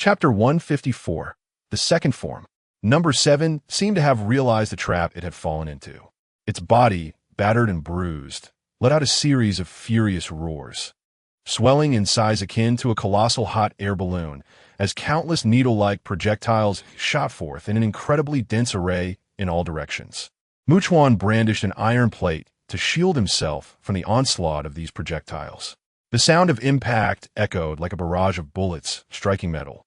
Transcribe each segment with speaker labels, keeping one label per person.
Speaker 1: Chapter 154. The Second Form. Number 7 seemed to have realized the trap it had fallen into. Its body, battered and bruised, let out a series of furious roars, swelling in size akin to a colossal hot air balloon, as countless needle-like projectiles shot forth in an incredibly dense array in all directions. Chuan brandished an iron plate to shield himself from the onslaught of these projectiles. The sound of impact echoed like a barrage of bullets striking metal.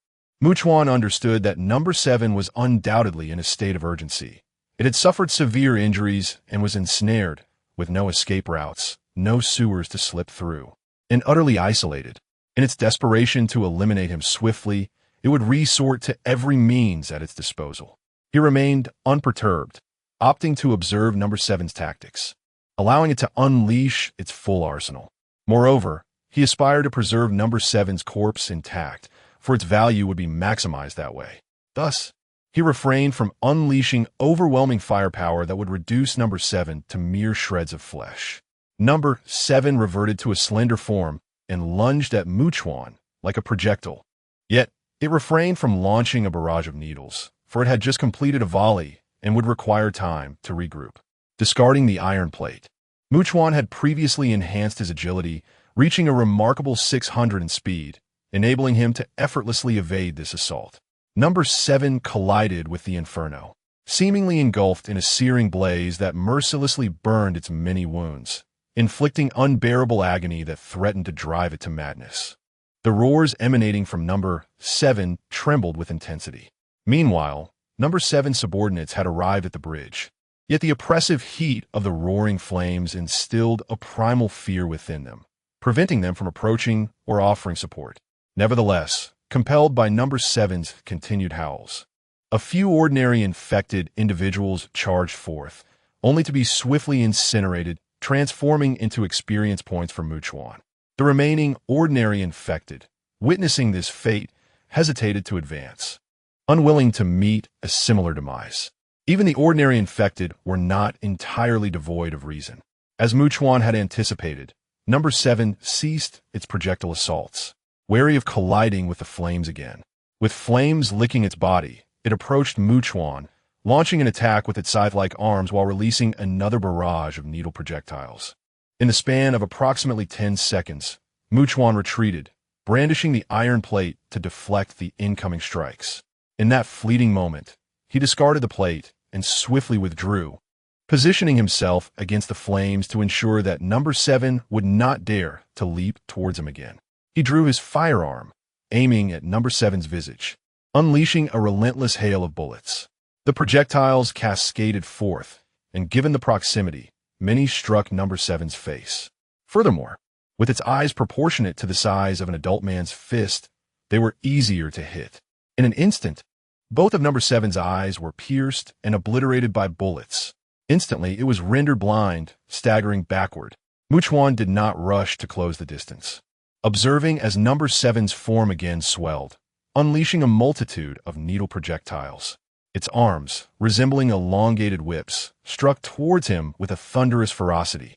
Speaker 1: Chuan understood that Number 7 was undoubtedly in a state of urgency. It had suffered severe injuries and was ensnared, with no escape routes, no sewers to slip through, and utterly isolated. In its desperation to eliminate him swiftly, it would resort to every means at its disposal. He remained unperturbed, opting to observe Number 7's tactics, allowing it to unleash its full arsenal. Moreover, he aspired to preserve Number 7's corpse intact, for its value would be maximized that way. Thus, he refrained from unleashing overwhelming firepower that would reduce Number 7 to mere shreds of flesh. Number 7 reverted to a slender form and lunged at Chuan like a projectile. Yet, it refrained from launching a barrage of needles, for it had just completed a volley and would require time to regroup. Discarding the iron plate, Chuan had previously enhanced his agility, reaching a remarkable 600 in speed, enabling him to effortlessly evade this assault. Number 7 collided with the inferno, seemingly engulfed in a searing blaze that mercilessly burned its many wounds, inflicting unbearable agony that threatened to drive it to madness. The roars emanating from Number 7 trembled with intensity. Meanwhile, Number 7's subordinates had arrived at the bridge, yet the oppressive heat of the roaring flames instilled a primal fear within them, preventing them from approaching or offering support. Nevertheless, compelled by Number 7's continued howls, a few ordinary infected individuals charged forth, only to be swiftly incinerated, transforming into experience points for Chuan. The remaining ordinary infected, witnessing this fate, hesitated to advance, unwilling to meet a similar demise. Even the ordinary infected were not entirely devoid of reason. As Chuan had anticipated, Number 7 ceased its projectile assaults, wary of colliding with the flames again. With flames licking its body, it approached Chuan, launching an attack with its scythe-like arms while releasing another barrage of needle projectiles. In the span of approximately 10 seconds, Chuan retreated, brandishing the iron plate to deflect the incoming strikes. In that fleeting moment, he discarded the plate and swiftly withdrew, positioning himself against the flames to ensure that Number 7 would not dare to leap towards him again. He drew his firearm, aiming at Number 7's visage, unleashing a relentless hail of bullets. The projectiles cascaded forth, and given the proximity, many struck Number 7's face. Furthermore, with its eyes proportionate to the size of an adult man's fist, they were easier to hit. In an instant, both of Number 7's eyes were pierced and obliterated by bullets. Instantly, it was rendered blind, staggering backward. Chuan did not rush to close the distance, observing as Number 7's form again swelled, unleashing a multitude of needle projectiles. Its arms, resembling elongated whips, struck towards him with a thunderous ferocity.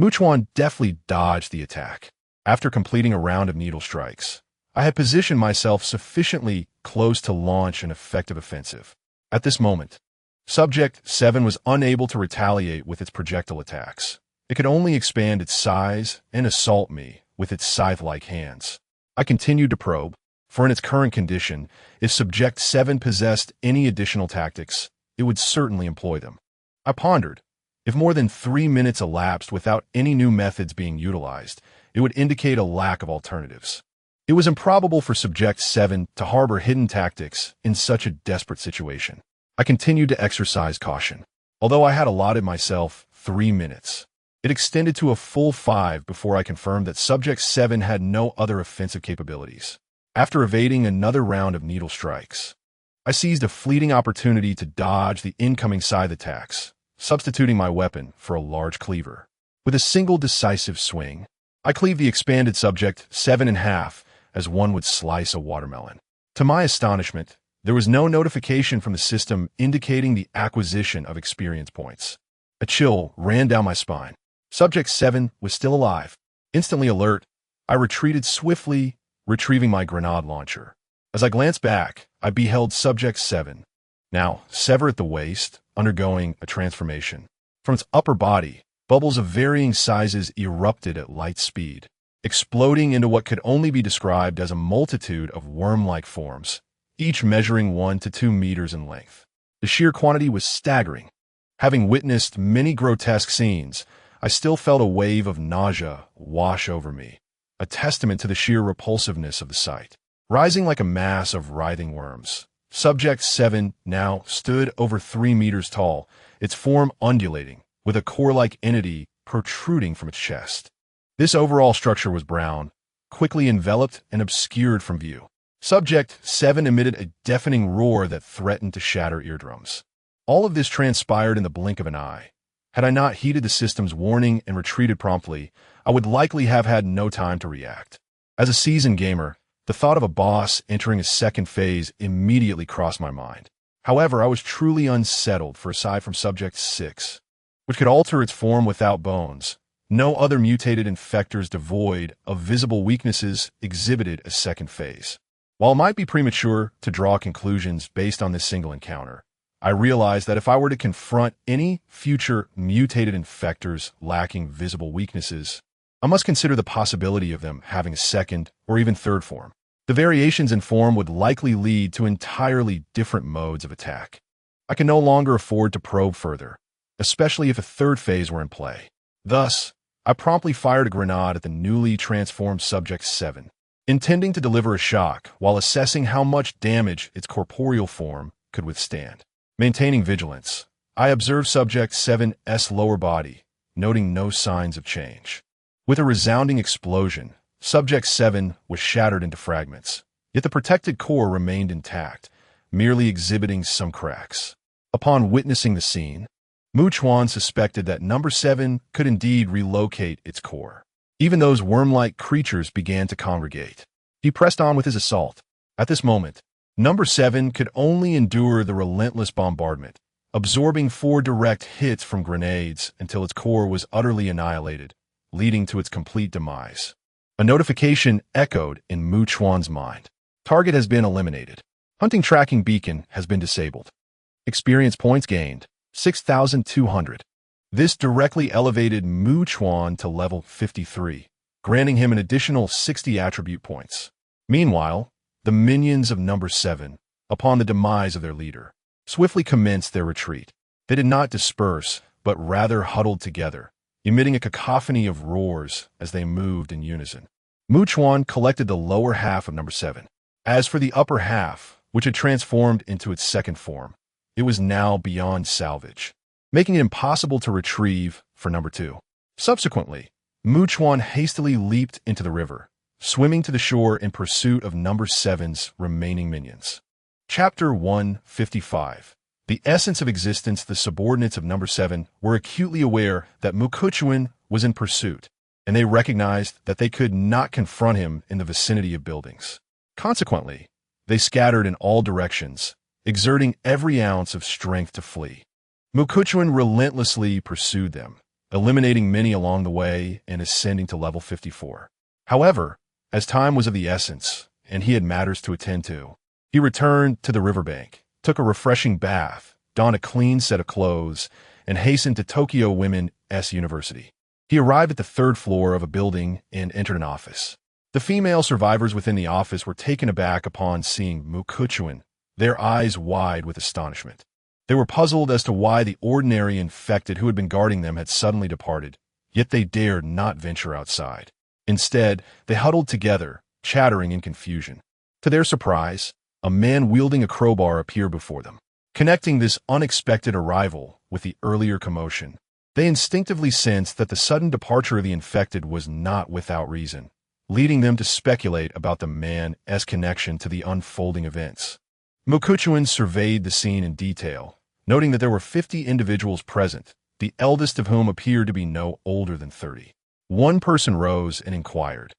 Speaker 1: Chuan deftly dodged the attack. After completing a round of needle strikes, I had positioned myself sufficiently close to launch an effective offensive. At this moment, Subject 7 was unable to retaliate with its projectile attacks. It could only expand its size and assault me with its scythe-like hands. I continued to probe, for in its current condition, if Subject 7 possessed any additional tactics, it would certainly employ them. I pondered. If more than 3 minutes elapsed without any new methods being utilized, it would indicate a lack of alternatives. It was improbable for Subject 7 to harbor hidden tactics in such a desperate situation. I continued to exercise caution. Although I had allotted myself 3 minutes, it extended to a full 5 before I confirmed that Subject 7 had no other offensive capabilities. After evading another round of needle strikes, I seized a fleeting opportunity to dodge the incoming scythe attacks, substituting my weapon for a large cleaver. With a single decisive swing, I cleaved the expanded Subject 7 in half as one would slice a watermelon. To my astonishment, there was no notification from the system indicating the acquisition of experience points. A chill ran down my spine. Subject 7 was still alive. Instantly alert, I retreated swiftly, retrieving my grenade launcher. As I glanced back, I beheld Subject 7, now severed at the waist, undergoing a transformation. From its upper body, bubbles of varying sizes erupted at light speed, exploding into what could only be described as a multitude of worm-like forms, each measuring 1 to 2 meters in length. The sheer quantity was staggering. Having witnessed many grotesque scenes, I still felt a wave of nausea wash over me, a testament to the sheer repulsiveness of the sight. Rising like a mass of writhing worms, Subject 7 now stood over 3 meters tall, its form undulating, with a core-like entity protruding from its chest. This overall structure was brown, quickly enveloped and obscured from view. Subject 7 emitted a deafening roar that threatened to shatter eardrums. All of this transpired in the blink of an eye. Had I not heeded the system's warning and retreated promptly, I would likely have had no time to react. As a seasoned gamer, the thought of a boss entering a second phase immediately crossed my mind. However, I was truly unsettled, for aside from Subject 6, which could alter its form without bones, no other mutated infectors devoid of visible weaknesses exhibited a second phase. While it might be premature to draw conclusions based on this single encounter, I realized that if I were to confront any future mutated infectors lacking visible weaknesses, I must consider the possibility of them having a second or even third form. The variations in form would likely lead to entirely different modes of attack. I can no longer afford to probe further, especially if a third phase were in play. Thus, I promptly fired a grenade at the newly transformed Subject 7, intending to deliver a shock while assessing how much damage its corporeal form could withstand. Maintaining vigilance, I observed Subject 7's lower body, noting no signs of change. With a resounding explosion, Subject 7 was shattered into fragments, yet the protected core remained intact, merely exhibiting some cracks. Upon witnessing the scene, Chuan suspected that Number 7 could indeed relocate its core. Even those worm-like creatures began to congregate. He pressed on with his assault. At this moment, Number 7 could only endure the relentless bombardment, absorbing 4 direct hits from grenades until its core was utterly annihilated, leading to its complete demise. A notification echoed in Chuan's mind. Target has been eliminated. Hunting tracking beacon has been disabled. Experience points gained, 6,200. This directly elevated Chuan to level 53, granting him an additional 60 attribute points. Meanwhile, the minions of Number 7, upon the demise of their leader, swiftly commenced their retreat. They did not disperse, but rather huddled together, emitting a cacophony of roars as they moved in unison. Chuan collected the lower half of Number 7. As for the upper half, which had transformed into its second form, it was now beyond salvage, making it impossible to retrieve for Number 2. Subsequently, Chuan hastily leaped into the river, swimming to the shore in pursuit of Number 7's remaining minions. Chapter 155. The essence of existence. The subordinates of Number 7 were acutely aware that Chuan was in pursuit, and they recognized that they could not confront him in the vicinity of buildings. Consequently, they scattered in all directions, exerting every ounce of strength to flee. Chuan relentlessly pursued them, eliminating many along the way and ascending to level 54. However, as time was of the essence, and he had matters to attend to, he returned to the riverbank, took a refreshing bath, donned a clean set of clothes, and hastened to Tokyo Women's University. He arrived at the 3rd floor of a building and entered an office. The female survivors within the office were taken aback upon seeing Chuan, their eyes wide with astonishment. They were puzzled as to why the ordinary infected who had been guarding them had suddenly departed, yet they dared not venture outside. Instead, they huddled together, chattering in confusion. To their surprise, a man wielding a crowbar appeared before them. Connecting this unexpected arrival with the earlier commotion, they instinctively sensed that the sudden departure of the infected was not without reason, leading them to speculate about the man's connection to the unfolding events. Chuan surveyed the scene in detail, noting that there were 50 individuals present, the eldest of whom appeared to be no older than 30. One person rose and inquired,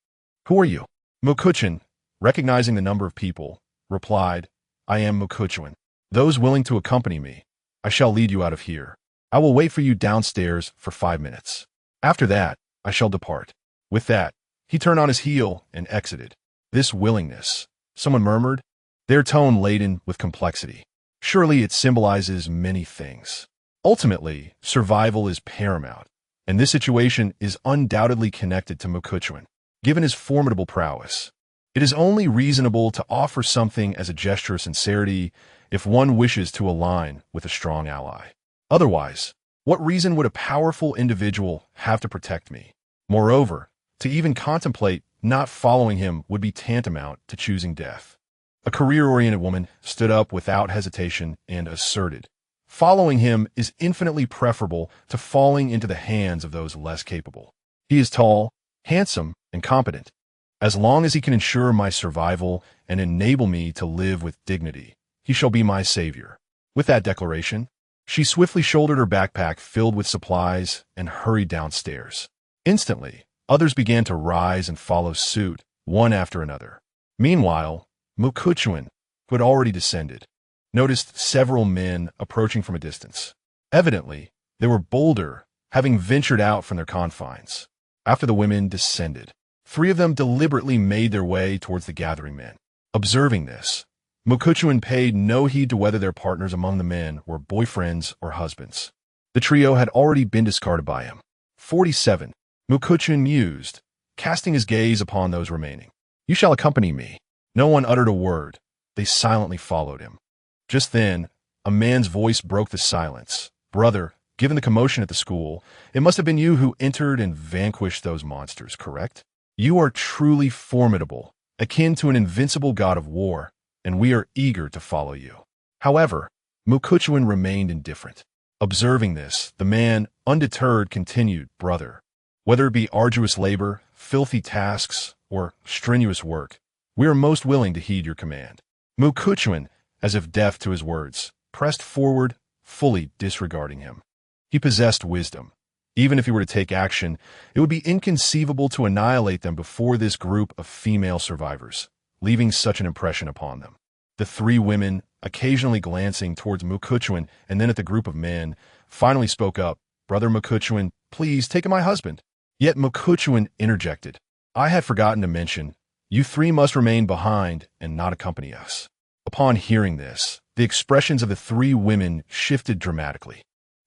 Speaker 1: "Who are you?" Chuan, recognizing the number of people, replied, "I am Chuan. Those willing to accompany me, I shall lead you out of here. I will wait for you downstairs for 5 minutes. After that, I shall depart." With that, he turned on his heel and exited. "This willingness," someone murmured, their tone laden with complexity. Surely it symbolizes many things. Ultimately, survival is paramount, and this situation is undoubtedly connected to Mukuchuan, given his formidable prowess. It is only reasonable to offer something as a gesture of sincerity if one wishes to align with a strong ally. Otherwise, what reason would a powerful individual have to protect me? Moreover, to even contemplate not following him would be tantamount to choosing death. A career-oriented woman stood up without hesitation and asserted, "Following him is infinitely preferable to falling into the hands of those less capable. He is tall, handsome, and competent. As long as he can ensure my survival and enable me to live with dignity, he shall be my savior." With that declaration, she swiftly shouldered her backpack filled with supplies and hurried downstairs. Instantly, others began to rise and follow suit, one after another. Meanwhile, Mukuchuan, who had already descended, noticed several men approaching from a distance. Evidently, they were bolder, having ventured out from their confines. After the women descended, 3 of them deliberately made their way towards the gathering men. Observing this, Mukuchuan paid no heed to whether their partners among the men were boyfriends or husbands. The trio had already been discarded by him. 47, Mukuchuan mused, casting his gaze upon those remaining. "You shall accompany me." No one uttered a word. They silently followed him. Just then, a man's voice broke the silence. "Brother, given the commotion at the school, it must have been you who entered and vanquished those monsters, correct? You are truly formidable, akin to an invincible god of war, and we are eager to follow you." However, Mukuchuan remained indifferent. Observing this, the man, undeterred, continued, "Brother, whether it be arduous labor, filthy tasks, or strenuous work, we are most willing to heed your command." Mukuchuan, as if deaf to his words, pressed forward, fully disregarding him. He possessed wisdom. Even if he were to take action, it would be inconceivable to annihilate them before this group of female survivors, leaving such an impression upon them. The 3 women, occasionally glancing towards Mukuchuan and then at the group of men, finally spoke up, "Brother Mukuchuan, please take my husband." Yet Mukuchuan interjected, "I had forgotten to mention, you 3 must remain behind and not accompany us." Upon hearing this, the expressions of the 3 women shifted dramatically.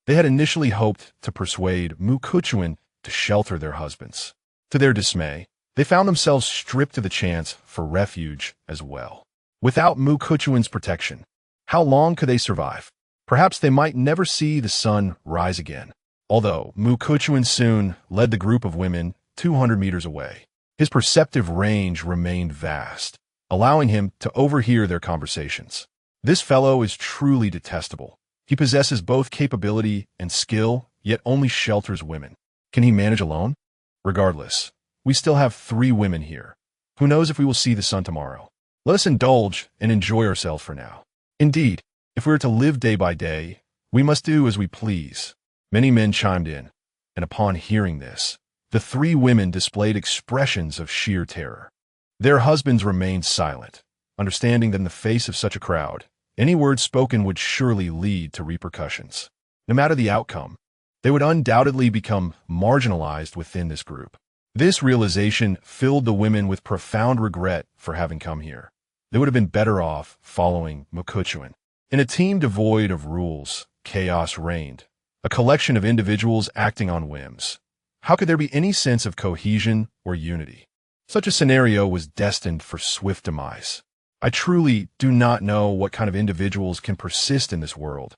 Speaker 1: They had initially hoped to persuade Mukuchuan to shelter their husbands. To their dismay, they found themselves stripped of the chance for refuge as well. Without Mukuchuan's protection, how long could they survive? Perhaps they might never see the sun rise again. Although Mukuchuan soon led the group of women 200 meters away, his perceptive range remained vast, allowing him to overhear their conversations. This fellow is truly detestable. He possesses both capability and skill, yet only shelters women. Can he manage alone? Regardless, we still have 3 women here. Who knows if we will see the sun tomorrow? Let us indulge and enjoy ourselves for now. Indeed, if we are to live day by day, we must do as we please. Many men chimed in, and upon hearing this, the 3 women displayed expressions of sheer terror. Their husbands remained silent, understanding that in the face of such a crowd, any word spoken would surely lead to repercussions. No matter the outcome, they would undoubtedly become marginalized within this group. This realization filled the women with profound regret for having come here. They would have been better off following Mukuchuan. In a team devoid of rules, chaos reigned, a collection of individuals acting on whims. How could there be any sense of cohesion or unity? Such a scenario was destined for swift demise. I truly do not know what kind of individuals can persist in this world,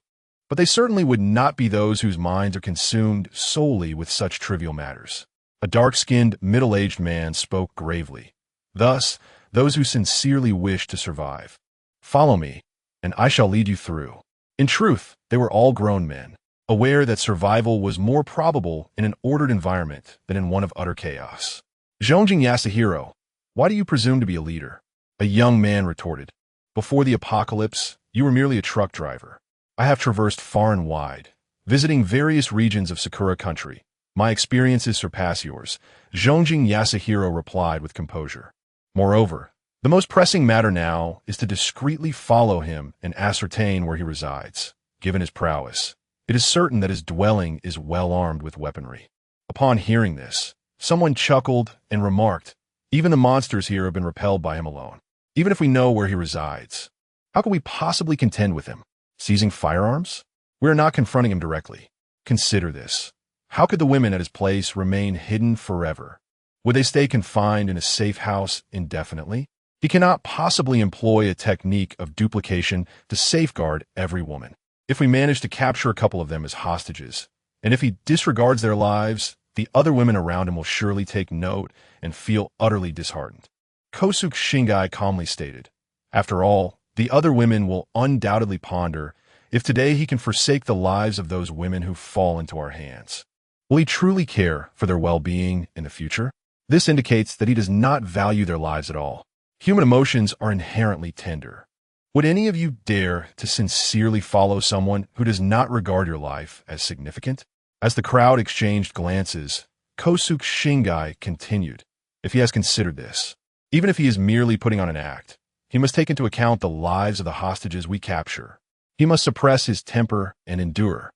Speaker 1: but they certainly would not be those whose minds are consumed solely with such trivial matters. A dark-skinned, middle-aged man spoke gravely. Thus, those who sincerely wish to survive. "Follow me, and I shall lead you through." In truth, they were all grown men, aware that survival was more probable in an ordered environment than in one of utter chaos. "Zhongjing Yasuhiro, why do you presume to be a leader?" A young man retorted. "Before the apocalypse, you were merely a truck driver. I have traversed far and wide, visiting various regions of Sakura country. My experiences surpass yours," Zhongjing Yasuhiro replied with composure. "Moreover, the most pressing matter now is to discreetly follow him and ascertain where he resides. Given his prowess, it is certain that his dwelling is well armed with weaponry." Upon hearing this, someone chuckled and remarked, "Even the monsters here have been repelled by him alone." even if we know where he resides. How could we possibly contend with him? Seizing firearms? We are not confronting him directly. Consider this. How could the women at his place remain hidden forever? Would they stay confined in a safe house indefinitely? He cannot possibly employ a technique of duplication to safeguard every woman. If we manage to capture a couple of them as hostages, and if he disregards their lives, the other women around him will surely take note and feel utterly disheartened. Kosuke Shingai calmly stated, "After all, the other women will undoubtedly ponder if today he can forsake the lives of those women who fall into our hands. Will he truly care for their well-being in the future? This indicates that he does not value their lives at all. Human emotions are inherently tender. Would any of you dare to sincerely follow someone who does not regard your life as significant?" As the crowd exchanged glances, Kosuke Shingai continued, "If he has considered this, even if he is merely putting on an act, he must take into account the lives of the hostages we capture. He must suppress his temper and endure,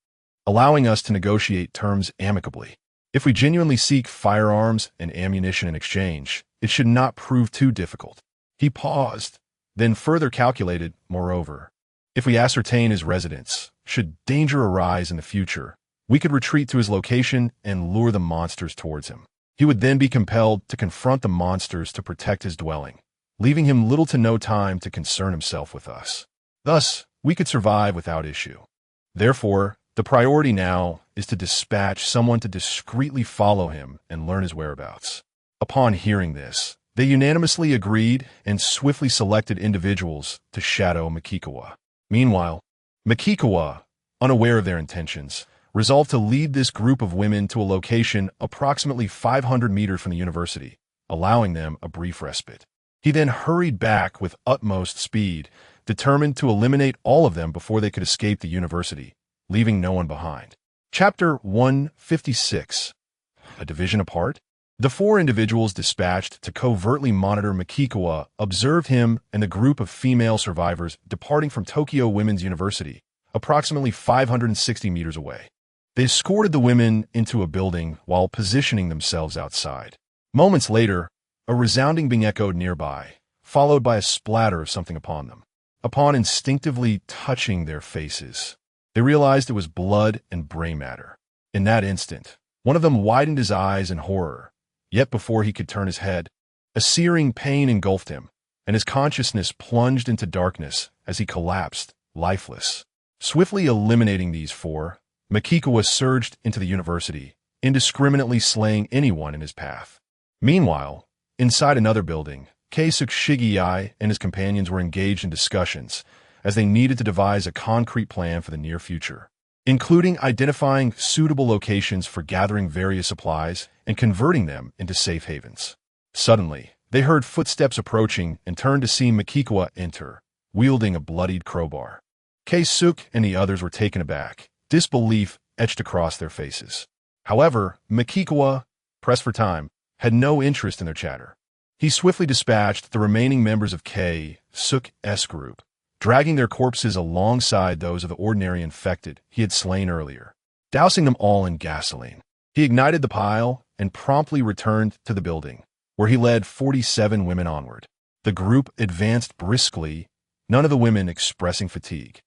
Speaker 1: allowing us to negotiate terms amicably. If we genuinely seek firearms and ammunition in exchange, it should not prove too difficult." He paused, then further calculated, moreover, if we ascertain his residence, should danger arise in the future, we could retreat to his location and lure the monsters towards him. He would then be compelled to confront the monsters to protect his dwelling, leaving him little to no time to concern himself with us. Thus, we could survive without issue. Therefore, the priority now is to dispatch someone to discreetly follow him and learn his whereabouts. Upon hearing this, they unanimously agreed and swiftly selected individuals to shadow Makikawa. Meanwhile, Makikawa, unaware of their intentions, resolved to lead this group of women to a location approximately 500 meters from the university, allowing them a brief respite. He then hurried back with utmost speed, determined to eliminate all of them before they could escape the university, leaving no one behind. Chapter 156. A division apart? The four individuals dispatched to covertly monitor Makikawa observed him and the group of female survivors departing from Tokyo Women's University, approximately 560 meters away. They escorted the women into a building while positioning themselves outside. Moments later, a resounding bing echoed nearby, followed by a splatter of something upon them. Upon instinctively touching their faces, they realized it was blood and brain matter. In that instant, one of them widened his eyes in horror. Yet before he could turn his head, a searing pain engulfed him, and his consciousness plunged into darkness as he collapsed, lifeless. Swiftly eliminating these four, Makikawa surged into the university, indiscriminately slaying anyone in his path. Meanwhile, inside another building, Keisuke Shigeai and his companions were engaged in discussions, as they needed to devise a concrete plan for the near future, including identifying suitable locations for gathering various supplies and converting them into safe havens. Suddenly, they heard footsteps approaching and turned to see Makikawa enter, wielding a bloodied crowbar. Keisuke and the others were taken aback, disbelief etched across their faces. However, Makikawa, pressed for time, had no interest in their chatter. He swiftly dispatched the remaining members of Keisuke's group, dragging their corpses alongside those of the ordinary infected he had slain earlier. Dousing them all in gasoline, he ignited the pile and promptly returned to the building, where he led 47 women onward. The group advanced briskly, none of the women expressing fatigue.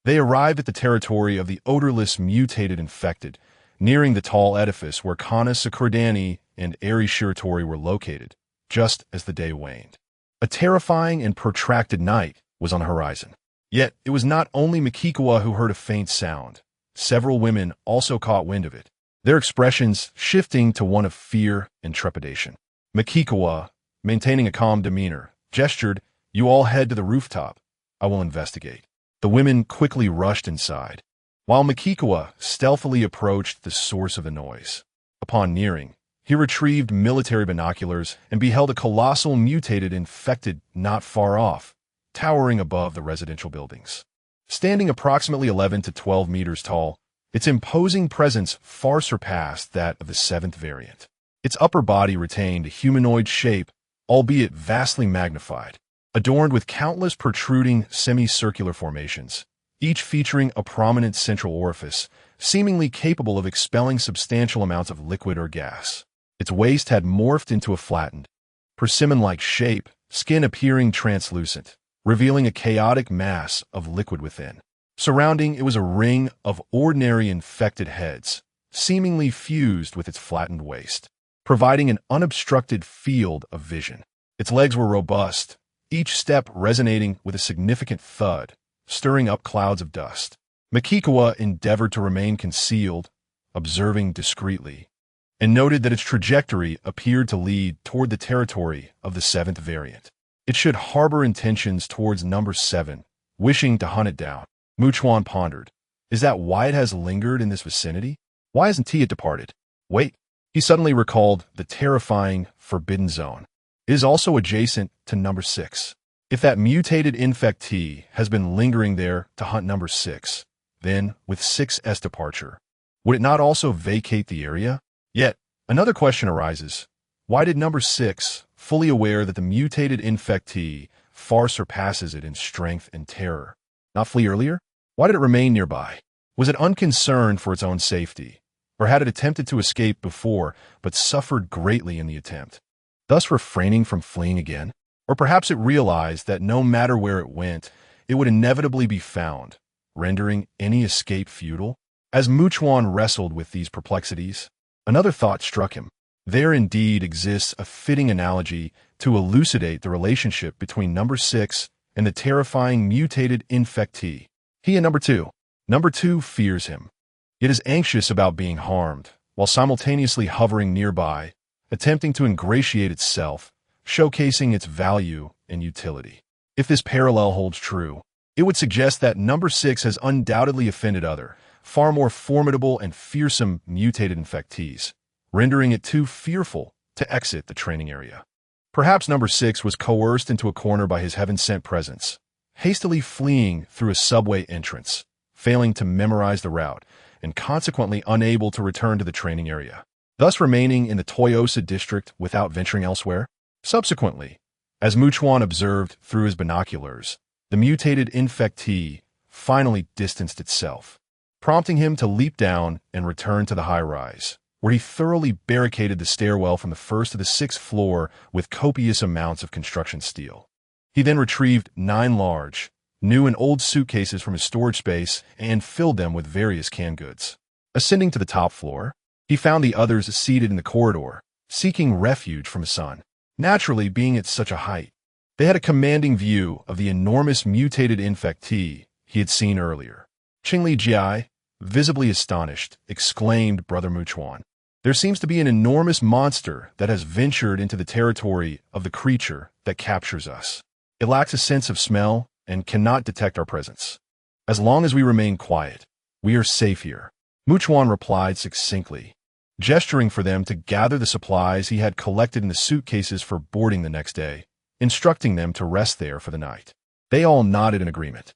Speaker 1: They arrived at the territory of the odorless mutated infected, nearing the tall edifice where Kana Sakurdani and Eri Shiratori were located, just as the day waned. A terrifying and protracted night was on the horizon. Yet it was not only Makikawa who heard a faint sound. Several women also caught wind of it, their expressions shifting to one of fear and trepidation. Makikawa, maintaining a calm demeanor, gestured, "You all head to the rooftop. I will investigate." The women quickly rushed inside, while Makikawa stealthily approached the source of the noise. Upon nearing, he retrieved military binoculars and beheld a colossal mutated infected not far off, towering above the residential buildings. Standing approximately 11 to 12 meters tall, its imposing presence far surpassed that of the seventh variant. Its upper body retained a humanoid shape, albeit vastly magnified, adorned with countless protruding semicircular formations, each featuring a prominent central orifice, seemingly capable of expelling substantial amounts of liquid or gas. Its waist had morphed into a flattened, persimmon-like shape, skin appearing translucent, revealing a chaotic mass of liquid within. Surrounding it was a ring of ordinary infected heads, seemingly fused with its flattened waist, providing an unobstructed field of vision. Its legs were robust, each step resonating with a significant thud, stirring up clouds of dust. Mikikawa endeavored to remain concealed, observing discreetly, and noted that its trajectory appeared to lead toward the territory of the seventh variant. It should harbor intentions towards number 7, wishing to hunt it down. Chuan pondered. Is that why it has lingered in this vicinity? Why hasn't it departed? Wait. He suddenly recalled the terrifying Forbidden Zone. It is also adjacent to number 6. If that mutated infectee has been lingering there to hunt number 6, then, with 6's departure, would it not also vacate the area? Yet, another question arises. Why did number 6, fully aware that the mutated infectee far surpasses it in strength and terror, not flee earlier? Why did it remain nearby? Was it unconcerned for its own safety? Or had it attempted to escape before, but suffered greatly in the attempt, thus refraining from fleeing again? Or perhaps it realized that no matter where it went, it would inevitably be found, rendering any escape futile? As Chuan wrestled with these perplexities, another thought struck him. There indeed exists a fitting analogy to elucidate the relationship between number 6 and the terrifying mutated infectee. He and number 2. Number 2 fears him. It is anxious about being harmed, while simultaneously hovering nearby, attempting to ingratiate itself, showcasing its value and utility. If this parallel holds true, it would suggest that number 6 has undoubtedly offended other, far more formidable and fearsome mutated infectees, rendering it too fearful to exit the training area. Perhaps number 6 was coerced into a corner by his heaven-sent presence, hastily fleeing through a subway entrance, failing to memorize the route, and consequently unable to return to the training area, thus remaining in the Toyosa district without venturing elsewhere. Subsequently, as Chuan observed through his binoculars, the mutated infectee finally distanced itself, prompting him to leap down and return to the high-rise, where he thoroughly barricaded the stairwell from the 1st to the 6th floor with copious amounts of construction steel. He then retrieved 9 large, new and old suitcases from his storage space and filled them with various canned goods. Ascending to the top floor, he found the others seated in the corridor, seeking refuge from the sun. Naturally, being at such a height, they had a commanding view of the enormous mutated infectee he had seen earlier. Qingli Jiai, visibly astonished, exclaimed Brother Chuan. There seems to be an enormous monster that has ventured into the territory of the creature that captures us. It lacks a sense of smell and cannot detect our presence. As long as we remain quiet, we are safe here. Chuan replied succinctly, gesturing for them to gather the supplies he had collected in the suitcases for boarding the next day, instructing them to rest there for the night. They all nodded in agreement.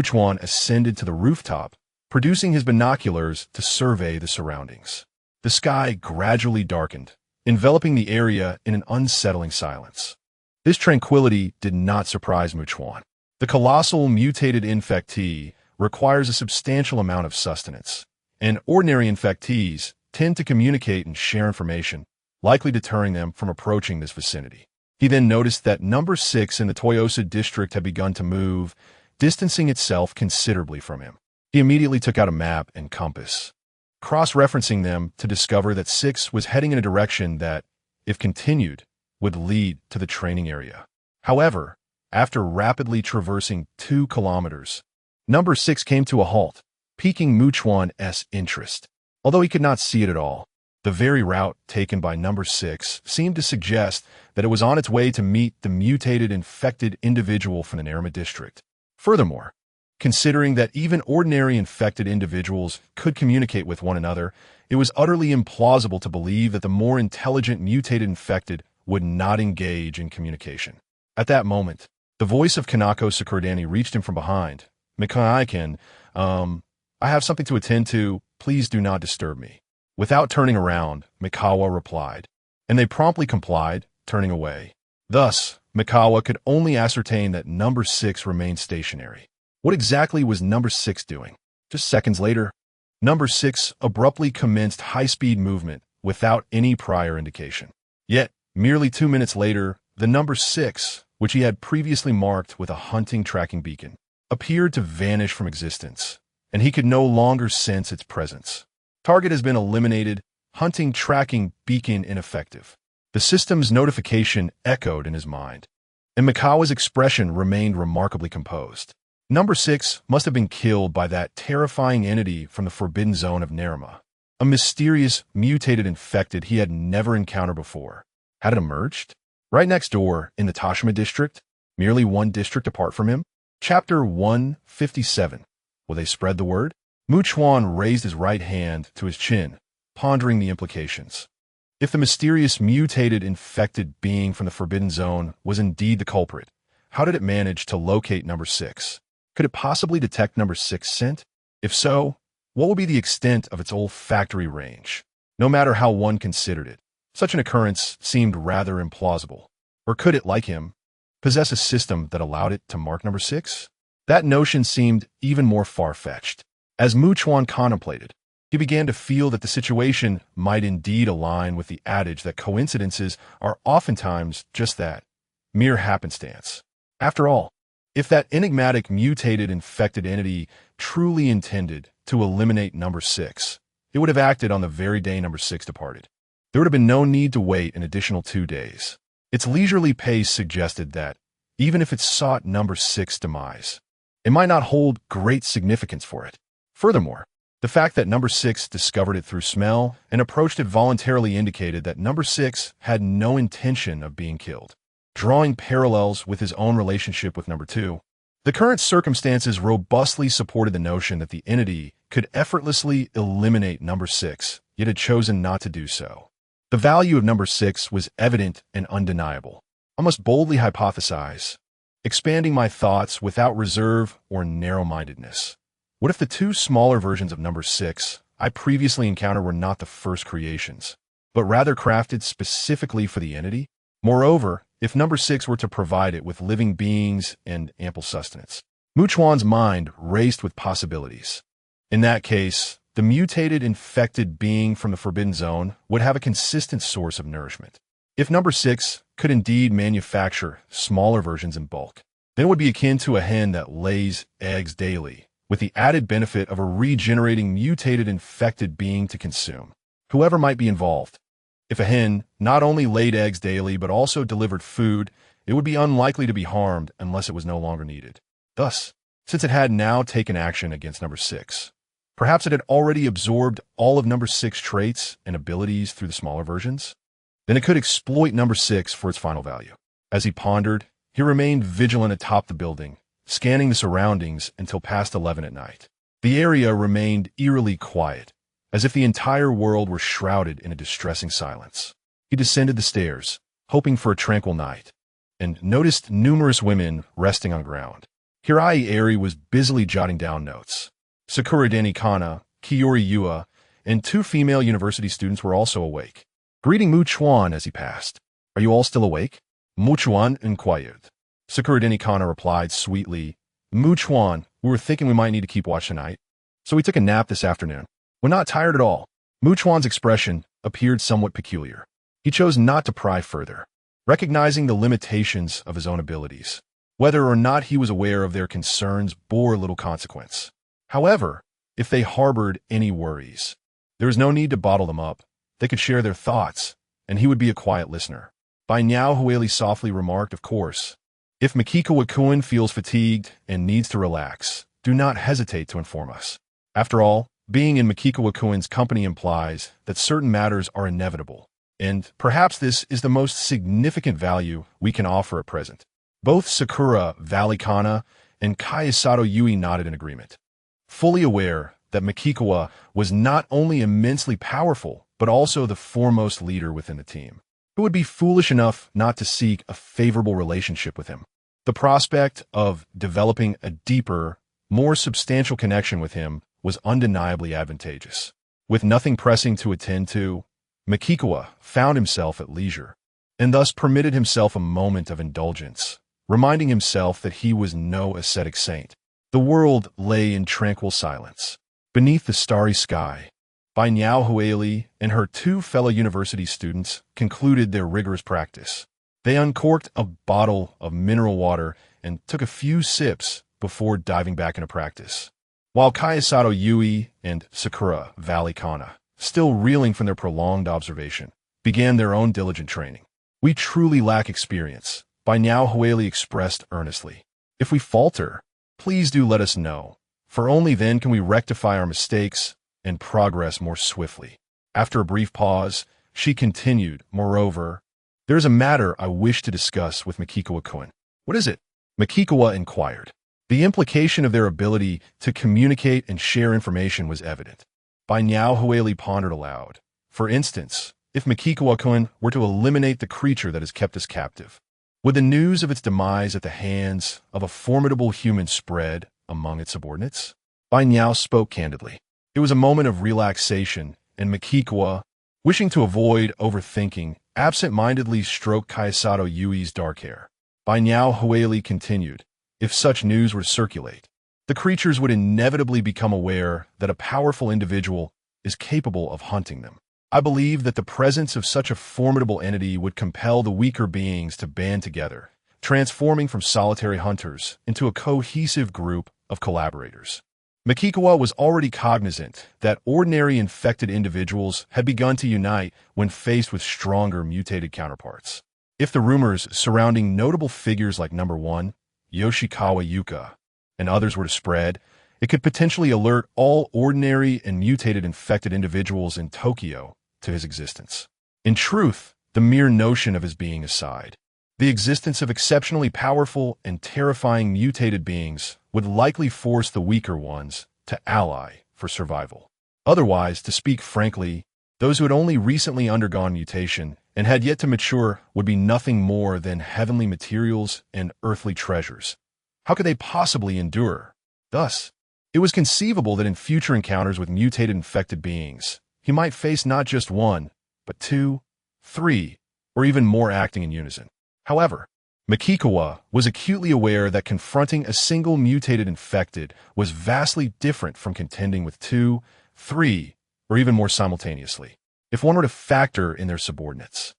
Speaker 1: Chuan ascended to the rooftop, producing his binoculars to survey the surroundings. The sky gradually darkened, enveloping the area in an unsettling silence. This tranquility did not surprise Chuan. The colossal mutated infectee requires a substantial amount of sustenance, and ordinary infectees tend to communicate and share information, likely deterring them from approaching this vicinity. He then noticed that number 6 in the Toyosa district had begun to move, distancing itself considerably from him. He immediately took out a map and compass, cross-referencing them to discover that 6 was heading in a direction that, if continued, would lead to the training area. However, after rapidly traversing 2 kilometers, number 6 came to a halt, piquing Chuan's interest. Although he could not see it at all, the very route taken by number 6 seemed to suggest that it was on its way to meet the mutated infected individual from the Narama district. Furthermore, considering that even ordinary infected individuals could communicate with one another, it was utterly implausible to believe that the more intelligent mutated infected would not engage in communication. At that moment, the voice of Kanako Sakurdani reached him from behind. "Mikaiken, I have something to attend to. Please do not disturb me." Without turning around, Mikawa replied, and they promptly complied, turning away. Thus, Mikawa could only ascertain that number 6 remained stationary. What exactly was number 6 doing? Just seconds later, number 6 abruptly commenced high-speed movement without any prior indication. Yet, merely 2 minutes later, the number 6 which he had previously marked with a hunting tracking beacon, appeared to vanish from existence, and he could no longer sense its presence. Target has been eliminated, hunting tracking beacon ineffective. The system's notification echoed in his mind, and Mikawa's expression remained remarkably composed. Number 6 must have been killed by that terrifying entity from the forbidden zone of Nerima. A mysterious, mutated infected he had never encountered before. Had it emerged? Right next door, in the Tashima district, merely one district apart from him? Chapter 157. Will they spread the word? Chuan raised his right hand to his chin, pondering the implications. If the mysterious mutated infected being from the Forbidden Zone was indeed the culprit, how did it manage to locate number 6? Could it possibly detect number 6's scent? If so, what would be the extent of its olfactory range? No matter how one considered it, such an occurrence seemed rather implausible. Or could it, like him, possess a system that allowed it to mark number 6? That notion seemed even more far-fetched. As Chuan contemplated, he began to feel that the situation might indeed align with the adage that coincidences are oftentimes just that, mere happenstance. After all, if that enigmatic mutated infected entity truly intended to eliminate number 6, it would have acted on the very day number 6 departed. There would have been no need to wait an additional 2 days. Its leisurely pace suggested that, even if it sought number 6's demise, it might not hold great significance for it. Furthermore, the fact that number 6 discovered it through smell and approached it voluntarily indicated that number 6 had no intention of being killed. Drawing parallels with his own relationship with number 2, the current circumstances robustly supported the notion that the entity could effortlessly eliminate number 6, yet had chosen not to do so. The value of number 6 was evident and undeniable. I must boldly hypothesize, expanding my thoughts without reserve or narrow-mindedness. What if the 2 smaller versions of number 6 I previously encountered were not the first creations, but rather crafted specifically for the entity? Moreover, if number 6 were to provide it with living beings and ample sustenance. Chuan's mind raced with possibilities. In that case, the mutated infected being from the Forbidden Zone would have a consistent source of nourishment. If number 6 could indeed manufacture smaller versions in bulk, then it would be akin to a hen that lays eggs daily, with the added benefit of a regenerating mutated infected being to consume, whoever might be involved. If a hen not only laid eggs daily but also delivered food, it would be unlikely to be harmed unless it was no longer needed. Thus, since it had now taken action against number 6, perhaps it had already absorbed all of number 6's traits and abilities through the smaller versions? Then it could exploit number 6 for its final value. As he pondered, he remained vigilant atop the building, scanning the surroundings until past 11 at night. The area remained eerily quiet, as if the entire world were shrouded in a distressing silence. He descended the stairs, hoping for a tranquil night, and noticed numerous women resting on ground. Hirai Eri was busily jotting down notes. Sakura Kana, Kiori Yua, and 2 female university students were also awake, greeting Chuan as he passed. "Are you all still awake?" Chuan inquired. Sakura Kana replied sweetly, "Chuan, we were thinking we might need to keep watch tonight, so we took a nap this afternoon. We're not tired at all." Chuan's expression appeared somewhat peculiar. He chose not to pry further, recognizing the limitations of his own abilities. Whether or not he was aware of their concerns bore little consequence. However, if they harbored any worries, there was no need to bottle them up. They could share their thoughts, and he would be a quiet listener. By now, Hueli softly remarked, "Of course, if Makikawa-kun feels fatigued and needs to relax, do not hesitate to inform us. After all, being in Makikawa-kun's company implies that certain matters are inevitable, and perhaps this is the most significant value we can offer at present." Both Sakura Valley Kana and Kayasato Yui nodded in agreement, fully aware that Makikawa was not only immensely powerful, but also the foremost leader within the team. It would be foolish enough not to seek a favorable relationship with him. The prospect of developing a deeper, more substantial connection with him was undeniably advantageous. With nothing pressing to attend to, Makikawa found himself at leisure, and thus permitted himself a moment of indulgence, reminding himself that he was no ascetic saint. The world lay in tranquil silence. Beneath the starry sky, by now Hueli and her 2 fellow university students concluded their rigorous practice. They uncorked a bottle of mineral water and took a few sips before diving back into practice. While Kayasato Yui and Sakura Valley Kana, still reeling from their prolonged observation, began their own diligent training. We truly lack experience, by now Hueli expressed earnestly. If we falter, please do let us know, for only then can we rectify our mistakes and progress more swiftly. After a brief pause, she continued, moreover, there is a matter I wish to discuss with Makikawa-kun. What is it? Makikawa inquired. The implication of their ability to communicate and share information was evident. By now Hueli pondered aloud. For instance, if Makikawa-kun were to eliminate the creature that has kept us captive, would the news of its demise at the hands of a formidable human spread among its subordinates? Bai Niao spoke candidly. It was a moment of relaxation, and Makikawa, wishing to avoid overthinking, absent-mindedly stroked Kayasato Yui's dark hair. By now Hueli continued, if such news were to circulate, the creatures would inevitably become aware that a powerful individual is capable of hunting them. I believe that the presence of such a formidable entity would compel the weaker beings to band together, transforming from solitary hunters into a cohesive group of collaborators. Makikawa was already cognizant that ordinary infected individuals had begun to unite when faced with stronger mutated counterparts. If the rumors surrounding notable figures like Number 1, Yoshikawa Yuka, and others were to spread, it could potentially alert all ordinary and mutated infected individuals in Tokyo to his existence. In truth, the mere notion of his being aside, the existence of exceptionally powerful and terrifying mutated beings would likely force the weaker ones to ally for survival. Otherwise, to speak frankly, those who had only recently undergone mutation and had yet to mature would be nothing more than heavenly materials and earthly treasures. How could they possibly endure? Thus, it was conceivable that in future encounters with mutated infected beings, he might face not just one, but 2, 3, or even more acting in unison. However, Makikawa was acutely aware that confronting a single mutated infected was vastly different from contending with 2, 3, or even more simultaneously, if one were to factor in their subordinates.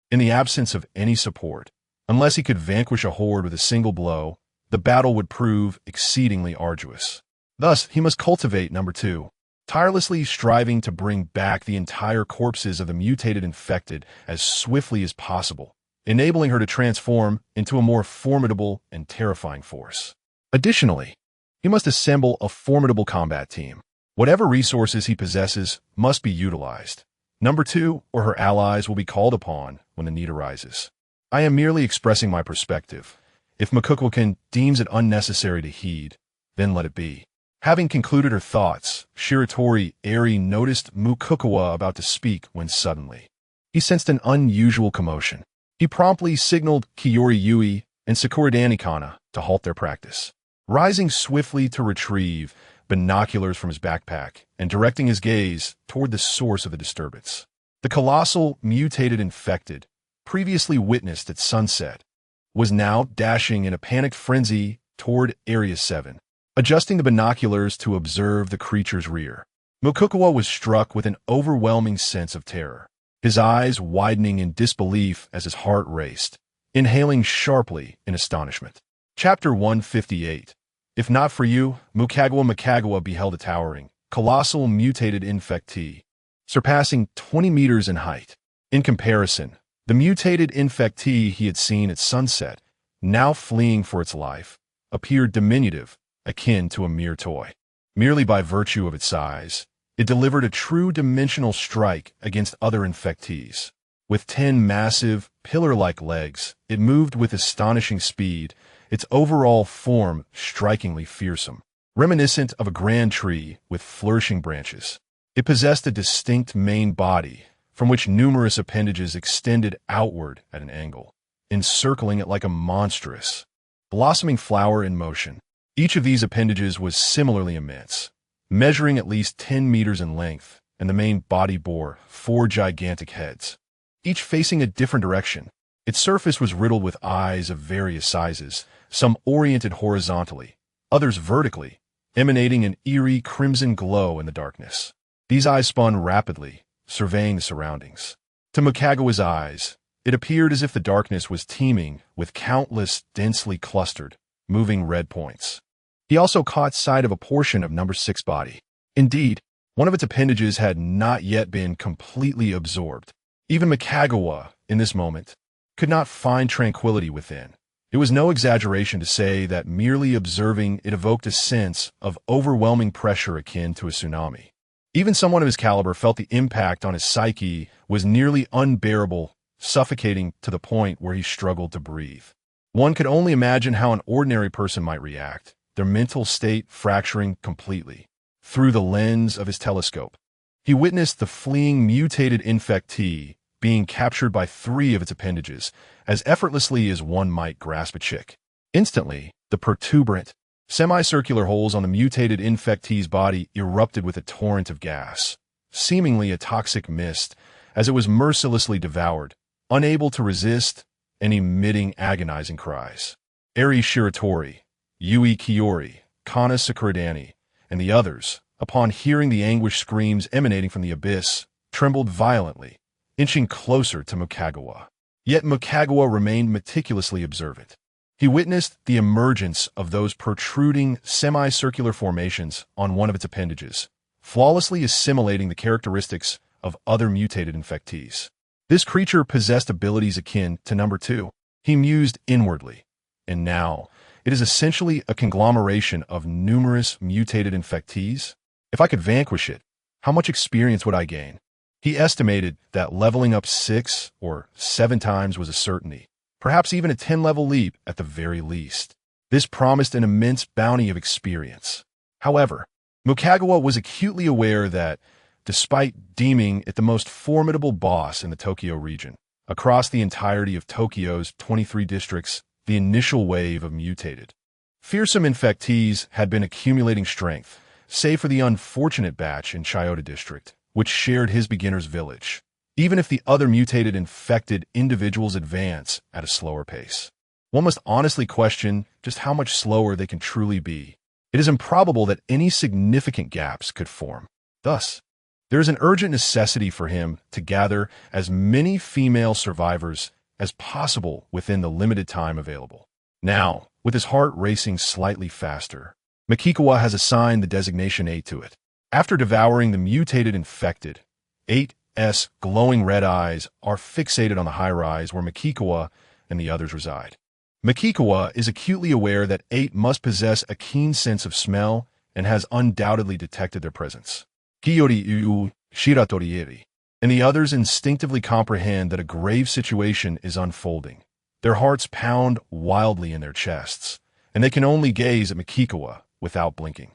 Speaker 1: In the absence of any support, unless he could vanquish a horde with a single blow, the battle would prove exceedingly arduous. Thus, he must cultivate Number 2, tirelessly striving to bring back the entire corpses of the mutated infected as swiftly as possible, enabling her to transform into a more formidable and terrifying force. Additionally, he must assemble a formidable combat team. Whatever resources he possesses must be utilized. Number 2 or her allies will be called upon when the need arises. I am merely expressing my perspective. If Makikawa deems it unnecessary to heed, then let it be. Having concluded her thoughts, Shiratori Eri noticed Makikawa about to speak when suddenly he sensed an unusual commotion. He promptly signaled Kiyori Yui and Sakura Danikana to halt their practice. Rising swiftly to retrieve binoculars from his backpack and directing his gaze toward the source of the disturbance, the colossal mutated infected, previously witnessed at sunset, was now dashing in a panicked frenzy toward Area 7, adjusting the binoculars to observe the creature's rear. Makikawa was struck with an overwhelming sense of terror, his eyes widening in disbelief as his heart raced, inhaling sharply in astonishment. Chapter 158. If not for you, Makikawa beheld a towering, colossal mutated infectee, surpassing 20 meters in height. In comparison, the mutated infectee he had seen at sunset, now fleeing for its life, appeared diminutive, akin to a mere toy. Merely by virtue of its size, it delivered a true dimensional strike against other infectees. With 10 massive, pillar-like legs, it moved with astonishing speed, its overall form strikingly fearsome, reminiscent of a grand tree with flourishing branches. It possessed a distinct main body, from which numerous appendages extended outward at an angle, encircling it like a monstrous, blossoming flower in motion. Each of these appendages was similarly immense, measuring at least 10 meters in length, and the main body bore 4 gigantic heads, each facing a different direction. Its surface was riddled with eyes of various sizes, some oriented horizontally, others vertically, emanating an eerie crimson glow in the darkness. These eyes spun rapidly, surveying the surroundings. To Makikawa's eyes, It appeared as if the darkness was teeming with countless densely clustered, moving red points. He also caught sight of a portion of number 6 body. Indeed, one of its appendages had not yet been completely absorbed. Even Mikagawa, in this moment, could not find tranquility within. It was no exaggeration to say that merely observing it evoked a sense of overwhelming pressure akin to a tsunami. Even someone of his caliber felt the impact on his psyche was nearly unbearable, suffocating to the point where he struggled to breathe. One could only imagine how an ordinary person might react, their mental state fracturing completely. Through the lens of his telescope, he witnessed the fleeing mutated infectee being captured by 3 of its appendages, as effortlessly as one might grasp a chick. Instantly, the protuberant, semicircular holes on the mutated infectee's body erupted with a torrent of gas, seemingly a toxic mist, as it was mercilessly devoured, unable to resist and emitting agonizing cries. Eri Shiratori, Yui Kiyori, Kana Sakuradani, and the others, upon hearing the anguished screams emanating from the abyss, trembled violently, inching closer to Mikagawa. Yet Mikagawa remained meticulously observant. He witnessed the emergence of those protruding semicircular formations on one of its appendages, flawlessly assimilating the characteristics of other mutated infectees. This creature possessed abilities akin to number 2. He mused inwardly, and now it is essentially a conglomeration of numerous mutated infectees. If I could vanquish it, how much experience would I gain? He estimated that leveling up 6 or 7 times was a certainty, perhaps even a 10-level leap at the very least. This promised an immense bounty of experience. However, Mikagawa was acutely aware that, despite deeming it the most formidable boss in the Tokyo region, across the entirety of Tokyo's 23 districts, the initial wave of mutated, fearsome infectees had been accumulating strength, save for the unfortunate batch in Chiyoda District, which shared his beginner's village, even if the other mutated infected individuals advance at a slower pace. One must honestly question just how much slower they can truly be. It is improbable that any significant gaps could form. Thus, there is an urgent necessity for him to gather as many female survivors as possible within the limited time available. Now, with his heart racing slightly faster, Mikagawa has assigned the designation 8 to it. After devouring the mutated infected, 8's glowing red eyes are fixated on the high-rise where Mikagawa and the others reside. Mikagawa is acutely aware that 8 must possess a keen sense of smell and has undoubtedly detected their presence. Kiyori Shiratori and the others instinctively comprehend that a grave situation is unfolding. Their hearts pound wildly in their chests, and they can only gaze at Mikagawa without blinking.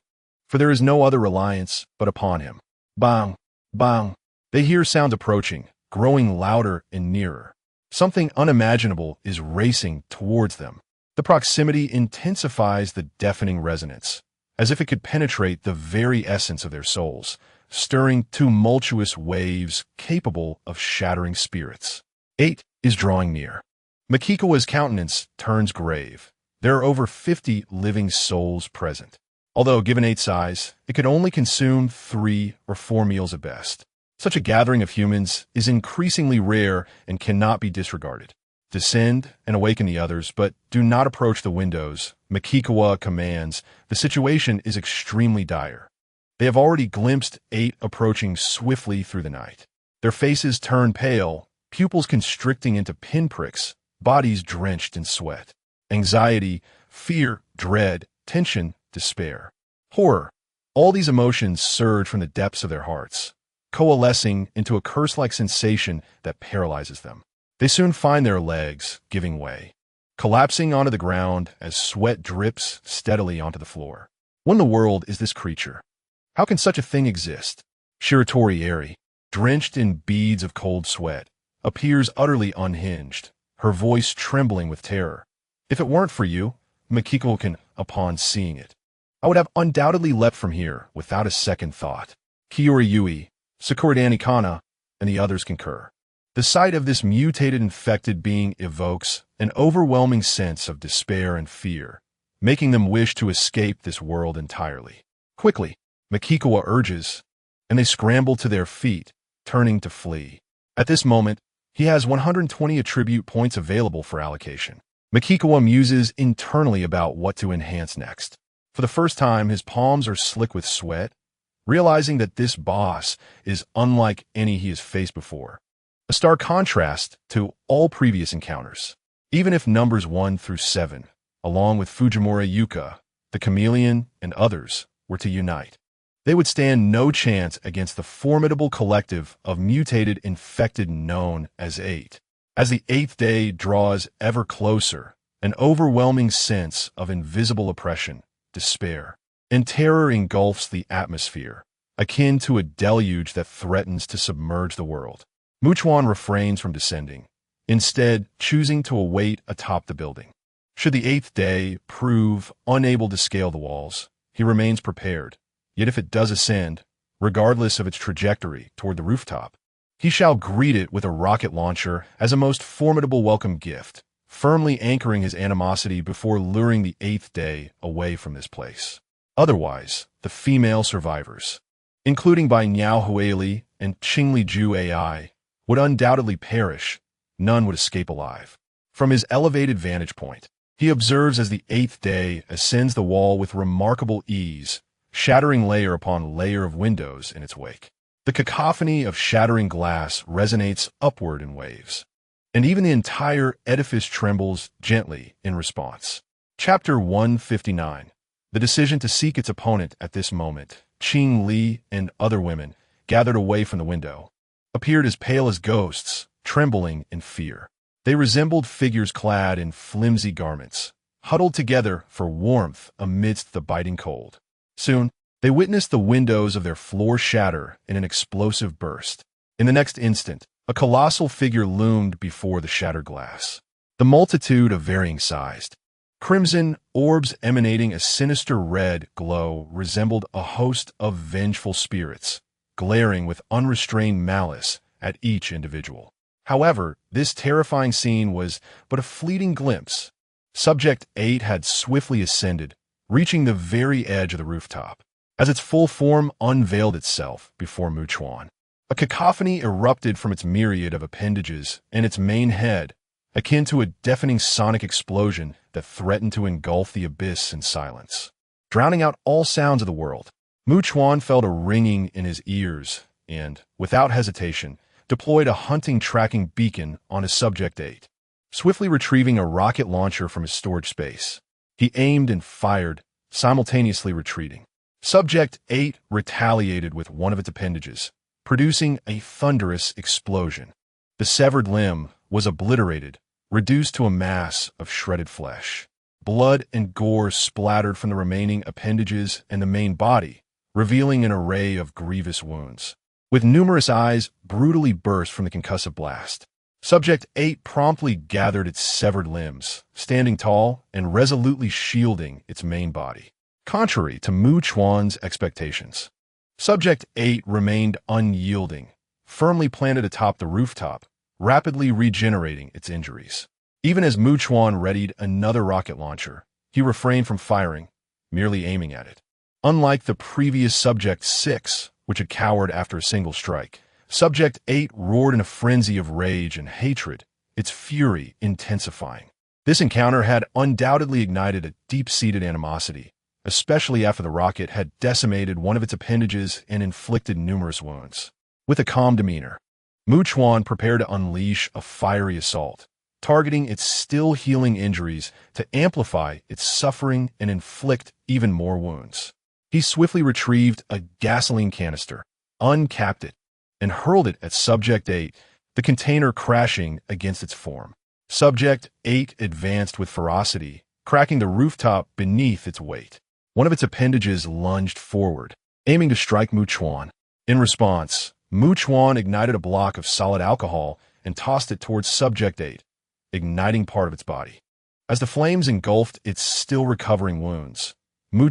Speaker 1: For there is no other reliance but upon him. Bang! Bang! They hear sounds approaching, growing louder and nearer. Something unimaginable is racing towards them. The proximity intensifies the deafening resonance, as if it could penetrate the very essence of their souls, stirring tumultuous waves capable of shattering spirits. 8 is drawing near. Mikagawa's countenance turns grave. There are over 50 living souls present. Although, given 8's size, it could only consume 3 or 4 meals at best. Such a gathering of humans is increasingly rare and cannot be disregarded. Descend and awaken the others, but do not approach the windows, Mikagawa commands. The situation is extremely dire. They have already glimpsed 8 approaching swiftly through the night. Their faces turn pale, pupils constricting into pinpricks, bodies drenched in sweat. Anxiety, fear, dread, tension, despair, horror. All these emotions surge from the depths of their hearts, coalescing into a curse-like sensation that paralyzes them. They soon find their legs giving way, collapsing onto the ground as sweat drips steadily onto the floor. What in the world is this creature? How can such a thing exist? Shiratori Eri, drenched in beads of cold sweat, appears utterly unhinged, her voice trembling with terror. If it weren't for you, Mikagawa, upon seeing it, I would have undoubtedly leapt from here without a second thought. Kiyori Yui, Sakuradani Kana, and the others concur. The sight of this mutated infected being evokes an overwhelming sense of despair and fear, making them wish to escape this world entirely. Quickly, Mikagawa urges, and they scramble to their feet, turning to flee. At this moment, He has 120 attribute points available for allocation. Makikawa muses internally about what to enhance next. For the first time, his palms are slick with sweat, realizing that this boss is unlike any he has faced before. A stark contrast to all previous encounters. Even if numbers 1 through 7, along with Fujimura Yuka, the Chameleon, and others, were to unite, they would stand no chance against the formidable collective of mutated infected known as 8. As the 8th day draws ever closer, an overwhelming sense of invisible oppression, despair, and terror engulfs the atmosphere, akin to a deluge that threatens to submerge the world. Chuan refrains from descending, instead choosing to await atop the building. Should the 8th day prove unable to scale the walls, he remains prepared. Yet if it does ascend, regardless of its trajectory toward the rooftop, he shall greet it with a rocket launcher as a most formidable welcome gift, firmly anchoring his animosity before luring the 8th day away from this place. Otherwise, the female survivors, including by Niao Huili and Qingli Ju AI, would undoubtedly perish. None would escape alive. From his elevated vantage point, he observes as the 8th day ascends the wall with remarkable ease, shattering layer upon layer of windows in its wake. The cacophony of shattering glass resonates upward in waves, and even the entire edifice trembles gently in response. Chapter 159. The decision to seek its opponent at this moment, Qing Li and other women, gathered away from the window, appeared as pale as ghosts, trembling in fear. They resembled figures clad in flimsy garments, huddled together for warmth amidst the biting cold. Soon, they witnessed the windows of their floor shatter in an explosive burst. In the next instant, a colossal figure loomed before the shattered glass. The multitude of varying sized, crimson orbs emanating a sinister red glow resembled a host of vengeful spirits, glaring with unrestrained malice at each individual. However, this terrifying scene was but a fleeting glimpse. Subject 8 had swiftly ascended, reaching the very edge of the rooftop. As its full form unveiled itself before Chuan, a cacophony erupted from its myriad of appendages and its main head, akin to a deafening sonic explosion that threatened to engulf the abyss in silence. Drowning out all sounds of the world, Chuan felt a ringing in his ears and, without hesitation, deployed a hunting tracking beacon on his Subject 8. Swiftly retrieving a rocket launcher from his storage space, he aimed and fired, simultaneously retreating. Subject 8 retaliated with one of its appendages, producing a thunderous explosion. The severed limb was obliterated, reduced to a mass of shredded flesh. Blood and gore splattered from the remaining appendages and the main body, revealing an array of grievous wounds. With numerous eyes brutally burst from the concussive blast, Subject 8 promptly gathered its severed limbs, standing tall and resolutely shielding its main body. Contrary to Chuan's expectations, Subject 8 remained unyielding, firmly planted atop the rooftop, rapidly regenerating its injuries. Even as Chuan readied another rocket launcher, he refrained from firing, merely aiming at it. Unlike the previous Subject 6, which had cowered after a single strike, Subject 8 roared in a frenzy of rage and hatred, its fury intensifying. This encounter had undoubtedly ignited a deep-seated animosity, especially after the rocket had decimated one of its appendages and inflicted numerous wounds. With a calm demeanor, Chuan prepared to unleash a fiery assault, targeting its still-healing injuries to amplify its suffering and inflict even more wounds. He swiftly retrieved a gasoline canister, uncapped it, and hurled it at Subject 8, the container crashing against its form. Subject 8 advanced with ferocity, cracking the rooftop beneath its weight. One of its appendages lunged forward, aiming to strike Chuan. In response, Chuan ignited a block of solid alcohol and tossed it towards Subject 8, igniting part of its body. As the flames engulfed its still-recovering wounds,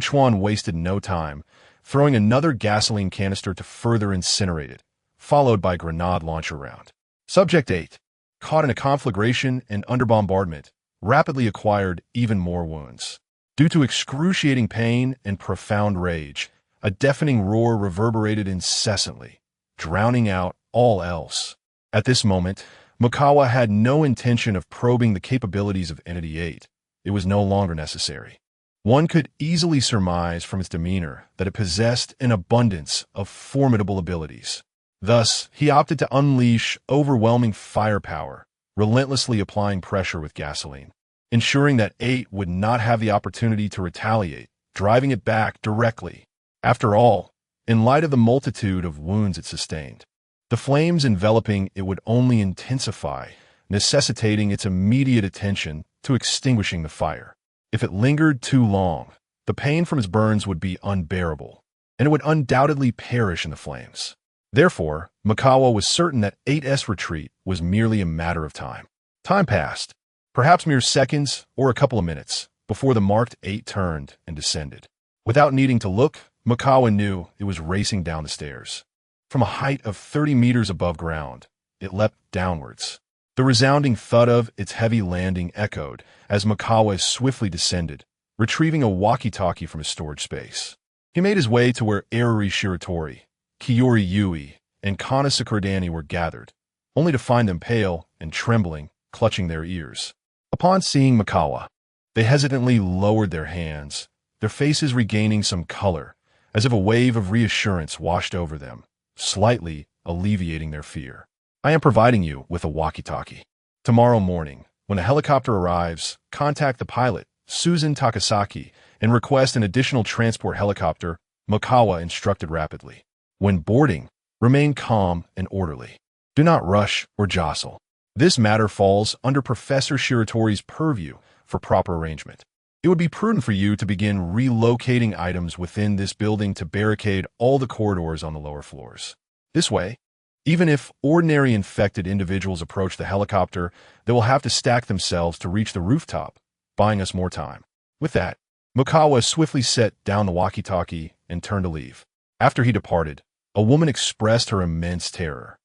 Speaker 1: Chuan wasted no time, throwing another gasoline canister to further incinerate it, followed by a grenade launcher round. Subject 8, caught in a conflagration and under bombardment, rapidly acquired even more wounds. Due to excruciating pain and profound rage, a deafening roar reverberated incessantly, drowning out all else. At this moment, Makawa had no intention of probing the capabilities of Entity 8. It was no longer necessary. One could easily surmise from its demeanor that it possessed an abundance of formidable abilities. Thus, he opted to unleash overwhelming firepower, relentlessly applying pressure with gasoline, ensuring that 8 would not have the opportunity to retaliate, driving it back directly. After all, in light of the multitude of wounds it sustained, the flames enveloping it would only intensify, necessitating its immediate attention to extinguishing the fire. If it lingered too long, the pain from its burns would be unbearable, and it would undoubtedly perish in the flames. Therefore, Makawa was certain that 8's retreat was merely a matter of time. Time passed, perhaps mere seconds or a couple of minutes, before the marked 8 turned and descended. Without needing to look, Makawa knew it was racing down the stairs. From a height of 30 meters above ground, it leapt downwards. The resounding thud of its heavy landing echoed as Makawa swiftly descended, retrieving a walkie-talkie from his storage space. He made his way to where Eriri Shiratori, Kiyori Yui, and Kana Sakurdani were gathered, only to find them pale and trembling, clutching their ears. Upon seeing Makawa, they hesitantly lowered their hands, their faces regaining some color, as if a wave of reassurance washed over them, slightly alleviating their fear. I am providing you with a walkie-talkie. Tomorrow morning, when a helicopter arrives, contact the pilot, Susan Takasaki, and request an additional transport helicopter, Makawa instructed rapidly. When boarding, remain calm and orderly. Do not rush or jostle. This matter falls under Professor Shiratori's purview for proper arrangement. It would be prudent for you to begin relocating items within this building to barricade all the corridors on the lower floors. This way, even if ordinary infected individuals approach the helicopter, they will have to stack themselves to reach the rooftop, buying us more time. With that, Makawa swiftly set down the walkie-talkie and turned to leave. After he departed, a woman expressed her immense terror.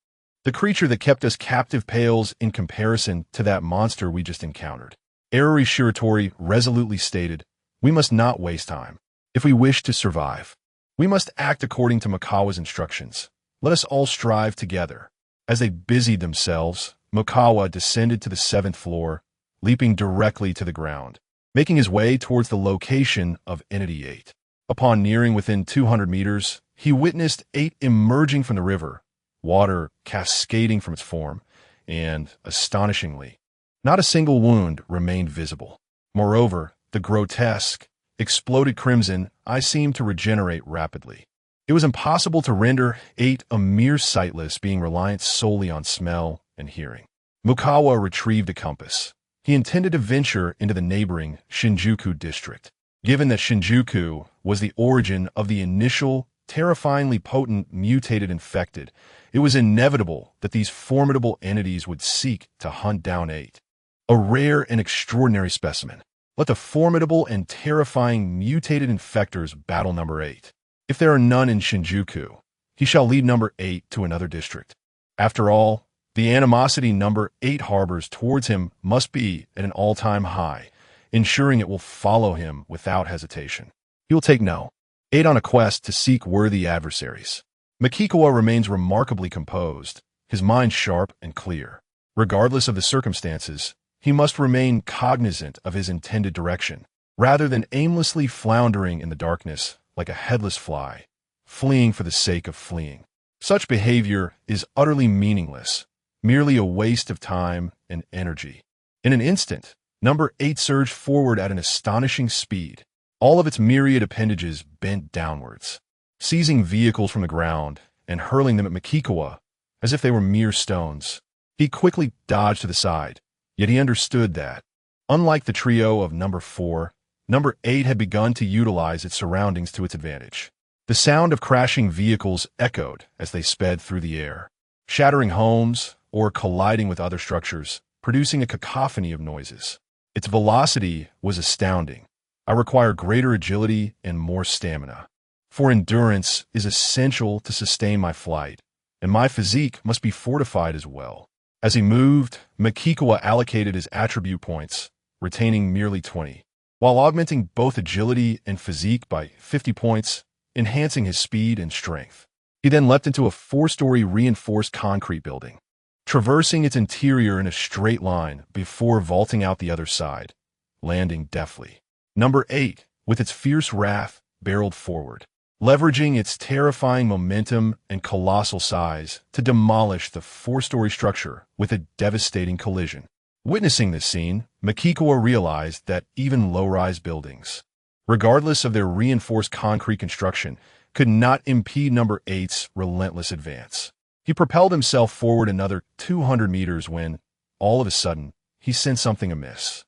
Speaker 1: The creature that kept us captive pales in comparison to that monster we just encountered. Eriri Shiratori resolutely stated, "We must not waste time. If we wish to survive, we must act according to Makawa's instructions. Let us all strive together." As they busied themselves, Makawa descended to the 7th floor, leaping directly to the ground, making his way towards the location of Entity 8. Upon nearing within 200 meters, he witnessed 8 emerging from the river, water cascading from its form, and, astonishingly, not a single wound remained visible. Moreover, the grotesque, exploded crimson eye seemed to regenerate rapidly. It was impossible to render 8 a mere sightless being reliant solely on smell and hearing. Makawa retrieved a compass. He intended to venture into the neighboring Shinjuku district. Given that Shinjuku was the origin of the initial, terrifyingly potent mutated infected, it was inevitable that these formidable entities would seek to hunt down 8. A rare and extraordinary specimen. Let the formidable and terrifying mutated infectors battle number 8. If there are none in Shinjuku, he shall lead number 8 to another district. After all, the animosity number 8 harbors towards him must be at an all-time high, ensuring it will follow him without hesitation. He will take no 8 on a quest to seek worthy adversaries. Makikawa remains remarkably composed, his mind sharp and clear. Regardless of the circumstances, he must remain cognizant of his intended direction, rather than aimlessly floundering in the darkness like a headless fly, fleeing for the sake of fleeing. Such behavior is utterly meaningless, merely a waste of time and energy. In an instant, number 8 surged forward at an astonishing speed, all of its myriad appendages bent downwards, seizing vehicles from the ground and hurling them at Makikawa as if they were mere stones. He quickly dodged to the side, yet he understood that, unlike the trio of number 4, number 8 had begun to utilize its surroundings to its advantage. The sound of crashing vehicles echoed as they sped through the air, shattering homes or colliding with other structures, producing a cacophony of noises. Its velocity was astounding. I require greater agility and more stamina, for endurance is essential to sustain my flight, and my physique must be fortified as well. As he moved, Makikawa allocated his attribute points, retaining merely 20, while augmenting both agility and physique by 50 points, enhancing his speed and strength. He then leapt into a 4-story reinforced concrete building, traversing its interior in a straight line before vaulting out the other side, landing deftly. Number 8, with its fierce wrath, barreled forward, leveraging its terrifying momentum and colossal size to demolish the 4-story structure with a devastating collision. Witnessing this scene, Makikawa realized that even low-rise buildings, regardless of their reinforced concrete construction, could not impede Number 8's relentless advance. He propelled himself forward another 200 meters when, all of a sudden, he sensed something amiss.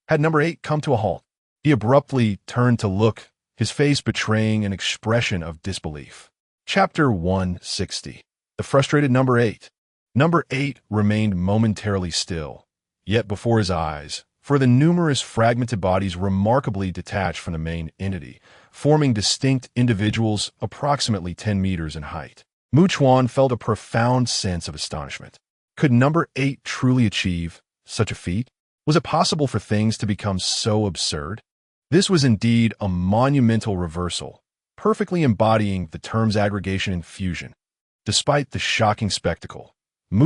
Speaker 1: Had Number 8 come to a halt? He abruptly turned to look, his face betraying an expression of disbelief. Chapter 160. The Frustrated Number 8. Number 8 remained momentarily still, yet before his eyes, for the numerous fragmented bodies remarkably detached from the main entity, forming distinct individuals approximately 10 meters in height. Chuan felt a profound sense of astonishment. Could Number 8 truly achieve such a feat? Was it possible for things to become so absurd? This was indeed a monumental reversal, perfectly embodying the terms aggregation and fusion. Despite the shocking spectacle,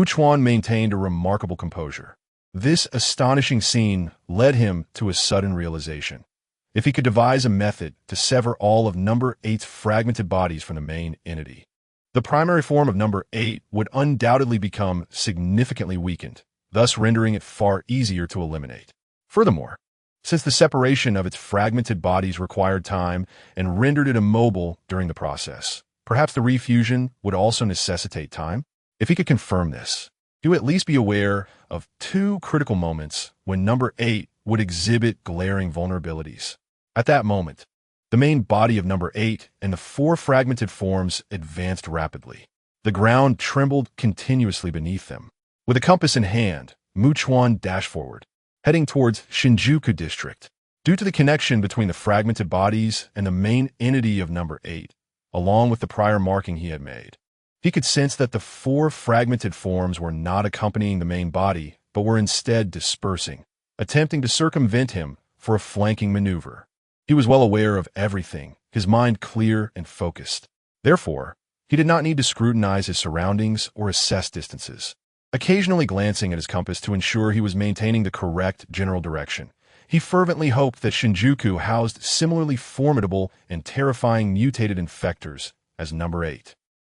Speaker 1: Chuan maintained a remarkable composure. This astonishing scene led him to a sudden realization. If he could devise a method to sever all of Number 8's fragmented bodies from the main entity, the primary form of Number 8 would undoubtedly become significantly weakened, thus rendering it far easier to eliminate. Furthermore, since the separation of its fragmented bodies required time and rendered it immobile during the process, perhaps the refusion would also necessitate time? If he could confirm this, he would at least be aware of 2 critical moments when Number 8 would exhibit glaring vulnerabilities. At that moment, the main body of Number 8 and the 4 fragmented forms advanced rapidly. The ground trembled continuously beneath them. With a compass in hand, Chuan dashed forward, heading towards Shinjuku District. Due to the connection between the fragmented bodies and the main entity of Number 8, along with the prior marking he had made, he could sense that the 4 fragmented forms were not accompanying the main body, but were instead dispersing, attempting to circumvent him for a flanking maneuver. He was well aware of everything, his mind clear and focused. Therefore, he did not need to scrutinize his surroundings or assess distances. Occasionally glancing at his compass to ensure he was maintaining the correct general direction, he fervently hoped that Shinjuku housed similarly formidable and terrifying mutated infectors as Number 8.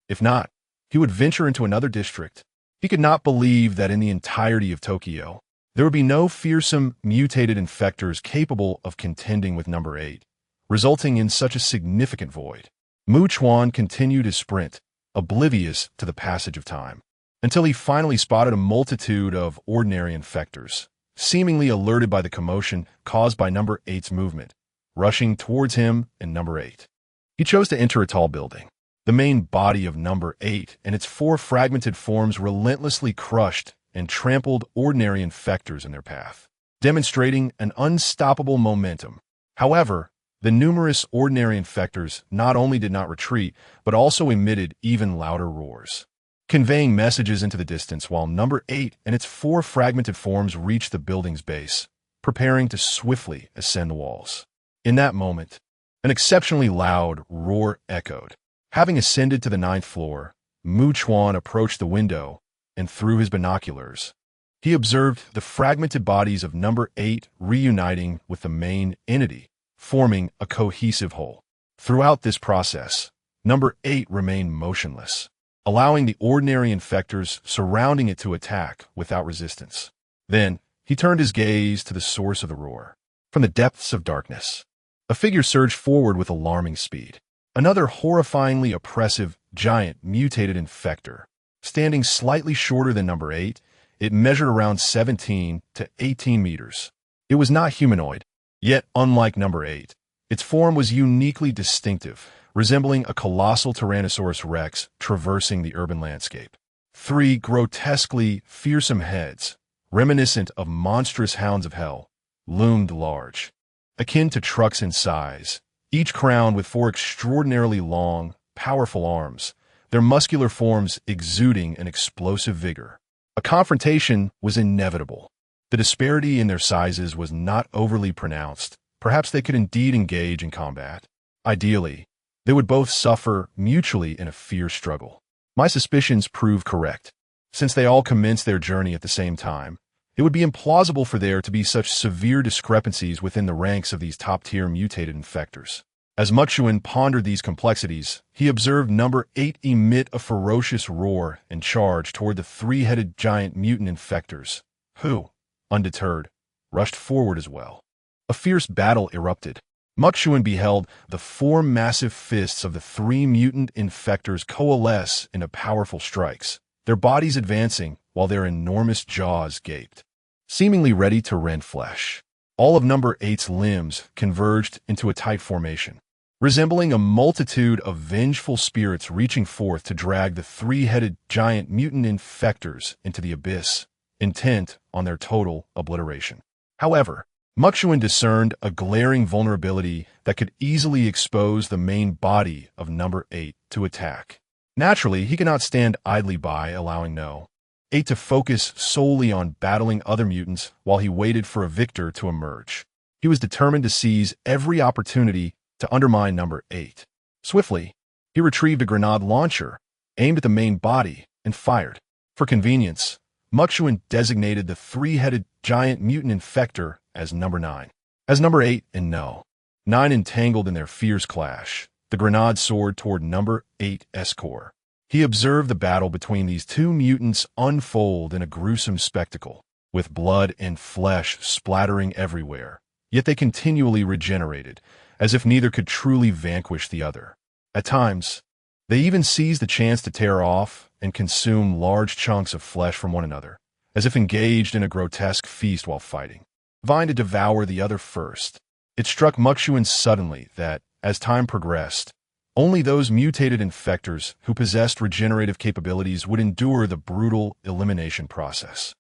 Speaker 1: If not, he would venture into another district. He could not believe that in the entirety of Tokyo, there would be no fearsome mutated infectors capable of contending with Number 8, resulting in such a significant void. Chuan continued his sprint, oblivious to the passage of time, until he finally spotted a multitude of ordinary infectors, seemingly alerted by the commotion caused by Number 8's movement, rushing towards him and Number 8. He chose to enter a tall building. The main body of Number 8 and its 4 fragmented forms relentlessly crushed and trampled ordinary infectors in their path, demonstrating an unstoppable momentum. However, the numerous ordinary infectors not only did not retreat, but also emitted even louder roars, conveying messages into the distance while Number 8 and its 4 fragmented forms reached the building's base, preparing to swiftly ascend the walls. In that moment, an exceptionally loud roar echoed. Having ascended to the 9th floor, Chuan approached the window, and through his binoculars, he observed the fragmented bodies of Number 8 reuniting with the main entity, forming a cohesive whole. Throughout this process, Number 8 remained motionless, allowing the ordinary infectors surrounding it to attack without resistance. Then, he turned his gaze to the source of the roar. From the depths of darkness, a figure surged forward with alarming speed. Another horrifyingly oppressive, giant, mutated infector. Standing slightly shorter than Number 8, it measured around 17 to 18 meters. It was not humanoid, yet unlike Number 8, its form was uniquely distinctive, resembling a colossal Tyrannosaurus Rex traversing the urban landscape. 3 grotesquely fearsome heads, reminiscent of monstrous hounds of hell, loomed large, akin to trucks in size, each crowned with 4 extraordinarily long, powerful arms, their muscular forms exuding an explosive vigor. A confrontation was inevitable. The disparity in their sizes was not overly pronounced. Perhaps they could indeed engage in combat. Ideally, they would both suffer mutually in a fierce struggle. My suspicions proved correct. Since they all commenced their journey at the same time, it would be implausible for there to be such severe discrepancies within the ranks of these top-tier mutated infectors. As Chuan pondered these complexities, he observed number 8 emit a ferocious roar and charge toward the three-headed giant mutant infectors, who, undeterred, rushed forward as well. A fierce battle erupted. Chuan beheld the 4 massive fists of the 3 mutant infectors coalesce into powerful strikes, their bodies advancing while their enormous jaws gaped, seemingly ready to rend flesh. All of number 8's limbs converged into a tight formation, resembling a multitude of vengeful spirits reaching forth to drag the 3-headed giant mutant infectors into the abyss, intent on their total obliteration. However, Chuan discerned a glaring vulnerability that could easily expose the main body of number 8 to attack. Naturally, he could not stand idly by, allowing No. 8 to focus solely on battling other mutants while he waited for a victor to emerge. He was determined to seize every opportunity to undermine number 8. Swiftly, he retrieved a grenade launcher, aimed at the main body, and fired. For convenience, Chuan designated the 3-headed giant mutant infector as number 9. As number 8 and No. 9 entangled in their fierce clash, the grenade soared toward number 8's core. He observed the battle between these 2 mutants unfold in a gruesome spectacle, with blood and flesh splattering everywhere, yet they continually regenerated, as if neither could truly vanquish the other. At times, they even seized the chance to tear off and consume large chunks of flesh from one another, as if engaged in a grotesque feast while fighting, vying to devour the other first. It struck Chuan suddenly that, as time progressed, only those mutated infectors who possessed regenerative capabilities would endure the brutal elimination process.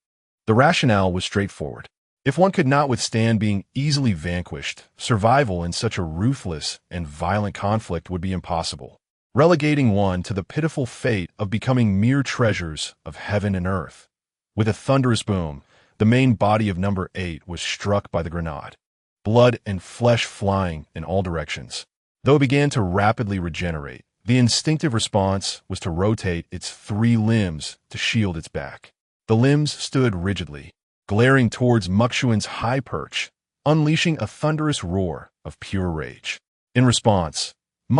Speaker 1: The rationale was straightforward. If one could not withstand being easily vanquished, survival in such a ruthless and violent conflict would be impossible, relegating one to the pitiful fate of becoming mere treasures of heaven and earth. With a thunderous boom, the main body of number 8 was struck by the grenade, blood and flesh flying in all directions. Though it began to rapidly regenerate, the instinctive response was to rotate its 3 limbs to shield its back. The limbs stood rigidly, glaring towards Chuan's high perch, unleashing a thunderous roar of pure rage. In response,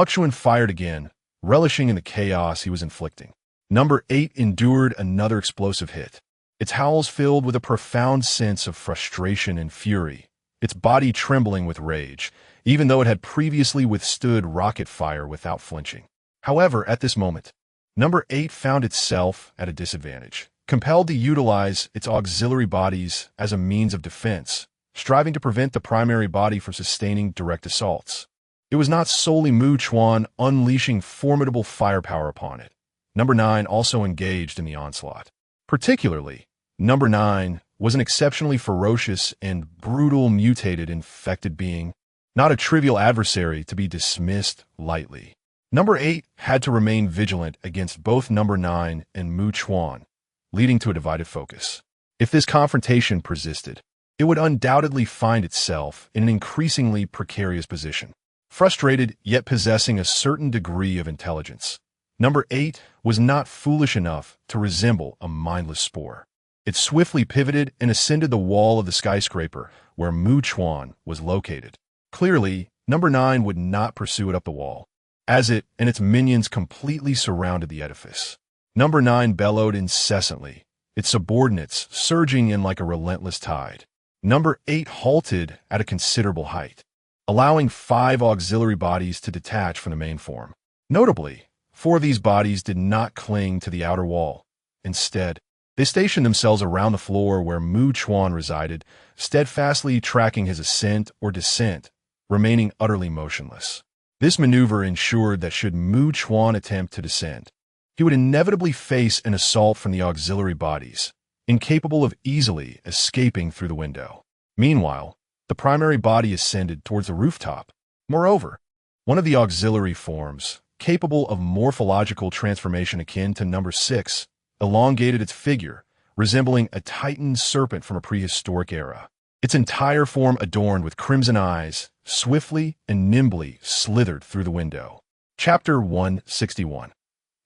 Speaker 1: Chuan fired again, relishing in the chaos he was inflicting. Number 8 endured another explosive hit, its howls filled with a profound sense of frustration and fury, its body trembling with rage, even though it had previously withstood rocket fire without flinching. However, at this moment, number 8 found itself at a disadvantage, compelled to utilize its auxiliary bodies as a means of defense, striving to prevent the primary body from sustaining direct assaults. It was not solely Chuan unleashing formidable firepower upon it. Number 9 also engaged in the onslaught. Particularly, number 9 was an exceptionally ferocious and brutal mutated infected being, not a trivial adversary to be dismissed lightly. Number 8 had to remain vigilant against both number 9 and Chuan, leading to a divided focus. If this confrontation persisted, it would undoubtedly find itself in an increasingly precarious position. Frustrated, yet possessing a certain degree of intelligence, number 8 was not foolish enough to resemble a mindless spore. It swiftly pivoted and ascended the wall of the skyscraper where Chuan was located. Clearly, number 9 would not pursue it up the wall, as it and its minions completely surrounded the edifice. Number 9 bellowed incessantly, its subordinates surging in like a relentless tide. Number 8 halted at a considerable height, allowing 5 auxiliary bodies to detach from the main form. Notably, 4 of these bodies did not cling to the outer wall. Instead, they stationed themselves around the floor where Chuan resided, steadfastly tracking his ascent or descent, remaining utterly motionless. This maneuver ensured that should Chuan attempt to descend, he would inevitably face an assault from the auxiliary bodies, incapable of easily escaping through the window. Meanwhile, the primary body ascended towards the rooftop. Moreover, one of the auxiliary forms, capable of morphological transformation akin to number 6, elongated its figure, resembling a titan serpent from a prehistoric era. Its entire form adorned with crimson eyes, swiftly and nimbly slithered through the window. Chapter 161.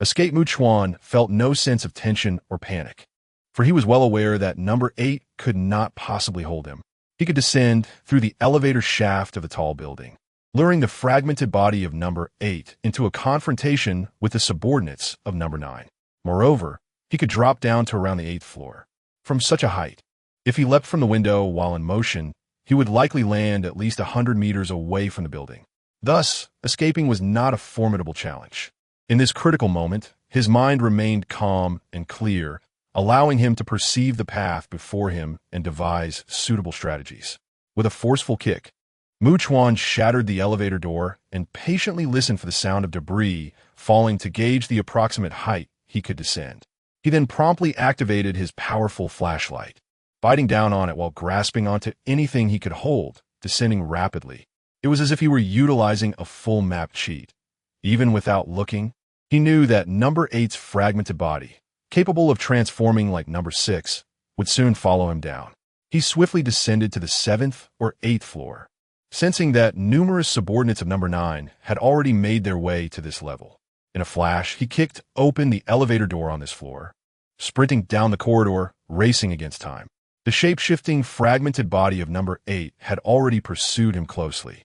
Speaker 1: Escape Chuan felt no sense of tension or panic, for he was well aware that number 8 could not possibly hold him. He could descend through the elevator shaft of the tall building, luring the fragmented body of number 8 into a confrontation with the subordinates of number 9. Moreover, he could drop down to around the 8th floor. From such a height, if he leapt from the window while in motion, he would likely land at least 100 meters away from the building. Thus, escaping was not a formidable challenge. In this critical moment, his mind remained calm and clear, allowing him to perceive the path before him and devise suitable strategies. With a forceful kick, Chuan shattered the elevator door and patiently listened for the sound of debris falling to gauge the approximate height he could descend. He then promptly activated his powerful flashlight, biting down on it while grasping onto anything he could hold, descending rapidly. It was as if he were utilizing a full map cheat. Even without looking, he knew that number 8's fragmented body, capable of transforming like number 6, would soon follow him down. He swiftly descended to the 7th or 8th floor, sensing that numerous subordinates of number 9 had already made their way to this level. In a flash, he kicked open the elevator door on this floor, sprinting down the corridor, racing against time. The shape-shifting, fragmented body of number 8 had already pursued him closely.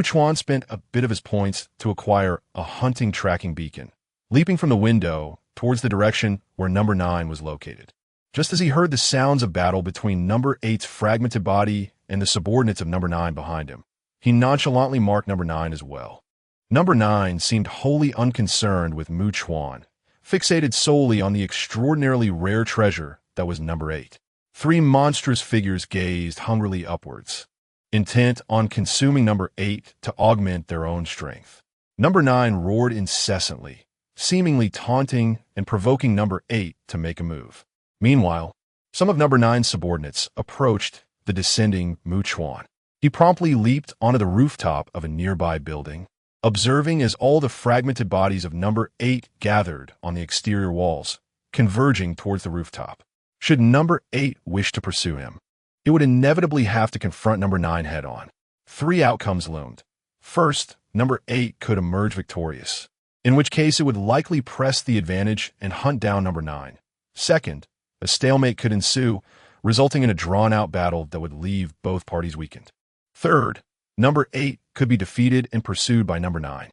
Speaker 1: Chuan spent a bit of his points to acquire a hunting tracking beacon, leaping from the window towards the direction where number 9 was located. Just as he heard the sounds of battle between number 8's fragmented body and the subordinates of number 9 behind him, he nonchalantly marked number 9 as well. Number 9 seemed wholly unconcerned with Chuan, fixated solely on the extraordinarily rare treasure that was number 8. 3 monstrous figures gazed hungrily upwards, intent on consuming number 8 to augment their own strength. Number 9 roared incessantly, seemingly taunting and provoking number 8 to make a move. Meanwhile, some of number 9's subordinates approached the descending Chuan. He promptly leaped onto the rooftop of a nearby building, observing as all the fragmented bodies of number 8 gathered on the exterior walls, converging towards the rooftop. Should number 8 wish to pursue him, it would inevitably have to confront number 9 head-on. 3 outcomes loomed. First, number 8 could emerge victorious, in which case it would likely press the advantage and hunt down number 9. Second, a stalemate could ensue, resulting in a drawn-out battle that would leave both parties weakened. Third, number 8 could be defeated and pursued by number 9.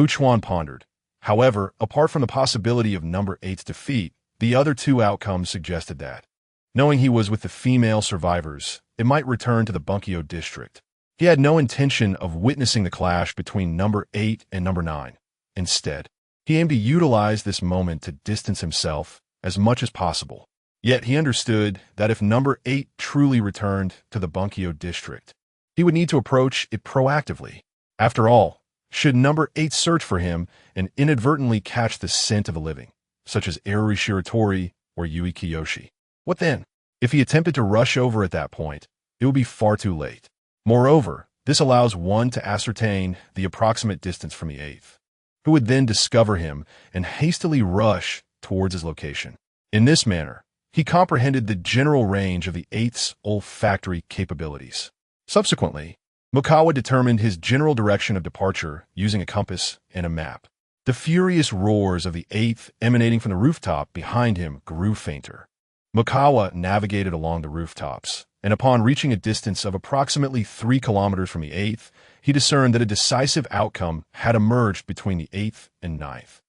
Speaker 1: Chuan pondered. However, apart from the possibility of number 8's defeat, the other 2 outcomes suggested that, knowing he was with the female survivors, it might return to the Bunkyo district. He had no intention of witnessing the clash between number 8 and number 9. Instead, he aimed to utilize this moment to distance himself as much as possible. Yet he understood that if number 8 truly returned to the Bunkyo district, he would need to approach it proactively. After all, should number 8 search for him and inadvertently catch the scent of the living, such as Eruri Shiratori or Yui Kiyoshi, what then? If he attempted to rush over at that point, it would be far too late. Moreover, this allows one to ascertain the approximate distance from the 8th, who would then discover him and hastily rush towards his location. In this manner, he comprehended the general range of the 8th's olfactory capabilities. Subsequently, Mukawa determined his general direction of departure using a compass and a map. The furious roars of the 8th emanating from the rooftop behind him grew fainter. Mukawa navigated along the rooftops, and upon reaching a distance of approximately 3 kilometers from the 8th, he discerned that a decisive outcome had emerged between the 8th and 9th.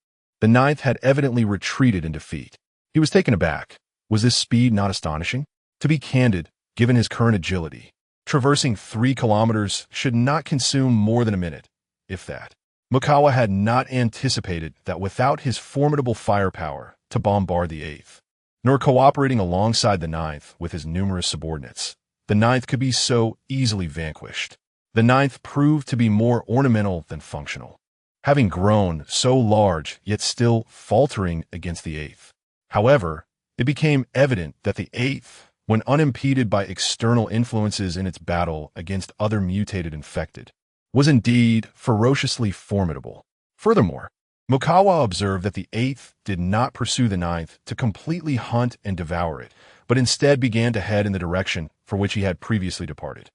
Speaker 1: The 9th had evidently retreated in defeat. He was taken aback. Was this speed not astonishing? To be candid, given his current agility, traversing 3 kilometers should not consume more than a minute, if that. Mukawa had not anticipated that without his formidable firepower to bombard the 8th, nor cooperating alongside the 9th with his numerous subordinates, the 9th could be so easily vanquished. The 9th proved to be more ornamental than functional, having grown so large yet still faltering against the 8th. However, it became evident that the 8th, when unimpeded by external influences in its battle against other mutated infected, was indeed ferociously formidable. Furthermore, Mukawa observed that the 8th did not pursue the 9th to completely hunt and devour it, but instead began to head in the direction for which he had previously departed.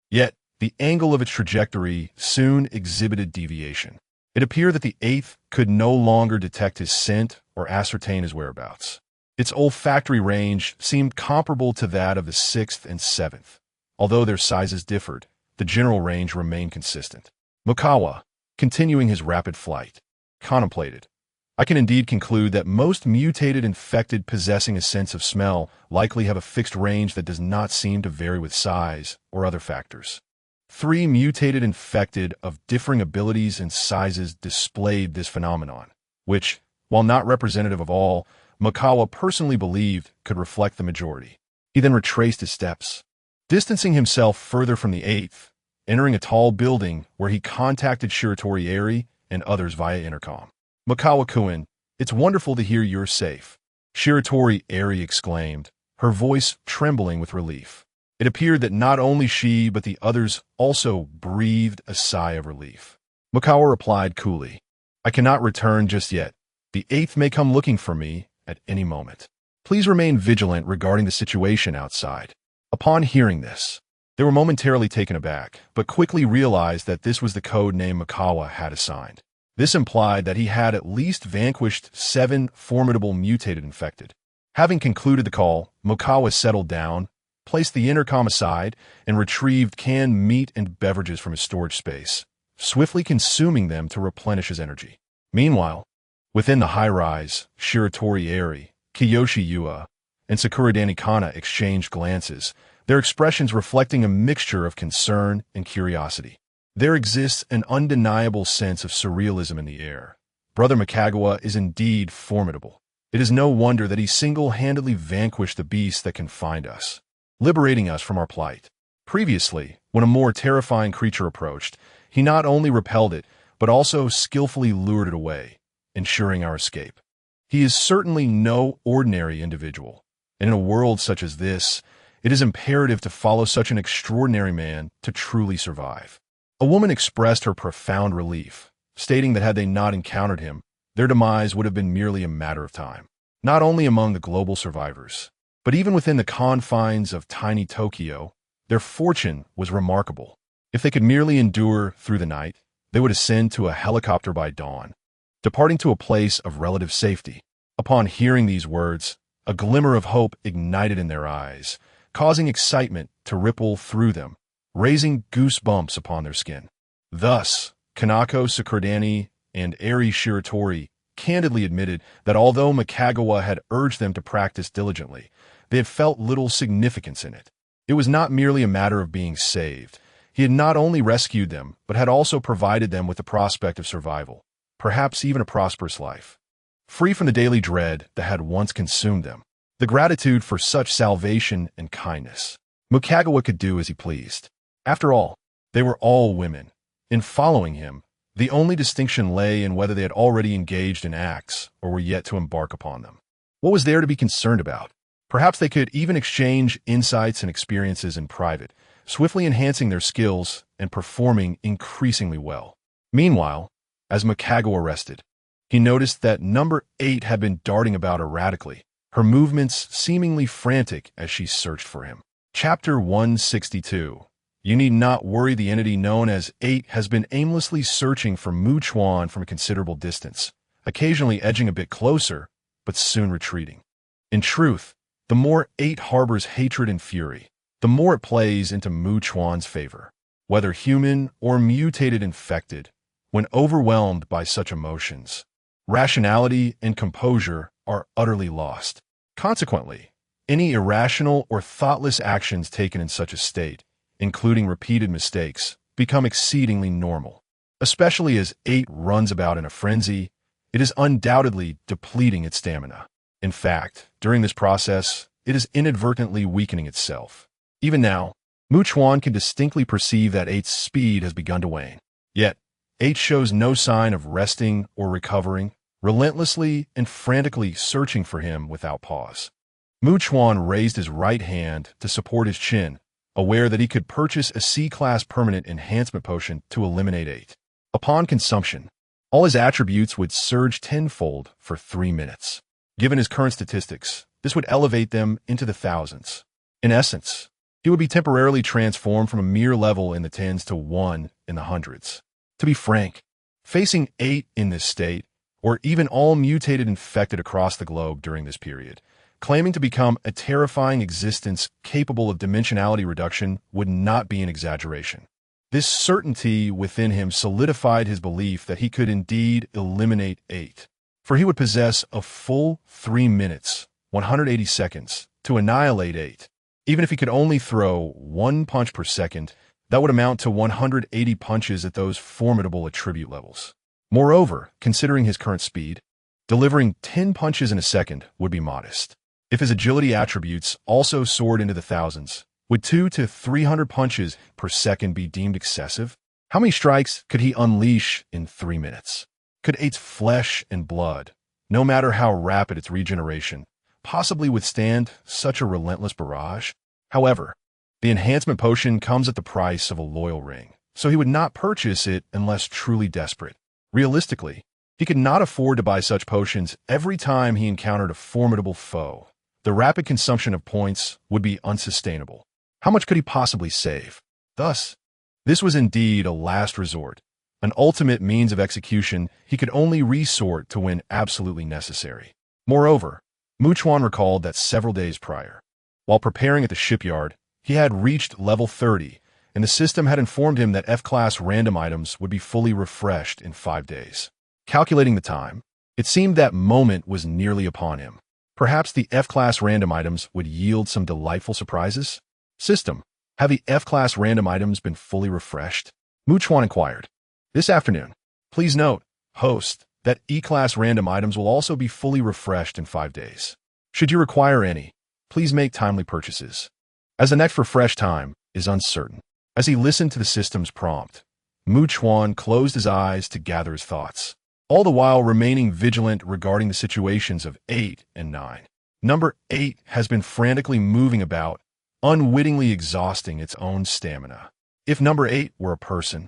Speaker 1: Yet, the angle of its trajectory soon exhibited deviation. It appeared that the eighth could no longer detect his scent or ascertain his whereabouts. Its olfactory range seemed comparable to that of the sixth and seventh. Although their sizes differed, the general range remained consistent. Mukawa, continuing his rapid flight, contemplated. I can indeed conclude that most mutated infected possessing a sense of smell likely have a fixed range that does not seem to vary with size or other factors. 3 mutated infected of differing abilities and sizes displayed this phenomenon, which, while not representative of all, Mukawa personally believed could reflect the majority. He then retraced his steps, distancing himself further from the eighth, entering a tall building where he contacted Shiratori Eri and others via intercom. Mukawa-kun, it's wonderful to hear you're safe, Shiratori Eri exclaimed, her voice trembling with relief. It appeared that not only she but the others also breathed a sigh of relief. Mukawa replied coolly, I cannot return just yet. The eighth may come looking for me at any moment. Please remain vigilant regarding the situation outside. Upon hearing this, they were momentarily taken aback, but quickly realized that this was the code name Mukawa had assigned. This implied that he had at least vanquished 7 formidable mutated infected. Having concluded the call, Mukawa settled down, placed the intercom aside, and retrieved canned meat and beverages from his storage space, swiftly consuming them to replenish his energy. Meanwhile, within the high-rise, Shiratori Eri, Kiyoshi Yua, and Sakuradani Kana exchanged glances, their expressions reflecting a mixture of concern and curiosity. There exists an undeniable sense of surrealism in the air. Brother Mikagawa is indeed formidable. It is no wonder that he single-handedly vanquished the beast that confined us, liberating us from our plight. Previously, when a more terrifying creature approached, he not only repelled it, but also skillfully lured it away, ensuring our escape. He is certainly no ordinary individual, and in a world such as this, it is imperative to follow such an extraordinary man to truly survive. A woman expressed her profound relief, stating that had they not encountered him, their demise would have been merely a matter of time. Not only among the global survivors, but even within the confines of tiny Tokyo, their fortune was remarkable. If they could merely endure through the night, they would ascend to a helicopter by dawn, departing to a place of relative safety. Upon hearing these words, a glimmer of hope ignited in their eyes, causing excitement to ripple through them, raising goosebumps upon their skin. Thus, Kanako Sakuradani and Eri Shiratori candidly admitted that although Mikagawa had urged them to practice diligently, they had felt little significance in it. It was not merely a matter of being saved. He had not only rescued them, but had also provided them with the prospect of survival, perhaps even a prosperous life, free from the daily dread that had once consumed them. The gratitude for such salvation and kindness. Mikagawa could do as he pleased. After all, they were all women. In following him, the only distinction lay in whether they had already engaged in acts or were yet to embark upon them. What was there to be concerned about? Perhaps they could even exchange insights and experiences in private, swiftly enhancing their skills and performing increasingly well. Meanwhile, as Mikagawa rested, he noticed that number 8 had been darting about erratically, her movements seemingly frantic as she searched for him. Chapter 162. You need not worry. The entity known as 8 has been aimlessly searching for Chuan from a considerable distance, occasionally edging a bit closer, but soon retreating. In truth, the more 8 harbors hatred and fury, the more it plays into Chuan's favor. Whether human or mutated infected, when overwhelmed by such emotions, rationality and composure are utterly lost. Consequently, any irrational or thoughtless actions taken in such a state, including repeated mistakes, become exceedingly normal. Especially as 8 runs about in a frenzy, it is undoubtedly depleting its stamina. In fact, during this process, it is inadvertently weakening itself. Even now, Chuan can distinctly perceive that 8's speed has begun to wane. Yet, 8 shows no sign of resting or recovering, relentlessly and frantically searching for him without pause. Chuan raised his right hand to support his chin, aware that he could purchase a C-class permanent enhancement potion to eliminate 8. Upon consumption, all his attributes would surge tenfold for 3 minutes. Given his current statistics, this would elevate them into the thousands. In essence, he would be temporarily transformed from a mere level in the tens to 1 in the hundreds. To be frank, Facing 8 in this state, or even all mutated infected across the globe during this period, claiming to become a terrifying existence capable of dimensionality reduction would not be an exaggeration. This certainty within him solidified his belief that he could indeed eliminate 8, for he would possess a full 3 minutes, 180 seconds, to annihilate 8. Even if he could only throw 1 punch per second, that would amount to 180 punches at those formidable attribute levels. Moreover, considering his current speed, delivering 10 punches in a second would be modest. If his agility attributes also soared into the thousands, would 200 to 300 punches per second be deemed excessive? How many strikes could he unleash in 3 minutes? Could 8's flesh and blood, no matter how rapid its regeneration, possibly withstand such a relentless barrage? However, the enhancement potion comes at the price of a loyal ring, so he would not purchase it unless truly desperate. Realistically, he could not afford to buy such potions every time he encountered a formidable foe. The rapid consumption of points would be unsustainable. How much could he possibly save? Thus, this was indeed a last resort, an ultimate means of execution he could only resort to when absolutely necessary. Moreover, Chuan recalled that several days prior, while preparing at the shipyard, he had reached level 30, and the system had informed him that F-class random items would be fully refreshed in 5 days. Calculating the time, it seemed that moment was nearly upon him. Perhaps the F-class random items would yield some delightful surprises? System, have the F-class random items been fully refreshed? Chuan inquired. This afternoon. Please note, host, that E-class random items will also be fully refreshed in 5 days. Should you require any, please make timely purchases, as the next refresh time is uncertain. As he listened to the system's prompt, Chuan closed his eyes to gather his thoughts, all the while remaining vigilant regarding the situations of 8 and 9. Number 8 has been frantically moving about, unwittingly exhausting its own stamina. If number 8 were a person,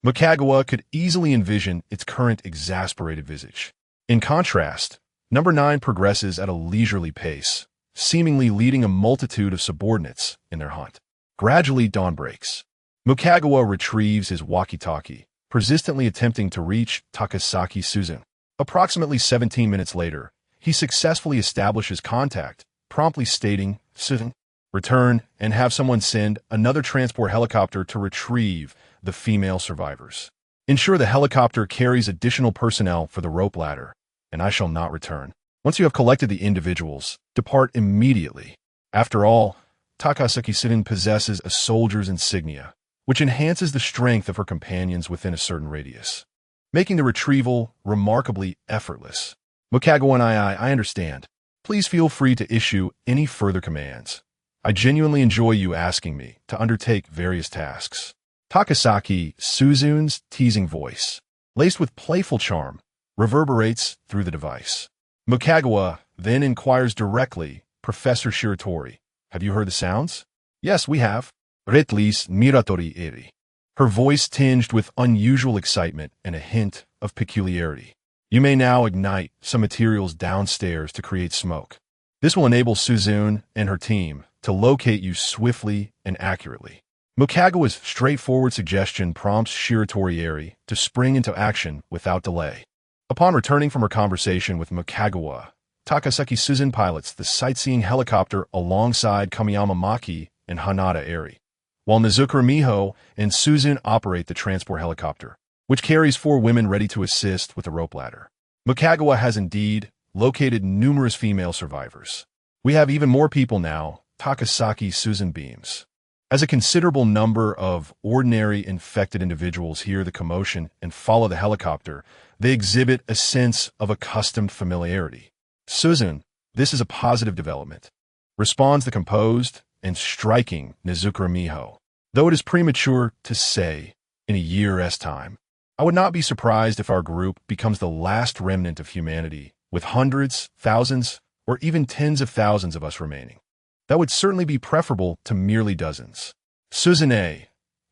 Speaker 1: Mikagawa could easily envision its current exasperated visage. In contrast, number 9 progresses at a leisurely pace, seemingly leading a multitude of subordinates in their hunt. Gradually, dawn breaks. Mikagawa retrieves his walkie-talkie, persistently attempting to reach Takasaki Suzun. Approximately 17 minutes later, he successfully establishes contact, promptly stating, "Suzun, return and have someone send another transport helicopter to retrieve the female survivors. Ensure the helicopter carries additional personnel for the rope ladder, and I shall not return. Once you have collected the individuals, depart immediately." After all, Takasaki Suzun possesses a soldier's insignia, which enhances the strength of her companions within a certain radius, making the retrieval remarkably effortless. Mikagawa and I understand. Please feel free to issue any further commands. I genuinely enjoy you asking me to undertake various tasks. Takasaki Suzun's teasing voice, laced with playful charm, reverberates through the device. Mikagawa then inquires directly, "Professor Shiratori, have you heard the sounds?" "Yes, we have." "Retlis miratori eri." Her voice tinged with unusual excitement and a hint of peculiarity. "You may now ignite some materials downstairs to create smoke. This will enable Suzun and her team to locate you swiftly and accurately." Mikagawa's straightforward suggestion prompts Shiratori Eri to spring into action without delay. Upon returning from her conversation with Mikagawa, Takasaki Suzun pilots the sightseeing helicopter alongside Kamiyama Maki and Hanada Eri, while Nizukura Miho and Suzun operate the transport helicopter, which carries 4 women ready to assist with the rope ladder. Mikagawa has indeed located numerous female survivors. "We have even more people now," Takasaki Suzun beams. As a considerable number of ordinary infected individuals hear the commotion and follow the helicopter, they exhibit a sense of accustomed familiarity. "Suzun, this is a positive development," responds the composed and striking Nizukura Miho. "Though it is premature to say in a year's time, I would not be surprised if our group becomes the last remnant of humanity, with hundreds, thousands, or even tens of thousands of us remaining. That would certainly be preferable to merely dozens. Suzune,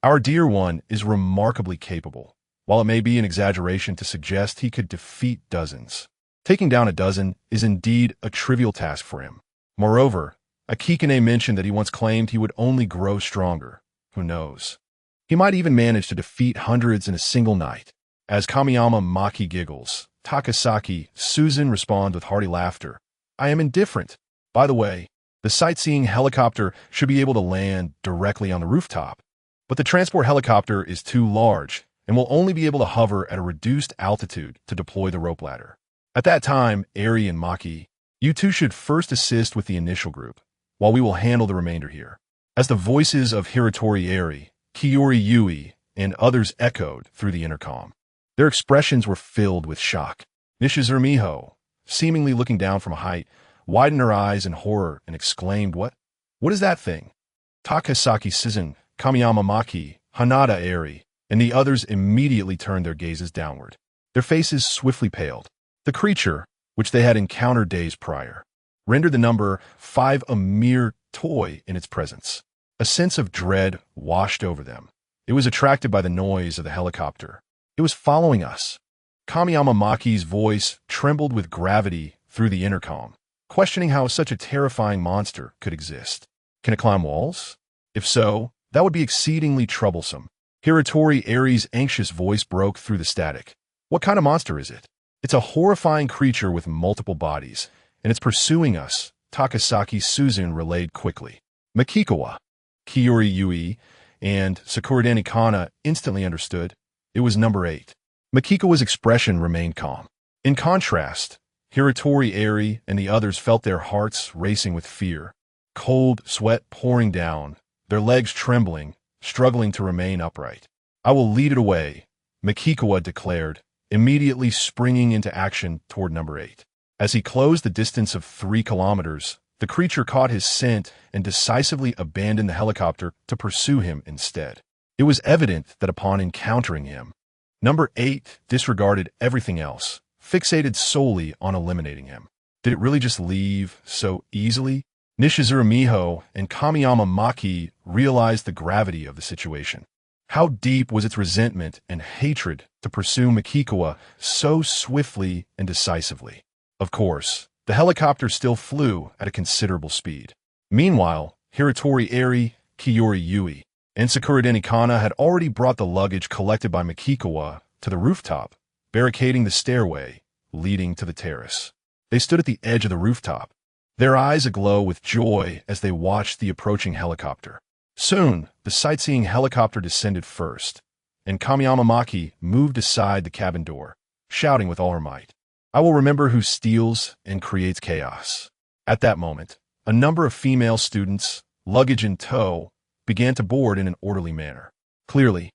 Speaker 1: our dear one, is remarkably capable, while it may be an exaggeration to suggest he could defeat dozens. Taking down a dozen is indeed a trivial task for him. Moreover, Akikane mentioned that he once claimed he would only grow stronger. Who knows? He might even manage to defeat hundreds in a single night. As Kamiyama Maki giggles, Takasaki Susan responds with hearty laughter. I am indifferent. By the way, the sightseeing helicopter should be able to land directly on the rooftop, but the transport helicopter is too large and will only be able to hover at a reduced altitude to deploy the rope ladder. At that time, Eri and Maki, you two should first assist with the initial group, while we will handle the remainder here. As the voices of Hiratori Eri, Kiyori Yui, and others echoed through the intercom, their expressions were filled with shock. Nishizuru Miho, seemingly looking down from a height, widened her eyes in horror and exclaimed, What? What is that thing? Takasaki Susan, Kamiyama Maki, Hanada Eri, and the others immediately turned their gazes downward. Their faces swiftly paled. The creature, which they had encountered days prior, rendered the number 5 a mere toy in its presence. A sense of dread washed over them. It was attracted by the noise of the helicopter. It was following us. Kamiyama Maki's voice trembled with gravity through the intercom, questioning how such a terrifying monster could exist. Can it climb walls? If so, that would be exceedingly troublesome. Hiratori Eri's anxious voice broke through the static. What kind of monster is it? It's a horrifying creature with multiple bodies, and it's pursuing us, Takasaki Susan relayed quickly. Makikawa, Kiyori Yui, and Sakuradani Kana instantly understood. It was number 8. Makikawa's expression remained calm. In contrast, Hiratori Eri and the others felt their hearts racing with fear, cold sweat pouring down, their legs trembling, struggling to remain upright. I will lead it away, Makikawa declared, immediately springing into action toward number 8. As he closed the distance of 3 kilometers, the creature caught his scent and decisively abandoned the helicopter to pursue him instead. It was evident that upon encountering him, number 8 disregarded everything else, fixated solely on eliminating him. Did it really just leave so easily? Nishizuru Miho and Kamiyama Maki realized the gravity of the situation. How deep was its resentment and hatred to pursue Makikawa so swiftly and decisively? Of course, the helicopter still flew at a considerable speed. Meanwhile, Hiratori Eri, Kiyori Yui, and Sakuradani Kana had already brought the luggage collected by Makikawa to the rooftop, barricading the stairway leading to the terrace. They stood at the edge of the rooftop, their eyes aglow with joy as they watched the approaching helicopter. Soon, the sightseeing helicopter descended first, and Kamiyama Maki moved aside the cabin door, shouting with all her might, I will remember who steals and creates chaos. At that moment, a number of female students, luggage in tow, began to board in an orderly manner. Clearly,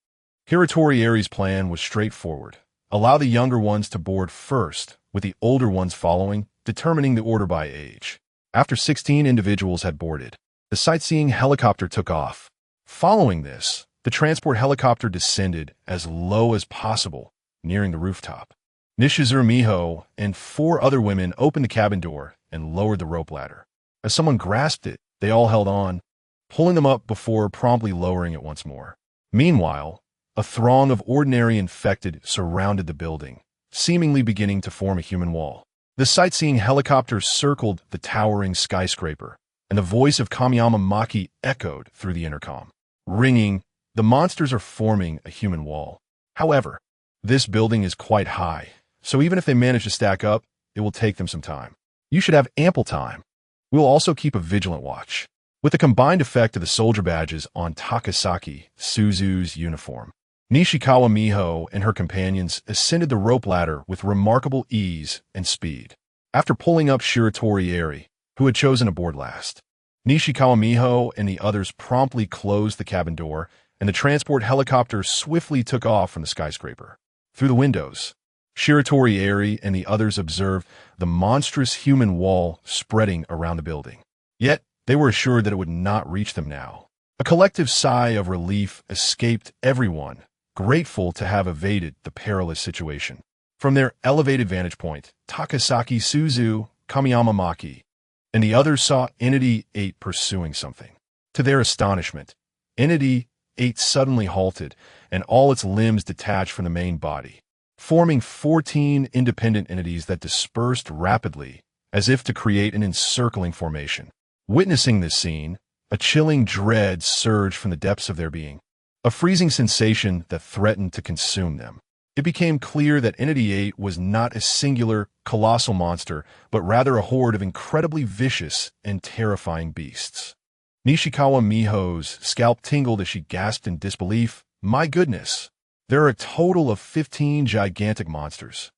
Speaker 1: Hiratori Eri's plan was straightforward. Allow the younger ones to board first, with the older ones following, determining the order by age. After 16 individuals had boarded, the sightseeing helicopter took off. Following this, the transport helicopter descended as low as possible, nearing the rooftop. Nishizuru Miho and 4 other women opened the cabin door and lowered the rope ladder. As someone grasped it, they all held on, pulling them up before promptly lowering it once more. Meanwhile, a throng of ordinary infected surrounded the building, seemingly beginning to form a human wall. The sightseeing helicopter circled the towering skyscraper, and the voice of Kamiyama Maki echoed through the intercom. Ringing, the monsters are forming a human wall. However, this building is quite high, so even if they manage to stack up, it will take them some time. You should have ample time. We will also keep a vigilant watch. With the combined effect of the soldier badges on Takasaki Suzu's uniform, Nishikawa Miho and her companions ascended the rope ladder with remarkable ease and speed. After pulling up Hiratori Eri, who had chosen to board last, Nishikawa Miho and the others promptly closed the cabin door, and the transport helicopter swiftly took off from the skyscraper. Through the windows, Hiratori Eri and the others observed the monstrous human wall spreading around the building. Yet, they were assured that it would not reach them now. A collective sigh of relief escaped everyone, grateful to have evaded the perilous situation. From their elevated vantage point, Takasaki Suzu, Kamiyama Maki, and the others saw Entity 8 pursuing something. To their astonishment, Entity 8 suddenly halted, and all its limbs detached from the main body, forming 14 independent entities that dispersed rapidly, as if to create an encircling formation. Witnessing this scene, a chilling dread surged from the depths of their being, a freezing sensation that threatened to consume them. It became clear that Entity 8 was not a singular, colossal monster, but rather a horde of incredibly vicious and terrifying beasts. Nishikawa Miho's scalp tingled as she gasped in disbelief. My goodness! There are a total of 15 gigantic monsters.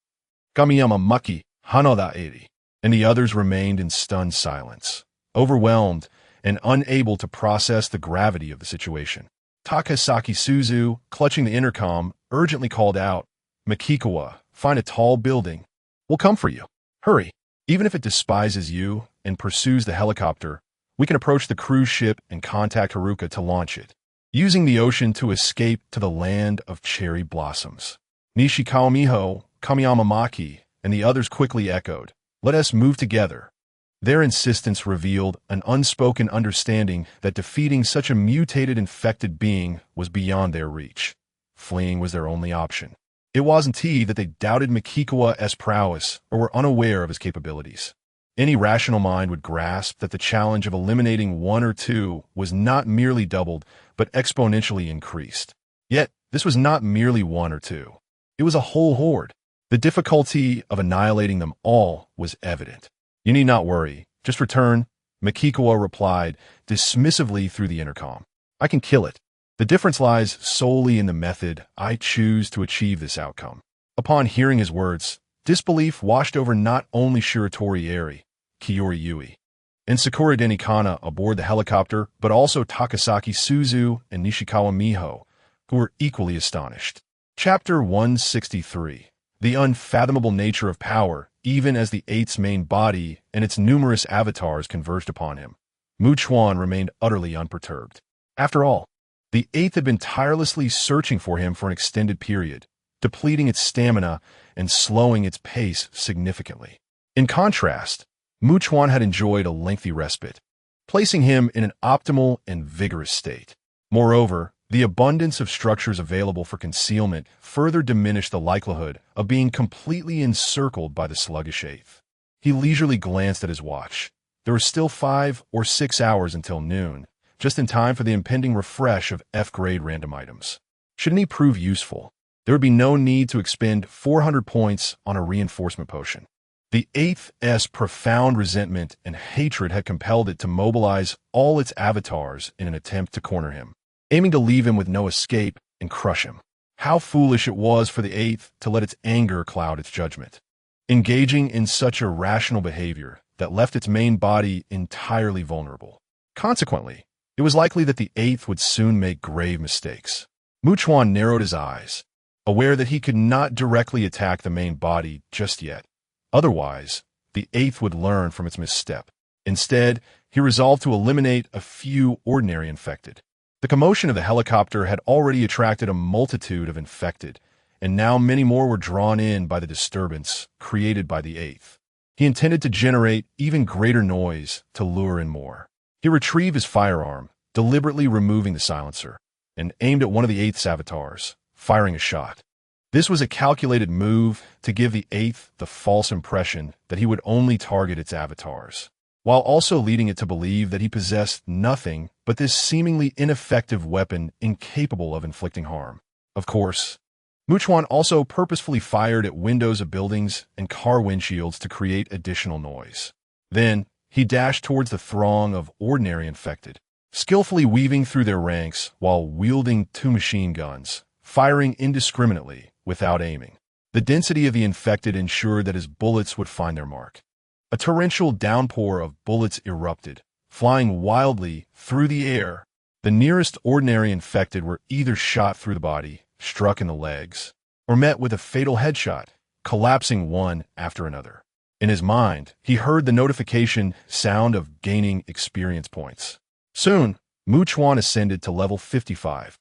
Speaker 1: Kamiyama Maki, Hanoda 80. And the others remained in stunned silence, overwhelmed and unable to process the gravity of the situation. Takasaki Suzu, clutching the intercom, urgently called out, Makikawa, find a tall building. We'll come for you. Hurry. Even if it despises you and pursues the helicopter, we can approach the cruise ship and contact Haruka to launch it, using the ocean to escape to the land of cherry blossoms. Nishikawa Miho, Kamiyama Maki, and the others quickly echoed, let us move together. Their insistence revealed an unspoken understanding that defeating such a mutated infected being was beyond their reach. Fleeing was their only option. It wasn't that they doubted Makikawa's prowess or were unaware of his capabilities. Any rational mind would grasp that the challenge of eliminating one or two was not merely doubled, but exponentially increased. Yet, this was not merely one or two. It was a whole horde. The difficulty of annihilating them all was evident. You need not worry. Just return, Makikawa replied dismissively through the intercom. I can kill it. The difference lies solely in the method I choose to achieve this outcome. Upon hearing his words, disbelief washed over not only Shiratori Eri, Kiyori Yui, and Sakura Denikana aboard the helicopter, but also Takasaki Suzu and Nishikawa Miho, who were equally astonished. Chapter 163. The unfathomable nature of power, even as the Eight's main body and its numerous avatars converged upon him. Chuan remained utterly unperturbed. After all, the Eighth had been tirelessly searching for him for an extended period, depleting its stamina and slowing its pace significantly. In contrast, Chuan had enjoyed a lengthy respite, placing him in an optimal and vigorous state. Moreover, the abundance of structures available for concealment further diminished the likelihood of being completely encircled by the sluggish Eighth. He leisurely glanced at his watch. There were still 5 or 6 hours until noon, just in time for the impending refresh of F-grade random items. Should any prove useful, there would be no need to expend 400 points on a reinforcement potion. The Eighth's profound resentment and hatred had compelled it to mobilize all its avatars in an attempt to corner him, aiming to leave him with no escape and crush him. How foolish it was for the Eighth to let its anger cloud its judgment, engaging in such irrational behavior that left its main body entirely vulnerable. Consequently, it was likely that the Eighth would soon make grave mistakes. Chuan narrowed his eyes, aware that he could not directly attack the main body just yet. Otherwise, the Eighth would learn from its misstep. Instead, he resolved to eliminate a few ordinary infected. The commotion of the helicopter had already attracted a multitude of infected, and now many more were drawn in by the disturbance created by the Eighth. He intended to generate even greater noise to lure in more. He retrieved his firearm, deliberately removing the silencer, and aimed at one of the Eighth's avatars, firing a shot. This was a calculated move to give the Eighth the false impression that he would only target its avatars, while also leading it to believe that he possessed nothing but this seemingly ineffective weapon incapable of inflicting harm. Of course, Chuan also purposefully fired at windows of buildings and car windshields to create additional noise. Then, he dashed towards the throng of ordinary infected, skillfully weaving through their ranks while wielding 2 machine guns, firing indiscriminately without aiming. The density of the infected ensured that his bullets would find their mark. A torrential downpour of bullets erupted, flying wildly through the air. The nearest ordinary infected were either shot through the body, struck in the legs, or met with a fatal headshot, collapsing one after another. In his mind, he heard the notification sound of gaining experience points. Soon, Chuan ascended to level 55,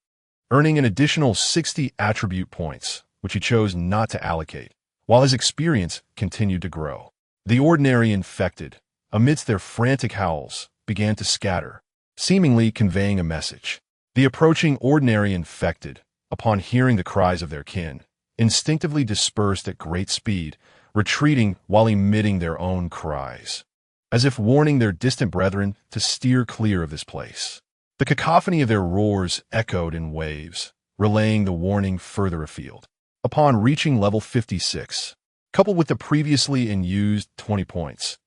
Speaker 1: earning an additional 60 attribute points, which he chose not to allocate, while his experience continued to grow. The ordinary infected, amidst their frantic howls, began to scatter, seemingly conveying a message. The approaching ordinary infected, upon hearing the cries of their kin, instinctively dispersed at great speed, retreating while emitting their own cries, as if warning their distant brethren to steer clear of this place. The cacophony of their roars echoed in waves, relaying the warning further afield. Upon reaching level 56, coupled with the previously unused 20 points,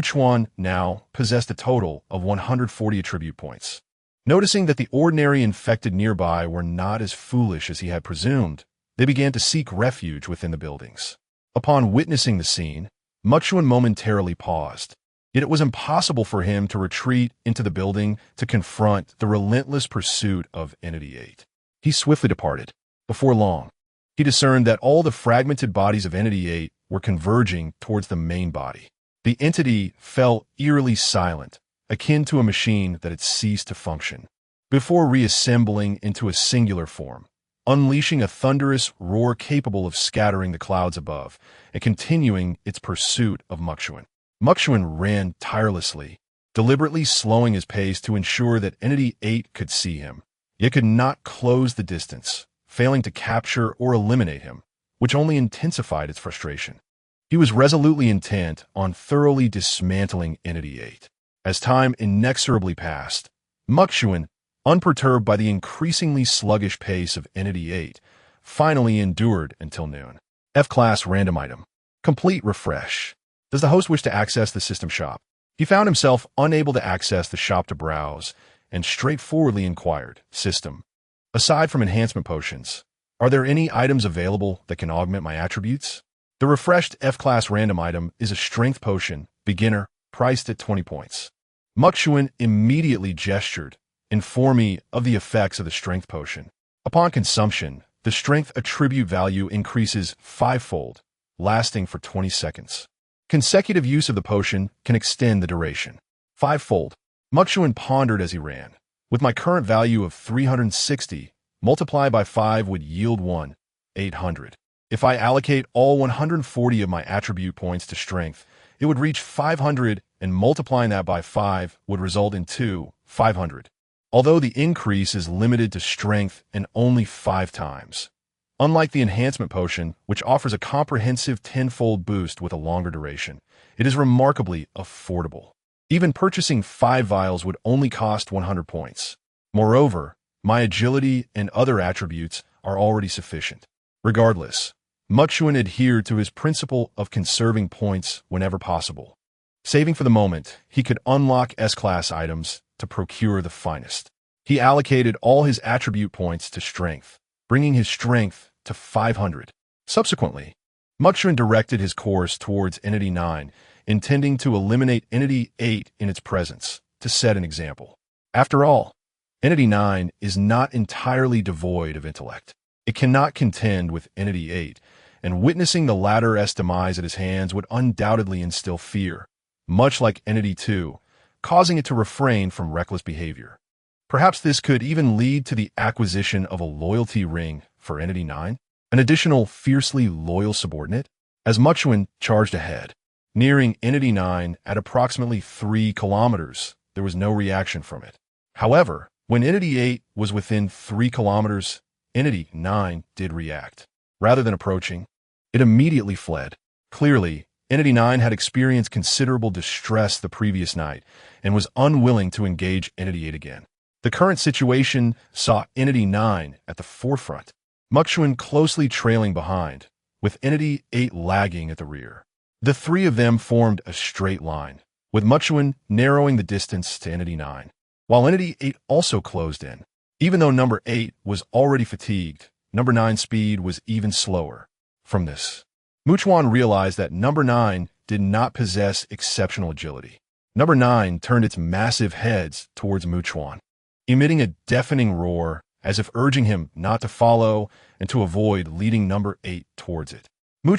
Speaker 1: Chuan now possessed a total of 140 attribute points. Noticing that the ordinary infected nearby were not as foolish as he had presumed, they began to seek refuge within the buildings. Upon witnessing the scene, Chuan momentarily paused. Yet it was impossible for him to retreat into the building to confront the relentless pursuit of Entity 8. He swiftly departed. Before long, he discerned that all the fragmented bodies of Entity 8 were converging towards the main body. The entity fell eerily silent, akin to a machine that had ceased to function, before reassembling into a singular form, unleashing a thunderous roar capable of scattering the clouds above and continuing its pursuit of Chuan. Chuan ran tirelessly, deliberately slowing his pace to ensure that Entity 8 could see him, yet could not close the distance, failing to capture or eliminate him, which only intensified its frustration. He was resolutely intent on thoroughly dismantling Entity 8. As time inexorably passed, Chuan, unperturbed by the increasingly sluggish pace of Entity 8, finally endured until noon. F-Class Random Item. Complete Refresh. Does the host wish to access the system shop? He found himself unable to access the shop to browse, and straightforwardly inquired, System, aside from enhancement potions, are there any items available that can augment my attributes? The refreshed F-Class Random Item is a Strength Potion, Beginner, priced at 20 points. Chuan immediately gestured, inform me of the effects of the Strength Potion. Upon consumption, the Strength attribute value increases 5-fold, lasting for 20 seconds. Consecutive use of the potion can extend the duration. 5-fold. Chuan pondered as he ran. With my current value of 360, multiply by 5 would yield 800. If I allocate all 140 of my attribute points to Strength, it would reach 500, and multiplying that by 5 would result in 500. Although the increase is limited to Strength and only 5 times. Unlike the enhancement potion, which offers a comprehensive 10-fold boost with a longer duration, it is remarkably affordable. Even purchasing 5 vials would only cost 100 points. Moreover, my agility and other attributes are already sufficient. Regardless, Chuan adhered to his principle of conserving points whenever possible. Saving for the moment, he could unlock S-Class items to procure the finest. He allocated all his attribute points to Strength, bringing his Strength to 500. Subsequently, Chuan directed his course towards Entity 9, intending to eliminate Entity 8 in its presence, to set an example. After all, Entity 9 is not entirely devoid of intellect. It cannot contend with Entity 8, and witnessing the latter's demise at his hands would undoubtedly instill fear, much like Entity 2, causing it to refrain from reckless behavior. Perhaps this could even lead to the acquisition of a loyalty ring for Entity 9, an additional fiercely loyal subordinate. As Chuan charged ahead, nearing Entity 9 at approximately 3 kilometers, there was no reaction from it. However, when Entity 8 was within 3 kilometers, Entity 9 did react. Rather than approaching, it immediately fled. Clearly, Entity 9 had experienced considerable distress the previous night and was unwilling to engage Entity 8 again. The current situation saw Entity 9 at the forefront, Chuan closely trailing behind, with Entity 8 lagging at the rear. The three of them formed a straight line, with Chuan narrowing the distance to Entity 9, while Entity 8 also closed in. Even though Number 8 was already fatigued, Number 9's speed was even slower. From this, Chuan realized that Number 9 did not possess exceptional agility. Number 9 turned its massive heads towards Chuan, emitting a deafening roar as if urging him not to follow and to avoid leading Number 8 towards it.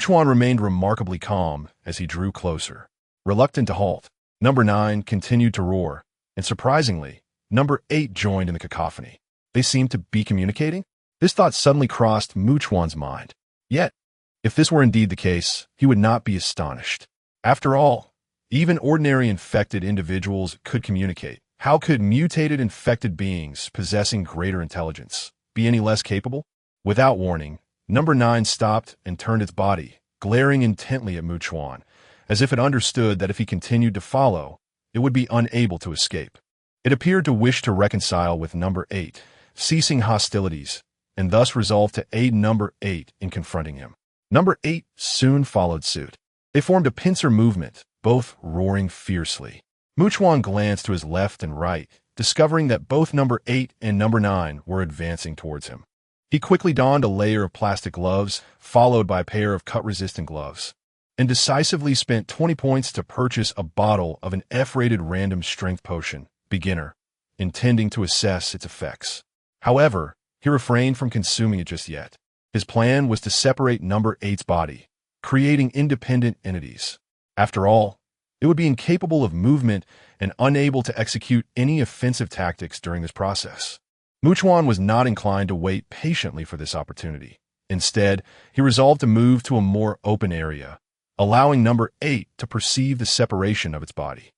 Speaker 1: Chuan remained remarkably calm as he drew closer. Reluctant to halt, Number 9 continued to roar, and surprisingly, Number 8 joined in the cacophony. They seemed to be communicating? This thought suddenly crossed Chuan's mind. Yet, if this were indeed the case, he would not be astonished. After all, even ordinary infected individuals could communicate. How could mutated infected beings possessing greater intelligence be any less capable? Without warning, Number 9 stopped and turned its body, glaring intently at Chuan, as if it understood that if he continued to follow, it would be unable to escape. It appeared to wish to reconcile with Number 8, ceasing hostilities, and thus resolved to aid number 8 in confronting him. Number 8 soon followed suit. They formed a pincer movement, both roaring fiercely. Chuan glanced to his left and right, discovering that both number 8 and number 9 were advancing towards him. He quickly donned a layer of plastic gloves, followed by a pair of cut-resistant gloves, and decisively spent 20 points to purchase a bottle of an F-rated random strength potion, beginner, intending to assess its effects. However, he refrained from consuming it just yet. His plan was to separate number 8's body, creating independent entities. After all, it would be incapable of movement and unable to execute any offensive tactics during this process. Chuan was not inclined to wait patiently for this opportunity. Instead, he resolved to move to a more open area, allowing number 8 to perceive the separation of its body.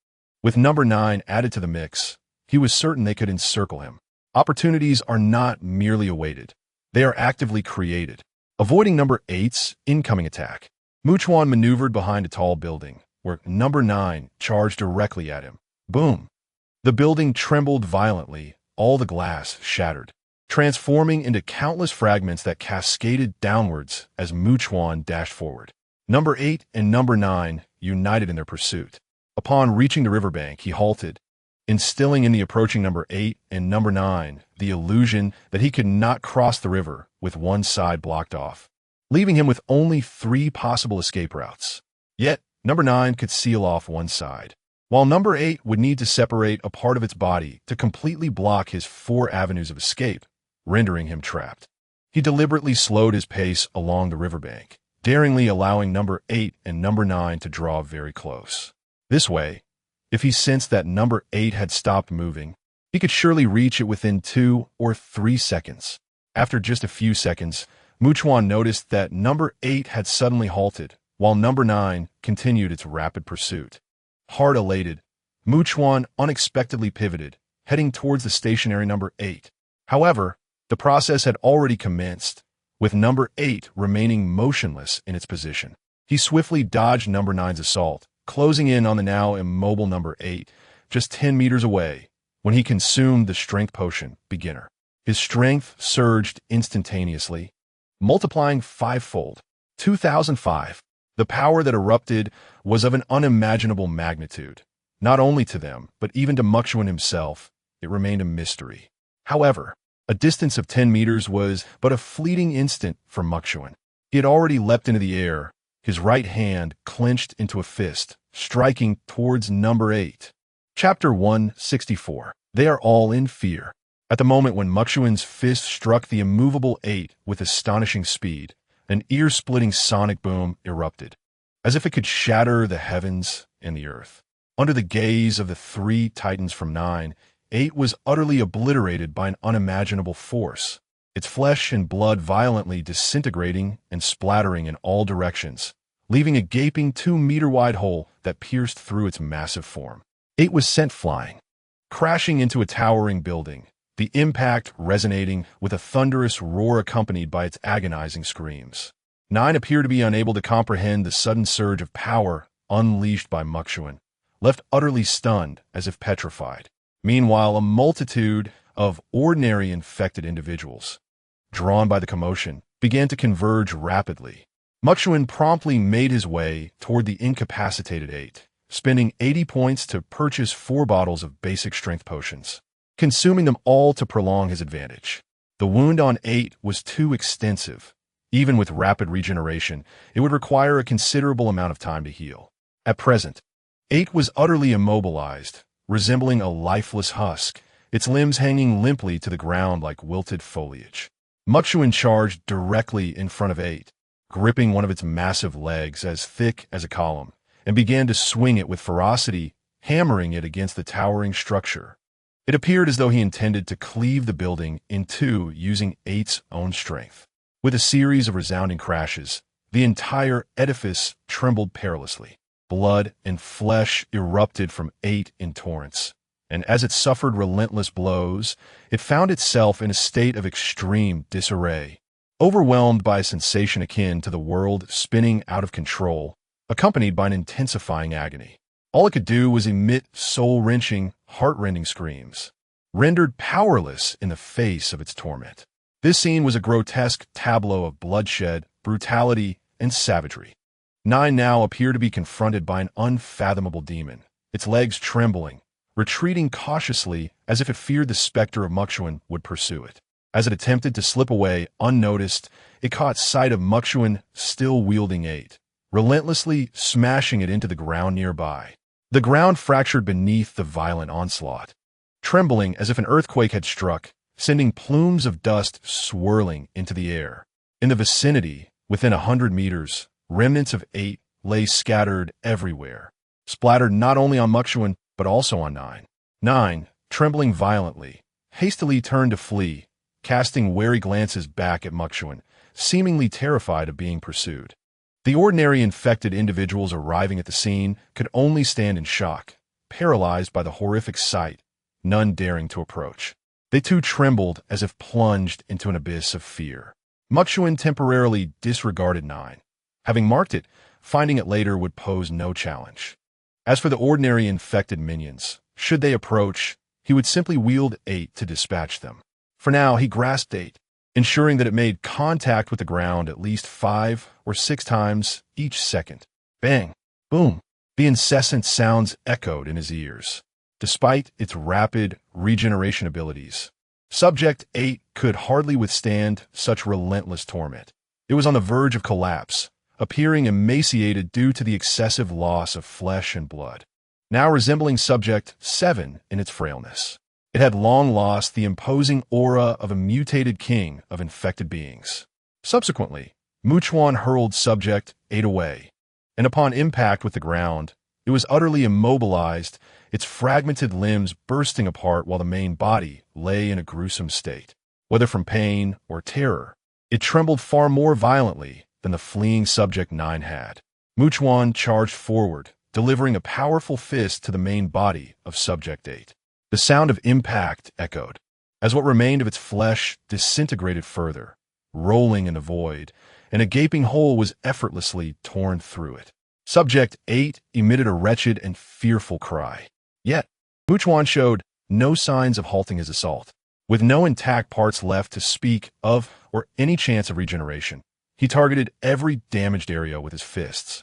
Speaker 1: With number 9 added to the mix, he was certain they could encircle him. Opportunities are not merely awaited. They are actively created. Avoiding number 8's incoming attack, Chuan maneuvered behind a tall building, where number 9 charged directly at him. Boom! The building trembled violently, all the glass shattered, transforming into countless fragments that cascaded downwards as Chuan dashed forward. Number 8 and number 9 united in their pursuit. Upon reaching the riverbank, he halted, instilling in the approaching number 8 and number 9 the illusion that he could not cross the river with one side blocked off, leaving him with only 3 possible escape routes. Yet, number 9 could seal off one side, while number 8 would need to separate a part of its body to completely block his 4 avenues of escape, rendering him trapped. He deliberately slowed his pace along the riverbank, daringly allowing number 8 and number 9 to draw very close. This way, if he sensed that number 8 had stopped moving, he could surely reach it within 2 or 3 seconds. After just a few seconds, Chuan noticed that number 8 had suddenly halted, while number 9 continued its rapid pursuit. Heart elated, Chuan unexpectedly pivoted, heading towards the stationary number 8. However, the process had already commenced, with number 8 remaining motionless in its position. He swiftly dodged number 9's assault, closing in on the now immobile number 8, just 10 meters away, when he consumed the strength potion, beginner. His strength surged instantaneously, multiplying 5-fold. 2005. The power that erupted was of an unimaginable magnitude. Not only to them, but even to Chuan himself, it remained a mystery. However, a distance of 10 meters was but a fleeting instant for Chuan. He had already leapt into the air, his right hand clenched into a fist, striking towards number 8. Chapter 164. They are all in fear. At the moment when Chuan's fist struck the immovable 8 with astonishing speed, an ear-splitting sonic boom erupted, as if it could shatter the heavens and the earth. Under the gaze of the 3 titans from 9, 8 was utterly obliterated by an unimaginable force, its flesh and blood violently disintegrating and splattering in all directions, leaving a gaping 2-meter-wide hole that pierced through its massive form. 8 was sent flying, crashing into a towering building, the impact resonating with a thunderous roar accompanied by its agonizing screams. 9 appeared to be unable to comprehend the sudden surge of power unleashed by Chuan, left utterly stunned as if petrified. Meanwhile, a multitude of ordinary infected individuals, drawn by the commotion, began to converge rapidly. Chuan promptly made his way toward the incapacitated 8, spending 80 points to purchase 4 bottles of basic strength potions, consuming them all to prolong his advantage. The wound on 8 was too extensive. Even with rapid regeneration, it would require a considerable amount of time to heal. At present, 8 was utterly immobilized, resembling a lifeless husk, its limbs hanging limply to the ground like wilted foliage. Chuan charged directly in front of 8, gripping one of its massive legs as thick as a column, and began to swing it with ferocity, hammering it against the towering structure. It appeared as though he intended to cleave the building in 2 using 8's own strength. With a series of resounding crashes, the entire edifice trembled perilously. Blood and flesh erupted from 8 in torrents, and as it suffered relentless blows, it found itself in a state of extreme disarray, overwhelmed by a sensation akin to the world spinning out of control, accompanied by an intensifying agony. All it could do was emit soul-wrenching, heart-rending screams, rendered powerless in the face of its torment. This scene was a grotesque tableau of bloodshed, brutality, and savagery. 9 now appeared to be confronted by an unfathomable demon, its legs trembling, retreating cautiously as if it feared the specter of Chuan would pursue it. As it attempted to slip away unnoticed, it caught sight of Chuan still wielding 8, relentlessly smashing it into the ground nearby. The ground fractured beneath the violent onslaught, trembling as if an earthquake had struck, sending plumes of dust swirling into the air. In the vicinity, within 100 meters, remnants of 8 lay scattered everywhere, splattered not only on Chuan but also on 9. 9, trembling violently, hastily turned to flee, casting wary glances back at Chuan, seemingly terrified of being pursued. The ordinary infected individuals arriving at the scene could only stand in shock, paralyzed by the horrific sight, none daring to approach. They too trembled as if plunged into an abyss of fear. Chuan temporarily disregarded 9. Having marked it, finding it later would pose no challenge. As for the ordinary infected minions, should they approach, he would simply wield 8 to dispatch them. For now, he grasped 8, ensuring that it made contact with the ground at least 5 or 6 times each second. Bang! Boom! The incessant sounds echoed in his ears. Despite its rapid regeneration abilities, Subject 8 could hardly withstand such relentless torment. It was on the verge of collapse, appearing emaciated due to the excessive loss of flesh and blood, now resembling Subject 7 in its frailness. It had long lost the imposing aura of a mutated king of infected beings. Subsequently, Chuan hurled Subject 8 away, and upon impact with the ground, it was utterly immobilized, its fragmented limbs bursting apart while the main body lay in a gruesome state. Whether from pain or terror, it trembled far more violently than the fleeing Subject 9 had. Chuan charged forward, delivering a powerful fist to the main body of Subject 8. The sound of impact echoed, as what remained of its flesh disintegrated further, rolling in the void, and a gaping hole was effortlessly torn through it. Subject 8 emitted a wretched and fearful cry. Yet, Chuan showed no signs of halting his assault. With no intact parts left to speak of or any chance of regeneration, he targeted every damaged area with his fists,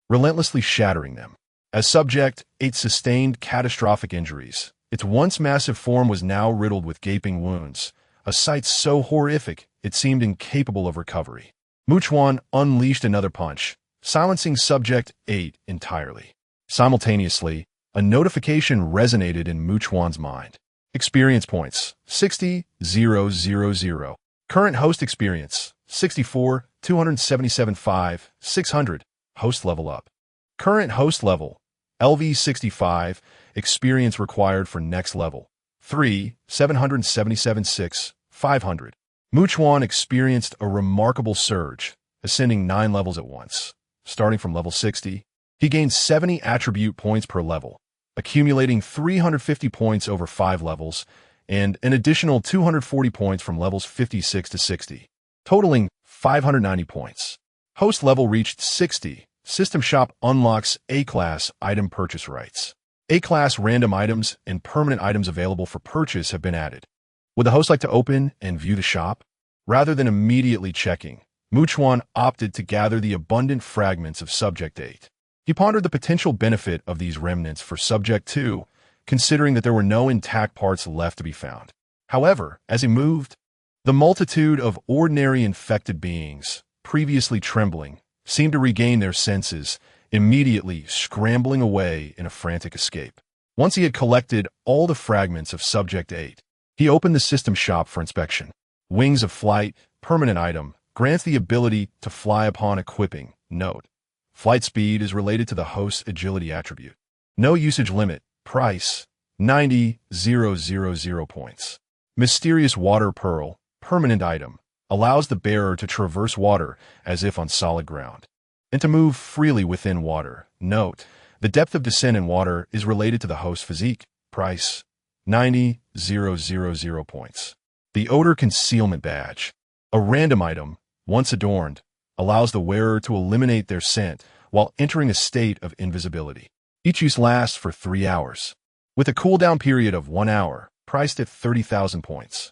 Speaker 1: relentlessly shattering them. As Subject 8 sustained catastrophic injuries, its once massive form was now riddled with gaping wounds, a sight so horrific it seemed incapable of recovery. Chuan unleashed another punch, silencing Subject 8 entirely. Simultaneously, a notification resonated in Chuan's mind. Experience points, 60,000. Current host experience, 64, 277.5, 600. Host level up. Current host level, LV 65, experience required for next level, 3, 777.6, 500. Chuan experienced a remarkable surge, ascending 9 levels at once. Starting from level 60, he gained 70 attribute points per level, accumulating 350 points over 5 levels, and an additional 240 points from levels 56 to 60, totaling 590 points. Host level reached 60. System Shop unlocks A-Class item purchase rights. A-Class random items and permanent items available for purchase have been added. Would the host like to open and view the shop? Rather than immediately checking, Chuan opted to gather the abundant fragments of Subject 8. He pondered the potential benefit of these remnants for Subject 2, considering that there were no intact parts left to be found. However, as he moved, the multitude of ordinary infected beings, previously trembling, seemed to regain their senses, immediately scrambling away in a frantic escape. Once he had collected all the fragments of Subject 8, he opened the system shop for inspection. Wings of Flight, permanent item, grants the ability to fly upon equipping. Note: flight speed is related to the host's agility attribute. No usage limit. Price: 90,000 points. Mysterious Water Pearl, permanent item, allows the bearer to traverse water as if on solid ground, and to move freely within water. Note: the depth of descent in water is related to the host's physique. Price: 90,000 points. The Odor Concealment Badge, a random item, once adorned, allows the wearer to eliminate their scent while entering a state of invisibility. Each use lasts for 3 hours, with a cooldown period of 1 hour, priced at 30,000 points.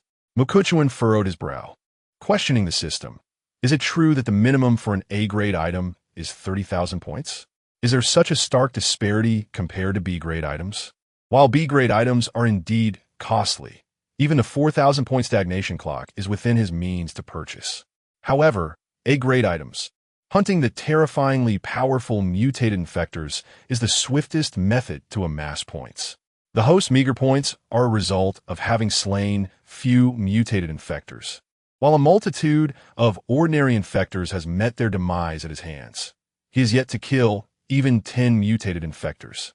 Speaker 1: Chuan furrowed his brow. questioning the system. Is it true that the minimum for an A-grade item is 30,000 points? Is there such a stark disparity compared to B-grade items? While B-grade items are indeed costly, even the 4,000 point stagnation clock is within his means to purchase. However, A-grade items, hunting the terrifyingly powerful mutated infectors, is the swiftest method to amass points. The host's meager points are a result of having slain few mutated infectors, while a multitude of ordinary infectors has met their demise at his hands. He has yet to kill even 10 mutated infectors.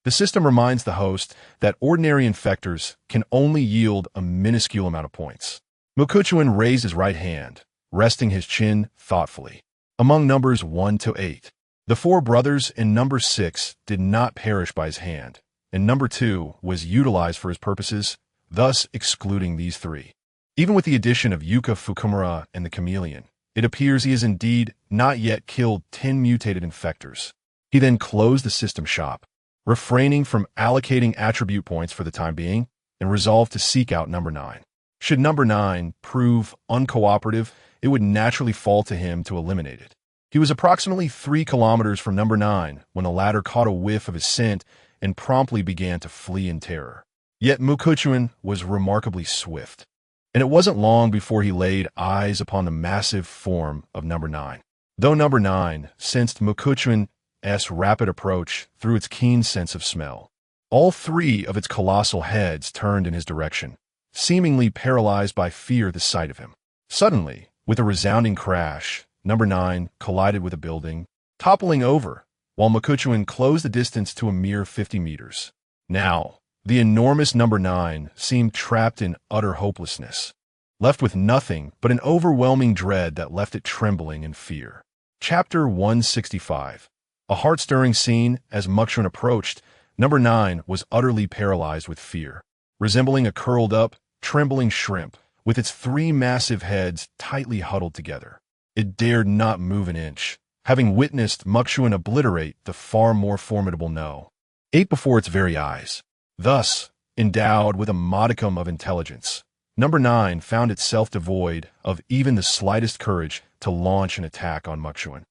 Speaker 1: The system reminds the host that ordinary infectors can only yield a minuscule amount of points. Mukuchuan raised his right hand, resting his chin thoughtfully. Among numbers 1 to 8, the 4 brothers in number 6 did not perish by his hand, and number 2 was utilized for his purposes, thus excluding these 3. Even with the addition of Yuka Fukumura and the chameleon, it appears he has indeed not yet killed 10 mutated infectors. He then closed the system shop, refraining from allocating attribute points for the time being, and resolved to seek out number 9. Should number 9 prove uncooperative, it would naturally fall to him to eliminate it. He was approximately 3 kilometers from number 9 when the latter caught a whiff of his scent and promptly began to flee in terror. Yet Mukuchuan was remarkably swift, and it wasn't long before he laid eyes upon the massive form of number 9. Though number 9 sensed Mukuchuan's rapid approach through its keen sense of smell, all 3 of its colossal heads turned in his direction, seemingly paralyzed by fear at the sight of him. Suddenly, with a resounding crash, number 9 collided with a building, toppling over, while Mukuchuan closed the distance to a mere 50 meters. Now, the enormous number 9 seemed trapped in utter hopelessness, left with nothing but an overwhelming dread that left it trembling in fear. Chapter 165. A heart-stirring scene. As Mukuchuan approached, number 9 was utterly paralyzed with fear, resembling a curled-up, trembling shrimp, with its 3 massive heads tightly huddled together. It dared not move an inch, having witnessed Mukuchuan obliterate the far more formidable No. 8 before its very eyes. Thus, endowed with a modicum of intelligence, number 9 found itself devoid of even the slightest courage to launch an attack on Mukuchuan,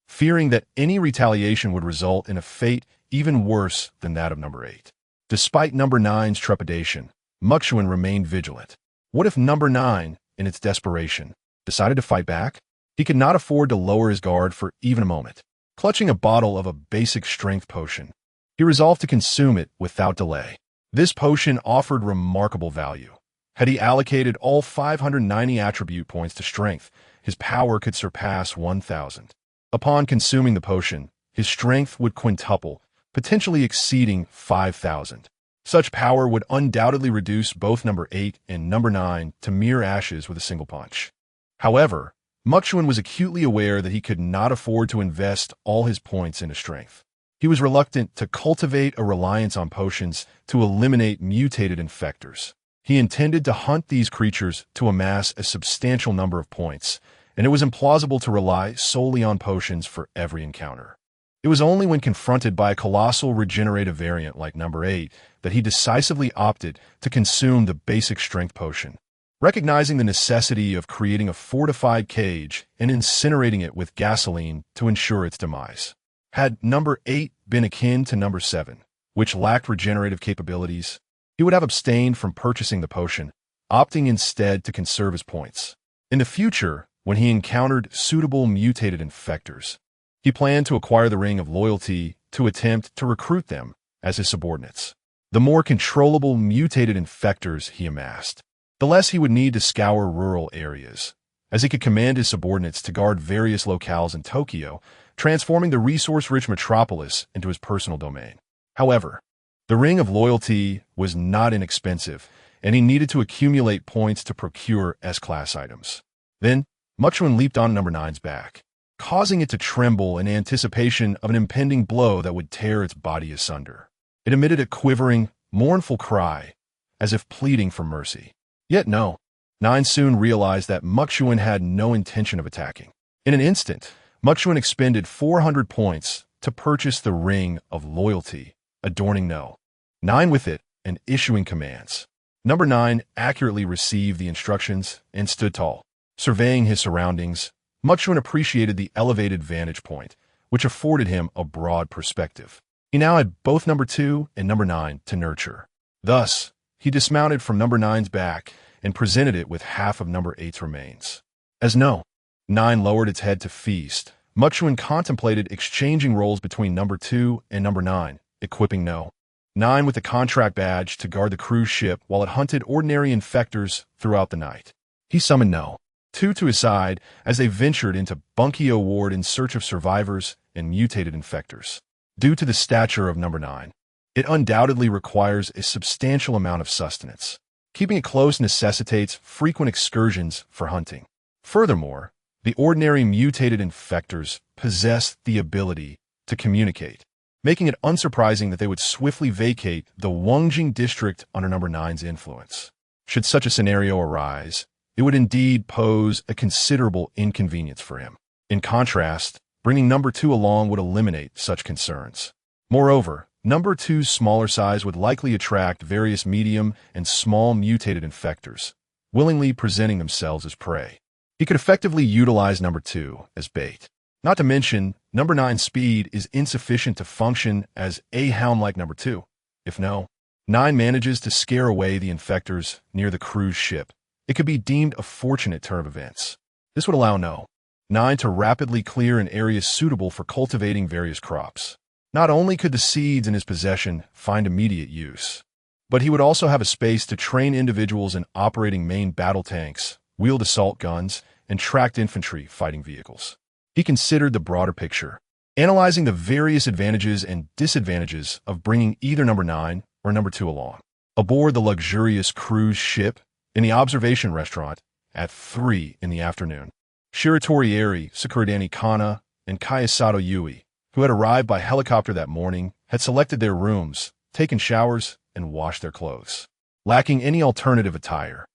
Speaker 1: fearing that any retaliation would result in a fate even worse than that of number 8. Despite number 9's trepidation, Mukuchuan remained vigilant. What if number 9, in its desperation, decided to fight back? He could not afford to lower his guard for even a moment. Clutching a bottle of a basic strength potion, he resolved to consume it without delay. This potion offered remarkable value. Had he allocated all 590 attribute points to strength, his power could surpass 1,000. Upon consuming the potion, his strength would quintuple, potentially exceeding 5,000. Such power would undoubtedly reduce both number 8 and number 9 to mere ashes with a single punch. However, Mukuchuan was acutely aware that he could not afford to invest all his points into strength. He was reluctant to cultivate a reliance on potions to eliminate mutated infectors. He intended to hunt these creatures to amass a substantial number of points, and it was implausible to rely solely on potions for every encounter. It was only when confronted by a colossal regenerative variant like number 8 that he decisively opted to consume the basic strength potion, recognizing the necessity of creating a fortified cage and incinerating it with gasoline to ensure its demise. Had number 8 been akin to number 7, which lacked regenerative capabilities, he would have abstained from purchasing the potion, opting instead to conserve his points. In the future, when he encountered suitable mutated infectors, he planned to acquire the Ring of Loyalty to attempt to recruit them as his subordinates. The more controllable mutated infectors he amassed, the less he would need to scour rural areas, as he could command his subordinates to guard various locales in Tokyo, transforming the resource-rich metropolis into his personal domain. However, the Ring of Loyalty was not inexpensive, and he needed to accumulate points to procure S-class items. Then, Mukuchuan leaped on number 9's back, causing it to tremble in anticipation of an impending blow that would tear its body asunder. It emitted a quivering, mournful cry, as if pleading for mercy. Yet no. 9 soon realized that Mukuchuan had no intention of attacking. In an instant, Mukuchuan expended 400 points to purchase the Ring of Loyalty, adorning No. 9 with it and issuing commands. Number 9 accurately received the instructions and stood tall, Surveying his surroundings, Chuan appreciated the elevated vantage point, which afforded him a broad perspective. He now had both number 2 and number 9 to nurture. Thus, he dismounted from number 9's back and presented it with half of number 8's remains. As No. 9 lowered its head to feast, Chuan contemplated exchanging roles between number 2 and number 9, equipping No. 9 with a contract badge to guard the cruise ship while it hunted ordinary infectors throughout the night. He summoned No. 2 to his side as they ventured into Bunkyo Ward in search of survivors and mutated infectors. Due to the stature of number 9, it undoubtedly requires a substantial amount of sustenance. Keeping it close necessitates frequent excursions for hunting. Furthermore, the ordinary mutated infectors possess the ability to communicate, making it unsurprising that they would swiftly vacate the Wongjing district under number 9's influence. Should such a scenario arise, it would indeed pose a considerable inconvenience for him. In contrast, bringing number 2 along would eliminate such concerns. Moreover, number 2's smaller size would likely attract various medium and small mutated infectors, willingly presenting themselves as prey. He could effectively utilize number 2 as bait. Not to mention, number 9's speed is insufficient to function as a hound like number 2. If No. 9 manages to scare away the infectors near the cruise ship, it could be deemed a fortunate turn of events. This would allow No. 9 to rapidly clear an area suitable for cultivating various crops. Not only could the seeds in his possession find immediate use, but he would also have a space to train individuals in operating main battle tanks, wheeled assault guns, and tracked infantry fighting vehicles. He considered the broader picture, analyzing the various advantages and disadvantages of bringing either number 9 or number 2 along. Aboard the luxurious cruise ship, in the observation restaurant, at 3 in the afternoon, Shiratori Eri, Sakuradani Kana, and Kayasato Yui, who had arrived by helicopter that morning, had selected their rooms, taken showers, and washed their clothes. Lacking any alternative attire,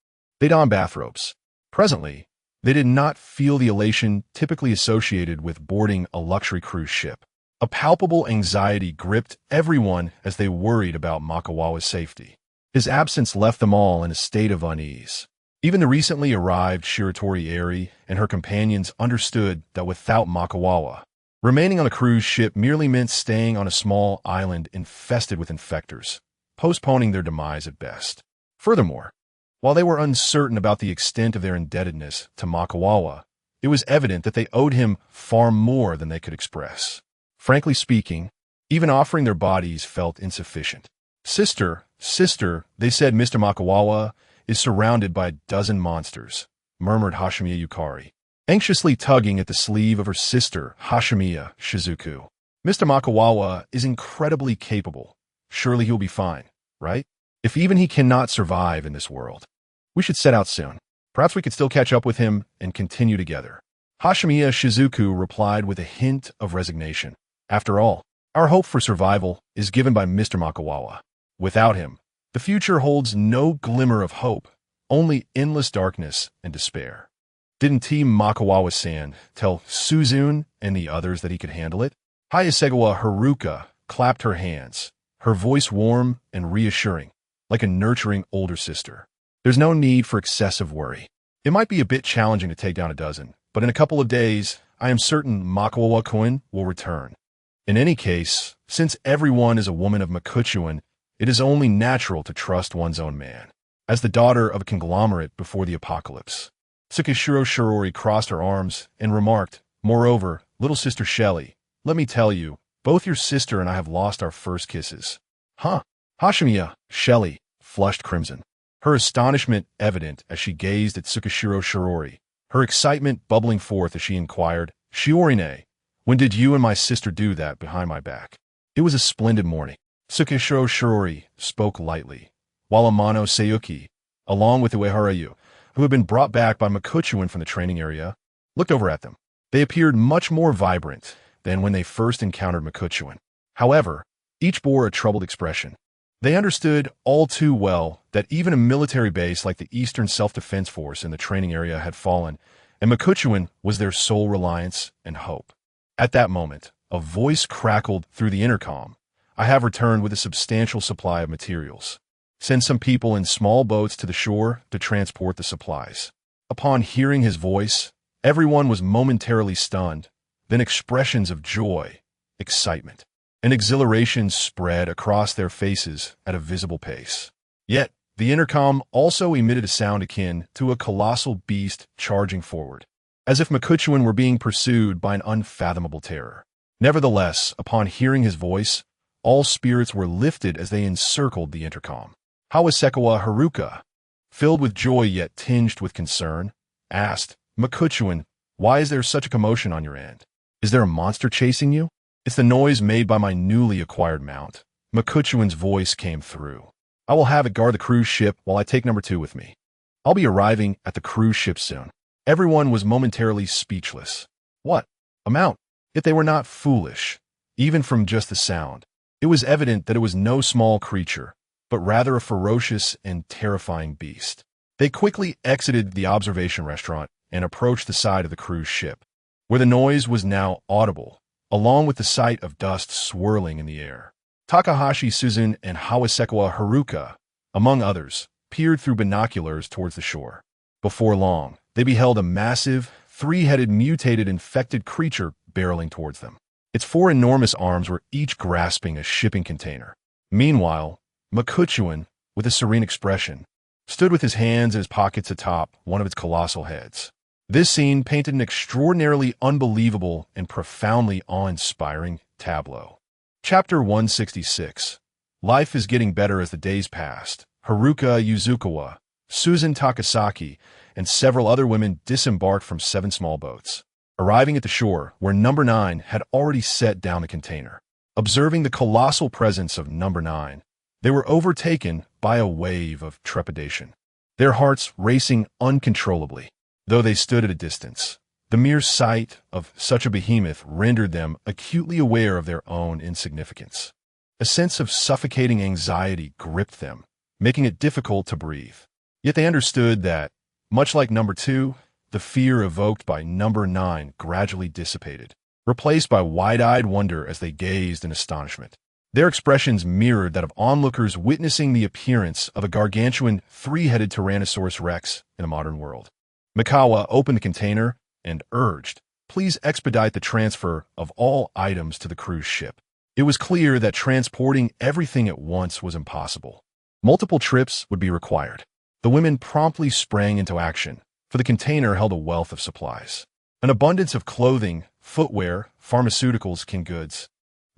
Speaker 1: they donned bathrobes. Presently, they did not feel the elation typically associated with boarding a luxury cruise ship. A palpable anxiety gripped everyone as they worried about Makawawa's safety. His absence left them all in a state of unease. Even the recently arrived Shiratori Eri and her companions understood that without Makawawa, remaining on the cruise ship merely meant staying on a small island infested with infectors, postponing their demise at best. Furthermore, while they were uncertain about the extent of their indebtedness to Makawawa, it was evident that they owed him far more than they could express. Frankly speaking, even offering their bodies felt insufficient. Sister, they said Mr. Makawawa is surrounded by a dozen monsters, murmured Hashimiya Yukari, anxiously tugging at the sleeve of her sister, Hashimiya Shizuku. Mr. Makawawa is incredibly capable. Surely he'll be fine, right? If even he cannot survive in this world, we should set out soon. Perhaps we could still catch up with him and continue together. Hashimiya Shizuku replied with a hint of resignation. After all, our hope for survival is given by Mr. Makawawa. Without him, the future holds no glimmer of hope, only endless darkness and despair. Didn't Team Makawawa-san tell Suzune and the others that he could handle it? Hayasegawa Haruka clapped her hands, her voice warm and reassuring, like a nurturing older sister. There's no need for excessive worry. It might be a bit challenging to take down a dozen, but in a couple of days, I am certain Makawawa-kun will return. In any case, since everyone is a woman of Makuchuan, it is only natural to trust one's own man. As the daughter of a conglomerate before the apocalypse, Tsukishiro Shirori crossed her arms and remarked, "Moreover, little sister Shelley, let me tell you, both your sister and I have lost our first kisses." Huh? Hashimiya, Shelley, flushed crimson, her astonishment evident as she gazed at Tsukishiro Shirori, her excitement bubbling forth as she inquired, "Shiorine, when did you and my sister do that behind my back?" It was a splendid morning. Tsukishiro Shirori spoke lightly, while Amano Seiyuki, along with Ueharayu, who had been brought back by Makuchuan from the training area, looked over at them. They appeared much more vibrant than when they first encountered Makuchuan. However, each bore a troubled expression. They understood all too well that even a military base like the Eastern Self-Defense Force in the training area had fallen, and Makuchuan was their sole reliance and hope. At that moment, a voice crackled through the intercom. "I have returned with a substantial supply of materials. Send some people in small boats to the shore to transport the supplies." Upon hearing his voice, everyone was momentarily stunned, then expressions of joy, excitement, and exhilaration spread across their faces at a visible pace. Yet, the intercom also emitted a sound akin to a colossal beast charging forward, as if Makuchuan were being pursued by an unfathomable terror. Nevertheless, upon hearing his voice, all spirits were lifted as they encircled the intercom. Hawasekawa Haruka, filled with joy yet tinged with concern, asked, "Makuchuan, why is there such a commotion on your end? Is there a monster chasing you?" "It's the noise made by my newly acquired mount." Makuchuan's voice came through. "I will have it guard the cruise ship while I take number 2 with me. I'll be arriving at the cruise ship soon." Everyone was momentarily speechless. What? A mount? Yet they were not foolish, even from just the sound. It was evident that it was no small creature, but rather a ferocious and terrifying beast. They quickly exited the observation restaurant and approached the side of the cruise ship, where the noise was now audible, along with the sight of dust swirling in the air. Takahashi Suzun and Hawasekawa Haruka, among others, peered through binoculars towards the shore. Before long, they beheld a massive, three-headed mutated infected creature barreling towards them. Its 4 enormous arms were each grasping a shipping container. Meanwhile, Makuchuan, with a serene expression, stood with his hands in his pockets atop one of its colossal heads. This scene painted an extraordinarily unbelievable and profoundly awe-inspiring tableau. Chapter 166. Life is getting better as the days passed. Haruka Yuzukawa, Susan Takasaki, and several other women disembarked from 7 small boats, arriving at the shore where number 9 had already set down the container. Observing the colossal presence of number 9, they were overtaken by a wave of trepidation, their hearts racing uncontrollably. Though they stood at a distance, the mere sight of such a behemoth rendered them acutely aware of their own insignificance. A sense of suffocating anxiety gripped them, making it difficult to breathe. Yet they understood that, much like number 2, the fear evoked by number 9 gradually dissipated, replaced by wide-eyed wonder as they gazed in astonishment. Their expressions mirrored that of onlookers witnessing the appearance of a gargantuan 3-headed Tyrannosaurus Rex in a modern world. Mikawa opened the container and urged, "Please expedite the transfer of all items to the cruise ship." It was clear that transporting everything at once was impossible. Multiple trips would be required. The women promptly sprang into action, for the container held a wealth of supplies. An abundance of clothing, footwear, pharmaceuticals, canned goods,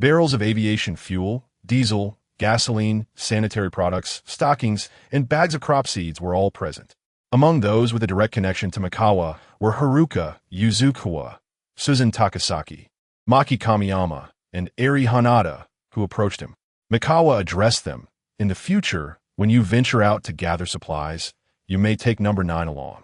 Speaker 1: barrels of aviation fuel, diesel, gasoline, sanitary products, stockings, and bags of crop seeds were all present. Among those with a direct connection to Mikawa were Haruka Yuzukawa, Susan Takasaki, Maki Kamiyama, and Eri Hanada, who approached him. Mikawa addressed them. "In the future, when you venture out to gather supplies, you may take number 9 along.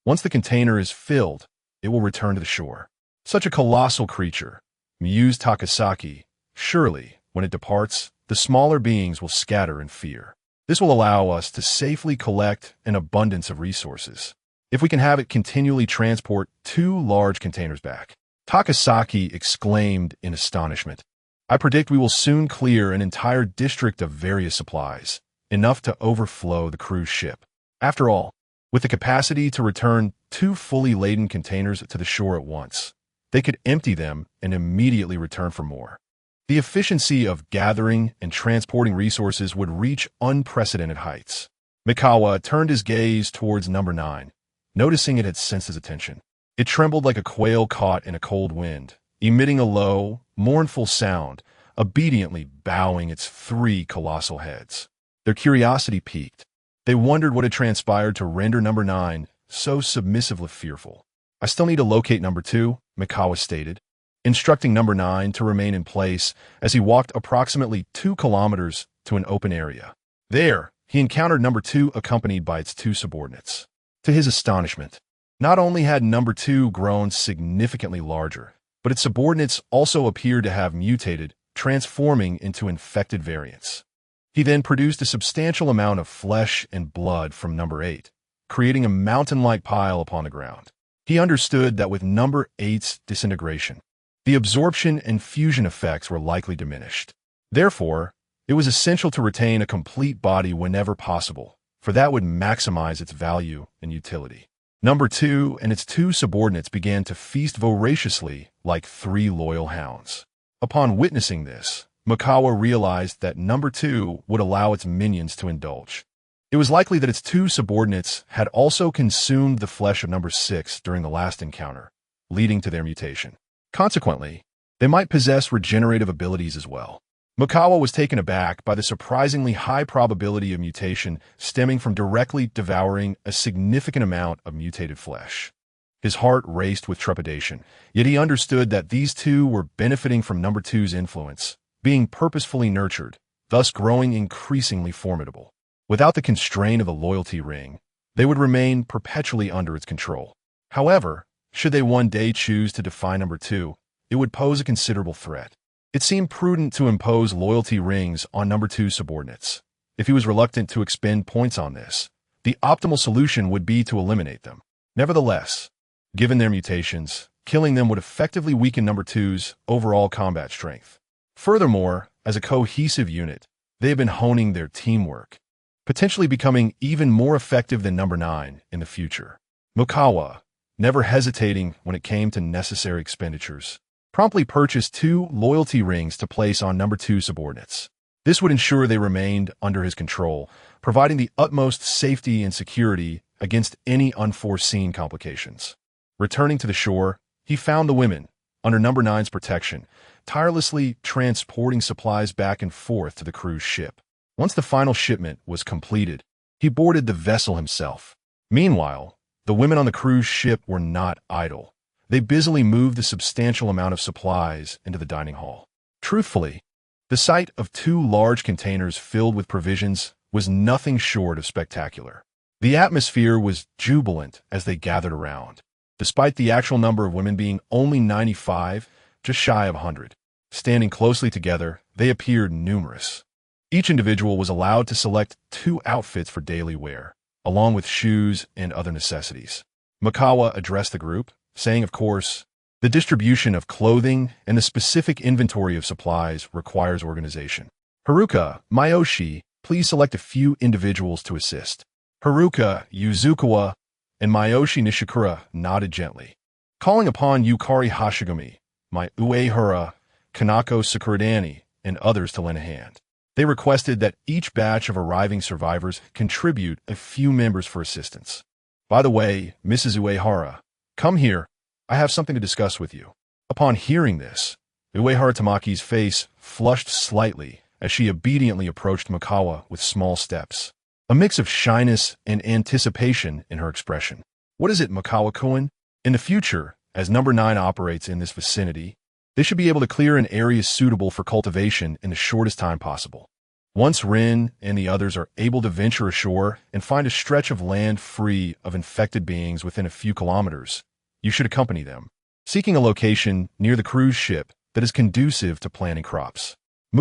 Speaker 1: Once the container is filled, it will return to the shore." "Such a colossal creature," mused Takasaki. "Surely, when it departs, the smaller beings will scatter in fear. This will allow us to safely collect an abundance of resources, if we can have it continually transport 2 large containers back." Takasaki exclaimed in astonishment. "I predict we will soon clear an entire district of various supplies, enough to overflow the cruise ship. After all, with the capacity to return 2 fully laden containers to the shore at once, they could empty them and immediately return for more. The efficiency of gathering and transporting resources would reach unprecedented heights." Mikawa turned his gaze towards number 9, noticing it had sensed his attention. It trembled like a quail caught in a cold wind, emitting a low, mournful sound, obediently bowing its 3 colossal heads. Their curiosity piqued. They wondered what had transpired to render number 9 so submissively fearful. "I still need to locate number 2, Mikawa stated, instructing number 9 to remain in place as he walked approximately 2 kilometers to an open area. There, he encountered number 2 accompanied by its 2 subordinates. To his astonishment, not only had number 2 grown significantly larger, but its subordinates also appeared to have mutated, transforming into infected variants. He then produced a substantial amount of flesh and blood from number 8, creating a mountain-like pile upon the ground. He understood that with number 8's disintegration, the absorption and fusion effects were likely diminished. Therefore, it was essential to retain a complete body whenever possible, for that would maximize its value and utility. Number 2 and its 2 subordinates began to feast voraciously like 3 loyal hounds. Upon witnessing this, Makawa realized that Number 2 would allow its minions to indulge. It was likely that its 2 subordinates had also consumed the flesh of Number 6 during the last encounter, leading to their mutation. Consequently, they might possess regenerative abilities as well. Makawa was taken aback by the surprisingly high probability of mutation stemming from directly devouring a significant amount of mutated flesh. His heart raced with trepidation, yet he understood that these 2 were benefiting from Number 2's influence, being purposefully nurtured, thus growing increasingly formidable. Without the constraint of a loyalty ring, they would remain perpetually under its control. However, should they one day choose to defy Number 2, it would pose a considerable threat. It seemed prudent to impose loyalty rings on Number 2's subordinates. If he was reluctant to expend points on this, the optimal solution would be to eliminate them. Nevertheless, given their mutations, killing them would effectively weaken Number 2's overall combat strength. Furthermore, as a cohesive unit, they have been honing their teamwork, potentially becoming even more effective than Number 9 in the future. Makawa, never hesitating when it came to necessary expenditures, promptly purchased 2 loyalty rings to place on Number 2 subordinates. This would ensure they remained under his control, providing the utmost safety and security against any unforeseen complications. Returning to the shore, he found the women, under Number 9's protection, tirelessly transporting supplies back and forth to the cruise ship. Once the final shipment was completed, he boarded the vessel himself. Meanwhile, the women on the cruise ship were not idle. They busily moved the substantial amount of supplies into the dining hall. Truthfully, the sight of 2 large containers filled with provisions was nothing short of spectacular. The atmosphere was jubilant as they gathered around. Despite the actual number of women being only 95, just shy of 100, standing closely together, they appeared numerous. Each individual was allowed to select 2 outfits for daily wear, along with shoes and other necessities. Makawa addressed the group, saying, of course, the distribution of clothing and the specific inventory of supplies requires organization. Haruka, Miyoshi, please select a few individuals to assist. Haruka, Yuzukawa, and Miyoshi Nishikura nodded gently. Calling upon Yukari Hashigumi, my Uehara, Kanako Sakuradani, and others to lend a hand. They requested that each batch of arriving survivors contribute a few members for assistance. By the way, Mrs. Uehara, come here. I have something to discuss with you. Upon hearing this, Uehara Tamaki's face flushed slightly as she obediently approached Makawa with small steps, a mix of shyness and anticipation in her expression. What is it, Makawa-kun? In the future, as Number 9 operates in this vicinity, they should be able to clear an area suitable for cultivation in the shortest time possible. Once Rin and the others are able to venture ashore and find a stretch of land free of infected beings within a few kilometers, you should accompany them, seeking a location near the cruise ship that is conducive to planting crops.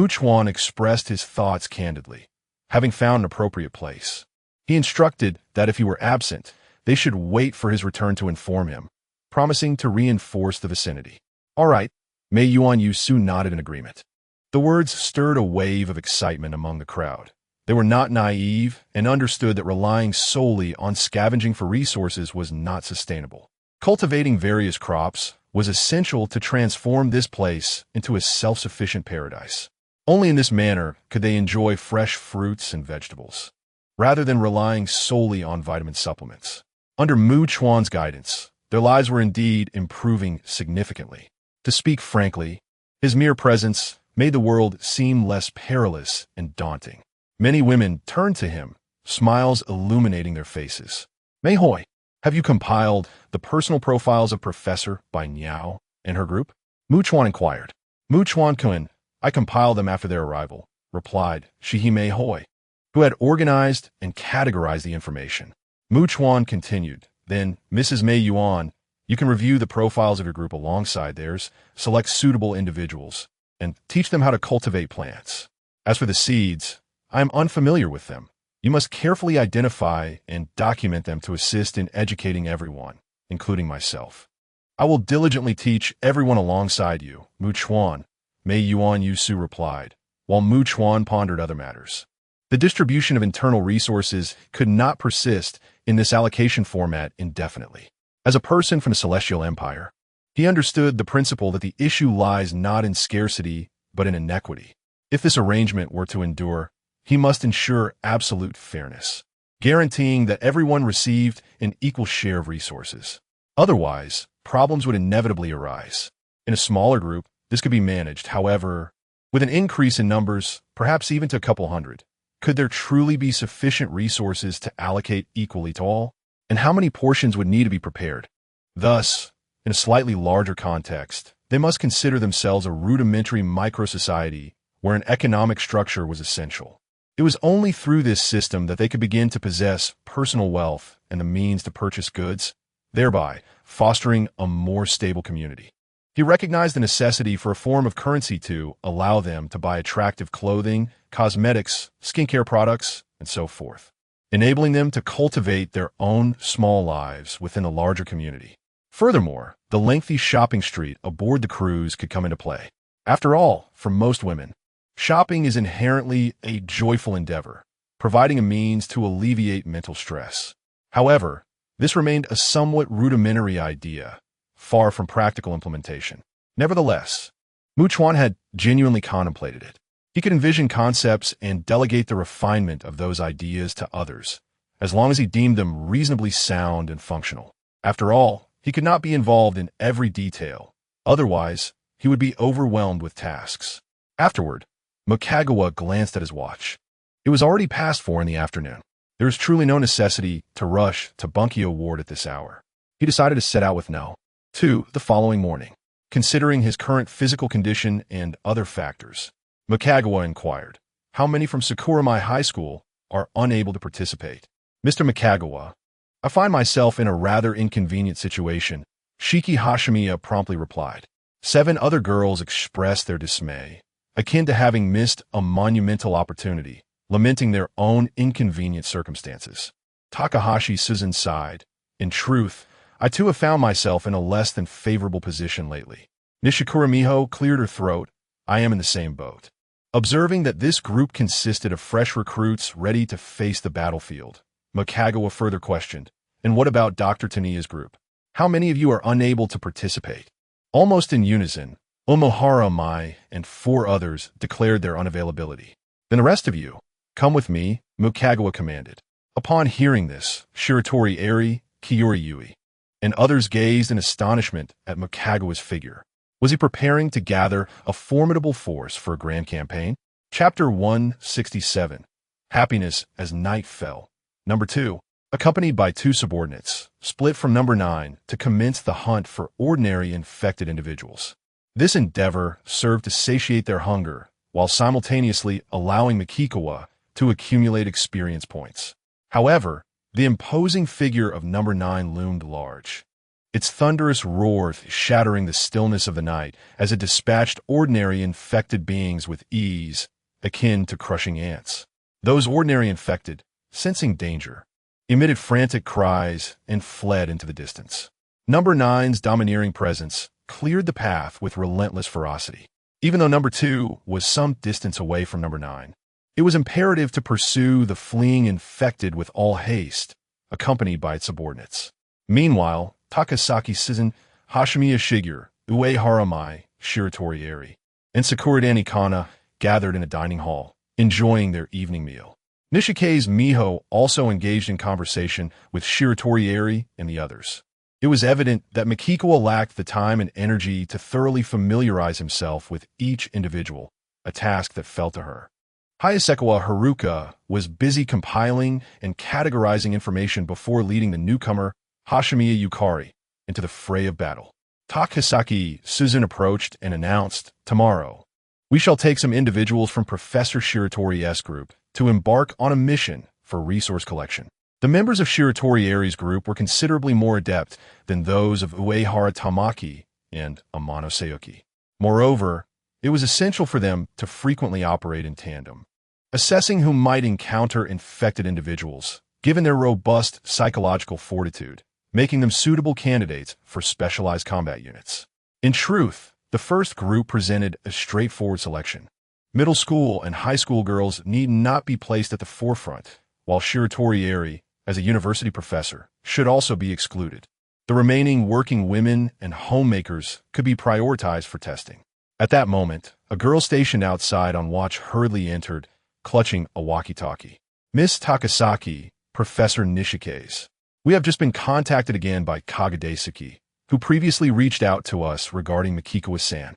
Speaker 1: Chuan expressed his thoughts candidly, having found an appropriate place. He instructed that if he were absent, they should wait for his return to inform him, promising to reinforce the vicinity. All right, Mei Yuan Yu soon nodded in agreement. The words stirred a wave of excitement among the crowd. They were not naive and understood that relying solely on scavenging for resources was not sustainable. Cultivating various crops was essential to transform this place into a self-sufficient paradise. Only in this manner could they enjoy fresh fruits and vegetables, rather than relying solely on vitamin supplements. Under Chuan's guidance, their lives were indeed improving significantly. To speak frankly, his mere presence made the world seem less perilous and daunting. Many women turned to him, smiles illuminating their faces. Mei Hoi, have you compiled the personal profiles of Professor by Niao and her group? Chuan inquired. Chuan-kun, I compiled them after their arrival, replied Shihime Hoi, who had organized and categorized the information. Chuan continued, then, Mrs. Mei Yuan, you can review the profiles of your group alongside theirs, select suitable individuals, and teach them how to cultivate plants. As for the seeds, I am unfamiliar with them. You must carefully identify and document them to assist in educating everyone, including myself. I will diligently teach everyone alongside you, Chuan, Mei Yuan Yusu replied, while Chuan pondered other matters. The distribution of internal resources could not persist in this allocation format indefinitely. As a person from the Celestial Empire, he understood the principle that the issue lies not in scarcity, but in inequity. If this arrangement were to endure, he must ensure absolute fairness, guaranteeing that everyone received an equal share of resources. Otherwise, problems would inevitably arise. In a smaller group, this could be managed. However, with an increase in numbers, perhaps even to a couple hundred, could there truly be sufficient resources to allocate equally to all? And how many portions would need to be prepared? Thus, in a slightly larger context, they must consider themselves a rudimentary micro-society where an economic structure was essential. It was only through this system that they could begin to possess personal wealth and the means to purchase goods, thereby fostering a more stable community. He recognized the necessity for a form of currency to allow them to buy attractive clothing, cosmetics, skincare products, and so forth, enabling them to cultivate their own small lives within the larger community. Furthermore, the lengthy shopping street aboard the cruise could come into play. After all, for most women, shopping is inherently a joyful endeavor, providing a means to alleviate mental stress. However, this remained a somewhat rudimentary idea, far from practical implementation. Nevertheless, Chuan had genuinely contemplated it. He could envision concepts and delegate the refinement of those ideas to others, as long as he deemed them reasonably sound and functional. After all, he could not be involved in every detail. Otherwise, he would be overwhelmed with tasks. Afterward, Mokagawa glanced at his watch. It was already past 4 in the afternoon. There was truly no necessity to rush to Bunkyo Ward at this hour. He decided to set out with No. 2 the following morning. Considering his current physical condition and other factors, Mokagawa inquired, "How many from Sakuramai High School are unable to participate?" "Mr. Mokagawa, I find myself in a rather inconvenient situation," Shiki Hashimiya promptly replied. 7 other girls expressed their dismay, akin to having missed a monumental opportunity, lamenting their own inconvenient circumstances. Takahashi Suzuki sighed. "In truth, I too have found myself in a less than favorable position lately." Nishikura Miho cleared her throat. "I am in the same boat." Observing that this group consisted of fresh recruits ready to face the battlefield, Mokagawa further questioned, "And what about Dr. Taniya's group? How many of you are unable to participate?" Almost in unison, Omohara Mai and 4 others declared their unavailability. "Then the rest of you, come with me," Mokagawa commanded. Upon hearing this, Shiratori Eri, Kiyori Yui, and others gazed in astonishment at Mokagawa's figure. Was he preparing to gather a formidable force for a grand campaign? Chapter 167. Happiness as Night Fell. Number 2. Accompanied by 2 subordinates, split from Number 9 to commence the hunt for ordinary infected individuals. This endeavor served to satiate their hunger, while simultaneously allowing Mokagawa to accumulate experience points. However, the imposing figure of Number 9 loomed large, its thunderous roar shattering the stillness of the night as it dispatched ordinary infected beings with ease, akin to crushing ants. Those ordinary infected, sensing danger, emitted frantic cries and fled into the distance. Number 9's domineering presence cleared the path with relentless ferocity. Even though Number 2 was some distance away from Number 9, it was imperative to pursue the fleeing infected with all haste, accompanied by its subordinates. Meanwhile, Takasaki Suzuki, Hashimiya Shigeru, Uehara Mai, Shiratori Eri, and Sakuradani Kana gathered in a dining hall, enjoying their evening meal. Nishikai's Miho also engaged in conversation with Shiratori Eri and the others. It was evident that Mokagawa lacked the time and energy to thoroughly familiarize himself with each individual, a task that fell to her. Hayasekawa Haruka was busy compiling and categorizing information before leading the newcomer, Hashimiya Yukari, into the fray of battle. Takasaki Suzuki approached and announced, "Tomorrow, we shall take some individuals from Professor Shiratori's group to embark on a mission for resource collection." The members of Shiratori Eri's group were considerably more adept than those of Uehara Tamaki and Amano Sayuki. Moreover, it was essential for them to frequently operate in tandem, assessing who might encounter infected individuals, given their robust psychological fortitude, making them suitable candidates for specialized combat units. In truth, the first group presented a straightforward selection. Middle school and high school girls need not be placed at the forefront, while Shiratori, as a university professor, should also be excluded. The remaining working women and homemakers could be prioritized for testing. At that moment, a girl stationed outside on watch hurriedly entered, clutching a walkie-talkie. "Miss Takasaki, Professor Nishike's. We have just been contacted again by Kage, who previously reached out to us regarding Mikikawa-san.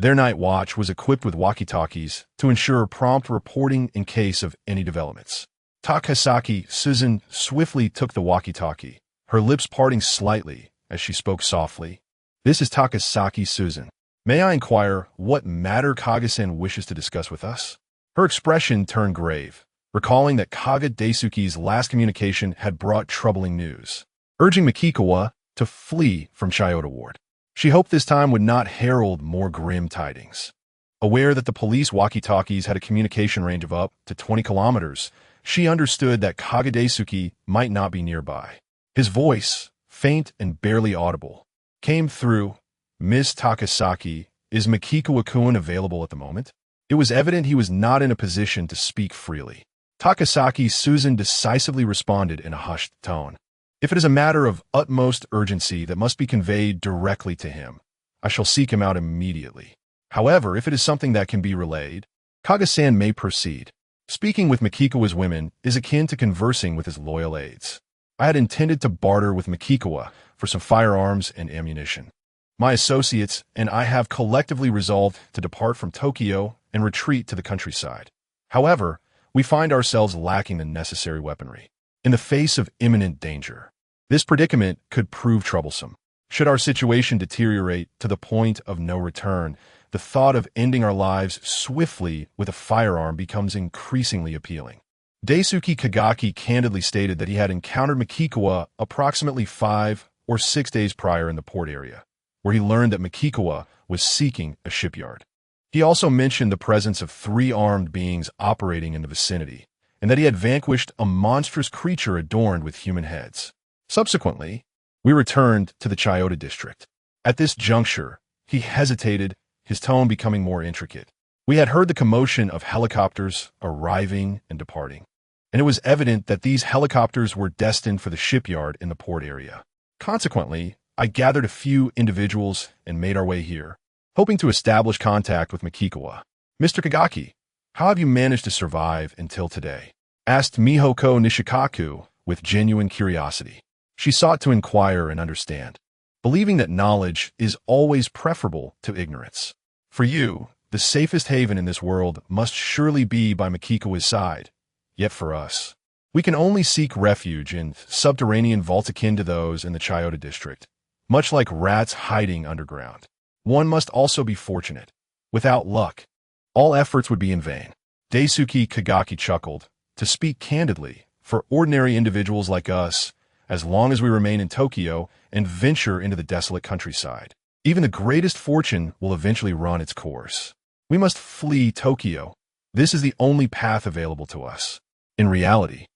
Speaker 1: Their night watch was equipped with walkie-talkies to ensure prompt reporting in case of any developments." Takasaki Susan swiftly took the walkie-talkie, her lips parting slightly as she spoke softly. "This is Takasaki Susan. May I inquire what matter Kage-san wishes to discuss with us?" Her expression turned grave, recalling that Kage Daisuke's last communication had brought troubling news, urging Mikikawa to flee from Chiyoda Ward. She hoped this time would not herald more grim tidings. Aware that the police walkie-talkies had a communication range of up to 20 kilometers, she understood that Kage Daisuke might not be nearby. His voice, faint and barely audible, came through. "Miss Takasaki, is Mikikawa-kun available at the moment?" It was evident he was not in a position to speak freely. Takasaki Susan decisively responded in a hushed tone. "If it is a matter of utmost urgency that must be conveyed directly to him, I shall seek him out immediately. However, if it is something that can be relayed, Kage-san may proceed. Speaking with Mikikawa's women is akin to conversing with his loyal aides. I had intended to barter with Mikikawa for some firearms and ammunition. My associates and I have collectively resolved to depart from Tokyo and retreat to the countryside. However, we find ourselves lacking the necessary weaponry. In the face of imminent danger, this predicament could prove troublesome. Should our situation deteriorate to the point of no return, the thought of ending our lives swiftly with a firearm becomes increasingly appealing." Daisuke Kagaki candidly stated that he had encountered Mikikawa approximately 5 or 6 days prior in the port area, where he learned that Mikikawa was seeking a shipyard. He also mentioned the presence of 3 armed beings operating in the vicinity, and that he had vanquished a monstrous creature adorned with human heads. Subsequently, we returned to the Chiyoda district. At this juncture, he hesitated, his tone becoming more intricate. We had heard the commotion of helicopters arriving and departing, and it was evident that these helicopters were destined for the shipyard in the port area. Consequently, I gathered a few individuals and made our way here, hoping to establish contact with Mikikawa. "Mr. Kagaki, how have you managed to survive until today?" asked Mihoko Nishikaku with genuine curiosity. She sought to inquire and understand, believing that knowledge is always preferable to ignorance. "For you, the safest haven in this world must surely be by Mikikawa's side. Yet for us, we can only seek refuge in subterranean vaults akin to those in the Chiyoda district, much like rats hiding underground. One must also be fortunate. Without luck, all efforts would be in vain." Daisuke Kagaki chuckled. "To speak candidly, for ordinary individuals like us, as long as we remain in Tokyo and venture into the desolate countryside, even the greatest fortune will eventually run its course. We must flee Tokyo. This is the only path available to us." In reality,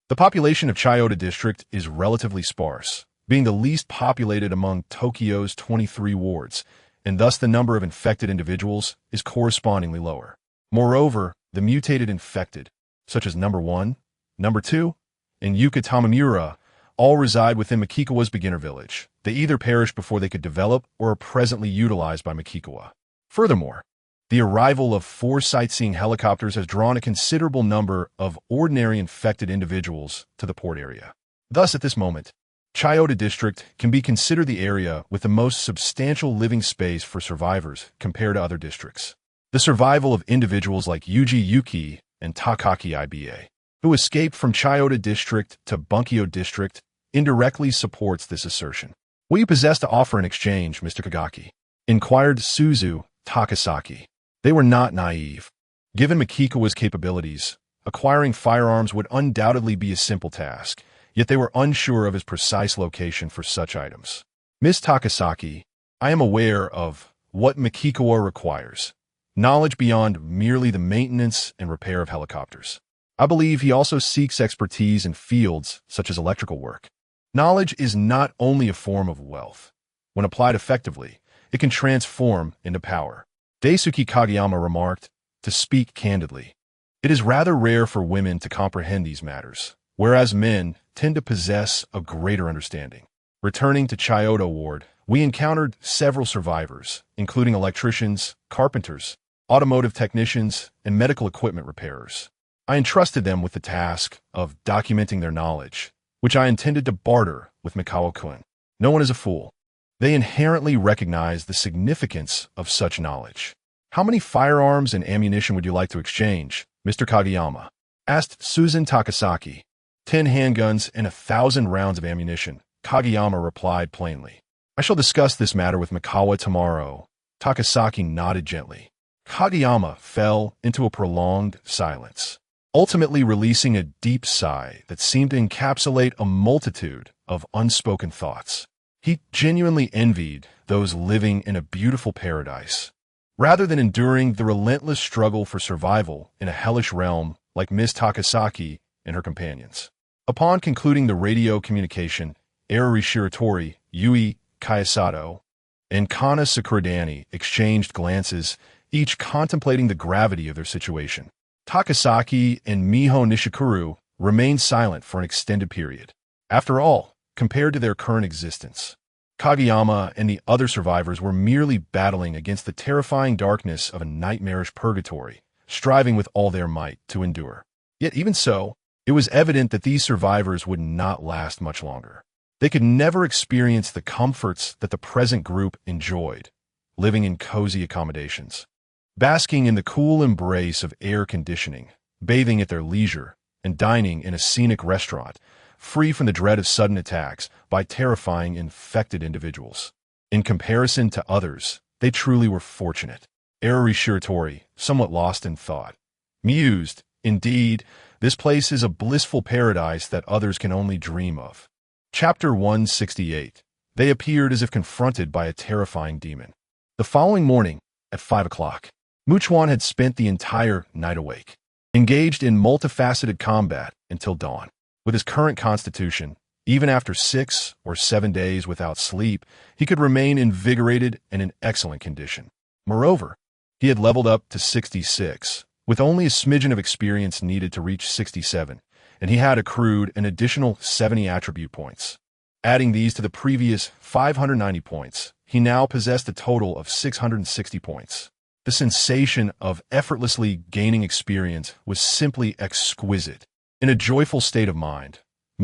Speaker 1: the population of Chiyoda district is relatively sparse, being the least populated among Tokyo's 23 wards, and thus the number of infected individuals is correspondingly lower. Moreover, the mutated infected, such as number 1, number 2, and Yuka Tamamura, all reside within Mikikawa's beginner village. They either perished before they could develop or are presently utilized by Mikikawa. Furthermore, the arrival of 4 sightseeing helicopters has drawn a considerable number of ordinary infected individuals to the port area. Thus, at this moment, Chiyoda district can be considered the area with the most substantial living space for survivors compared to other districts. The survival of individuals like Yuji Yuki and Takaki Iba, who escaped from Chiyoda district to Bunkyo district, indirectly supports this assertion. "What you possess to offer in exchange, Mr. Kagaki?" inquired Suzu Takasaki. They were not naive. Given Mikikawa's capabilities, acquiring firearms would undoubtedly be a simple task, yet they were unsure of his precise location for such items. "Miss Takasaki, I am aware of what Mikikawa requires, knowledge beyond merely the maintenance and repair of helicopters. I believe he also seeks expertise in fields such as electrical work. Knowledge is not only a form of wealth. When applied effectively, it can transform into power." Daisuke Kageyama remarked, to speak candidly. It is rather rare for women to comprehend these matters, whereas men tend to possess a greater understanding. Returning to Chiyoda Ward, we encountered several survivors, including electricians, carpenters, automotive technicians, and medical equipment repairers. I entrusted them with the task of documenting their knowledge, which I intended to barter with Mikawa-kun. No one is a fool. They inherently recognize the significance of such knowledge. "How many firearms and ammunition would you like to exchange, Mr. Kageyama?" asked Susan Takasaki. 10 handguns and 1,000 rounds of ammunition, Kageyama replied plainly. "I shall discuss this matter with Mikawa tomorrow." Takasaki nodded gently. Kageyama fell into a prolonged silence, ultimately releasing a deep sigh that seemed to encapsulate a multitude of unspoken thoughts. He genuinely envied those living in a beautiful paradise, rather than enduring the relentless struggle for survival in a hellish realm like Miss Takasaki and her companions. Upon concluding the radio communication, Erori Shiratori, Yui Kayasato, and Kana Sakuradani exchanged glances, each contemplating the gravity of their situation. Takasaki and Miho Nishikuru remained silent for an extended period. After all, compared to their current existence, Kageyama and the other survivors were merely battling against the terrifying darkness of a nightmarish purgatory, striving with all their might to endure. Yet even so, it was evident that these survivors would not last much longer. They could never experience the comforts that the present group enjoyed, living in cozy accommodations, basking in the cool embrace of air conditioning, bathing at their leisure, and dining in a scenic restaurant, free from the dread of sudden attacks by terrifying infected individuals. In comparison to others, they truly were fortunate. Erori Shiratori, somewhat lost in thought, mused, "Indeed, this place is a blissful paradise that others can only dream of." Chapter 168. They appeared as if confronted by a terrifying demon. The following morning, at 5 o'clock, Chuan had spent the entire night awake, engaged in multifaceted combat until dawn. With his current constitution, even after 6 or 7 days without sleep, he could remain invigorated and in excellent condition. Moreover, he had leveled up to 66, with only a smidgen of experience needed to reach 67, and he had accrued an additional 70 attribute points. Adding these to the previous 590 points, he now possessed a total of 660 points. The sensation of effortlessly gaining experience was simply exquisite. In a joyful state of mind,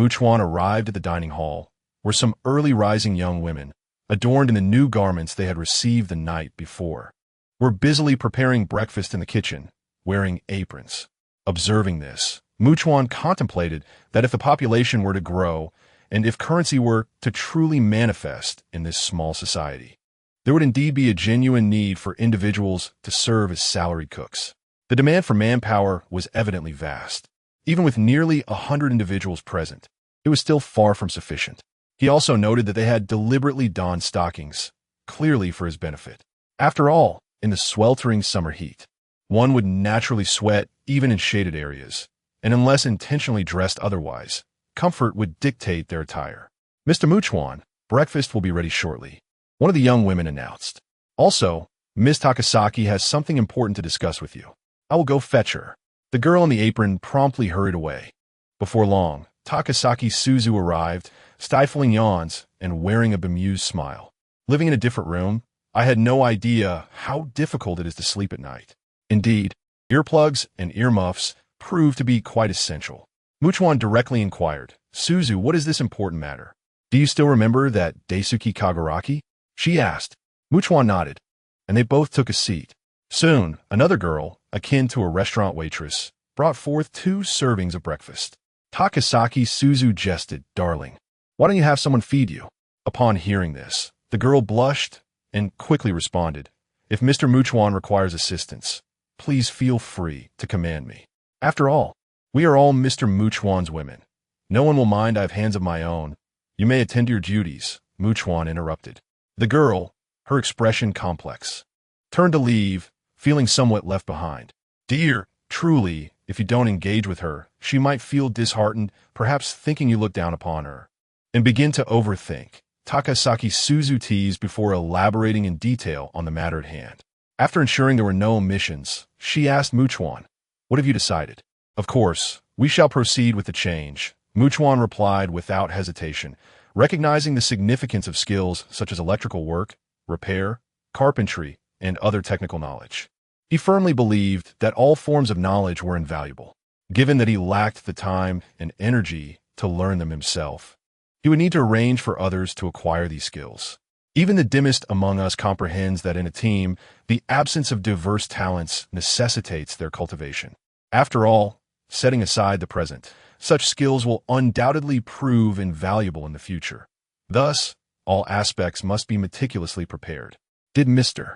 Speaker 1: Chuan arrived at the dining hall, where some early rising young women, adorned in the new garments they had received the night before, were busily preparing breakfast in the kitchen, wearing aprons. Observing this, Chuan contemplated that if the population were to grow, and if currency were to truly manifest in this small society, there would indeed be a genuine need for individuals to serve as salaried cooks. The demand for manpower was evidently vast. Even with nearly 100 individuals present, it was still far from sufficient. He also noted that they had deliberately donned stockings, clearly for his benefit. After all, in the sweltering summer heat, one would naturally sweat even in shaded areas, and unless intentionally dressed otherwise, comfort would dictate their attire. "Mr. Chuan, breakfast will be ready shortly," one of the young women announced. "Also, Miss Takasaki has something important to discuss with you. I will go fetch her." The girl in the apron promptly hurried away. Before long, Takasaki Suzu arrived, stifling yawns and wearing a bemused smile. "Living in a different room, I had no idea how difficult it is to sleep at night." Indeed, earplugs and earmuffs proved to be quite essential. Chuan directly inquired, "Suzu, what is this important matter? Do you still remember that Daisuke Kaguraki?" she asked. Chuan nodded, and they both took a seat. Soon, another girl, akin to a restaurant waitress, brought forth 2 servings of breakfast. Takasaki Suzu jested, "Darling, why don't you have someone feed you?" Upon hearing this, the girl blushed and quickly responded, "If Mr. Chuan requires assistance, please feel free to command me. After all, we are all Mr. Chuan's women. No one will mind I have hands of my own. You may attend to your duties," Chuan interrupted. The girl, her expression complex, turned to leave, feeling somewhat left behind. "Dear, truly, if you don't engage with her, she might feel disheartened, perhaps thinking you look down upon her, and begin to overthink," Takasaki Suzu teased before elaborating in detail on the matter at hand. After ensuring there were no omissions, she asked Chuan. "What have you decided?" "Of course, we shall proceed with the change," Chuan replied without hesitation, recognizing the significance of skills such as electrical work, repair, carpentry, and other technical knowledge. He firmly believed that all forms of knowledge were invaluable. Given that he lacked the time and energy to learn them himself, he would need to arrange for others to acquire these skills. Even the dimmest among us comprehends that in a team, the absence of diverse talents necessitates their cultivation. After all, setting aside the present, such skills will undoubtedly prove invaluable in the future. Thus, all aspects must be meticulously prepared. "Did Mr.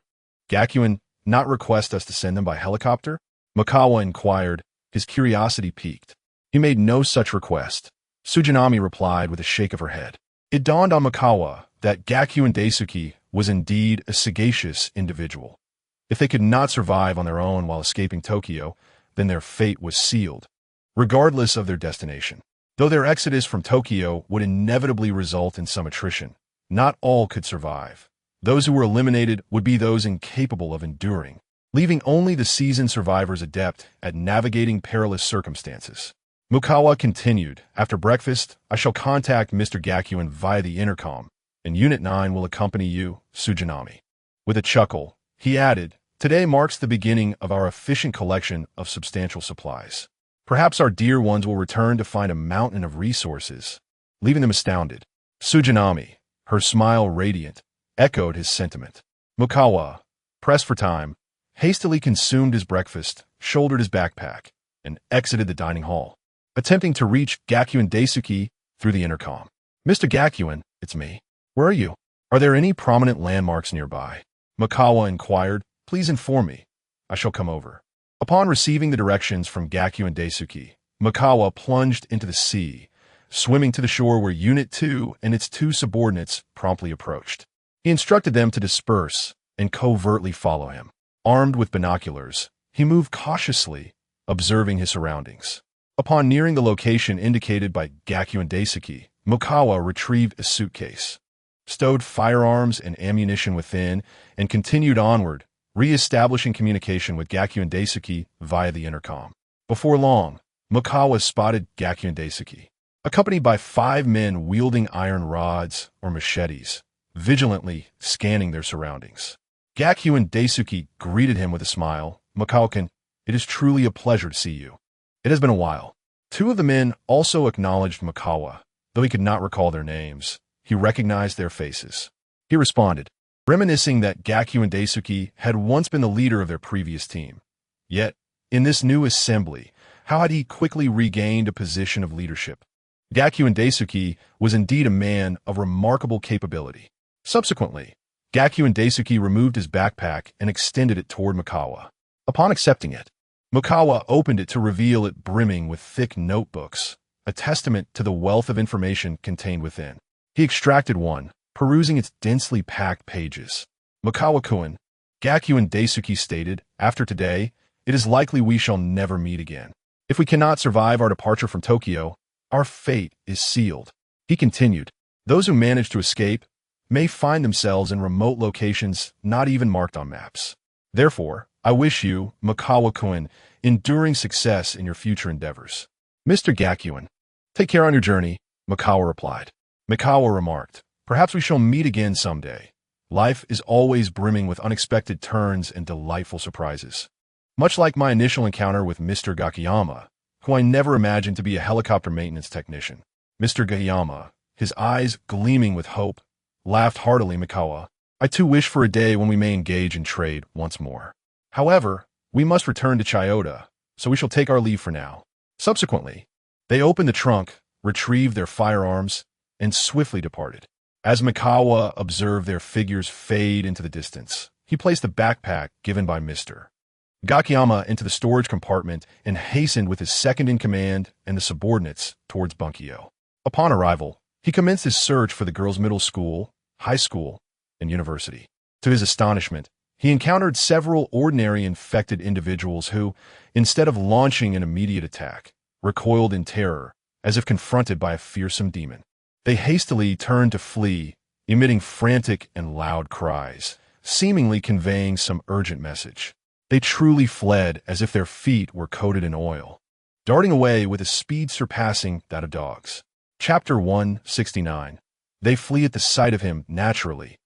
Speaker 1: Gakuin not request us to send them by helicopter?" Mikawa inquired, his curiosity piqued. "He made no such request," Tsujanami replied with a shake of her head. It dawned on Mikawa that Gakuin Daisuke was indeed a sagacious individual. If they could not survive on their own while escaping Tokyo, then their fate was sealed, regardless of their destination. Though their exodus from Tokyo would inevitably result in some attrition, not all could survive. Those who were eliminated would be those incapable of enduring, leaving only the seasoned survivors adept at navigating perilous circumstances. Mikawa continued, "After breakfast, I shall contact Mr. Gakuin via the intercom, and Unit 9 will accompany you, Tsujanami." With a chuckle, he added, "Today marks the beginning of our efficient collection of substantial supplies. Perhaps our dear ones will return to find a mountain of resources," leaving them astounded. Tsujanami, her smile radiant, echoed his sentiment. Mikawa, pressed for time, hastily consumed his breakfast, shouldered his backpack, and exited the dining hall, attempting to reach Gakuin Daisuke through the intercom. "Mr. Gakuin, it's me. Where are you? Are there any prominent landmarks nearby?" Mikawa inquired. "Please inform me. I shall come over." Upon receiving the directions from Gakuin Daisuke, Mikawa plunged into the sea, swimming to the shore where Unit 2 and its two subordinates promptly approached. He instructed them to disperse and covertly follow him. Armed with binoculars, he moved cautiously, observing his surroundings. Upon nearing the location indicated by Gakuin Daisuke, Mikawa retrieved a suitcase, stowed firearms and ammunition within, and continued onward, re-establishing communication with Gakuin Daisuke via the intercom. Before long, Mikawa spotted Gakuin Daisuke, accompanied by 5 men wielding iron rods or machetes, vigilantly scanning their surroundings. Gakuin Daisuke greeted him with a smile. "Mikawa-kun, it is truly a pleasure to see you. It has been a while." 2 of the men also acknowledged Mikawa, though he could not recall their names. He recognized their faces. He responded, reminiscing that Gakuin Daisuke had once been the leader of their previous team. Yet, in this new assembly, how had he quickly regained a position of leadership? Gakuin Daisuke was indeed a man of remarkable capability. Subsequently, Gakuin Daisuke removed his backpack and extended it toward Mikawa. Upon accepting it, Mikawa opened it to reveal it brimming with thick notebooks, a testament to the wealth of information contained within. He extracted one, perusing its densely packed pages. "Mikawa-kun," Gakuin Daisuke stated, "after today, it is likely we shall never meet again. If we cannot survive our departure from Tokyo, our fate is sealed." He continued, "Those who manage to escape may find themselves in remote locations not even marked on maps. Therefore, I wish you, Mikawa-kun, enduring success in your future endeavors." "Mr. Gakuin, take care on your journey," Mikawa replied. Mikawa remarked, "Perhaps we shall meet again someday. Life is always brimming with unexpected turns and delightful surprises." Much like my initial encounter with Mr. Gakiyama, who I never imagined to be a helicopter maintenance technician. Mr. Gakiyama, his eyes gleaming with hope, laughed heartily. "Mikawa, I too wish for a day when we may engage in trade once more. However, we must return to Chiyoda, so we shall take our leave for now." Subsequently, they opened the trunk, retrieved their firearms, and swiftly departed. As Mikawa observed their figures fade into the distance, he placed the backpack given by Mr. Gakiyama into the storage compartment and hastened with his second-in-command and the subordinates towards Bunkyo. Upon arrival, he commenced his search for the girls' middle school, high school, and university. To his astonishment, he encountered several ordinary infected individuals who, instead of launching an immediate attack, recoiled in terror, as if confronted by a fearsome demon. They hastily turned to flee, emitting frantic and loud cries, seemingly conveying some urgent message. They truly fled as if their feet were coated in oil, darting away with a speed surpassing that of dogs. Chapter 169. They flee at the sight of him naturally.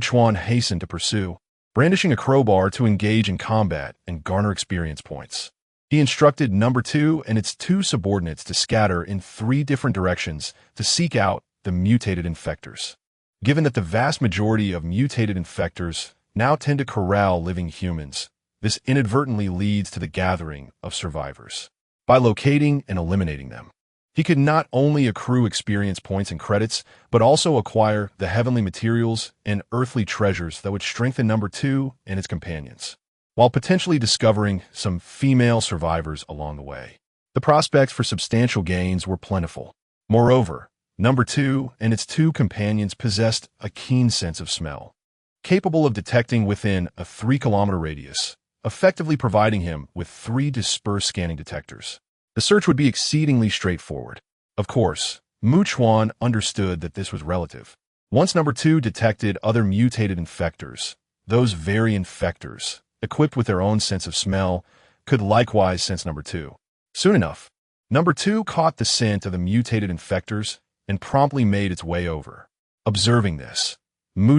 Speaker 1: Chuan hastened to pursue, brandishing a crowbar to engage in combat and garner experience points. He instructed Number 2 and its 2 subordinates to scatter in 3 different directions to seek out the mutated infectors. Given that the vast majority of mutated infectors now tend to corral living humans, this inadvertently leads to the gathering of survivors. By locating and eliminating them, he could not only accrue experience points and credits, but also acquire the heavenly materials and earthly treasures that would strengthen Number 2 and its companions, while potentially discovering some female survivors along the way. The prospects for substantial gains were plentiful. Moreover, Number 2 and its 2 companions possessed a keen sense of smell, capable of detecting within a 3-kilometer radius, effectively providing him with 3 dispersed scanning detectors. The search would be exceedingly straightforward. Of course, Chuan understood that this was relative. Once Number 2 detected other mutated infectors, those very infectors, equipped with their own sense of smell, could likewise sense Number 2. Soon enough, Number 2 caught the scent of the mutated infectors and promptly made its way over. Observing this,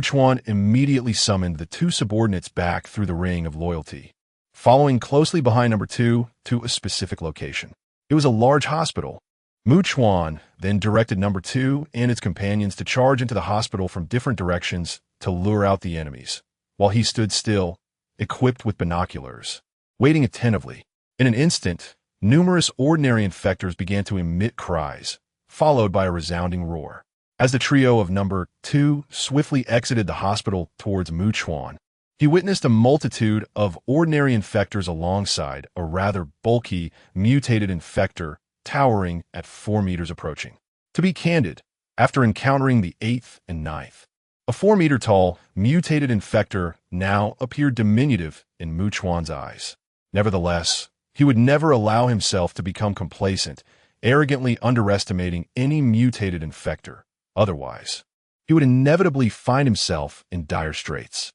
Speaker 1: Chuan immediately summoned the 2 subordinates back through the ring of loyalty, following closely behind Number 2 to a specific location. It was a large hospital. Chuan then directed Number 2 and its companions to charge into the hospital from different directions to lure out the enemies, while he stood still, equipped with binoculars, waiting attentively. In an instant, numerous ordinary infectors began to emit cries, followed by a resounding roar. As the trio of Number 2 swiftly exited the hospital towards Chuan, he witnessed a multitude of ordinary infectors alongside a rather bulky, mutated infector towering at 4 meters approaching. To be candid, after encountering the 8th and 9th, a 4-meter-tall, mutated infector now appeared diminutive in Chuan's eyes. Nevertheless, he would never allow himself to become complacent, arrogantly underestimating any mutated infector. Otherwise, he would inevitably find himself in dire straits.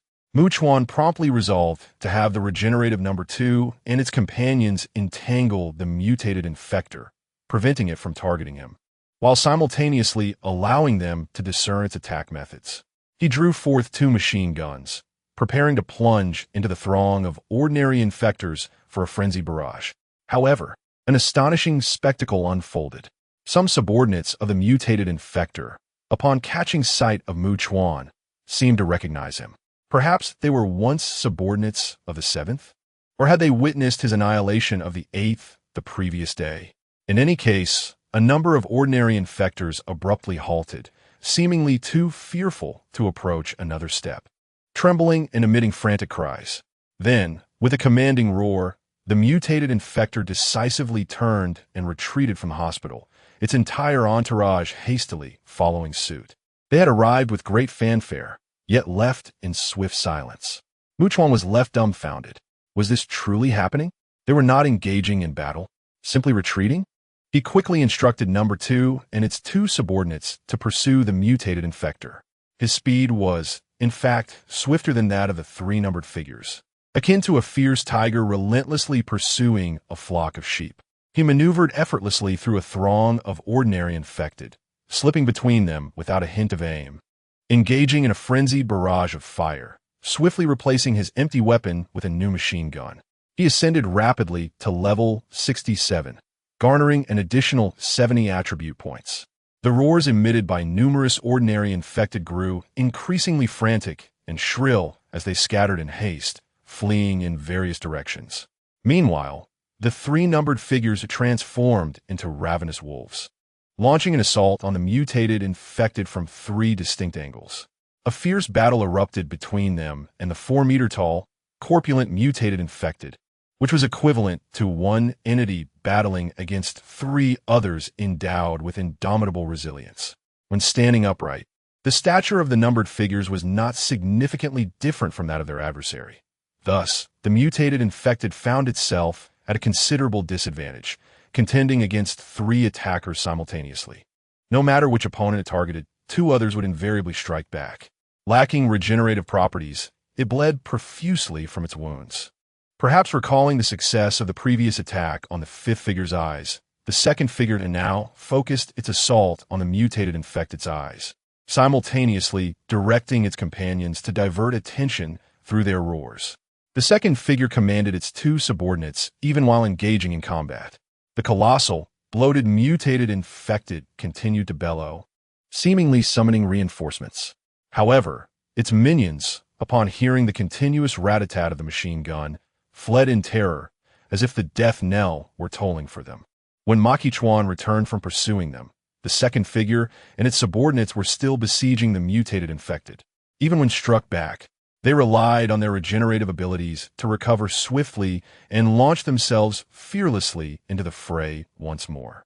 Speaker 1: Chuan promptly resolved to have the regenerative Number 2 and its companions entangle the mutated infector, preventing it from targeting him, while simultaneously allowing them to discern its attack methods. He drew forth 2 machine guns, preparing to plunge into the throng of ordinary infectors for a frenzied barrage. However, an astonishing spectacle unfolded. Some subordinates of the mutated infector, upon catching sight of Chuan, seemed to recognize him. Perhaps they were once subordinates of the 7th? Or had they witnessed his annihilation of the 8th the previous day? In any case, a number of ordinary infectors abruptly halted, seemingly too fearful to approach another step, trembling and emitting frantic cries. Then, with a commanding roar, the mutated infector decisively turned and retreated from the hospital, its entire entourage hastily following suit. They had arrived with great fanfare, yet left in swift silence. Chuan was left dumbfounded. Was this truly happening? They were not engaging in battle, simply retreating? He quickly instructed Number 2 and its 2 subordinates to pursue the mutated infector. His speed was, in fact, swifter than that of the 3 numbered figures, akin to a fierce tiger relentlessly pursuing a flock of sheep. He maneuvered effortlessly through a throng of ordinary infected, slipping between them without a hint of aim, engaging in a frenzied barrage of fire, swiftly replacing his empty weapon with a new machine gun. He ascended rapidly to level 67, garnering an additional 70 attribute points. The roars emitted by numerous ordinary infected grew increasingly frantic and shrill as they scattered in haste, fleeing in various directions. Meanwhile, the 3 numbered figures transformed into ravenous wolves, launching an assault on the mutated infected from 3 distinct angles. A fierce battle erupted between them and the 4-meter-tall, corpulent mutated infected, which was equivalent to one entity battling against 3 others endowed with indomitable resilience. When standing upright, the stature of the numbered figures was not significantly different from that of their adversary. Thus, the mutated infected found itself at a considerable disadvantage, contending against 3 attackers simultaneously. No matter which opponent it targeted, 2 others would invariably strike back. Lacking regenerative properties, it bled profusely from its wounds. Perhaps recalling the success of the previous attack on the fifth figure's eyes, the second figure now focused its assault on the mutated infected's eyes, simultaneously directing its companions to divert attention through their roars. The second figure commanded its two subordinates even while engaging in combat. The colossal, bloated mutated infected continued to bellow, seemingly summoning reinforcements. However, its minions, upon hearing the continuous rat-a-tat of the machine gun, fled in terror, as if the death knell were tolling for them. When Chuan returned from pursuing them, the second figure and its subordinates were still besieging the mutated infected. Even when struck back, they relied on their regenerative abilities to recover swiftly and launch themselves fearlessly into the fray once more.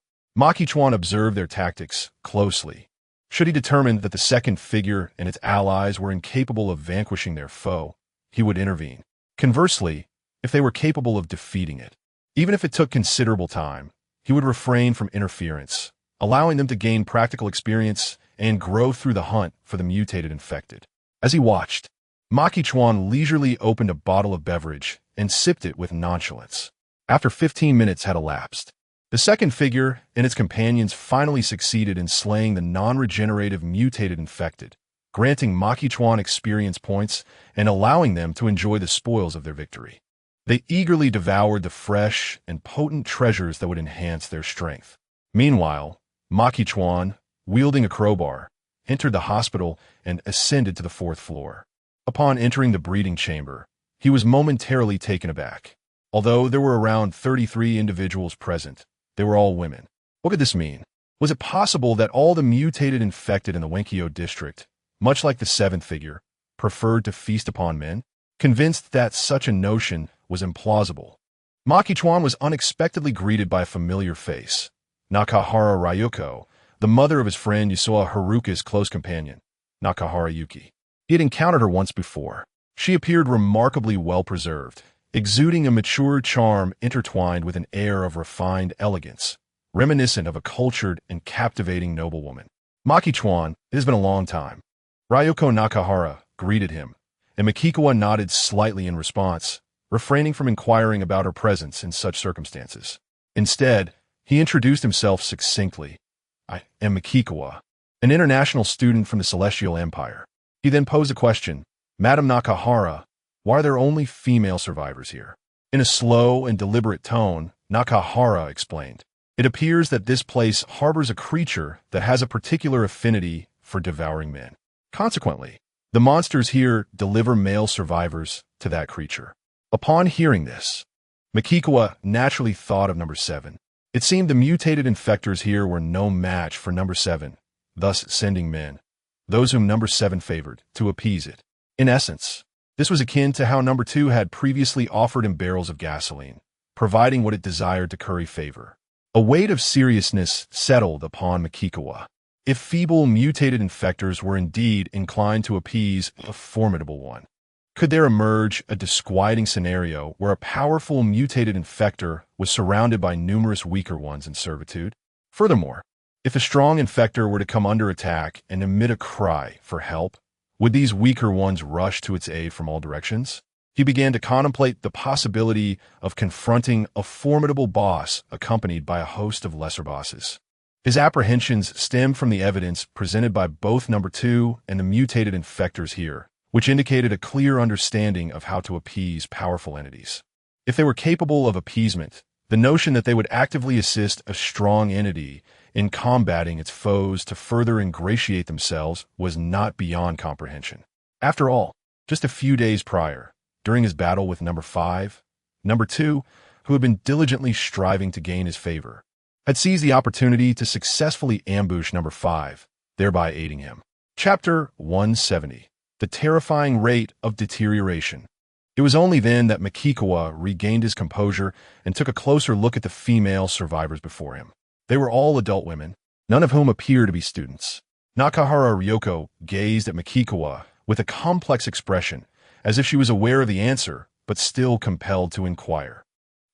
Speaker 1: Chuan observed their tactics closely. Should he determine that the second figure and its allies were incapable of vanquishing their foe, he would intervene. Conversely, if they were capable of defeating it, even if it took considerable time, he would refrain from interference, allowing them to gain practical experience and grow through the hunt for the mutated infected. As he watched, Chuan leisurely opened a bottle of beverage and sipped it with nonchalance. After 15 minutes had elapsed, the second figure and its companions finally succeeded in slaying the non-regenerative mutated infected, granting Chuan experience points and allowing them to enjoy the spoils of their victory. They eagerly devoured the fresh and potent treasures that would enhance their strength. Meanwhile, Chuan, wielding a crowbar, entered the hospital and ascended to the fourth floor. Upon entering the breeding chamber, he was momentarily taken aback. Although there were around 33 individuals present, they were all women. What could this mean? Was it possible that all the mutated infected in the Wenkyo district, much like the seventh figure, preferred to feast upon men? Convinced that such a notion was implausible, Chuan was unexpectedly greeted by a familiar face, Nakahara Ryuko, the mother of his friend Yusoa Haruka's close companion, Nakahara Yuki. He had encountered her once before. She appeared remarkably well-preserved, exuding a mature charm intertwined with an air of refined elegance, reminiscent of a cultured and captivating noblewoman. Chuan, it has been a long time. Ryuko Nakahara greeted him, and Makikawa nodded slightly in response, refraining from inquiring about her presence in such circumstances. Instead, he introduced himself succinctly. I am Makikawa, an international student from the Celestial Empire. He then posed a question. Madam Nakahara, why are there only female survivors here? In a slow and deliberate tone, Nakahara explained. It appears that this place harbors a creature that has a particular affinity for devouring men. Consequently, the monsters here deliver male survivors to that creature. Upon hearing this, Makikawa naturally thought of number 7. It seemed the mutated infectors here were no match for number 7, thus sending men, those whom number 7 favored, to appease it. In essence, this was akin to how number 2 had previously offered him barrels of gasoline, providing what it desired to curry favor. A weight of seriousness settled upon Makikawa. If feeble mutated infectors were indeed inclined to appease a formidable one, could there emerge a disquieting scenario where a powerful mutated infector was surrounded by numerous weaker ones in servitude? Furthermore, if a strong infector were to come under attack and emit a cry for help, would these weaker ones rush to its aid from all directions? He began to contemplate the possibility of confronting a formidable boss accompanied by a host of lesser bosses. His apprehensions stemmed from the evidence presented by both number 2 and the mutated infectors here, which indicated a clear understanding of how to appease powerful entities. If they were capable of appeasement, the notion that they would actively assist a strong entity in combating its foes to further ingratiate themselves was not beyond comprehension. After all, just a few days prior, during his battle with number 5, number 2, who had been diligently striving to gain his favor, had seized the opportunity to successfully ambush number 5, thereby aiding him. Chapter 170. The terrifying rate of deterioration. It was only then that Makikawa regained his composure and took a closer look at the female survivors before him. They were all adult women, none of whom appeared to be students. Nakahara Ryoko gazed at Makikawa with a complex expression, as if she was aware of the answer, but still compelled to inquire.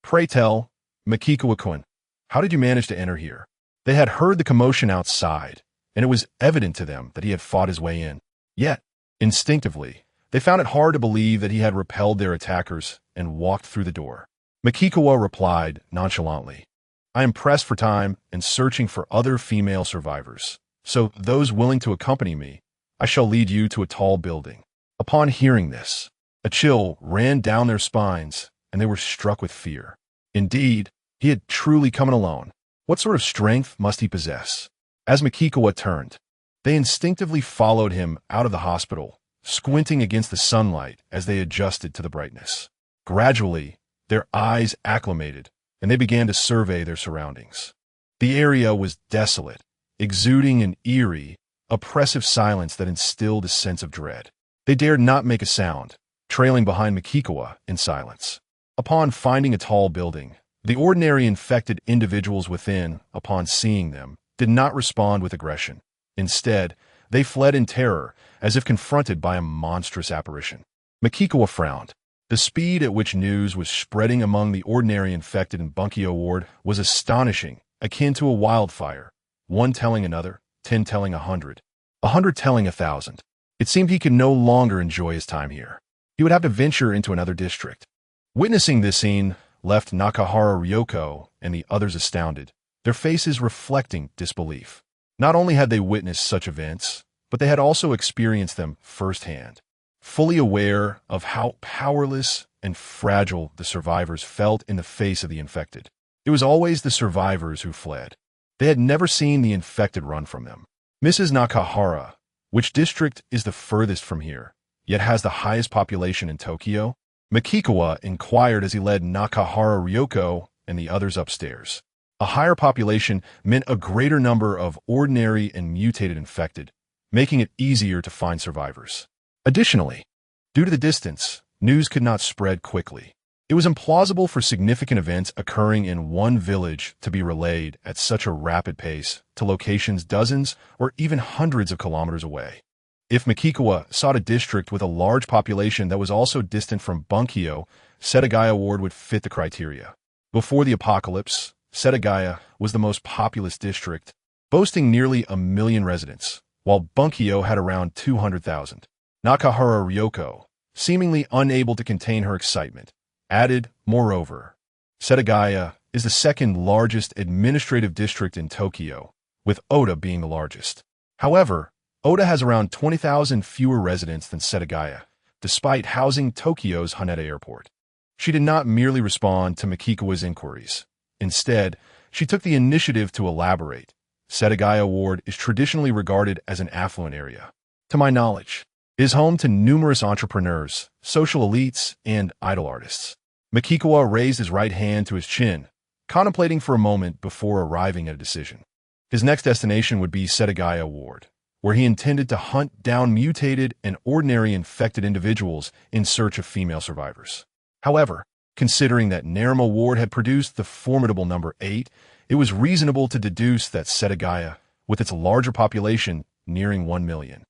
Speaker 1: Pray tell, Makikawa-kun, how did you manage to enter here? They had heard the commotion outside, and it was evident to them that he had fought his way in. Yet, instinctively, they found it hard to believe that he had repelled their attackers and walked through the door. Makikawa replied nonchalantly, "I am pressed for time and searching for other female survivors. So those willing to accompany me, I shall lead you to a tall building." Upon hearing this, a chill ran down their spines, and they were struck with fear. Indeed, he had truly come in alone. What sort of strength must he possess? As Makikawa turned, they instinctively followed him out of the hospital, squinting against the sunlight as they adjusted to the brightness. Gradually, their eyes acclimated, and they began to survey their surroundings. The area was desolate, exuding an eerie, oppressive silence that instilled a sense of dread. They dared not make a sound, trailing behind Makikawa in silence. Upon finding a tall building, the ordinary infected individuals within, upon seeing them, did not respond with aggression. Instead, they fled in terror, as if confronted by a monstrous apparition. Makikawa frowned. The speed at which news was spreading among the ordinary infected in Bunkyo Ward was astonishing, akin to a wildfire, one telling another, 10 telling 100, 100 telling 1,000. It seemed he could no longer enjoy his time here. He would have to venture into another district. Witnessing this scene left Nakahara Ryoko and the others astounded, their faces reflecting disbelief. Not only had they witnessed such events, but they had also experienced them firsthand. Fully aware of how powerless and fragile the survivors felt in the face of the infected. It was always the survivors who fled. They had never seen the infected run from them. "Mrs. Nakahara, which district is the furthest from here, yet has the highest population in Tokyo?" Makikawa inquired as he led Nakahara Ryoko and the others upstairs. A higher population meant a greater number of ordinary and mutated infected, making it easier to find survivors. Additionally, due to the distance, news could not spread quickly. It was implausible for significant events occurring in one village to be relayed at such a rapid pace to locations dozens or even hundreds of kilometers away. If Makikawa sought a district with a large population that was also distant from Bunkyo, Setagaya Ward would fit the criteria. Before the apocalypse, Setagaya was the most populous district, boasting nearly 1 million residents, while Bunkyo had around 200,000. Nakahara Ryoko, seemingly unable to contain her excitement, added, "Moreover, Setagaya is the second largest administrative district in Tokyo, with Oda being the largest. However, Oda has around 20,000 fewer residents than Setagaya, despite housing Tokyo's Haneda Airport." She did not merely respond to Makikawa's inquiries. Instead, she took the initiative to elaborate. "Setagaya Ward is traditionally regarded as an affluent area. To my knowledge, it is home to numerous entrepreneurs, social elites, and idol artists." Makikawa raised his right hand to his chin, contemplating for a moment before arriving at a decision. His next destination would be Setagaya Ward, where he intended to hunt down mutated and ordinary infected individuals in search of female survivors. However, considering that Naruma Ward had produced the formidable number 8, it was reasonable to deduce that Setagaya, with its larger population nearing 1 million,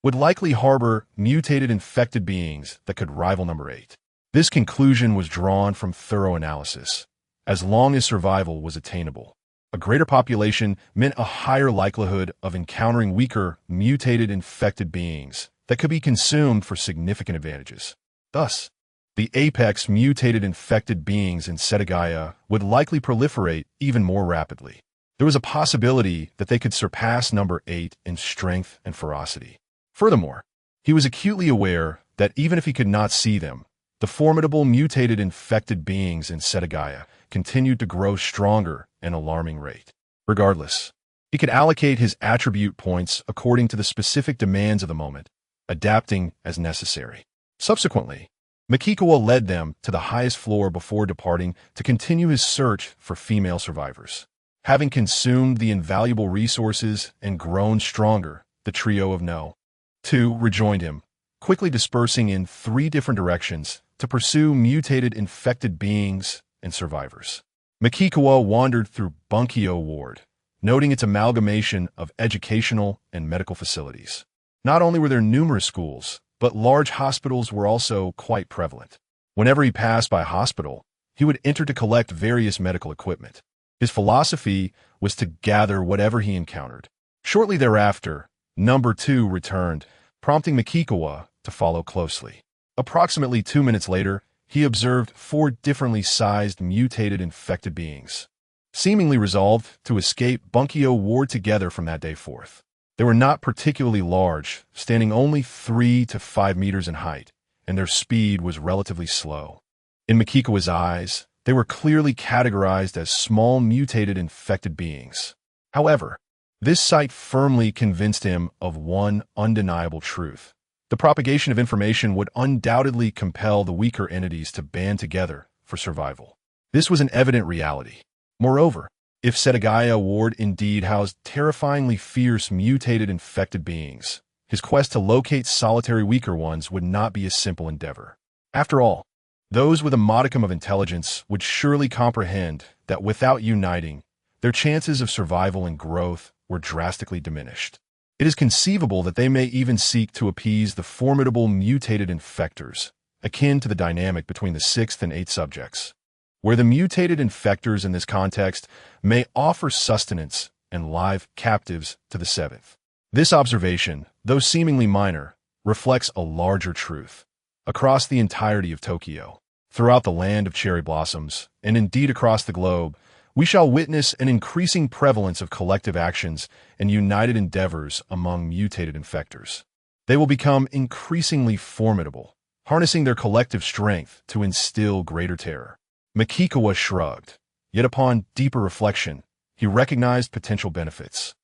Speaker 1: would likely harbor mutated infected beings that could rival number 8. This conclusion was drawn from thorough analysis. As long as survival was attainable, a greater population meant a higher likelihood of encountering weaker, mutated infected beings that could be consumed for significant advantages. Thus, the apex mutated infected beings in Setagaya would likely proliferate even more rapidly. There was a possibility that they could surpass number 8 in strength and ferocity. Furthermore, he was acutely aware that even if he could not see them, the formidable mutated infected beings in Setagaya continued to grow stronger at an alarming rate. Regardless, he could allocate his attribute points according to the specific demands of the moment, adapting as necessary. Subsequently, Makikawa led them to the highest floor before departing to continue his search for female survivors. Having consumed the invaluable resources and grown stronger, the trio of No. 2 rejoined him, quickly dispersing in 3 different directions to pursue mutated infected beings and survivors. Makikawa wandered through Bunkyo Ward, noting its amalgamation of educational and medical facilities. Not only were there numerous schools, but large hospitals were also quite prevalent. Whenever he passed by a hospital, he would enter to collect various medical equipment. His philosophy was to gather whatever he encountered. Shortly thereafter, number 2 returned, prompting Makikawa to follow closely. Approximately 2 minutes later, he observed 4 differently sized mutated infected beings, seemingly resolved to escape Bunkyo Ward together from that day forth. They were not particularly large, standing only 3 to 5 meters in height, and their speed was relatively slow. In Makikawa's eyes, they were clearly categorized as small mutated infected beings. However, this sight firmly convinced him of one undeniable truth. The propagation of information would undoubtedly compel the weaker entities to band together for survival. This was an evident reality. Moreover, if Setagaya Ward indeed housed terrifyingly fierce mutated infected beings, his quest to locate solitary weaker ones would not be a simple endeavor. After all, those with a modicum of intelligence would surely comprehend that without uniting, their chances of survival and growth were drastically diminished. It is conceivable that they may even seek to appease the formidable mutated infectors, akin to the dynamic between the 6th and 8th subjects, where the mutated infectors in this context may offer sustenance and live captives to the 7th. This observation, though seemingly minor, reflects a larger truth. Across the entirety of Tokyo, throughout the land of cherry blossoms, and indeed across the globe, we shall witness an increasing prevalence of collective actions and united endeavors among mutated infectors. They will become increasingly formidable, harnessing their collective strength to instill greater terror. Makikawa shrugged, yet upon deeper reflection, he recognized potential benefits.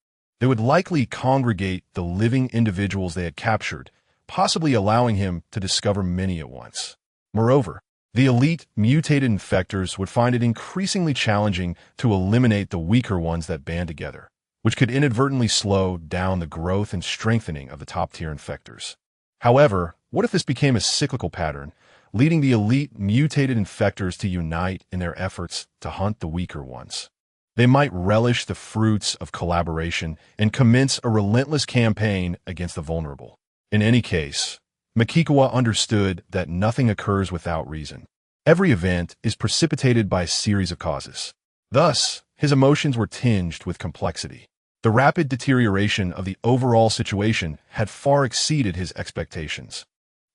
Speaker 1: They would likely congregate the living individuals they had captured, possibly allowing him to discover many at once. Moreover, the elite mutated infectors would find it increasingly challenging to eliminate the weaker ones that band together, which could inadvertently slow down the growth and strengthening of the top-tier infectors. However, what if this became a cyclical pattern, leading the elite mutated infectors to unite in their efforts to hunt the weaker ones? They might relish the fruits of collaboration and commence a relentless campaign against the vulnerable. In any case, Makikawa understood that nothing occurs without reason. Every event is precipitated by a series of causes. Thus, his emotions were tinged with complexity. The rapid deterioration of the overall situation had far exceeded his expectations.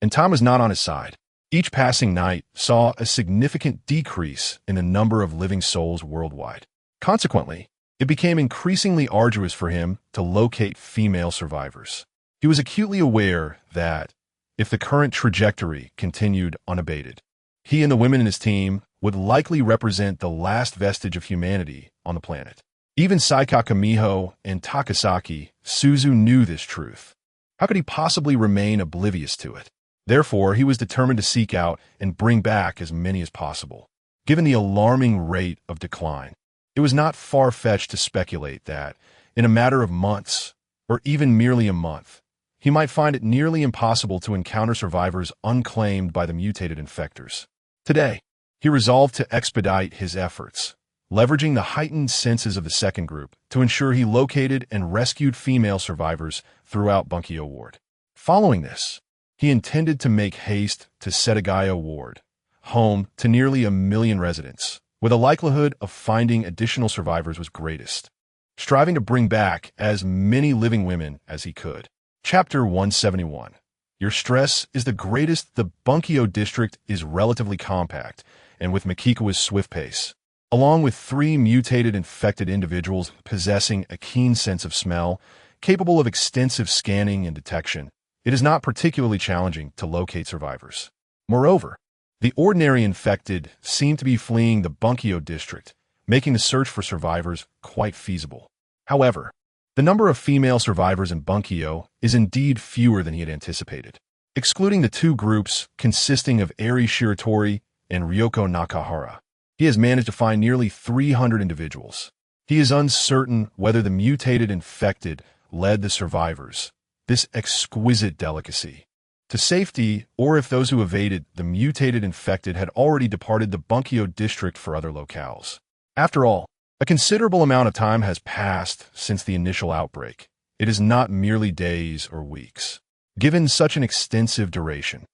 Speaker 1: And time was not on his side. Each passing night saw a significant decrease in the number of living souls worldwide. Consequently, it became increasingly arduous for him to locate female survivors. He was acutely aware that, if the current trajectory continued unabated, he and the women in his team would likely represent the last vestige of humanity on the planet. Even Saikaka Miho and Takasaki Suzu knew this truth. How could he possibly remain oblivious to it? Therefore, he was determined to seek out and bring back as many as possible. Given the alarming rate of decline, it was not far-fetched to speculate that, in a matter of months, or even merely a month, he might find it nearly impossible to encounter survivors unclaimed by the mutated infectors. Today, he resolved to expedite his efforts, leveraging the heightened senses of the second group to ensure he located and rescued female survivors throughout Bunkyo Ward. Following this, he intended to make haste to Setagaya Ward, home to nearly 1 million residents, where the likelihood of finding additional survivors was greatest, striving to bring back as many living women as he could. Chapter 171. Your stress is the greatest. The Bunkyo district is relatively compact, and with Makikawa's swift pace, along with 3 mutated infected individuals possessing a keen sense of smell, capable of extensive scanning and detection, it is not particularly challenging to locate survivors. Moreover, the ordinary infected seem to be fleeing the Bunkyo district, making the search for survivors quite feasible. However, the number of female survivors in Bunkyo is indeed fewer than he had anticipated. Excluding the 2 groups consisting of Eri Shiratori and Ryoko Nakahara, he has managed to find nearly 300 individuals. He is uncertain whether the mutated infected led the survivors, this exquisite delicacy, to safety, or if those who evaded the mutated infected had already departed the Bunkyo district for other locales. After all, a considerable amount of time has passed since the initial outbreak. It is not merely days or weeks. Given such an extensive duration,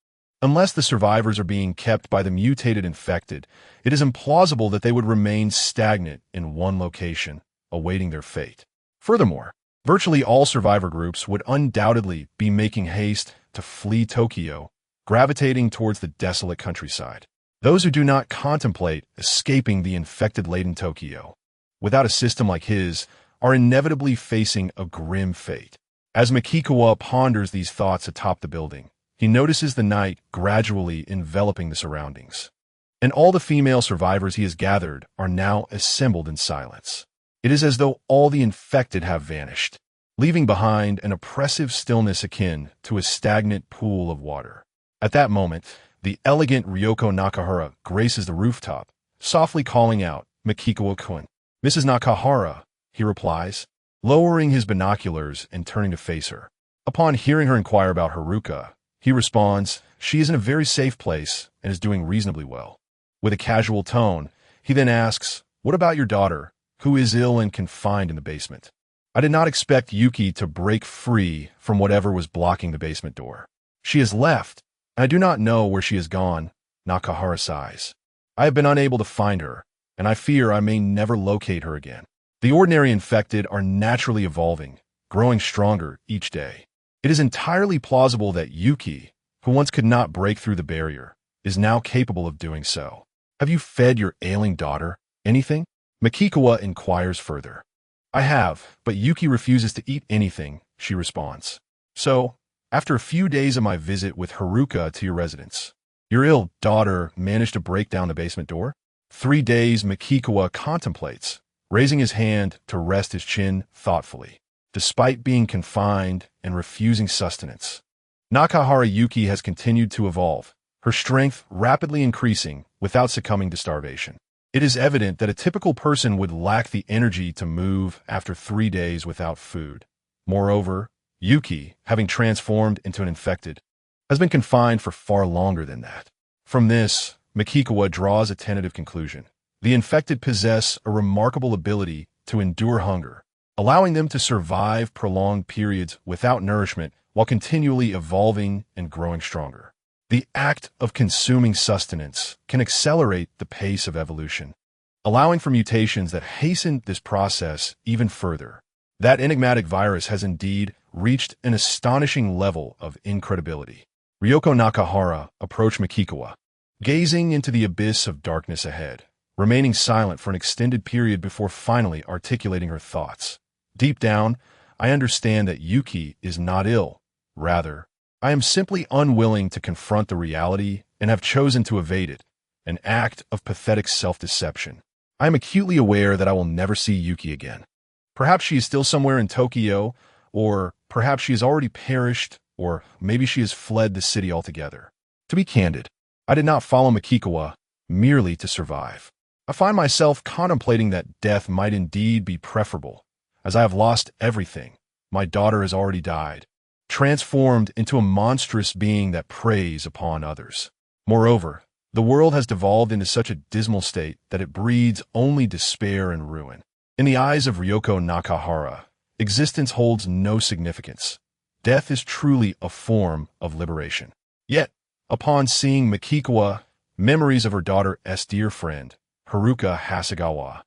Speaker 1: unless the survivors are being kept by the mutated infected, it is implausible that they would remain stagnant in one location, awaiting their fate. Furthermore, virtually all survivor groups would undoubtedly be making haste to flee Tokyo, gravitating towards the desolate countryside. Those who do not contemplate escaping the infected-laden Tokyo, without a system like his, are inevitably facing a grim fate. As Makikawa ponders these thoughts atop the building, he notices the night gradually enveloping the surroundings. And all the female survivors he has gathered are now assembled in silence. It is as though all the infected have vanished, leaving behind an oppressive stillness akin to a stagnant pool of water. At that moment, the elegant Ryoko Nakahara graces the rooftop, softly calling out, "Makikawa-kun." "Mrs. Nakahara," he replies, lowering his binoculars and turning to face her. Upon hearing her inquire about Haruka, he responds, "She is in a very safe place and is doing reasonably well." With a casual tone, he then asks, "What about your daughter, who is ill and confined in the basement?" "I did not expect Yuki to break free from whatever was blocking the basement door. She has left, and I do not know where she has gone," Nakahara sighs. "I have been unable to find her, and I fear I may never locate her again." The ordinary infected are naturally evolving, growing stronger each day. It is entirely plausible that Yuki, who once could not break through the barrier, is now capable of doing so. "Have you fed your ailing daughter anything?" Makikawa inquires further. "I have, but Yuki refuses to eat anything," she responds. "So, after a few days of my visit with Haruka to your residence, your ill daughter managed to break down the basement door?" 3 days, Makikawa contemplates, raising his hand to rest his chin thoughtfully. Despite being confined and refusing sustenance, Nakahara Yuki has continued to evolve, her strength rapidly increasing without succumbing to starvation. It is evident that a typical person would lack the energy to move after 3 days without food. Moreover, Yuki, having transformed into an infected, has been confined for far longer than that. From this, Makikawa draws a tentative conclusion. The infected possess a remarkable ability to endure hunger, allowing them to survive prolonged periods without nourishment while continually evolving and growing stronger. The act of consuming sustenance can accelerate the pace of evolution, allowing for mutations that hasten this process even further. That enigmatic virus has indeed reached an astonishing level of incredibility. Ryoko Nakahara approached Makikawa, gazing into the abyss of darkness ahead, remaining silent for an extended period before finally articulating her thoughts. "Deep down, I understand that Yuki is not ill. Rather, I am simply unwilling to confront the reality and have chosen to evade it, an act of pathetic self-deception. I am acutely aware that I will never see Yuki again. Perhaps she is still somewhere in Tokyo, or perhaps she has already perished, or maybe she has fled the city altogether. To be candid, I did not follow Makikawa merely to survive. I find myself contemplating that death might indeed be preferable, as I have lost everything. My daughter has already died, transformed into a monstrous being that preys upon others. Moreover, the world has devolved into such a dismal state that it breeds only despair and ruin. In the eyes of Ryoko Nakahara, existence holds no significance. Death is truly a form of liberation. Yet, upon seeing Makikawa, memories of her daughter's dear friend, Haruka Hasegawa,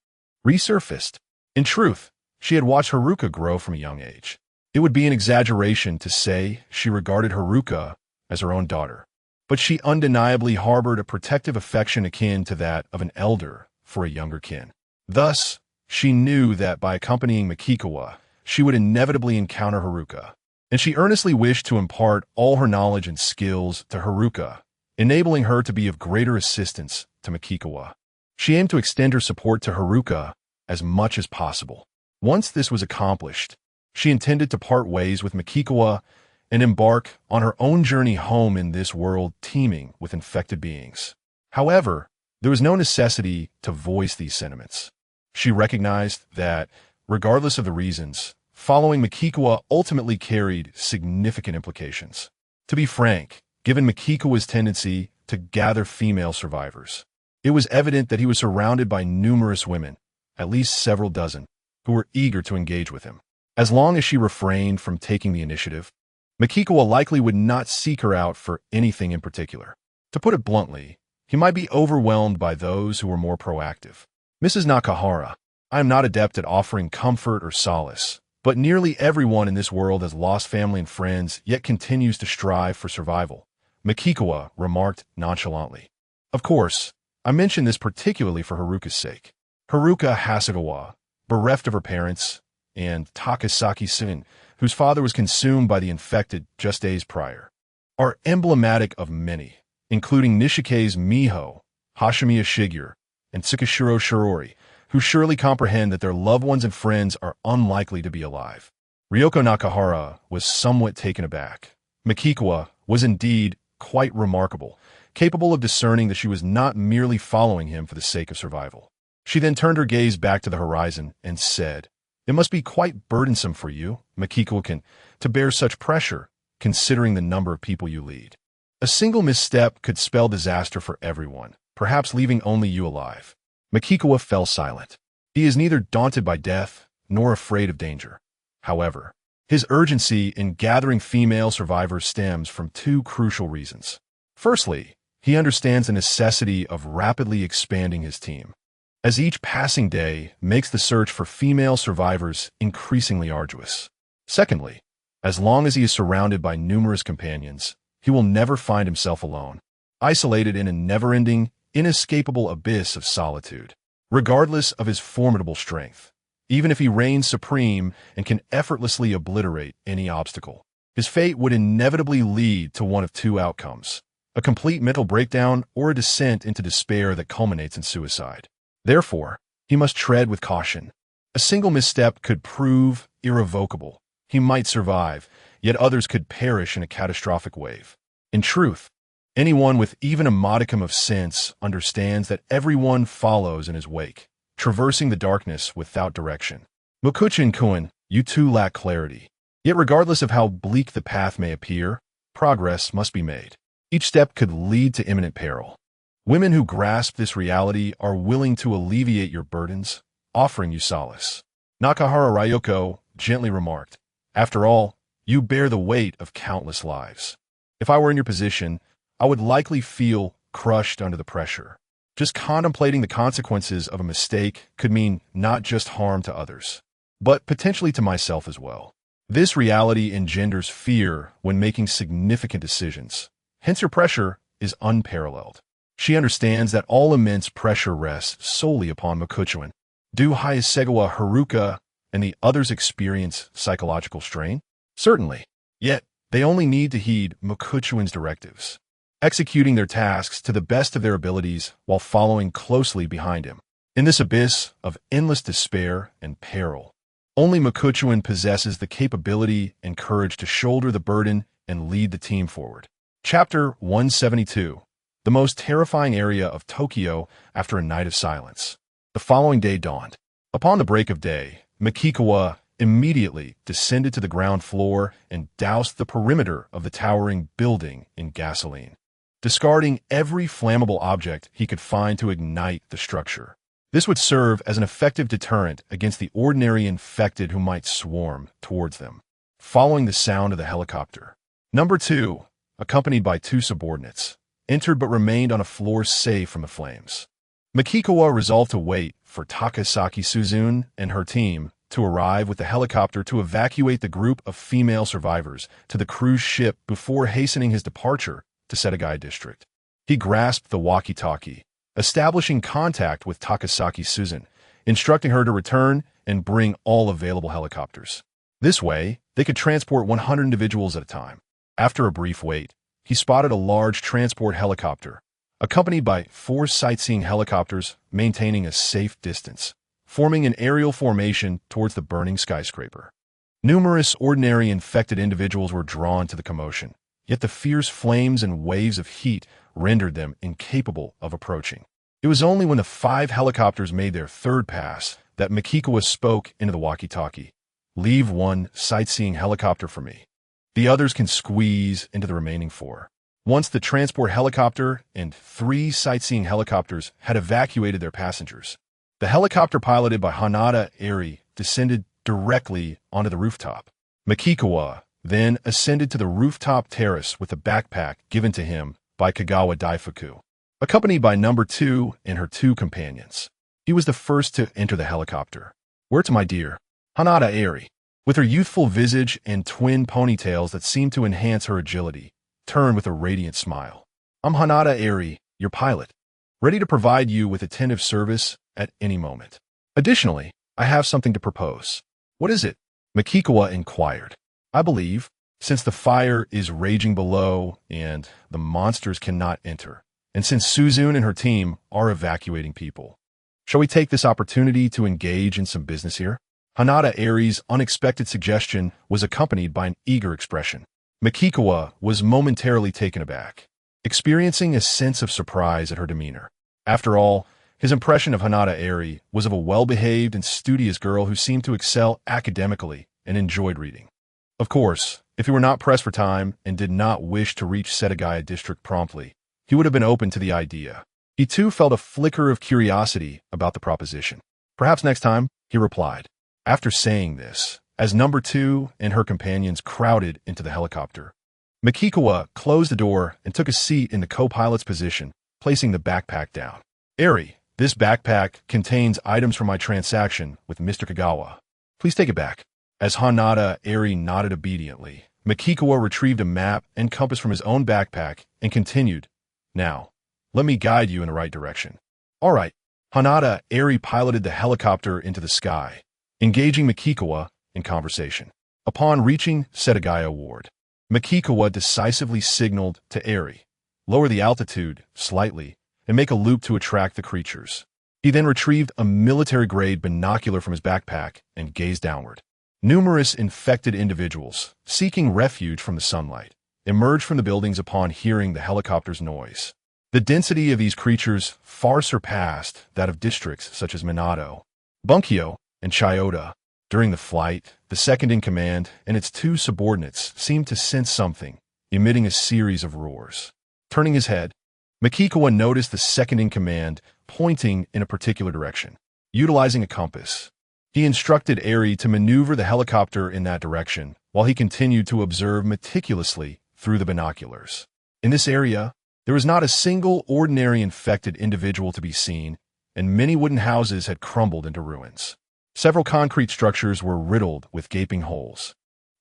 Speaker 1: resurfaced. In truth, she had watched Haruka grow from a young age. It would be an exaggeration to say she regarded Haruka as her own daughter, but she undeniably harbored a protective affection akin to that of an elder for a younger kin. Thus, she knew that by accompanying Makikawa, she would inevitably encounter Haruka, and she earnestly wished to impart all her knowledge and skills to Haruka, enabling her to be of greater assistance to Makikawa. She aimed to extend her support to Haruka as much as possible. Once this was accomplished, she intended to part ways with Makikawa and embark on her own journey home in this world teeming with infected beings. However, there was no necessity to voice these sentiments. She recognized that, regardless of the reasons, following Makikawa ultimately carried significant implications. To be frank, given Makikawa's tendency to gather female survivors, it was evident that he was surrounded by numerous women, at least several dozen, who were eager to engage with him. As long as she refrained from taking the initiative, Makikawa likely would not seek her out for anything in particular. To put it bluntly, he might be overwhelmed by those who were more proactive. "Mrs. Nakahara, I am not adept at offering comfort or solace, but nearly everyone in this world has lost family and friends, yet continues to strive for survival," Makikawa remarked nonchalantly. Of course, I mention this particularly for Haruka's sake. Haruka Hasegawa, bereft of her parents, and Takasaki Sun, whose father was consumed by the infected just days prior, are emblematic of many, including Nishike's Miho, Hashimiya Shigeru, and Tsukishiro Shirori, who surely comprehend that their loved ones and friends are unlikely to be alive. Ryoko Nakahara was somewhat taken aback. Makikawa was indeed quite remarkable, capable of discerning that she was not merely following him for the sake of survival. She then turned her gaze back to the horizon and said, "It must be quite burdensome for you, Makikawa-kun, to bear such pressure, considering the number of people you lead. A single misstep could spell disaster for everyone, perhaps leaving only you alive." Makikawa fell silent. He is neither daunted by death nor afraid of danger. However, his urgency in gathering female survivors stems from two crucial reasons. Firstly, he understands the necessity of rapidly expanding his team, as each passing day makes the search for female survivors increasingly arduous. Secondly, as long as he is surrounded by numerous companions, he will never find himself alone, isolated in a never-ending, inescapable abyss of solitude. Regardless of his formidable strength, even if he reigns supreme and can effortlessly obliterate any obstacle, his fate would inevitably lead to one of two outcomes: a complete mental breakdown or a descent into despair that culminates in suicide. Therefore, he must tread with caution. A single misstep could prove irrevocable. He might survive, yet others could perish in a catastrophic wave. In truth, anyone with even a modicum of sense understands that everyone follows in his wake, traversing the darkness without direction. Mokuchin-kun, you too lack clarity. Yet regardless of how bleak the path may appear, progress must be made. Each step could lead to imminent peril. Women who grasp this reality are willing to alleviate your burdens, offering you solace. Nakahara Ryoko gently remarked, "After all, you bear the weight of countless lives. If I were in your position, I would likely feel crushed under the pressure. Just contemplating the consequences of a mistake could mean not just harm to others, but potentially to myself as well. This reality engenders fear when making significant decisions. Hence your pressure is unparalleled." She understands that all immense pressure rests solely upon Mokuchuan. Do Hayasegawa, Haruka, and the others experience psychological strain? Certainly. Yet, they only need to heed Mokuchuan's directives, executing their tasks to the best of their abilities while following closely behind him. In this abyss of endless despair and peril, only Mokuchuan possesses the capability and courage to shoulder the burden and lead the team forward. Chapter 172. The most terrifying area of Tokyo after a night of silence. The following day dawned. Upon the break of day, Makikawa immediately descended to the ground floor and doused the perimeter of the towering building in gasoline, discarding every flammable object he could find to ignite the structure. This would serve as an effective deterrent against the ordinary infected who might swarm towards them. Following the sound of the helicopter, Number 2, accompanied by 2 subordinates, entered but remained on a floor safe from the flames. Makikawa resolved to wait for Takasaki Suzune and her team to arrive with the helicopter to evacuate the group of female survivors to the cruise ship before hastening his departure to Setegai District. He grasped the walkie-talkie, establishing contact with Takasaki Suzune, instructing her to return and bring all available helicopters. This way, they could transport 100 individuals at a time. After a brief wait, he spotted a large transport helicopter, accompanied by 4 sightseeing helicopters maintaining a safe distance, forming an aerial formation towards the burning skyscraper. Numerous ordinary infected individuals were drawn to the commotion, yet the fierce flames and waves of heat rendered them incapable of approaching. It was only when the 5 helicopters made their 3rd pass that Makikawa spoke into the walkie-talkie. "Leave 1 sightseeing helicopter for me. The others can squeeze into the remaining 4. Once the transport helicopter and 3 sightseeing helicopters had evacuated their passengers, the helicopter piloted by Hanada Eri descended directly onto the rooftop. Makikawa then ascended to the rooftop terrace with a backpack given to him by Kagawa Daifuku, accompanied by Number 2 and her 2 companions. He was the first to enter the helicopter. "Where to, my dear?" Hanada Eri, with her youthful visage and twin ponytails that seemed to enhance her agility, turned with a radiant smile. "I'm Hanada Eri, your pilot. ready to provide you with attentive service at any moment. Additionally, I have something to propose. What is it? Makikawa inquired. I believe, since the fire is raging below and the monsters cannot enter, and since Suzune and her team are evacuating people, shall we take this opportunity to engage in some business here? Hanada Eri's unexpected suggestion was accompanied by an eager expression. Makikawa was momentarily taken aback, experiencing a sense of surprise at her demeanor. After all, his impression of Hanada Eri was of a well-behaved and studious girl who seemed to excel academically and enjoyed reading. Of course, if he were not pressed for time and did not wish to reach Setagaya district promptly, he would have been open to the idea. He too felt a flicker of curiosity about the proposition. Perhaps next time, he replied. After saying this, as number 2 and her companions crowded into the helicopter, Makikawa closed the door and took a seat in the co-pilot's position, placing the backpack down. Eri, this backpack contains items from my transaction with Mr. Kagawa. Please take it back. As Hanada Eri nodded obediently, Makikawa retrieved a map and compass from his own backpack and continued, Now, let me guide you in the right direction. All right. Hanada Eri piloted the helicopter into the sky, engaging Makikawa in conversation. Upon reaching Setagaya Ward, Makikawa decisively signaled to Eri, lower the altitude slightly and make a loop to attract the creatures. He then retrieved a military-grade binocular from his backpack and gazed downward. Numerous infected individuals, seeking refuge from the sunlight, emerged from the buildings upon hearing the helicopter's noise. The density of these creatures far surpassed that of districts such as Minato, Bunkyo, and Chiyoda. During the flight, the second-in-command and its 2 subordinates seemed to sense something, emitting a series of roars. Turning his head, Makikawa noticed the second-in-command pointing in a particular direction. Utilizing a compass, he instructed Eri to maneuver the helicopter in that direction while he continued to observe meticulously through the binoculars. In this area, there was not a single ordinary infected individual to be seen, and many wooden houses had crumbled into ruins. Several concrete structures were riddled with gaping holes,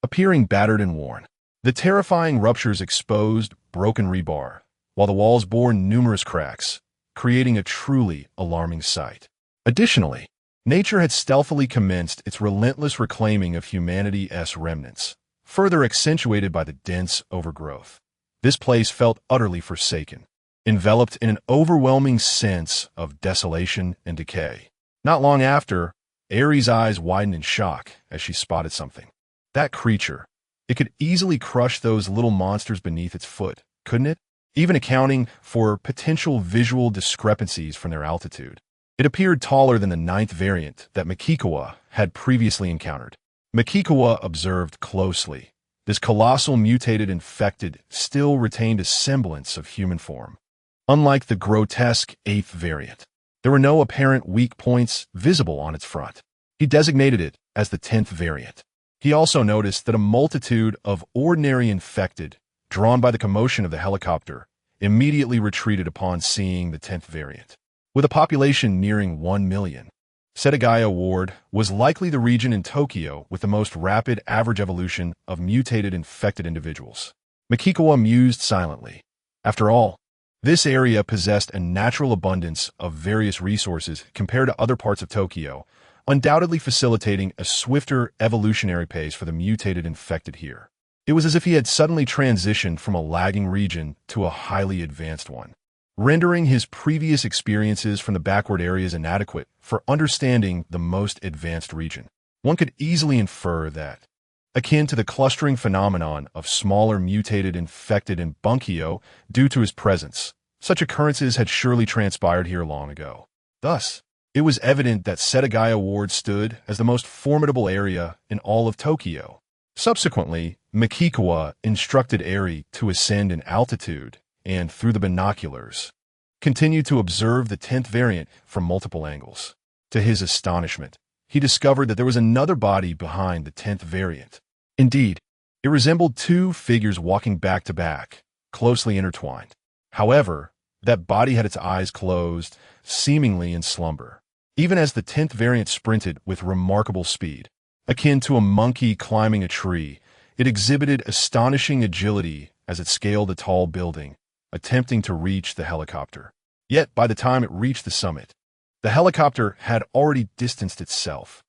Speaker 1: appearing battered and worn. The terrifying ruptures exposed broken rebar, while the walls bore numerous cracks, creating a truly alarming sight. Additionally, nature had stealthily commenced its relentless reclaiming of humanity's remnants, further accentuated by the dense overgrowth. This place felt utterly forsaken, enveloped in an overwhelming sense of desolation and decay. Not long after, Eri's eyes widened in shock as she spotted something. That creature, it could easily crush those little monsters beneath its foot, couldn't it? Even accounting for potential visual discrepancies from their altitude. It appeared taller than the 9th variant that Makikawa had previously encountered. Makikawa observed closely. This colossal mutated infected still retained a semblance of human form. Unlike the grotesque 8th variant, there were no apparent weak points visible on its front. He designated it as the 10th variant. He also noticed that a multitude of ordinary infected, drawn by the commotion of the helicopter, immediately retreated upon seeing the 10th variant. With a population nearing 1 million, Setagaya Ward was likely the region in Tokyo with the most rapid average evolution of mutated infected individuals. Makikawa mused silently. After all, this area possessed a natural abundance of various resources compared to other parts of Tokyo, undoubtedly facilitating a swifter evolutionary pace for the mutated infected here. It was as if he had suddenly transitioned from a lagging region to a highly advanced one, rendering his previous experiences from the backward areas inadequate for understanding the most advanced region. One could easily infer that, akin to the clustering phenomenon of smaller mutated infected in Bunkyo due to his presence, such occurrences had surely transpired here long ago. Thus, it was evident that Setagaya Ward stood as the most formidable area in all of Tokyo. Subsequently, Makikawa instructed Eri to ascend in altitude and, through the binoculars, continued to observe the 10th variant from multiple angles. To his astonishment, he discovered that there was another body behind the 10th variant. Indeed, it resembled 2 figures walking back to back, closely intertwined. However, that body had its eyes closed, seemingly in slumber. Even as the 10th variant sprinted with remarkable speed, akin to a monkey climbing a tree, it exhibited astonishing agility as it scaled a tall building, attempting to reach the helicopter. Yet, by the time it reached the summit, the helicopter had already distanced itself.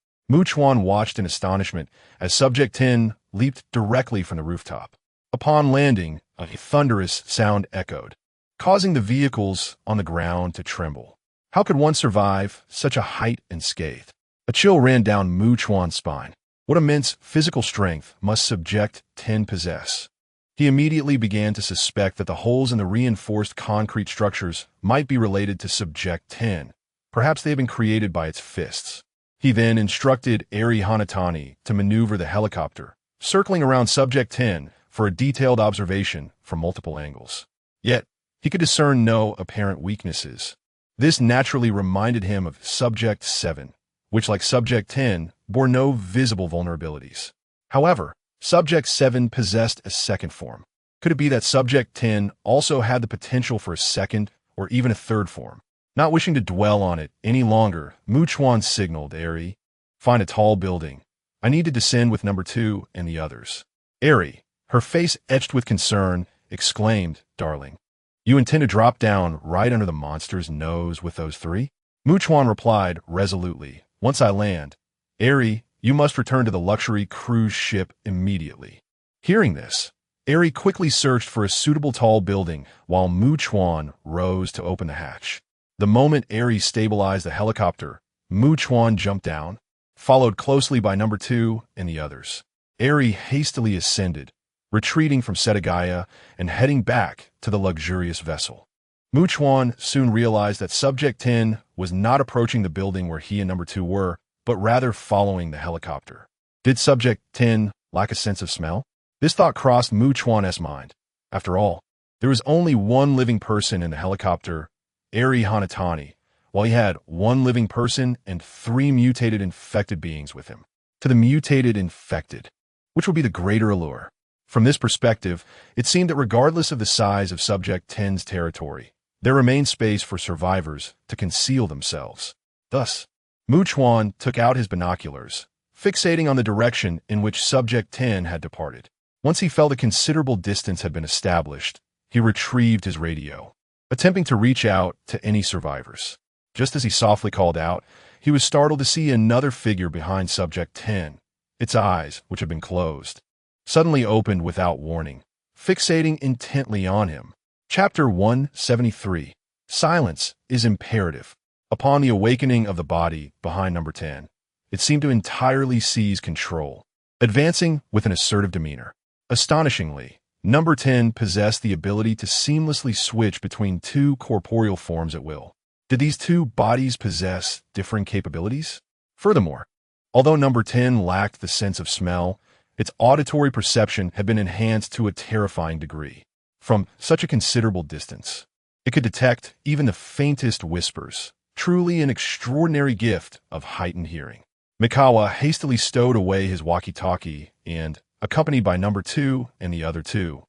Speaker 1: Chuan watched in astonishment as Subject 10 leaped directly from the rooftop. Upon landing, a thunderous sound echoed, causing the vehicles on the ground to tremble. How could one survive such a height and scathe? A chill ran down Chuan's spine. What immense physical strength must Subject 10 possess? He immediately began to suspect that the holes in the reinforced concrete structures might be related to Subject 10. Perhaps they had been created by its fists. He then instructed Eri Hanatani to maneuver the helicopter, circling around Subject 10 for a detailed observation from multiple angles. Yet, he could discern no apparent weaknesses. This naturally reminded him of Subject 7, which, like Subject 10, bore no visible vulnerabilities. However, Subject 7 possessed a second form. Could it be that Subject 10 also had the potential for a second or even a third form? Not wishing to dwell on it any longer, Chuan signaled Eri, "Find a tall building. I need to descend with number 2 and the others." Eri, her face etched with concern, exclaimed, "Darling, you intend to drop down right under the monster's nose with those 3? Chuan replied resolutely, "Once I land, Eri, you must return to the luxury cruise ship immediately." Hearing this, Eri quickly searched for a suitable tall building while Chuan rose to open the hatch. The moment Eri stabilized the helicopter, Chuan jumped down, followed closely by number 2 and the others. Eri hastily ascended, retreating from Setagaya and heading back to the luxurious vessel. Chuan soon realized that Subject 10 was not approaching the building where he and number 2 were, but rather following the helicopter. Did Subject 10 lack a sense of smell? This thought crossed Chuan's mind. After all, there was only one living person in the helicopter, Eri Hanatani, while he had one living person and 3 mutated infected beings with him. To the mutated infected, which would be the greater allure? From this perspective, it seemed that regardless of the size of Subject 10's territory, there remained space for survivors to conceal themselves. Thus, Chuan took out his binoculars, fixating on the direction in which Subject 10 had departed. Once he felt a considerable distance had been established, he retrieved his radio, attempting to reach out to any survivors. Just as he softly called out, he was startled to see another figure behind Subject 10. Its eyes, which had been closed, suddenly opened without warning, fixating intently on him. Chapter 173. Silence is imperative. Upon the awakening of the body behind number 10, it seemed to entirely seize control, advancing with an assertive demeanor. Astonishingly, number 10 possessed the ability to seamlessly switch between 2 corporeal forms at will. Did these 2 bodies possess differing capabilities? Furthermore, although number 10 lacked the sense of smell, its auditory perception had been enhanced to a terrifying degree. From such a considerable distance, it could detect even the faintest whispers, truly an extraordinary gift of heightened hearing. Mikawa hastily stowed away his walkie-talkie and, accompanied by number 2 and the other 2,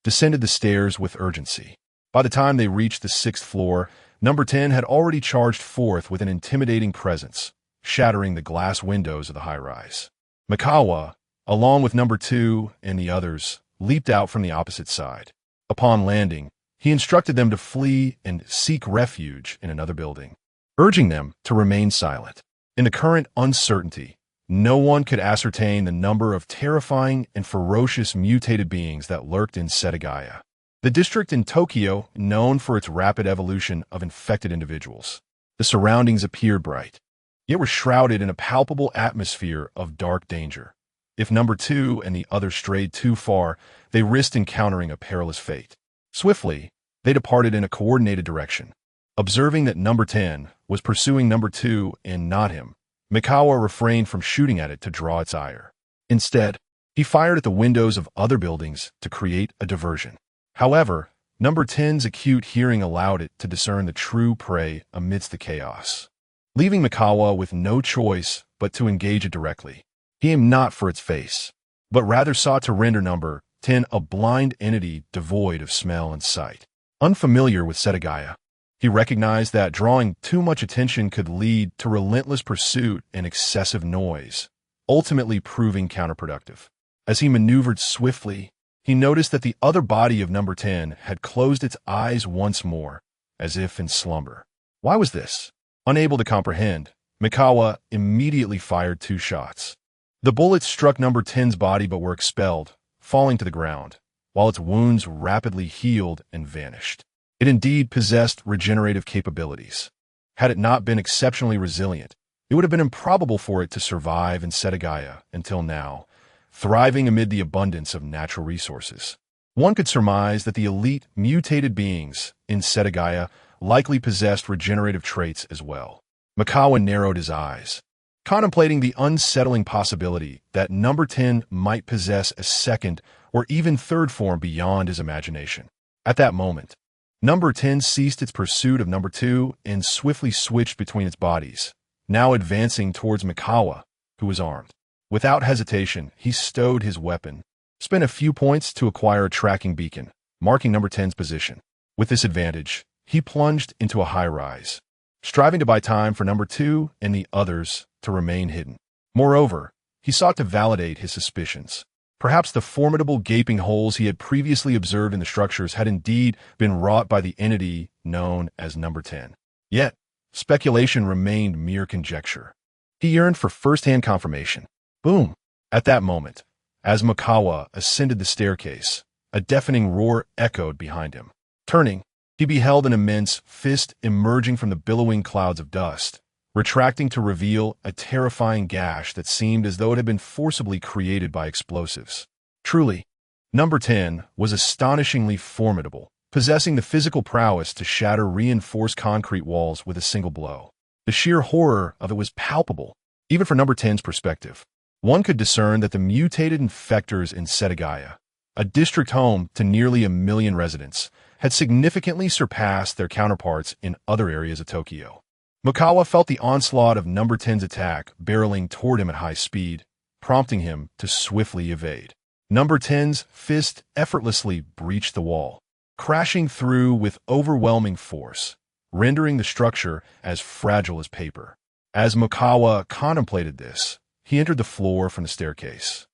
Speaker 1: descended the stairs with urgency. By the time they reached the 6th floor, number 10 had already charged forth with an intimidating presence, shattering the glass windows of the high-rise. Mikawa, along with number 2 and the others, leaped out from the opposite side. Upon landing, he instructed them to flee and seek refuge in another building, urging them to remain silent. In the current uncertainty, no one could ascertain the number of terrifying and ferocious mutated beings that lurked in Setagaya, the district in Tokyo known for its rapid evolution of infected individuals. The surroundings appeared bright, yet were shrouded in a palpable atmosphere of dark danger. If number 2 and the others strayed too far, they risked encountering a perilous fate. Swiftly, they departed in a coordinated direction. Observing that number 10 was pursuing number 2 and not him, Mikawa refrained from shooting at it to draw its ire. Instead, he fired at the windows of other buildings to create a diversion. However, number 10's acute hearing allowed it to discern the true prey amidst the chaos. Leaving Mikawa with no choice but to engage it directly, he aimed not for its face, but rather sought to render number 10 a blind entity devoid of smell and sight. Unfamiliar with Setagaya, he recognized that drawing too much attention could lead to relentless pursuit and excessive noise, ultimately proving counterproductive. As he maneuvered swiftly, he noticed that the other body of number 10 had closed its eyes once more, as if in slumber. Why was this? Unable to comprehend, Mikawa immediately fired 2 shots. The bullets struck number 10's body but were expelled, falling to the ground, while its wounds rapidly healed and vanished. It indeed possessed regenerative capabilities. Had it not been exceptionally resilient, it would have been improbable for it to survive in Setagaya until now, thriving amid the abundance of natural resources. One could surmise that the elite mutated beings in Setagaya likely possessed regenerative traits as well. Mikawa narrowed his eyes, contemplating the unsettling possibility that number 10 might possess a second or even third form beyond his imagination. At that moment, number 10 ceased its pursuit of number 2 and swiftly switched between its bodies, now advancing towards Mikawa, who was armed. Without hesitation, he stowed his weapon, spent a few points to acquire a tracking beacon, marking number 10's position. With this advantage, he plunged into a high-rise, striving to buy time for number 2 and the others to remain hidden. Moreover, he sought to validate his suspicions. Perhaps the formidable gaping holes he had previously observed in the structures had indeed been wrought by the entity known as number 10. Yet, speculation remained mere conjecture. He yearned for first-hand confirmation. Boom! At that moment, as Mikawa ascended the staircase, a deafening roar echoed behind him. Turning, he beheld an immense fist emerging from the billowing clouds of dust, retracting to reveal a terrifying gash that seemed as though it had been forcibly created by explosives. Truly, number 10 was astonishingly formidable, possessing the physical prowess to shatter reinforced concrete walls with a single blow. The sheer horror of it was palpable, even from number 10's perspective. One could discern that the mutated infectors in Setagaya, a district home to nearly 1 million residents, had significantly surpassed their counterparts in other areas of Tokyo. Mikawa felt the onslaught of number 10's attack barreling toward him at high speed, prompting him to swiftly evade. Number 10's fist effortlessly breached the wall, crashing through with overwhelming force, rendering the structure as fragile as paper. As Mikawa contemplated this, he entered the floor from the staircase,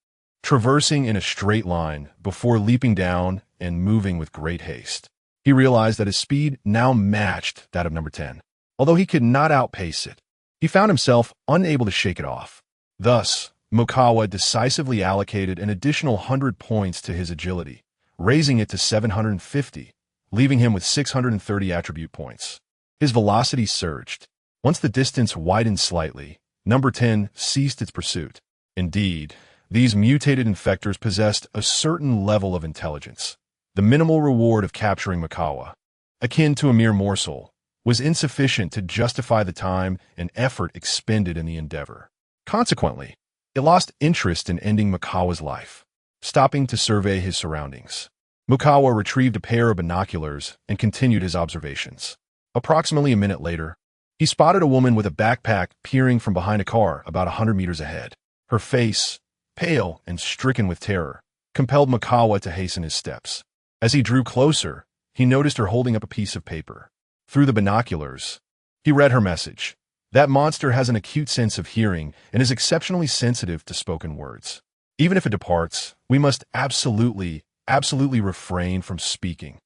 Speaker 1: traversing in a straight line before leaping down and moving with great haste. He realized that his speed now matched that of number 10. Although he could not outpace it, he found himself unable to shake it off. Thus, Mikawa decisively allocated an additional 100 points to his agility, raising it to 750, leaving him with 630 attribute points. His velocity surged. Once the distance widened slightly, number 10 ceased its pursuit. Indeed, these mutated infectors possessed a certain level of intelligence. The minimal reward of capturing Mikawa, akin to a mere morsel, was insufficient to justify the time and effort expended in the endeavor. Consequently, it lost interest in ending Mikawa's life, stopping to survey his surroundings. Mikawa retrieved a pair of binoculars and continued his observations. Approximately a minute later, he spotted a woman with a backpack peering from behind a car about 100 meters ahead. Her face, pale and stricken with terror, compelled Mikawa to hasten his steps. As he drew closer, he noticed her holding up a piece of paper. Through the binoculars, he read her message. That monster has an acute sense of hearing and is exceptionally sensitive to spoken words. Even if it departs, we must absolutely refrain from speaking.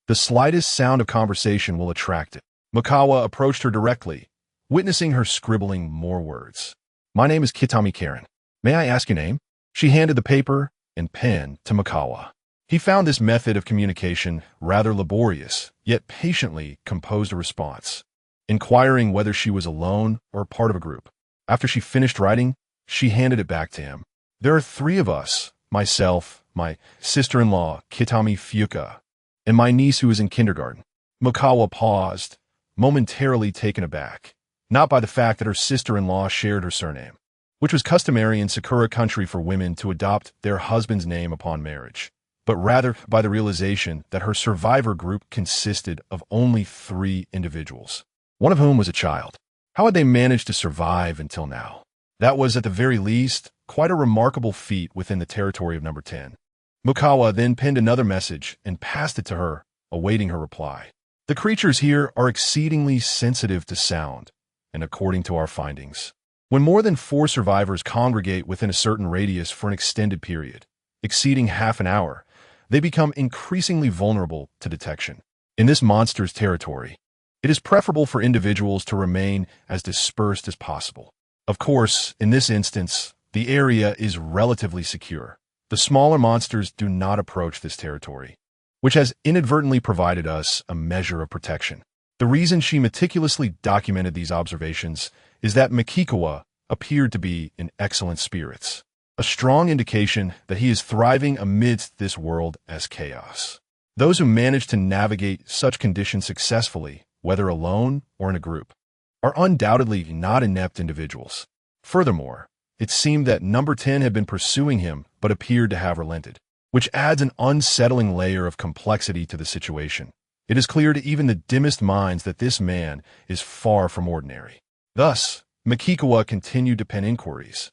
Speaker 1: The slightest sound of conversation will attract it. Mikawa approached her directly, witnessing her scribbling more words. My name is Kitami Karen. May I ask your name? She handed the paper and pen to Mikawa. He found this method of communication rather laborious, yet patiently composed a response, inquiring whether she was alone or part of a group. After she finished writing, she handed it back to him. There are 3 of us, myself, my sister-in-law, Kitami Fuka, and my niece who is in kindergarten. Mikawa paused, momentarily taken aback, not by the fact that her sister-in-law shared her surname, which was customary in Sakura country for women to adopt their husband's name upon marriage, but rather by the realization that her survivor group consisted of only 3 individuals, one of whom was a child. How had they managed to survive until now? That was, at the very least, quite a remarkable feat within the territory of number 10. Mikawa then penned another message and passed it to her, awaiting her reply. The creatures here are exceedingly sensitive to sound, and according to our findings, when more than 4 survivors congregate within a certain radius for an extended period, exceeding half an hour, they become increasingly vulnerable to detection. In this monster's territory, It is preferable for individuals to remain as dispersed as possible. Of course, in this instance, the area is relatively secure. The smaller monsters do not approach this territory, which has inadvertently provided us a measure of protection. The reason she meticulously documented these observations is that Makikawa appeared to be in excellent spirits, a strong indication that he is thriving amidst this world as chaos. Those who manage to navigate such conditions successfully, whether alone or in a group, are undoubtedly not inept individuals. Furthermore, it seemed that number 10 had been pursuing him but appeared to have relented, which adds an unsettling layer of complexity to the situation. It is clear to even the dimmest minds that this man is far from ordinary. Thus, Makikawa continued to pen inquiries,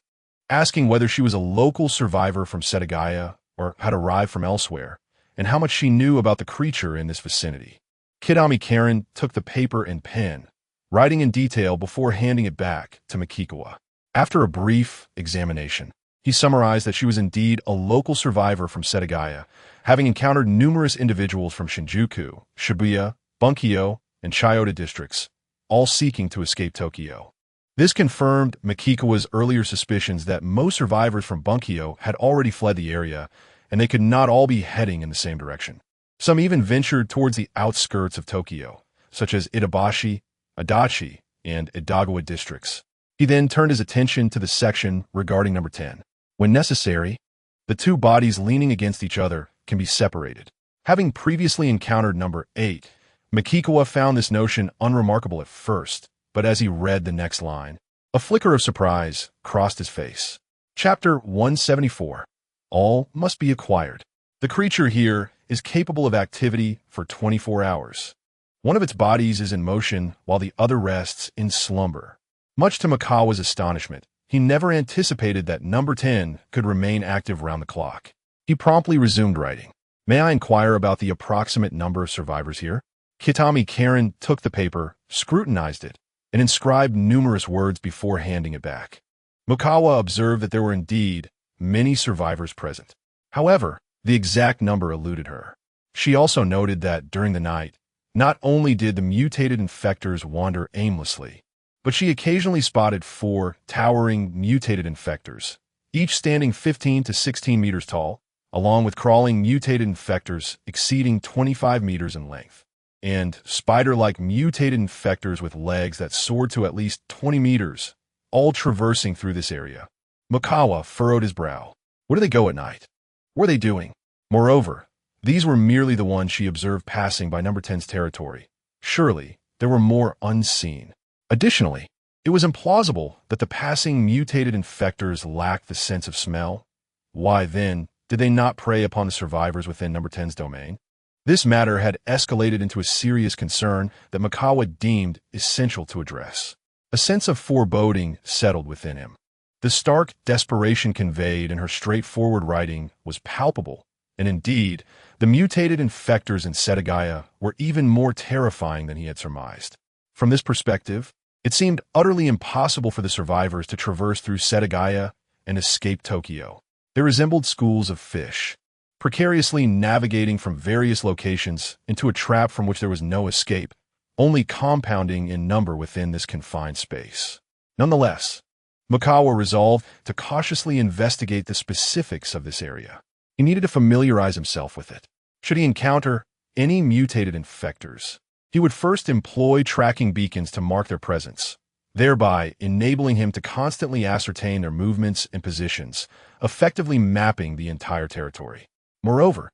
Speaker 1: asking whether she was a local survivor from Setagaya or had arrived from elsewhere, and how much she knew about the creature in this vicinity. Kidami Karen took the paper and pen, writing in detail before handing it back to Makikawa. After a brief examination, he summarized that she was indeed a local survivor from Setagaya, having encountered numerous individuals from Shinjuku, Shibuya, Bunkyo, and Chiyoda districts, all seeking to escape Tokyo. This confirmed Makikawa's earlier suspicions that most survivors from Bunkyo had already fled the area, and they could not all be heading in the same direction. Some even ventured towards the outskirts of Tokyo, such as Itabashi, Adachi, and Edagawa districts. He then turned his attention to the section regarding number 10. When necessary, the two bodies leaning against each other can be separated. Having previously encountered number 8, Makikawa found this notion unremarkable at first, but as he read the next line, a flicker of surprise crossed his face. Chapter 174. All must be acquired. The creature here is capable of activity for 24 hours. One of its bodies is in motion while the other rests in slumber. Much to Makawa's astonishment, he never anticipated that number 10 could remain active round the clock. He promptly resumed writing. May I inquire about the approximate number of survivors here? Kitami Karen took the paper, scrutinized it, and inscribed numerous words before handing it back. Makawa observed that there were indeed many survivors present. However, the exact number eluded her. She also noted that during the night, not only did the mutated infectors wander aimlessly, but she occasionally spotted 4 towering mutated infectors, each standing 15 to 16 meters tall, along with crawling mutated infectors exceeding 25 meters in length, and spider-like mutated infectors with legs that soared to at least 20 meters, all traversing through this area. Makawa furrowed his brow. Where do they go at night? What are they doing? Moreover, these were merely the ones she observed passing by number 10's territory. Surely, there were more unseen. Additionally, it was implausible that the passing mutated infectors lacked the sense of smell. Why, then, did they not prey upon the survivors within number 10's domain? This matter had escalated into a serious concern that Makawa deemed essential to address. A sense of foreboding settled within him. The stark desperation conveyed in her straightforward writing was palpable, and indeed, the mutated infectors in Setagaya were even more terrifying than he had surmised. From this perspective, it seemed utterly impossible for the survivors to traverse through Setagaya and escape Tokyo. They resembled schools of fish, precariously navigating from various locations into a trap from which there was no escape, only compounding in number within this confined space. Nonetheless, Makawa resolved to cautiously investigate the specifics of this area. He needed to familiarize himself with it. Should he encounter any mutated infectors, he would first employ tracking beacons to mark their presence, thereby enabling him to constantly ascertain their movements and positions, effectively mapping the entire territory. Moreover,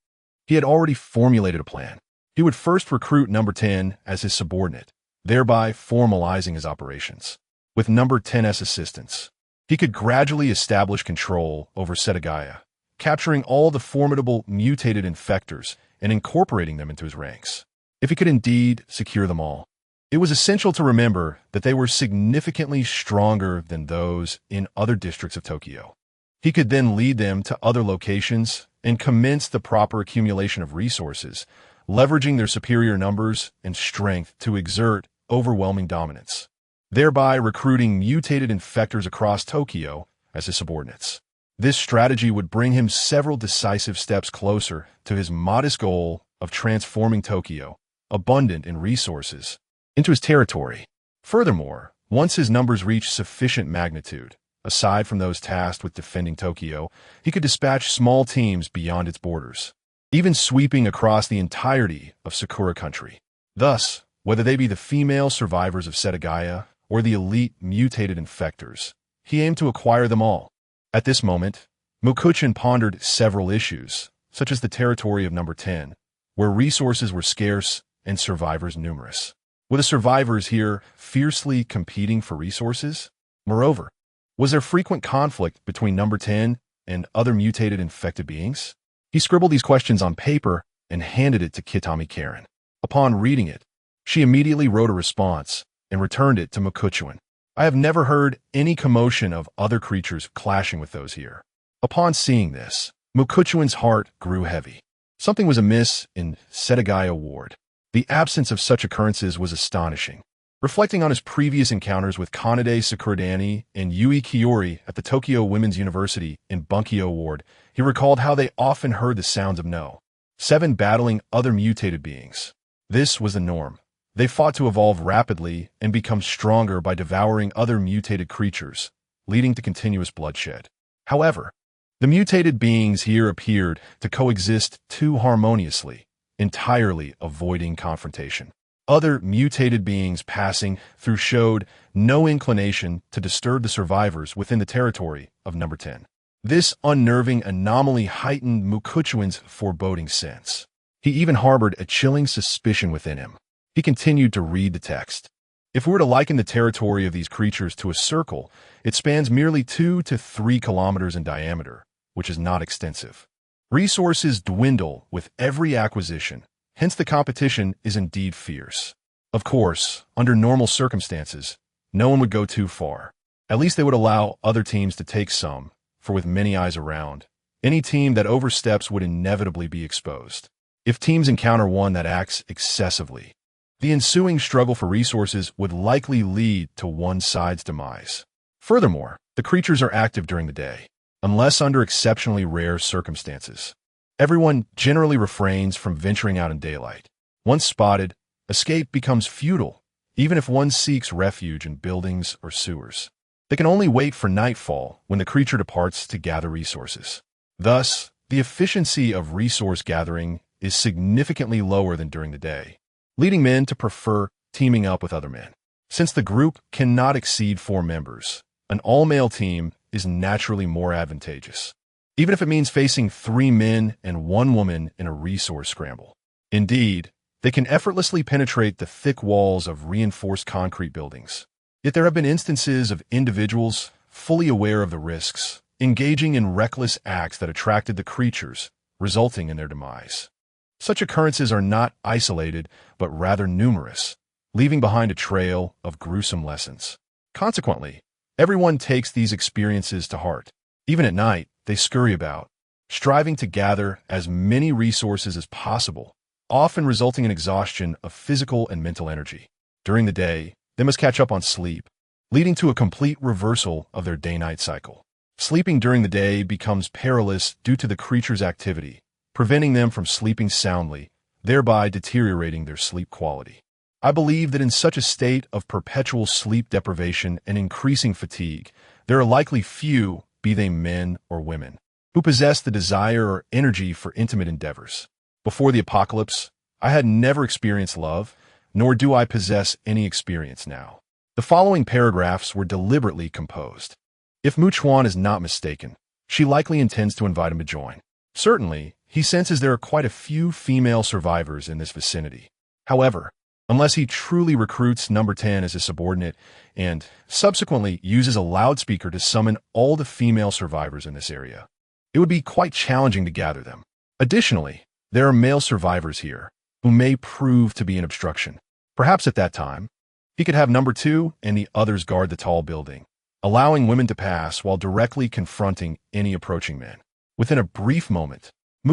Speaker 1: he had already formulated a plan. He would first recruit number 10 as his subordinate, thereby formalizing his operations. With number 10's assistance, he could gradually establish control over Setagaya, capturing all the formidable mutated infectors and incorporating them into his ranks. If he could indeed secure them all, it was essential to remember that they were significantly stronger than those in other districts of Tokyo. He could then lead them to other locations and commence the proper accumulation of resources, leveraging their superior numbers and strength to exert overwhelming dominance, thereby recruiting mutated infectors across Tokyo as his subordinates. This strategy would bring him several decisive steps closer to his modest goal of transforming Tokyo, abundant in resources, into his territory. Furthermore, once his numbers reached sufficient magnitude, aside from those tasked with defending Tokyo, he could dispatch small teams beyond its borders, even sweeping across the entirety of Sakura country. Thus, whether they be the female survivors of Setagaya or the elite mutated infectors, he aimed to acquire them all. At this moment, Mukuchin pondered several issues, such as the territory of Number 10, where resources were scarce and survivors numerous. Were the survivors here fiercely competing for resources? Moreover, was there frequent conflict between Number 10 and other mutated infected beings? He scribbled these questions on paper and handed it to Kitami Karen. Upon reading it, she immediately wrote a response and returned it to Mukuchin. I have never heard any commotion of other creatures clashing with those here. Upon seeing this, Mukuchin's heart grew heavy. Something was amiss in Setagaya Ward. The absence of such occurrences was astonishing. Reflecting on his previous encounters with Kanade Sakuradani and Yui Kiyori at the Tokyo Women's University in Bunkyo Ward, he recalled how they often heard the sounds of No. 7 battling other mutated beings. This was the norm. They fought to evolve rapidly and become stronger by devouring other mutated creatures, leading to continuous bloodshed. However, the mutated beings here appeared to coexist too harmoniously, entirely avoiding confrontation. Other mutated beings passing through showed no inclination to disturb the survivors within the territory of Number 10. This unnerving anomaly heightened Mukuchin's foreboding sense. He even harbored a chilling suspicion within him. He continued to read the text. If we were to liken the territory of these creatures to a circle, it spans merely 2 to 3 kilometers in diameter, which is not extensive. Resources dwindle with every acquisition, hence the competition is indeed fierce. Of course, under normal circumstances, no one would go too far. At least they would allow other teams to take some, for with many eyes around, any team that oversteps would inevitably be exposed. If teams encounter one that acts excessively, the ensuing struggle for resources would likely lead to one side's demise. Furthermore, the creatures are active during the day, unless under exceptionally rare circumstances. Everyone generally refrains from venturing out in daylight. Once spotted, escape becomes futile, even if one seeks refuge in buildings or sewers. They can only wait for nightfall when the creature departs to gather resources. Thus, the efficiency of resource gathering is significantly lower than during the day, leading men to prefer teaming up with other men. Since the group cannot exceed 4 members, an all-male team is naturally more advantageous, even if it means facing 3 men and 1 woman in a resource scramble. Indeed, they can effortlessly penetrate the thick walls of reinforced concrete buildings. Yet there have been instances of individuals, fully aware of the risks, engaging in reckless acts that attracted the creatures, resulting in their demise. Such occurrences are not isolated, but rather numerous, leaving behind a trail of gruesome lessons. Consequently, everyone takes these experiences to heart. Even at night, they scurry about, striving to gather as many resources as possible, often resulting in exhaustion of physical and mental energy. During the day, they must catch up on sleep, leading to a complete reversal of their day-night cycle. Sleeping during the day becomes perilous due to the creature's activity, preventing them from sleeping soundly, thereby deteriorating their sleep quality. I believe that in such a state of perpetual sleep deprivation and increasing fatigue, there are likely few, be they men or women, who possess the desire or energy for intimate endeavors. Before the apocalypse, I had never experienced love, nor do I possess any experience now. The following paragraphs were deliberately composed. If Chuan is not mistaken, she likely intends to invite him to join. Certainly, he senses there are quite a few female survivors in this vicinity. However, unless he truly recruits Number 10 as his subordinate and subsequently uses a loudspeaker to summon all the female survivors in this area, it would be quite challenging to gather them. Additionally, there are male survivors here who may prove to be an obstruction. Perhaps at that time, he could have Number 2 and the others guard the tall building, allowing women to pass while directly confronting any approaching men. Within a brief moment,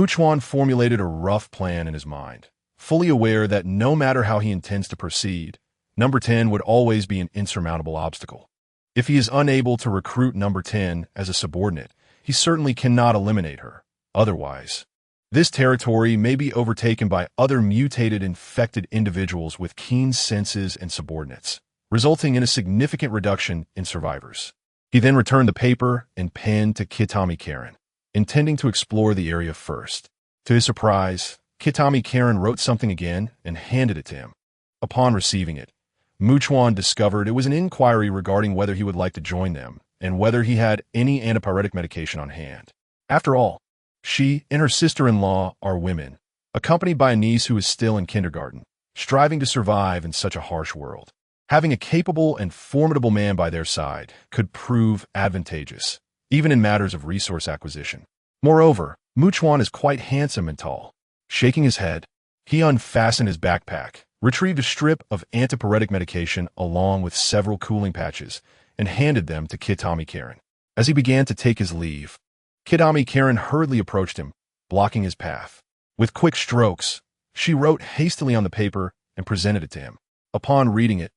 Speaker 1: Chuan formulated a rough plan in his mind, fully aware that no matter how he intends to proceed, Number 10 would always be an insurmountable obstacle. If he is unable to recruit Number 10 as a subordinate, he certainly cannot eliminate her. Otherwise, This territory may be overtaken by other mutated infected individuals with keen senses and subordinates, resulting in a significant reduction in survivors. He then returned the paper and pen to Kitami Karen, intending to explore the area first. To his surprise, Kitami Karen wrote something again and handed it to him. Upon receiving it, Chuan discovered it was an inquiry regarding whether he would like to join them and whether he had any antipyretic medication on hand. After all, she and her sister-in-law are women, accompanied by a niece who is still in kindergarten, striving to survive in such a harsh world. Having a capable and formidable man by their side could prove advantageous, even in matters of resource acquisition. Moreover, Chuan is quite handsome and tall. Shaking his head, he unfastened his backpack, retrieved a strip of antipyretic medication along with several cooling patches, and handed them to Kitami Karen. As he began to take his leave, Kitami Karen hurriedly approached him, blocking his path. With quick strokes, she wrote hastily on the paper and presented it to him. Upon reading it,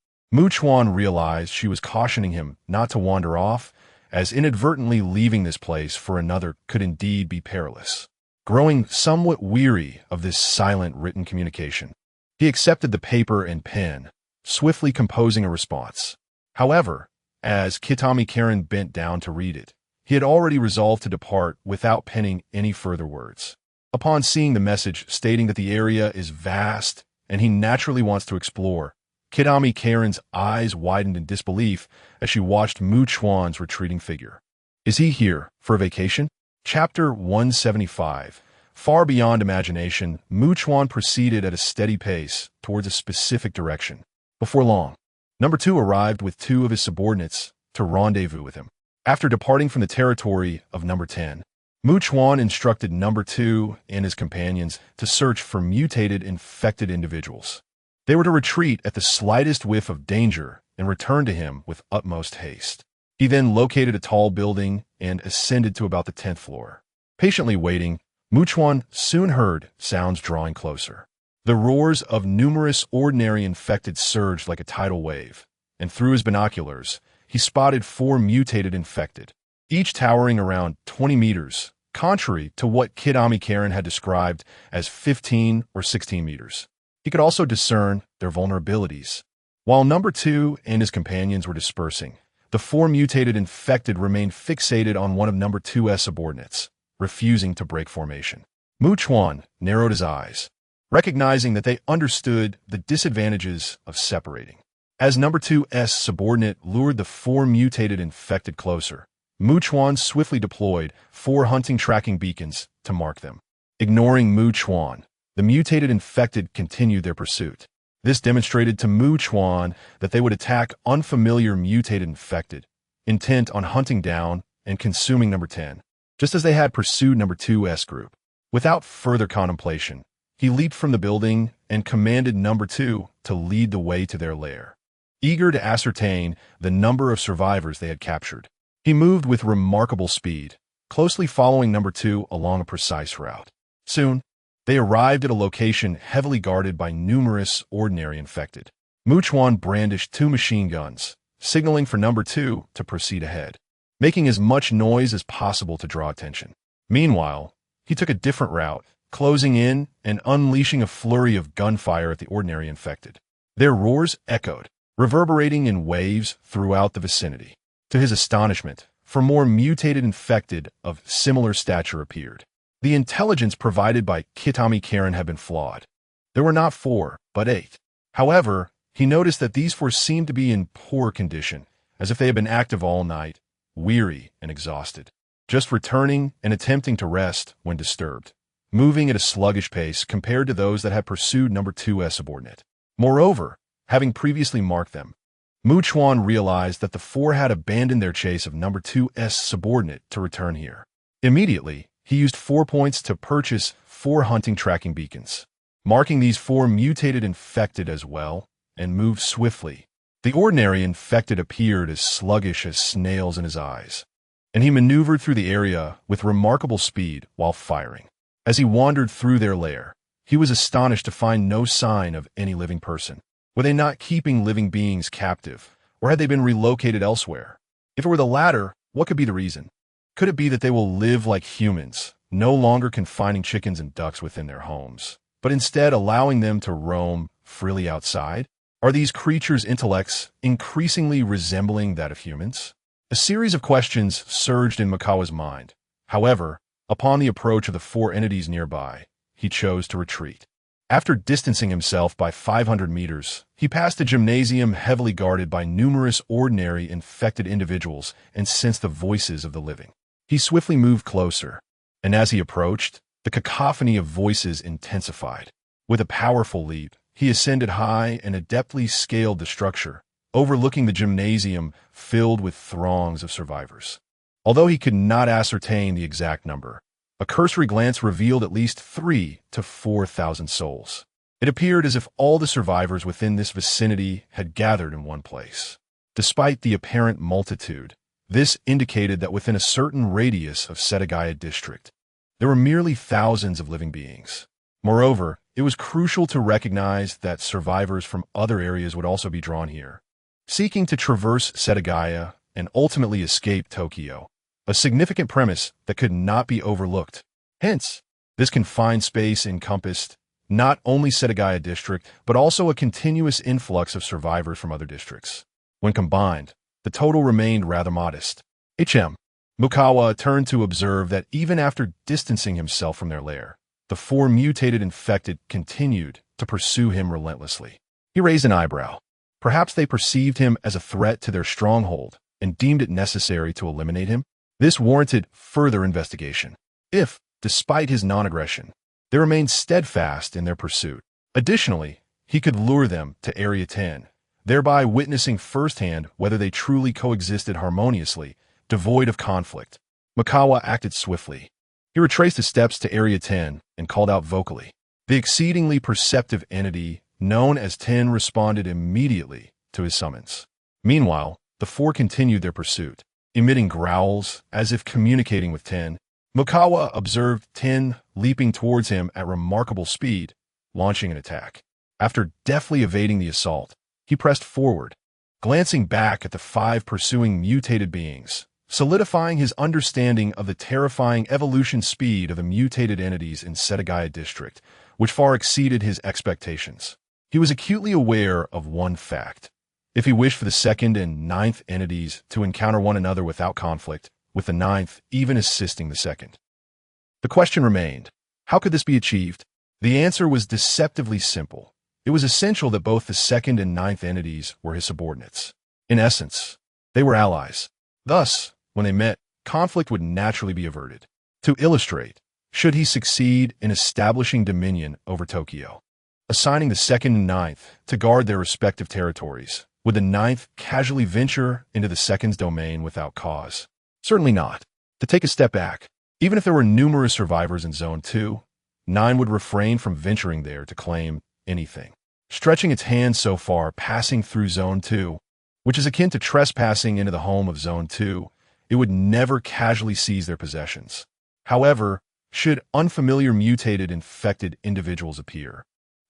Speaker 1: Chuan realized she was cautioning him not to wander off, as inadvertently leaving this place for another could indeed be perilous. Growing somewhat weary of this silent written communication, he accepted the paper and pen, swiftly composing a response. However, as Kitami Karen bent down to read it, he had already resolved to depart without penning any further words. Upon seeing the message stating that the area is vast and he naturally wants to explore, Kitami Karen's eyes widened in disbelief as she watched Chuan's retreating figure. Is he here for a vacation? Chapter 175. Far beyond imagination, Chuan proceeded at a steady pace towards a specific direction. Before long, Number 2 arrived with 2 of his subordinates to rendezvous with him. After departing from the territory of Number 10, Chuan instructed Number 2 and his companions to search for mutated infected individuals. They were to retreat at the slightest whiff of danger and return to him with utmost haste. He then located a tall building and ascended to about the 10th floor. Patiently waiting, Chuan soon heard sounds drawing closer. The roars of numerous ordinary infected surged like a tidal wave, and through his binoculars, he spotted 4 mutated infected, each towering around 20 meters, contrary to what Kitami Karen had described as 15 or 16 meters. He could also discern their vulnerabilities. While Number 2 and his companions were dispersing, the 4 mutated infected remained fixated on one of Number 2's subordinates, refusing to break formation. Chuan narrowed his eyes, recognizing that they understood the disadvantages of separating. As Number 2's subordinate lured the 4 mutated infected closer, Chuan swiftly deployed 4 hunting tracking beacons to mark them. Ignoring Chuan, the mutated infected continued their pursuit. This demonstrated to Chuan that they would attack unfamiliar mutated infected, intent on hunting down and consuming Number 10, just as they had pursued Number 2's group. Without further contemplation, he leaped from the building and commanded Number 2 to lead the way to their lair. Eager to ascertain the number of survivors they had captured, he moved with remarkable speed, closely following Number 2 along a precise route. Soon, they arrived at a location heavily guarded by numerous ordinary infected. Chuan brandished 2 machine guns, signaling for Number 2 to proceed ahead, making as much noise as possible to draw attention. Meanwhile, he took a different route, closing in and unleashing a flurry of gunfire at the ordinary infected. Their roars echoed, reverberating in waves throughout the vicinity. To his astonishment, 4 more mutated infected of similar stature appeared. The intelligence provided by Kitami Karen had been flawed. There were not 4, but 8. However, he noticed that these 4 seemed to be in poor condition, as if they had been active all night, weary and exhausted, just returning and attempting to rest when disturbed, moving at a sluggish pace compared to those that had pursued Number 2's subordinate. Moreover, having previously marked them, Chuan realized that the 4 had abandoned their chase of Number 2's subordinate to return here. Immediately, he used 4 points to purchase 4 hunting tracking beacons, marking these 4 mutated infected as well, and moved swiftly. The ordinary infected appeared as sluggish as snails in his eyes, and he maneuvered through the area with remarkable speed while firing. As he wandered through their lair, he was astonished to find no sign of any living person. Were they not keeping living beings captive, or had they been relocated elsewhere? If it were the latter, what could be the reason? Could it be that they will live like humans, no longer confining chickens and ducks within their homes, but instead allowing them to roam freely outside? Are these creatures' intellects increasingly resembling that of humans? A series of questions surged in Makawa's mind. However, upon the approach of the four entities nearby, he chose to retreat. After distancing himself by 500 meters, he passed a gymnasium heavily guarded by numerous ordinary infected individuals and sensed the voices of the living. He swiftly moved closer, and as he approached, the cacophony of voices intensified. With a powerful leap, he ascended high and adeptly scaled the structure, overlooking the gymnasium filled with throngs of survivors. Although he could not ascertain the exact number, a cursory glance revealed at least 3,000 to 4,000 souls. It appeared as if all the survivors within this vicinity had gathered in one place. Despite the apparent multitude, this indicated that within a certain radius of Setagaya district, there were merely thousands of living beings. Moreover, it was crucial to recognize that survivors from other areas would also be drawn here, seeking to traverse Setagaya and ultimately escape Tokyo, a significant premise that could not be overlooked. Hence, this confined space encompassed not only Setagaya district, but also a continuous influx of survivors from other districts. When combined, the total remained rather modest. Mukawa turned to observe that even after distancing himself from their lair, the four mutated infected continued to pursue him relentlessly. He raised an eyebrow. Perhaps they perceived him as a threat to their stronghold and deemed it necessary to eliminate him. This warranted further investigation. If, despite his non-aggression, they remained steadfast in their pursuit. Additionally, he could lure them to Area 10, thereby witnessing firsthand whether they truly coexisted harmoniously, devoid of conflict. Makawa acted swiftly. He retraced his steps to Area 10 and called out vocally. The exceedingly perceptive entity known as 10 responded immediately to his summons. Meanwhile, the four continued their pursuit, emitting growls as if communicating with 10. Mukawa observed 10 leaping towards him at remarkable speed, launching an attack. After deftly evading the assault, he pressed forward, glancing back at the 5 pursuing mutated beings, solidifying his understanding of the terrifying evolution speed of the mutated entities in Setagaya district, which far exceeded his expectations. He was acutely aware of one fact. If he wished for the 2nd and 9th entities to encounter one another without conflict, with the 9th even assisting the 2nd. The question remained, how could this be achieved? The answer was deceptively simple. It was essential that both the 2nd and 9th entities were his subordinates. In essence, they were allies. Thus, when they met, conflict would naturally be averted. To illustrate, should he succeed in establishing dominion over Tokyo, assigning the 2nd and 9th to guard their respective territories, would the 9th casually venture into the 2nd's domain without cause? Certainly not. To take a step back, even if there were numerous survivors in Zone 2, 9 would refrain from venturing there to claim anything, stretching its hand so far passing through Zone 2, which is akin to trespassing into the home of Zone 2, it would never casually seize their possessions. However, should unfamiliar mutated infected individuals appear,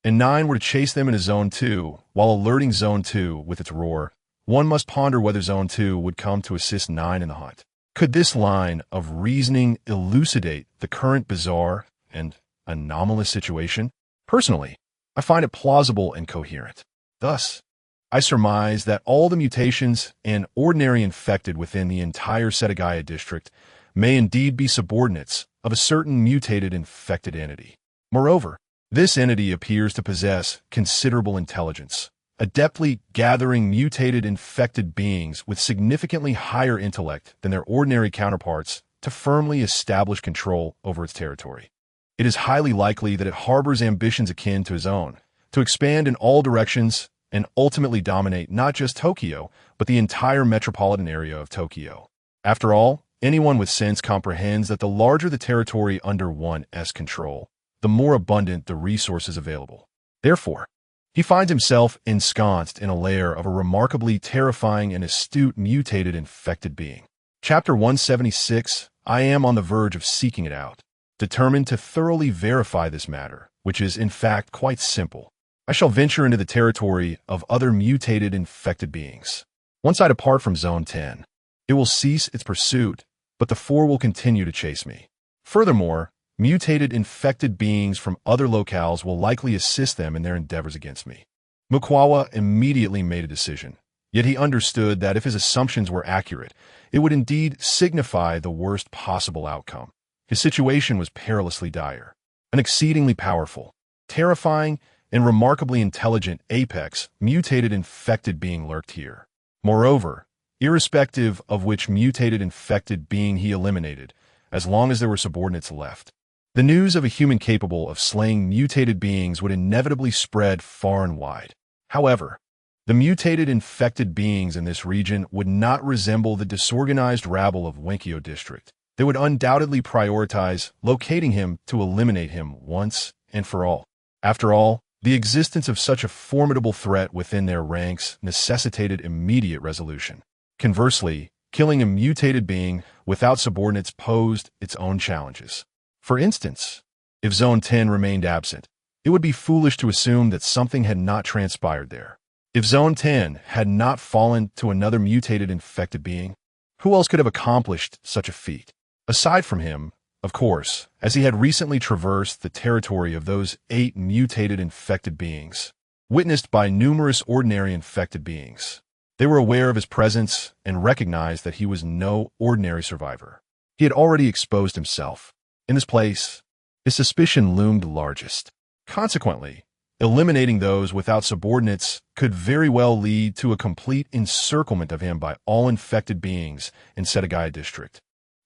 Speaker 1: and 9 were to chase them into Zone 2 while alerting Zone 2 with its roar, one must ponder whether Zone 2 would come to assist 9 in the hunt. Could this line of reasoning elucidate the current bizarre and anomalous situation? Personally, I find it plausible and coherent. Thus, I surmise that all the mutations and ordinary infected within the entire Setagaya district may indeed be subordinates of a certain mutated infected entity. Moreover, this entity appears to possess considerable intelligence, adeptly gathering mutated infected beings with significantly higher intellect than their ordinary counterparts to firmly establish control over its territory. It is highly likely that it harbors ambitions akin to his own, to expand in all directions and ultimately dominate not just Tokyo, but the entire metropolitan area of Tokyo. After all, anyone with sense comprehends that the larger the territory under one's control, the more abundant the resources available. Therefore, he finds himself ensconced in a lair of a remarkably terrifying and astute mutated infected being. Chapter 176, I am on the verge of seeking it out, determined to thoroughly verify this matter, which is in fact quite simple. I shall venture into the territory of other mutated infected beings. Once I depart from Zone 10, it will cease its pursuit, but the 4 will continue to chase me. Furthermore, mutated infected beings from other locales will likely assist them in their endeavors against me. Mukwawa immediately made a decision, yet he understood that if his assumptions were accurate, it would indeed signify the worst possible outcome. His situation was perilously dire. An exceedingly powerful, terrifying, and remarkably intelligent apex mutated infected being lurked here. Moreover, irrespective of which mutated infected being he eliminated, as long as there were subordinates left, the news of a human capable of slaying mutated beings would inevitably spread far and wide. However, the mutated infected beings in this region would not resemble the disorganized rabble of Wenkyo District. They would undoubtedly prioritize locating him to eliminate him once and for all. After all, the existence of such a formidable threat within their ranks necessitated immediate resolution. Conversely, killing a mutated being without subordinates posed its own challenges. For instance, if Zone 10 remained absent, it would be foolish to assume that something had not transpired there. If Zone 10 had not fallen to another mutated infected being, who else could have accomplished such a feat? Aside from him, of course, as he had recently traversed the territory of those 8 mutated infected beings, witnessed by numerous ordinary infected beings. They were aware of his presence and recognized that he was no ordinary survivor. He had already exposed himself. In this place, his suspicion loomed largest. Consequently, eliminating those without subordinates could very well lead to a complete encirclement of him by all infected beings in Setagaya District,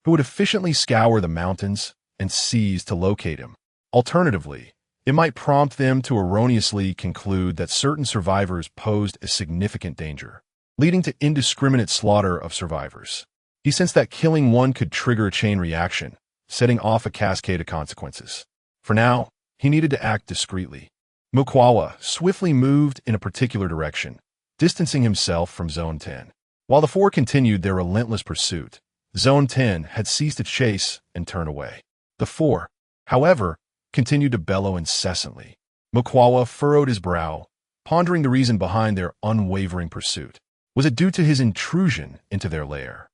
Speaker 1: who would efficiently scour the mountains and seas to locate him. Alternatively, it might prompt them to erroneously conclude that certain survivors posed a significant danger, leading to indiscriminate slaughter of survivors. He sensed that killing one could trigger a chain reaction, setting off a cascade of consequences. For now, he needed to act discreetly. Mukwawa swiftly moved in a particular direction, distancing himself from Zone 10. While the 4 continued their relentless pursuit, Zone 10 had ceased its chase and turned away. The 4, however, continued to bellow incessantly. Mukwawa furrowed his brow, pondering the reason behind their unwavering pursuit. Was it due to his intrusion into their lair,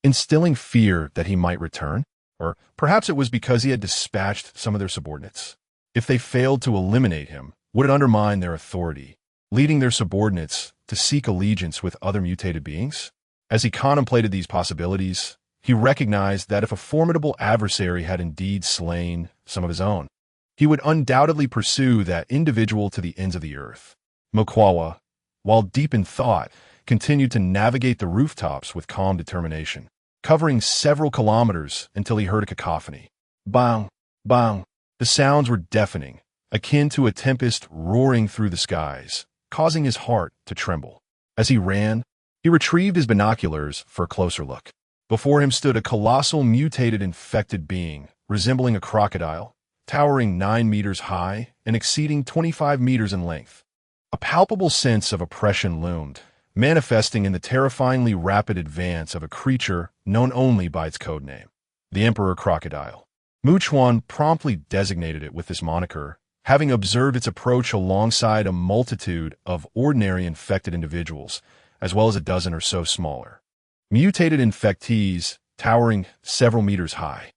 Speaker 1: instilling fear that he might return? Or perhaps it was because he had dispatched some of their subordinates. If they failed to eliminate him, would it undermine their authority, leading their subordinates to seek allegiance with other mutated beings? As he contemplated these possibilities, he recognized that if a formidable adversary had indeed slain some of his own, he would undoubtedly pursue that individual to the ends of the earth. Mukwawa, while deep in thought, continued to navigate the rooftops with calm determination, covering several kilometers until he heard a cacophony. Bang! Bang! The sounds were deafening, akin to a tempest roaring through the skies, causing his heart to tremble. As he ran, he retrieved his binoculars for a closer look. Before him stood a colossal mutated infected being, resembling a crocodile, towering 9 meters high and exceeding 25 meters in length. A palpable sense of oppression loomed, manifesting in the terrifyingly rapid advance of a creature known only by its codename, the Emperor Crocodile. Chuan promptly designated it with this moniker, having observed its approach alongside a multitude of ordinary infected individuals, as well as a dozen or so smaller mutated infectees towering several meters high.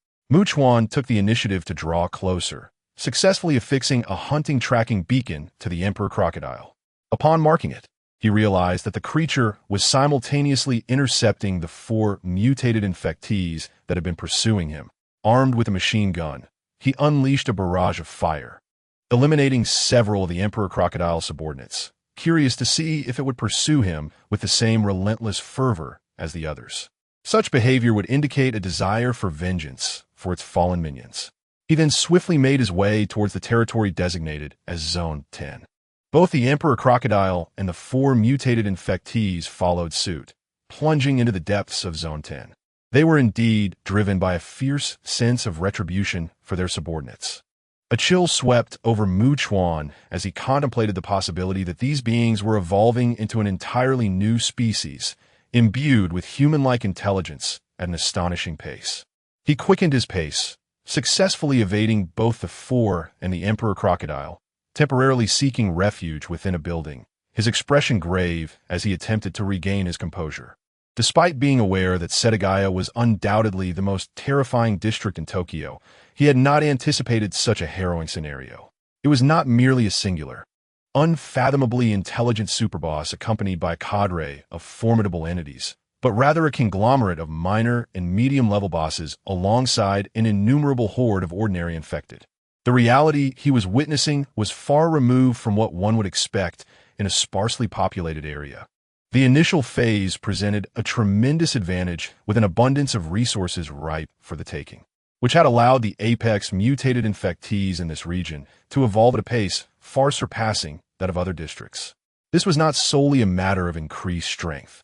Speaker 1: Chuan took the initiative to draw closer, successfully affixing a hunting tracking beacon to the Emperor Crocodile. Upon marking it, he realized that the creature was simultaneously intercepting the 4 mutated infectees that had been pursuing him. Armed with a machine gun, he unleashed a barrage of fire, eliminating several of the Emperor Crocodile's subordinates, curious to see if it would pursue him with the same relentless fervor as the others. Such behavior would indicate a desire for vengeance for its fallen minions. He then swiftly made his way towards the territory designated as Zone 10. Both the Emperor Crocodile and the 4 mutated infectees followed suit, plunging into the depths of Zone 10. They were indeed driven by a fierce sense of retribution for their subordinates. A chill swept over Chuan as he contemplated the possibility that these beings were evolving into an entirely new species, imbued with human-like intelligence at an astonishing pace. He quickened his pace, successfully evading both the 4 and the Emperor Crocodile, temporarily seeking refuge within a building, his expression grave as he attempted to regain his composure. Despite being aware that Setagaya was undoubtedly the most terrifying district in Tokyo, he had not anticipated such a harrowing scenario. It was not merely a singular, unfathomably intelligent superboss accompanied by a cadre of formidable entities, but rather a conglomerate of minor and medium-level bosses alongside an innumerable horde of ordinary infected. The reality he was witnessing was far removed from what one would expect in a sparsely populated area. The initial phase presented a tremendous advantage with an abundance of resources ripe for the taking, which had allowed the apex mutated infectees in this region to evolve at a pace far surpassing that of other districts. This was not solely a matter of increased strength.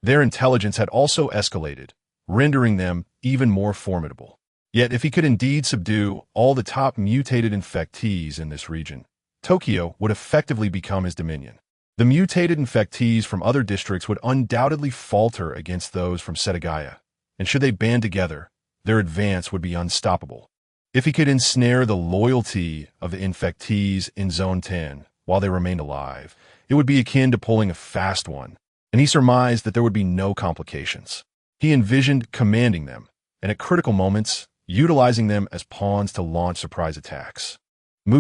Speaker 1: Their intelligence had also escalated, rendering them even more formidable. Yet if he could indeed subdue all the top mutated infectees in this region, Tokyo would effectively become his dominion. The mutated infectees from other districts would undoubtedly falter against those from Setagaya, and should they band together, their advance would be unstoppable. If he could ensnare the loyalty of the infectees in Zone 10 while they remained alive, it would be akin to pulling a fast one, and he surmised that there would be no complications. He envisioned commanding them, and at critical moments, utilizing them as pawns to launch surprise attacks.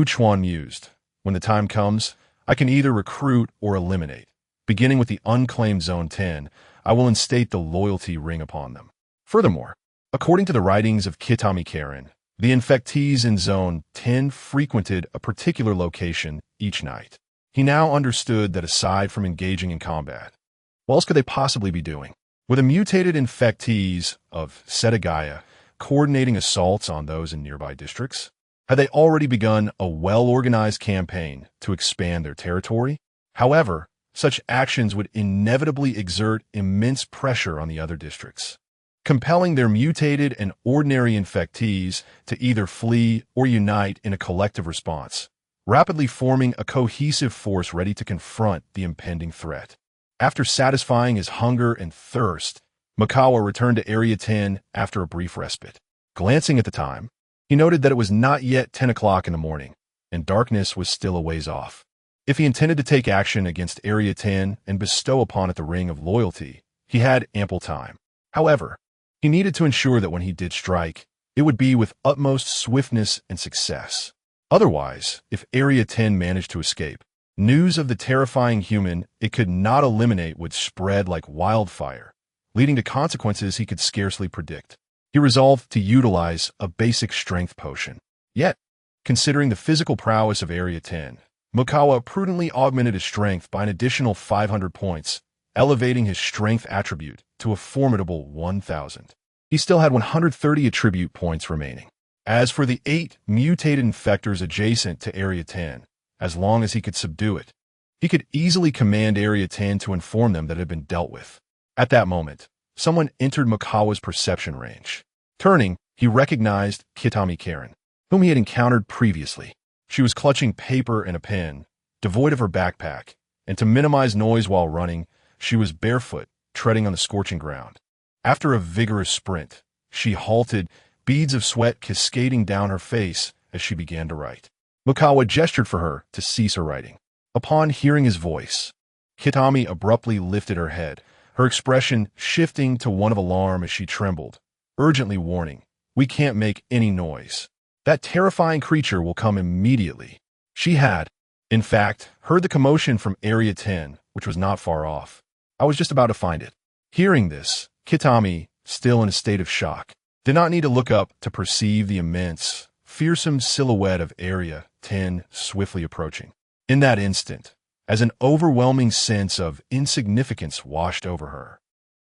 Speaker 1: Chuan mused, "When the time comes, I can either recruit or eliminate. Beginning with the unclaimed Zone 10, I will instate the loyalty ring upon them." Furthermore, according to the writings of Kitami Karen, the infectees in Zone 10 frequented a particular location each night. He now understood that aside from engaging in combat, what else could they possibly be doing? Were the mutated infectees of Setagaya coordinating assaults on those in nearby districts? Had they already begun a well-organized campaign to expand their territory? However, such actions would inevitably exert immense pressure on the other districts, compelling their mutated and ordinary infectees to either flee or unite in a collective response, rapidly forming a cohesive force ready to confront the impending threat. After satisfying his hunger and thirst, Mikawa returned to Area 10 after a brief respite. Glancing at the time, he noted that it was not yet 10 o'clock in the morning, and darkness was still a ways off. If he intended to take action against Area 10 and bestow upon it the ring of loyalty, he had ample time. However, he needed to ensure that when he did strike, it would be with utmost swiftness and success. Otherwise, if Area 10 managed to escape, news of the terrifying human it could not eliminate would spread like wildfire, leading to consequences he could scarcely predict. He resolved to utilize a basic strength potion. Yet, considering the physical prowess of Area 10, Mikawa prudently augmented his strength by an additional 500 points, elevating his strength attribute to a formidable 1,000. He still had 130 attribute points remaining. As for the 8 mutated infectors adjacent to Area 10, as long as he could subdue it, he could easily command Area 10 to inform them that it had been dealt with. At that moment, someone entered Mikawa's perception range. Turning, he recognized Kitami Karen, whom he had encountered previously. She was clutching paper and a pen, devoid of her backpack, and to minimize noise while running, she was barefoot, treading on the scorching ground. After a vigorous sprint, she halted, beads of sweat cascading down her face as she began to write. Mikawa gestured for her to cease her writing. Upon hearing his voice, Kitami abruptly lifted her head, her expression shifting to one of alarm as she trembled, urgently warning, "We can't make any noise. That terrifying creature will come immediately." She had, in fact, heard the commotion from Area 10, which was not far off. "I was just about to find it." Hearing this, Kitami, still in a state of shock, did not need to look up to perceive the immense, fearsome silhouette of Area 10 swiftly approaching. In that instant, as an overwhelming sense of insignificance washed over her,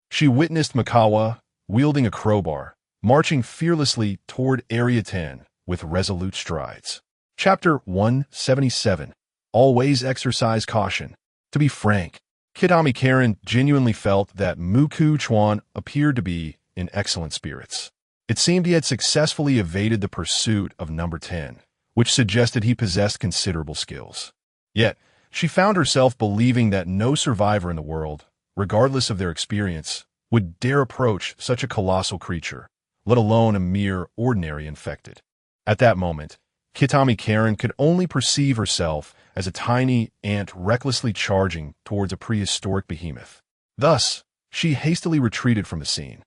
Speaker 1: she witnessed Mikawa, wielding a crowbar, marching fearlessly toward Area 10 with resolute strides. Chapter 177. Always exercise caution. To be frank, Kitami Karen genuinely felt that Chuan appeared to be in excellent spirits. It seemed he had successfully evaded the pursuit of number 10, which suggested he possessed considerable skills. Yet, she found herself believing that no survivor in the world, regardless of their experience, would dare approach such a colossal creature, let alone a mere ordinary infected. At that moment, Kitami Karen could only perceive herself as a tiny ant recklessly charging towards a prehistoric behemoth. Thus, she hastily retreated from the scene.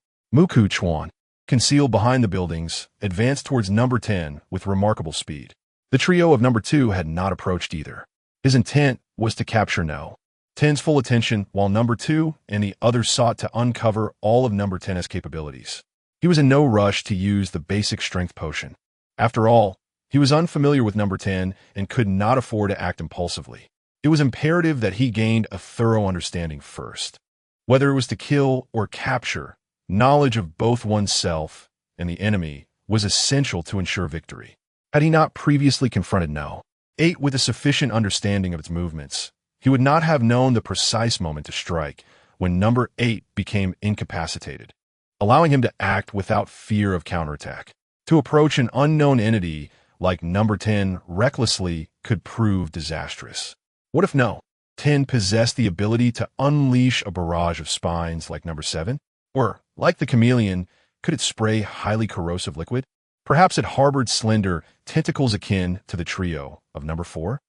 Speaker 1: Chuan, concealed behind the buildings, advanced towards number 10 with remarkable speed. The trio of number 2 had not approached either. His intent was to capture No. 10's full attention, while number 2 and the others sought to uncover all of number 10's capabilities. He was in no rush to use the basic strength potion. After all, he was unfamiliar with number 10 and could not afford to act impulsively. It was imperative that he gained a thorough understanding first. Whether it was to kill or capture, knowledge of both oneself and the enemy was essential to ensure victory. Had he not previously confronted No. 8 with a sufficient understanding of its movements, he would not have known the precise moment to strike when number 8 became incapacitated, allowing him to act without fear of counterattack. To approach an unknown entity like number 10 recklessly could prove disastrous. What if No. 10 possessed the ability to unleash a barrage of spines like number 7? Or, like the chameleon, could it spray highly corrosive liquid? Perhaps it harbored slender tentacles akin to the trio of number 4?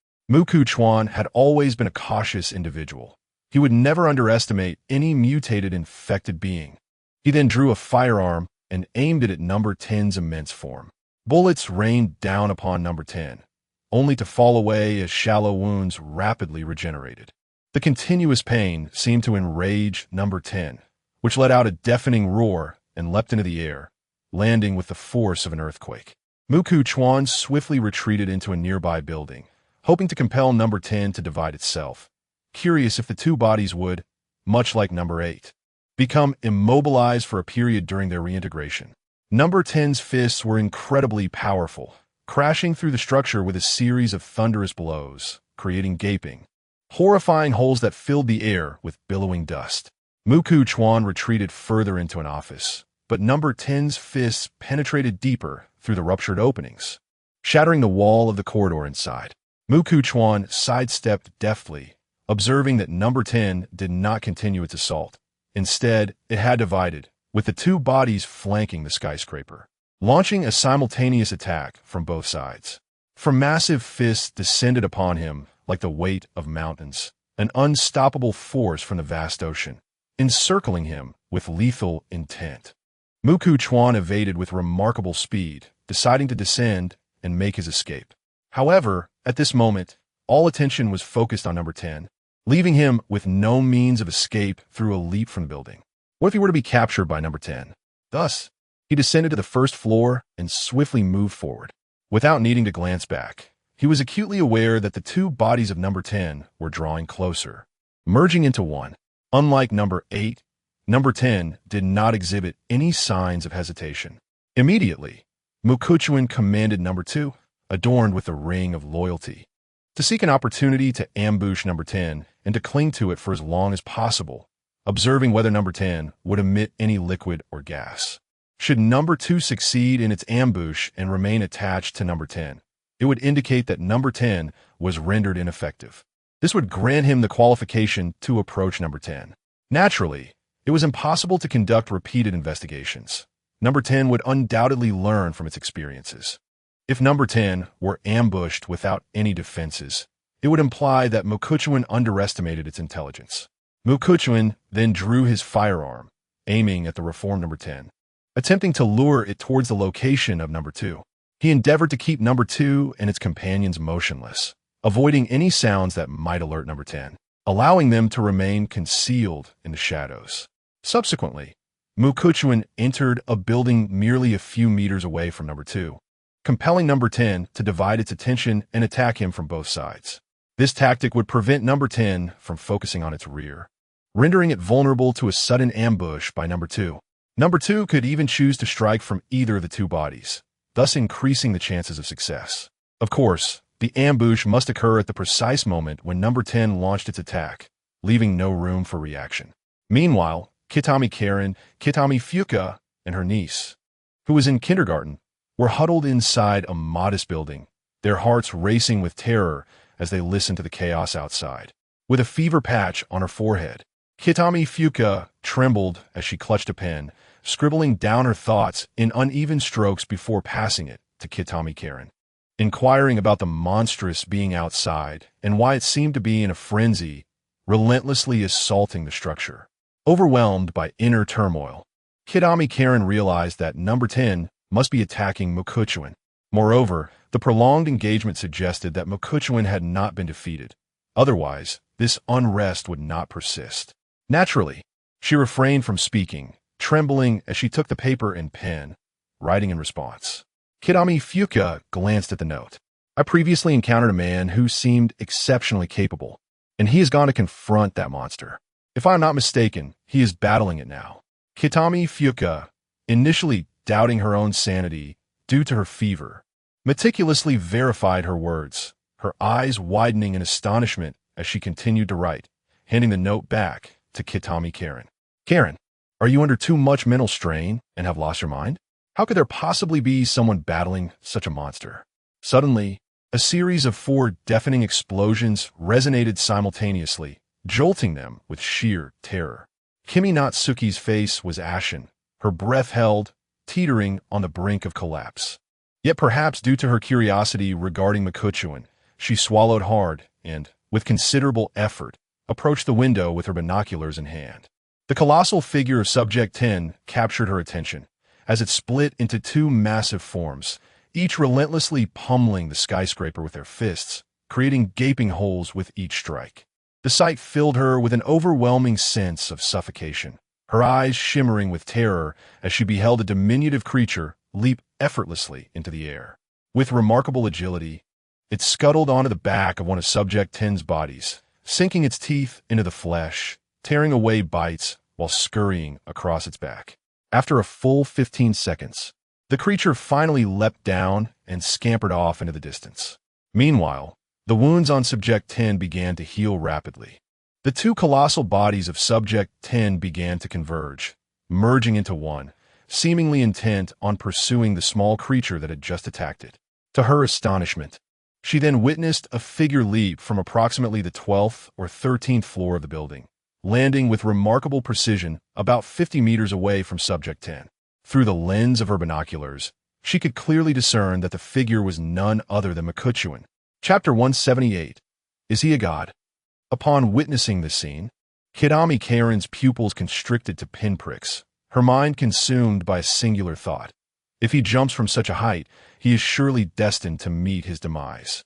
Speaker 1: Chuan had always been a cautious individual. He would never underestimate any mutated infected being. He then drew a firearm and aimed it at number 10's immense form. Bullets rained down upon number 10, only to fall away as shallow wounds rapidly regenerated. The continuous pain seemed to enrage number 10, which let out a deafening roar and leapt into the air, landing with the force of an earthquake. Chuan swiftly retreated into a nearby building, hoping to compel number 10 to divide itself, curious if the two bodies would, much like number 8, become immobilized for a period during their reintegration. Number 10's fists were incredibly powerful, crashing through the structure with a series of thunderous blows, creating gaping, horrifying holes that filled the air with billowing dust. Chuan retreated further into an office, but number 10's fists penetrated deeper through the ruptured openings, shattering the wall of the corridor inside. Chuan sidestepped deftly, observing that number 10 did not continue its assault. Instead, it had divided, with the two bodies flanking the skyscraper, launching a simultaneous attack from both sides. For massive fists descended upon him like the weight of mountains, an unstoppable force from the vast ocean, encircling him with lethal intent. Chuan evaded with remarkable speed, deciding to descend and make his escape. However, at this moment, all attention was focused on number 10, leaving him with no means of escape through a leap from the building. What if he were to be captured by number 10? Thus, he descended to the first floor and swiftly moved forward. Without needing to glance back, he was acutely aware that the two bodies of number 10 were drawing closer, merging into one. Unlike number 8, number 10 did not exhibit any signs of hesitation. Immediately, Chuan commanded number 2, adorned with the ring of loyalty, to seek an opportunity to ambush number 10 and to cling to it for as long as possible, observing whether number 10 would emit any liquid or gas. Should number 2 succeed in its ambush and remain attached to number 10, it would indicate that number 10 was rendered ineffective. This would grant him the qualification to approach number 10. Naturally, it was impossible to conduct repeated investigations. Number 10 would undoubtedly learn from its experiences. If number 10 were ambushed without any defenses, it would imply that Chuan underestimated its intelligence. Chuan then drew his firearm, aiming at the reformed number 10, attempting to lure it towards the location of number 2. He endeavored to keep number 2 and its companions motionless, avoiding any sounds that might alert number 10, allowing them to remain concealed in the shadows. Subsequently, Chuan entered a building merely a few meters away from number 2, compelling number 10 to divide its attention and attack him from both sides. This tactic would prevent number 10 from focusing on its rear, rendering it vulnerable to a sudden ambush by number 2. Number 2 could even choose to strike from either of the two bodies, thus increasing the chances of success. Of course, the ambush must occur at the precise moment when number 10 launched its attack, leaving no room for reaction. Meanwhile, Kitami Fuka, and her niece, who was in kindergarten, were huddled inside a modest building, their hearts racing with terror as they listened to the chaos outside. With a fever patch on her forehead, Kitami Fuka trembled as she clutched a pen, scribbling down her thoughts in uneven strokes before passing it to Kitami Karen, inquiring about the monstrous being outside and why it seemed to be in a frenzy, relentlessly assaulting the structure. Overwhelmed by inner turmoil, Kitami Karen realized that number 10 must be attacking Mokuchuan. Moreover, the prolonged engagement suggested that Mokuchuan had not been defeated. Otherwise, this unrest would not persist. Naturally, she refrained from speaking, trembling as she took the paper and pen, writing in response. Kitami Fuka glanced at the note. I previously encountered a man who seemed exceptionally capable, and he has gone to confront that monster. If I am not mistaken, he is battling it now. Kitami Fuka, initially doubting her own sanity due to her fever, meticulously verified her words, her eyes widening in astonishment as she continued to write, handing the note back to Kitami Karen. Karen, are you under too much mental strain and have lost your mind? How could there possibly be someone battling such a monster? Suddenly, a series of 4 deafening explosions resonated simultaneously, jolting them with sheer terror. Kimi Natsuki's face was ashen, her breath held, teetering on the brink of collapse. Yet perhaps due to her curiosity regarding Mokuchuan, she swallowed hard and, with considerable effort, approached the window with her binoculars in hand. The colossal figure of Subject 10 captured her attention, as it split into 2 massive forms, each relentlessly pummeling the skyscraper with their fists, creating gaping holes with each strike. The sight filled her with an overwhelming sense of suffocation, her eyes shimmering with terror as she beheld a diminutive creature leap effortlessly into the air. With remarkable agility, it scuttled onto the back of one of Subject 10's bodies, sinking its teeth into the flesh, tearing away bites while scurrying across its back. After a full 15 seconds, the creature finally leapt down and scampered off into the distance. Meanwhile, the wounds on Subject 10 began to heal rapidly. The 2 colossal bodies of Subject 10 began to converge, merging into one, seemingly intent on pursuing the small creature that had just attacked it. To her astonishment, she then witnessed a figure leap from approximately the 12th or 13th floor of the building, landing with remarkable precision about 50 meters away from Subject 10. Through the lens of her binoculars, she could clearly discern that the figure was none other than Mokuchuan. Chapter 178. Is he a god? Upon witnessing this scene, Kitami Karen's pupils constricted to pinpricks, her mind consumed by a singular thought. If he jumps from such a height, he is surely destined to meet his demise.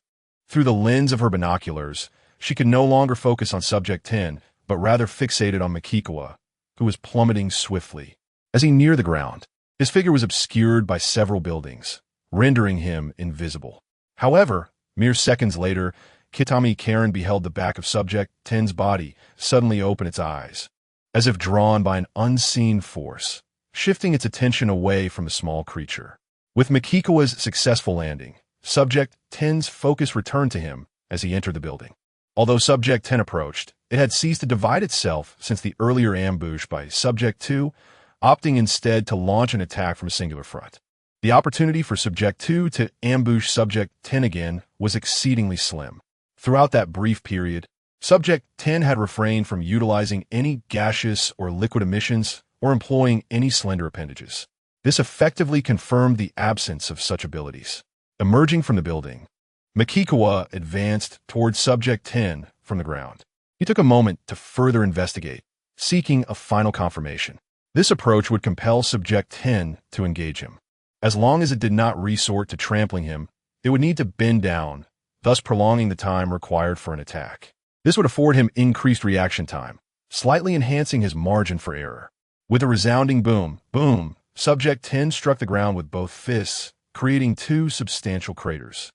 Speaker 1: Through the lens of her binoculars, she could no longer focus on Subject 10, but rather fixated on Makikawa, who was plummeting swiftly. As he neared the ground, his figure was obscured by several buildings, rendering him invisible. However, mere seconds later, Kitami Karen beheld the back of Subject 10's body suddenly open its eyes, as if drawn by an unseen force, shifting its attention away from the small creature. With Makikawa's successful landing, Subject 10's focus returned to him as he entered the building. Although Subject 10 approached, it had ceased to divide itself since the earlier ambush by Subject 2, opting instead to launch an attack from a singular front. The opportunity for Subject 2 to ambush Subject 10 again was exceedingly slim. Throughout that brief period, Subject 10 had refrained from utilizing any gaseous or liquid emissions or employing any slender appendages. This effectively confirmed the absence of such abilities. Emerging from the building, Makikawa advanced towards Subject 10 from the ground. He took a moment to further investigate, seeking a final confirmation. This approach would compel Subject 10 to engage him. As long as it did not resort to trampling him, it would need to bend down, thus prolonging the time required for an attack. This would afford him increased reaction time, slightly enhancing his margin for error. With a resounding boom, boom, Subject 10 struck the ground with both fists, creating 2 substantial craters.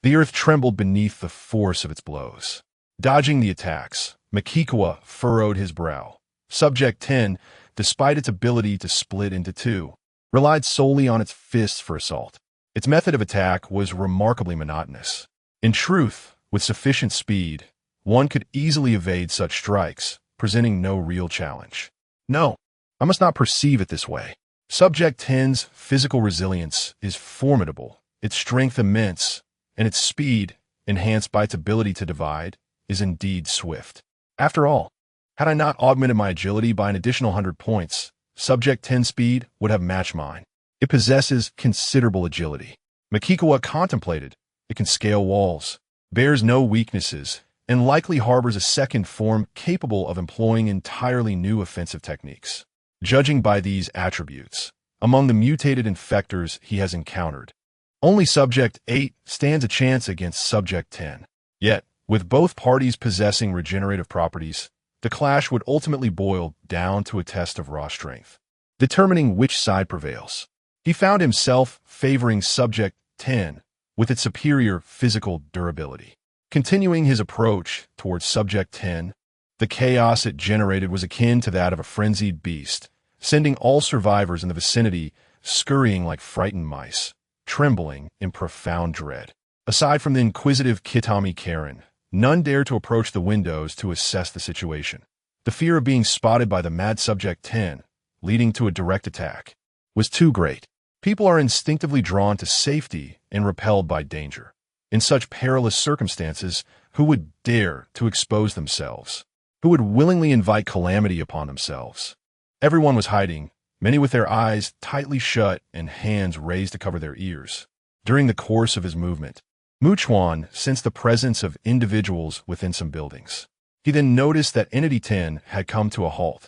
Speaker 1: The earth trembled beneath the force of its blows. Dodging the attacks, Makikawa furrowed his brow. Subject 10, despite its ability to split into 2, relied solely on its fists for assault. Its method of attack was remarkably monotonous. In truth, with sufficient speed, one could easily evade such strikes, presenting no real challenge. No, I must not perceive it this way. Subject 10's physical resilience is formidable, its strength immense, and its speed, enhanced by its ability to divide, is indeed swift. After all, had I not augmented my agility by an additional 100 points, Subject 10's speed would have matched mine. It possesses considerable agility. Makikawa contemplated. It can scale walls, bears no weaknesses, and likely harbors a second form capable of employing entirely new offensive techniques. Judging by these attributes, among the mutated infectors he has encountered, only Subject 8 stands a chance against Subject 10. Yet, with both parties possessing regenerative properties, the clash would ultimately boil down to a test of raw strength, determining which side prevails. He found himself favoring Subject 10 with its superior physical durability. Continuing his approach towards Subject 10, the chaos it generated was akin to that of a frenzied beast, sending all survivors in the vicinity scurrying like frightened mice, trembling in profound dread. Aside from the inquisitive Kitami Karen, none dared to approach the windows to assess the situation. The fear of being spotted by the mad Subject 10, leading to a direct attack, was too great. People are instinctively drawn to safety and repelled by danger. In such perilous circumstances, who would dare to expose themselves? Who would willingly invite calamity upon themselves? Everyone was hiding, many with their eyes tightly shut and hands raised to cover their ears. During the course of his movement, Chuan sensed the presence of individuals within some buildings. He then noticed that Entity 10 had come to a halt,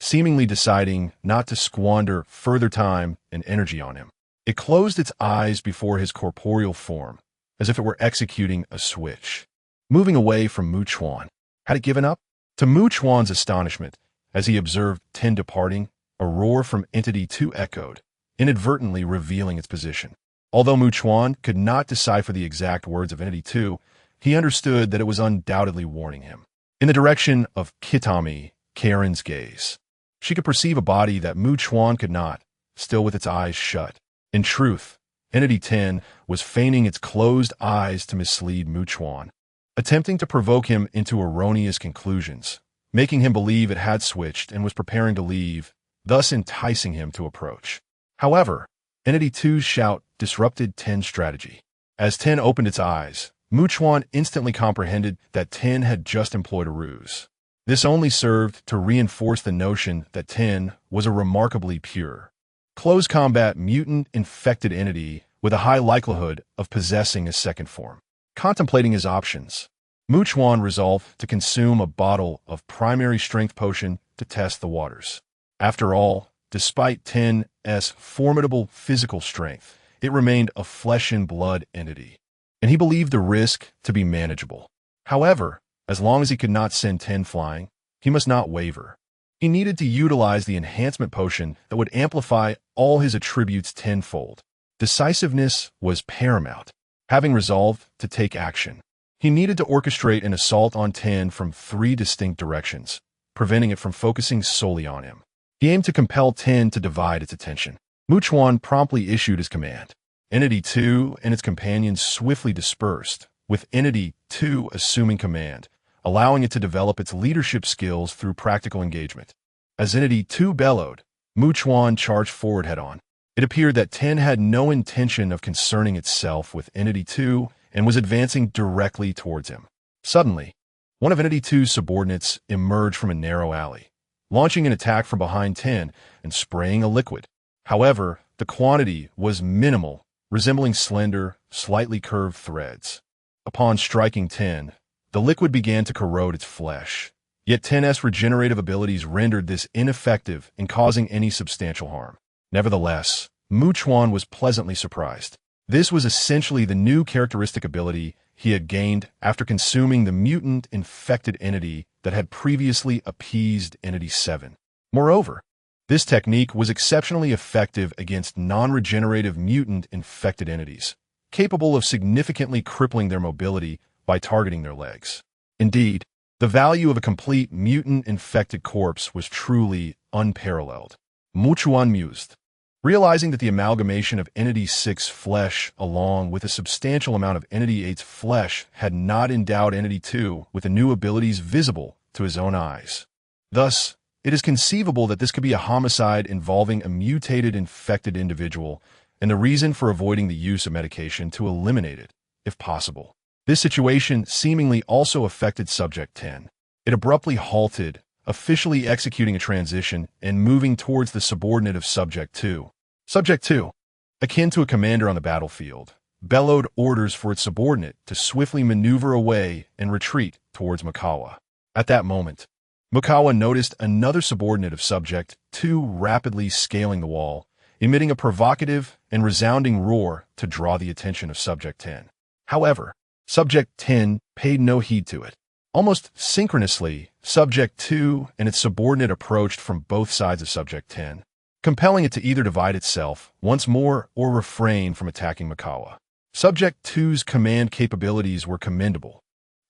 Speaker 1: seemingly deciding not to squander further time and energy on him. It closed its eyes before his corporeal form, as if it were executing a switch. Moving away from Chuan, had it given up? To Chuan's astonishment, as he observed 10 departing, a roar from Entity 2 echoed, inadvertently revealing its position. Although Chuan could not decipher the exact words of Entity 2, he understood that it was undoubtedly warning him. In the direction of Kitami, Karen's gaze, she could perceive a body that Chuan could not, still with its eyes shut. In truth, Entity 10 was feigning its closed eyes to mislead Chuan, attempting to provoke him into erroneous conclusions, making him believe it had switched and was preparing to leave, thus enticing him to approach. However, Entity 2's shout disrupted 10's strategy. As 10 opened its eyes, Chuan instantly comprehended that 10 had just employed a ruse. This only served to reinforce the notion that 10 was a remarkably pure, close combat mutant infected entity with a high likelihood of possessing a second form. Contemplating his options, Chuan resolved to consume a bottle of primary strength potion to test the waters. After all, despite 10's formidable physical strength, it remained a flesh and blood entity, and he believed the risk to be manageable. However, as long as he could not send 10 flying, he must not waver. He needed to utilize the enhancement potion that would amplify all his attributes tenfold. Decisiveness was paramount. Having resolved to take action, he needed to orchestrate an assault on 10 from 3 distinct directions, preventing it from focusing solely on him. He aimed to compel 10 to divide its attention. Chuan promptly issued his command. Entity 2 and its companions swiftly dispersed, with Entity 2 assuming command, allowing it to develop its leadership skills through practical engagement. As Entity 2 bellowed, Chuan charged forward head-on. It appeared that 10 had no intention of concerning itself with Entity 2 and was advancing directly towards him. Suddenly, one of Entity 2's subordinates emerged from a narrow alley, launching an attack from behind 10 and spraying a liquid. However, the quantity was minimal, resembling slender, slightly curved threads. Upon striking 10, the liquid began to corrode its flesh, yet 10's regenerative abilities rendered this ineffective in causing any substantial harm. Nevertheless, Chuan was pleasantly surprised. This was essentially the new characteristic ability he had gained after consuming the mutant-infected entity that had previously appeased Entity 7. Moreover, this technique was exceptionally effective against non-regenerative mutant-infected entities, capable of significantly crippling their mobility by targeting their legs. Indeed, the value of a complete mutant-infected corpse was truly unparalleled. Chuan mused, realizing that the amalgamation of Entity 6's flesh along with a substantial amount of Entity 8's flesh had not endowed Entity 2 with the new abilities visible to his own eyes. Thus, it is conceivable that this could be a homicide involving a mutated infected individual, and the reason for avoiding the use of medication to eliminate it, if possible. This situation seemingly also affected Subject 10. It abruptly halted, officially executing a transition and moving towards the subordinate of Subject 2. Subject 2, akin to a commander on the battlefield, bellowed orders for its subordinate to swiftly maneuver away and retreat towards Makawa. At that moment, Makawa noticed another subordinate of Subject 2 rapidly scaling the wall, emitting a provocative and resounding roar to draw the attention of Subject 10. However, Subject 10 paid no heed to it. Almost synchronously, Subject 2 and its subordinate approached from both sides of Subject 10, compelling it to either divide itself once more or refrain from attacking Makawa. Subject 2's command capabilities were commendable,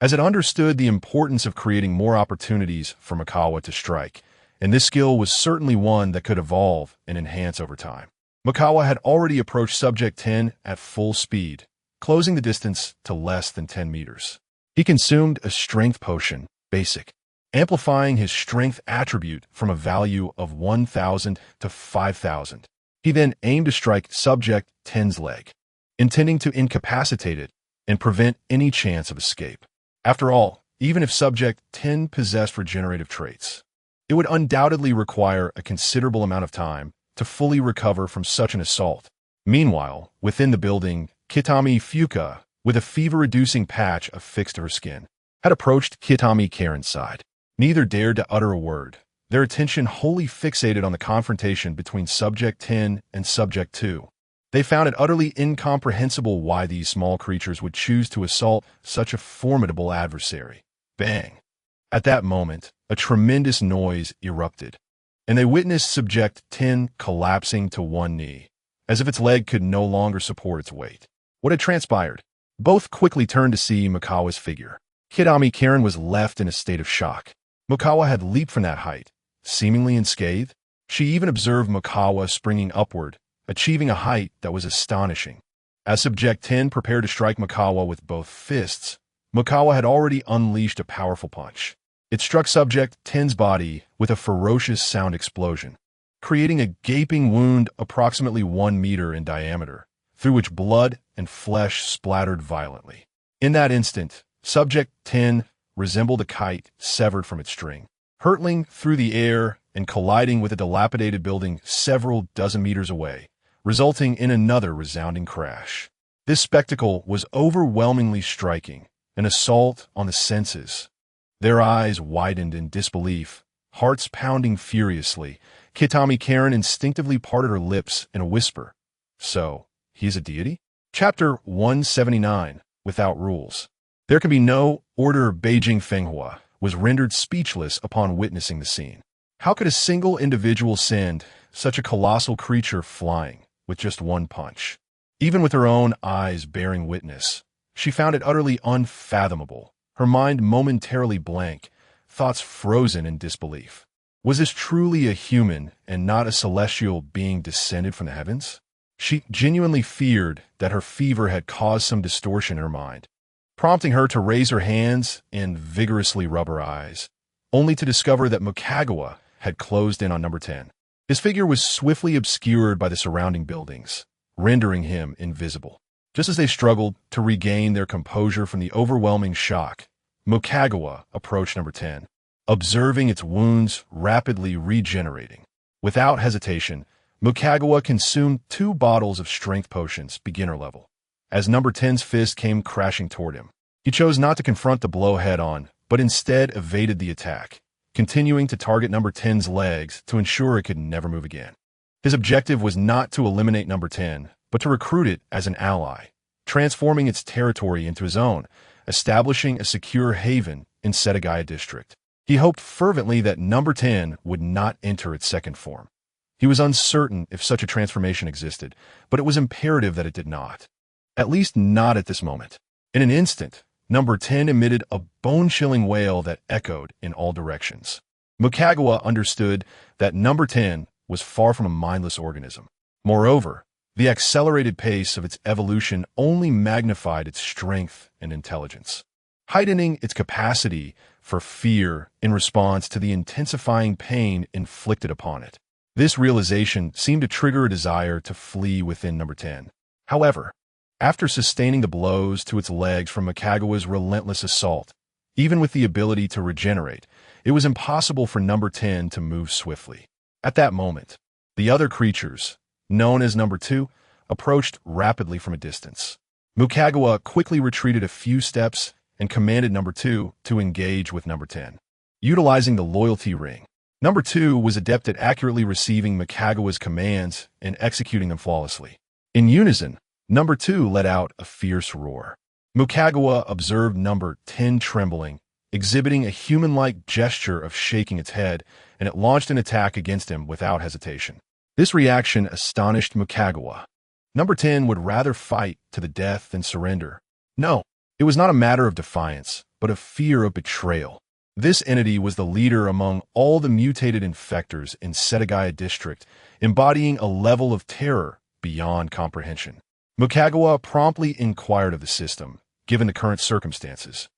Speaker 1: as it understood the importance of creating more opportunities for Makawa to strike, and this skill was certainly one that could evolve and enhance over time. Makawa had already approached Subject 10 at full speed, closing the distance to less than 10 meters. He consumed a strength potion, basic, amplifying his strength attribute from a value of 1,000 to 5,000. He then aimed to strike Subject 10's leg, intending to incapacitate it and prevent any chance of escape. After all, even if Subject 10 possessed regenerative traits, it would undoubtedly require a considerable amount of time to fully recover from such an assault. Meanwhile, within the building, Kitami Fuka, with a fever-reducing patch affixed to her skin, had approached Kitami Karen's side. Neither dared to utter a word, their attention wholly fixated on the confrontation between Subject 10 and Subject 2. They found it utterly incomprehensible why these small creatures would choose to assault such a formidable adversary. Bang! At that moment, a tremendous noise erupted, and they witnessed Subject 10 collapsing to one knee, as if its leg could no longer support its weight. What had transpired? Both quickly turned to see Makawa's figure. Kitami Karen was left in a state of shock. Makawa had leaped from that height, seemingly unscathed. She even observed Makawa springing upward, achieving a height that was astonishing. As Subject 10 prepared to strike Makawa with both fists, Makawa had already unleashed a powerful punch. It struck Subject 10's body with a ferocious sound explosion, creating a gaping wound approximately 1 meter in diameter, through which blood and flesh splattered violently. In that instant, Subject 10 resembled a kite severed from its string, hurtling through the air and colliding with a dilapidated building several dozen meters away, resulting in another resounding crash. This spectacle was overwhelmingly striking, an assault on the senses. Their eyes widened in disbelief, hearts pounding furiously. Kitami Karen instinctively parted her lips in a whisper. So, he's a deity? Chapter 179, Without Rules. There can be no order. Beijing Fenghua was rendered speechless upon witnessing the scene. How could a single individual send such a colossal creature flying with just one punch? Even with her own eyes bearing witness, she found it utterly unfathomable, her mind momentarily blank, thoughts frozen in disbelief. Was this truly a human and not a celestial being descended from the heavens? She genuinely feared that her fever had caused some distortion in her mind, prompting her to raise her hands and vigorously rub her eyes, only to discover that Mukagawa had closed in on number 10. His figure was swiftly obscured by the surrounding buildings, rendering him invisible. Just as they struggled to regain their composure from the overwhelming shock, Mukagawa approached number 10, observing its wounds rapidly regenerating. Without hesitation, Mukagawa consumed 2 bottles of strength potions, beginner level. As number 10's fist came crashing toward him, he chose not to confront the blow head-on, but instead evaded the attack, continuing to target number 10's legs to ensure it could never move again. His objective was not to eliminate number 10, but to recruit it as an ally, transforming its territory into his own, establishing a secure haven in Setagaya district. He hoped fervently that number 10 would not enter its second form. He was uncertain if such a transformation existed, but it was imperative that it did not. At least not at this moment. In an instant, number 10 emitted a bone-chilling wail that echoed in all directions. Mukagawa understood that number 10 was far from a mindless organism. Moreover, the accelerated pace of its evolution only magnified its strength and intelligence, heightening its capacity for fear in response to the intensifying pain inflicted upon it. This realization seemed to trigger a desire to flee within number 10. However, after sustaining the blows to its legs from Mukagawa's relentless assault, even with the ability to regenerate, it was impossible for number 10 to move swiftly. At that moment, the other creatures, known as number 2, approached rapidly from a distance. Mukagawa quickly retreated a few steps and commanded Number 2 to engage with Number 10. Utilizing the loyalty ring, Number 2 was adept at accurately receiving Mukagawa's commands and executing them flawlessly. In unison, Number 2 let out a fierce roar. Mukagawa observed Number 10 trembling, exhibiting a human-like gesture of shaking its head, and it launched an attack against him without hesitation. This reaction astonished Mukagawa. Number 10 would rather fight to the death than surrender. No, it was not a matter of defiance, but of fear of betrayal. This entity was the leader among all the mutated infectors in Setagaya district, embodying a level of terror beyond comprehension. Mukagawa promptly inquired of the system, given the current circumstances.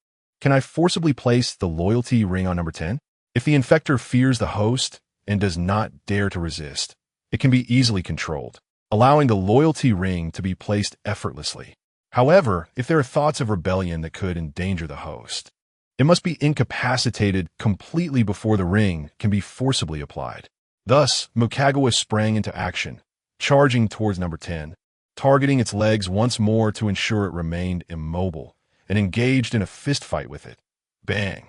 Speaker 1: Can I forcibly place the loyalty ring on Number 10? If the infector fears the host and does not dare to resist, it can be easily controlled, allowing the loyalty ring to be placed effortlessly. However, if there are thoughts of rebellion that could endanger the host, it must be incapacitated completely before the ring can be forcibly applied. Thus, Mukagawa sprang into action, charging towards Number 10, targeting its legs once more to ensure it remained immobile, and engaged in a fistfight with it. Bang!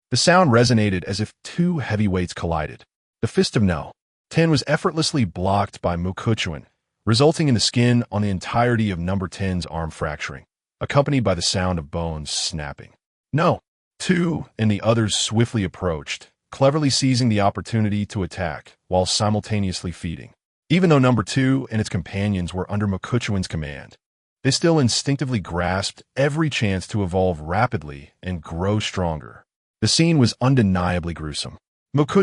Speaker 1: The sound resonated as if two heavyweights collided. The fist of No. 10 was effortlessly blocked by Chuan, resulting in the skin on the entirety of Number 10's arm fracturing, accompanied by the sound of bones snapping. No. 2 and the others swiftly approached, cleverly seizing the opportunity to attack while simultaneously feeding. Even though Number 2 and its companions were under Chuan's command, they still instinctively grasped every chance to evolve rapidly and grow stronger. The scene was undeniably gruesome.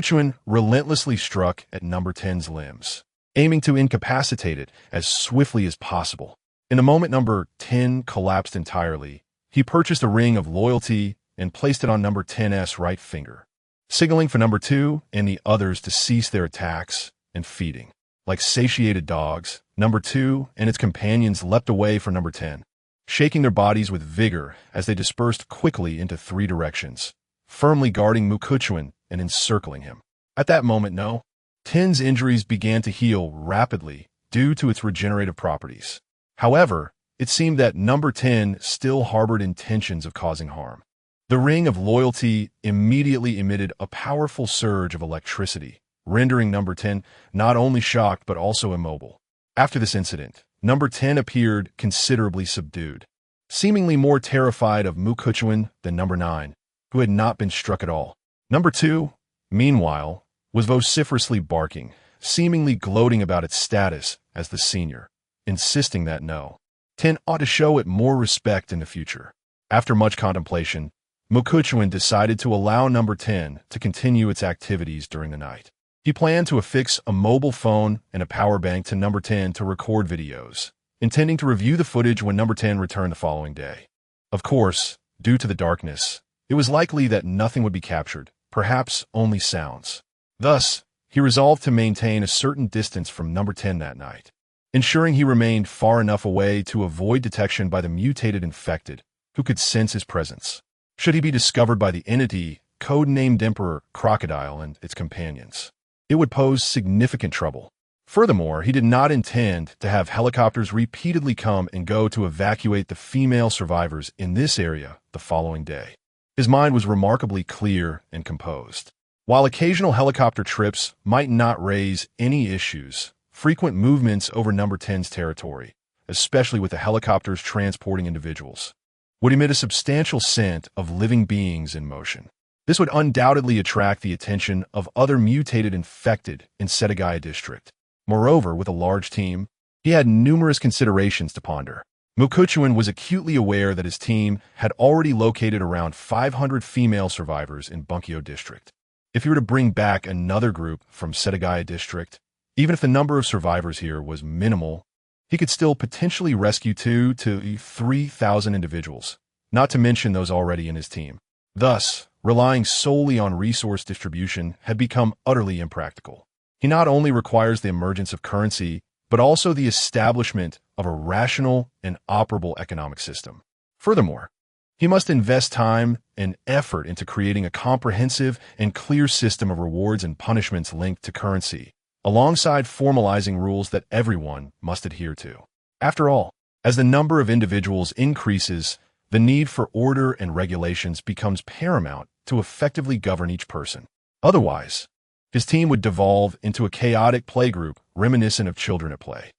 Speaker 1: Chuan relentlessly struck at Number 10's limbs, aiming to incapacitate it as swiftly as possible. In the moment Number 10 collapsed entirely, he purchased a ring of loyalty and placed it on Number 10's right finger, signaling for Number 2 and the others to cease their attacks and feeding. Like satiated dogs, Number 2 and its companions leapt away from Number 10, shaking their bodies with vigor as they dispersed quickly into 3 directions, firmly guarding Chuan and encircling him. At that moment, No. 10's injuries began to heal rapidly due to its regenerative properties. However, it seemed that Number 10 still harbored intentions of causing harm. The ring of loyalty immediately emitted a powerful surge of electricity, rendering Number 10 not only shocked but also immobile. After this incident, Number 10 appeared considerably subdued, seemingly more terrified of Chuan than Number 9, who had not been struck at all. Number 2, meanwhile, was vociferously barking, seemingly gloating about its status as the senior, insisting that No. 10 ought to show it more respect in the future. After much contemplation, Chuan decided to allow Number 10 to continue its activities during the night. He planned to affix a mobile phone and a power bank to Number 10 to record videos, intending to review the footage when Number 10 returned the following day. Of course, due to the darkness, it was likely that nothing would be captured, perhaps only sounds. Thus, he resolved to maintain a certain distance from Number 10 that night, ensuring he remained far enough away to avoid detection by the mutated infected, who could sense his presence. Should he be discovered by the entity codenamed Emperor Crocodile and its companions, it would pose significant trouble. Furthermore, he did not intend to have helicopters repeatedly come and go to evacuate the female survivors in this area the following day. His mind was remarkably clear and composed. While occasional helicopter trips might not raise any issues, frequent movements over Number 10's territory, especially with the helicopters transporting individuals, would emit a substantial scent of living beings in motion. This would undoubtedly attract the attention of other mutated infected in Setagaya district. Moreover, with a large team, he had numerous considerations to ponder. Chuan was acutely aware that his team had already located around 500 female survivors in Bunkyo district. If he were to bring back another group from Setagaya district, even if the number of survivors here was minimal, he could still potentially rescue 2,000 to 3,000 individuals, not to mention those already in his team. Thus, relying solely on resource distribution had become utterly impractical. He not only requires the emergence of currency, but also the establishment of a rational and operable economic system. Furthermore, he must invest time and effort into creating a comprehensive and clear system of rewards and punishments linked to currency, alongside formalizing rules that everyone must adhere to. After all, As the number of individuals increases, the need for order and regulations becomes paramount to effectively govern each person. Otherwise, his team would devolve into a chaotic playgroup reminiscent of children at play.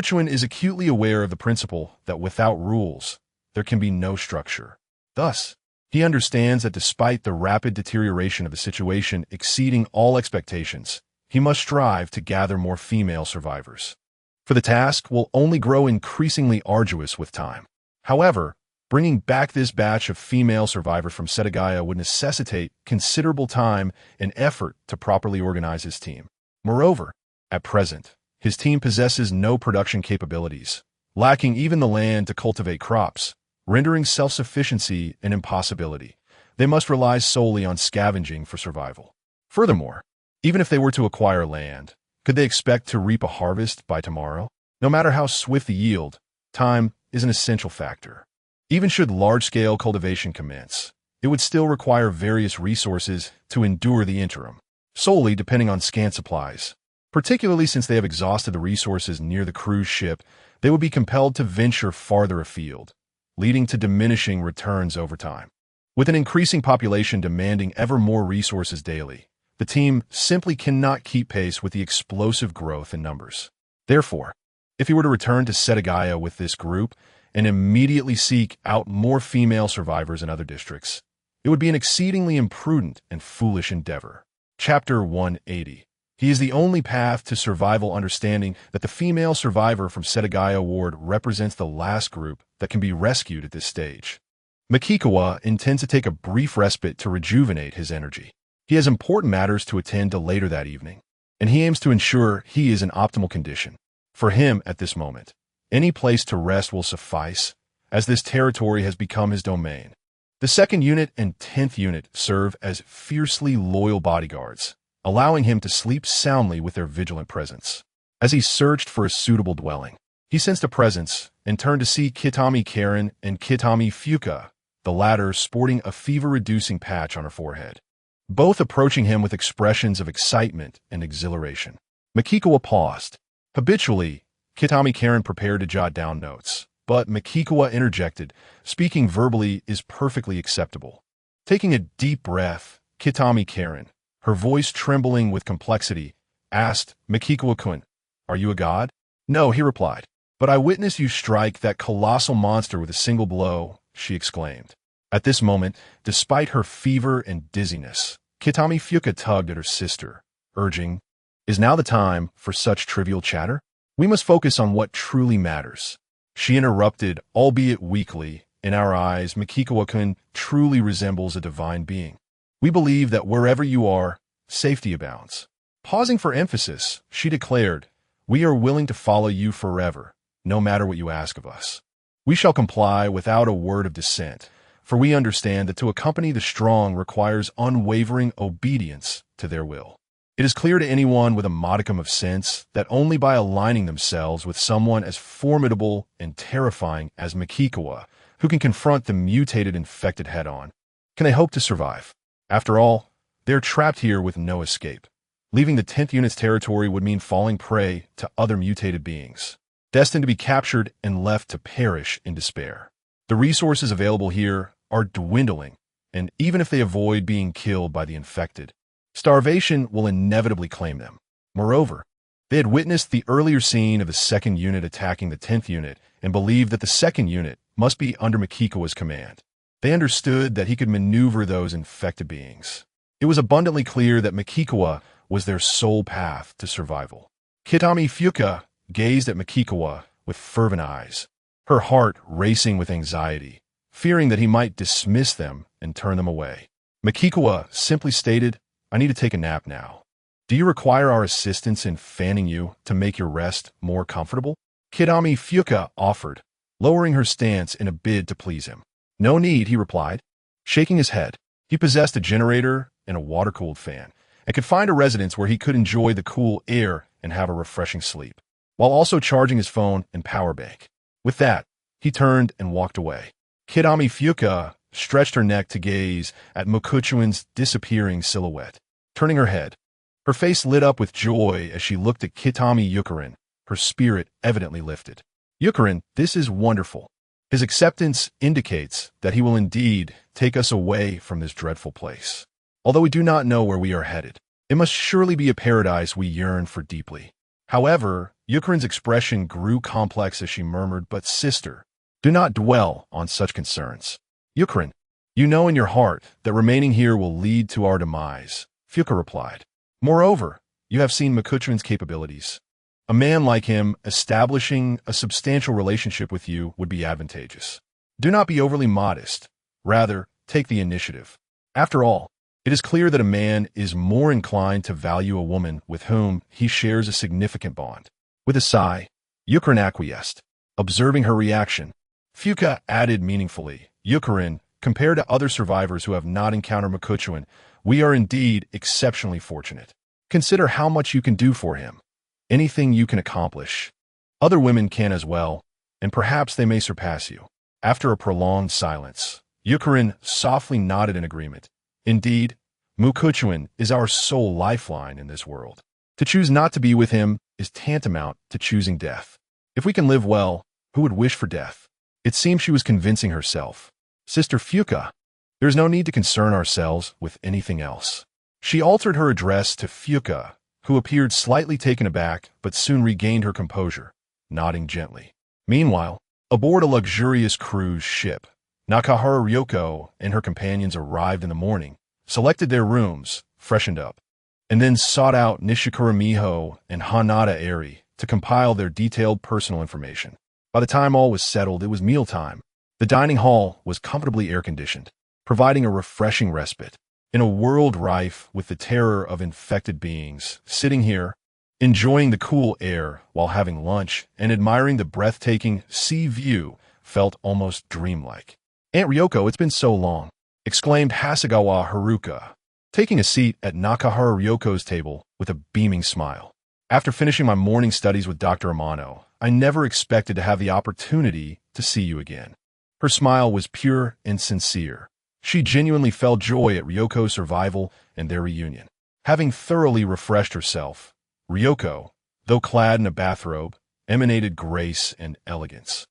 Speaker 1: Chuan is acutely aware of the principle that without rules, there can be no structure. Thus, he understands that despite the rapid deterioration of the situation exceeding all expectations, he must strive to gather more female survivors. For the task will only grow increasingly arduous with time. However, bringing back this batch of female survivors from Setagaya would necessitate considerable time and effort to properly organize his team. Moreover, at present, his team possesses no production capabilities, lacking even the land to cultivate crops, rendering self-sufficiency an impossibility. They must rely solely on scavenging for survival. Furthermore, even if they were to acquire land, could they expect to reap a harvest by tomorrow? No matter how swift the yield, time is an essential factor. Even should large-scale cultivation commence, it would still require various resources to endure the interim, solely depending on scant supplies. Particularly since they have exhausted the resources near the cruise ship, they would be compelled to venture farther afield, leading to diminishing returns over time. With an increasing population demanding ever more resources daily, the team simply cannot keep pace with the explosive growth in numbers. Therefore, if he were to return to Setagaya with this group and immediately seek out more female survivors in other districts, it would be an exceedingly imprudent and foolish endeavor. Chapter 180. He is the only path to survival, understanding that the female survivor from Setagaya Ward represents the last group that can be rescued at this stage. Makikawa intends to take a brief respite to rejuvenate his energy. He has important matters to attend to later that evening, and he aims to ensure he is in optimal condition. For him, at this moment, any place to rest will suffice, as this territory has become his domain. The 2nd Unit and 10th Unit serve as fiercely loyal bodyguards, allowing him to sleep soundly with their vigilant presence. As he searched for a suitable dwelling, he sensed a presence and turned to see Kitami Karen and Kitami Fuka, the latter sporting a fever-reducing patch on her forehead, both approaching him with expressions of excitement and exhilaration. Makikawa paused. Habitually, Kitami Karen prepared to jot down notes, but Makikawa interjected, "Speaking verbally is perfectly acceptable." Taking a deep breath, Kitami Karen, her voice trembling with complexity, asked, "Makikawa-kun, are you a god?" "No," he replied. "But I witnessed you strike that colossal monster with a single blow," she exclaimed. At this moment, despite her fever and dizziness, Kitami Fuka tugged at her sister, urging, "Is now the time for such trivial chatter? We must focus on what truly matters." She interrupted, albeit weakly. "In our eyes, Makikawa-kun truly resembles a divine being. We believe that wherever you are, safety abounds." Pausing for emphasis, she declared, "We are willing to follow you forever, no matter what you ask of us. We shall comply without a word of dissent, for we understand that to accompany the strong requires unwavering obedience to their will. It is clear to anyone with a modicum of sense that only by aligning themselves with someone as formidable and terrifying as Makikawa, who can confront the mutated infected head-on, can they hope to survive. After all, they are trapped here with no escape. Leaving the 10th Unit's territory would mean falling prey to other mutated beings, destined to be captured and left to perish in despair. The resources available here are dwindling, and even if they avoid being killed by the infected, starvation will inevitably claim them. Moreover, they had witnessed the earlier scene of the 2nd Unit attacking the 10th Unit and believed that the 2nd Unit must be under Makikawa's command. They understood that he could maneuver those infected beings. It was abundantly clear that Makikawa was their sole path to survival. Kitami Fuka gazed at Makikawa with fervent eyes, her heart racing with anxiety, fearing that he might dismiss them and turn them away. Makikawa simply stated, "I need to take a nap now. Do you require our assistance in fanning you to make your rest more comfortable?" Kitami Fuka offered, lowering her stance in a bid to please him. "No need," he replied, shaking his head. He possessed a generator and a water-cooled fan, and could find a residence where he could enjoy the cool air and have a refreshing sleep, while also charging his phone and power bank. With that, he turned and walked away. Kitami Fuka stretched her neck to gaze at Mokuchuan's disappearing silhouette. Turning her head, her face lit up with joy as she looked at Kitami Yukarin, her spirit evidently lifted. Yukarin, this is wonderful. His acceptance indicates that he will indeed take us away from this dreadful place. Although we do not know where we are headed, it must surely be a paradise we yearn for deeply. However, Yukarin's expression grew complex as she murmured, "But sister, do not dwell on such concerns. Yukarin, you know in your heart that remaining here will lead to our demise," Fuka replied. "Moreover, you have seen Mikuchuan's capabilities. A man like him establishing a substantial relationship with you would be advantageous. Do not be overly modest. Rather, take the initiative. After all, it is clear that a man is more inclined to value a woman with whom he shares a significant bond." With a sigh, Yukarin acquiesced. Observing her reaction, Fuka added meaningfully, "Yukarin, compared to other survivors who have not encountered Mikuchuan, we are indeed exceptionally fortunate. Consider how much you can do for him. Anything you can accomplish. Other women can as well, and perhaps they may surpass you." After a prolonged silence, Yukarin softly nodded in agreement. "Indeed, Mikuchuan is our sole lifeline in this world. To choose not to be with him is tantamount to choosing death. If we can live well, who would wish for death?" It seemed she was convincing herself. "Sister Fuka, there is no need to concern ourselves with anything else." She altered her address to Fuka, who appeared slightly taken aback but soon regained her composure, nodding gently. Meanwhile, aboard a luxurious cruise ship, Nakahara Ryoko and her companions arrived in the morning, selected their rooms, freshened up, and then sought out Nishikura Miho and Hanada Eri to compile their detailed personal information. By the time all was settled, it was mealtime. The dining hall was comfortably air-conditioned, providing a refreshing respite. In a world rife with the terror of infected beings, sitting here, enjoying the cool air while having lunch and admiring the breathtaking sea view felt almost dreamlike. "Aunt Ryoko, it's been so long," exclaimed Hasegawa Haruka, taking a seat at Nakahara Ryoko's table with a beaming smile. "After finishing my morning studies with Dr. Amano, I never expected to have the opportunity to see you again." Her smile was pure and sincere. She genuinely felt joy at Ryoko's survival and their reunion. Having thoroughly refreshed herself, Ryoko, though clad in a bathrobe, emanated grace and elegance,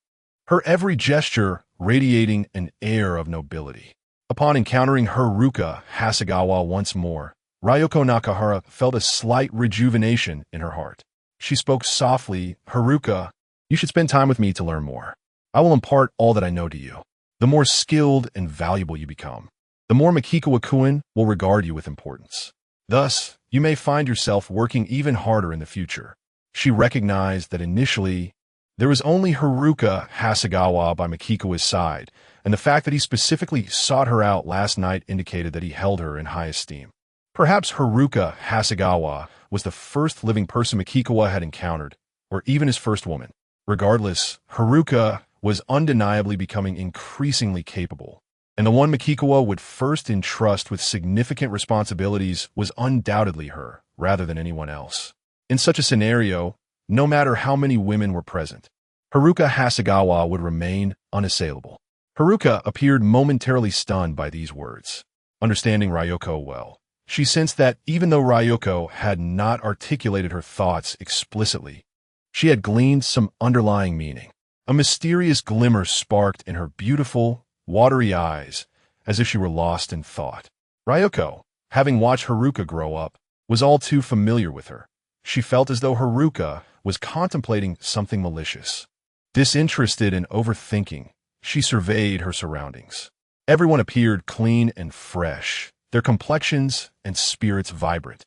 Speaker 1: her every gesture radiating an air of nobility. Upon encountering Haruka Hasegawa once more, Ryoko Nakahara felt a slight rejuvenation in her heart. She spoke softly, "Haruka, you should spend time with me to learn more. I will impart all that I know to you. The more skilled and valuable you become, the more Makikawa-kun will regard you with importance. Thus, you may find yourself working even harder in the future." She recognized that initially, there was only Haruka Hasegawa by Makikawa's side, and the fact that he specifically sought her out last night indicated that he held her in high esteem. Perhaps Haruka Hasegawa was the first living person Makikawa had encountered, or even his first woman. Regardless, Haruka was undeniably becoming increasingly capable, and the one Makikawa would first entrust with significant responsibilities was undoubtedly her, rather than anyone else. In such a scenario, no matter how many women were present, Haruka Hasegawa would remain unassailable. Haruka appeared momentarily stunned by these words. Understanding Ryoko well, she sensed that even though Ryoko had not articulated her thoughts explicitly, she had gleaned some underlying meaning. A mysterious glimmer sparked in her beautiful, watery eyes, as if she were lost in thought. Ryoko, having watched Haruka grow up, was all too familiar with her. She felt as though Haruka was contemplating something malicious. Disinterested and overthinking, she surveyed her surroundings. Everyone appeared clean and fresh, their complexions and spirits vibrant,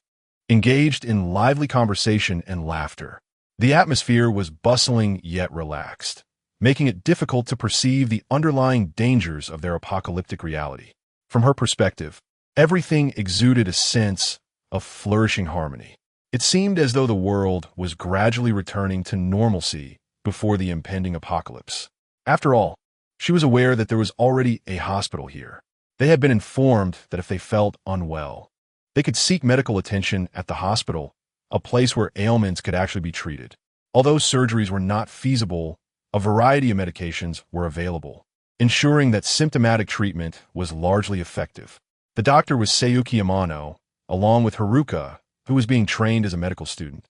Speaker 1: engaged in lively conversation and laughter. The atmosphere was bustling yet relaxed, making it difficult to perceive the underlying dangers of their apocalyptic reality. From her perspective, everything exuded a sense of flourishing harmony. It seemed as though the world was gradually returning to normalcy before the impending apocalypse. After all, she was aware that there was already a hospital here. They had been informed that if they felt unwell, they could seek medical attention at the hospital, a place where ailments could actually be treated. Although surgeries were not feasible, a variety of medications were available, ensuring that symptomatic treatment was largely effective. The doctor was Seiyuki Amano, along with Haruka, who was being trained as a medical student,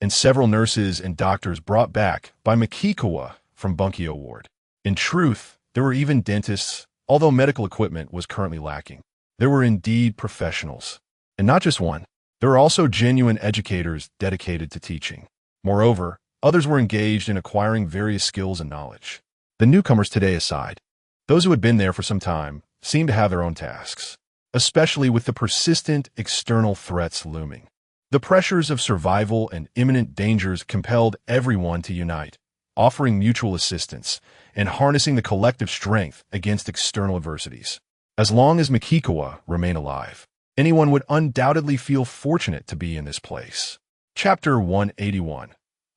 Speaker 1: and several nurses and doctors brought back by Makikawa from Bunkyo Ward. In truth, there were even dentists, although medical equipment was currently lacking. There were indeed professionals. And not just one. There were also genuine educators dedicated to teaching. Moreover, others were engaged in acquiring various skills and knowledge. The newcomers today aside, those who had been there for some time seemed to have their own tasks, especially with the persistent external threats looming. The pressures of survival and imminent dangers compelled everyone to unite, offering mutual assistance and harnessing the collective strength against external adversities. As long as Mikikawa remained alive, anyone would undoubtedly feel fortunate to be in this place. Chapter 181.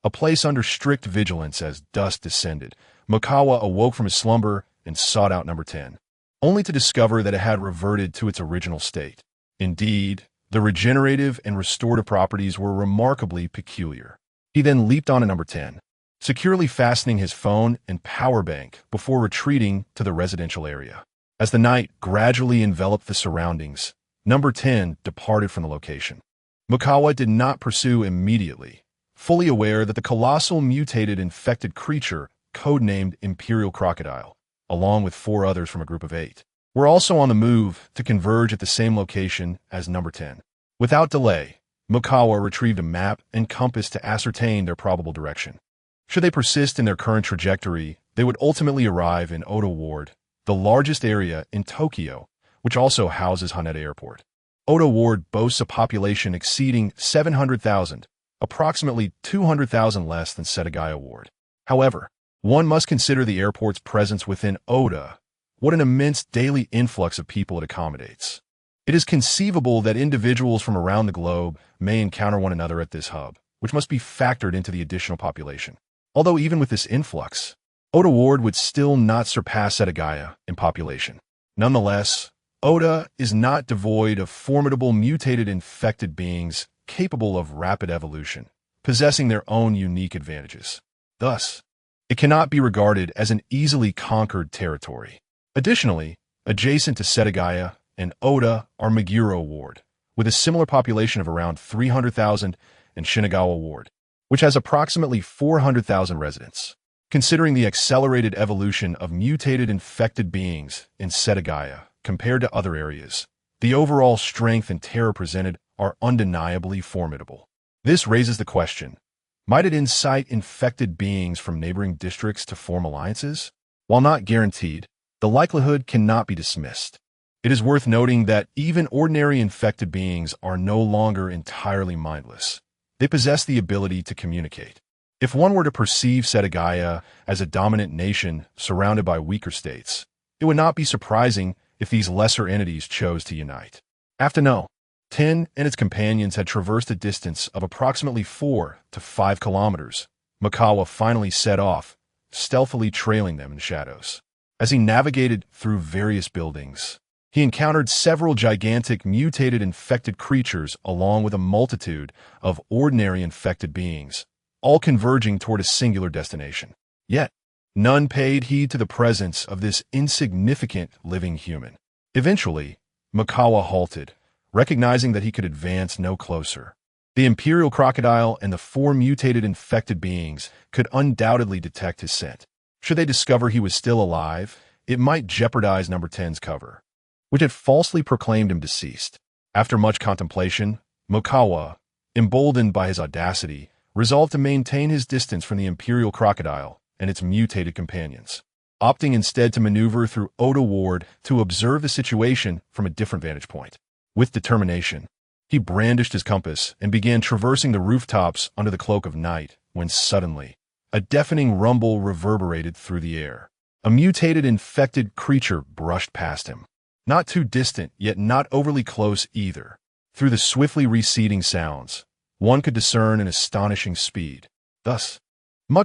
Speaker 1: A place under strict vigilance. As dusk descended, Mikawa awoke from his slumber and sought out number 10, only to discover that it had reverted to its original state. Indeed, the regenerative and restorative properties were remarkably peculiar. He then leaped on to number 10, securely fastening his phone and power bank before retreating to the residential area. As the night gradually enveloped the surroundings, number 10 departed from the location. Mikawa did not pursue immediately, fully aware that the colossal mutated infected creature, codenamed Imperial Crocodile, along with 4 others from a group of 8, were also on the move to converge at the same location as number 10. Without delay, Mikawa retrieved a map and compass to ascertain their probable direction. Should they persist in their current trajectory, they would ultimately arrive in Oda Ward, the largest area in Tokyo, which also houses Haneda Airport. Oda Ward boasts a population exceeding 700,000, approximately 200,000 less than Setagaya Ward. However, one must consider the airport's presence within Oda. What an immense daily influx of people it accommodates. It is conceivable that individuals from around the globe may encounter one another at this hub, which must be factored into the additional population. Although even with this influx, Oda Ward would still not surpass Setagaya in population. Nonetheless, Oda is not devoid of formidable mutated infected beings capable of rapid evolution, possessing their own unique advantages. Thus, it cannot be regarded as an easily conquered territory. Additionally, adjacent to Setagaya and Oda are Meguro Ward, with a similar population of around 300,000, and Shinagawa Ward, which has approximately 400,000 residents. Considering the accelerated evolution of mutated infected beings in Setagaya compared to other areas, the overall strength and terror presented are undeniably formidable. This raises the question, might it incite infected beings from neighboring districts to form alliances? While not guaranteed, the likelihood cannot be dismissed. It is worth noting that even ordinary infected beings are no longer entirely mindless. They possess the ability to communicate. If one were to perceive Setagaya as a dominant nation surrounded by weaker states, it would not be surprising if these lesser entities chose to unite. After no, 10 and its companions had traversed a distance of approximately 4 to 5 kilometers. Mikawa finally set off, stealthily trailing them in shadows. As he navigated through various buildings, he encountered several gigantic mutated infected creatures along with a multitude of ordinary infected beings, all converging toward a singular destination. Yet, none paid heed to the presence of this insignificant living human. Eventually, Mikawa halted, recognizing that he could advance no closer. The Imperial Crocodile and the 4 mutated infected beings could undoubtedly detect his scent. Should they discover he was still alive, it might jeopardize number 10's cover, which had falsely proclaimed him deceased. After much contemplation, Mikawa, emboldened by his audacity, resolved to maintain his distance from the Imperial Crocodile and its mutated companions, opting instead to maneuver through Oda Ward to observe the situation from a different vantage point. With determination, he brandished his compass and began traversing the rooftops under the cloak of night when suddenly, a deafening rumble reverberated through the air. A mutated infected creature brushed past him, not too distant yet not overly close either. Through the swiftly receding sounds, one could discern an astonishing speed. Thus,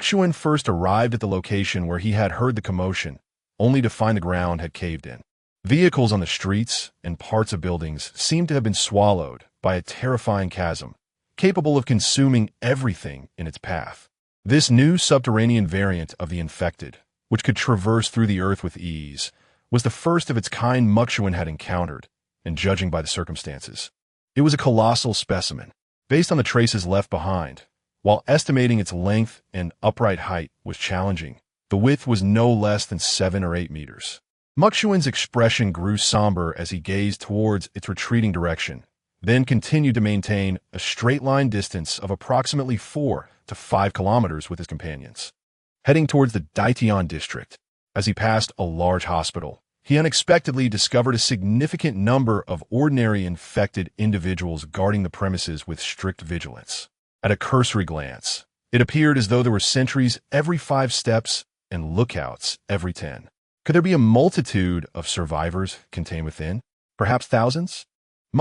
Speaker 1: Chuan first arrived at the location where he had heard the commotion, only to find the ground had caved in. Vehicles on the streets and parts of buildings seemed to have been swallowed by a terrifying chasm, capable of consuming everything in its path. This new subterranean variant of the infected, which could traverse through the earth with ease, was the first of its kind Chuan had encountered, and judging by the circumstances, it was a colossal specimen. Based on the traces left behind, while estimating its length and upright height was challenging, The width was no less than 7 or 8 meters. Chuan's expression grew somber as he gazed towards its retreating direction, then continued to maintain a straight-line distance of approximately 4 to 5 kilometers with his companions. Heading towards the Daitian district, as he passed a large hospital, he unexpectedly discovered a significant number of ordinary infected individuals guarding the premises with strict vigilance. At a cursory glance, it appeared as though there were sentries every 5 steps and lookouts every 10. Could there be a multitude of survivors contained within? Perhaps thousands?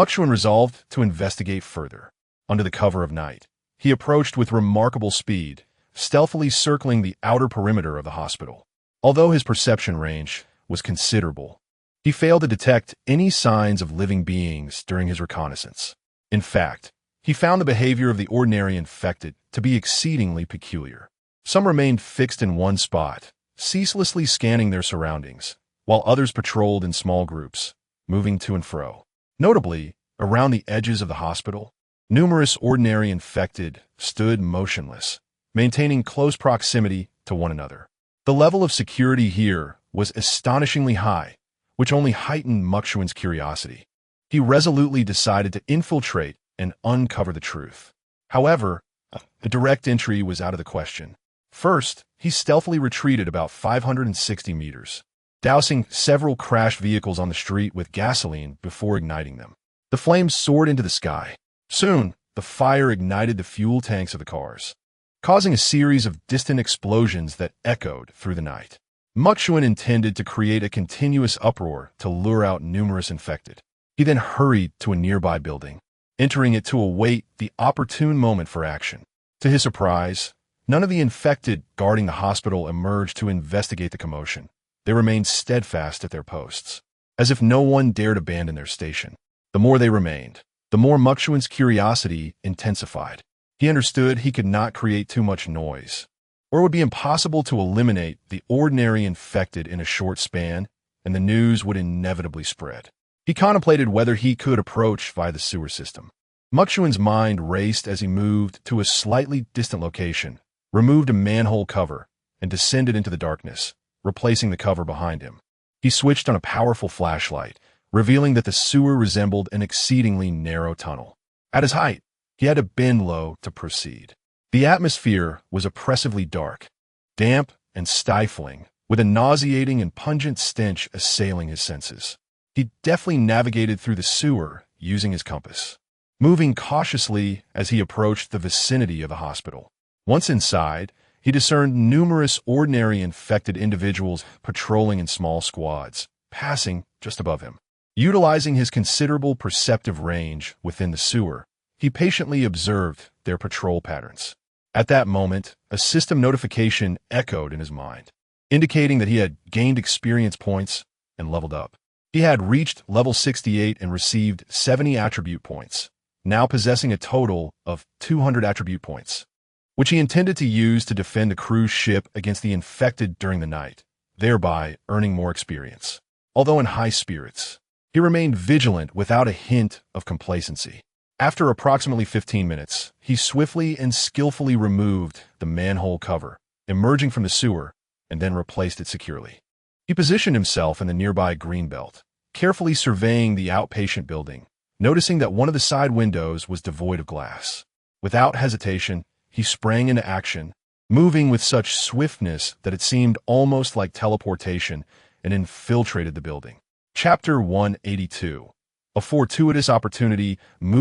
Speaker 1: Chuan resolved to investigate further. Under the cover of night, he approached with remarkable speed, stealthily circling the outer perimeter of the hospital. Although his perception range was considerable, he failed to detect any signs of living beings during his reconnaissance. In fact, he found the behavior of the ordinary infected to be exceedingly peculiar. Some remained fixed in one spot, ceaselessly scanning their surroundings, while others patrolled in small groups, moving to and fro. Notably, around the edges of the hospital, numerous ordinary infected stood motionless, maintaining close proximity to one another. The level of security here was astonishingly high, which only heightened Chuan's curiosity. He resolutely decided to infiltrate and uncover the truth. However, a direct entry was out of the question. First, he stealthily retreated about 560 meters, dousing several crashed vehicles on the street with gasoline before igniting them. The flames soared into the sky. Soon, the fire ignited the fuel tanks of the cars, causing a series of distant explosions that echoed through the night. Chuan intended to create a continuous uproar to lure out numerous infected. He then hurried to a nearby building, entering it to await the opportune moment for action. To his surprise, none of the infected guarding the hospital emerged to investigate the commotion. They remained steadfast at their posts, as if no one dared abandon their station. The more they remained, the more Chuan's curiosity intensified. He understood he could not create too much noise, or it would be impossible to eliminate the ordinary infected in a short span, and the news would inevitably spread. He contemplated whether he could approach via the sewer system. Chuan's mind raced as he moved to a slightly distant location, removed a manhole cover, and descended into the darkness, replacing the cover behind him. He switched on a powerful flashlight, revealing that the sewer resembled an exceedingly narrow tunnel. At his height, he had to bend low to proceed. The atmosphere was oppressively dark, damp and stifling, with a nauseating and pungent stench assailing his senses. He deftly navigated through the sewer using his compass, moving cautiously as he approached the vicinity of the hospital. Once inside, he discerned numerous ordinary infected individuals patrolling in small squads, passing just above him. Utilizing his considerable perceptive range within the sewer, he patiently observed their patrol patterns. At that moment, a system notification echoed in his mind, indicating that he had gained experience points and leveled up. He had reached level 68 and received 70 attribute points, now possessing a total of 200 attribute points, which he intended to use to defend the cruise ship against the infected during the night, thereby earning more experience. Although in high spirits, he remained vigilant without a hint of complacency. After approximately 15 minutes, he swiftly and skillfully removed the manhole cover, emerging from the sewer, and then replaced it securely. He positioned himself in the nearby green belt, carefully surveying the outpatient building, noticing that one of the side windows was devoid of glass. Without hesitation, he sprang into action, moving with such swiftness that it seemed almost like teleportation, and infiltrated the building. Chapter 182. A fortuitous opportunity.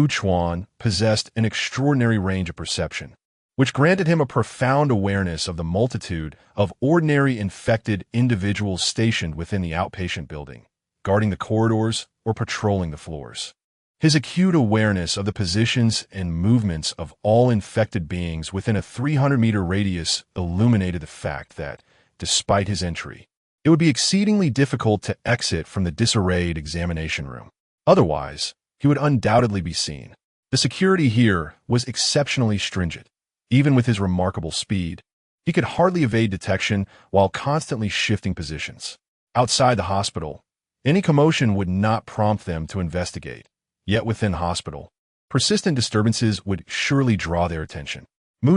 Speaker 1: Chuan possessed an extraordinary range of perception, which granted him a profound awareness of the multitude of ordinary infected individuals stationed within the outpatient building, guarding the corridors or patrolling the floors. His acute awareness of the positions and movements of all infected beings within a 300-meter radius illuminated the fact that, despite his entry, it would be exceedingly difficult to exit from the disarrayed examination room. Otherwise, he would undoubtedly be seen. The security here was exceptionally stringent. Even with his remarkable speed, he could hardly evade detection while constantly shifting positions. Outside the hospital, any commotion would not prompt them to investigate. Yet within hospital, persistent disturbances would surely draw their attention.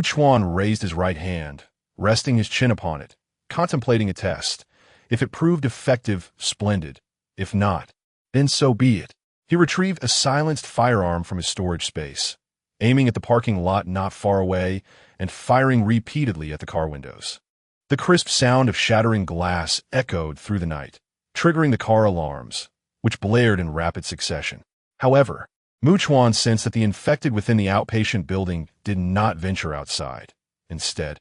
Speaker 1: Chuan raised his right hand, resting his chin upon it, contemplating a test. If it proved effective, splendid. If not, then so be it. He retrieved a silenced firearm from his storage space, aiming at the parking lot not far away and firing repeatedly at the car windows. The crisp sound of shattering glass echoed through the night, triggering the car alarms, which blared in rapid succession. However, Chuan sensed that the infected within the outpatient building did not venture outside. Instead,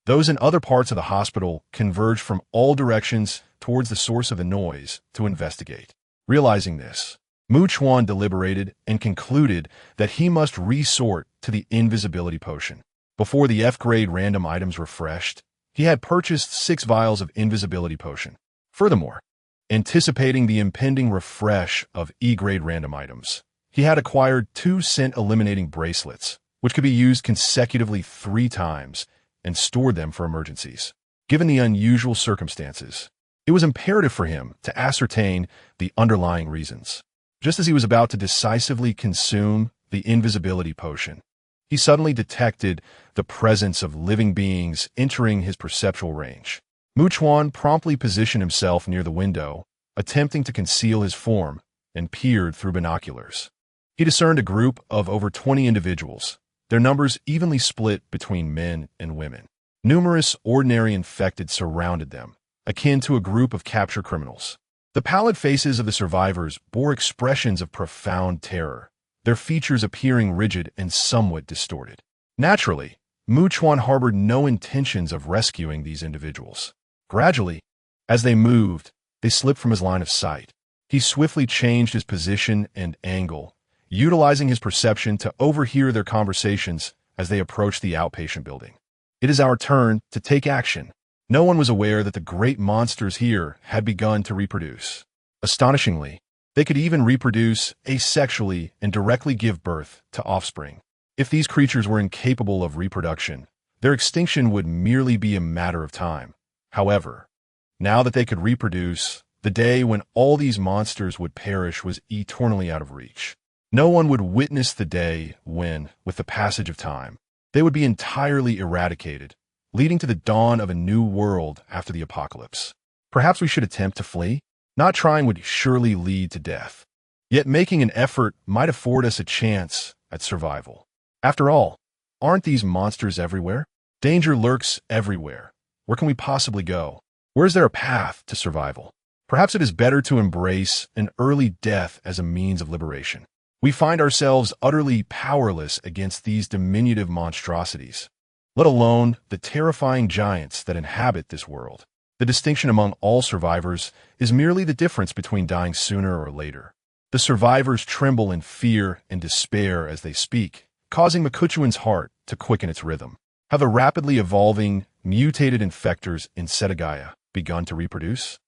Speaker 1: those in other parts of the hospital converged from all directions towards the source of the noise to investigate. Realizing this, Chuan deliberated and concluded that he must resort to the invisibility potion. Before the F-grade random items refreshed, he had purchased 6 vials of invisibility potion. Furthermore, anticipating the impending refresh of E-grade random items, he had acquired 2 scent-eliminating bracelets, which could be used consecutively 3 times, and stored them for emergencies. Given the unusual circumstances, it was imperative for him to ascertain the underlying reasons. Just as he was about to decisively consume the invisibility potion, he suddenly detected the presence of living beings entering his perceptual range. Chuan promptly positioned himself near the window, attempting to conceal his form, and peered through binoculars. He discerned a group of over 20 individuals, their numbers evenly split between men and women. Numerous ordinary infected surrounded them, akin to a group of captured criminals. The pallid faces of the survivors bore expressions of profound terror, their features appearing rigid and somewhat distorted. Naturally, Chuan harbored no intentions of rescuing these individuals. Gradually, as they moved, they slipped from his line of sight. He swiftly changed his position and angle, utilizing his perception to overhear their conversations as they approached the outpatient building. "It is our turn to take action." No one was aware that the great monsters here had begun to reproduce. Astonishingly, they could even reproduce asexually and directly give birth to offspring. If these creatures were incapable of reproduction, their extinction would merely be a matter of time. However, now that they could reproduce, the day when all these monsters would perish was eternally out of reach. No one would witness the day when, with the passage of time, they would be entirely eradicated, leading to the dawn of a new world after the apocalypse. Perhaps we should attempt to flee? Not trying would surely lead to death. Yet making an effort might afford us a chance at survival. After all, aren't these monsters everywhere? Danger lurks everywhere. Where can we possibly go? Where is there a path to survival? Perhaps it is better to embrace an early death as a means of liberation. We find ourselves utterly powerless against these diminutive monstrosities, let alone the terrifying giants that inhabit this world. The distinction among all survivors is merely the difference between dying sooner or later. The survivors tremble in fear and despair as they speak, causing Chuan's heart to quicken its rhythm. Have the rapidly evolving, mutated infectors in Setagaya begun to reproduce?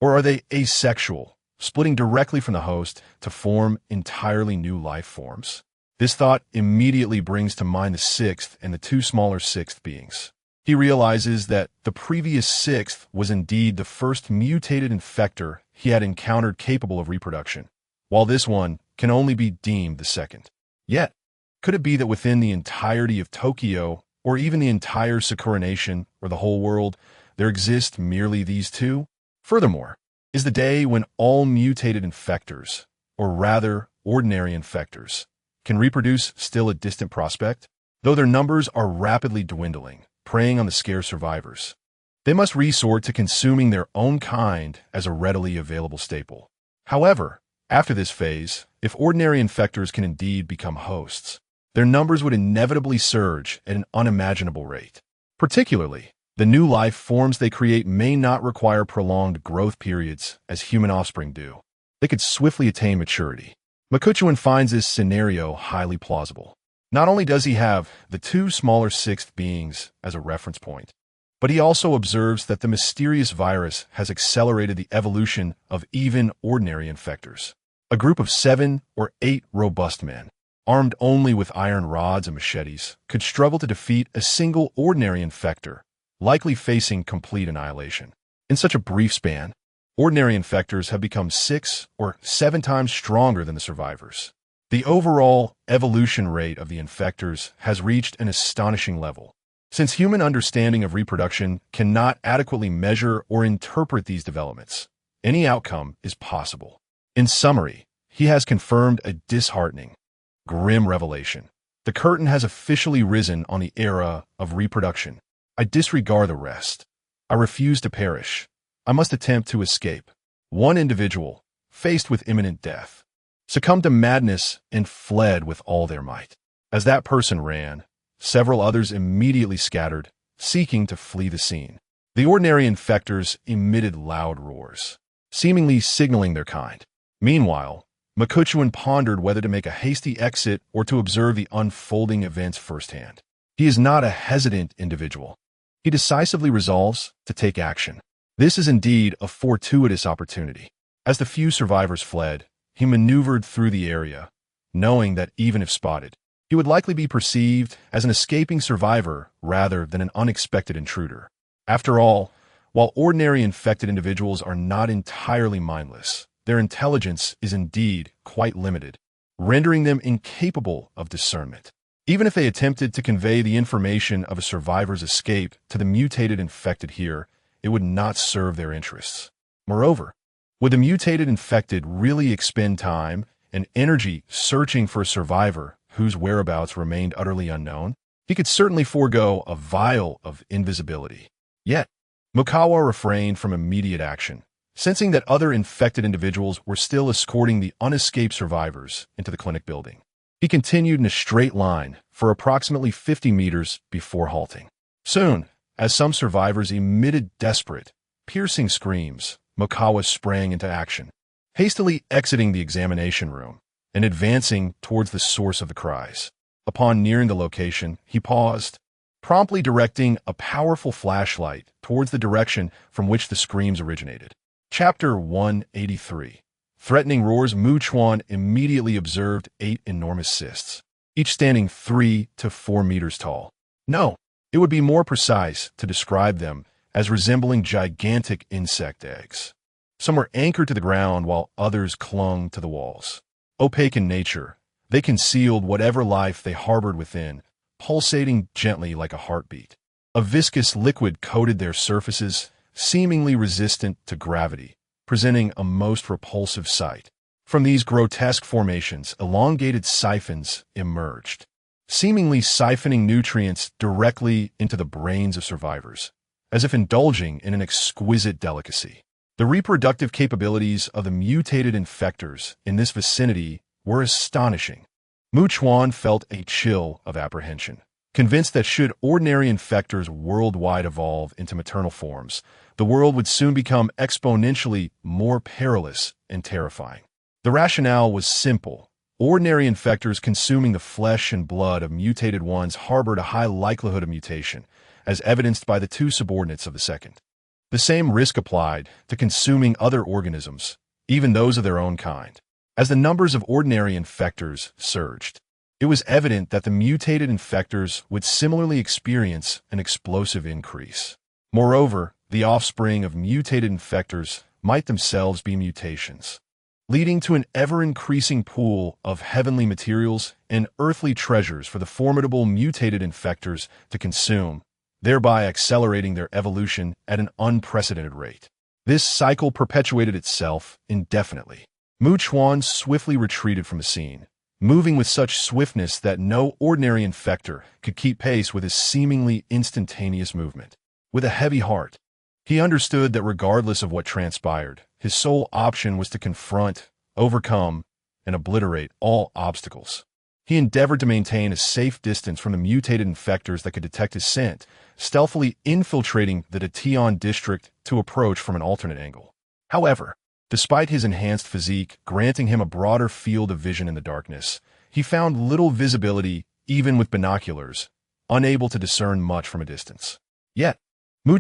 Speaker 1: Or are they asexual, splitting directly from the host to form entirely new life forms? This thought immediately brings to mind the 6th and the 2 smaller 6th beings. He realizes that the previous 6th was indeed the first mutated infector he had encountered capable of reproduction, while this one can only be deemed the 2nd. Yet, could it be that within the entirety of Tokyo, or even the entire Sakura Nation, or the whole world, there exist merely these 2? Furthermore, is the day when all mutated infectors, or rather ordinary infectors, can reproduce still a distant prospect? Though their numbers are rapidly dwindling, preying on the scarce survivors, they must resort to consuming their own kind as a readily available staple. However, after this phase, if ordinary infectors can indeed become hosts, their numbers would inevitably surge at an unimaginable rate. Particularly, the new life forms they create may not require prolonged growth periods as human offspring do. They could swiftly attain maturity. Chuan finds this scenario highly plausible. Not only does he have the 2 smaller 6th beings as a reference point, but he also observes that the mysterious virus has accelerated the evolution of even ordinary infectors. A group of 7 or 8 robust men, armed only with iron rods and machetes, could struggle to defeat a single ordinary infector, likely facing complete annihilation. In such a brief span, ordinary infectors have become 6 or 7 times stronger than the survivors. The overall evolution rate of the infectors has reached an astonishing level, since human understanding of reproduction cannot adequately measure or interpret these developments. Any outcome is possible. In summary, he has confirmed a disheartening, grim revelation. The curtain has officially risen on the era of reproduction. I disregard the rest. I refuse to perish. I must attempt to escape. One individual, faced with imminent death, succumbed to madness and fled with all their might. As that person ran, several others immediately scattered, seeking to flee the scene. The ordinary infectors emitted loud roars, seemingly signaling their kind. Meanwhile, Chuan pondered whether to make a hasty exit or to observe the unfolding events firsthand. He is not a hesitant individual. He decisively resolves to take action. This is indeed a fortuitous opportunity. As the few survivors fled, he maneuvered through the area, knowing that even if spotted, he would likely be perceived as an escaping survivor rather than an unexpected intruder. After all, while ordinary infected individuals are not entirely mindless, their intelligence is indeed quite limited, rendering them incapable of discernment. Even if they attempted to convey the information of a survivor's escape to the mutated infected here, it would not serve their interests. Moreover, would the mutated infected really expend time and energy searching for a survivor whose whereabouts remained utterly unknown? He could certainly forego a vial of invisibility. Yet, Mukawa refrained from immediate action, sensing that other infected individuals were still escorting the unescaped survivors into the clinic building. He continued in a straight line for approximately 50 meters before halting. Soon, as some survivors emitted desperate, piercing screams, Mukawa sprang into action, hastily exiting the examination room and advancing towards the source of the cries. Upon nearing the location, he paused, promptly directing a powerful flashlight towards the direction from which the screams originated. Chapter 183. Threatening roars. Chuan immediately observed 8 enormous cysts, each standing 3 to 4 meters tall. No, it would be more precise to describe them as resembling gigantic insect eggs. Some were anchored to the ground while others clung to the walls. Opaque in nature, they concealed whatever life they harbored within, pulsating gently like a heartbeat. A viscous liquid coated their surfaces, seemingly resistant to gravity, presenting a most repulsive sight. From these grotesque formations, elongated siphons emerged, seemingly siphoning nutrients directly into the brains of survivors, as if indulging in an exquisite delicacy. The reproductive capabilities of the mutated infectors in this vicinity were astonishing. Chuan felt a chill of apprehension, convinced that should ordinary infectors worldwide evolve into maternal forms, the world would soon become exponentially more perilous and terrifying. The rationale was simple. Ordinary infectors consuming the flesh and blood of mutated ones harbored a high likelihood of mutation, as evidenced by the 2 subordinates of the second. The same risk applied to consuming other organisms, even those of their own kind. As the numbers of ordinary infectors surged, it was evident that the mutated infectors would similarly experience an explosive increase. Moreover, the offspring of mutated infectors might themselves be mutations, leading to an ever-increasing pool of heavenly materials and earthly treasures for the formidable mutated infectors to consume, thereby accelerating their evolution at an unprecedented rate. This cycle perpetuated itself indefinitely. Chuan swiftly retreated from the scene, moving with such swiftness that no ordinary infector could keep pace with his seemingly instantaneous movement. With a heavy heart, he understood that regardless of what transpired, his sole option was to confront, overcome, and obliterate all obstacles. He endeavored to maintain a safe distance from the mutated infectors that could detect his scent, stealthily infiltrating the Datian district to approach from an alternate angle. However, despite his enhanced physique granting him a broader field of vision in the darkness, he found little visibility even with binoculars, unable to discern much from a distance. Yet,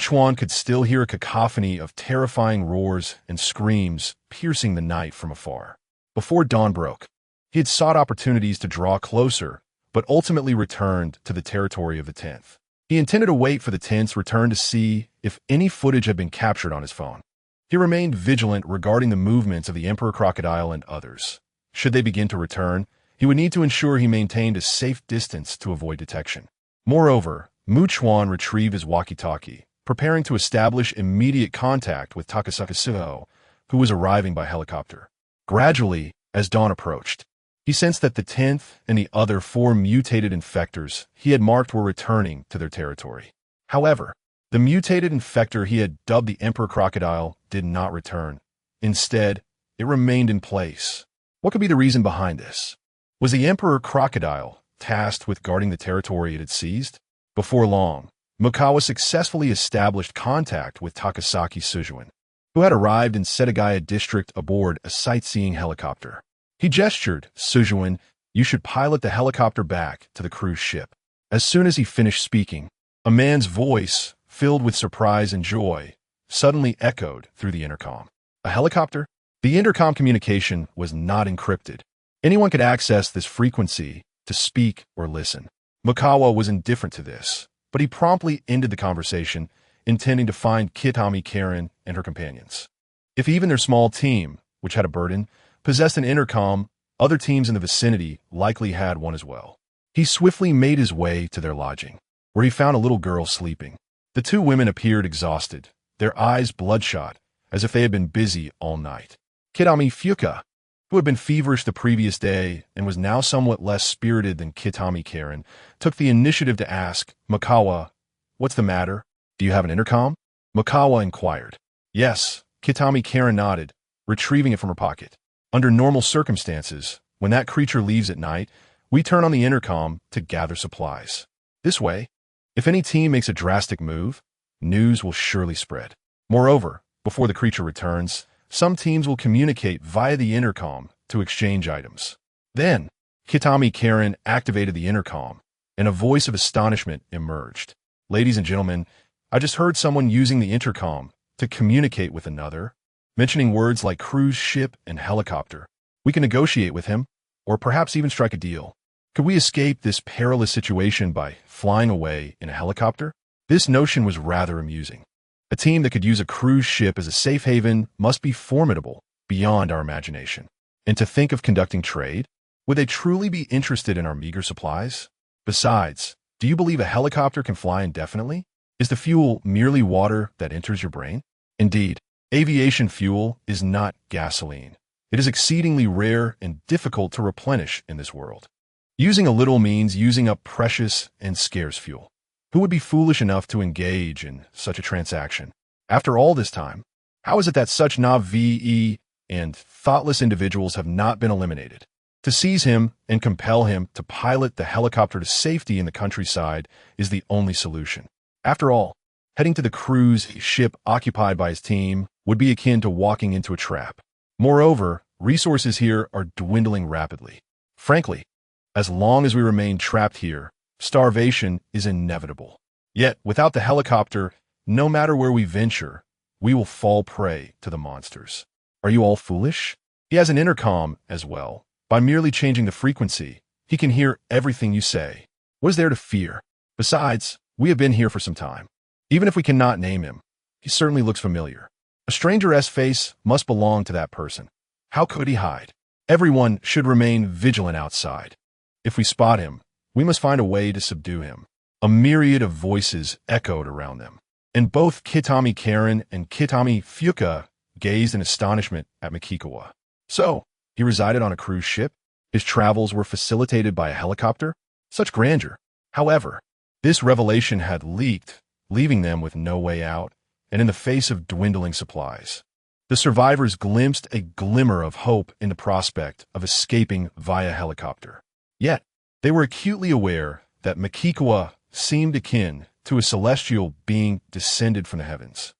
Speaker 1: Chuan could still hear a cacophony of terrifying roars and screams piercing the night from afar. Before dawn broke, he had sought opportunities to draw closer, but ultimately returned to the territory of the 10th. He intended to wait for the 10th's return to see if any footage had been captured on his phone. He remained vigilant regarding the movements of the Emperor Crocodile and others. Should they begin to return, he would need to ensure he maintained a safe distance to avoid detection. Moreover, Chuan retrieved his walkie-talkie, preparing to establish immediate contact with Takasaki, who was arriving by helicopter. Gradually, as dawn approached, he sensed that the 10th and the other 4 mutated infectors he had marked were returning to their territory. However, the mutated infector he had dubbed the Emperor Crocodile did not return. Instead, it remained in place. What could be the reason behind this? Was the Emperor Crocodile tasked with guarding the territory it had seized? Before long, Mikawa successfully established contact with Takasaki Sujuin, who had arrived in Setagaya district aboard a sightseeing helicopter. He gestured, "Sujuin, you should pilot the helicopter back to the cruise ship." As soon as he finished speaking, a man's voice, filled with surprise and joy, suddenly echoed through the intercom. A helicopter? The intercom communication was not encrypted. Anyone could access this frequency to speak or listen. Mikawa was indifferent to this, but he promptly ended the conversation, intending to find Kitami Karen and her companions. If even their small team, which had a burden, possessed an intercom, other teams in the vicinity likely had one as well. He swiftly made his way to their lodging, where he found a little girl sleeping. The 2 women appeared exhausted, their eyes bloodshot, as if they had been busy all night. Kitami Fuka, who had been feverish the previous day and was now somewhat less spirited than Kitami Karen, took the initiative to ask, "Mikawa, what's the matter? Do you have an intercom?" Mikawa inquired. "Yes," Kitami Karen nodded, retrieving it from her pocket. "Under normal circumstances, when that creature leaves at night, we turn on the intercom to gather supplies. This way, if any team makes a drastic move, news will surely spread. Moreover, before the creature returns, some teams will communicate via the intercom to exchange items." Then, Kitami Karen activated the intercom, and a voice of astonishment emerged. "Ladies and gentlemen, I just heard someone using the intercom to communicate with another, mentioning words like cruise ship and helicopter. We can negotiate with him, or perhaps even strike a deal. Could we escape this perilous situation by flying away in a helicopter?" This notion was rather amusing. A team that could use a cruise ship as a safe haven must be formidable beyond our imagination. And to think of conducting trade? Would they truly be interested in our meager supplies? Besides, do you believe a helicopter can fly indefinitely? Is the fuel merely water that enters your brain? Indeed, aviation fuel is not gasoline. It is exceedingly rare and difficult to replenish in this world. Using a little means using up precious and scarce fuel. Who would be foolish enough to engage in such a transaction? After all this time, how is it that such naive and thoughtless individuals have not been eliminated? To seize him and compel him to pilot the helicopter to safety in the countryside is the only solution. After all, heading to the cruise ship occupied by his team would be akin to walking into a trap. Moreover, resources here are dwindling rapidly. Frankly, as long as we remain trapped here, starvation is inevitable. Yet, without the helicopter, no matter where we venture, we will fall prey to the monsters. Are you all foolish? He has an intercom as well. By merely changing the frequency, he can hear everything you say. What is there to fear? Besides, we have been here for some time. Even if we cannot name him, he certainly looks familiar. A stranger's face must belong to that person. How could he hide? Everyone should remain vigilant outside. If we spot him, we must find a way to subdue him. A myriad of voices echoed around them, and both Kitami Karen and Kitami Fuka gazed in astonishment at Mikikawa. So, he resided on a cruise ship? His travels were facilitated by a helicopter? Such grandeur. However, this revelation had leaked, leaving them with no way out, and in the face of dwindling supplies. The survivors glimpsed a glimmer of hope in the prospect of escaping via helicopter. Yet, they were acutely aware that Mikikawa seemed akin to a celestial being descended from the heavens.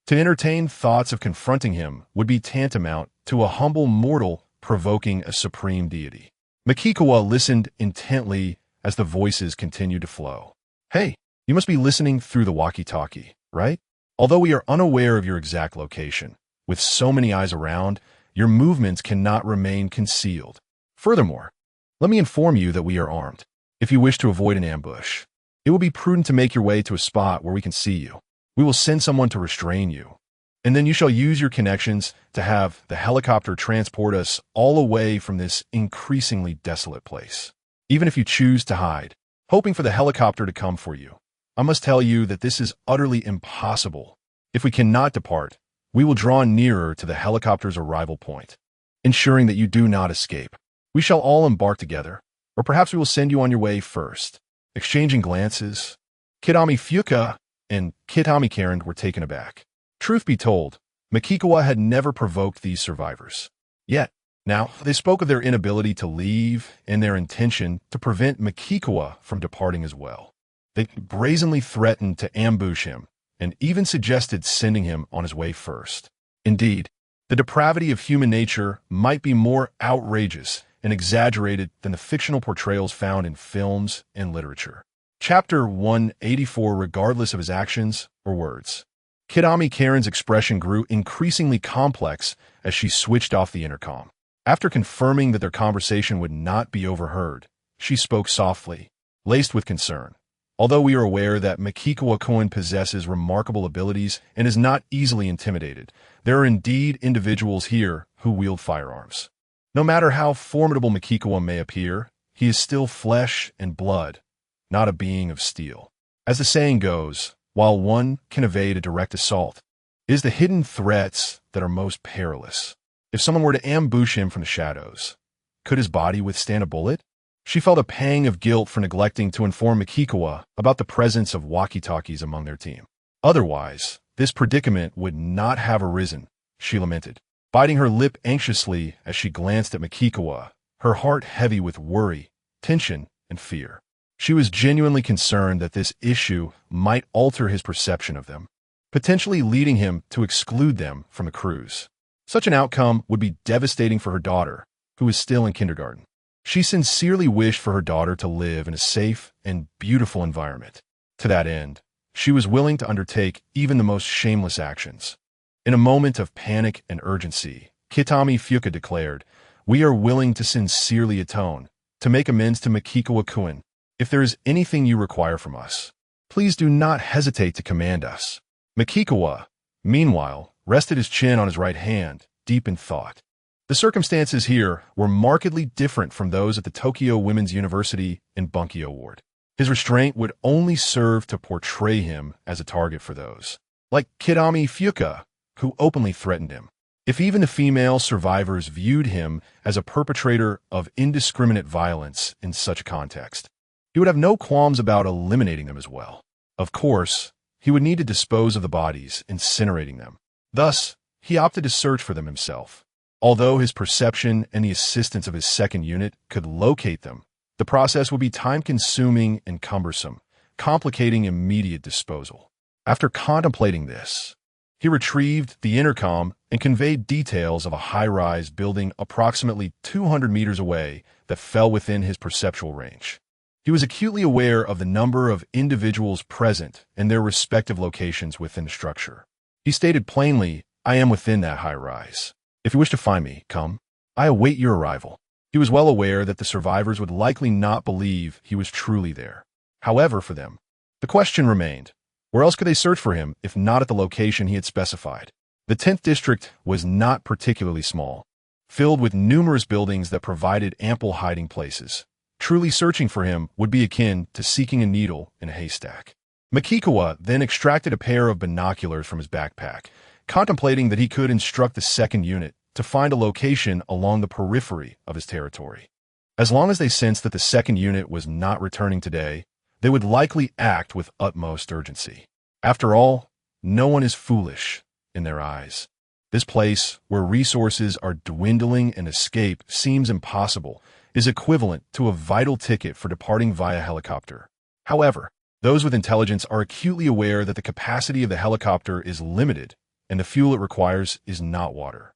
Speaker 1: To entertain thoughts of confronting him would be tantamount to a humble mortal provoking a supreme deity. Mikikawa listened intently as the voices continued to flow. "Hey, you must be listening through the walkie-talkie, right? Although we are unaware of your exact location, with so many eyes around, your movements cannot remain concealed. Furthermore, let me inform you that we are armed. If you wish to avoid an ambush, it will be prudent to make your way to a spot where we can see you. We will send someone to restrain you, and then you shall use your connections to have the helicopter transport us all away from this increasingly desolate place. Even if you choose to hide, hoping for the helicopter to come for you, I must tell you that this is utterly impossible. If we cannot depart, we will draw nearer to the helicopter's arrival point, ensuring that you do not escape. We shall all embark together, or perhaps we will send you on your way first." Exchanging glances, Kitami Fuka and Kitami Karen were taken aback. Truth be told, Makikawa had never provoked these survivors. Yet, now, they spoke of their inability to leave and their intention to prevent Makikawa from departing as well. They brazenly threatened to ambush him and even suggested sending him on his way first. Indeed, the depravity of human nature might be more outrageous and exaggerated than the fictional portrayals found in films and literature. Chapter 184. Regardless of his actions or words, Kitami Karen's expression grew increasingly complex as she switched off the intercom. After confirming that their conversation would not be overheard, she spoke softly, laced with concern. "Although we are aware that Makikawa-kun possesses remarkable abilities and is not easily intimidated, there are indeed individuals here who wield firearms. No matter how formidable Makikawa may appear, he is still flesh and blood, not a being of steel. As the saying goes, while one can evade a direct assault, it is the hidden threats that are most perilous. If someone were to ambush him from the shadows, could his body withstand a bullet?" She felt a pang of guilt for neglecting to inform Makikawa about the presence of walkie-talkies among their team. Otherwise, this predicament would not have arisen, she lamented, biting her lip anxiously as she glanced at Makikawa, her heart heavy with worry, tension, and fear. She was genuinely concerned that this issue might alter his perception of them, potentially leading him to exclude them from the cruise. Such an outcome would be devastating for her daughter, who is still in kindergarten. She sincerely wished for her daughter to live in a safe and beautiful environment. To that end, she was willing to undertake even the most shameless actions. In a moment of panic and urgency, Kitami Fuka declared, "We are willing to sincerely atone, to make amends to Makikawa-kun. If there is anything you require from us, please do not hesitate to command us." Makikawa, meanwhile, rested his chin on his right hand, deep in thought. The circumstances here were markedly different from those at the Tokyo Women's University in Bunkyo Ward. His restraint would only serve to portray him as a target for those, like Kitami Fuka, who openly threatened him. If even the female survivors viewed him as a perpetrator of indiscriminate violence in such a context, he would have no qualms about eliminating them as well. Of course, he would need to dispose of the bodies, incinerating them. Thus, he opted to search for them himself. Although his perception and the assistance of his second unit could locate them, the process would be time-consuming and cumbersome, complicating immediate disposal. After contemplating this, he retrieved the intercom and conveyed details of a high-rise building approximately 200 meters away that fell within his perceptual range. He was acutely aware of the number of individuals present and their respective locations within the structure. He stated plainly, "I am within that high-rise. If you wish to find me, come. I await your arrival." He was well aware that the survivors would likely not believe he was truly there. However, for them, the question remained, where else could they search for him if not at the location he had specified? The 10th district was not particularly small, filled with numerous buildings that provided ample hiding places. Truly searching for him would be akin to seeking a needle in a haystack. Makikawa then extracted a pair of binoculars from his backpack, contemplating that he could instruct the second unit to find a location along the periphery of his territory. As long as they sensed that the second unit was not returning today, they would likely act with utmost urgency. After all, no one is foolish in their eyes. This place, where resources are dwindling and escape seems impossible, is equivalent to a vital ticket for departing via helicopter. However, those with intelligence are acutely aware that the capacity of the helicopter is limited and the fuel it requires is not water.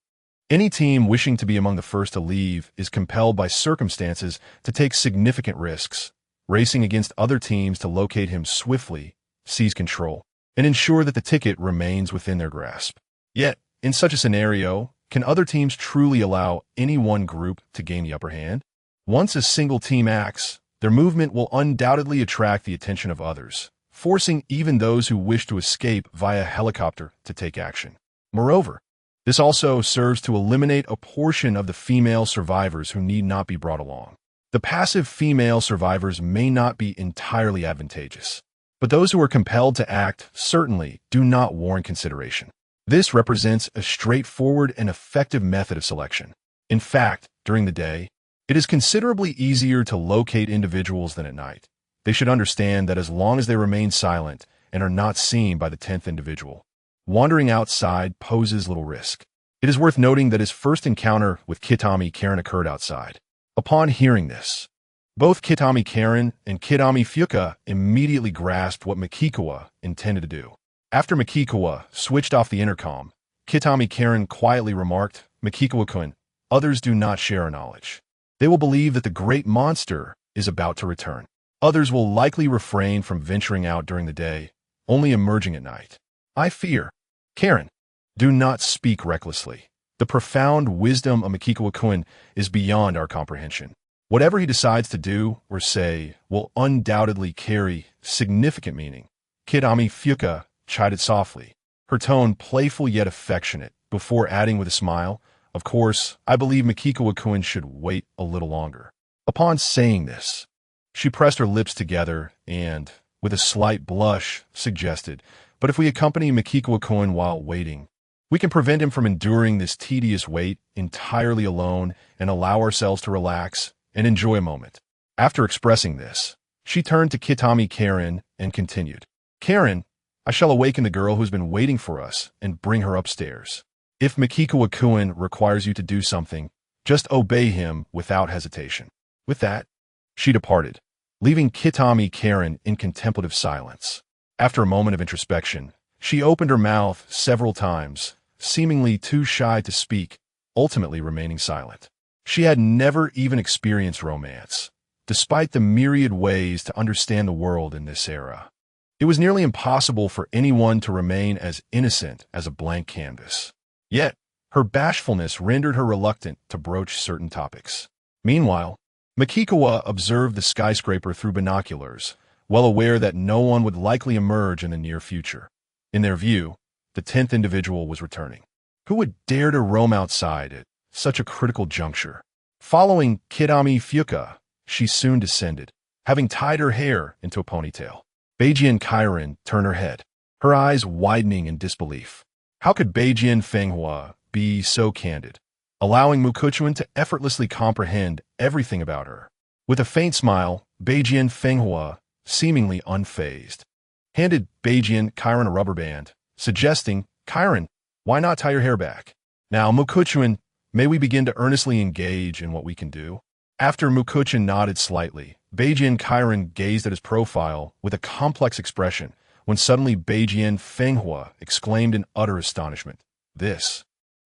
Speaker 1: Any team wishing to be among the first to leave is compelled by circumstances to take significant risks, racing against other teams to locate him swiftly, seize control, and ensure that the ticket remains within their grasp. Yet, in such a scenario, can other teams truly allow any one group to gain the upper hand? Once a single team acts, their movement will undoubtedly attract the attention of others, forcing even those who wish to escape via helicopter to take action. Moreover, this also serves to eliminate a portion of the female survivors who need not be brought along. The passive female survivors may not be entirely advantageous. But those who are compelled to act certainly do not warrant consideration. This represents a straightforward and effective method of selection. In fact, during the day, it is considerably easier to locate individuals than at night. They should understand that as long as they remain silent and are not seen by the 10th individual, wandering outside poses little risk. It is worth noting that his first encounter with Kitami Karen occurred outside. Upon hearing this, both Kitami Karen and Kitami Fuka immediately grasped what Makikawa intended to do. After Makikawa switched off the intercom, Kitami Karen quietly remarked, "Makikawa-kun, others do not share our knowledge. They will believe that the great monster is about to return. Others will likely refrain from venturing out during the day, only emerging at night. I fear. Karen, do not speak recklessly. The profound wisdom of Makikawa-kun is beyond our comprehension. Whatever he decides to do or say will undoubtedly carry significant meaning." Kitami Fuka chided softly, her tone playful yet affectionate, before adding with a smile, "Of course, I believe Makikawa-kun should wait a little longer." Upon saying this, she pressed her lips together and, with a slight blush, suggested, "But if we accompany Makikawa-kun while waiting, we can prevent him from enduring this tedious wait entirely alone and allow ourselves to relax and enjoy a moment." After expressing this, she turned to Kitami Karen and continued, "Karen, I shall awaken the girl who's been waiting for us and bring her upstairs. If Makikawa-kun requires you to do something, just obey him without hesitation." With that, she departed, leaving Kitami Karen in contemplative silence. After a moment of introspection, she opened her mouth several times, seemingly too shy to speak, ultimately remaining silent. She had never even experienced romance, despite the myriad ways to understand the world in this era. It was nearly impossible for anyone to remain as innocent as a blank canvas. Yet, her bashfulness rendered her reluctant to broach certain topics. Meanwhile, Makikawa observed the skyscraper through binoculars, well aware that no one would likely emerge in the near future. In their view, the 10th individual was returning. Who would dare to roam outside at such a critical juncture? Following Kitami Fuka, she soon descended, having tied her hair into a ponytail. Beijian Kairan turned her head, her eyes widening in disbelief. How could Beijian Fenghua be so candid, allowing Mukuchuan to effortlessly comprehend everything about her? With a faint smile, Beijian Fenghua, seemingly unfazed, handed Beijian Kairan a rubber band, suggesting, "Kairan, why not tie your hair back? Now, Mukuchuan, may we begin to earnestly engage in what we can do?" After Mukuchuan nodded slightly, Beijian Kairan gazed at his profile with a complex expression, when suddenly Beijian Fenghua exclaimed in utter astonishment, "This."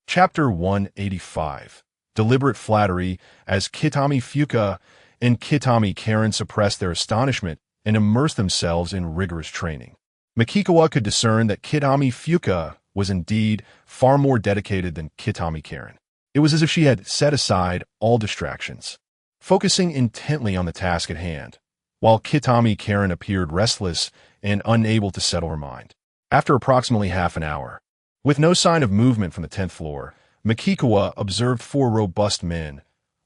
Speaker 1: Chapter 185. Deliberate Flattery. As Kitami Fuka and Kitami Karen suppressed their astonishment and immersed themselves in rigorous training, Makikawa could discern that Kitami Fuka was indeed far more dedicated than Kitami Karen. It was as if she had set aside all distractions, focusing intently on the task at hand, while Kitami Karen appeared restless and unable to settle her mind. After approximately half an hour, with no sign of movement from the 10th floor, Makikawa observed 4 robust men,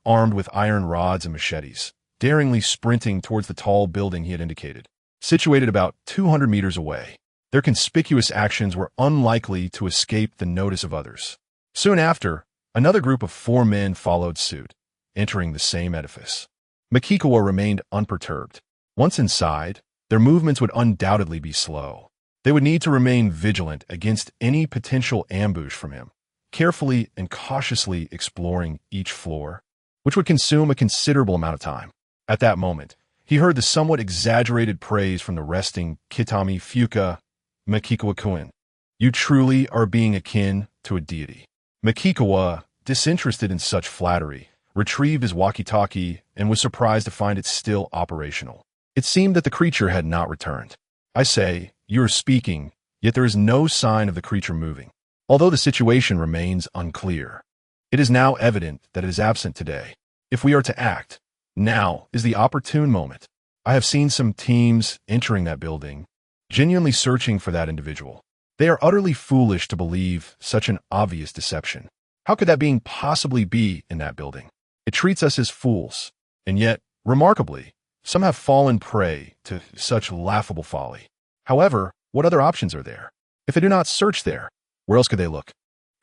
Speaker 1: armed with iron rods and machetes, daringly sprinting towards the tall building he had indicated, situated about 200 meters away. Their conspicuous actions were unlikely to escape the notice of others. Soon after, another group of 4 men followed suit, entering the same edifice. Makikawa remained unperturbed. Once inside, their movements would undoubtedly be slow. They would need to remain vigilant against any potential ambush from him, carefully and cautiously exploring each floor, which would consume a considerable amount of time. At that moment, he heard the somewhat exaggerated praise from the resting Kitami Fuka. "Makikawa-kun, you truly are being akin to a deity." Makikawa, disinterested in such flattery, retrieved his walkie-talkie and was surprised to find it still operational. It seemed that the creature had not returned. "I say, you are speaking, yet there is no sign of the creature moving. Although the situation remains unclear, it is now evident that it is absent today. If we are to act, now is the opportune moment. I have seen some teams entering that building, genuinely searching for that individual. They are utterly foolish to believe such an obvious deception. How could that being possibly be in that building? It treats us as fools, and yet, remarkably, some have fallen prey to such laughable folly. However, what other options are there? If they do not search there, where else could they look?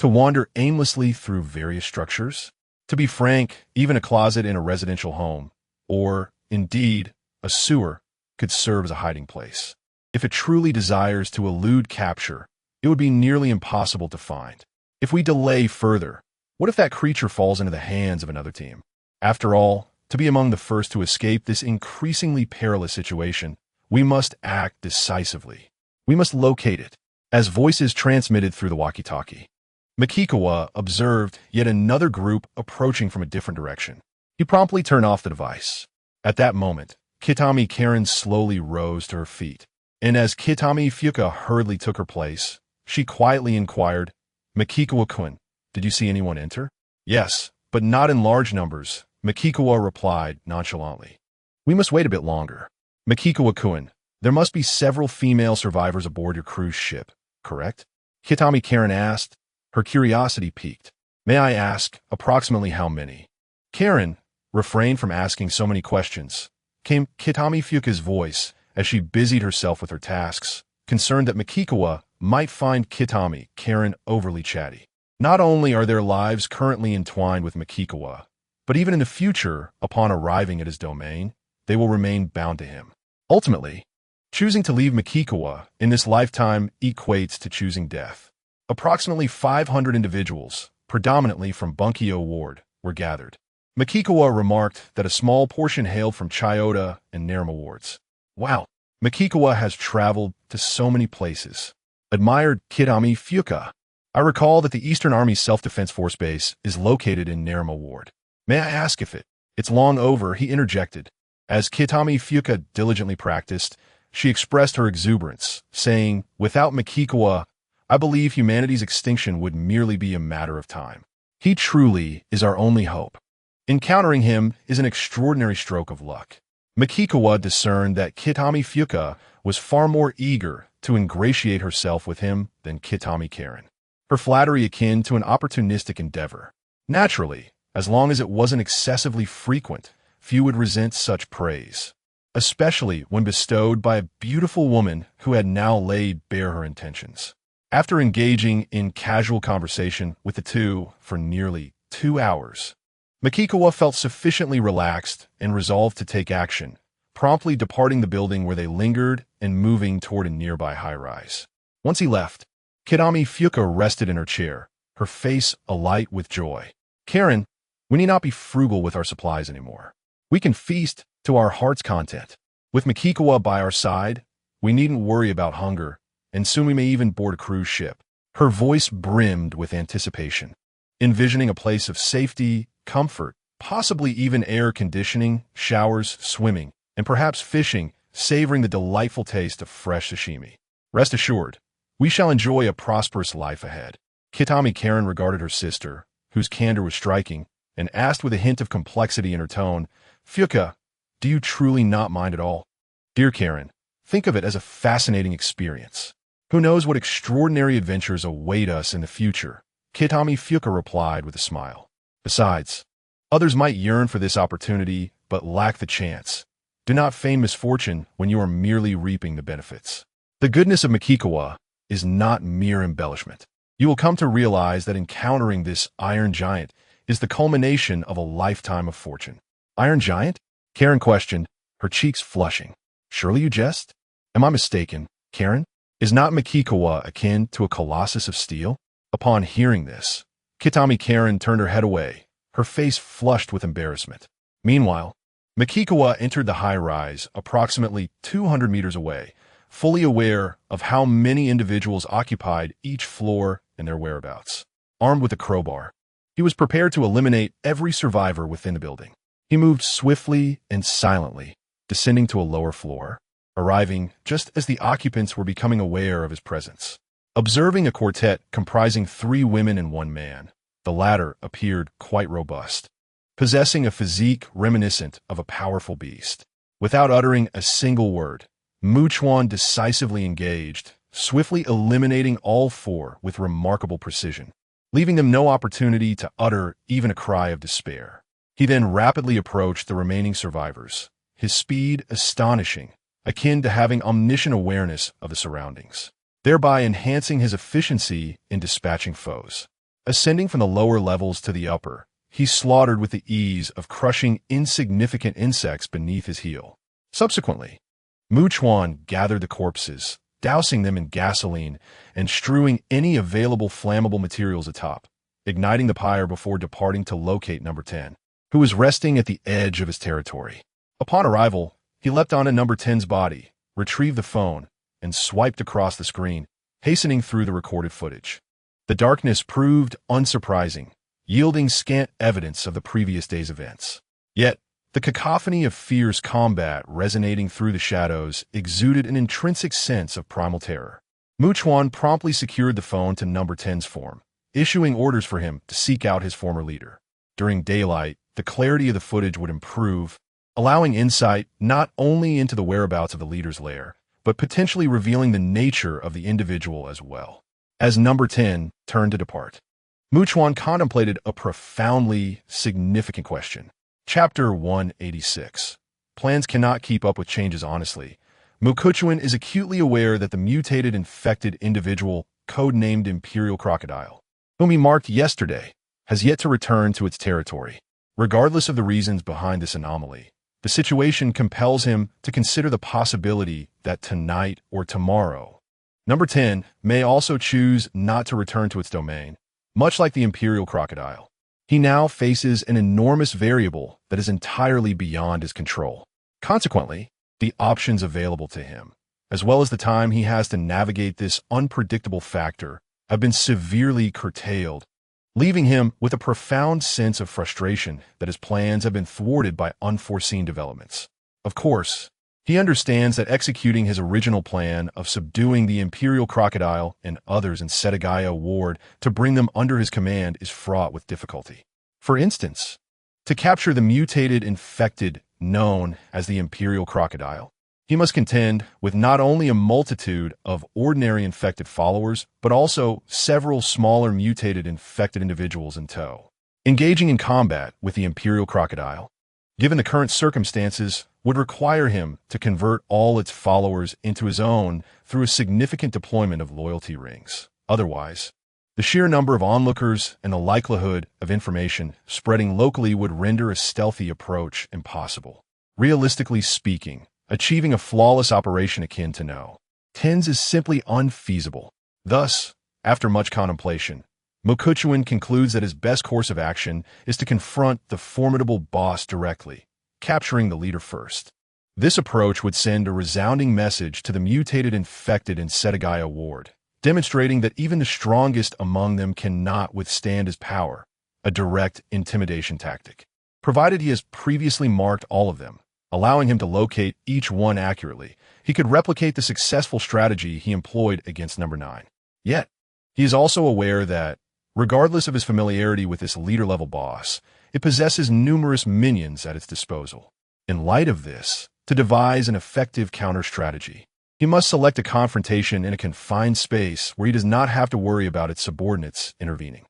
Speaker 1: To wander aimlessly through various structures? To be frank, even a closet in a residential home, or, indeed, a sewer, could serve as a hiding place. If it truly desires to elude capture, it would be nearly impossible to find. If we delay further, what if that creature falls into the hands of another team? After all, to be among the first to escape this increasingly perilous situation, we must act decisively. We must locate it. As voices transmitted through the walkie-talkie, Makikawa observed yet another group approaching from a different direction. He promptly turned off the device. At that moment, Kitami Karen slowly rose to her feet, and as Kitami Fuka hurriedly took her place, she quietly inquired, "Makikawa-kun, did you see anyone enter?" "Yes, but not in large numbers," Makikawa replied nonchalantly. "We must wait a bit longer." "Makikawa-kun, there must be several female survivors aboard your cruise ship, correct?" Kitami Karen asked, her curiosity piqued. "May I ask, approximately how many?" Karen refrained from asking so many questions. Came Kitami Fuka's voice as she busied herself with her tasks, concerned that Makikawa might find Kitami Karen overly chatty. Not only are their lives currently entwined with Makikawa, but even in the future, upon arriving at his domain, they will remain bound to him. Ultimately, choosing to leave Makikawa in this lifetime equates to choosing death. Approximately 500 individuals, predominantly from Bunkyo Ward, were gathered. Makikawa remarked that a small portion hailed from Chiyoda and Nerima wards. "Wow, Makikawa has traveled to so many places," admired Kitami Fuka. "I recall that the Eastern Army Self-Defense Force Base is located in Nerima Ward. May I ask if it's long over," he interjected. As Kitami Fuka diligently practiced, she expressed her exuberance, saying, "Without Makikawa, I believe humanity's extinction would merely be a matter of time. He truly is our only hope. Encountering him is an extraordinary stroke of luck." Makikawa discerned that Kitami Fuka was far more eager to ingratiate herself with him than Kitami Karen. Her flattery akin to an opportunistic endeavor. Naturally, as long as it wasn't excessively frequent, few would resent such praise, especially when bestowed by a beautiful woman who had now laid bare her intentions. After engaging in casual conversation with the two for nearly 2 hours, Makikawa felt sufficiently relaxed and resolved to take action, promptly departing the building where they lingered and moving toward a nearby high-rise. Once he left, Kitami Fuka rested in her chair, her face alight with joy. "Karen, we need not be frugal with our supplies anymore. We can feast to our heart's content. With Makikawa by our side, we needn't worry about hunger, and soon we may even board a cruise ship." Her voice brimmed with anticipation, envisioning a place of safety, comfort, possibly even air conditioning, showers, swimming, and perhaps fishing, savoring the delightful taste of fresh sashimi. "Rest assured, we shall enjoy a prosperous life ahead." Kitami Karen regarded her sister, whose candor was striking, and asked with a hint of complexity in her tone, "Fuka, do you truly not mind at all?" "Dear Karen, think of it as a fascinating experience. Who knows what extraordinary adventures await us in the future?" Kitami Fuka replied with a smile. "Besides, others might yearn for this opportunity but lack the chance. Do not feign misfortune when you are merely reaping the benefits." The goodness of Makikawa is not mere embellishment. You will come to realize that encountering this iron giant is the culmination of a lifetime of fortune. "Iron giant?" Karen questioned, her cheeks flushing. "Surely you jest? Am I mistaken, Karen? Is not Makikawa akin to a colossus of steel?" Upon hearing this, Kitami Karen turned her head away, her face flushed with embarrassment. Meanwhile, Makikawa entered the high-rise approximately 200 meters away, fully aware of how many individuals occupied each floor and their whereabouts. Armed with a crowbar, he was prepared to eliminate every survivor within the building. He moved swiftly and silently, descending to a lower floor, arriving just as the occupants were becoming aware of his presence. Observing a quartet comprising 3 women and 1 man, the latter appeared quite robust, possessing a physique reminiscent of a powerful beast. Without uttering a single word, Chuan decisively engaged, swiftly eliminating all 4 with remarkable precision, leaving them no opportunity to utter even a cry of despair. He then rapidly approached the remaining survivors, his speed astonishing, akin to having omniscient awareness of the surroundings, thereby enhancing his efficiency in dispatching foes. Ascending from the lower levels to the upper, he slaughtered with the ease of crushing insignificant insects beneath his heel. Subsequently, Chuan gathered the corpses, dousing them in gasoline and strewing any available flammable materials atop, igniting the pyre before departing to locate number 10, who was resting at the edge of his territory. Upon arrival, he leapt onto number 10's body, retrieved the phone, and swiped across the screen, hastening through the recorded footage. The darkness proved unsurprising, yielding scant evidence of the previous day's events. Yet, the cacophony of fierce combat resonating through the shadows exuded an intrinsic sense of primal terror. Chuan promptly secured the phone to number 10's form, issuing orders for him to seek out his former leader. During daylight, the clarity of the footage would improve, allowing insight not only into the whereabouts of the leader's lair, but potentially revealing the nature of the individual as well. As number 10 turned to depart, Chuan contemplated a profoundly significant question. Chapter 186. Plans cannot keep up with changes honestly. Chuan is acutely aware that the mutated infected individual, codenamed Imperial Crocodile, whom he marked yesterday, has yet to return to its territory. Regardless of the reasons behind this anomaly, the situation compels him to consider the possibility that tonight or tomorrow, number 10 may also choose not to return to its domain, much like the Imperial Crocodile. He now faces an enormous variable that is entirely beyond his control. Consequently, the options available to him, as well as the time he has to navigate this unpredictable factor, have been severely curtailed, leaving him with a profound sense of frustration that his plans have been thwarted by unforeseen developments. Of course, he understands that executing his original plan of subduing the Imperial Crocodile and others in Setagaya Ward to bring them under his command is fraught with difficulty. For instance, to capture the mutated infected known as the Imperial Crocodile, he must contend with not only a multitude of ordinary infected followers, but also several smaller mutated infected individuals in tow. Engaging in combat with the Imperial Crocodile, given the current circumstances, would require him to convert all its followers into his own through a significant deployment of loyalty rings. Otherwise, the sheer number of onlookers and the likelihood of information spreading locally would render a stealthy approach impossible. Realistically speaking, achieving a flawless operation akin to No. 10's is simply unfeasible. Thus, after much contemplation, Chuan concludes that his best course of action is to confront the formidable boss directly, capturing the leader first. This approach would send a resounding message to the mutated infected in Setagaya Ward, demonstrating that even the strongest among them cannot withstand his power, a direct intimidation tactic. Provided he has previously marked all of them, allowing him to locate each one accurately, he could replicate the successful strategy he employed against number 9. Yet, he is also aware that, regardless of his familiarity with this leader-level boss, it possesses numerous minions at its disposal. In light of this, to devise an effective counter-strategy, he must select a confrontation in a confined space where he does not have to worry about its subordinates intervening.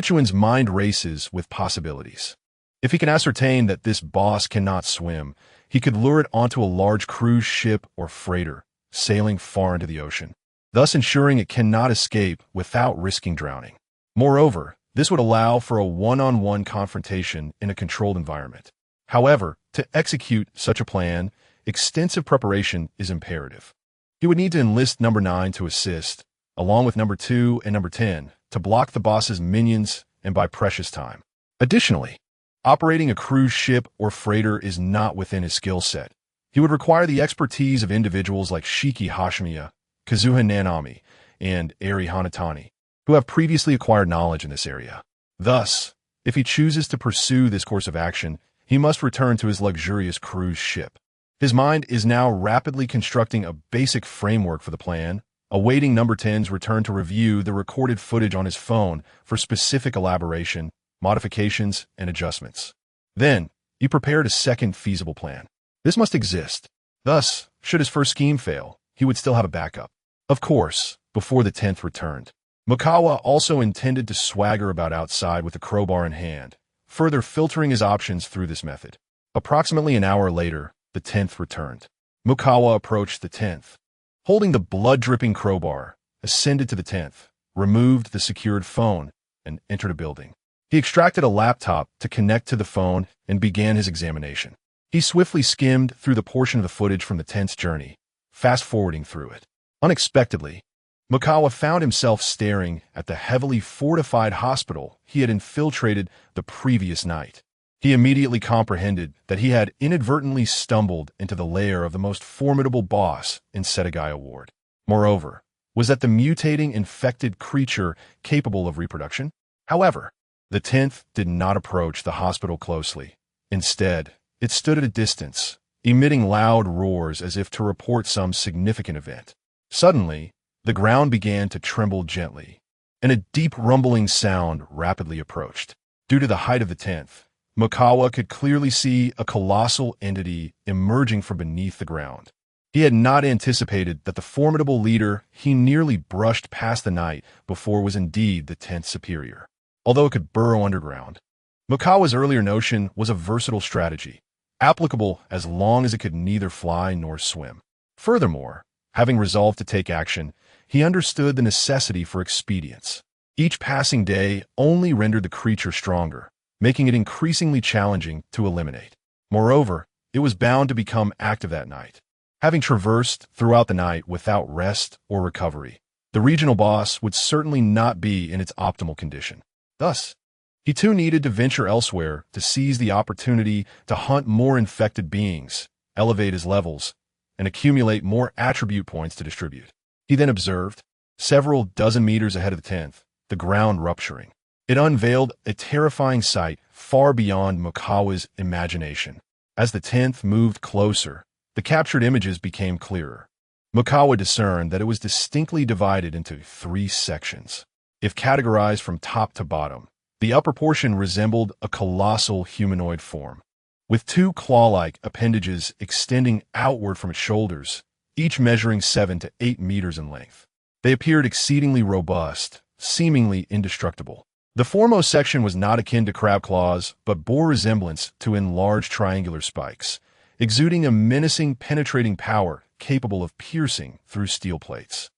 Speaker 1: Chuan's mind races with possibilities. If he can ascertain that this boss cannot swim, he could lure it onto a large cruise ship or freighter, sailing far into the ocean, thus ensuring it cannot escape without risking drowning. Moreover, this would allow for a one-on-one confrontation in a controlled environment. However, to execute such a plan, extensive preparation is imperative. He would need to enlist number 9 to assist, along with number 2 and number 10, to block the boss's minions and buy precious time. Additionally, operating a cruise ship or freighter is not within his skill set. He would require the expertise of individuals like Shiki Hashimiya, Kazuha Nanami, and Eri Hanatani, who have previously acquired knowledge in this area. Thus, if he chooses to pursue this course of action, he must return to his luxurious cruise ship. His mind is now rapidly constructing a basic framework for the plan, awaiting number 10's return to review the recorded footage on his phone for specific elaboration, modifications, and adjustments. Then, he prepared a second feasible plan. This must exist. Thus, should his first scheme fail, he would still have a backup. Of course, before the 10th returned, Mikawa also intended to swagger about outside with a crowbar in hand, further filtering his options through this method. Approximately an hour later, the 10th returned. Mukawa approached the 10th. Holding the blood-dripping crowbar, ascended to the 10th, removed the secured phone, and entered a building. He extracted a laptop to connect to the phone and began his examination. He swiftly skimmed through the portion of the footage from the 10th's journey, fast-forwarding through it. Unexpectedly, Mukawa found himself staring at the heavily fortified hospital he had infiltrated the previous night. He immediately comprehended that he had inadvertently stumbled into the lair of the most formidable boss in Setegaya Ward. Moreover, was that the mutating infected creature capable of reproduction? However, the 10th did not approach the hospital closely. Instead, it stood at a distance, emitting loud roars as if to report some significant event. Suddenly, the ground began to tremble gently, and a deep rumbling sound rapidly approached. Due to the height of the 10th, Mukawa could clearly see a colossal entity emerging from beneath the ground. He had not anticipated that the formidable leader he nearly brushed past the night before was indeed the 10th superior. Although it could burrow underground, Mukawa's earlier notion was a versatile strategy, applicable as long as it could neither fly nor swim. Furthermore, having resolved to take action, he understood the necessity for expedience. Each passing day only rendered the creature stronger, making it increasingly challenging to eliminate. Moreover, it was bound to become active that night. Having traversed throughout the night without rest or recovery, the regional boss would certainly not be in its optimal condition. Thus, he too needed to venture elsewhere to seize the opportunity to hunt more infected beings, elevate his levels, and accumulate more attribute points to distribute. He then observed, several dozen meters ahead of the 10th, the ground rupturing. It unveiled a terrifying sight far beyond Mukawa's imagination. As the 10th moved closer, the captured images became clearer. Mukawa discerned that it was distinctly divided into 3 sections. If categorized from top to bottom, the upper portion resembled a colossal humanoid form, with 2 claw-like appendages extending outward from its shoulders, each measuring 7 to 8 meters in length. They appeared exceedingly robust, seemingly indestructible. The foremost section was not akin to crab claws, but bore resemblance to enlarged triangular spikes, exuding a menacing, penetrating power capable of piercing through steel plates.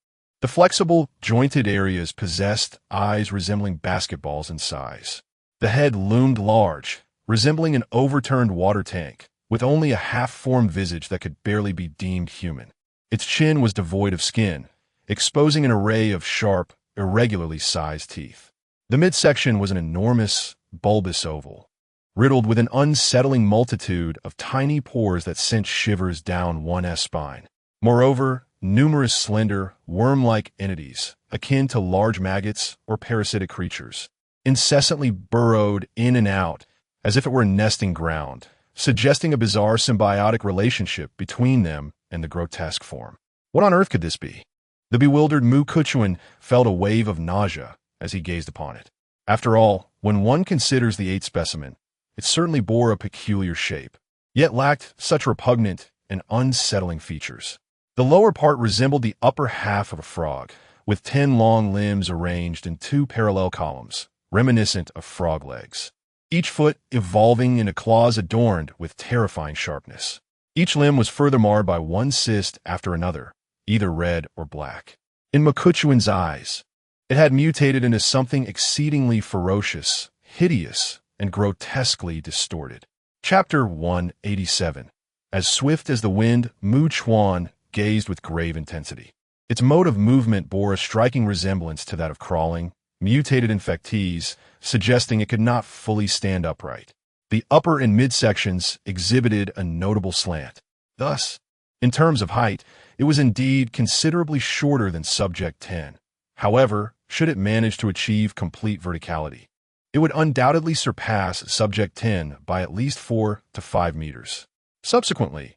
Speaker 1: The flexible, jointed areas possessed eyes resembling basketballs in size. The head loomed large, resembling an overturned water tank, with only a half-formed visage that could barely be deemed human. Its chin was devoid of skin, exposing an array of sharp, irregularly sized teeth. The midsection was an enormous, bulbous oval, riddled with an unsettling multitude of tiny pores that sent shivers down one's spine. Moreover, numerous slender, worm-like entities, akin to large maggots or parasitic creatures, incessantly burrowed in and out as if it were a nesting ground, suggesting a bizarre symbiotic relationship between them and the grotesque form. What on earth could this be? The bewildered Chuan felt a wave of nausea as he gazed upon it. After all, when one considers the 8th specimen, it certainly bore a peculiar shape, yet lacked such repugnant and unsettling features. The lower part resembled the upper half of a frog, with 10 long limbs arranged in 2 parallel columns, reminiscent of frog legs. Each foot evolving into claws adorned with terrifying sharpness. Each limb was further marred by one cyst after another, either red or black. In Chuan's eyes, it had mutated into something exceedingly ferocious, hideous, and grotesquely distorted. Chapter 187. As swift as the wind, Chuan gazed with grave intensity. Its mode of movement bore a striking resemblance to that of crawling, mutated infectees, suggesting it could not fully stand upright. The upper and midsections exhibited a notable slant. Thus, in terms of height, it was indeed considerably shorter than Subject 10. However, should it manage to achieve complete verticality, it would undoubtedly surpass Subject 10 by at least 4 to 5 meters. Subsequently,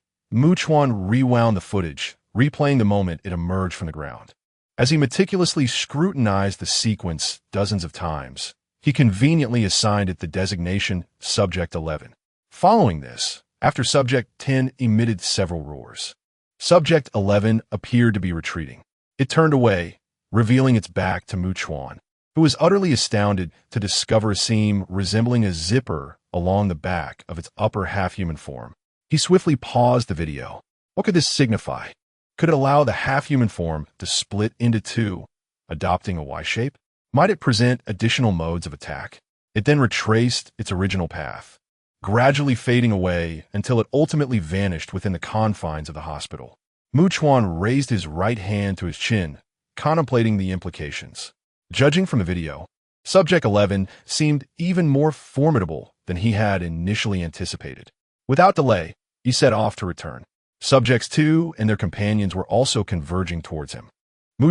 Speaker 1: Chuan rewound the footage, replaying the moment it emerged from the ground. As he meticulously scrutinized the sequence dozens of times, he conveniently assigned it the designation Subject 11. Following this, after Subject 10 emitted several roars, Subject 11 appeared to be retreating. It turned away, revealing its back to Chuan, who was utterly astounded to discover a seam resembling a zipper along the back of its upper half-human form. He swiftly paused the video, What could this signify? Could it allow the half-human form to split into two, adopting a Y-shape? Might it present additional modes of attack? It then retraced its original path, gradually fading away until it ultimately vanished within the confines of the hospital. Chuan raised his right hand to his chin, contemplating the implications. Judging from the video, Subject 11 seemed even more formidable than he had initially anticipated. Without delay, he set off to return. Subjects 2 and their companions were also converging towards him.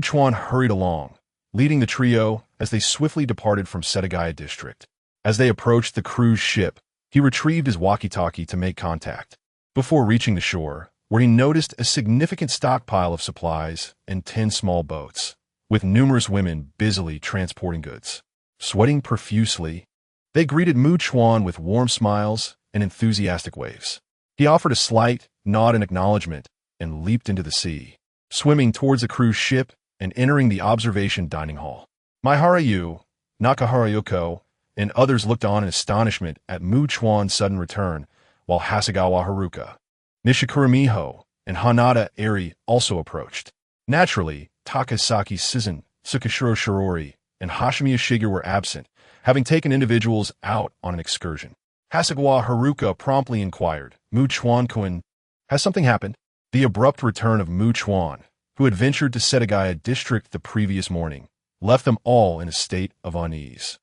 Speaker 1: Chuan hurried along, leading the trio as they swiftly departed from Setagaya district. As they approached the cruise ship, he retrieved his walkie-talkie to make contact. Before reaching the shore, where he noticed a significant stockpile of supplies and 10 small boats, with numerous women busily transporting goods. Sweating profusely, they greeted Chuan with warm smiles and enthusiastic waves. He offered a slight nod in acknowledgement and leaped into the sea, swimming towards the cruise ship and entering the observation dining hall. Maihara-yu, Nakahara-yoko, and others looked on in astonishment at Chuan's sudden return, while Hasegawa Haruka, Nishikura Miho, and Hanada Eri also approached. Naturally, Takasaki Shizen, Tsukishiro Shirori, and Hashimiya Shiger were absent, having taken individuals out on an excursion. Hasegawa Haruka promptly inquired, Chuan-kun, has something happened? The abrupt return of Chuan, who had ventured to Setagaya district the previous morning, left them all in a state of unease.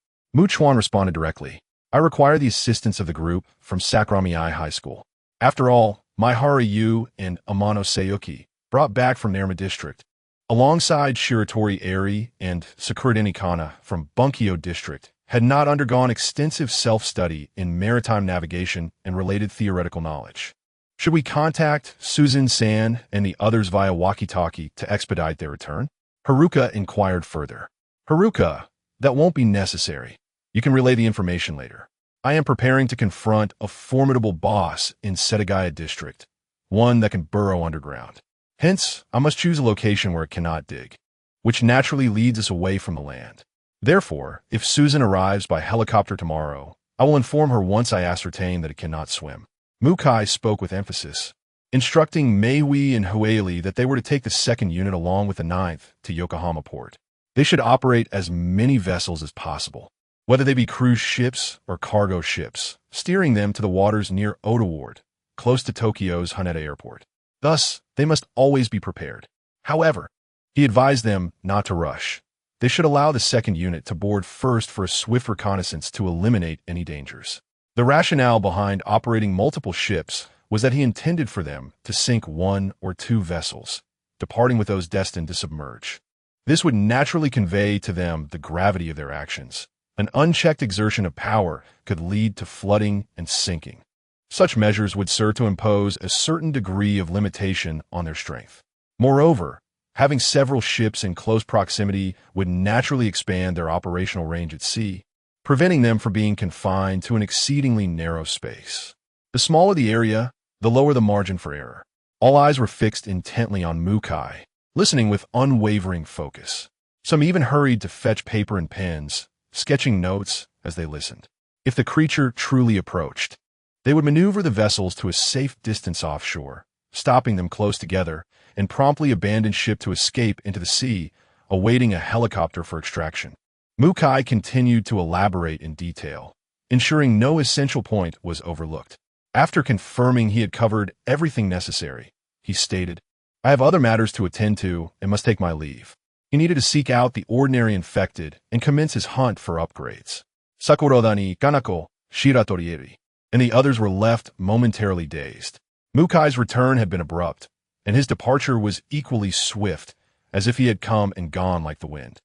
Speaker 1: Chuan responded directly, I require the assistance of the group from Sakurami-ai High School. After all, Maihara-yu and Amano Sayuki, brought back from Nerima district, alongside Shiratori Eri and Sakura Denikana from Bunkyo district, had not undergone extensive self-study in maritime navigation and related theoretical knowledge. Should we contact Susan-san and the others via walkie-talkie to expedite their return? Haruka inquired further. Haruka, that won't be necessary. You can relay the information later. I am preparing to confront a formidable boss in Setagaya district, one that can burrow underground. Hence, I must choose a location where it cannot dig, which naturally leads us away from the land. Therefore, if Susan arrives by helicopter tomorrow, I will inform her once I ascertain that it cannot swim. Mukai spoke with emphasis, instructing Meihui and Hueli that they were to take the 2nd unit along with the 9th to Yokohama port. They should operate as many vessels as possible, whether they be cruise ships or cargo ships, steering them to the waters near Oda Ward, close to Tokyo's Haneda Airport. Thus, they must always be prepared. However, he advised them not to rush. They should allow the 2nd unit to board first for a swift reconnaissance to eliminate any dangers. The rationale behind operating multiple ships was that he intended for them to sink 1 or 2 vessels, departing with those destined to submerge. This would naturally convey to them the gravity of their actions. An unchecked exertion of power could lead to flooding and sinking. Such measures would serve to impose a certain degree of limitation on their strength. Moreover, having several ships in close proximity would naturally expand their operational range at sea, preventing them from being confined to an exceedingly narrow space. The smaller the area, the lower the margin for error. All eyes were fixed intently on Mukai, listening with unwavering focus. Some even hurried to fetch paper and pens, sketching notes as they listened. If the creature truly approached, they would maneuver the vessels to a safe distance offshore, stopping them close together, and promptly abandon ship to escape into the sea, awaiting a helicopter for extraction. Mukai continued to elaborate in detail, ensuring no essential point was overlooked. After confirming he had covered everything necessary, he stated, I have other matters to attend to and must take my leave. He needed to seek out the ordinary infected and commence his hunt for upgrades. Sakuroda ni Kanako, Shiratorieri, and the others were left momentarily dazed. Mukai's return had been abrupt, and his departure was equally swift, as if he had come and gone like the wind.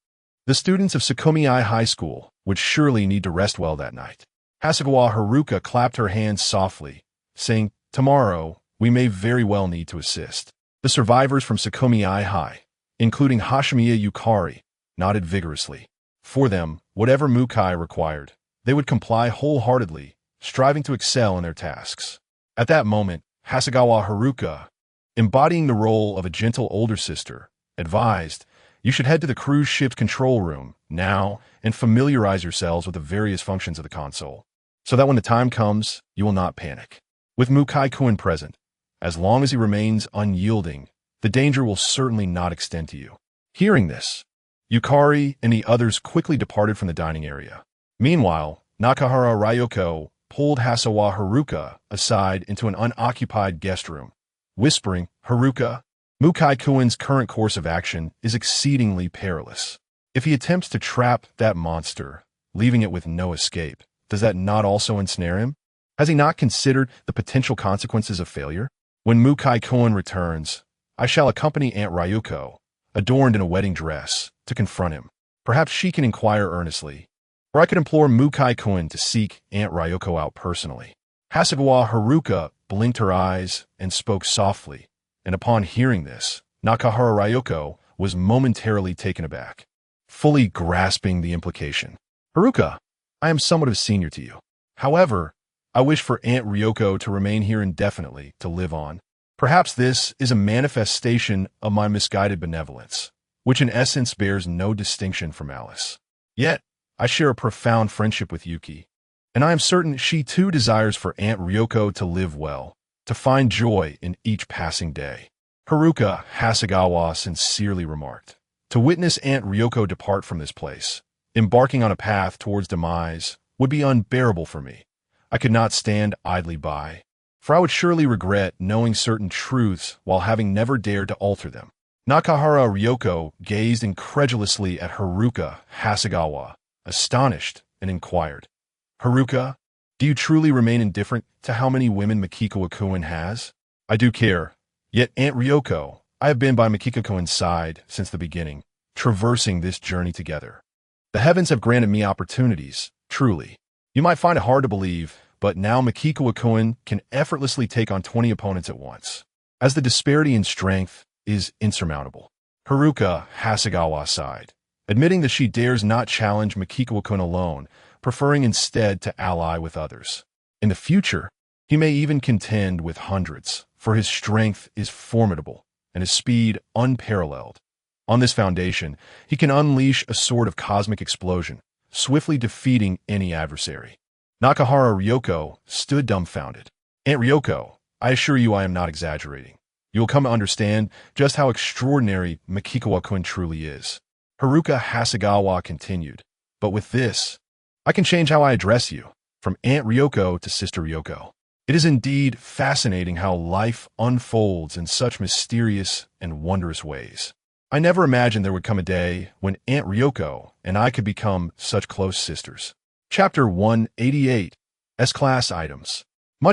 Speaker 1: The students of Sakurami-ai High School would surely need to rest well that night. Hasegawa Haruka clapped her hands softly, saying, Tomorrow, we may very well need to assist. The survivors from Sakurami-ai High, including Hashimiya Yukari, nodded vigorously. For them, whatever Mukai required, they would comply wholeheartedly, striving to excel in their tasks. At that moment, Hasegawa Haruka, embodying the role of a gentle older sister, advised, you should head to the cruise ship's control room now and familiarize yourselves with the various functions of the console, so that when the time comes, you will not panic. With Mukai-kun present, As long as he remains unyielding, the danger will certainly not extend to you. Hearing this, Yukari and the others quickly departed from the dining area. Meanwhile, Nakahara Ryoko pulled Hasawa Haruka aside into an unoccupied guest room, whispering, "Haruka, Mukai-Kuin's current course of action is exceedingly perilous. If he attempts to trap that monster, leaving it with no escape, does that not also ensnare him? Has he not considered the potential consequences of failure? When Mukai-Kuin returns, I shall accompany Aunt Ryuko, adorned in a wedding dress, to confront him. Perhaps she can inquire earnestly, or I could implore Mukai-Kuin to seek Aunt Ryuko out personally." Hasegawa Haruka blinked her eyes and spoke softly, and upon hearing this, Nakahara Ryuko was momentarily taken aback, fully grasping the implication. "Haruka, I am somewhat of a senior to you. However, I wish for Aunt Ryuko to remain here indefinitely to live on. Perhaps this is a manifestation of my misguided benevolence, which in essence bears no distinction from malice. Yet, I share a profound friendship with Yuki, and I am certain she too desires for Aunt Ryuko to live well, to find joy in each passing day." Haruka Hasegawa sincerely remarked. "To witness Aunt Ryuko depart from this place, embarking on a path towards demise, would be unbearable for me. I could not stand idly by, for I would surely regret knowing certain truths while having never dared to alter them." Nakahara Ryuko gazed incredulously at Haruka Hasegawa, astonished, and inquired, "Haruka, do you truly remain indifferent to how many women Makiko-kun has?" "I do care. Yet, Aunt Ryuko, I have been by Makiko-kun's side since the beginning, traversing this journey together. The heavens have granted me opportunities, truly. You might find it hard to believe, but now Makiko-kun can effortlessly take on 20 opponents at once, as the disparity in strength is insurmountable." Haruka Hasegawa sighed, admitting that she dares not challenge Makiko-kun alone, preferring instead to ally with others. In the future, he may even contend with hundreds, for his strength is formidable and his speed unparalleled. On this foundation, he can unleash a sort of cosmic explosion, swiftly defeating any adversary. Nakahara Ryuko stood dumbfounded. "Aunt Ryuko, I assure you I am not exaggerating. You will come to understand just how extraordinary Makiko-kun truly is." Haruka Hasegawa continued, "But with this, I can change how I address you, from Aunt Ryuko to Sister Ryuko. It is indeed fascinating how life unfolds in such mysterious and wondrous ways. I never imagined there would come a day when Aunt Ryuko and I could become such close sisters." Chapter 188, S-Class Items.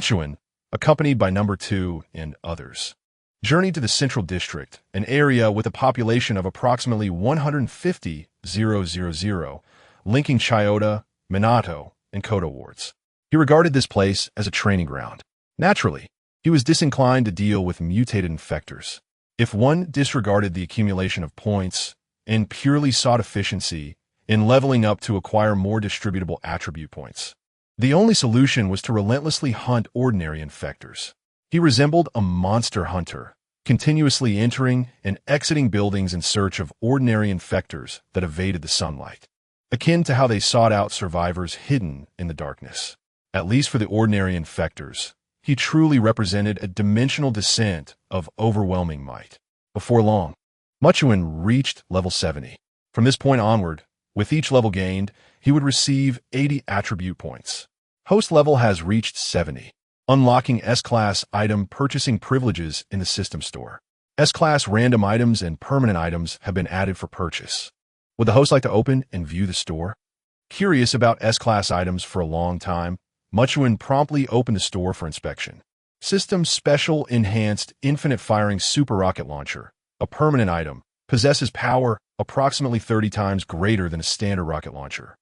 Speaker 1: Chuan, accompanied by Number 2 and others, journeyed to the Central District, an area with a population of approximately 150,000, linking Chiyoda, Minato, and Koto wards. He regarded this place as a training ground. Naturally, he was disinclined to deal with mutated infectors. If one disregarded the accumulation of points and purely sought efficiency in leveling up to acquire more distributable attribute points, the only solution was to relentlessly hunt ordinary infectors. He resembled a monster hunter, continuously entering and exiting buildings in search of ordinary infectors that evaded the sunlight, akin to how they sought out survivors hidden in the darkness. At least for the ordinary infectors, he truly represented a dimensional descent of overwhelming might. Before long, Chuan reached level 70. From this point onward, with each level gained, he would receive 80 attribute points. Host level has reached 70, unlocking S-Class item purchasing privileges in the system store. S-Class random items and permanent items have been added for purchase. Would the host like to open and view the store? Curious about S-Class items for a long time, Chuan promptly opened the store for inspection. System Special Enhanced Infinite Firing Super Rocket Launcher, a permanent item, possesses power approximately 30 times greater than a standard rocket launcher.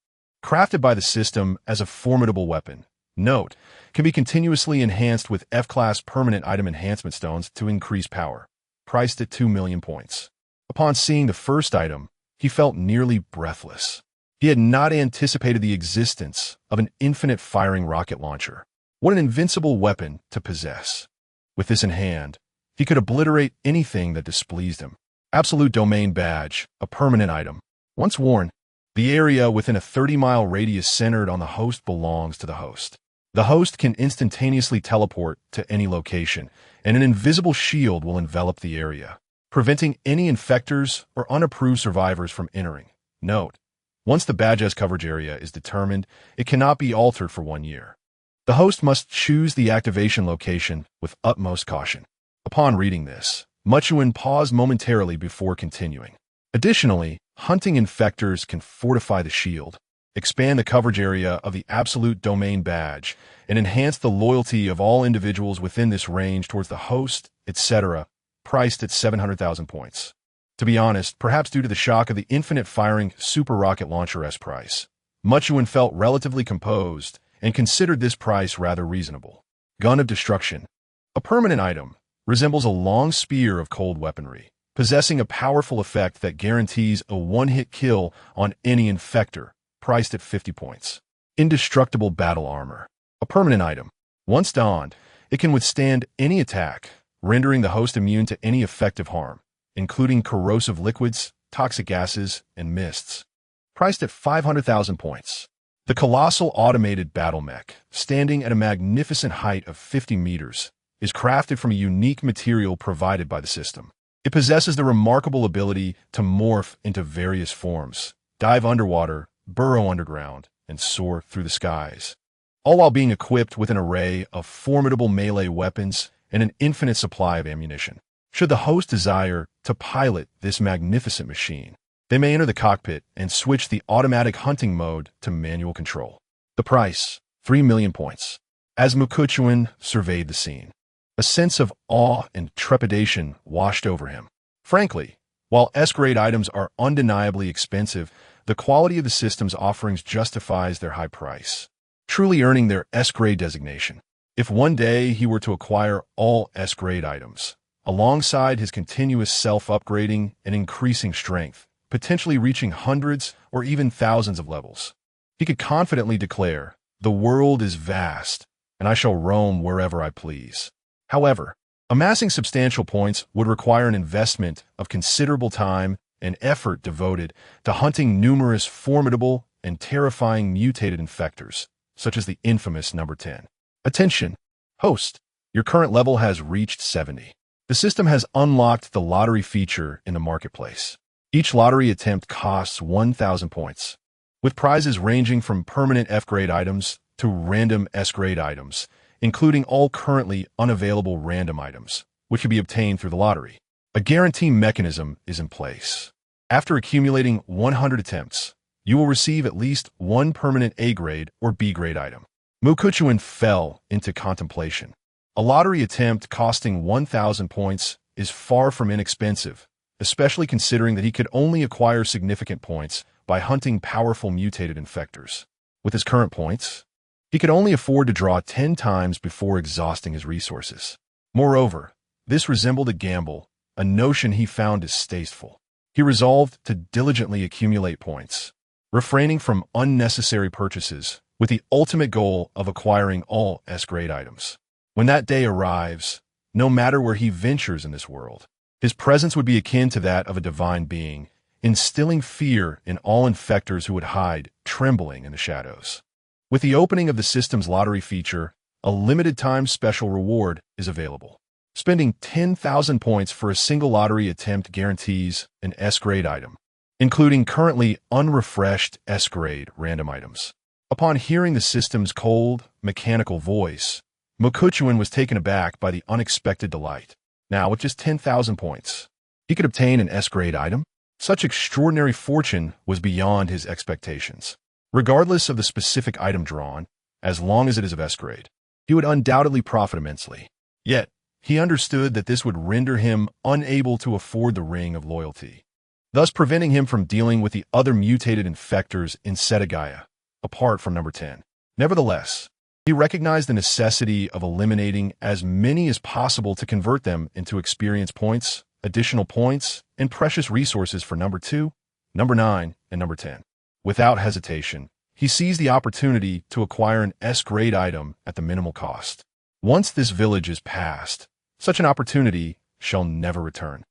Speaker 1: Crafted by the system as a formidable weapon, note, can be continuously enhanced with F-Class permanent item enhancement stones to increase power, priced at 2 million points. Upon seeing the first item, he felt nearly breathless. He had not anticipated the existence of an infinite firing rocket launcher. What an invincible weapon to possess. With this in hand, he could obliterate anything that displeased him. Absolute Domain Badge, a permanent item. Once worn, the area within a 30-mile radius centered on the host belongs to the host. The host can instantaneously teleport to any location, and an invisible shield will envelop the area, preventing any infectors or unapproved survivors from entering. Note: once the badge's coverage area is determined, it cannot be altered for 1 year. The host must choose the activation location with utmost caution. Upon reading this, Chuan paused momentarily before continuing. Additionally, hunting infectors can fortify the shield, expand the coverage area of the absolute domain badge, and enhance the loyalty of all individuals within this range towards the host, etc., priced at 700,000 points. To be honest, perhaps due to the shock of the infinite firing super rocket launcher's price, Chuan felt relatively composed and considered this price rather reasonable. Gun of Destruction. A permanent item, resembles a long spear of cold weaponry, possessing a powerful effect that guarantees a one-hit kill on any infector, priced at 50 points. Indestructible Battle Armor. A permanent item. Once donned, it can withstand any attack, rendering the host immune to any effective harm, including corrosive liquids, toxic gases, and mists. Priced at 500,000 points. The colossal automated battle mech, standing at a magnificent height of 50 meters, is crafted from a unique material provided by the system. It possesses the remarkable ability to morph into various forms, dive underwater, burrow underground, and soar through the skies, all while being equipped with an array of formidable melee weapons and an infinite supply of ammunition. Should the host desire to pilot this magnificent machine, they may enter the cockpit and switch the automatic hunting mode to manual control. The price, 3 million points. As Chuan surveyed the scene, a sense of awe and trepidation washed over him. Frankly, while S-grade items are undeniably expensive, the quality of the system's offerings justifies their high price, truly earning their S-grade designation. If one day he were to acquire all S-grade items, alongside his continuous self-upgrading and increasing strength, potentially reaching hundreds or even thousands of levels, he could confidently declare, "The world is vast, and I shall roam wherever I please." However, amassing substantial points would require an investment of considerable time and effort devoted to hunting numerous formidable and terrifying mutated infectors, such as the infamous number 10. Attention! Host, your current level has reached 70. The system has unlocked the lottery feature in the marketplace. Each lottery attempt costs 1,000 points, with prizes ranging from permanent F-grade items to random S-grade items, including all currently unavailable random items, which can be obtained through the lottery. A guarantee mechanism is in place. After accumulating 100 attempts, you will receive at least one permanent A-grade or B-grade item. Chuan fell into contemplation. A lottery attempt costing 1,000 points is far from inexpensive, especially considering that he could only acquire significant points by hunting powerful mutated infectors. With his current points, he could only afford to draw 10 times before exhausting his resources. Moreover, this resembled a gamble, a notion he found distasteful. He resolved to diligently accumulate points, refraining from unnecessary purchases with the ultimate goal of acquiring all S-grade items. When that day arrives, no matter where he ventures in this world, his presence would be akin to that of a divine being, instilling fear in all infectors who would hide, trembling in the shadows. With the opening of the system's lottery feature, a limited-time special reward is available. Spending 10,000 points for a single lottery attempt guarantees an S-grade item, including currently unrefreshed S-grade random items. Upon hearing the system's cold, mechanical voice, Chuan was taken aback by the unexpected delight. Now, with just 10,000 points, he could obtain an S-grade item? Such extraordinary fortune was beyond his expectations. Regardless of the specific item drawn, as long as it is of S-grade, he would undoubtedly profit immensely. Yet, he understood that this would render him unable to afford the Ring of Loyalty, thus preventing him from dealing with the other mutated infectors in Setagaya, apart from number 10. Nevertheless, he recognized the necessity of eliminating as many as possible to convert them into experience points, additional points, and precious resources for number 2, number 9, and number 10. Without hesitation, he seized the opportunity to acquire an S-grade item at the minimal cost. Once this village is passed, such an opportunity shall never return.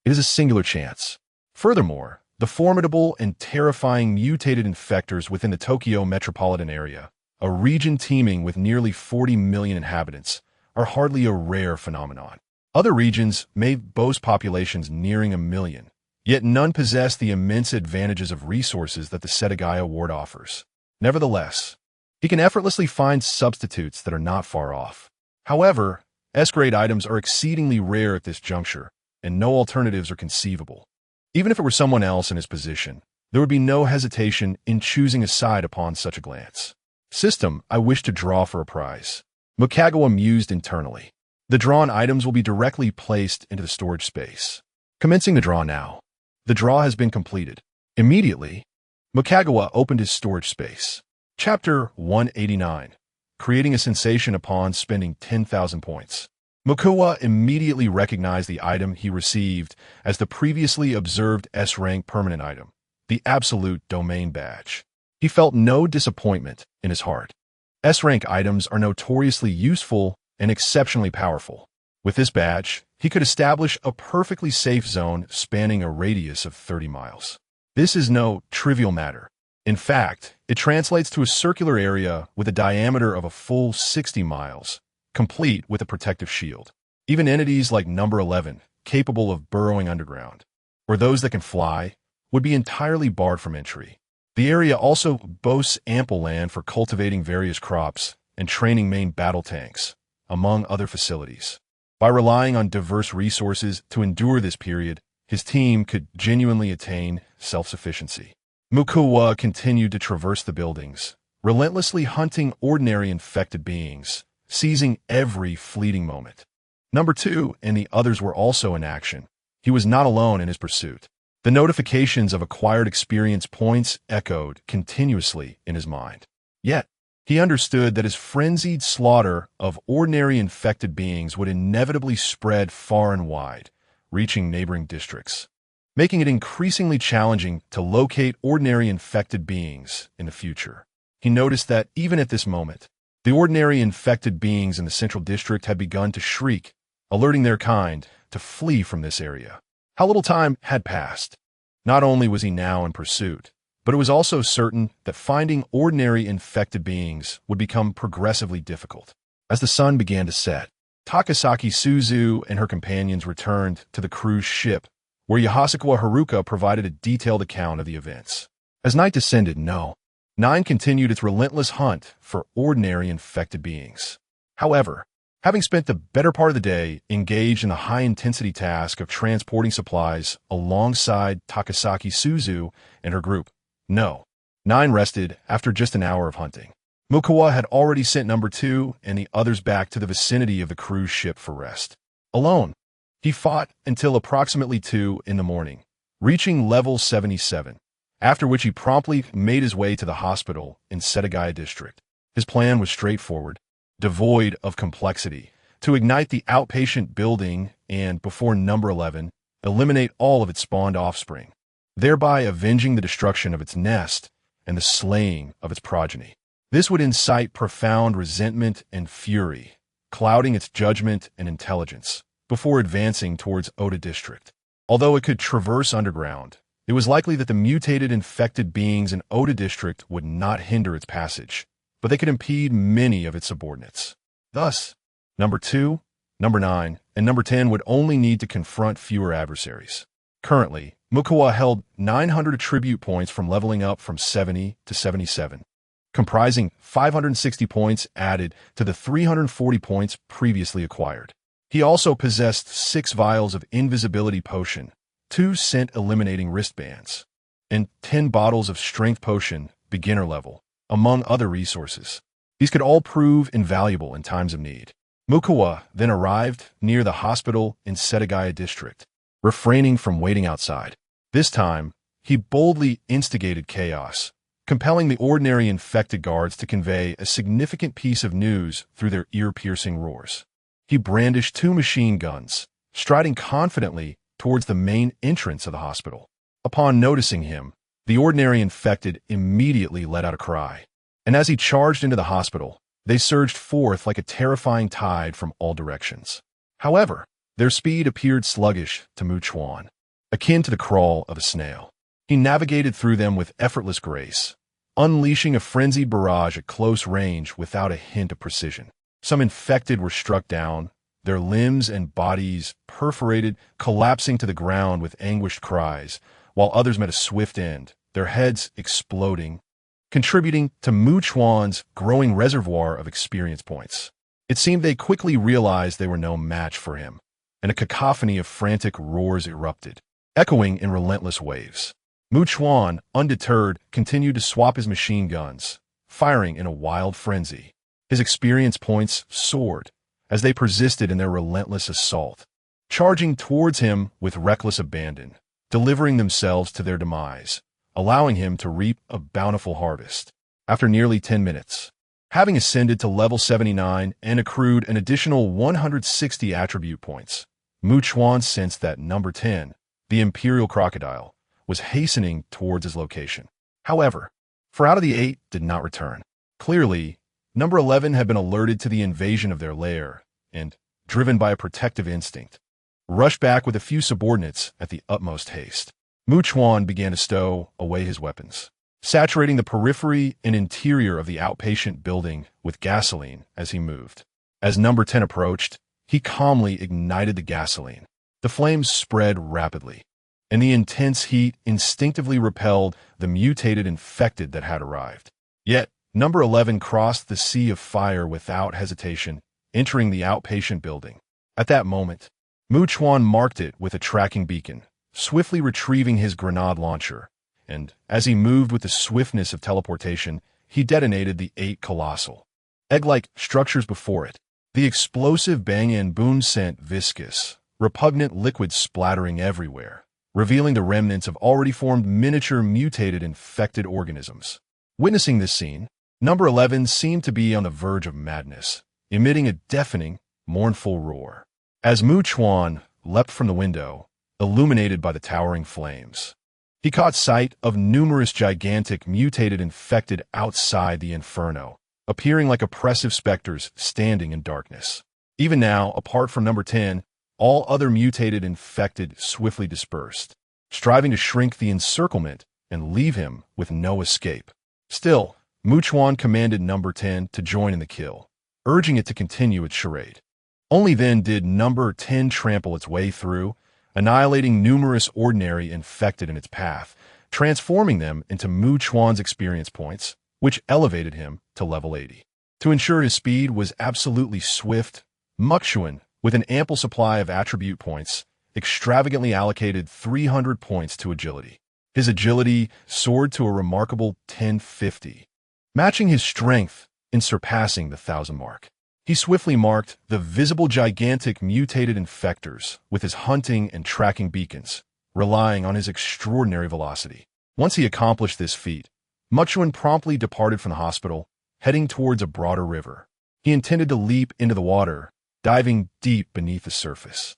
Speaker 1: It is a singular chance. Furthermore, the formidable and terrifying mutated infectors within the Tokyo metropolitan area, a region teeming with nearly 40 million inhabitants, are hardly a rare phenomenon. Other regions may boast populations nearing 1 million, yet none possess the immense advantages of resources that the Setagaya ward offers. Nevertheless, he can effortlessly find substitutes that are not far off. However, S-grade items are exceedingly rare at this juncture, and no alternatives are conceivable. Even if it were someone else in his position, there would be no hesitation in choosing a side upon such a glance. System, I wish to draw for a prize. Mukagawa mused internally. The drawn items will be directly placed into the storage space. Commencing the draw now. The draw has been completed. Immediately, Mukagawa opened his storage space. Chapter 189. Creating a sensation upon spending 10,000 points. Mukagawa immediately recognized the item he received as the previously observed S-rank permanent item, the Absolute Domain Badge. He felt no disappointment in his heart. S-rank items are notoriously useful and exceptionally powerful. With this badge, he could establish a perfectly safe zone spanning a radius of 30 miles. This is no trivial matter. In fact, it translates to a circular area with a diameter of a full 60 miles, complete with a protective shield. Even entities like Number 11, capable of burrowing underground, or those that can fly, would be entirely barred from entry. The area also boasts ample land for cultivating various crops and training main battle tanks, among other facilities. By relying on diverse resources to endure this period, his team could genuinely attain self-sufficiency. Mukagawa continued to traverse the buildings, relentlessly hunting ordinary infected beings, seizing every fleeting moment. Number 2 and the others were also in action. He was not alone in his pursuit. The notifications of acquired experience points echoed continuously in his mind. Yet, he understood that his frenzied slaughter of ordinary infected beings would inevitably spread far and wide, reaching neighboring districts, making it increasingly challenging to locate ordinary infected beings in the future. He noticed that, even at this moment, the ordinary infected beings in the central district had begun to shriek, alerting their kind to flee from this area. How little time had passed. Not only was he now in pursuit, but it was also certain that finding ordinary infected beings would become progressively difficult. As the sun began to set, Takasaki Suzu and her companions returned to the cruise ship, where Yahasakawa Haruka provided a detailed account of the events. As night descended, No. 9 continued its relentless hunt for ordinary infected beings. However, having spent the better part of the day engaged in the high-intensity task of transporting supplies alongside Takasaki Suzu and her group, No. 9 rested after just an hour of hunting. Mukagawa had already sent Number 2 and the others back to the vicinity of the cruise ship for rest. Alone, he fought until approximately 2 in the morning, reaching level 77, after which he promptly made his way to the hospital in Setagaya District. His plan was straightforward, devoid of complexity, to ignite the outpatient building and, before Number 11, eliminate all of its spawned offspring, thereby avenging the destruction of its nest and the slaying of its progeny. This would incite profound resentment and fury, clouding its judgment and intelligence, before advancing towards Oda District. Although it could traverse underground, it was likely that the mutated infected beings in Oda District would not hinder its passage, but they could impede many of its subordinates. Thus, Number 2, Number 9, and Number 10 would only need to confront fewer adversaries. Currently, Mukagawa held 900 attribute points from leveling up from 70 to 77, comprising 560 points added to the 340 points previously acquired. He also possessed 6 vials of invisibility potion, 2 scent-eliminating wristbands, and 10 bottles of strength potion, beginner level, among other resources. These could all prove invaluable in times of need. Mukagawa then arrived near the hospital in Setagaya District, refraining from waiting outside. This time, he boldly instigated chaos, compelling the ordinary infected guards to convey a significant piece of news through their ear-piercing roars. He brandished 2 machine guns, striding confidently towards the main entrance of the hospital. Upon noticing him, the ordinary infected immediately let out a cry, and as he charged into the hospital, they surged forth like a terrifying tide from all directions. However, their speed appeared sluggish to Chuan, akin to the crawl of a snail. He navigated through them with effortless grace, unleashing a frenzied barrage at close range without a hint of precision. Some infected were struck down, their limbs and bodies perforated, collapsing to the ground with anguished cries, while others met a swift end, their heads exploding, contributing to Chuan's growing reservoir of experience points. It seemed they quickly realized they were no match for him, and a cacophony of frantic roars erupted, echoing in relentless waves. Chuan, undeterred, continued to swap his machine guns, firing in a wild frenzy. His experience points soared as they persisted in their relentless assault, charging towards him with reckless abandon, delivering themselves to their demise, allowing him to reap a bountiful harvest. After nearly 10 minutes, having ascended to level 79 and accrued an additional 160 attribute points, Chuan sensed that number 10, the Imperial Crocodile, was hastening towards his location. However, 4 out of the 8 did not return. Clearly, number 11 had been alerted to the invasion of their lair and, driven by a protective instinct, rushed back with a few subordinates at the utmost haste. Chuan began to stow away his weapons, saturating the periphery and interior of the outpatient building with gasoline as he moved. As number 10 approached, he calmly ignited the gasoline. The flames spread rapidly, and the intense heat instinctively repelled the mutated infected that had arrived. Yet, number 11 crossed the sea of fire without hesitation, entering the outpatient building. At that moment, Chuan marked it with a tracking beacon, swiftly retrieving his grenade launcher, and, as he moved with the swiftness of teleportation, he detonated the 8 colossal, egg-like structures before it. The explosive bang and boom sent viscous, repugnant liquid splattering everywhere, revealing the remnants of already formed miniature mutated infected organisms. Witnessing this scene, number 11 seemed to be on the verge of madness, emitting a deafening, mournful roar. As Chuan leapt from the window, illuminated by the towering flames, he caught sight of numerous gigantic mutated infected outside the inferno, appearing like oppressive specters standing in darkness. Even now, apart from number 10, all other mutated infected swiftly dispersed, striving to shrink the encirclement and leave him with no escape. Still, Chuan commanded number 10 to join in the kill, urging it to continue its charade. Only then did number 10 trample its way through, annihilating numerous ordinary infected in its path, transforming them into Chuan's experience points, which elevated him to level 80. To ensure his speed was absolutely swift, Chuan, with an ample supply of attribute points, extravagantly allocated 300 points to agility. His agility soared to a remarkable 1050, matching his strength in surpassing the 1,000 mark. He swiftly marked the visible gigantic mutated infectors with his hunting and tracking beacons, relying on his extraordinary velocity. Once he accomplished this feat, Chuan promptly departed from the hospital, heading towards a broader river. He intended to leap into the water, diving deep beneath the surface.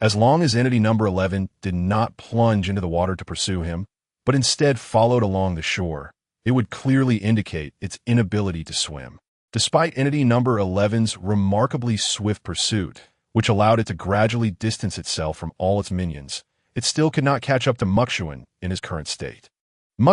Speaker 1: As long as entity number 11 did not plunge into the water to pursue him, but instead followed along the shore, it would clearly indicate its inability to swim. Despite entity number 11's remarkably swift pursuit, which allowed it to gradually distance itself from all its minions, it still could not catch up to Chuan in his current state.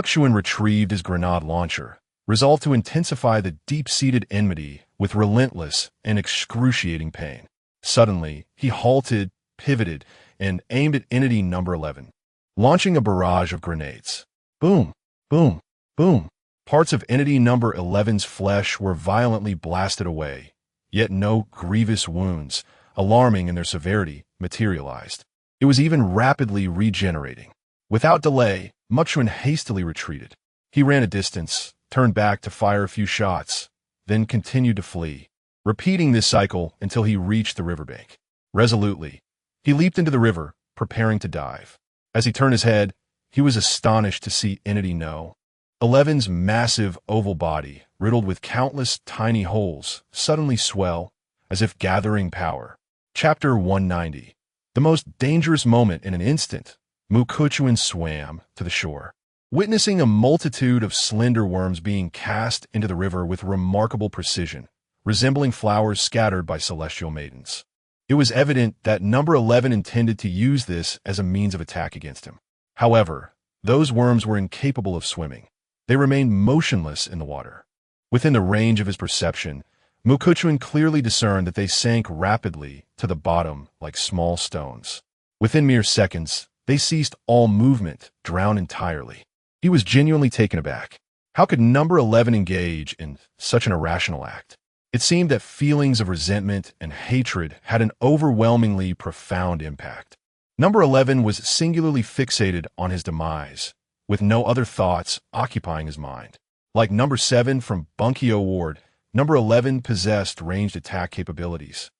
Speaker 1: Chuan retrieved his grenade launcher, resolved to intensify the deep-seated enmity with relentless and excruciating pain. Suddenly, he halted, pivoted, and aimed at entity number 11, launching a barrage of grenades. Boom, boom, boom. Parts of entity number 11's flesh were violently blasted away, yet no grievous wounds, alarming in their severity, materialized. It was even rapidly regenerating. Without delay, Chuan hastily retreated. He ran a distance, turned back to fire a few shots, then continued to flee, repeating this cycle until he reached the riverbank. Resolutely, he leaped into the river, preparing to dive. As he turned his head, he was astonished to see entity No. 11's massive oval body, riddled with countless tiny holes, suddenly swell, as if gathering power. Chapter 190. The most dangerous moment in an instant, Chuan swam to the shore, witnessing a multitude of slender worms being cast into the river with remarkable precision, resembling flowers scattered by celestial maidens. It was evident that number 11 intended to use this as a means of attack against him. However, those worms were incapable of swimming, They remained motionless in the water. Within the range of his perception, Mukuchuan clearly discerned that they sank rapidly to the bottom like small stones. Within mere seconds, they ceased all movement, drowned entirely. He was genuinely taken aback. How could number 11 engage in such an irrational act? It seemed that feelings of resentment and hatred had an overwhelmingly profound impact. Number 11 was singularly fixated on his demise, with no other thoughts occupying his mind. Like number 7 from Bunkyo Ward, number 11 possessed ranged attack capabilities.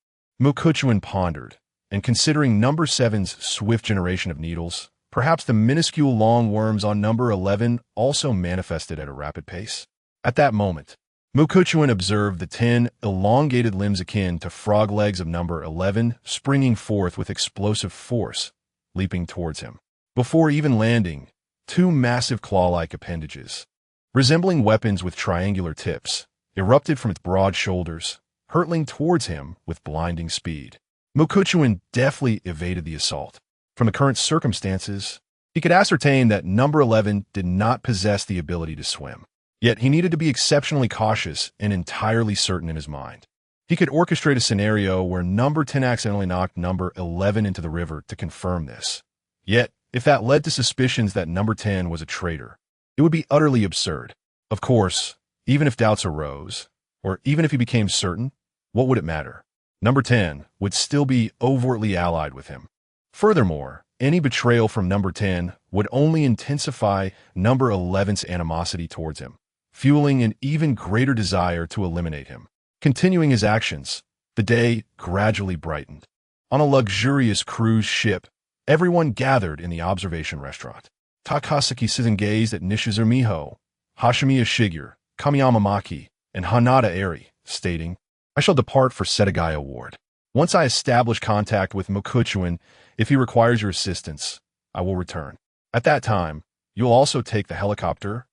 Speaker 1: Mukuchuan pondered, and considering number 7's swift generation of needles, perhaps the minuscule long worms on number 11 also manifested at a rapid pace. At that moment, Mukuchuan observed the 10 elongated limbs akin to frog legs of number 11 springing forth with explosive force, leaping towards him. Before even landing, 2 massive claw-like appendages, resembling weapons with triangular tips, erupted from its broad shoulders, hurtling towards him with blinding speed. Mukuchuan deftly evaded the assault. From the current circumstances, he could ascertain that number 11 did not possess the ability to swim. Yet he needed to be exceptionally cautious and entirely certain in his mind. He could orchestrate a scenario where number 10 accidentally knocked number 11 into the river to confirm this. Yet, if that led to suspicions that number 10 was a traitor, it would be utterly absurd. Of course, even if doubts arose, or even if he became certain, what would it matter? Number 10 would still be overtly allied with him. Furthermore, any betrayal from number 10 would only intensify number 11's animosity towards him, fueling an even greater desire to eliminate him. Continuing his actions, the day gradually brightened. On a luxurious cruise ship, everyone gathered in the observation restaurant. Takasaki Shizen gazed at Nishizuru Miho, Hashimiya Shigeru, Kamiyama Maki, and Hanada Eri, stating, "I shall depart for Setagaya Ward. Once I establish contact with Mukuchuan, if he requires your assistance, I will return. At that time, you will also take the helicopter,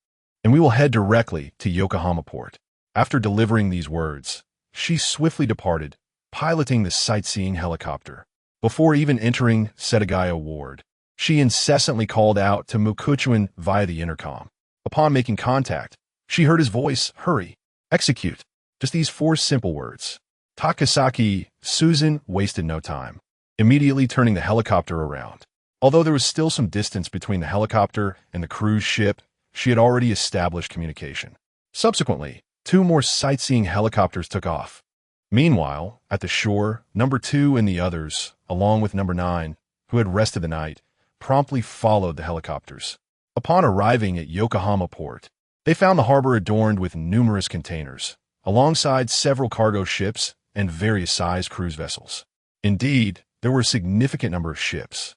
Speaker 1: and we will head directly to Yokohama port." After delivering these words, she swiftly departed, piloting the sightseeing helicopter. Before even entering Setagaya Ward, she incessantly called out to Mukuchuan via the intercom. Upon making contact, she heard his voice, "Hurry, execute." Just these 4 simple words. Takasaki Shizen wasted no time, immediately turning the helicopter around. Although there was still some distance between the helicopter and the cruise ship, she had already established communication. Subsequently, 2 more sightseeing helicopters took off. Meanwhile, at the shore, number 2 and the others, along with number 9, who had rested the night, promptly followed the helicopters. Upon arriving at Yokohama port, they found the harbor adorned with numerous containers, alongside several cargo ships and various sized cruise vessels. Indeed, there were a significant number of ships.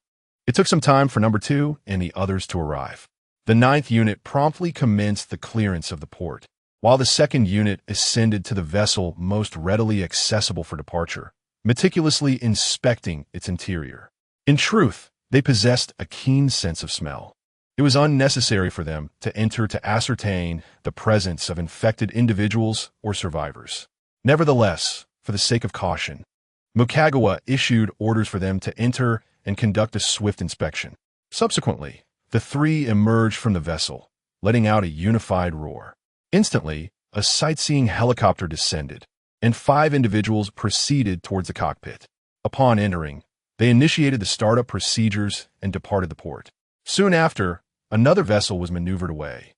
Speaker 1: It took some time for number 2 and the others to arrive. The 9th unit promptly commenced the clearance of the port, while the 2nd unit ascended to the vessel most readily accessible for departure, meticulously inspecting its interior. In truth, they possessed a keen sense of smell. It was unnecessary for them to enter to ascertain the presence of infected individuals or survivors. Nevertheless, for the sake of caution, Mukagawa issued orders for them to enter and conduct a swift inspection. Subsequently, the 3 emerged from the vessel, letting out a unified roar. Instantly, a sightseeing helicopter descended, and 5 individuals proceeded towards the cockpit. Upon entering, they initiated the startup procedures and departed the port. Soon after, another vessel was maneuvered away.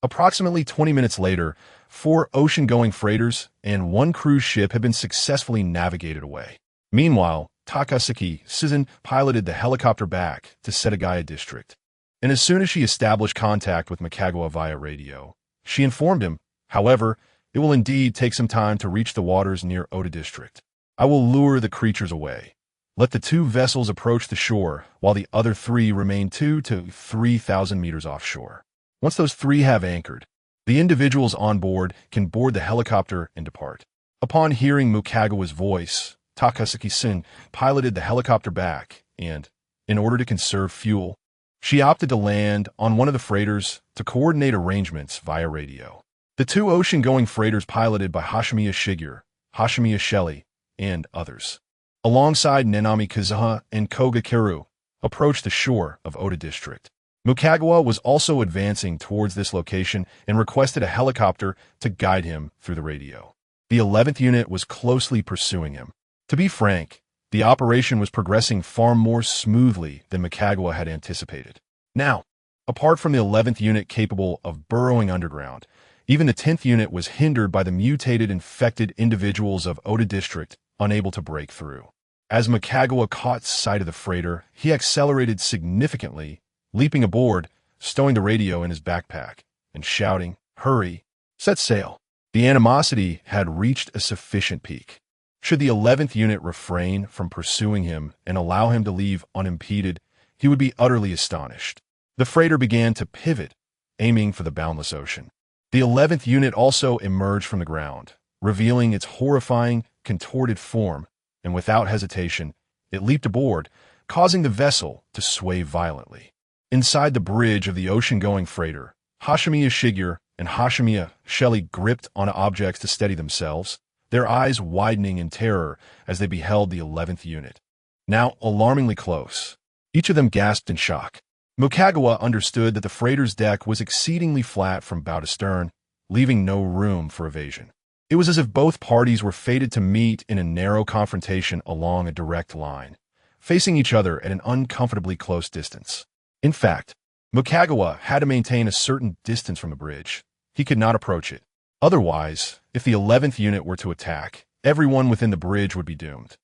Speaker 1: Approximately 20 minutes later, 4 ocean-going freighters and 1 cruise ship had been successfully navigated away. Meanwhile, Takasaki Shizen piloted the helicopter back to Setagaya District, and as soon as she established contact with Mukagawa via radio, she informed him, "However, it will indeed take some time to reach the waters near Oda District. I will lure the creatures away. Let the 2 vessels approach the shore, while the other 3 remain 2 to 3,000 meters offshore. Once those 3 have anchored, the individuals on board can board the helicopter and depart." Upon hearing Mukagawa's voice, Takasaki Shizen piloted the helicopter back and, in order to conserve fuel, she opted to land on one of the freighters to coordinate arrangements via radio. The 2 ocean-going freighters piloted by Hashimiya Shigeru, Hashimiya Shelley, and others, alongside Nenami Kazuha and Koga Kiru, approached the shore of Oda District. Mukagawa was also advancing towards this location and requested a helicopter to guide him through the radio. The 11th unit was closely pursuing him. To be frank, the operation was progressing far more smoothly than Mukagawa had anticipated. Now, apart from the 11th unit capable of burrowing underground, even the 10th unit was hindered by the mutated infected individuals of Oda District unable to break through. As Mukagawa caught sight of the freighter, he accelerated significantly, leaping aboard, stowing the radio in his backpack, and shouting, "Hurry! Set sail!" The animosity had reached a sufficient peak. Should the 11th unit refrain from pursuing him and allow him to leave unimpeded, he would be utterly astonished. The freighter began to pivot, aiming for the boundless ocean. The 11th unit also emerged from the ground, revealing its horrifying, contorted form, and without hesitation, it leaped aboard, causing the vessel to sway violently. Inside the bridge of the ocean-going freighter, Hashimiya Shigeru and Hashimiya Shelley gripped on objects to steady themselves, their eyes widening in terror as they beheld the 11th unit. Now alarmingly close. Each of them gasped in shock. Mukagawa understood that the freighter's deck was exceedingly flat from bow to stern, leaving no room for evasion. It was as if both parties were fated to meet in a narrow confrontation along a direct line, facing each other at an uncomfortably close distance. In fact, Mukagawa had to maintain a certain distance from the bridge. He could not approach it. Otherwise, if the 11th unit were to attack, everyone within the bridge would be doomed.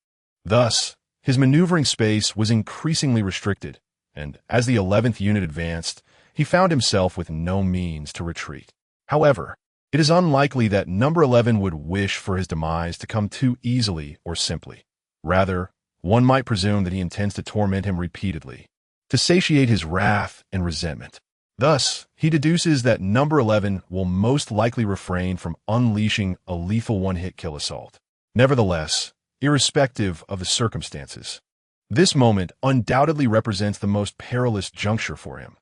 Speaker 1: Thus, his maneuvering space was increasingly restricted, and as the 11th unit advanced, he found himself with no means to retreat. However, it is unlikely that number 11 would wish for his demise to come too easily or simply. Rather, one might presume that he intends to torment him repeatedly, to satiate his wrath and resentment. Thus, he deduces that number 11 will most likely refrain from unleashing a lethal one-hit kill assault. Nevertheless, irrespective of the circumstances, this moment undoubtedly represents the most perilous juncture for him.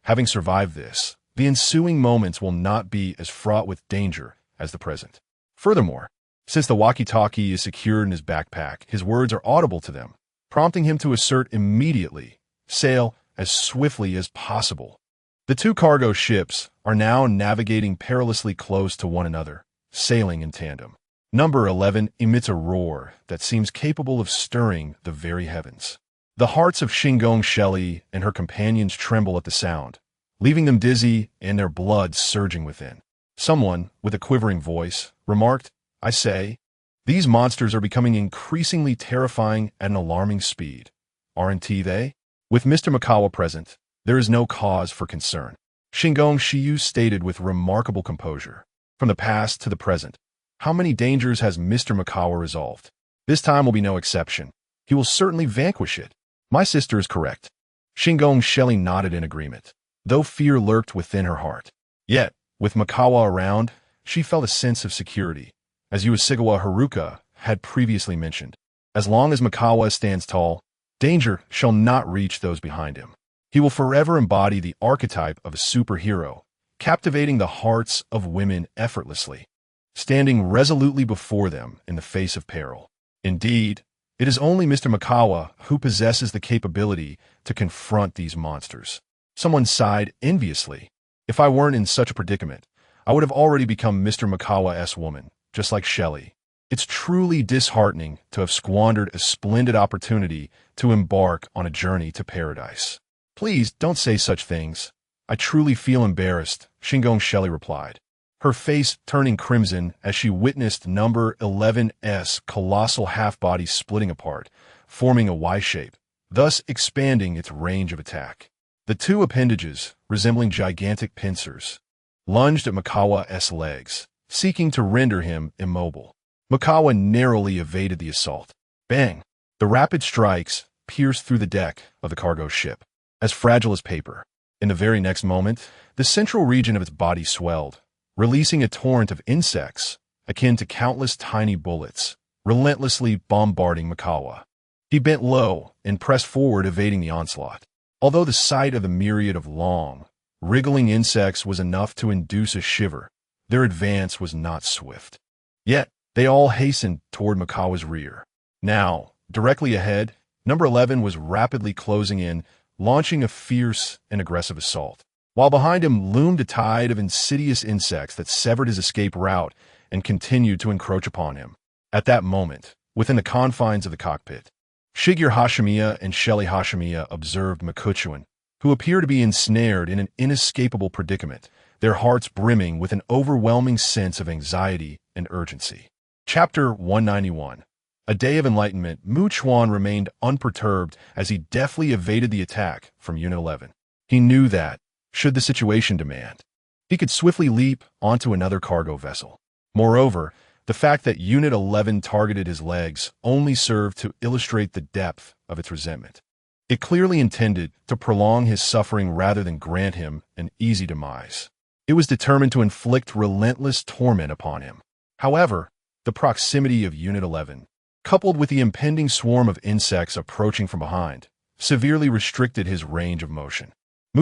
Speaker 1: Having survived this, the ensuing moments will not be as fraught with danger as the present. Furthermore, since the walkie-talkie is secured in his backpack, his words are audible to them, prompting him to assert immediately, "Sail as swiftly as possible." The two cargo ships are now navigating perilously close to one another, sailing in tandem. Number 11 emits a roar that seems capable of stirring the very heavens. The hearts of Shingong Shelley and her companions tremble at the sound, leaving them dizzy and their blood surging within. Someone, with a quivering voice, remarked, "I say, these monsters are becoming increasingly terrifying at an alarming speed. Aren't they?" With Mr. Makawa present, there is no cause for concern. Shingong Shiyu stated with remarkable composure. From the past to the present, how many dangers has Mr. Makawa resolved? This time will be no exception. He will certainly vanquish it. My sister is correct. Shingong Shelley nodded in agreement, though fear lurked within her heart. Yet, with Makawa around, she felt a sense of security, as Ueshigawa Haruka had previously mentioned. As long as Makawa stands tall, danger shall not reach those behind him. He will forever embody the archetype of a superhero, captivating the hearts of women effortlessly, standing resolutely before them in the face of peril. Indeed, it is only Mr. Makawa who possesses the capability to confront these monsters. Someone sighed enviously. If I weren't in such a predicament, I would have already become Mr. Makawa's woman, just like Shelley. It's truly disheartening to have squandered a splendid opportunity to embark on a journey to paradise. Please don't say such things. I truly feel embarrassed, Shingong Shelley replied, her face turning crimson as she witnessed number 11's colossal half-body splitting apart, forming a Y shape, thus expanding its range of attack. The two appendages, resembling gigantic pincers, lunged at Makawa's legs, seeking to render him immobile. Makawa narrowly evaded the assault. Bang! The rapid strikes pierced through the deck of the cargo ship, as fragile as paper. In the very next moment, the central region of its body swelled, releasing a torrent of insects akin to countless tiny bullets, relentlessly bombarding Makawa. He bent low and pressed forward, evading the onslaught. Although the sight of the myriad of long, wriggling insects was enough to induce a shiver, their advance was not swift. Yet, they all hastened toward Makawa's rear. Now, directly ahead, number 11 was rapidly closing in, launching a fierce and aggressive assault, while behind him loomed a tide of insidious insects that severed his escape route and continued to encroach upon him. At that moment, within the confines of the cockpit, Shigeru Hashimiya and Shelly Hashimiya observed Chuan, who appeared to be ensnared in an inescapable predicament, their hearts brimming with an overwhelming sense of anxiety and urgency. Chapter 191. A Day of Enlightenment. Chuan remained unperturbed as he deftly evaded the attack from Unit 11. He knew that, should the situation demand, he could swiftly leap onto another cargo vessel. Moreover, the fact that Unit 11 targeted his legs only served to illustrate the depth of its resentment. It clearly intended to prolong his suffering rather than grant him an easy demise. It was determined to inflict relentless torment upon him. However, the proximity of Unit 11, coupled with the impending swarm of insects approaching from behind, severely restricted his range of motion.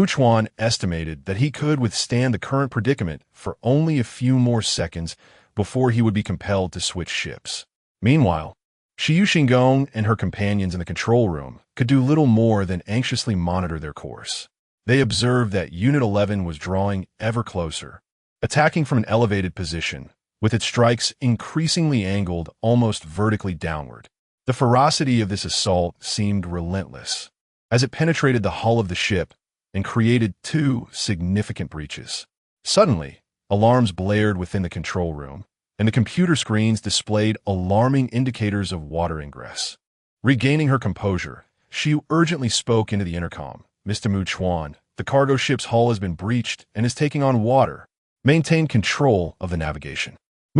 Speaker 1: Chuan estimated that he could withstand the current predicament for only a few more seconds before he would be compelled to switch ships. Meanwhile, Shiyu Shingong and her companions in the control room could do little more than anxiously monitor their course. They observed that Unit 11 was drawing ever closer, attacking from an elevated position, with its strikes increasingly angled almost vertically downward. The ferocity of this assault seemed relentless, as it penetrated the hull of the ship and created two significant breaches. Suddenly, alarms blared within the control room, and the computer screens displayed alarming indicators of water ingress. Regaining her composure, Shiyu urgently spoke into the intercom. "Mr. Chuan, the cargo ship's hull has been breached and is taking on water. Maintain control of the navigation."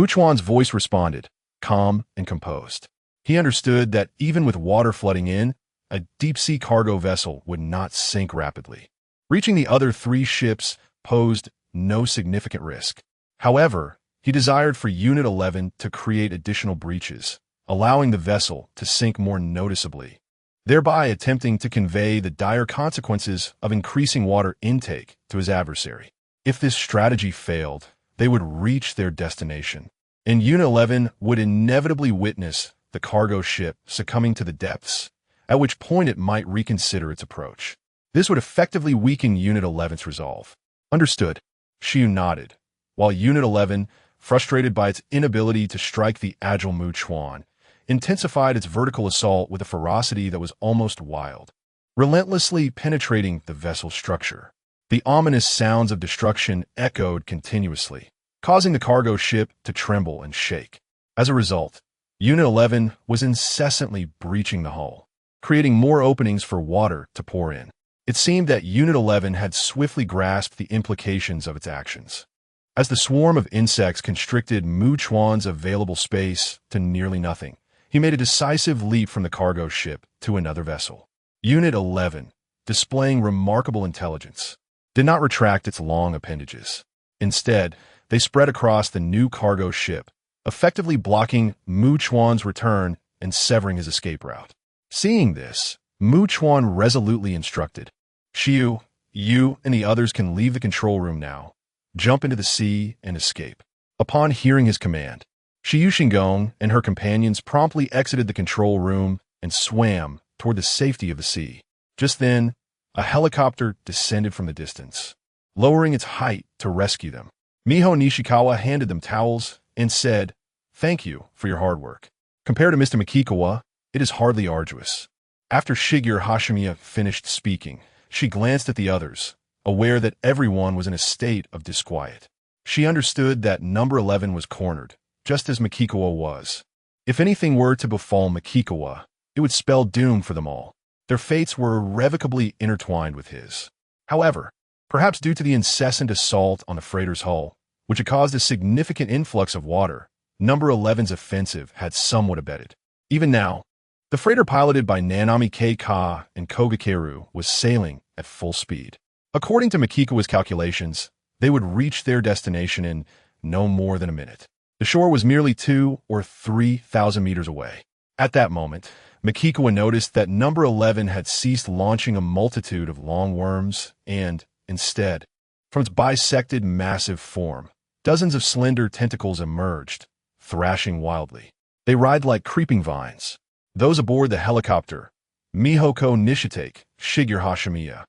Speaker 1: Chuan's voice responded, calm and composed. He understood that even with water flooding in, a deep-sea cargo vessel would not sink rapidly. Reaching the other three ships posed no significant risk. However, he desired for Unit 11 to create additional breaches, allowing the vessel to sink more noticeably, thereby attempting to convey the dire consequences of increasing water intake to his adversary. If this strategy failed, they would reach their destination, and Unit 11 would inevitably witness the cargo ship succumbing to the depths, at which point it might reconsider its approach. This would effectively weaken Unit 11's resolve. Understood. Shiyu nodded, while Unit 11, frustrated by its inability to strike the agile Chuan, intensified its vertical assault with a ferocity that was almost wild, relentlessly penetrating the vessel's structure. The ominous sounds of destruction echoed continuously, causing the cargo ship to tremble and shake. As a result, Unit 11 was incessantly breaching the hull, creating more openings for water to pour in. It seemed that Unit 11 had swiftly grasped the implications of its actions. As the swarm of insects constricted Chuan's available space to nearly nothing, he made a decisive leap from the cargo ship to another vessel. Unit 11, displaying remarkable intelligence, did not retract its long appendages. Instead, they spread across the new cargo ship, effectively blocking Chuan's return and severing his escape route. Seeing this, Chuan resolutely instructed, "Shiyu, you and the others can leave the control room now. Jump into the sea and escape." Upon hearing his command, Shiyu Shingong and her companions promptly exited the control room and swam toward the safety of the sea. Just then, a helicopter descended from the distance, lowering its height to rescue them. Miho Nishikawa handed them towels and said, "Thank you for your hard work. Compared to Mr. Makikawa, it is hardly arduous." After Shigeru Hashimiya finished speaking, she glanced at the others, aware that everyone was in a state of disquiet. She understood that Number 11 was cornered, just as Makikawa was. If anything were to befall Makikawa, it would spell doom for them all. Their fates were irrevocably intertwined with his. However, perhaps due to the incessant assault on the freighter's hull, which had caused a significant influx of water, Number 11's offensive had somewhat abated. Even now, the freighter piloted by Nanami K-Ka and Kogakeru was sailing at full speed. According to Makikawa's calculations, they would reach their destination in no more than a minute. The shore was merely 2,000 or 3,000 meters away. At that moment, Makikawa noticed that Number 11 had ceased launching a multitude of long worms and, instead, from its bisected massive form, dozens of slender tentacles emerged, thrashing wildly. They writhed like creeping vines. Those aboard the helicopter, Mihoko Nishitake, Shigeru Hashimiya,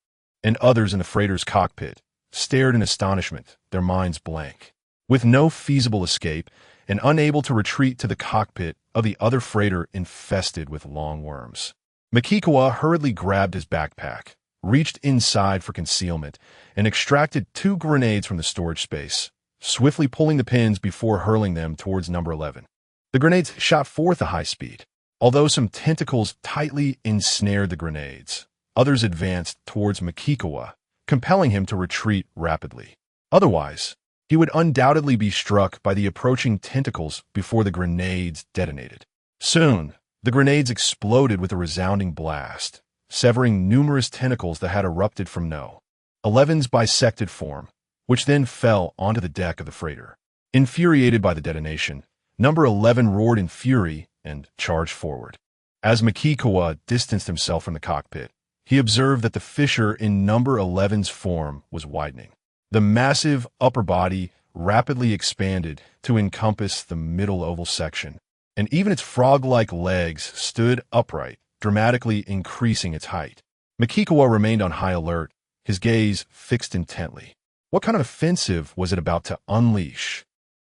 Speaker 1: and others in the freighter's cockpit stared in astonishment, their minds blank. With no feasible escape and unable to retreat to the cockpit of the other freighter infested with long worms, Mikikawa hurriedly grabbed his backpack, reached inside for concealment, and extracted 2 grenades from the storage space, swiftly pulling the pins before hurling them towards number 11. The grenades shot forth at high speed. Although some tentacles tightly ensnared the grenades, others advanced towards Mikikawa, compelling him to retreat rapidly. Otherwise, he would undoubtedly be struck by the approaching tentacles before the grenades detonated. Soon, the grenades exploded with a resounding blast, severing numerous tentacles that had erupted from No. 11's bisected form, which then fell onto the deck of the freighter. Infuriated by the detonation, number 11 roared in fury and charged forward. As Mikikawa distanced himself from the cockpit, he observed that the fissure in number 11's form was widening. The massive upper body rapidly expanded to encompass the middle oval section, and even its frog-like legs stood upright, dramatically increasing its height. Mikikawa remained on high alert, his gaze fixed intently. What kind of offensive was it about to unleash?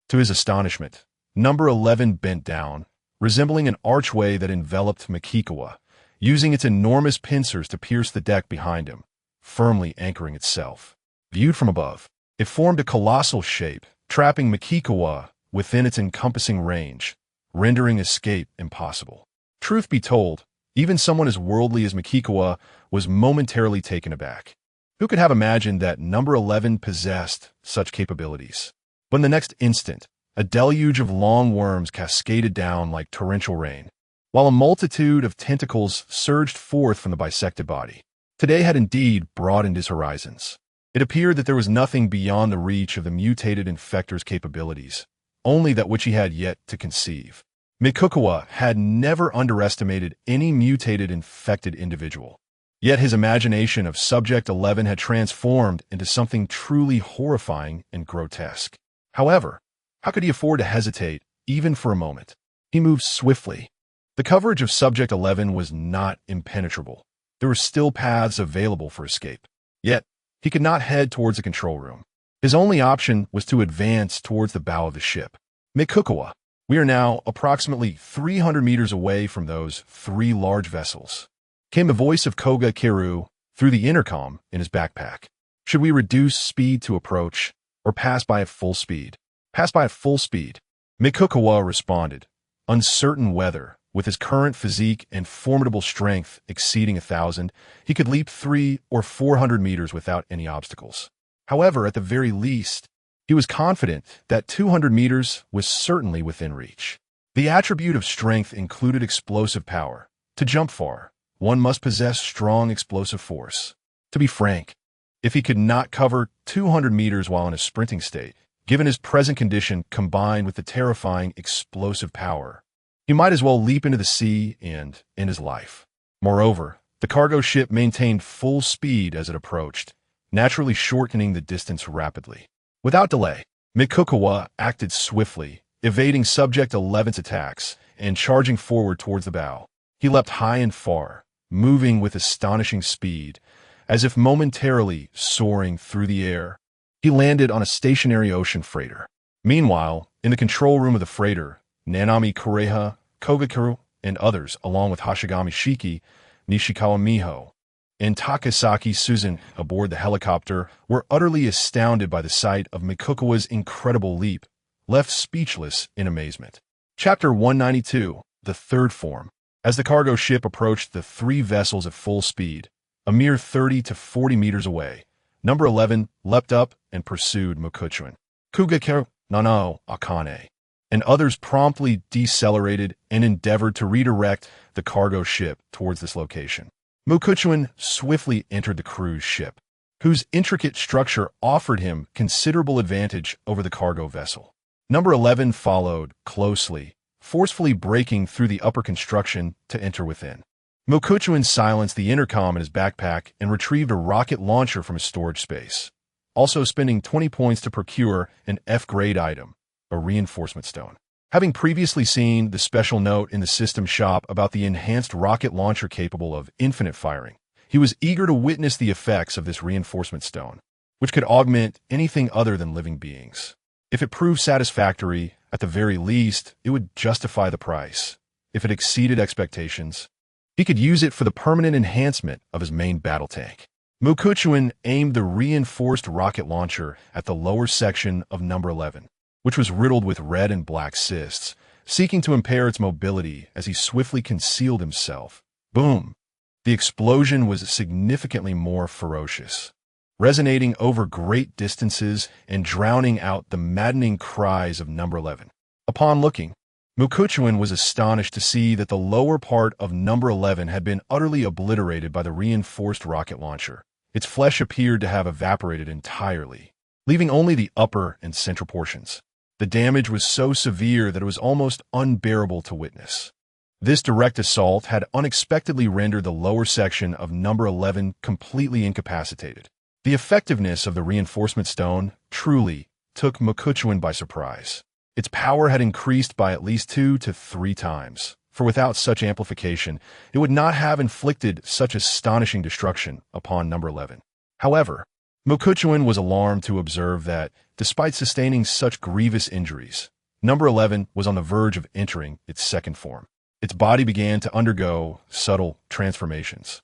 Speaker 1: To his astonishment, number 11 bent down, resembling an archway that enveloped Mikikawa, using its enormous pincers to pierce the deck behind him, firmly anchoring itself. Viewed from above, it formed a colossal shape, trapping Mikikawa within its encompassing range, rendering escape impossible. Truth be told, even someone as worldly as Mikikawa was momentarily taken aback. Who could have imagined that number 11 possessed such capabilities? But in the next instant, a deluge of long worms cascaded down like torrential rain, while a multitude of tentacles surged forth from the bisected body. Today had indeed broadened his horizons. It appeared that there was nothing beyond the reach of the mutated infector's capabilities, only that which he had yet to conceive. Mikikawa had never underestimated any mutated infected individual. Yet his imagination of Subject 11 had transformed into something truly horrifying and grotesque. However, how could he afford to hesitate, even for a moment? He moved swiftly. The coverage of Subject 11 was not impenetrable. There were still paths available for escape. Yet, he could not head towards the control room. His only option was to advance towards the bow of the ship. Mikikawa, we are now approximately 300 meters away from those 3 large vessels. Came the voice of Koga Kiru through the intercom in his backpack. Should we reduce speed to approach, or pass by at full speed? Pass by at full speed. Mikikawa responded, uncertain whether, with his current physique and formidable strength exceeding 1,000, he could leap 300 or 400 meters without any obstacles. However, at the very least, he was confident that 200 meters was certainly within reach. The attribute of strength included explosive power. To jump far, one must possess strong explosive force. To be frank, if he could not cover 200 meters while in a sprinting state, given his present condition combined with the terrifying explosive power, he might as well leap into the sea and end his life. Moreover, the cargo ship maintained full speed as it approached, naturally shortening the distance rapidly. Without delay, Mikikawa acted swiftly, evading Subject 11's attacks and charging forward towards the bow. He leapt high and far, moving with astonishing speed, as if momentarily soaring through the air. He landed on a stationary ocean freighter. Meanwhile, in the control room of the freighter, Nanami Kureha, Kogakiru, and others, along with Hashigami Shiki, Nishikawa Miho, and Takasaki Susan aboard the helicopter, were utterly astounded by the sight of Mikikawa's incredible leap, left speechless in amazement. Chapter 192, The Third Form. As the cargo ship approached the 3 vessels at full speed, a mere 30 to 40 meters away, number 11 leapt up and pursued Mukuchuan. Kugakeru, Nanao, Akane, and others promptly decelerated and endeavored to redirect the cargo ship towards this location. Mukuchuan swiftly entered the cruise ship, whose intricate structure offered him considerable advantage over the cargo vessel. Number 11 followed closely, forcefully breaking through the upper construction to enter within. Mukuchuan silenced the intercom in his backpack and retrieved a rocket launcher from his storage space, also spending 20 points to procure an F-grade item, a reinforcement stone. Having previously seen the special note in the system shop about the enhanced rocket launcher capable of infinite firing, he was eager to witness the effects of this reinforcement stone, which could augment anything other than living beings. If it proved satisfactory, at the very least, it would justify the price. If it exceeded expectations, he could use it for the permanent enhancement of his main battle tank. Chuan aimed the reinforced rocket launcher at the lower section of number 11, which was riddled with red and black cysts, seeking to impair its mobility as he swiftly concealed himself. Boom! The explosion was significantly more ferocious, resonating over great distances and drowning out the maddening cries of number 11. Upon looking, Chuan was astonished to see that the lower part of number 11 had been utterly obliterated by the reinforced rocket launcher. Its flesh appeared to have evaporated entirely, leaving only the upper and central portions. The damage was so severe that it was almost unbearable to witness. This direct assault had unexpectedly rendered the lower section of number 11 completely incapacitated. The effectiveness of the reinforcement stone truly took Chuan by surprise. Its power had increased by at least 2 to 3 times, for without such amplification, it would not have inflicted such astonishing destruction upon number 11. However, Chuan was alarmed to observe that, despite sustaining such grievous injuries, number 11 was on the verge of entering its second form. Its body began to undergo subtle transformations.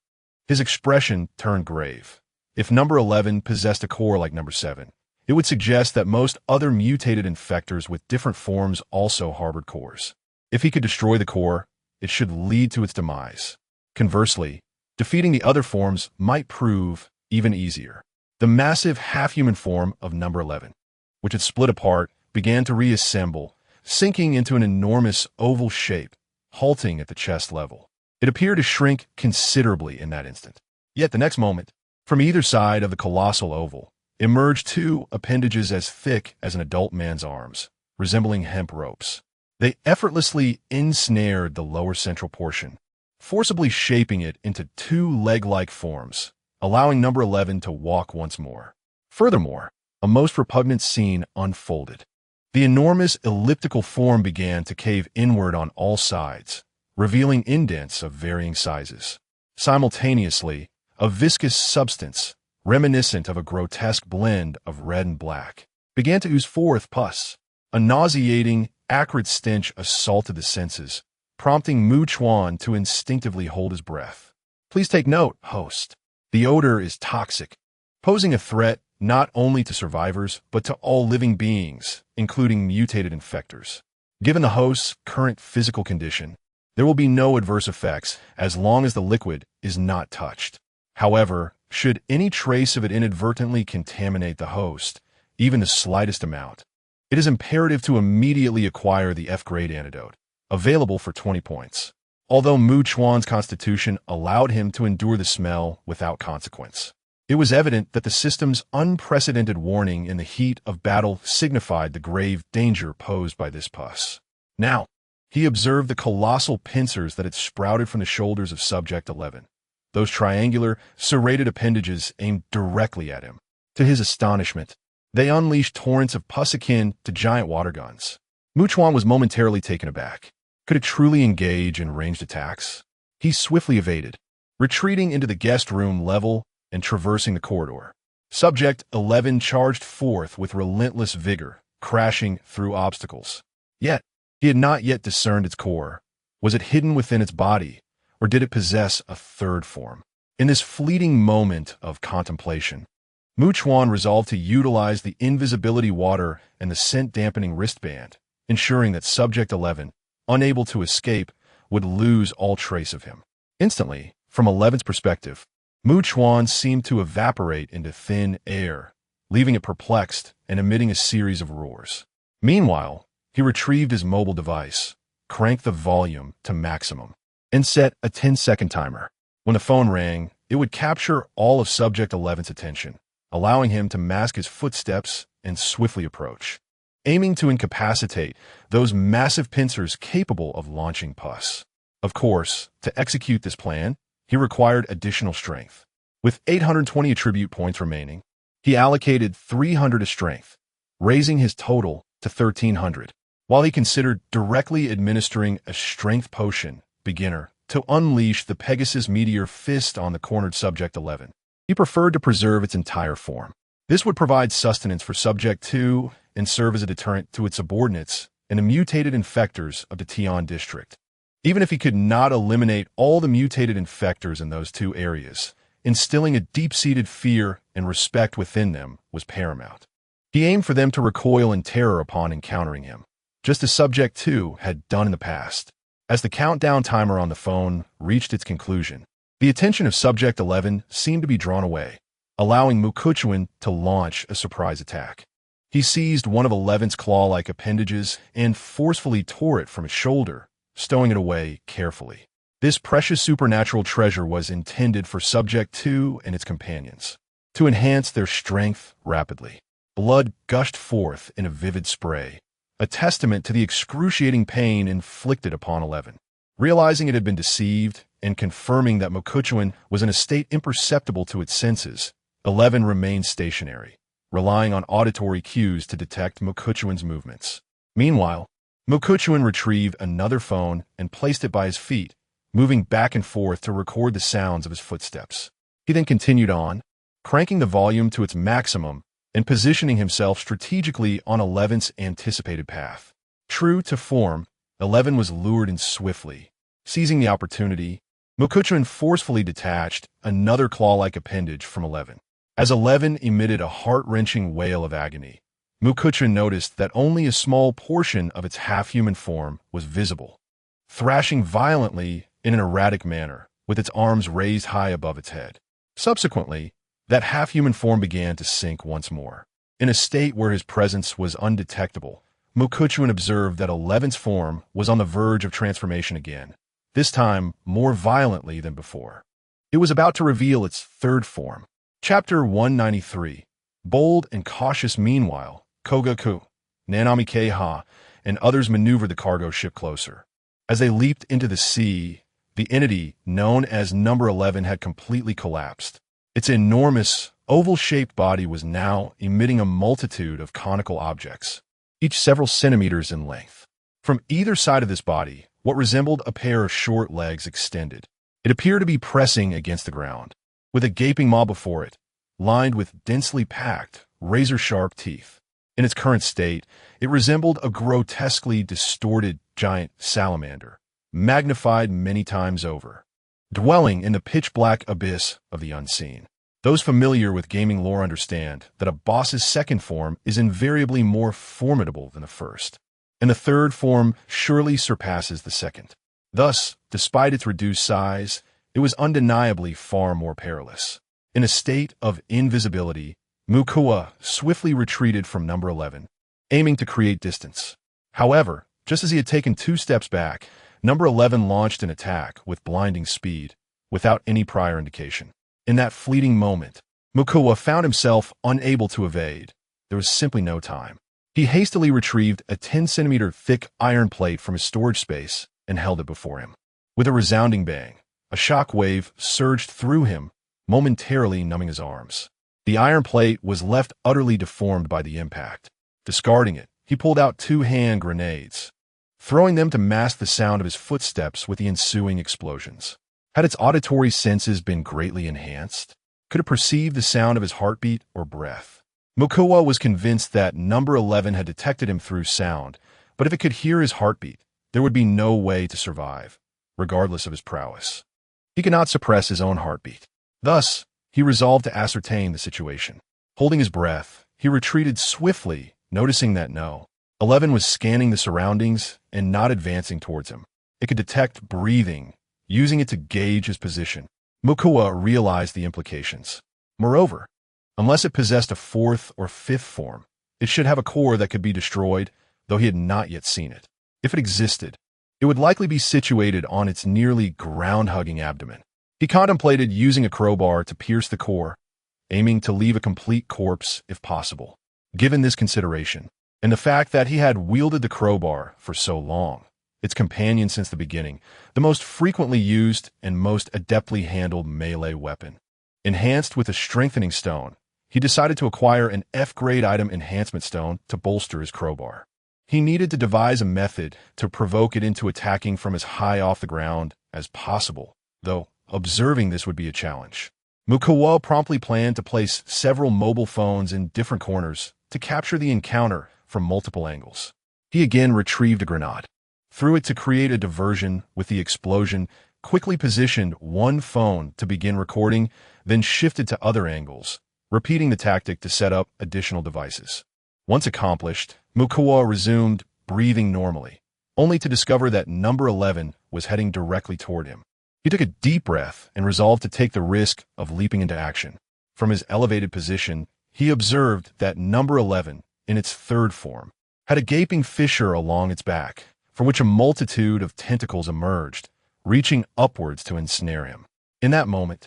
Speaker 1: His expression turned grave. If number 11 possessed a core like number 7, it would suggest that most other mutated infectors with different forms also harbored cores. If he could destroy the core, it should lead to its demise. Conversely, defeating the other forms might prove even easier. The massive half-human form of number 11, which had split apart, began to reassemble, sinking into an enormous oval shape, halting at the chest level. It appeared to shrink considerably in that instant. Yet the next moment, from either side of the colossal oval, emerged 2 appendages as thick as an adult man's arms, resembling hemp ropes. They effortlessly ensnared the lower central portion, forcibly shaping it into 2 leg-like forms, allowing number 11 to walk once more. Furthermore, a most repugnant scene unfolded. The enormous elliptical form began to cave inward on all sides, revealing indents of varying sizes. Simultaneously, a viscous substance, reminiscent of a grotesque blend of red and black, began to ooze forth pus. A nauseating, acrid stench assaulted the senses, prompting Chuan to instinctively hold his breath. Please take note, host. The odor is toxic, posing a threat not only to survivors, but to all living beings, including mutated infectors. Given the host's current physical condition, there will be no adverse effects as long as the liquid is not touched. However, should any trace of it inadvertently contaminate the host, even the slightest amount, it is imperative to immediately acquire the F-grade antidote, available for 20 points. Although Chuan's constitution allowed him to endure the smell without consequence, it was evident that the system's unprecedented warning in the heat of battle signified the grave danger posed by this pus. Now, he observed the colossal pincers that had sprouted from the shoulders of Subject 11. Those triangular, serrated appendages aimed directly at him. To his astonishment, they unleashed torrents of pus akin to giant water guns. Chuan was momentarily taken aback. Could it truly engage in ranged attacks? He swiftly evaded, retreating into the guest room level and traversing the corridor. Subject 11 charged forth with relentless vigor, crashing through obstacles. Yet, he had not yet discerned its core. Was it hidden within its body, or did it possess a third form? In this fleeting moment of contemplation, Chuan resolved to utilize the invisibility water and the scent-dampening wristband, ensuring that Subject 11, unable to escape, would lose all trace of him. Instantly, from 11's perspective, Chuan seemed to evaporate into thin air, leaving it perplexed and emitting a series of roars. Meanwhile, he retrieved his mobile device, cranked the volume to maximum, and set a 10-second timer. When the phone rang, it would capture all of Subject 11's attention, allowing him to mask his footsteps and swiftly approach, aiming to incapacitate those massive pincers capable of launching pus. Of course, to execute this plan, he required additional strength. With 820 attribute points remaining, he allocated 300 to strength, raising his total to 1,300. while he considered directly administering a strength potion, beginner, to unleash the Pegasus Meteor Fist on the cornered Subject 11. He preferred to preserve its entire form. This would provide sustenance for Subject 2 and serve as a deterrent to its subordinates and the mutated infectors of the Tian district. Even if he could not eliminate all the mutated infectors in those two areas, instilling a deep-seated fear and respect within them was paramount. He aimed for them to recoil in terror upon encountering him, just as Subject 2 had done in the past. As the countdown timer on the phone reached its conclusion, the attention of Subject 11 seemed to be drawn away, allowing Chuan to launch a surprise attack. He seized one of 11's claw-like appendages and forcefully tore it from his shoulder, stowing it away carefully. This precious supernatural treasure was intended for Subject 2 and its companions, to enhance their strength rapidly. Blood gushed forth in a vivid spray, a testament to the excruciating pain inflicted upon 11. Realizing it had been deceived and confirming that Chuan was in a state imperceptible to its senses, 11 remained stationary, relying on auditory cues to detect Chuan's movements. Meanwhile, Chuan retrieved another phone and placed it by his feet, moving back and forth to record the sounds of his footsteps. He then continued on, cranking the volume to its maximum and positioning himself strategically on 11's anticipated path. True to form, 11 was lured in swiftly. Seizing the opportunity, Chuan forcefully detached another claw-like appendage from 11. As 11 emitted a heart-wrenching wail of agony, Chuan noticed that only a small portion of its half-human form was visible, thrashing violently in an erratic manner, with its arms raised high above its head. Subsequently, that half-human form began to sink once more. In a state where his presence was undetectable, Chuan observed that 11's form was on the verge of transformation again, this time more violently than before. It was about to reveal its third form. Chapter 193. Bold and cautious. Meanwhile, Kogaku, Nanami Keiha, and others maneuvered the cargo ship closer. As they leaped into the sea, the entity known as Number 11 had completely collapsed. Its enormous, oval-shaped body was now emitting a multitude of conical objects, each several centimeters in length. From either side of this body, what resembled a pair of short legs extended. It appeared to be pressing against the ground, with a gaping maw before it, lined with densely packed, razor-sharp teeth. In its current state, it resembled a grotesquely distorted giant salamander, magnified many times over, dwelling in the pitch-black abyss of the unseen. Those familiar with gaming lore understand that a boss's second form is invariably more formidable than the first, and the third form surely surpasses the second. Thus, despite its reduced size, it was undeniably far more perilous. In a state of invisibility, Chuan swiftly retreated from Number 11, aiming to create distance. However, just as he had taken 2 steps back, Number 11 launched an attack with blinding speed, without any prior indication. In that fleeting moment, Chuan found himself unable to evade. There was simply no time. He hastily retrieved a 10-centimeter thick iron plate from his storage space and held it before him. With a resounding bang, a shock wave surged through him, momentarily numbing his arms. The iron plate was left utterly deformed by the impact. Discarding it, he pulled out 2 hand grenades, throwing them to mask the sound of his footsteps with the ensuing explosions. Had its auditory senses been greatly enhanced? Could it perceive the sound of his heartbeat or breath? Chuan was convinced that Number 11 had detected him through sound, but if it could hear his heartbeat, there would be no way to survive, regardless of his prowess. He could not suppress his own heartbeat. Thus, he resolved to ascertain the situation. Holding his breath, he retreated swiftly, noticing that No. 11 was scanning the surroundings and not advancing towards him. It could detect breathing, using it to gauge his position. Chuan realized the implications. Moreover, unless it possessed a 4th or 5th form, it should have a core that could be destroyed, though he had not yet seen it. If it existed, it would likely be situated on its nearly ground-hugging abdomen. He contemplated using a crowbar to pierce the core, aiming to leave a complete corpse if possible. Given this consideration, and the fact that he had wielded the crowbar for so long, its companion since the beginning, the most frequently used and most adeptly handled melee weapon. Enhanced with a strengthening stone, he decided to acquire an F-grade item enhancement stone to bolster his crowbar. he needed to devise a method to provoke it into attacking from as high off the ground as possible, though observing this would be a challenge. Mukawa promptly planned to place several mobile phones in different corners to capture the encounter from multiple angles. He again retrieved a grenade, threw it to create a diversion with the explosion, quickly positioned one phone to begin recording, then shifted to other angles, repeating the tactic to set up additional devices. Once accomplished, Mukawa resumed breathing normally, only to discover that number 11 was heading directly toward him. He took a deep breath and resolved to take the risk of leaping into action. From his elevated position, he observed that number 11, in its third form, had a gaping fissure along its back, from which a multitude of tentacles emerged, reaching upwards to ensnare him. In that moment,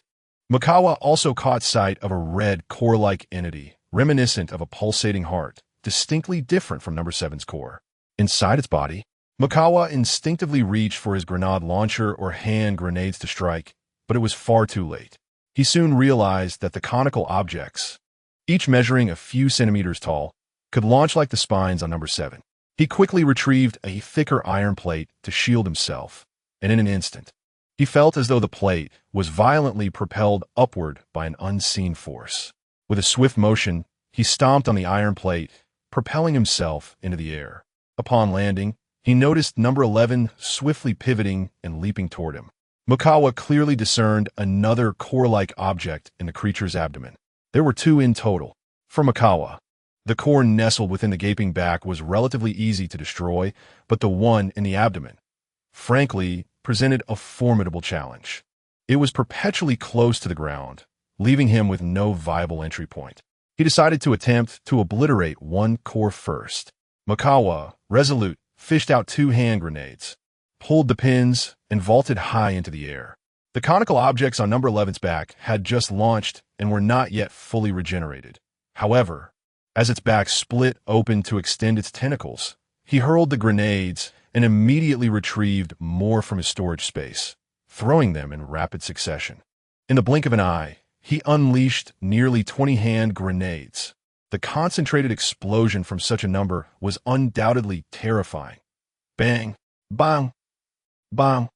Speaker 1: Mukawa also caught sight of a red core-like entity, reminiscent of a pulsating heart, distinctly different from number 7's core. Inside its body, Mukawa instinctively reached for his grenade launcher or hand grenades to strike, but it was far too late. He soon realized that the conical objects, each measuring a few centimeters tall, could launch like the spines on number 7. He quickly retrieved a thicker iron plate to shield himself, and in an instant, he felt as though the plate was violently propelled upward by an unseen force. With a swift motion, he stomped on the iron plate, propelling himself into the air. Upon landing, he noticed number 11 swiftly pivoting and leaping toward him. Mukawa clearly discerned another core-like object in the creature's abdomen. There were two in total. For Mukawa, the core nestled within the gaping back was relatively easy to destroy, but the one in the abdomen, frankly, presented a formidable challenge. It was perpetually close to the ground, leaving him with no viable entry point. He decided to attempt to obliterate one core first. Mukawa, resolute, fished out 2 hand grenades, pulled the pins, and vaulted high into the air. The conical objects on number 11's back had just launched and were not yet fully regenerated. However, as its back split open to extend its tentacles, he hurled the grenades and immediately retrieved more from his storage space, throwing them in rapid succession. In the blink of an eye, he unleashed nearly 20 hand grenades. The concentrated explosion from such a number was undoubtedly terrifying. Bang, bang, bang.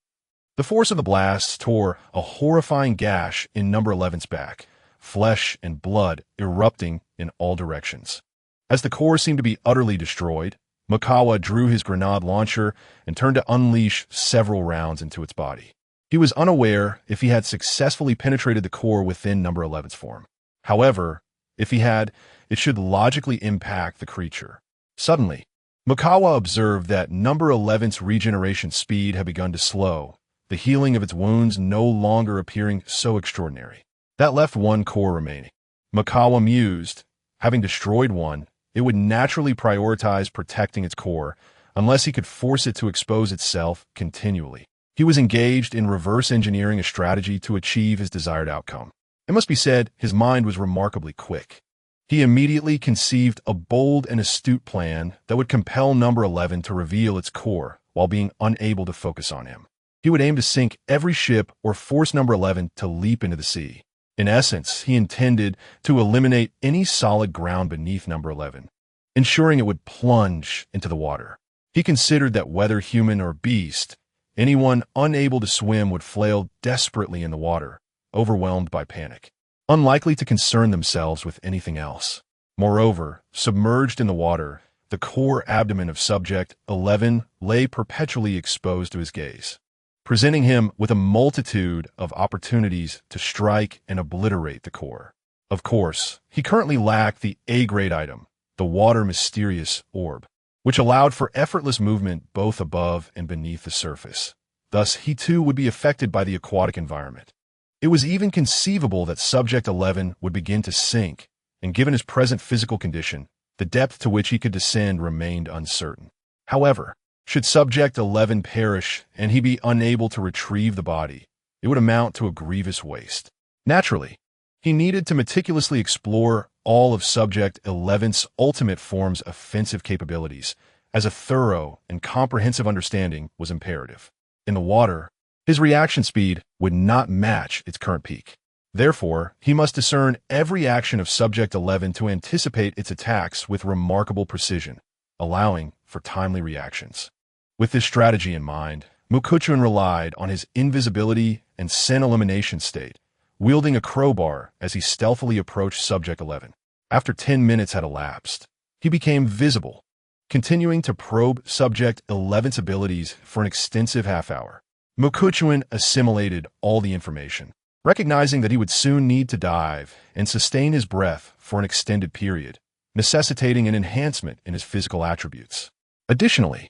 Speaker 1: The force of the blasts tore a horrifying gash in number 11's back, flesh and blood erupting in all directions. As the core seemed to be utterly destroyed, Mukawa drew his grenade launcher and turned to unleash several rounds into its body. He was unaware if he had successfully penetrated the core within number 11's form. However, if he had, it should logically impact the creature. Suddenly, Mukawa observed that number 11's regeneration speed had begun to slow, the healing of its wounds no longer appearing so extraordinary. That left one core remaining. Mukawa mused, having destroyed one, it would naturally prioritize protecting its core, unless he could force it to expose itself continually. He was engaged in reverse engineering a strategy to achieve his desired outcome. It must be said, his mind was remarkably quick. He immediately conceived a bold and astute plan that would compel number 11 to reveal its core while being unable to focus on him. He would aim to sink every ship or force number 11 to leap into the sea. In essence, he intended to eliminate any solid ground beneath number 11, ensuring it would plunge into the water. He considered that whether human or beast, anyone unable to swim would flail desperately in the water, overwhelmed by panic, unlikely to concern themselves with anything else. Moreover, submerged in the water, the core abdomen of subject 11 lay perpetually exposed to his gaze, presenting him with a multitude of opportunities to strike and obliterate the core. Of course, he currently lacked the A-grade item, the water mysterious orb, which allowed for effortless movement both above and beneath the surface. Thus, he too would be affected by the aquatic environment. It was even conceivable that Subject 11 would begin to sink, and given his present physical condition, the depth to which he could descend remained uncertain. However, should Subject 11 perish and he be unable to retrieve the body, it would amount to a grievous waste. Naturally, he needed to meticulously explore all of Subject 11's ultimate form's offensive capabilities, as a thorough and comprehensive understanding was imperative. In the water, his reaction speed would not match its current peak. Therefore, he must discern every action of Subject 11 to anticipate its attacks with remarkable precision, allowing for timely reactions. With this strategy in mind, Mukuchun relied on his invisibility and sin elimination state, wielding a crowbar as he stealthily approached Subject 11. After 10 minutes had elapsed, he became visible, continuing to probe Subject 11's abilities for an extensive half-hour. Mukuchun assimilated all the information, recognizing that he would soon need to dive and sustain his breath for an extended period, necessitating an enhancement in his physical attributes. Additionally,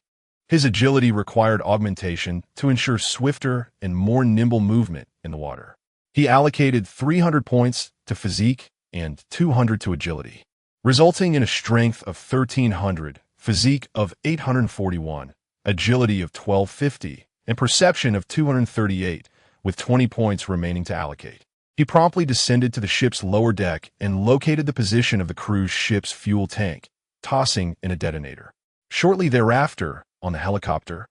Speaker 1: his agility required augmentation to ensure swifter and more nimble movement in the water. He allocated 300 points to physique and 200 to agility, resulting in a strength of 1,300, physique of 841, agility of 1,250, and perception of 238, with 20 points remaining to allocate. He promptly descended to the ship's lower deck and located the position of the cruise ship's fuel tank, tossing in a detonator. Shortly thereafter, on the helicopter,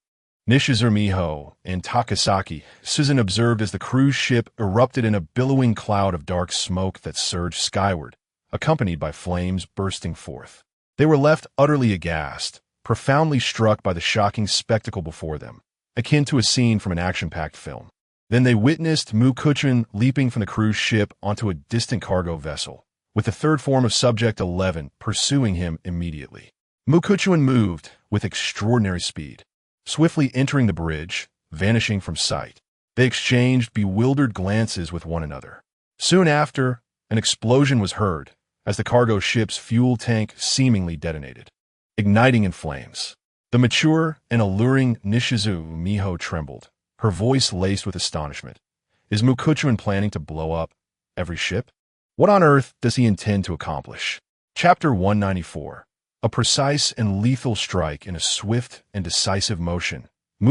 Speaker 1: Nishizu Miho and Takasaki Susan observed as the cruise ship erupted in a billowing cloud of dark smoke that surged skyward, accompanied by flames bursting forth. They were left utterly aghast, profoundly struck by the shocking spectacle before them, akin to a scene from an action-packed film. Then they witnessed Mukuchun leaping from the cruise ship onto a distant cargo vessel, with the third form of Subject 11 pursuing him immediately. Mukuchun moved with extraordinary speed, swiftly entering the bridge, vanishing from sight. They exchanged bewildered glances with one another. Soon after, an explosion was heard as the cargo ship's fuel tank seemingly detonated, igniting in flames. The mature and alluring Nishizu Miho trembled, her voice laced with astonishment. Is Mukuchun planning to blow up every ship? What on earth does he intend to accomplish? Chapter 194. A precise and lethal strike in a swift and decisive motion,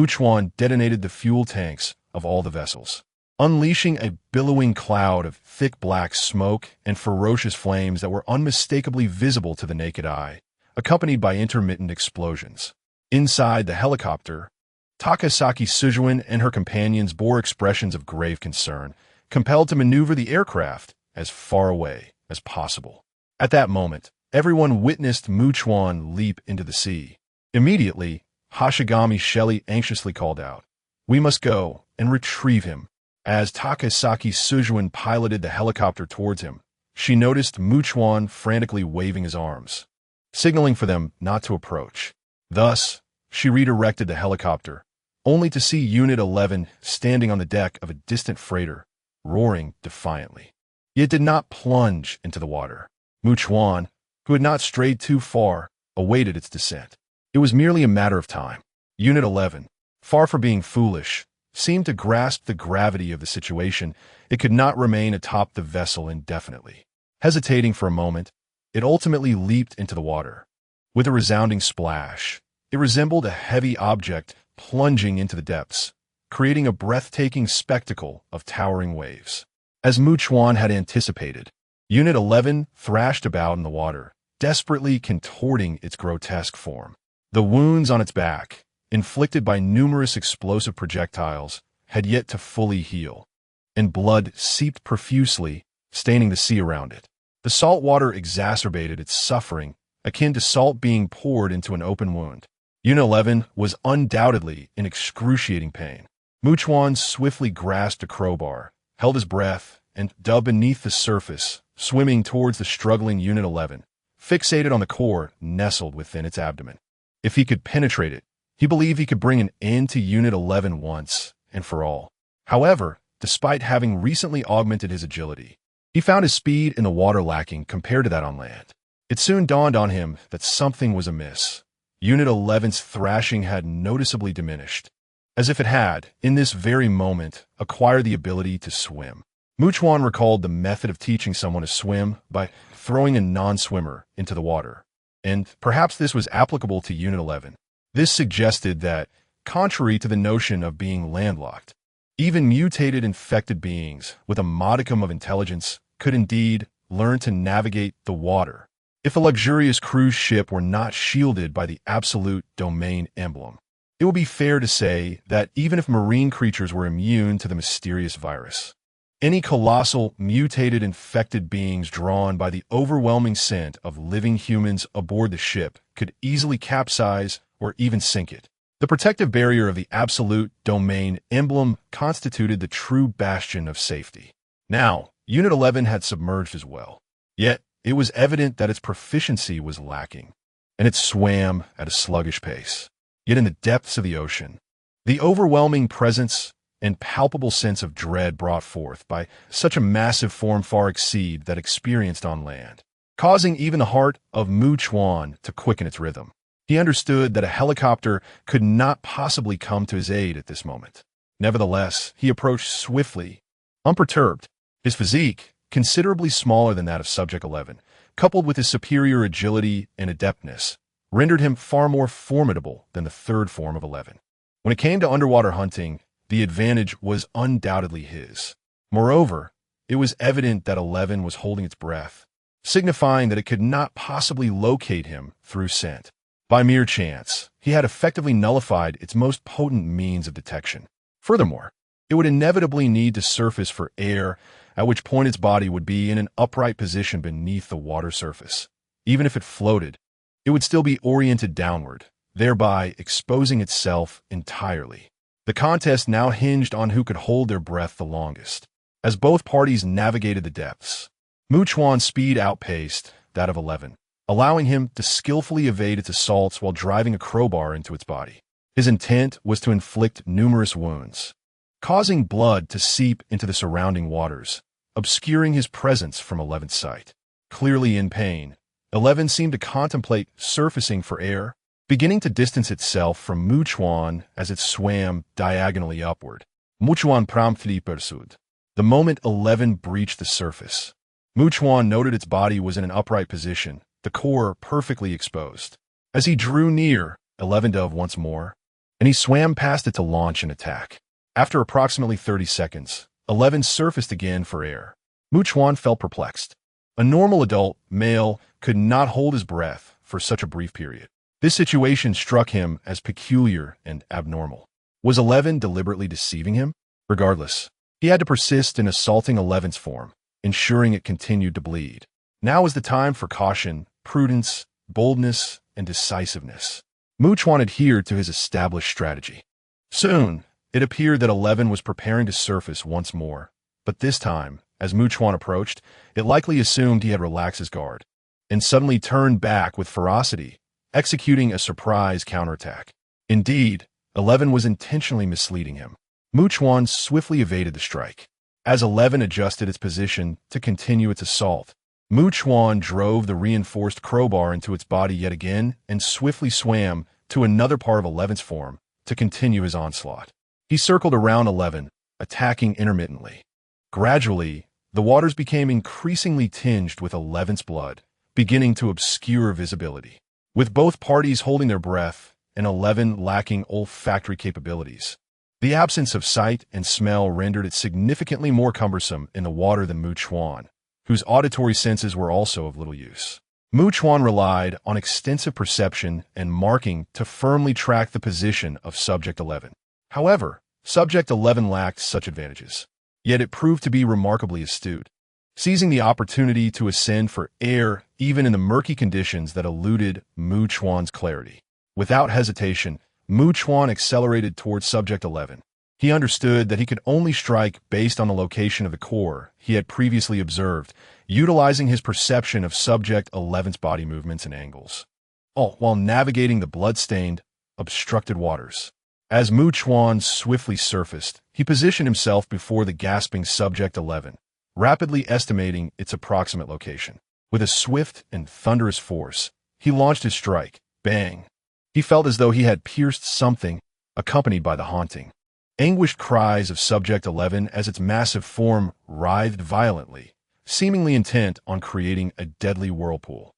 Speaker 1: Chuan detonated the fuel tanks of all the vessels, unleashing a billowing cloud of thick black smoke and ferocious flames that were unmistakably visible to the naked eye, accompanied by intermittent explosions. Inside the helicopter, Takasaki Sujuin and her companions bore expressions of grave concern, compelled to maneuver the aircraft as far away as possible. At that moment, everyone witnessed Chuan leap into the sea. Immediately, Hashigami Shelley anxiously called out, "We must go and retrieve him." As Takasaki Sujuin piloted the helicopter towards him, she noticed Chuan frantically waving his arms, signaling for them not to approach. Thus, she redirected the helicopter, only to see Unit 11 standing on the deck of a distant freighter, roaring defiantly. It did not plunge into the water. Chuan, who had not strayed too far, awaited its descent. It was merely a matter of time. Unit 11, far from being foolish, seemed to grasp the gravity of the situation. It could not remain atop the vessel indefinitely. Hesitating for a moment, it ultimately leaped into the water. With a resounding splash, it resembled a heavy object plunging into the depths, creating a breathtaking spectacle of towering waves. As Chuan had anticipated, Unit 11 thrashed about in the water, desperately contorting its grotesque form. The wounds on its back, inflicted by numerous explosive projectiles, had yet to fully heal, and blood seeped profusely, staining the sea around it. The salt water exacerbated its suffering, akin to salt being poured into an open wound. Unit 11 was undoubtedly in excruciating pain. Chuan swiftly grasped a crowbar, held his breath, and dug beneath the surface, swimming towards the struggling Unit 11, fixated on the core nestled within its abdomen. If he could penetrate it, he believed he could bring an end to Unit 11 once and for all. However, despite having recently augmented his agility, he found his speed in the water lacking compared to that on land. It soon dawned on him that something was amiss. Unit 11's thrashing had noticeably diminished, as if it had, in this very moment, acquired the ability to swim. Chuan recalled the method of teaching someone to swim by throwing a non-swimmer into the water, and perhaps this was applicable to Unit 11. This suggested that, contrary to the notion of being landlocked, even mutated infected beings with a modicum of intelligence could indeed learn to navigate the water, if a luxurious cruise ship were not shielded by the absolute domain emblem. It would be fair to say that even if marine creatures were immune to the mysterious virus, any colossal, mutated infected beings drawn by the overwhelming scent of living humans aboard the ship could easily capsize or even sink it. The protective barrier of the absolute domain emblem constituted the true bastion of safety. Now, Unit 11 had submerged as well. Yet, it was evident that its proficiency was lacking, and it swam at a sluggish pace. Yet in the depths of the ocean, the overwhelming presence and palpable sense of dread brought forth by such a massive form far exceed that experienced on land, causing even the heart of Chuan to quicken its rhythm. He understood that a helicopter could not possibly come to his aid at this moment. Nevertheless, he approached swiftly, unperturbed. His physique, considerably smaller than that of Subject 11, coupled with his superior agility and adeptness, rendered him far more formidable than the third form of 11. When it came to underwater hunting, the advantage was undoubtedly his. Moreover, it was evident that 11 was holding its breath, signifying that it could not possibly locate him through scent. By mere chance, he had effectively nullified its most potent means of detection. Furthermore, it would inevitably need to surface for air, at which point its body would be in an upright position beneath the water surface. Even if it floated, it would still be oriented downward, thereby exposing itself entirely. The contest now hinged on who could hold their breath the longest. As both parties navigated the depths, Chuan's speed outpaced that of 11, allowing him to skillfully evade its assaults while driving a crowbar into its body. His intent was to inflict numerous wounds, causing blood to seep into the surrounding waters, obscuring his presence from 11's sight. Clearly in pain, 11 seemed to contemplate surfacing for air, beginning to distance itself from Chuan as it swam diagonally upward. Chuan promptly pursued. The moment 11 breached the surface, Chuan noted its body was in an upright position, the core perfectly exposed. As he drew near, 11 dove once more, and he swam past it to launch an attack. After approximately 30 seconds, 11 surfaced again for air. Chuan felt perplexed. A normal adult male could not hold his breath for such a brief period. This situation struck him as peculiar and abnormal. Was 11 deliberately deceiving him? Regardless, he had to persist in assaulting 11's form, ensuring it continued to bleed. Now was the time for caution, prudence, boldness, and decisiveness. Chuan adhered to his established strategy. Soon, it appeared that 11 was preparing to surface once more, but this time, as Chuan approached, it likely assumed he had relaxed his guard, and suddenly turned back with ferocity, executing a surprise counterattack. Indeed, 11 was intentionally misleading him. Chuan swiftly evaded the strike. As 11 adjusted its position to continue its assault, Chuan drove the reinforced crowbar into its body yet again and swiftly swam to another part of 11's form to continue his onslaught. He circled around 11, attacking intermittently. Gradually, the waters became increasingly tinged with 11's blood, beginning to obscure visibility. With both parties holding their breath and 11 lacking olfactory capabilities, the absence of sight and smell rendered it significantly more cumbersome in the water than Chuan, whose auditory senses were also of little use. Chuan relied on extensive perception and marking to firmly track the position of Subject 11. However, Subject 11 lacked such advantages, yet it proved to be remarkably astute, seizing the opportunity to ascend for air even in the murky conditions that eluded Chuan's clarity. Without hesitation, Chuan accelerated towards Subject 11. He understood that he could only strike based on the location of the core he had previously observed, utilizing his perception of Subject 11's body movements and angles, all while navigating the blood-stained, obstructed waters. As Chuan swiftly surfaced, he positioned himself before the gasping Subject 11, rapidly estimating its approximate location. With a swift and thunderous force, he launched his strike. Bang! He felt as though he had pierced something, accompanied by the haunting, anguished cries of Subject 11 as its massive form writhed violently, seemingly intent on creating a deadly whirlpool.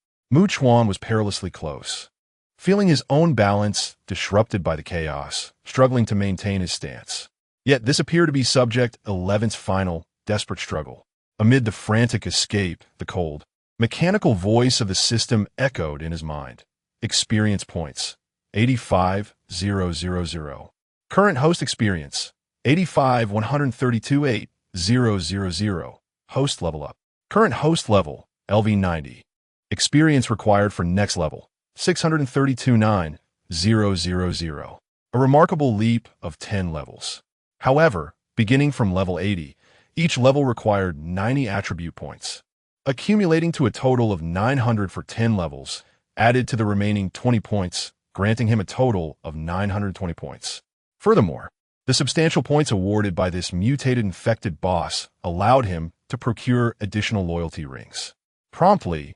Speaker 1: Chuan was perilously close, feeling his own balance disrupted by the chaos, struggling to maintain his stance. Yet this appeared to be Subject 11's final, desperate struggle. Amid the frantic escape, the cold, mechanical voice of the system echoed in his mind. Experience points, 85,000. Current host experience, 85,132,8,000. Host level up. Current host level, LV90. Experience required for next level, 632,9,000. 000, a remarkable leap of 10 levels. However, beginning from level 80, each level required 90 attribute points, accumulating to a total of 900 for 10 levels, added to the remaining 20 points, granting him a total of 920 points. Furthermore, the substantial points awarded by this mutated infected boss allowed him to procure additional loyalty rings. Promptly,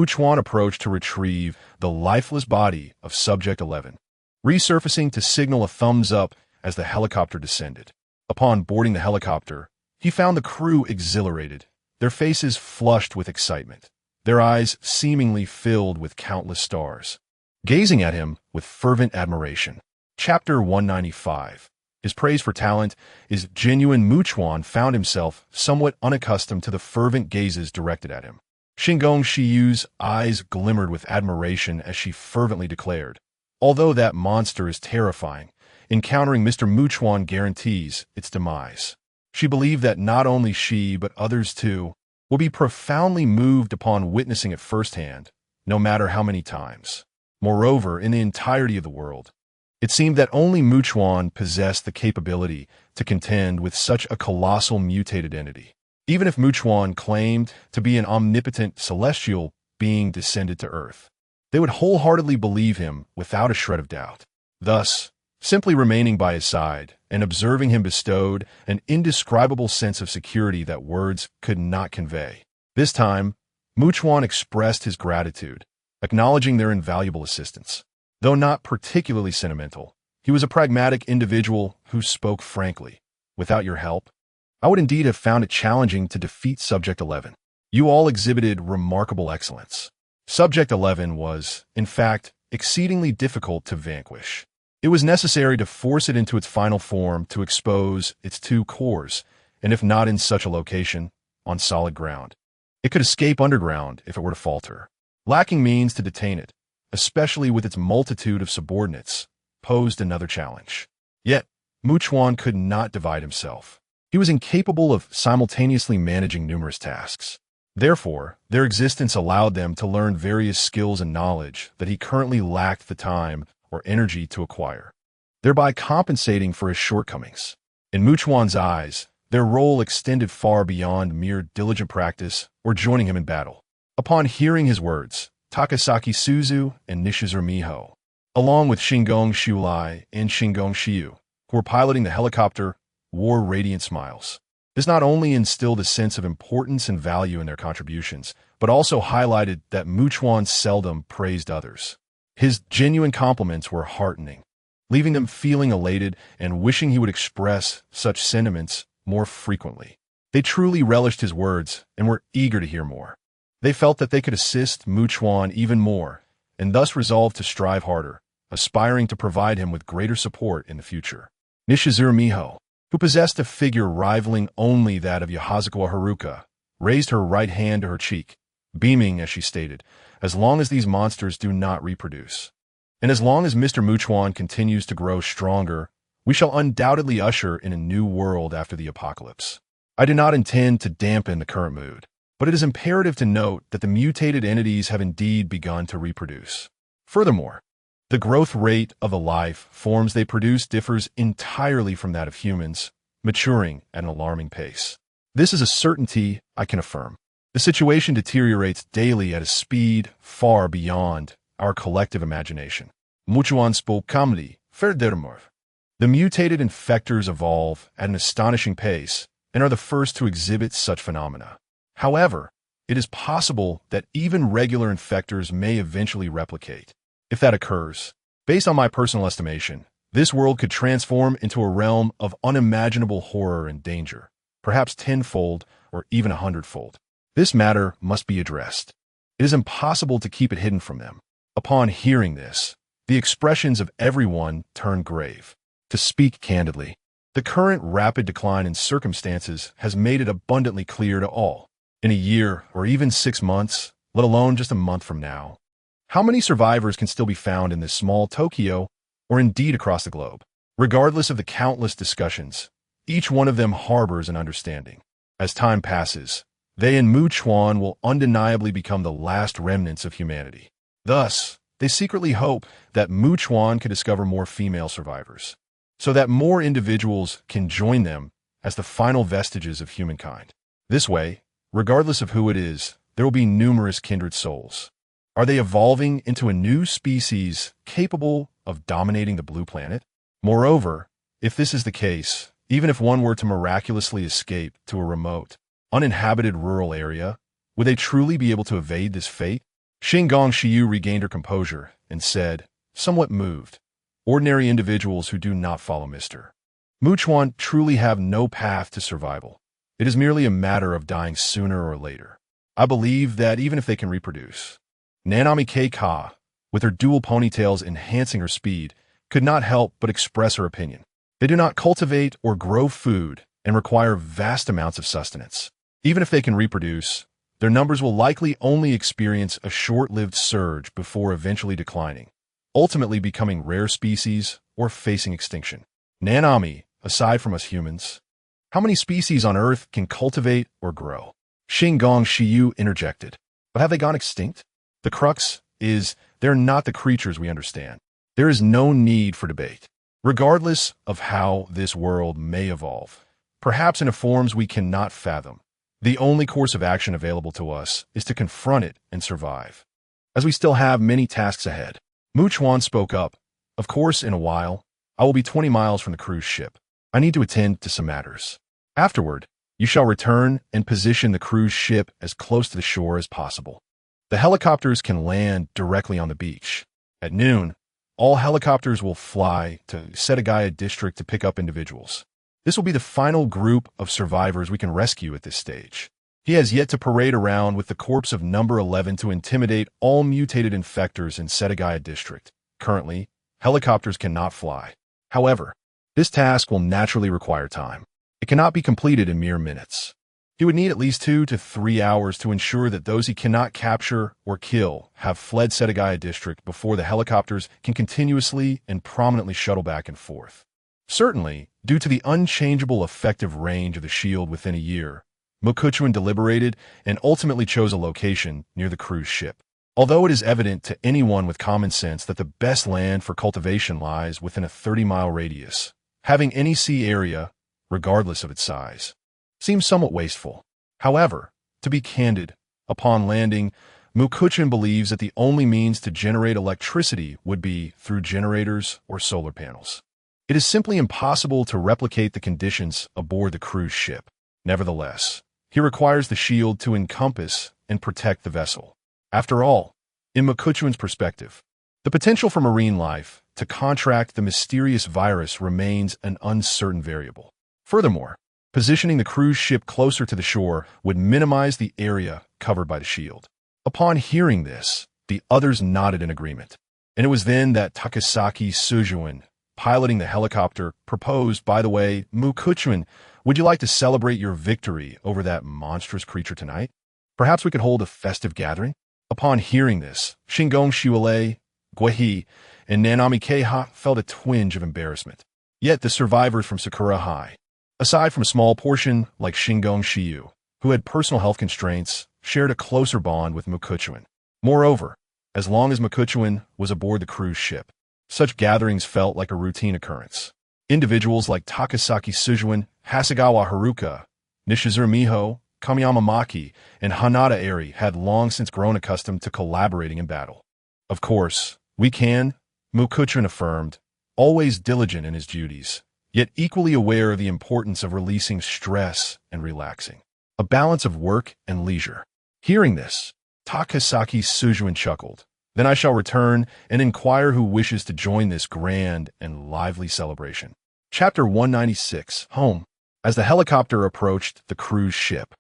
Speaker 1: Chuan approached to retrieve the lifeless body of Subject 11, resurfacing to signal a thumbs up as the helicopter descended. Upon boarding the helicopter, he found the crew exhilarated, their faces flushed with excitement, their eyes seemingly filled with countless stars, gazing at him with fervent admiration. Chapter 195. His praise for talent is genuine. Chuan found himself somewhat unaccustomed to the fervent gazes directed at him. Shingong Shiyu's eyes glimmered with admiration as she fervently declared, "Although that monster is terrifying, encountering Mr. Chuan guarantees its demise." She believed that not only she but others too will be profoundly moved upon witnessing it firsthand, no matter how many times. Moreover, in the entirety of the world, it seemed that only Chuan possessed the capability to contend with such a colossal mutated entity. Even if Chuan claimed to be an omnipotent celestial being descended to Earth, they would wholeheartedly believe him without a shred of doubt. Thus, simply remaining by his side and observing him bestowed an indescribable sense of security that words could not convey. This time, Chuan expressed his gratitude, acknowledging their invaluable assistance. Though not particularly sentimental, he was a pragmatic individual who spoke frankly. "Without your help, I would indeed have found it challenging to defeat Subject 11. You all exhibited remarkable excellence." Subject 11 was, in fact, exceedingly difficult to vanquish. It was necessary to force it into its final form to expose its two cores, and if not in such a location, on solid ground. It could escape underground if it were to falter. Lacking means to detain it, especially with its multitude of subordinates, posed another challenge. Yet, Chuan could not divide himself. He was incapable of simultaneously managing numerous tasks. Therefore, their existence allowed them to learn various skills and knowledge that he currently lacked the time or energy to acquire, thereby compensating for his shortcomings. In Chuan's eyes, their role extended far beyond mere diligent practice or joining him in battle. Upon hearing his words, Takasaki Suzu and Nishizuru Miho, along with Shingong Shiulai and Shingong Shiyu, who were piloting the helicopter, wore radiant smiles. This not only instilled a sense of importance and value in their contributions, but also highlighted that Chuan seldom praised others. His genuine compliments were heartening, leaving them feeling elated and wishing he would express such sentiments more frequently. They truly relished his words and were eager to hear more. They felt that they could assist Chuan even more, and thus resolved to strive harder, aspiring to provide him with greater support in the future. Nishizuru Miho, who possessed a figure rivaling only that of Yahazawa Haruka, raised her right hand to her cheek, beaming as she stated, "As long as these monsters do not reproduce, and as long as Mr. Chuan continues to grow stronger, we shall undoubtedly usher in a new world after the apocalypse. I do not intend to dampen the current mood, but it is imperative to note that the mutated entities have indeed begun to reproduce. Furthermore, the growth rate of the life forms they produce differs entirely from that of humans, maturing at an alarming pace. This is a certainty I can affirm. The situation deteriorates daily at a speed far beyond our collective imagination." Chuan spoke calmly. Furthermore, the mutated infectors evolve at an astonishing pace and are the first to exhibit such phenomena. However, it is possible that even regular infectors may eventually replicate. If that occurs, based on my personal estimation, this world could transform into a realm of unimaginable horror and danger, perhaps tenfold or even 100-fold. This matter must be addressed. It is impossible to keep it hidden from them. Upon hearing this, the expressions of everyone turned grave. To speak candidly, the current rapid decline in circumstances has made it abundantly clear to all. In a year or even 6 months, let alone just a month from now, how many survivors can still be found in this small Tokyo or indeed across the globe? Regardless of the countless discussions, each one of them harbors an understanding. As time passes, they and Chuan will undeniably become the last remnants of humanity. Thus, They secretly hope that Chuan can discover more female survivors, so that more individuals can join them as the final vestiges of humankind. This way, regardless of who it is, there will be numerous kindred souls. Are they evolving into a new species capable of dominating the blue planet? Moreover, if this is the case, even if one were to miraculously escape to a remote, uninhabited rural area, would they truly be able to evade this fate? Xingong Xiu regained her composure and said, somewhat moved, ordinary individuals who do not follow Mr. Chuan truly have no path to survival. It is merely a matter of dying sooner or later. I believe that even if they can reproduce. Nanami K-Ka, with her dual ponytails enhancing her speed, could not help but express her opinion. They do not cultivate or grow food and require vast amounts of sustenance. Even if they can reproduce, their numbers will likely only experience a short-lived surge before eventually declining, ultimately becoming rare species or facing extinction. Nanami, aside from us humans, how many species on Earth can cultivate or grow? Xingong Xiu interjected. But have they gone extinct? The crux is, they're not the creatures we understand. There is no need for debate. Regardless of how this world may evolve, perhaps in forms we cannot fathom, the only course of action available to us is to confront it and survive. As we still have many tasks ahead, Chuan spoke up. Of course, in a while, I will be 20 miles from the cruise ship. I need to attend to some matters. Afterward, you shall return and position the cruise ship as close to the shore as possible. The helicopters can land directly on the beach. At noon, all helicopters will fly to Setagaya district to pick up individuals. This will be the final group of survivors we can rescue at this stage. He has yet to parade around with the corpse of number 11 to intimidate all mutated infectors in Setagaya district. Currently, helicopters cannot fly. However, this task will naturally require time. It cannot be completed in mere minutes. He would need at least 2 to 3 hours to ensure that those he cannot capture or kill have fled Setagaya district before the helicopters can continuously and prominently shuttle back and forth. Certainly, due to the unchangeable effective range of the shield within a year, Chuan deliberated and ultimately chose a location near the cruise ship. Although it is evident to anyone with common sense that the best land for cultivation lies within a 30-mile radius, having any sea area, regardless of its size, seems somewhat wasteful. However, to be candid, upon landing, Chuan believes that the only means to generate electricity would be through generators or solar panels. It is simply impossible to replicate the conditions aboard the cruise ship. Nevertheless, he requires the shield to encompass and protect the vessel. After all, in Chuan's perspective, the potential for marine life to contract the mysterious virus remains an uncertain variable. Furthermore, positioning the cruise ship closer to the shore would minimize the area covered by the shield. Upon hearing this, the others nodded in agreement, and it was then that Takasaki Sujuin, piloting the helicopter, proposed, by the way, Chuan, would you like to celebrate your victory over that monstrous creature tonight? Perhaps we could hold a festive gathering? Upon hearing this, Xingong Xiuele, Guihe, and Nanami Keiha felt a twinge of embarrassment. Yet the survivors from Sakura High, aside from a small portion like Xingong Xiu, who had personal health constraints, shared a closer bond with Chuan. Moreover, as long as Chuan was aboard the cruise ship, such gatherings felt like a routine occurrence. Individuals like Takasaki Sujuin, Hasegawa Haruka, Nishizuru Miho, Kamiyama Maki, and Hanada Eri had long since grown accustomed to collaborating in battle. Of course, we can, Chuan affirmed, always diligent in his duties, yet equally aware of the importance of releasing stress and relaxing. A balance of work and leisure. Hearing this, Takasaki Sujuin chuckled. Then I shall return and inquire who wishes to join this grand and lively celebration. Chapter 196, Home. As the helicopter approached the cruise ship,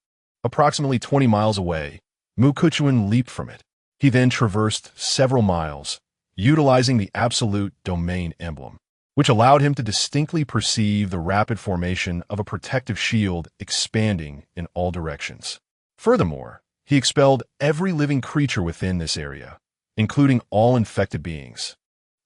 Speaker 1: approximately 20 miles away, Chuan leaped from it. He then traversed several miles, utilizing the absolute domain emblem, which allowed him to distinctly perceive the rapid formation of a protective shield expanding in all directions. Furthermore, he expelled every living creature within this area, including all infected beings,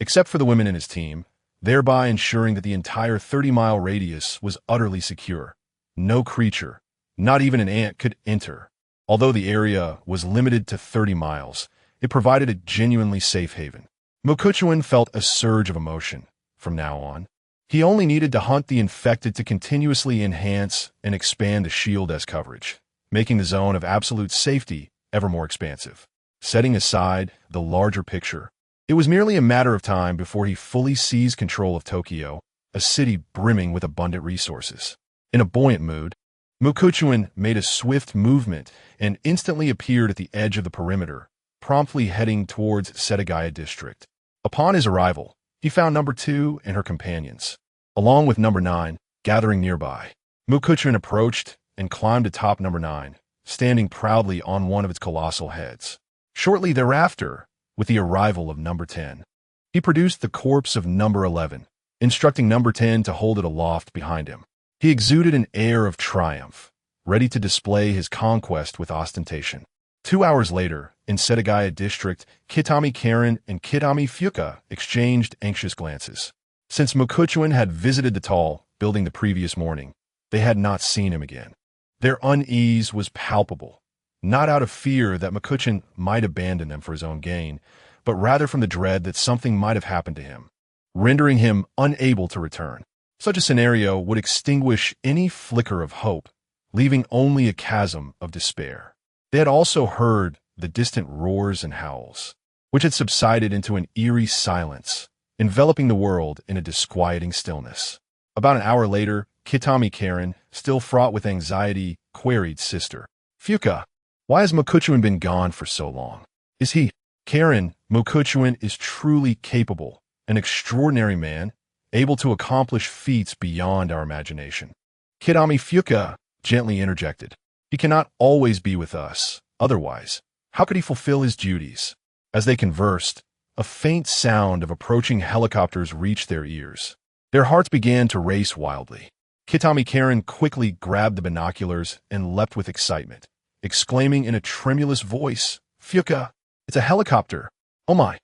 Speaker 1: except for the women in his team, thereby ensuring that the entire 30-mile radius was utterly secure. No creature, not even an ant, could enter. Although the area was limited to 30 miles, It provided a genuinely safe haven. Mokuchuan felt a surge of emotion. From now on, he only needed to hunt the infected to continuously enhance and expand the shield as coverage, making the zone of absolute safety ever more expansive. Setting aside the larger picture, it was merely a matter of time before he fully seized control of Tokyo, a city brimming with abundant resources. In a buoyant mood, Mokuchuan made a swift movement and instantly appeared at the edge of the perimeter, promptly heading towards Setagaya district. Upon his arrival, he found number 2 and her companions, along with number 9, gathering nearby. Mokuchuan approached and climbed atop number 9, standing proudly on one of its colossal heads. Shortly thereafter, with the arrival of number 10, he produced the corpse of number 11, instructing number 10 to hold it aloft behind him. He exuded an air of triumph, ready to display his conquest with ostentation. 2 hours later, in Setagaya district, Kitami Karen and Kitami Fuka exchanged anxious glances. Since Mokuchuan had visited the tall building the previous morning, they had not seen him again. Their unease was palpable, not out of fear that Mokuchuan might abandon them for his own gain, but rather from the dread that something might have happened to him, rendering him unable to return. Such a scenario would extinguish any flicker of hope, leaving only a chasm of despair. They had also heard the distant roars and howls, which had subsided into an eerie silence, enveloping the world in a disquieting stillness. About an hour later, Kitami Karen, still fraught with anxiety, queried Sister Fuka, "Why has Mokuchuan been gone for so long? Is he?" "Karen, Mokuchuan is truly capable, an extraordinary man, able to accomplish feats beyond our imagination." Kitami Fuka gently interjected, "He cannot always be with us. Otherwise, how could he fulfill his duties?" As they conversed, a faint sound of approaching helicopters reached their ears. Their hearts began to race wildly. Kitami Karen quickly grabbed the binoculars and leapt with excitement, exclaiming in a tremulous voice, "Fuka, it's a helicopter! Oh my!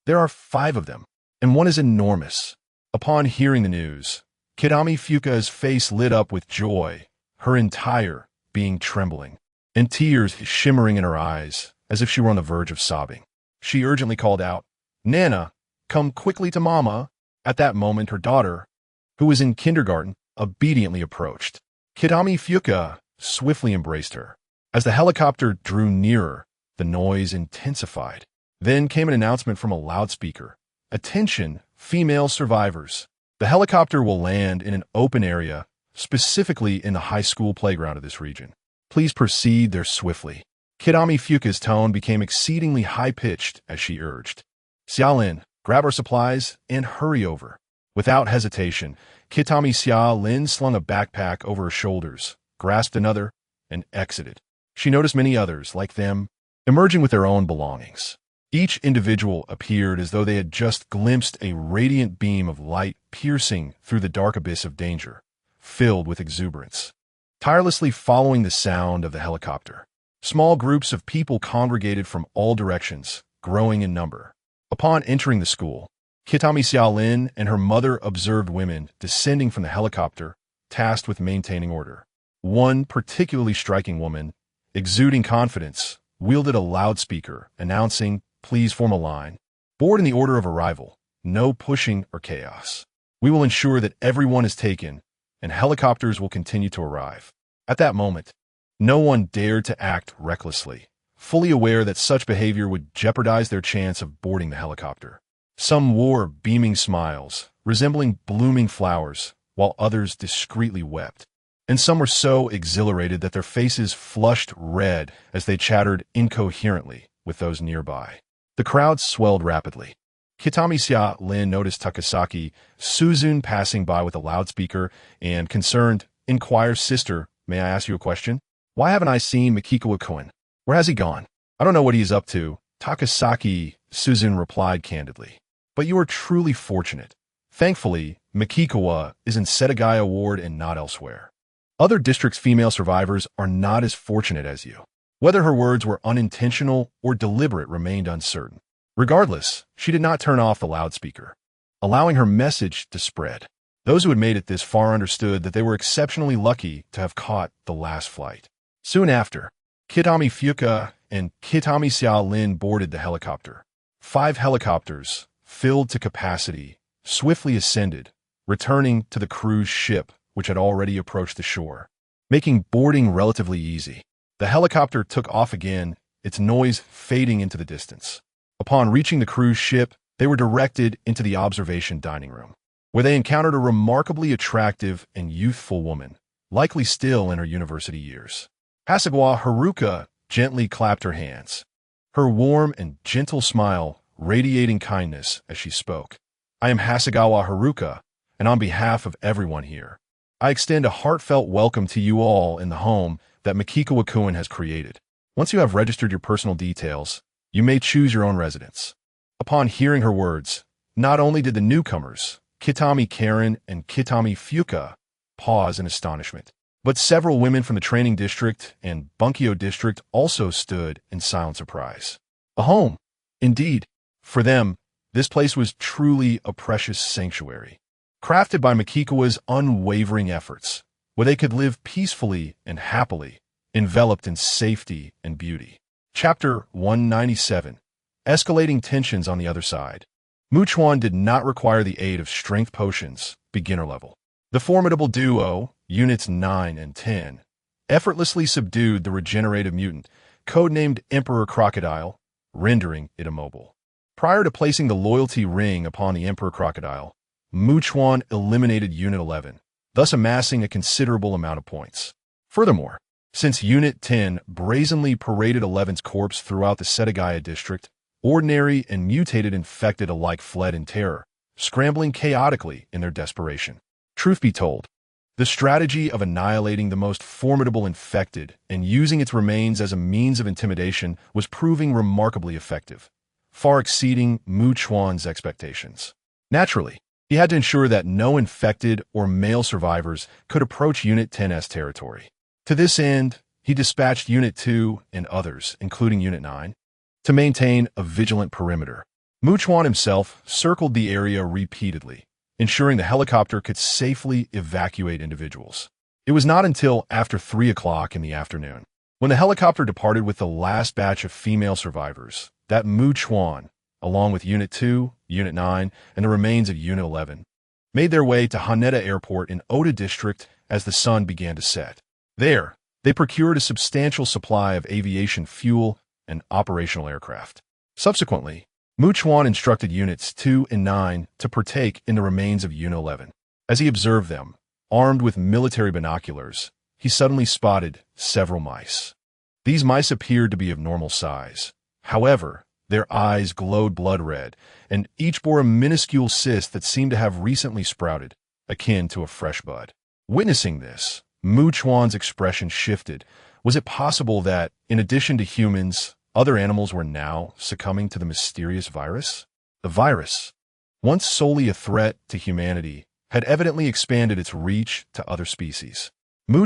Speaker 1: There are 5 of them, and one is enormous." Upon hearing the news, Kitami Fuka's face lit up with joy, her entire being trembling, and tears shimmering in her eyes, as if she were on the verge of sobbing. She urgently called out, "Nana, come quickly to Mama." At that moment, her daughter, who was in kindergarten, obediently approached. Kitami Fuka swiftly embraced her. As the helicopter drew nearer, the noise intensified. Then came an announcement from a loudspeaker. "Attention, female survivors. The helicopter will land in an open area, specifically in the high school playground of this region. Please proceed there swiftly." Kitami Fuka's tone became exceedingly high-pitched as she urged, "Xiaolin, grab our supplies and hurry over." Without hesitation, Kitami Xiaolin slung a backpack over her shoulders, grasped another, and exited. She noticed many others, like them, emerging with their own belongings. Each individual appeared as though they had just glimpsed a radiant beam of light piercing through the dark abyss of danger, filled with exuberance. Tirelessly following the sound of the helicopter, small groups of people congregated from all directions, growing in number. Upon entering the school, Kitami Xiaolin and her mother observed women descending from the helicopter, tasked with maintaining order. One particularly striking woman, exuding confidence, wielded a loudspeaker, announcing, "Please form a line. Board in the order of arrival. No pushing or chaos. We will ensure that everyone is taken, and helicopters will continue to arrive." At that moment, no one dared to act recklessly, fully aware that such behavior would jeopardize their chance of boarding the helicopter. Some wore beaming smiles, resembling blooming flowers, while others discreetly wept. And some were so exhilarated that their faces flushed red as they chattered incoherently with those nearby. The crowd swelled rapidly. Kitami Xiaolin noticed Takasaki Suzun passing by with a loudspeaker and, concerned, inquired, "Sister, may I ask you a question? Why haven't I seen Makikawa-kun? Where has he gone?" "I don't know what he is up to," Takasaki Suzun replied candidly. "But you are truly fortunate. Thankfully, Makikawa is in Setagaya Ward and not elsewhere. Other districts' female survivors are not as fortunate as you." Whether her words were unintentional or deliberate remained uncertain. Regardless, she did not turn off the loudspeaker, allowing her message to spread. Those who had made it this far understood that they were exceptionally lucky to have caught the last flight. Soon after, Kitami Fuka and Kitami Xiaolin boarded the helicopter. 5 helicopters, filled to capacity, swiftly ascended, returning to the cruise ship which had already approached the shore, making boarding relatively easy. The helicopter took off again, its noise fading into the distance. Upon reaching the cruise ship, they were directed into the observation dining room, where they encountered a remarkably attractive and youthful woman, likely still in her university years. Hasegawa Haruka gently clapped her hands, her warm and gentle smile radiating kindness as she spoke. "I am Hasegawa Haruka, and on behalf of everyone here, I extend a heartfelt welcome to you all in the home that Makikawa-kun has created. Once you have registered your personal details, you may choose your own residence." Upon hearing her words, not only did the newcomers, Kitami Karen and Kitami Fuka, pause in astonishment, but several women from the training district and Bunkyo district also stood in silent surprise. A home. Indeed, for them, this place was truly a precious sanctuary, crafted by Makikawa's unwavering efforts, where they could live peacefully and happily, enveloped in safety and beauty. Chapter 197. Escalating tensions on the other side. Chuan did not require the aid of strength potions, beginner level. The formidable duo, Units 9 and 10, effortlessly subdued the regenerative mutant, codenamed Emperor Crocodile, rendering it immobile. Prior to placing the loyalty ring upon the Emperor Crocodile, Chuan eliminated Unit 11, thus amassing a considerable amount of points. Furthermore, since Unit 10 brazenly paraded 11's corpse throughout the Setagaya district, ordinary and mutated infected alike fled in terror, scrambling chaotically in their desperation. Truth be told, the strategy of annihilating the most formidable infected and using its remains as a means of intimidation was proving remarkably effective, far exceeding Chuan's expectations. Naturally, he had to ensure that no infected or male survivors could approach Unit 10's territory. To this end, he dispatched Unit 2 and others, including Unit 9, to maintain a vigilant perimeter. Chuan himself circled the area repeatedly, ensuring the helicopter could safely evacuate individuals. It was not until after 3 o'clock in the afternoon, when the helicopter departed with the last batch of female survivors, that Chuan, along with Unit 2, Unit 9, and the remains of Unit 11, made their way to Haneda Airport in Oda District as the sun began to set. There, they procured a substantial supply of aviation fuel and operational aircraft. Subsequently, Chuan instructed Units 2 and 9 to partake in the remains of Unit 11. As he observed them, armed with military binoculars, he suddenly spotted several mice. These mice appeared to be of normal size. However, their eyes glowed blood red, and each bore a minuscule cyst that seemed to have recently sprouted, akin to a fresh bud. Witnessing this, Chuan's expression shifted. Was it possible that, in addition to humans, other animals were now succumbing to the mysterious virus? The virus, once solely a threat to humanity, had evidently expanded its reach to other species.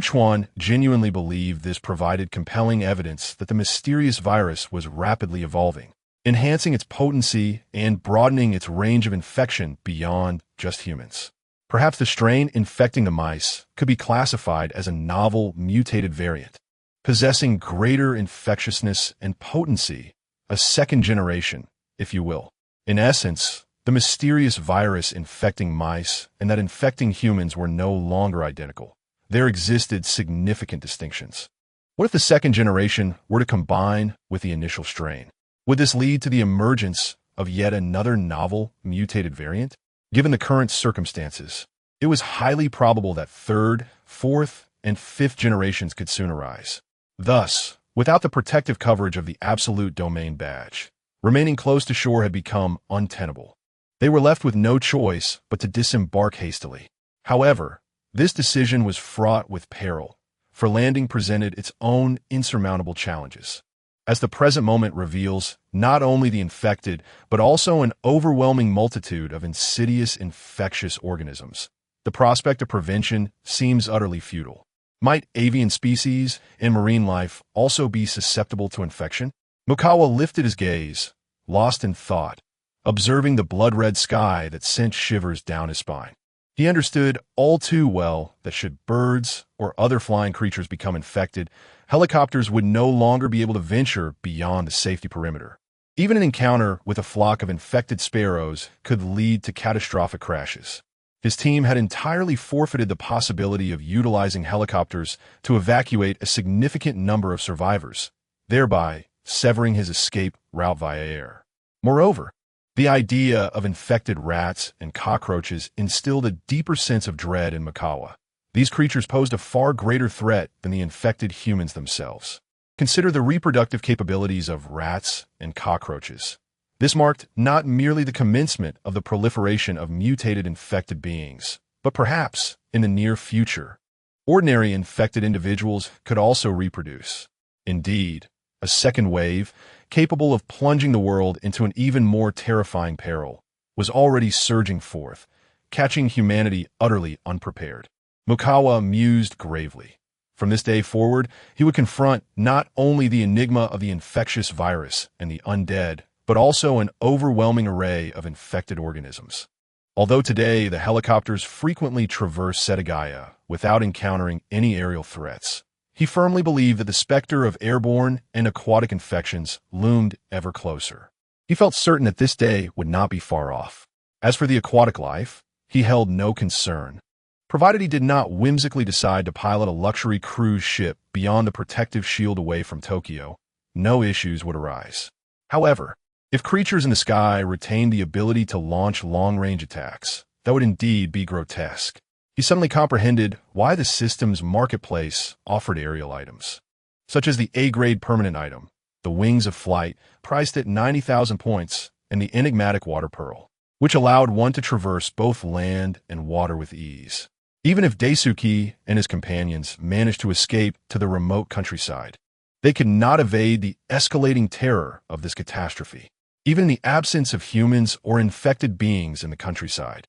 Speaker 1: Chuan genuinely believed this provided compelling evidence that the mysterious virus was rapidly evolving, enhancing its potency and broadening its range of infection beyond just humans. Perhaps the strain infecting the mice could be classified as a novel mutated variant, possessing greater infectiousness and potency, a second generation, if you will. In essence, the mysterious virus infecting mice and that infecting humans were no longer identical. There existed significant distinctions. What if the second generation were to combine with the initial strain? Would this lead to the emergence of yet another novel mutated variant? Given the current circumstances, it was highly probable that third, fourth, and fifth generations could soon arise. Thus, without the protective coverage of the absolute domain badge, remaining close to shore had become untenable. They were left with no choice but to disembark hastily. However, this decision was fraught with peril, for landing presented its own insurmountable challenges. As the present moment reveals not only the infected, but also an overwhelming multitude of insidious infectious organisms, the prospect of prevention seems utterly futile. Might avian species and marine life also be susceptible to infection? Mukawa lifted his gaze, lost in thought, observing the blood-red sky that sent shivers down his spine. He understood all too well that should birds or other flying creatures become infected, helicopters would no longer be able to venture beyond the safety perimeter. Even an encounter with a flock of infected sparrows could lead to catastrophic crashes. His team had entirely forfeited the possibility of utilizing helicopters to evacuate a significant number of survivors, thereby severing his escape route via air. Moreover, the idea of infected rats and cockroaches instilled a deeper sense of dread in Mikawa. These creatures posed a far greater threat than the infected humans themselves. Consider the reproductive capabilities of rats and cockroaches. This marked not merely the commencement of the proliferation of mutated infected beings, but perhaps, in the near future, ordinary infected individuals could also reproduce. Indeed, a second wave, capable of plunging the world into an even more terrifying peril, was already surging forth, catching humanity utterly unprepared. Mikawa mused gravely. From this day forward, he would confront not only the enigma of the infectious virus and the undead, but also an overwhelming array of infected organisms. Although today the helicopters frequently traverse Setagaya without encountering any aerial threats, he firmly believed that the specter of airborne and aquatic infections loomed ever closer. He felt certain that this day would not be far off. As for the aquatic life, he held no concern. Provided he did not whimsically decide to pilot a luxury cruise ship beyond the protective shield away from Tokyo, no issues would arise. However, if creatures in the sky retained the ability to launch long-range attacks, that would indeed be grotesque. He suddenly comprehended why the system's marketplace offered aerial items, such as the A-grade permanent item, the Wings of Flight, priced at 90,000 points, and the enigmatic Water Pearl, which allowed one to traverse both land and water with ease. Even if Daisuke and his companions managed to escape to the remote countryside, they could not evade the escalating terror of this catastrophe. Even in the absence of humans or infected beings in the countryside,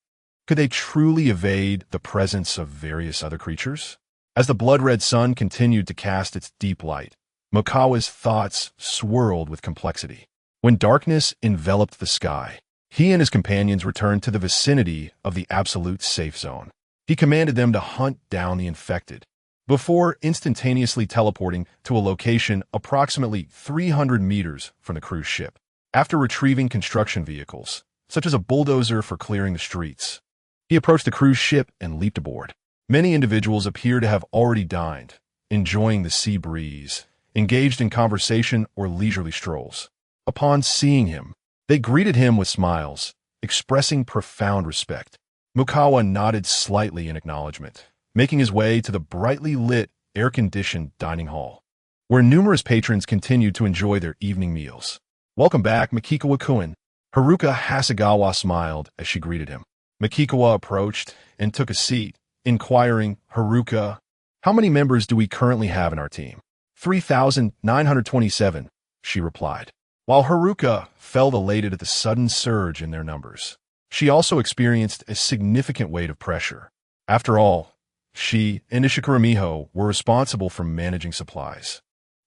Speaker 1: could they truly evade the presence of various other creatures? As the blood-red sun continued to cast its deep light, Mikawa's thoughts swirled with complexity. When darkness enveloped the sky, he and his companions returned to the vicinity of the absolute safe zone. He commanded them to hunt down the infected, before instantaneously teleporting to a location approximately 300 meters from the cruise ship. After retrieving construction vehicles, such as a bulldozer for clearing the streets, he approached the cruise ship and leaped aboard. Many individuals appear to have already dined, enjoying the sea breeze, engaged in conversation or leisurely strolls. Upon seeing him, they greeted him with smiles, expressing profound respect. Mikawa nodded slightly in acknowledgement, making his way to the brightly lit, air-conditioned dining hall, where numerous patrons continued to enjoy their evening meals. "Welcome back, Mikikawa-kun." Haruka Hasegawa smiled as she greeted him. Mikikawa approached and took a seat, inquiring, "Haruka, how many members do we currently have in our team?" 3,927, she replied. While Haruka felt elated at the sudden surge in their numbers, she also experienced a significant weight of pressure. After all, she and Ishikura Miho were responsible for managing supplies,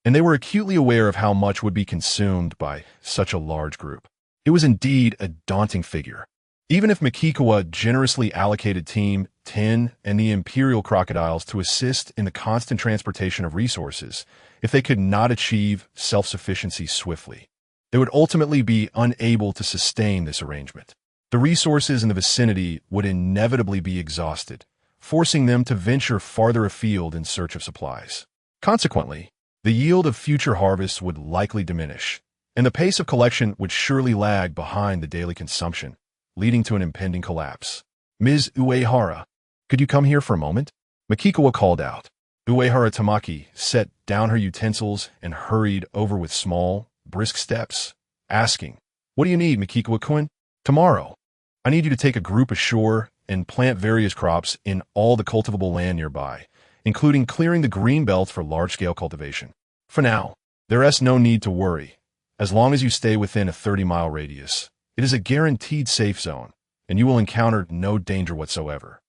Speaker 1: and they were acutely aware of how much would be consumed by such a large group. It was indeed a daunting figure. Even if Mikikawa generously allocated Team 10 and the Imperial Crocodiles to assist in the constant transportation of resources, if they could not achieve self-sufficiency swiftly, they would ultimately be unable to sustain this arrangement. The resources in the vicinity would inevitably be exhausted, forcing them to venture farther afield in search of supplies. Consequently, the yield of future harvests would likely diminish, and the pace of collection would surely lag behind the daily consumption, leading to an impending collapse. "Ms. Uehara, could you come here for a moment?" Mikikawa called out. Uehara Tamaki set down her utensils and hurried over with small, brisk steps, asking, "What do you need, Mikikawa-kun?" "Tomorrow, I need you to take a group ashore and plant various crops in all the cultivable land nearby, including clearing the green belt for large-scale cultivation. For now, there is no need to worry. As long as you stay within a 30-mile radius, it is a guaranteed safe zone, and you will encounter no danger whatsoever."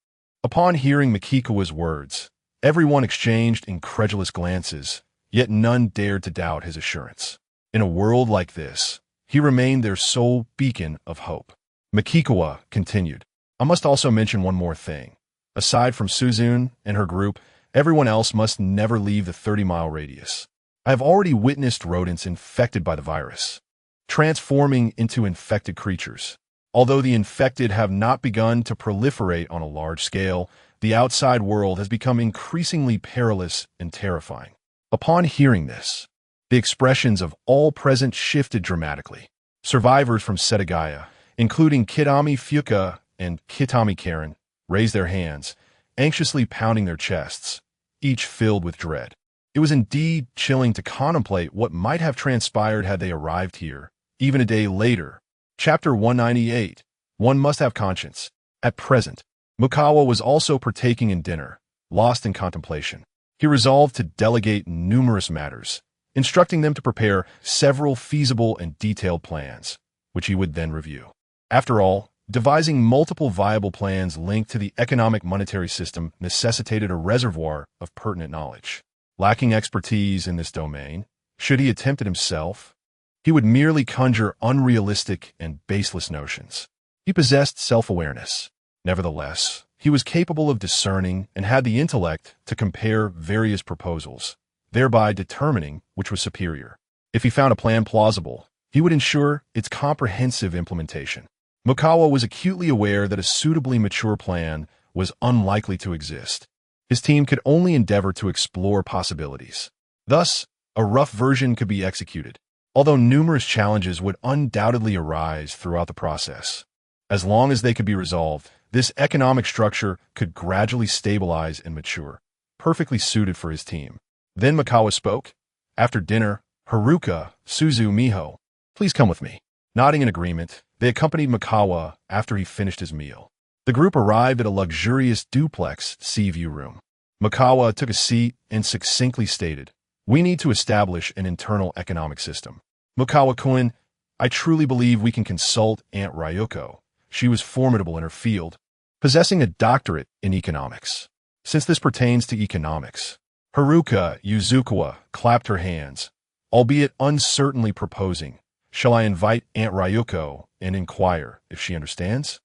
Speaker 1: Upon hearing Mikikawa's words, everyone exchanged incredulous glances, yet none dared to doubt his assurance. In a world like this, he remained their sole beacon of hope. Mikikawa continued, "I must also mention one more thing. Aside from Suzune and her group, Everyone else must never leave the 30-mile radius. I have already witnessed rodents infected by the virus, transforming into infected creatures. Although the infected have not begun to proliferate on a large scale, the outside world has become increasingly perilous and terrifying. Upon hearing this, the expressions of all present shifted dramatically. Survivors from Setagaya, including Kitami Fuka and Kitami Karen, raised their hands, anxiously pounding their chests, each filled with dread. It was indeed chilling to contemplate what might have transpired had they arrived here, even a day later. Chapter 198. One must have conscience. At present, Mukawa was also partaking in dinner, lost in contemplation. He resolved to delegate numerous matters, instructing them to prepare several feasible and detailed plans, which he would then review. After all, devising multiple viable plans linked to the economic monetary system necessitated a reservoir of pertinent knowledge. Lacking expertise in this domain, should he attempt it himself, he would merely conjure unrealistic and baseless notions. He possessed self-awareness. Nevertheless, he was capable of discerning and had the intellect to compare various proposals, thereby determining which was superior. If he found a plan plausible, he would ensure its comprehensive implementation. Mukawa was acutely aware that a suitably mature plan was unlikely to exist. His team could only endeavor to explore possibilities. Thus, a rough version could be executed, although numerous challenges would undoubtedly arise throughout the process. As long as they could be resolved, this economic structure could gradually stabilize and mature, perfectly suited for his team. Then Mukawa spoke. After dinner, Haruka, Suzu, Miho, please come with me. Nodding in agreement, they accompanied Mukawa after he finished his meal. The group arrived at a luxurious duplex sea-view room. Mukawa took a seat and succinctly stated, "We need to establish an internal economic system. Mukawa-kun, I truly believe we can consult Aunt Ryoko. She was formidable in her field, possessing a doctorate in economics. Since this pertains to economics." Haruka Yuzukawa clapped her hands, albeit uncertainly proposing, "Shall I invite Aunt Ryoko and inquire if she understands?"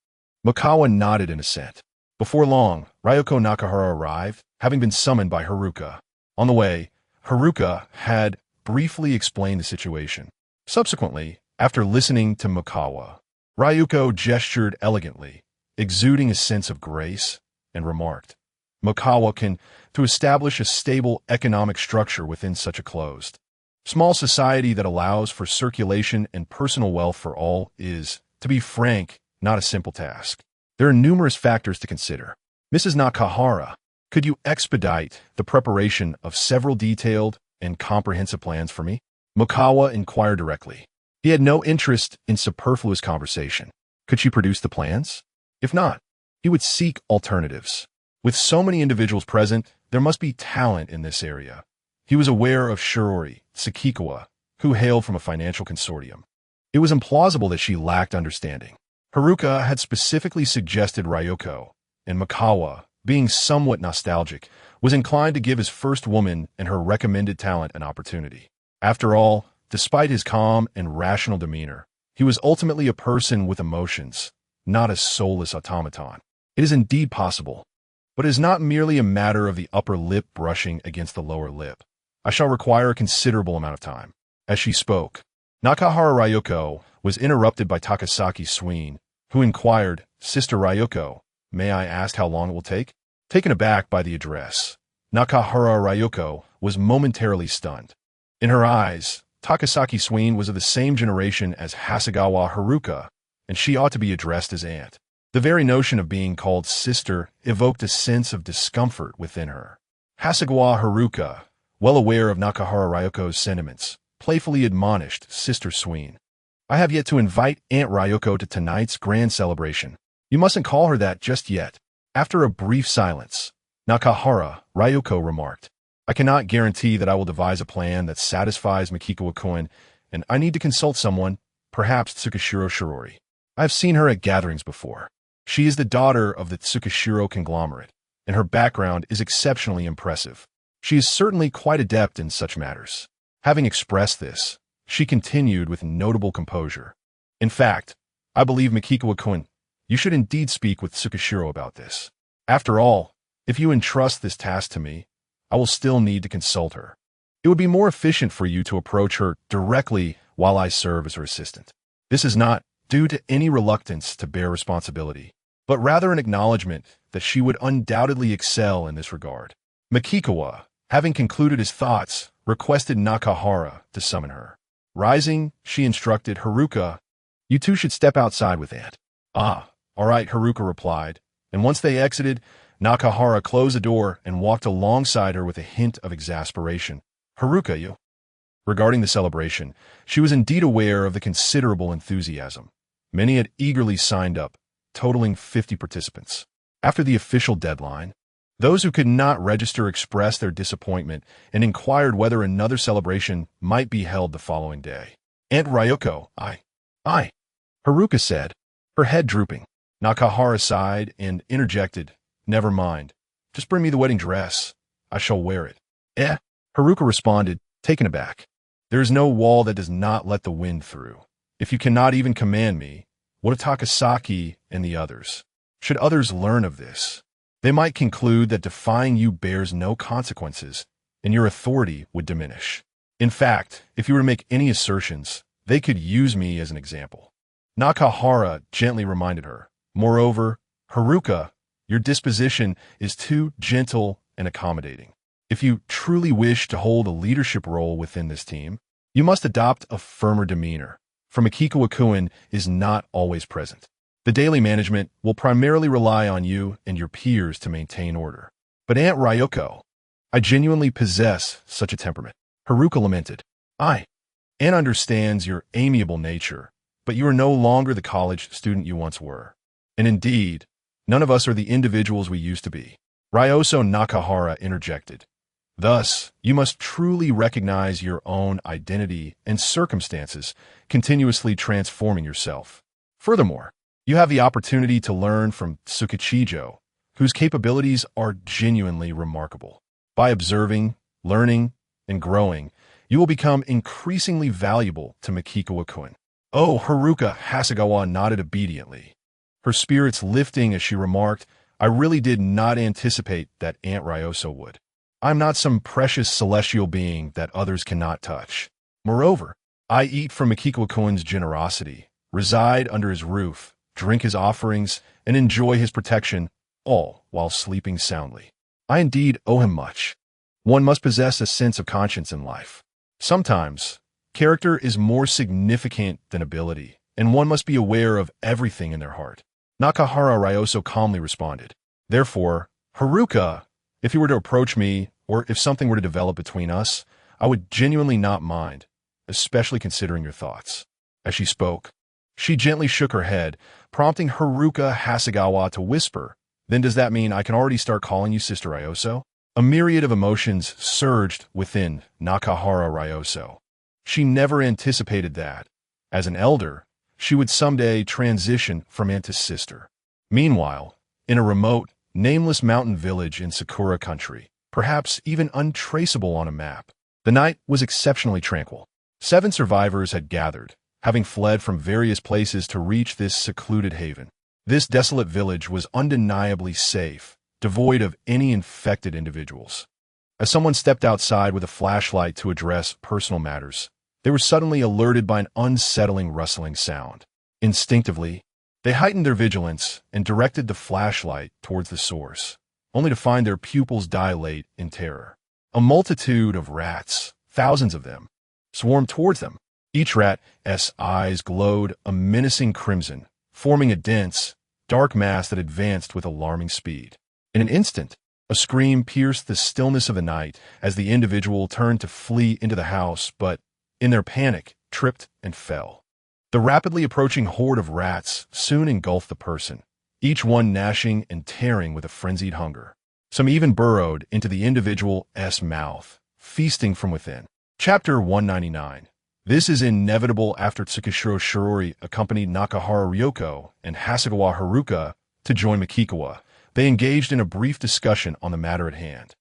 Speaker 1: Mukawa nodded in assent. Before long, Ryoko Nakahara arrived, having been summoned by Haruka. On the way, Haruka had briefly explained the situation. Subsequently, after listening to Mukawa, Ryoko gestured elegantly, exuding a sense of grace, and remarked, "Mukawa can, to establish a stable economic structure within such a closed, small society that allows for circulation and personal wealth for all is, to be frank, not a simple task. There are numerous factors to consider. Mrs. Nakahara, could you expedite the preparation of several detailed and comprehensive plans for me?" Mukawa inquired directly. He had no interest in superfluous conversation. Could she produce the plans? If not, he would seek alternatives. With so many individuals present, there must be talent in this area. He was aware of Shirori Sakikawa, who hailed from a financial consortium. It was implausible that she lacked understanding. Haruka had specifically suggested Ryoko, and Mukawa, being somewhat nostalgic, was inclined to give his first woman and her recommended talent an opportunity. After all, despite his calm and rational demeanor, he was ultimately a person with emotions, not a soulless automaton. It is indeed possible, but it is not merely a matter of the upper lip brushing against the lower lip. I shall require a considerable amount of time. As she spoke, Nakahara Ryoko was interrupted by Takasaki Swain, who inquired, "Sister Ryoko, may I ask how long it will take?" Taken aback by the address, Nakahara Ryoko was momentarily stunned. In her eyes, Takasaki Swain was of the same generation as Hasegawa Haruka, and she ought to be addressed as aunt. The very notion of being called sister evoked a sense of discomfort within her. Hasegawa Haruka, well aware of Nakahara Ryoko's sentiments, playfully admonished Sister Swain, "I have yet to invite Aunt Ryoko to tonight's grand celebration. You mustn't call her that just yet." After a brief silence, Nakahara Ryoko remarked, "I cannot guarantee that I will devise a plan that satisfies Mikikawa-kun, and I need to consult someone, perhaps Tsukishiro Shirori. I have seen her at gatherings before. She is the daughter of the Tsukishiro conglomerate, and her background is exceptionally impressive. She is certainly quite adept in such matters." Having expressed this, she continued with notable composure, "In fact, I believe Mikikawa-kun, you should indeed speak with Tsukishiro about this. After all, if you entrust this task to me, I will still need to consult her. It would be more efficient for you to approach her directly while I serve as her assistant. This is not due to any reluctance to bear responsibility, but rather an acknowledgement that she would undoubtedly excel in this regard. Makikawa, having concluded his thoughts, requested Nakahara to summon her. Rising, she instructed Haruka, "You two should step outside with Aunt." "Ah, all right," Haruka replied, and once they exited, Nakahara closed the door and walked alongside her with a hint of exasperation. "Haruka, you?" Regarding the celebration, she was indeed aware of the considerable enthusiasm. Many had eagerly signed up, totaling 50 participants. After the official deadline, those who could not register expressed their disappointment and inquired whether another celebration might be held the following day. "Aunt Ryoko, I," Haruka said, her head drooping. Nakahara sighed and interjected, "Never mind. Just bring me the wedding dress. I shall wear it." Haruka responded, taken aback. "There is no wall that does not let the wind through. If you cannot even command me, what of Takasaki and the others? Should others learn of this, they might conclude that defying you bears no consequences, and your authority would diminish. In fact, if you were to make any assertions, they could use me as an example." Nakahara gently reminded her, "Moreover, Haruka, your disposition is too gentle and accommodating. If you truly wish to hold a leadership role within this team, you must adopt a firmer demeanor, for Makikawa-kun is not always present. The daily management will primarily rely on you and your peers to maintain order." "But Aunt Ryoko, I genuinely possess such a temperament," Haruka lamented. Aunt understands your amiable nature, but you are no longer the college student you once were. And indeed, none of us are the individuals we used to be." Ryoso Nakahara interjected. "Thus, you must truly recognize your own identity and circumstances, continuously transforming yourself. Furthermore, you have the opportunity to learn from Tsukichijo, whose capabilities are genuinely remarkable. By observing, learning, and growing, you will become increasingly valuable to Makikawa-kun." Oh, Haruka Hasegawa nodded obediently, her spirits lifting as she remarked, "I really did not anticipate that Aunt Ryoso would. I'm not some precious celestial being that others cannot touch. Moreover, I eat from Makikawa-kun's generosity, reside under his roof, drink his offerings, and enjoy his protection, all while sleeping soundly. I indeed owe him much." One must possess a sense of conscience in life. Sometimes, character is more significant than ability, and one must be aware of everything in their heart. Nakahara Ryoso calmly responded. "Therefore, Haruka, if you were to approach me, or if something were to develop between us, I would genuinely not mind, especially considering your thoughts." As she spoke, she gently shook her head, prompting Haruka Hasegawa to whisper, "Then does that mean I can already start calling you Sister Ryoso?" A myriad of emotions surged within Nakahara Ryoso. She never anticipated that, as an elder, she would someday transition from aunt to sister. Meanwhile, in a remote, nameless mountain village in Sakura country, perhaps even untraceable on a map, the night was exceptionally tranquil. 7 survivors had gathered, having fled from various places to reach this secluded haven. This desolate village was undeniably safe, devoid of any infected individuals. As someone stepped outside with a flashlight to address personal matters, they were suddenly alerted by an unsettling rustling sound. Instinctively, they heightened their vigilance and directed the flashlight towards the source, only to find their pupils dilate in terror. A multitude of rats, thousands of them, swarmed towards them. Each rat's eyes glowed a menacing crimson, forming a dense, dark mass that advanced with alarming speed. In an instant, a scream pierced the stillness of the night as the individual turned to flee into the house, but, in their panic, tripped and fell. The rapidly approaching horde of rats soon engulfed the person, each one gnashing and tearing with a frenzied hunger. Some even burrowed into the individual's mouth, feasting from within. Chapter 199. This is inevitable. After Tsukishiro Shirori accompanied Nakahara Ryoko and Hasegawa Haruka to join Makikawa, they engaged in a brief discussion on the matter at hand.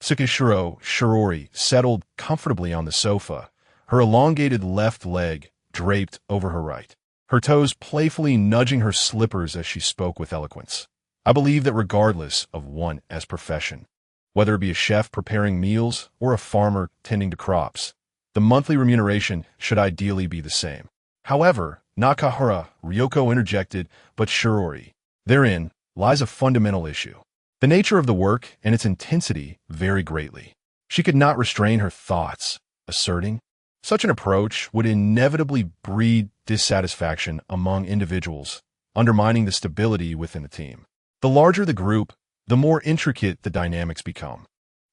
Speaker 1: Tsukishiro Shirori settled comfortably on the sofa, her elongated left leg draped over her right, her toes playfully nudging her slippers as she spoke with eloquence. "I believe that regardless of one's profession, whether it be a chef preparing meals or a farmer tending to crops. The monthly remuneration should ideally be the same. However, Nakahara Ryoko interjected, but Shirori. Therein lies a fundamental issue. The nature of the work and its intensity vary greatly. She could not restrain her thoughts, asserting, such an approach would inevitably breed dissatisfaction among individuals, undermining the stability within the team. The larger the group, the more intricate the dynamics become.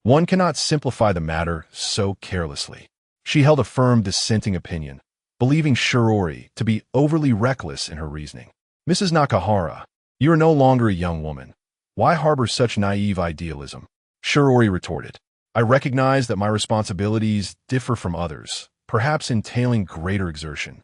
Speaker 1: One cannot simplify the matter so carelessly. She held a firm dissenting opinion, believing Shirori to be overly reckless in her reasoning. Mrs. Nakahara, you are no longer a young woman. Why harbor such naive idealism? Shirori retorted. I recognize that my responsibilities differ from others, perhaps entailing greater exertion.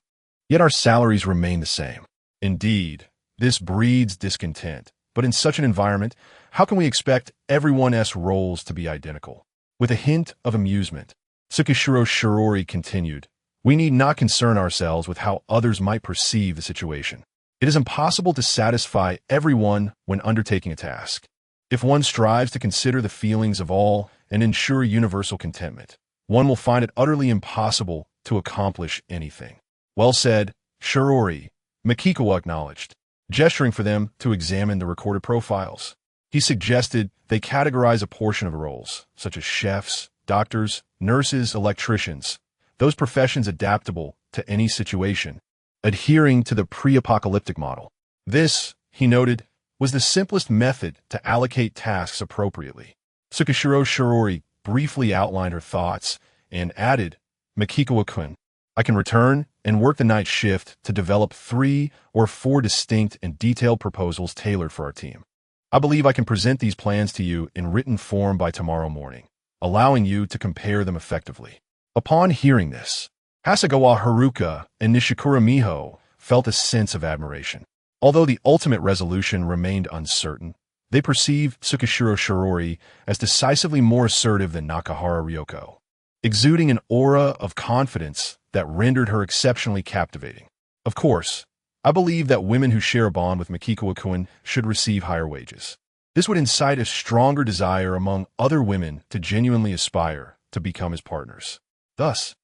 Speaker 1: Yet our salaries remain the same. Indeed, this breeds discontent. But in such an environment, how can we expect everyone's roles to be identical? With a hint of amusement, Tsukishiro Shirori continued, we need not concern ourselves with how others might perceive the situation. It is impossible to satisfy everyone when undertaking a task. If one strives to consider the feelings of all and ensure universal contentment, one will find it utterly impossible to accomplish anything. Well said, Shirori, Mikikawa acknowledged, gesturing for them to examine the recorded profiles. He suggested they categorize a portion of roles, such as chefs, doctors, nurses, electricians, those professions adaptable to any situation, adhering to the pre-apocalyptic model. This, he noted, was the simplest method to allocate tasks appropriately. Tsukishiro Shirori briefly outlined her thoughts and added, Mikikawa-kun, I can return and work the night shift to develop 3 or 4 distinct and detailed proposals tailored for our team. I believe I can present these plans to you in written form by tomorrow morning, allowing you to compare them effectively. Upon hearing this, Hasegawa Haruka and Nishikura Miho felt a sense of admiration. Although the ultimate resolution remained uncertain, they perceived Tsukishiro Shirori as decisively more assertive than Nakahara Ryoko, exuding an aura of confidence that rendered her exceptionally captivating. Of course, I believe that women who share a bond with Mikikawa-kun should receive higher wages. This would incite a stronger desire among other women to genuinely aspire to become his partners. Thus,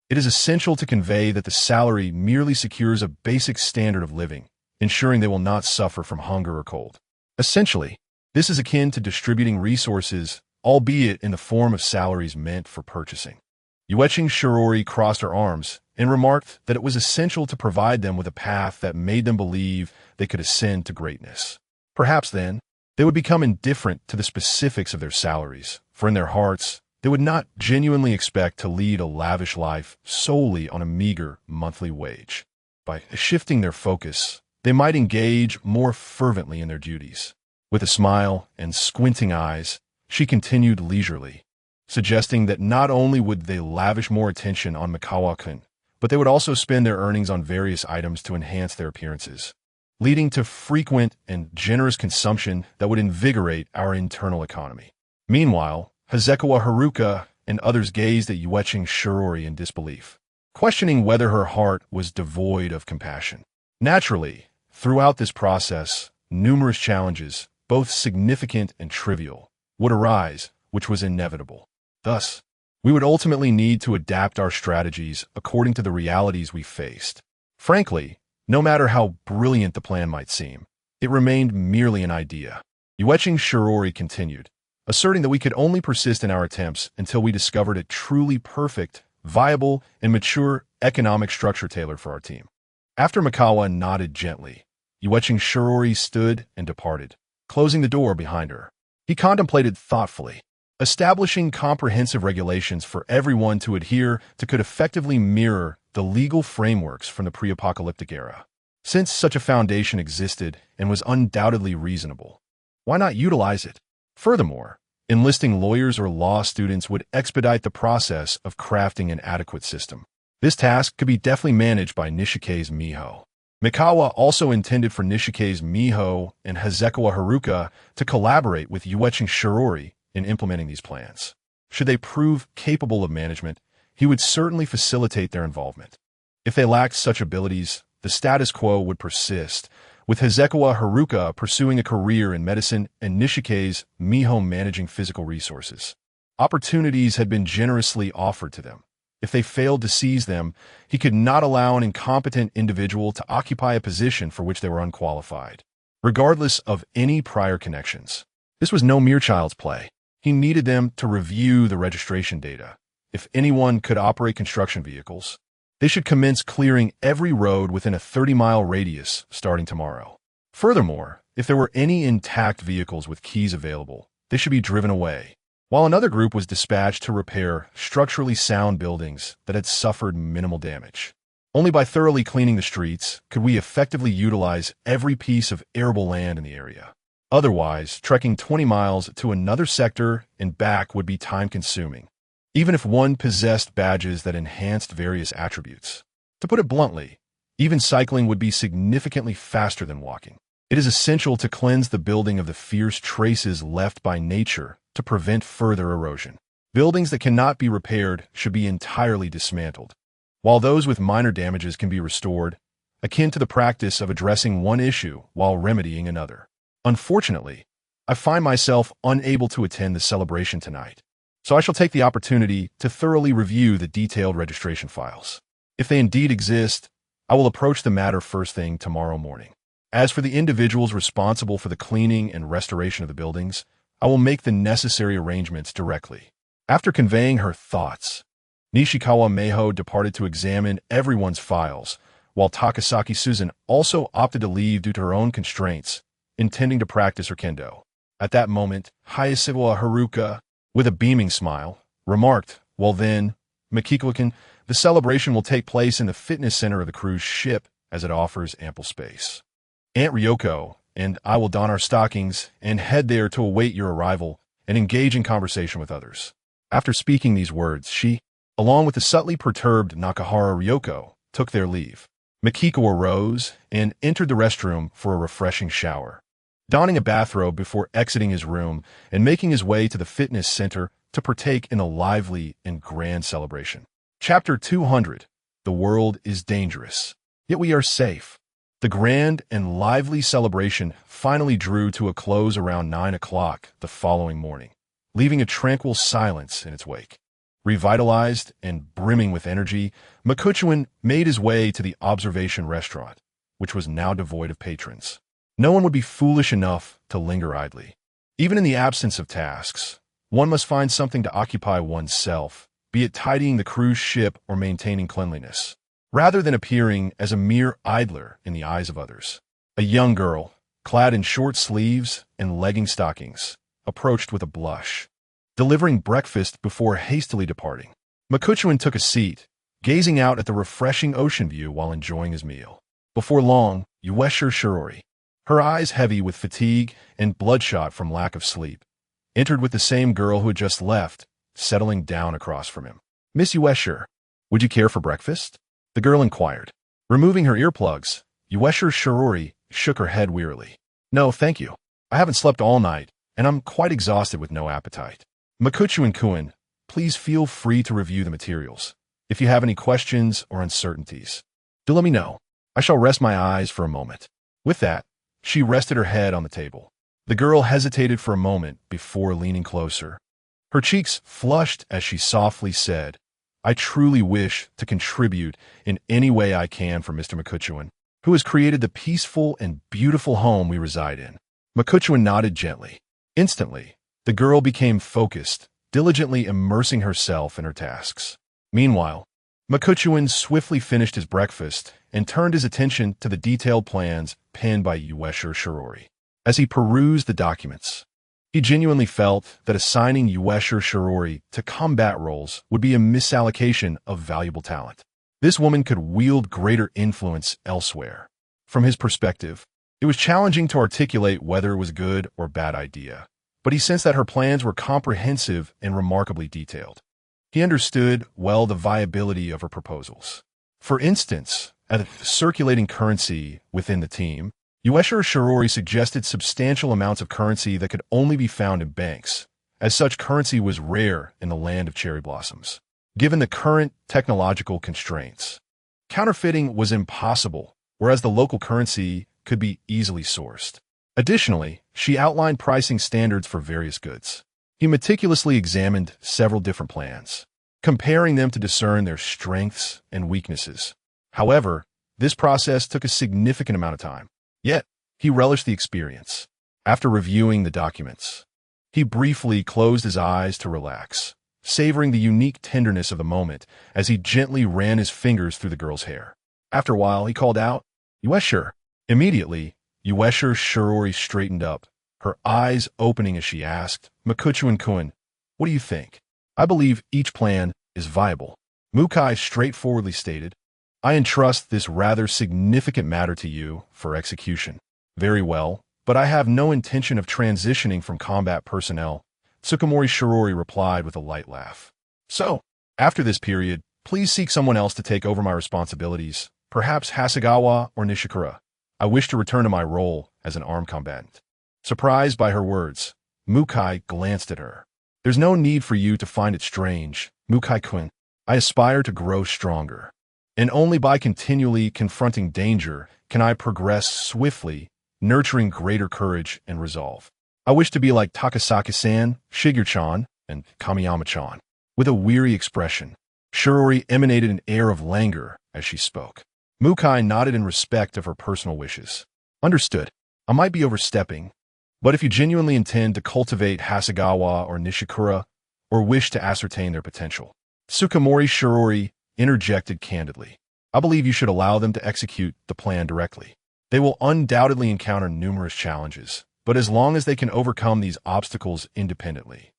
Speaker 1: it is essential to convey that the salary merely secures a basic standard of living, ensuring they will not suffer from hunger or cold. Essentially, this is akin to distributing resources, albeit in the form of salaries meant for purchasing. Yueching Shirori crossed her arms and remarked that it was essential to provide them with a path that made them believe they could ascend to greatness. Perhaps then, they would become indifferent to the specifics of their salaries, for in their hearts, they would not genuinely expect to lead a lavish life solely on a meager monthly wage. By shifting their focus, they might engage more fervently in their duties. With a smile and squinting eyes, she continued leisurely, suggesting that not only would they lavish more attention on Mikikawa-kun, but they would also spend their earnings on various items to enhance their appearances, leading to frequent and generous consumption that would invigorate our internal economy. Meanwhile, Hasegawa Haruka and others gazed at Yueching Shirori in disbelief, questioning whether her heart was devoid of compassion. Naturally, throughout this process, numerous challenges, both significant and trivial, would arise, which was inevitable. Thus, we would ultimately need to adapt our strategies according to the realities we faced. Frankly, no matter how brilliant the plan might seem, it remained merely an idea. Yueching Shirori continued, asserting that we could only persist in our attempts until we discovered a truly perfect, viable, and mature economic structure tailored for our team. After Mikawa nodded gently, Yueching Shirori stood and departed, closing the door behind her. He contemplated thoughtfully. Establishing comprehensive regulations for everyone to adhere to could effectively mirror the legal frameworks from the pre-apocalyptic era. Since such a foundation existed and was undoubtedly reasonable, why not utilize it? Furthermore, enlisting lawyers or law students would expedite the process of crafting an adequate system. This task could be deftly managed by Nishike's Miho. Mikawa also intended for Nishike's Miho and Hasegawa Haruka to collaborate with Yueching Shirori in implementing these plans. Should they prove capable of management, he would certainly facilitate their involvement. If they lacked such abilities, the status quo would persist, with Hezekiah Haruka pursuing a career in medicine and Nishike's Miho managing physical resources. Opportunities had been generously offered to them. If they failed to seize them, he could not allow an incompetent individual to occupy a position for which they were unqualified, regardless of any prior connections. This was no mere child's play. He needed them to review the registration data. If anyone could operate construction vehicles, they should commence clearing every road within a 30-mile radius starting tomorrow. Furthermore, if there were any intact vehicles with keys available, they should be driven away, while another group was dispatched to repair structurally sound buildings that had suffered minimal damage. Only by thoroughly cleaning the streets could we effectively utilize every piece of arable land in the area. Otherwise, trekking 20 miles to another sector and back would be time-consuming, even if one possessed badges that enhanced various attributes. To put it bluntly, even cycling would be significantly faster than walking. It is essential to cleanse the building of the fierce traces left by nature to prevent further erosion. Buildings that cannot be repaired should be entirely dismantled, while those with minor damages can be restored, akin to the practice of addressing one issue while remedying another. Unfortunately, I find myself unable to attend the celebration tonight, so I shall take the opportunity to thoroughly review the detailed registration files. If they indeed exist, I will approach the matter first thing tomorrow morning. As for the individuals responsible for the cleaning and restoration of the buildings, I will make the necessary arrangements directly. After conveying her thoughts, Nishikawa Meiho departed to examine everyone's files, while Takasaki Susan also opted to leave due to her own constraints, intending to practice her kendo. At that moment, Hayasiwa Haruka, with a beaming smile, remarked, "Well then, Makiko-kun, the celebration will take place in the fitness center of the cruise ship, as it offers ample space. Aunt Ryoko and I will don our stockings and head there to await your arrival and engage in conversation with others." After speaking these words, she, along with the subtly perturbed Nakahara Ryoko, took their leave. Makiko arose and entered the restroom for a refreshing shower, donning a bathrobe before exiting his room and making his way to the fitness center to partake in a lively and grand celebration. Chapter 200. The world is dangerous, yet we are safe. The grand and lively celebration finally drew to a close around 9 o'clock the following morning, leaving a tranquil silence in its wake. Revitalized and brimming with energy, Chuan made his way to the observation restaurant, which was now devoid of patrons. No one would be foolish enough to linger idly. Even in the absence of tasks, one must find something to occupy oneself, be it tidying the cruise ship or maintaining cleanliness, rather than appearing as a mere idler in the eyes of others. A young girl, clad in short sleeves and legging stockings, approached with a blush, delivering breakfast before hastily departing. Chuan took a seat, gazing out at the refreshing ocean view while enjoying his meal. Before long, Uesher Shirori, her eyes heavy with fatigue and bloodshot from lack of sleep, entered with the same girl who had just left, settling down across from him. "Miss Uesher, would you care for breakfast?" the girl inquired. Removing her earplugs, Uesher Shirori shook her head wearily. "No, thank you. I haven't slept all night, and I'm quite exhausted with no appetite." Chuan, please feel free to review the materials. If you have any questions or uncertainties, do let me know. I shall rest my eyes for a moment. With that, she rested her head on the table. The girl hesitated for a moment before leaning closer. Her cheeks flushed as she softly said, "I truly wish to contribute in any way I can for Mr. Chuan, who has created the peaceful and beautiful home we reside in." Chuan nodded gently. Instantly, the girl became focused, diligently immersing herself in her tasks. Meanwhile, Chuan swiftly finished his breakfast and turned his attention to the detailed plans penned by Uesher Shirori. As he perused the documents, he genuinely felt that assigning Uesher Shirori to combat roles would be a misallocation of valuable talent. This woman could wield greater influence elsewhere. From his perspective, it was challenging to articulate whether it was a good or bad idea, but he sensed that her plans were comprehensive and remarkably detailed. He understood well the viability of her proposals. For instance, at circulating currency within the team, Uesher Shirori suggested substantial amounts of currency that could only be found in banks, as such currency was rare in the land of cherry blossoms. Given the current technological constraints, counterfeiting was impossible, whereas the local currency could be easily sourced. Additionally, she outlined pricing standards for various goods. He meticulously examined several different plans, comparing them to discern their strengths and weaknesses. However, this process took a significant amount of time. Yet, he relished the experience. After reviewing the documents, he briefly closed his eyes to relax, savoring the unique tenderness of the moment as he gently ran his fingers through the girl's hair. After a while, he called out, "Yueshur." Immediately, Yueshur Shirori straightened up, her eyes opening as she asked, "Makuchuan-kun, what do you think?" "I believe each plan is viable," Mukai straightforwardly stated. "I entrust this rather significant matter to you for execution." "Very well, but I have no intention of transitioning from combat personnel," Tsukumori Shirori replied with a light laugh. "So, after this period, please seek someone else to take over my responsibilities, perhaps Hasegawa or Nishikura. I wish to return to my role as an armed combatant." Surprised by her words, Mukai glanced at her. "There's no need for you to find it strange, Mukai-kun. I aspire to grow stronger, and only by continually confronting danger can I progress swiftly, nurturing greater courage and resolve. I wish to be like Takasaki-san, Shigeru-chan, and Kamiyama-chan." With a weary expression, Shirori emanated an air of languor as she spoke. Mukai nodded in respect of her personal wishes. "Understood. I might be overstepping, but if you genuinely intend to cultivate Hasegawa or Nishikura, or wish to ascertain their potential," Tsukumori Shirori interjected candidly, "I believe you should allow them to execute the plan directly. They will undoubtedly encounter numerous challenges, but as long as they can overcome these obstacles independently,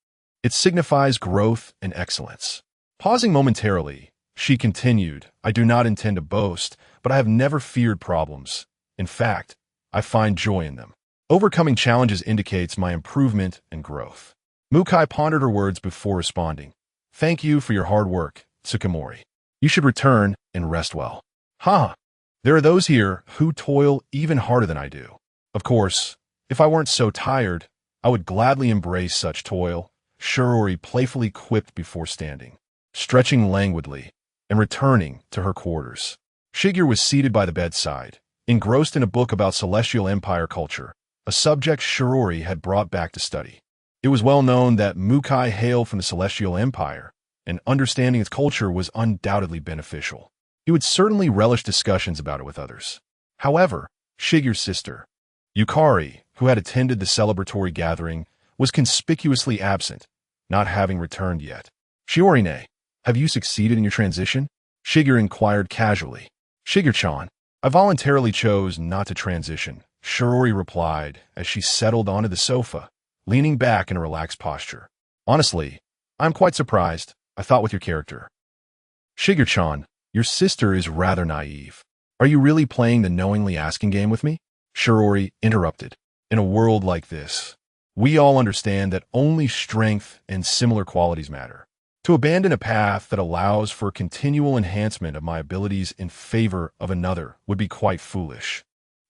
Speaker 1: it signifies growth and excellence." Pausing momentarily, she continued, "I do not intend to boast, but I have never feared problems. In fact, I find joy in them. Overcoming challenges indicates my improvement and growth." Mukai pondered her words before responding. "Thank you for your hard work, Tsukumori. You should return and rest well." "Ha! There are those here who toil even harder than I do. Of course, if I weren't so tired, I would gladly embrace such toil," Shirori playfully quipped before standing, stretching languidly, and returning to her quarters. Shigeru was seated by the bedside, engrossed in a book about Celestial Empire culture, a subject Shirori had brought back to study. It was well known that Mukai hailed from the Celestial Empire, and understanding its culture was undoubtedly beneficial. He would certainly relish discussions about it with others. However, Shigeru's sister, Yukari, who had attended the celebratory gathering, was conspicuously absent, not having returned yet. "Shiorine, have you succeeded in your transition?" Shigeru inquired casually. "Shigeru-chan, I voluntarily chose not to transition," Shirori replied as she settled onto the sofa, leaning back in a relaxed posture. "Honestly, I'm quite surprised. I thought with your character." "Shigeru-chan, your sister is rather naive. Are you really playing the knowingly asking game with me?" Shirori interrupted. "In a world like this, we all understand that only strength and similar qualities matter. To abandon a path that allows for continual enhancement of my abilities in favor of another would be quite foolish,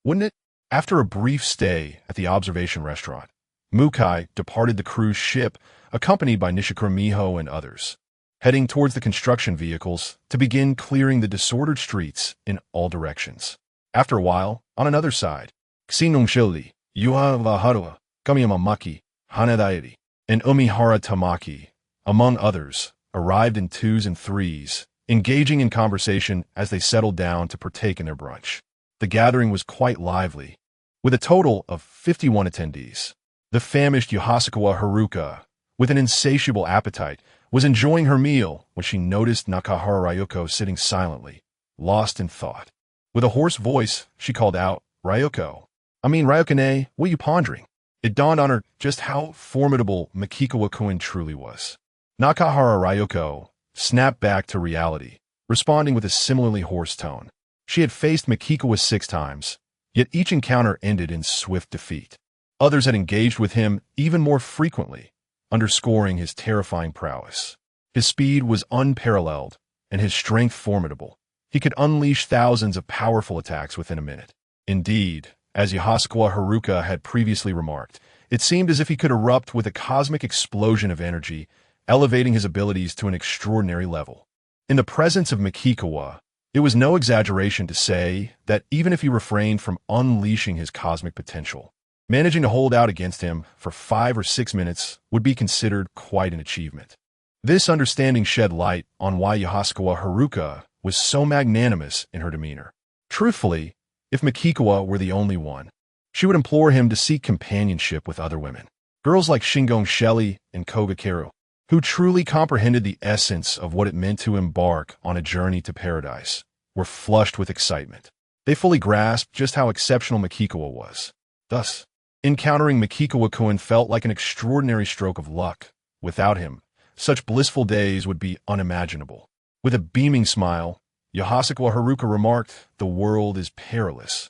Speaker 1: wouldn't it?" After a brief stay at the observation restaurant, Mukai departed the cruise ship, accompanied by Nishikura Miho and others, heading towards the construction vehicles to begin clearing the disordered streets in all directions. After a while, on another side, Xinong Shildi, Yuha Vaharua, Kamiyama Maki, Hanadairi, and Umihara Tamaki, among others, arrived in twos and threes, engaging in conversation as they settled down to partake in their brunch. The gathering was quite lively, with a total of 51 attendees. The famished Yohasakawa Haruka, with an insatiable appetite, was enjoying her meal when she noticed Nakahara Ryoko sitting silently, lost in thought. With a hoarse voice, she called out, Ryoko-ne, what are you pondering?" It dawned on her just how formidable Makikawa-kun truly was. Nakahara Ryoko snapped back to reality, responding with a similarly hoarse tone. She had faced Makikawa 6 times, yet each encounter ended in swift defeat. Others had engaged with him even more frequently, underscoring his terrifying prowess. His speed was unparalleled, and his strength formidable. He could unleash thousands of powerful attacks within a minute. Indeed, as Yohasakawa Haruka had previously remarked, it seemed as if he could erupt with a cosmic explosion of energy, elevating his abilities to an extraordinary level. In the presence of Makikawa, It was no exaggeration to say that even if he refrained from unleashing his cosmic potential, managing to hold out against him for 5 or 6 minutes would be considered quite an achievement. This understanding shed light on why Yahasukawa Haruka was so magnanimous in her demeanor. Truthfully, if Mikikawa were the only one, she would implore him to seek companionship with other women. Girls like Shingon Shelly and Koga Keru, who truly comprehended the essence of what it meant to embark on a journey to paradise, were flushed with excitement. They fully grasped just how exceptional Mikikawa was. Thus, encountering Mikikawa-kun felt like an extraordinary stroke of luck. Without him, such blissful days would be unimaginable. With a beaming smile, Yahasukawa Haruka remarked, "The world is perilous.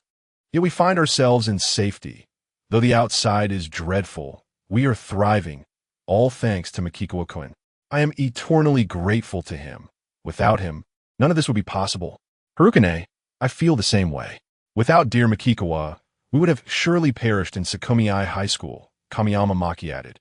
Speaker 1: Yet we find ourselves in safety. Though the outside is dreadful, we are thriving, all thanks to Mikikawa-kun. I am eternally grateful to him. Without him, none of this would be possible. Harukane, I feel the same way. Without dear Mikikawa, we would have surely perished in Sakumiai High School," Kamiyama Maki added,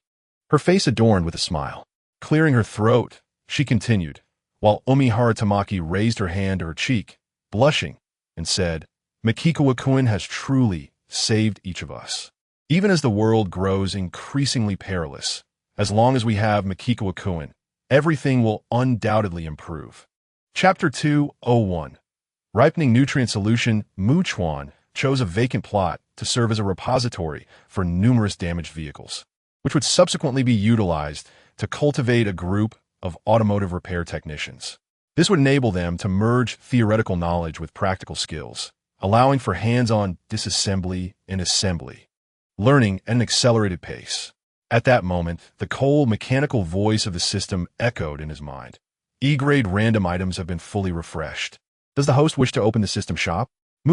Speaker 1: her face adorned with a smile. Clearing her throat, she continued, while Omi Haratamaki raised her hand to her cheek, blushing, and said, "Mikikawa-kun has truly saved each of us. Even as the world grows increasingly perilous, as long as we have Mikikawa-kun, everything will undoubtedly improve." Chapter 201. Ripening Nutrient Solution. Chuan chose a vacant plot to serve as a repository for numerous damaged vehicles, which would subsequently be utilized to cultivate a group of automotive repair technicians. This would enable them to merge theoretical knowledge with practical skills, allowing for hands-on disassembly and assembly, learning at an accelerated pace. At that moment, the cold, mechanical voice of the system echoed in his mind. E-grade random items have been fully refreshed. Does the host wish to open the system shop?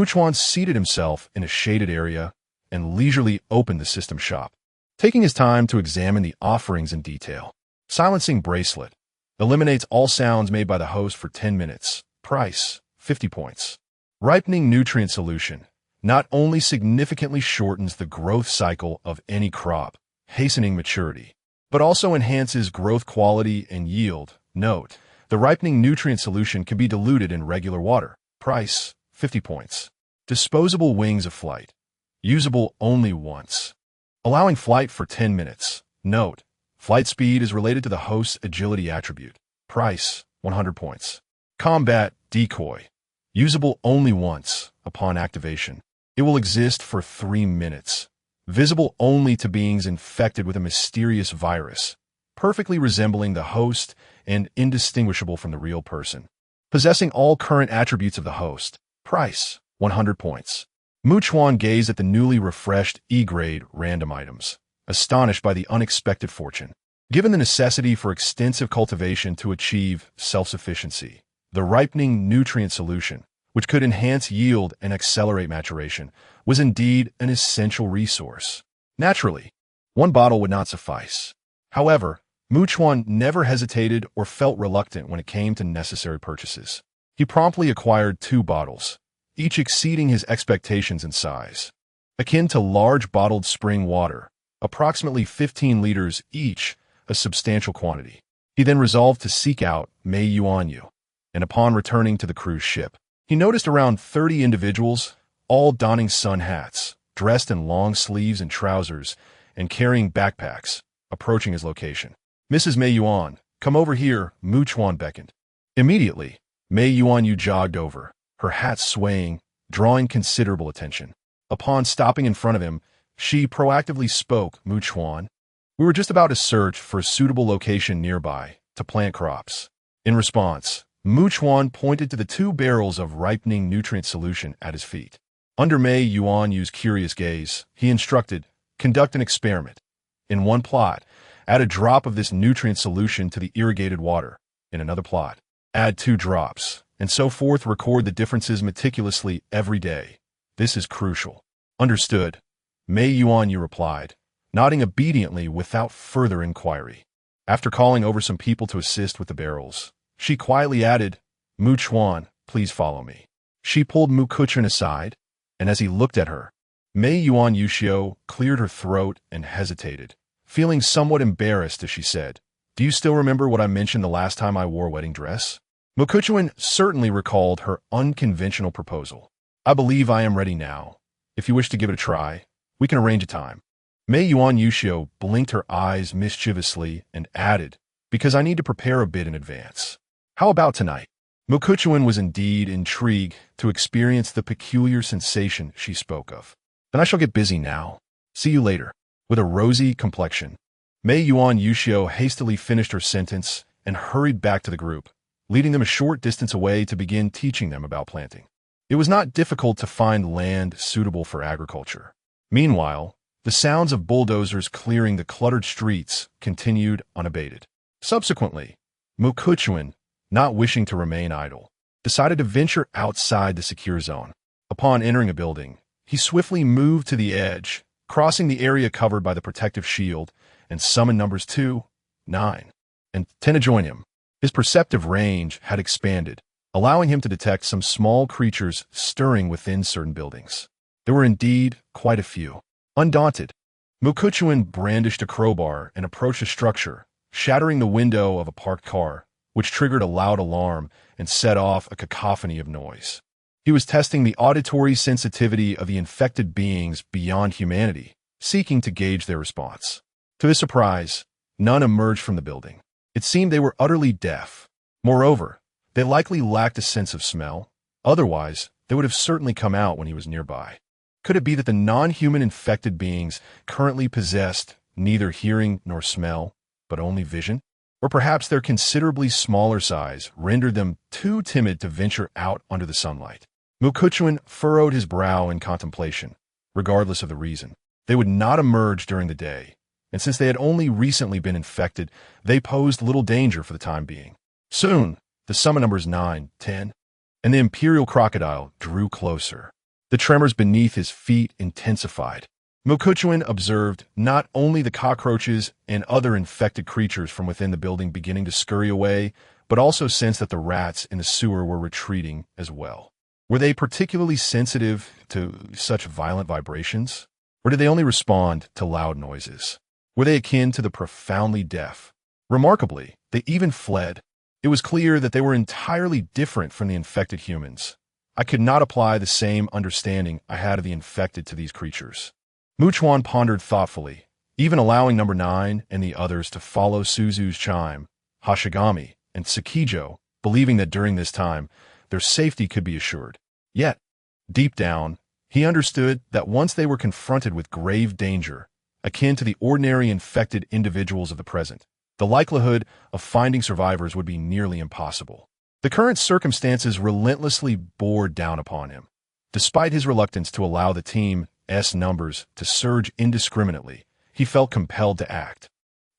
Speaker 1: Chuan seated himself in a shaded area and leisurely opened the system shop, taking his time to examine the offerings in detail. Silencing bracelet. Eliminates all sounds made by the host for 10 minutes. Price, 50 points. Ripening nutrient solution. Not only significantly shortens the growth cycle of any crop, hastening maturity, but also enhances growth quality and yield. Note, the ripening nutrient solution can be diluted in regular water. Price, 50 points. Disposable wings of flight. Usable only once. Allowing flight for 10 minutes. Note, flight speed is related to the host's agility attribute. Price, 100 points. Combat decoy. Usable only once upon activation. It will exist for 3 minutes. Visible only to beings infected with a mysterious virus, perfectly resembling the host and indistinguishable from the real person. Possessing all current attributes of the host. Price, 100 points. Chuan gazed at the newly refreshed E-grade random items, astonished by the unexpected fortune. Given the necessity for extensive cultivation to achieve self-sufficiency, the ripening nutrient solution, which could enhance yield and accelerate maturation, was indeed an essential resource. Naturally, one bottle would not suffice. However, Chuan never hesitated or felt reluctant when it came to necessary purchases. He promptly acquired 2 bottles, each exceeding his expectations in size. Akin to large bottled spring water, approximately 15 liters each, a substantial quantity. He then resolved to seek out Mei Yuanyu, and upon returning to the cruise ship, he noticed around 30 individuals, all donning sun hats, dressed in long sleeves and trousers, and carrying backpacks, approaching his location. "Mrs. Mei Yuan, come over here," Chuan beckoned. Immediately, Mei Yuanyu jogged over, her hat swaying, drawing considerable attention. Upon stopping in front of him, she proactively spoke, "Chuan, we were just about to search for a suitable location nearby to plant crops." In response, Chuan pointed to the 2 barrels of ripening nutrient solution at his feet. Under Mei Yuanyu's curious gaze, he instructed, "Conduct an experiment. In one plot, add a drop of this nutrient solution to the irrigated water. In another plot, add 2 drops, and so forth. Record the differences meticulously every day. This is crucial." "Understood," Mei Yuanyu replied, nodding obediently without further inquiry. After calling over some people to assist with the barrels, she quietly added, "Chuan, please follow me." She pulled Kuchun aside, and as he looked at her, Mei Yuanyushio cleared her throat and hesitated, feeling somewhat embarrassed as she said, "Do you still remember what I mentioned the last time I wore a wedding dress?" Mokuchuan certainly recalled her unconventional proposal. I believe I am ready now. If you wish to give it a try, we can arrange a time. Mei Yuan Yushio blinked her eyes mischievously and added, because I need to prepare a bit in advance. How about tonight? Mokuchuan was indeed intrigued to experience the peculiar sensation she spoke of. Then I shall get busy now. See you later. With a rosy complexion, Mei Yuan Yushio hastily finished her sentence and hurried back to the group, leading them a short distance away to begin teaching them about planting. It was not difficult to find land suitable for agriculture. Meanwhile, the sounds of bulldozers clearing the cluttered streets continued unabated. Subsequently, Mokuchuan, not wishing to remain idle, decided to venture outside the secure zone. Upon entering a building, he swiftly moved to the edge, crossing the area covered by the protective shield, and summoned numbers 2, 9, and 10 to join him. His perceptive range had expanded, allowing him to detect some small creatures stirring within certain buildings. There were indeed quite a few. Undaunted, Mokuchuan brandished a crowbar and approached the structure, shattering the window of a parked car, which triggered a loud alarm and set off a cacophony of noise. He was testing the auditory sensitivity of the infected beings beyond humanity, seeking to gauge their response. To his surprise, none emerged from the building. It seemed they were utterly deaf. Moreover, they likely lacked a sense of smell. Otherwise, they would have certainly come out when he was nearby. Could it be that the non-human infected beings currently possessed neither hearing nor smell, but only vision? Or perhaps their considerably smaller size rendered them too timid to venture out under the sunlight. Mokuchuan furrowed his brow in contemplation. Regardless of the reason, they would not emerge during the day, and since they had only recently been infected, they posed little danger for the time being. Soon, the summon numbers 9, 10, and the imperial crocodile drew closer. The tremors beneath his feet intensified. Mokuchuan observed not only the cockroaches and other infected creatures from within the building beginning to scurry away, but also sensed that the rats in the sewer were retreating as well. Were they particularly sensitive to such violent vibrations? Or did they only respond to loud noises? Were they akin to the profoundly deaf? Remarkably, they even fled. It was clear that they were entirely different from the infected humans. I could not apply the same understanding I had of the infected to these creatures. Chuan pondered thoughtfully, even allowing number 9 and the others to follow Suzu's chime, Hashigami, and Tsukijo, believing that during this time, their safety could be assured. Yet, deep down, he understood that once they were confronted with grave danger, akin to the ordinary infected individuals of the present, the likelihood of finding survivors would be nearly impossible. The current circumstances relentlessly bore down upon him. Despite his reluctance to allow the team's numbers to surge indiscriminately, he felt compelled to act.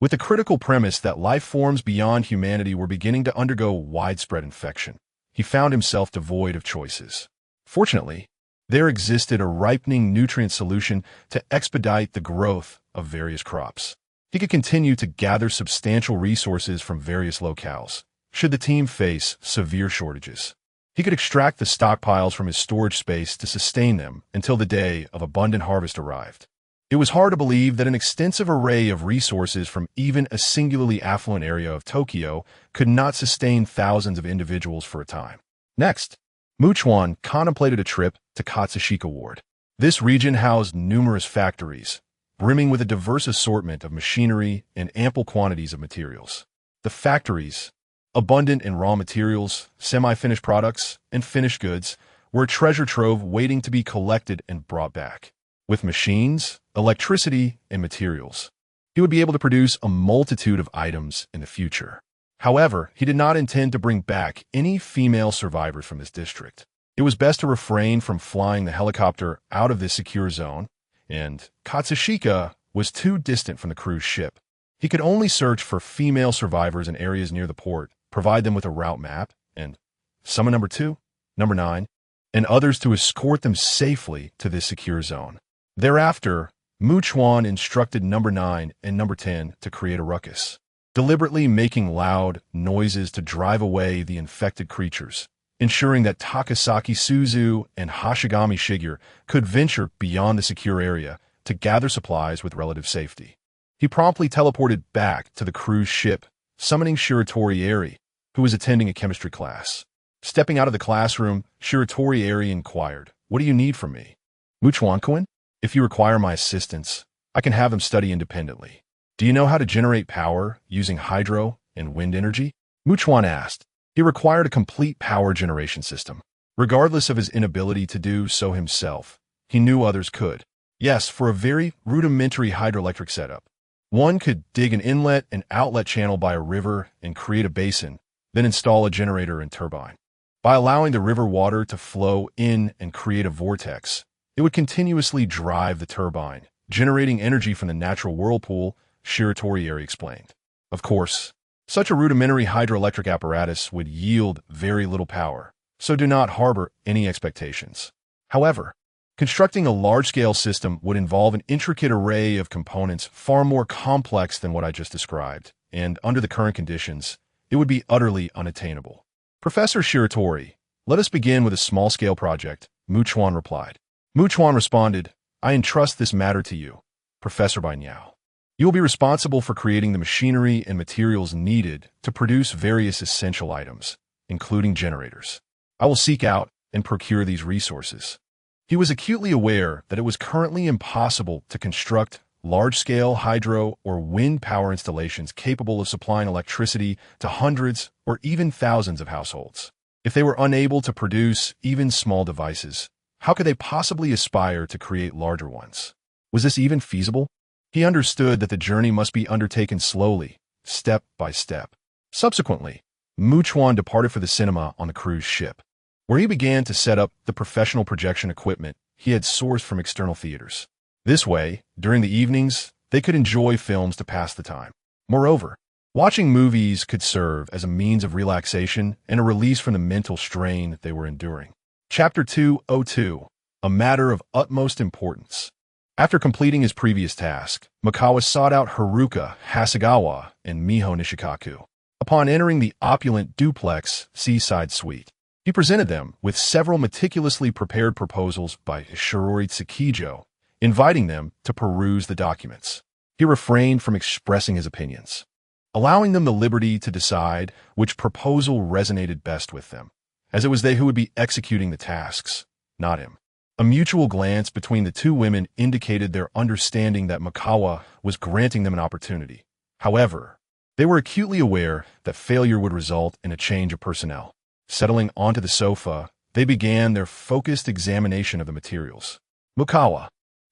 Speaker 1: With the critical premise that life forms beyond humanity were beginning to undergo widespread infection, he found himself devoid of choices. Fortunately, there existed a ripening nutrient solution to expedite the growth of various crops. He could continue to gather substantial resources from various locales, should the team face severe shortages. He could extract the stockpiles from his storage space to sustain them until the day of abundant harvest arrived. It was hard to believe that an extensive array of resources from even a singularly affluent area of Tokyo could not sustain thousands of individuals for a time. Next, Chuan contemplated a trip to Katsushika Ward. This region housed numerous factories, brimming with a diverse assortment of machinery and ample quantities of materials. The factories, abundant in raw materials, semi-finished products, and finished goods, were a treasure trove waiting to be collected and brought back. With machines, electricity, and materials, he would be able to produce a multitude of items in the future. However, he did not intend to bring back any female survivors from this district. It was best to refrain from flying the helicopter out of this secure zone, and Katsushika was too distant from the cruise ship. He could only search for female survivors in areas near the port, provide them with a route map, and summon number 2, number 9, and others to escort them safely to this secure zone. Thereafter, Chuan instructed number 9 and number 10 to create a ruckus, deliberately making loud noises to drive away the infected creatures, ensuring that Takasaki Suzu and Hashigami Shigeru could venture beyond the secure area to gather supplies with relative safety. He promptly teleported back to the cruise ship, summoning Shiratori Eri, who was attending a chemistry class. Stepping out of the classroom, Shiratori inquired, "What do you need from me?" "Chuan, if you require my assistance, I can have them study independently. Do you know how to generate power using hydro and wind energy?" Chuan asked. He required a complete power generation system. Regardless of his inability to do so himself, he knew others could. Yes, for a very rudimentary hydroelectric setup. One could dig an inlet and outlet channel by a river and create a basin, then install a generator and turbine. By allowing the river water to flow in and create a vortex, it would continuously drive the turbine, generating energy from the natural whirlpool, Shiratori explained. Of course, such a rudimentary hydroelectric apparatus would yield very little power, so do not harbor any expectations. However, constructing a large-scale system would involve an intricate array of components far more complex than what I just described, and under the current conditions, it would be utterly unattainable. "Professor Shiratori, let us begin with a small-scale project," Chuan replied. Chuan responded, "I entrust this matter to you, Professor Bainyao. You will be responsible for creating the machinery and materials needed to produce various essential items, including generators. I will seek out and procure these resources." He was acutely aware that it was currently impossible to construct large-scale hydro or wind power installations capable of supplying electricity to hundreds or even thousands of households. If they were unable to produce even small devices, how could they possibly aspire to create larger ones? Was this even feasible? He understood that the journey must be undertaken slowly, step by step. Subsequently, Chuan departed for the cinema on the cruise ship, where he began to set up the professional projection equipment he had sourced from external theaters. This way, during the evenings, they could enjoy films to pass the time. Moreover, watching movies could serve as a means of relaxation and a release from the mental strain they were enduring. Chapter 202, A Matter of Utmost Importance. After completing his previous task, Mikawa sought out Haruka Hasegawa and Miho Nishikaku. Upon entering the opulent duplex seaside suite, he presented them with several meticulously prepared proposals by Shirori Tsukijo, inviting them to peruse the documents. He refrained from expressing his opinions, allowing them the liberty to decide which proposal resonated best with them, as it was they who would be executing the tasks, not him. A mutual glance between the two women indicated their understanding that Mikawa was granting them an opportunity. However, they were acutely aware that failure would result in a change of personnel. Settling onto the sofa, they began their focused examination of the materials. Mikawa,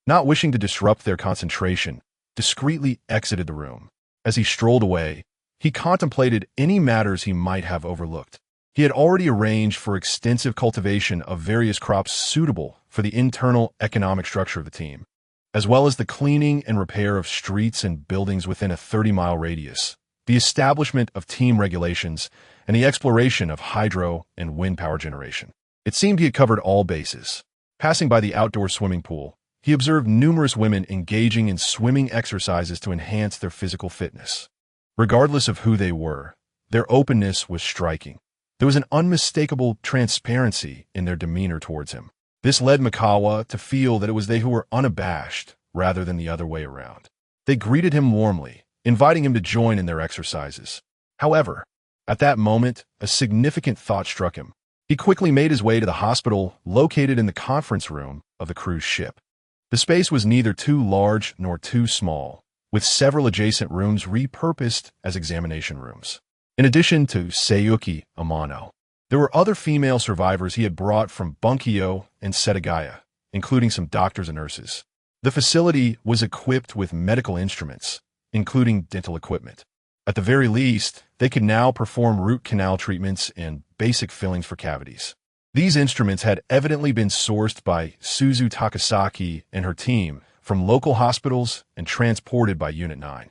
Speaker 1: not wishing to disrupt their concentration, discreetly exited the room. As he strolled away, he contemplated any matters he might have overlooked. He had already arranged for extensive cultivation of various crops suitable for the internal economic structure of the team, as well as the cleaning and repair of streets and buildings within a 30-mile radius, the establishment of team regulations, and the exploration of hydro and wind power generation. It seemed he had covered all bases. Passing by the outdoor swimming pool, he observed numerous women engaging in swimming exercises to enhance their physical fitness. Regardless of who they were, their openness was striking. There was an unmistakable transparency in their demeanor towards him. This led Mikawa to feel that it was they who were unabashed rather than the other way around. They greeted him warmly, inviting him to join in their exercises. However, at that moment, a significant thought struck him. He quickly made his way to the hospital located in the conference room of the cruise ship. The space was neither too large nor too small, with several adjacent rooms repurposed as examination rooms. In addition to Seiyuki Amano, there were other female survivors he had brought from Bunkyo and Setagaya, including some doctors and nurses. The facility was equipped with medical instruments, including dental equipment. At the very least, they could now perform root canal treatments and basic fillings for cavities. These instruments had evidently been sourced by Suzu Takasaki and her team from local hospitals and transported by Unit 9.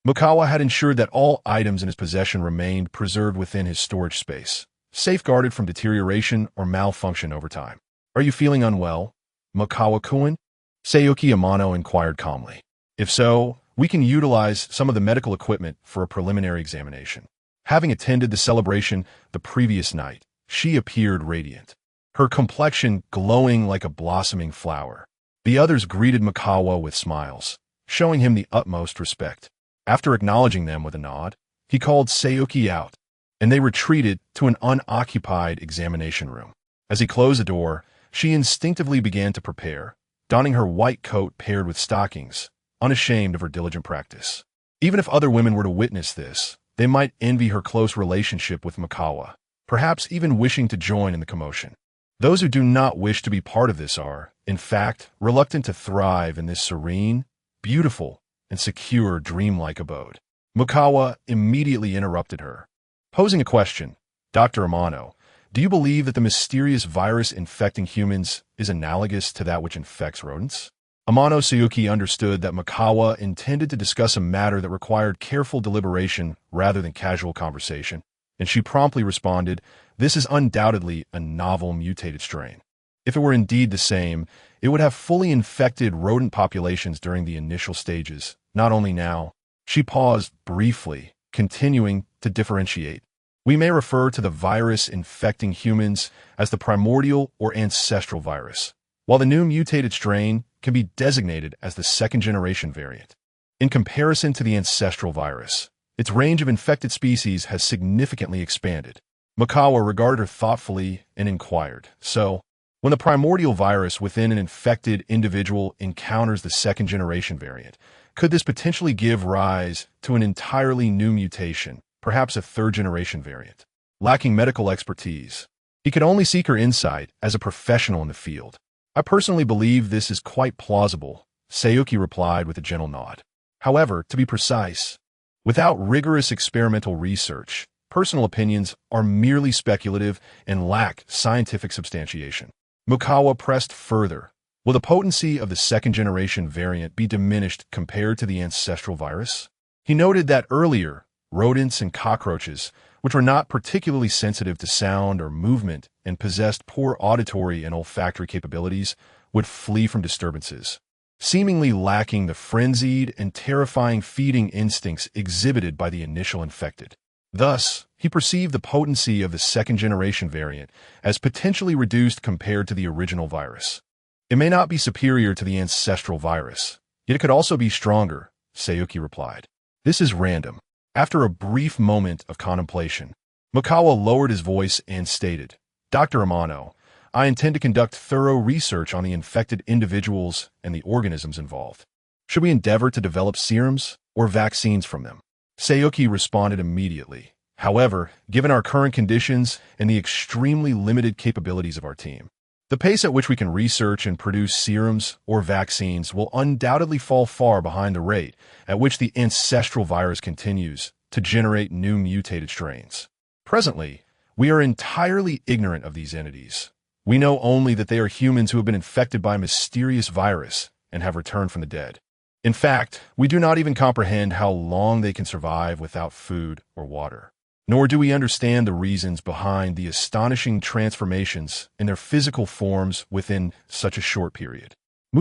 Speaker 1: Mikawa had ensured that all items in his possession remained preserved within his storage space, safeguarded from deterioration or malfunction over time. "Are you feeling unwell, Mikawa-kun?" Seiyuki Amano inquired calmly. "If so, we can utilize some of the medical equipment for a preliminary examination." Having attended the celebration the previous night, she appeared radiant, her complexion glowing like a blossoming flower. The others greeted Mikawa with smiles, showing him the utmost respect. After acknowledging them with a nod, he called Seiyuki out. and they retreated to an unoccupied examination room. As he closed the door, she instinctively began to prepare, donning her white coat paired with stockings, unashamed of her diligent practice. Even if other women were to witness this, they might envy her close relationship with Makawa, perhaps even wishing to join in the commotion. Those who do not wish to be part of this are, in fact, reluctant to thrive in this serene, beautiful, and secure dreamlike abode. Makawa immediately interrupted her, posing a question. Dr. Amano, do you believe that the mysterious virus infecting humans is analogous to that which infects rodents? Amano Sayuki understood that Makawa intended to discuss a matter that required careful deliberation rather than casual conversation, and she promptly responded, "This is undoubtedly a novel mutated strain. If it were indeed the same, it would have fully infected rodent populations during the initial stages, not only now." She paused briefly, continuing to differentiate. We may refer to the virus infecting humans as the primordial or ancestral virus, while the new mutated strain can be designated as the second-generation variant. In comparison to the ancestral virus, its range of infected species has significantly expanded. Makawa regarded her thoughtfully and inquired, "So, when the primordial virus within an infected individual encounters the second-generation variant, could this potentially give rise to an entirely new mutation, perhaps a third-generation variant?" Lacking medical expertise, he could only seek her insight as a professional in the field. "I personally believe this is quite plausible," Sayuki replied with a gentle nod. "However, to be precise, without rigorous experimental research, personal opinions are merely speculative and lack scientific substantiation." Makawa pressed further. "Will the potency of the second-generation variant be diminished compared to the ancestral virus?" He noted that earlier, rodents and cockroaches, which were not particularly sensitive to sound or movement and possessed poor auditory and olfactory capabilities, would flee from disturbances, seemingly lacking the frenzied and terrifying feeding instincts exhibited by the initial infected. Thus, he perceived the potency of the second-generation variant as potentially reduced compared to the original virus. "It may not be superior to the ancestral virus, yet it could also be stronger," Sayuki replied. "This is random." After a brief moment of contemplation, Makawa lowered his voice and stated, "Dr. Amano, I intend to conduct thorough research on the infected individuals and the organisms involved. Should we endeavor to develop serums or vaccines from them?" Sayuki responded immediately. "However, given our current conditions and the extremely limited capabilities of our team, the pace at which we can research and produce serums or vaccines will undoubtedly fall far behind the rate at which the ancestral virus continues to generate new mutated strains. Presently, we are entirely ignorant of these entities. We know only that they are humans who have been infected by a mysterious virus and have returned from the dead. In fact, we do not even comprehend how long they can survive without food or water. Nor do we understand the reasons behind the astonishing transformations in their physical forms within such a short period.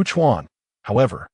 Speaker 1: Chuan, however,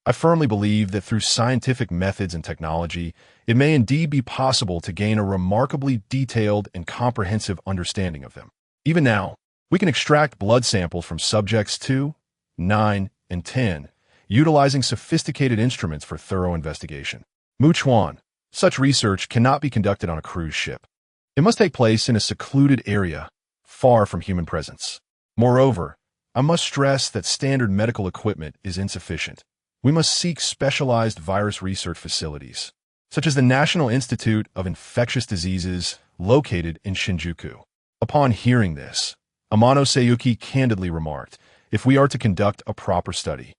Speaker 1: I firmly believe that through scientific methods and technology, it may indeed be possible to gain a remarkably detailed and comprehensive understanding of them. Even now, we can extract blood samples from subjects 2, 9, and 10, utilizing sophisticated instruments for thorough investigation. Chuan, such research cannot be conducted on a cruise ship. It must take place in a secluded area, far from human presence. Moreover, I must stress that standard medical equipment is insufficient. We must seek specialized virus research facilities, such as the National Institute of Infectious Diseases located in Shinjuku. Upon hearing this, Amano Sayuki candidly remarked, "If we are to conduct a proper study,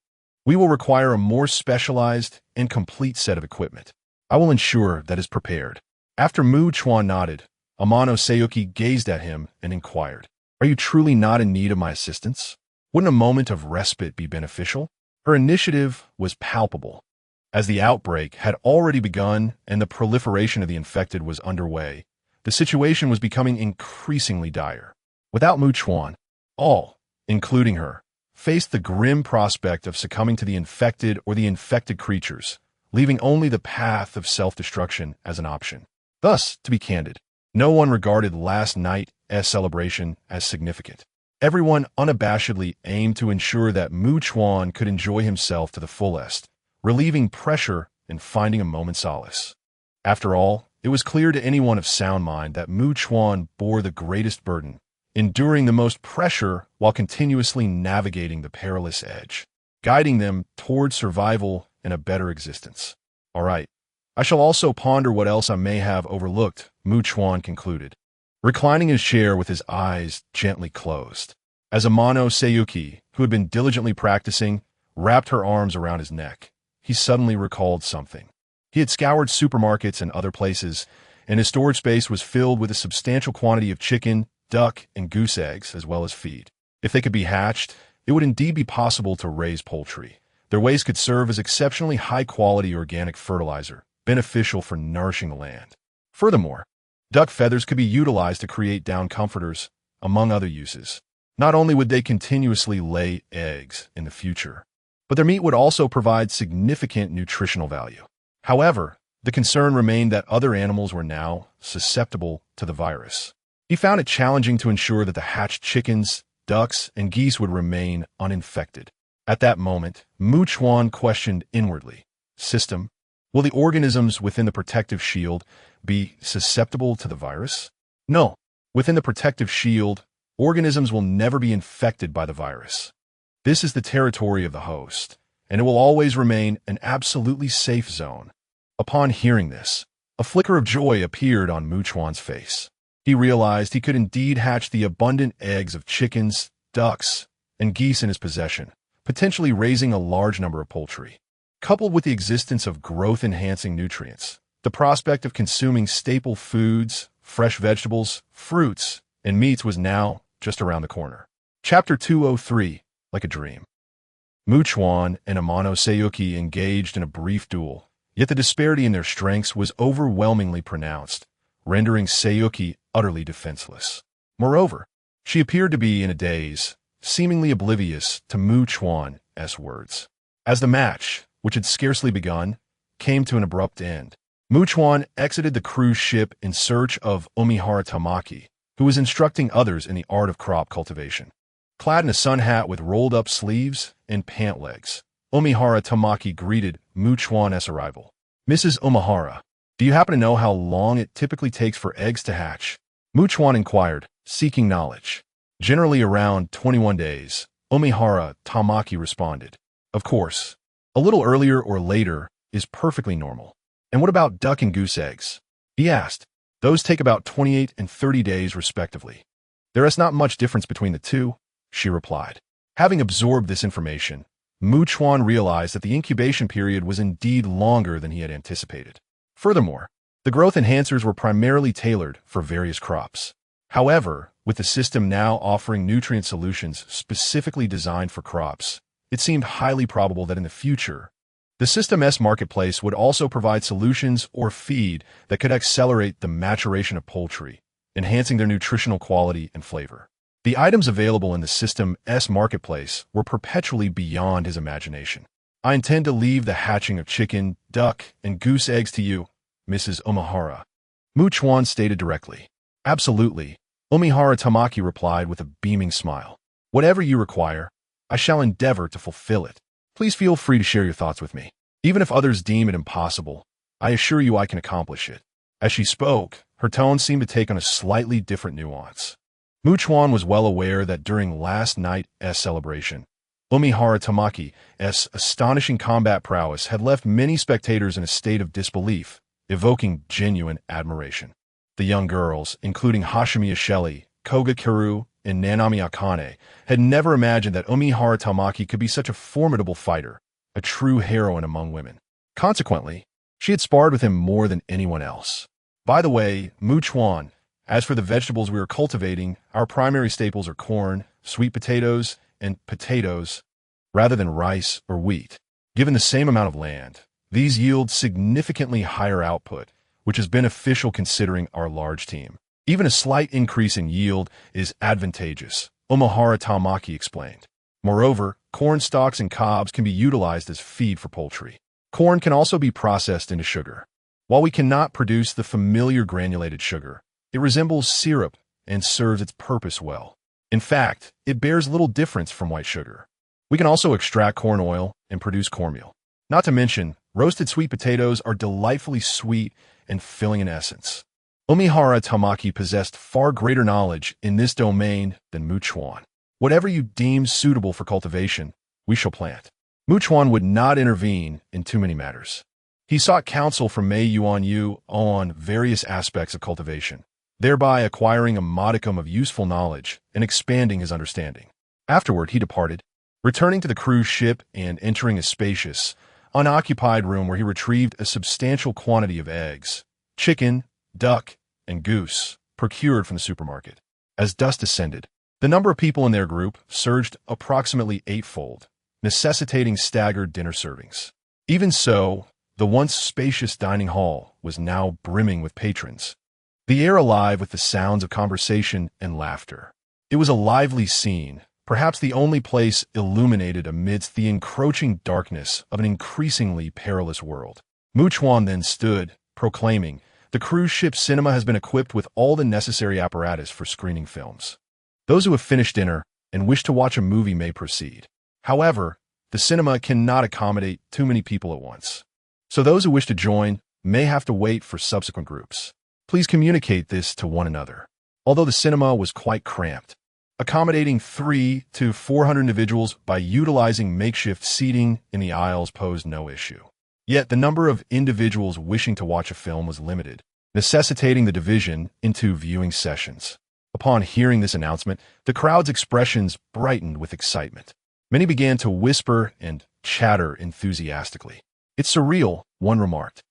Speaker 1: we will require a more specialized and complete set of equipment. I will ensure that is prepared." After Chuan nodded, Amano Sayuki gazed at him and inquired, "Are you truly not in need of my assistance? Wouldn't a moment of respite be beneficial?" Her initiative was palpable. As the outbreak had already begun and the proliferation of the infected was underway, the situation was becoming increasingly dire. Without Chuan, all, including her, faced the grim prospect of succumbing to the infected or the infected creatures, leaving only the path of self-destruction as an option. Thus, to be candid, no one regarded last night's celebration as significant. Everyone unabashedly aimed to ensure that Chuan could enjoy himself to the fullest, relieving pressure and finding a moment's solace. After all, It was clear to anyone of sound mind that Chuan bore the greatest burden, enduring the most pressure while continuously navigating the perilous edge, guiding them toward survival and a better existence. All right, I shall also ponder what else I may have overlooked, Chuan concluded, reclining in his chair with his eyes gently closed. As Amano Seiyuki, who had been diligently practicing, wrapped her arms around his neck, he suddenly recalled something. He had scoured supermarkets and other places, and his storage space was filled with a substantial quantity of chicken, duck, and goose eggs, as well as feed. If they could be hatched, it would indeed be possible to raise poultry. Their waste could serve as exceptionally high-quality organic fertilizer, beneficial for nourishing the land. Furthermore, duck feathers could be utilized to create down comforters, among other uses. Not only would they continuously lay eggs in the future, but their meat would also provide significant nutritional value. However, the concern remained that other animals were now susceptible to the virus. He found it challenging to ensure that the hatched chickens, ducks, and geese would remain uninfected. At that moment, Chuan questioned inwardly, "System, will the organisms within the protective shield be susceptible to the virus?" No. Within the protective shield, organisms will never be infected by the virus. This is the territory of the host, and it will always remain an absolutely safe zone. Upon hearing this, a flicker of joy appeared on Chuan's face. He realized he could indeed hatch the abundant eggs of chickens, ducks, and geese in his possession, potentially raising a large number of poultry. Coupled with the existence of growth-enhancing nutrients, the prospect of consuming staple foods, fresh vegetables, fruits, and meats was now just around the corner. Chapter 203, Like a Dream. Chuan and Amano Seiyuki engaged in a brief duel, yet the disparity in their strengths was overwhelmingly pronounced, rendering Seiyuki utterly defenseless. Moreover, she appeared to be in a daze, seemingly oblivious to Chuan's words. As the match, which had scarcely begun, came to an abrupt end, Chuan exited the cruise ship in search of Omihara Tamaki, who was instructing others in the art of crop cultivation. Clad in a sun hat with rolled-up sleeves and pant legs, Omihara Tamaki greeted Chuan's arrival. "Mrs. Omihara, do you happen to know how long it typically takes for eggs to hatch?" Chuan inquired, seeking knowledge. "Generally around 21 days, Omihara Tamaki responded. "Of course, a little earlier or later is perfectly normal." "And what about duck and goose eggs?" he asked. "Those take about 28 and 30 days respectively." "There is not much difference between the two," she replied. Having absorbed this information, Chuan realized that the incubation period was indeed longer than he had anticipated. Furthermore, the growth enhancers were primarily tailored for various crops. However, with the system now offering nutrient solutions specifically designed for crops, it seemed highly probable that in the future, the system's marketplace would also provide solutions or feed that could accelerate the maturation of poultry, enhancing their nutritional quality and flavor. The items available in the system's marketplace were perpetually beyond his imagination. "I intend to leave the hatching of chicken, duck, and goose eggs to you, Mrs. Omihara," Chuan stated directly. "Absolutely," Omihara Tamaki replied with a beaming smile. "Whatever you require, I shall endeavor to fulfill it. Please feel free to share your thoughts with me. Even if others deem it impossible, I assure you I can accomplish it." As she spoke, her tone seemed to take on a slightly different nuance. Chuan was well aware that during last night's celebration, Omihara Tamaki's astonishing combat prowess had left many spectators in a state of disbelief, evoking genuine admiration. The young girls, including Hashimiya Shelley, Koga Kiru, and Nanami Akane, had never imagined that Omihara Tamaki could be such a formidable fighter, a true heroine among women. Consequently, she had sparred with him more than anyone else. "By the way, Chuan, as for the vegetables we are cultivating, our primary staples are corn, sweet potatoes, and potatoes, rather than rice or wheat. Given the same amount of land, these yield significantly higher output, which is beneficial considering our large team. Even a slight increase in yield is advantageous," Omihara Tamaki explained. "Moreover, corn stalks and cobs can be utilized as feed for poultry. Corn can also be processed into sugar. While we cannot produce the familiar granulated sugar, it resembles syrup and serves its purpose well. In fact, it bears little difference from white sugar. We can also extract corn oil and produce cornmeal. Not to mention, roasted sweet potatoes are delightfully sweet and filling in essence. Umihara Tamaki possessed far greater knowledge in this domain than Mu Chuan. Whatever you deem suitable for cultivation, we shall plant. Mu Chuan would not intervene in too many matters. He sought counsel from Mei Yuan Yu on various aspects of cultivation, thereby acquiring a modicum of useful knowledge and expanding his understanding. Afterward, he departed, returning to the cruise ship and entering a spacious, unoccupied room where he retrieved a substantial quantity of eggs, chicken, duck, and goose, procured from the supermarket. As dusk descended, the number of people in their group surged approximately eightfold, necessitating staggered dinner servings. Even so, the once spacious dining hall was now brimming with patrons, the air alive with the sounds of conversation and laughter. It was a lively scene, perhaps the only place illuminated amidst the encroaching darkness of an increasingly perilous world. Mu Chuan then stood, proclaiming, "The cruise ship cinema has been equipped with all the necessary apparatus for screening films. Those who have finished dinner and wish to watch a movie may proceed. However, the cinema cannot accommodate too many people at once, so those who wish to join may have to wait for subsequent groups. Please communicate this to one another." Although the cinema was quite cramped, accommodating 300 to 400 individuals by utilizing makeshift seating in the aisles posed no issue. Yet the number of individuals wishing to watch a film was limited, necessitating the division into viewing sessions. Upon hearing this announcement, the crowd's expressions brightened with excitement. Many began to whisper and chatter enthusiastically. "It's surreal," one remarked.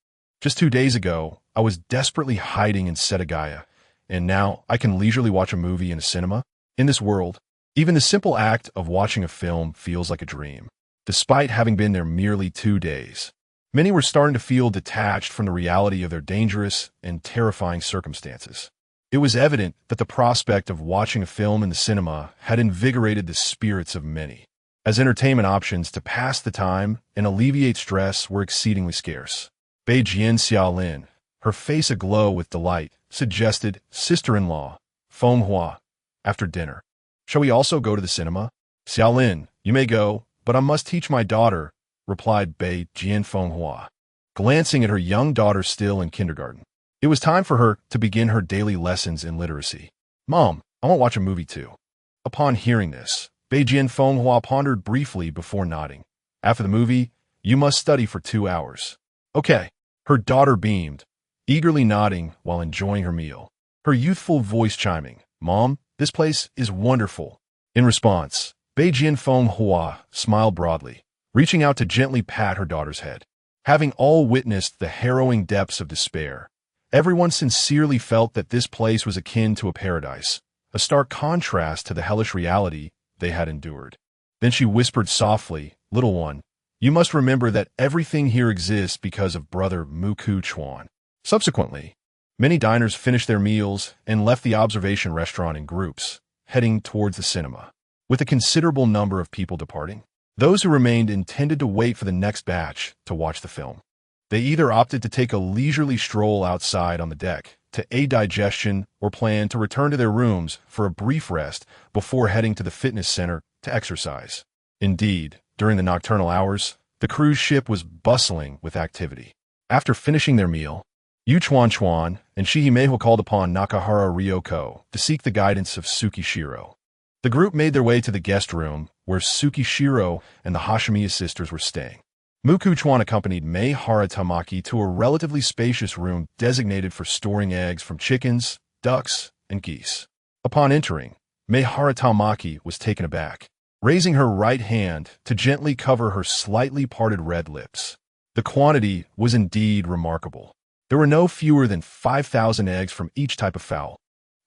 Speaker 1: "Just 2 days ago, I was desperately hiding in Setagaya, and now I can leisurely watch a movie in a cinema? In this world, even the simple act of watching a film feels like a dream." Despite having been there merely 2 days, many were starting to feel detached from the reality of their dangerous and terrifying circumstances. It was evident that the prospect of watching a film in the cinema had invigorated the spirits of many, as entertainment options to pass the time and alleviate stress were exceedingly scarce. Bei Jian Xiaolin, her face aglow with delight, suggested, "Sister-in-law, Feng Hua, after dinner, shall we also go to the cinema?" "Xiaolin, you may go, but I must teach my daughter," replied Bei Jian Feng Hua, glancing at her young daughter still in kindergarten. It was time for her to begin her daily lessons in literacy. "Mom, I want to watch a movie too." Upon hearing this, Bei Jian Feng Hua pondered briefly before nodding. "After the movie, you must study for 2 hours." "Okay." Her daughter beamed, eagerly nodding while enjoying her meal, her youthful voice chiming, "Mom, this place is wonderful." In response, Bei Jian Feng Hua smiled broadly, reaching out to gently pat her daughter's head. Having all witnessed the harrowing depths of despair, everyone sincerely felt that this place was akin to a paradise, a stark contrast to the hellish reality they had endured. Then she whispered softly, "Little one, you must remember that everything here exists because of brother Muku Chuan." Subsequently, many diners finished their meals and left the observation restaurant in groups, heading towards the cinema, with a considerable number of people departing. Those who remained intended to wait for the next batch to watch the film. They either opted to take a leisurely stroll outside on the deck to aid digestion or planned to return to their rooms for a brief rest before heading to the fitness center to exercise. Indeed, during the nocturnal hours, the cruise ship was bustling with activity. After finishing their meal, Yu Chuan and Shihimeho called upon Nakahara Ryoko to seek the guidance of Tsukishiro. The group made their way to the guest room where Tsukishiro and the Hashimiya sisters were staying. Muku Chuan accompanied Mei Haratamaki to a relatively spacious room designated for storing eggs from chickens, ducks, and geese. Upon entering, Mei Haratamaki was taken aback, raising her right hand to gently cover her slightly parted red lips. The quantity was indeed remarkable. There were no fewer than 5,000 eggs from each type of fowl.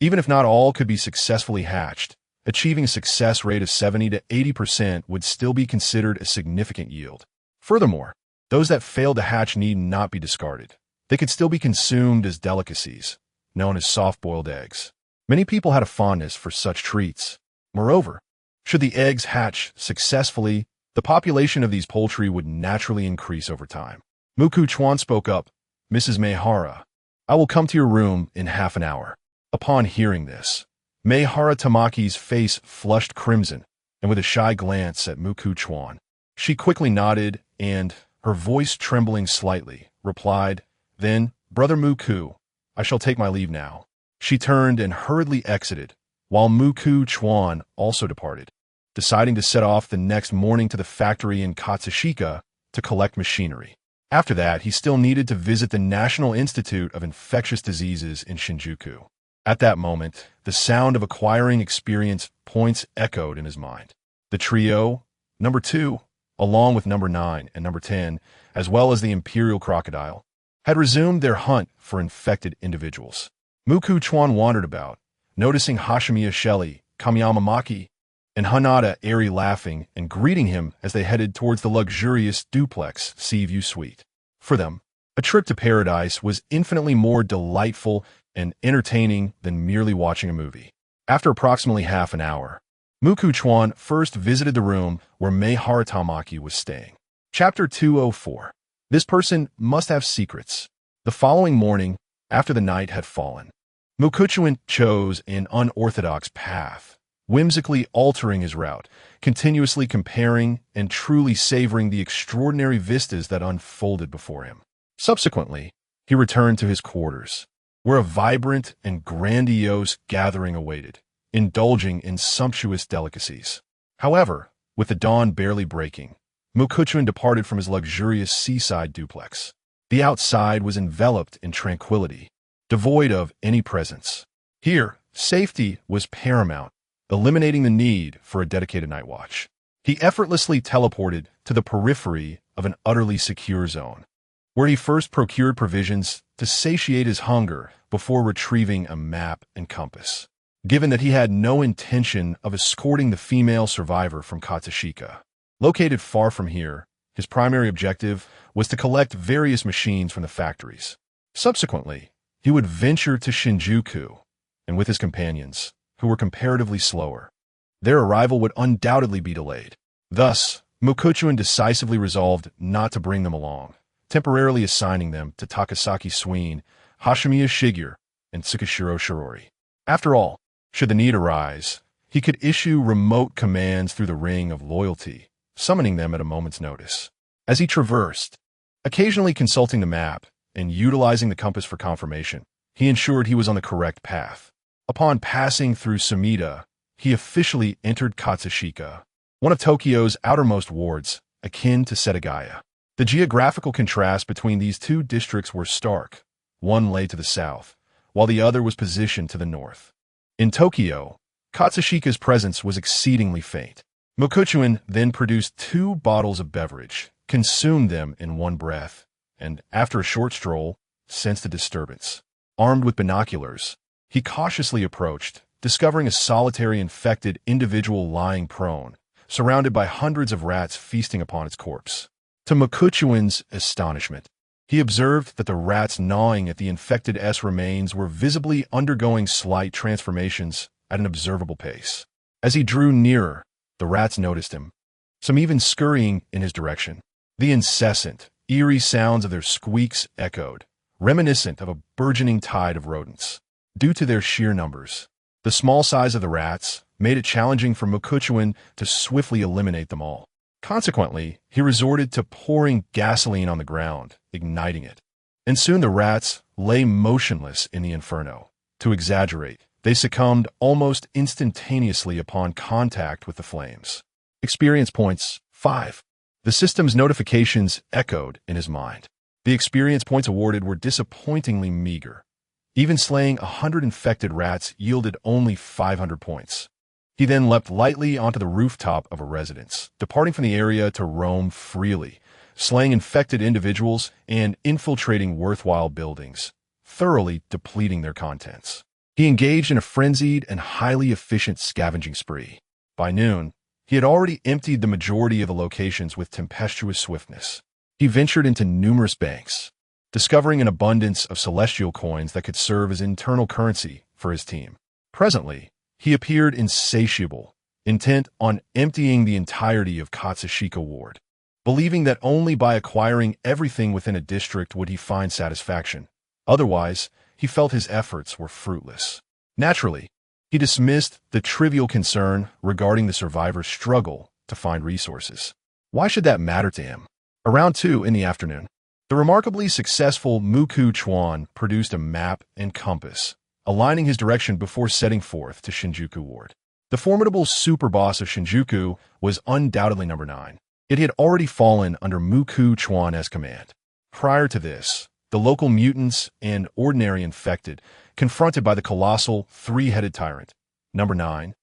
Speaker 1: Even if not all could be successfully hatched, achieving a success rate of 70 to 80% would still be considered a significant yield. Furthermore, those that failed to hatch need not be discarded. They could still be consumed as delicacies, known as soft-boiled eggs. Many people had a fondness for such treats. Moreover, should the eggs hatch successfully, the population of these poultry would naturally increase over time. Muku Chuan spoke up, "Mrs. Meihara, I will come to your room in half an hour." Upon hearing this, Meihara Tamaki's face flushed crimson, and with a shy glance at Muku Chuan, she quickly nodded and, her voice trembling slightly, replied, "Then, "Brother Muku, I shall take my leave now." She turned and hurriedly exited, while Muku Chuan also departed, deciding to set off the next morning to the factory in Katsushika to collect machinery. After that, he still needed to visit the National Institute of Infectious Diseases in Shinjuku. At that moment, the sound of acquiring experience points echoed in his mind. The trio, number 2, along with number 9 and number 10, as well as the Imperial Crocodile, had resumed their hunt for infected individuals. Muku Chuan wandered about, noticing Hashimiya Shelley, Kamiyama Maki, and Hanada Eri laughing and greeting him as they headed towards the luxurious duplex Seaview Suite. For them, a trip to paradise was infinitely more delightful and entertaining than merely watching a movie. After approximately half an hour, Muku Chuan first visited the room where Mei Haratamaki was staying. Chapter 204. This person must have secrets. The following morning, after the night had fallen, Mukuchuan chose an unorthodox path, whimsically altering his route, continuously comparing and truly savoring the extraordinary vistas that unfolded before him. Subsequently, he returned to his quarters, where a vibrant and grandiose gathering awaited, indulging in sumptuous delicacies. However, with the dawn barely breaking, Mukuchuan departed from his luxurious seaside duplex. The outside was enveloped in tranquility, devoid of any presence. Here, safety was paramount, eliminating the need for a dedicated night watch. He effortlessly teleported to the periphery of an utterly secure zone, where he first procured provisions to satiate his hunger before retrieving a map and compass. Given that he had no intention of escorting the female survivor from Katsushika, located far from here, his primary objective was to collect various machines from the factories. Subsequently, he would venture to Shinjuku, and with his companions, who were comparatively slower, their arrival would undoubtedly be delayed. Thus, Mukuchuan decisively resolved not to bring them along, temporarily assigning them to Takasaki Suine, Hashimiya Shigeru, and Tsukishiro Shirori. After all, should the need arise, he could issue remote commands through the ring of loyalty, summoning them at a moment's notice. As he traversed, occasionally consulting the map and utilizing the compass for confirmation, he ensured he was on the correct path. Upon passing through Sumida, he officially entered Katsushika, one of Tokyo's outermost wards, akin to Setagaya. The geographical contrast between these two districts were stark. One lay to the south, while the other was positioned to the north. In Tokyo, Katsushika's presence was exceedingly faint. Mukuchuan then produced 2 bottles of beverage, consumed them in one breath, and, after a short stroll, sensed a disturbance. Armed with binoculars, he cautiously approached, discovering a solitary infected individual lying prone, surrounded by hundreds of rats feasting upon its corpse. To Mukuchuan's astonishment, he observed that the rats gnawing at the infected remains were visibly undergoing slight transformations at an observable pace. As he drew nearer, the rats noticed him, some even scurrying in his direction. The incessant, eerie sounds of their squeaks echoed, reminiscent of a burgeoning tide of rodents. Due to their sheer numbers, the small size of the rats made it challenging for Mukuchuan to swiftly eliminate them all. Consequently, he resorted to pouring gasoline on the ground, igniting it. And soon the rats lay motionless in the inferno. To exaggerate, they succumbed almost instantaneously upon contact with the flames. Experience points 5. The system's notifications echoed in his mind. The experience points awarded were disappointingly meager. Even slaying 100 infected rats yielded only 500 points. He then leapt lightly onto the rooftop of a residence, departing from the area to roam freely, slaying infected individuals and infiltrating worthwhile buildings, thoroughly depleting their contents. He engaged in a frenzied and highly efficient scavenging spree. By noon, he had already emptied the majority of the locations with tempestuous swiftness. He ventured into numerous banks, discovering an abundance of celestial coins that could serve as internal currency for his team. Presently, he appeared insatiable, intent on emptying the entirety of Katsushika Ward, believing that only by acquiring everything within a district would he find satisfaction. Otherwise, he felt his efforts were fruitless. Naturally, he dismissed the trivial concern regarding the survivor's struggle to find resources. Why should that matter to him? Around 2 in the afternoon, The remarkably successful Muku Chuan produced a map and compass, aligning his direction before setting forth to Shinjuku Ward. The formidable super boss of Shinjuku was undoubtedly number 9. It had already fallen under Muku Chuan as command. Prior to this, the local mutants and ordinary infected, confronted by the colossal, three-headed tyrant, number 9,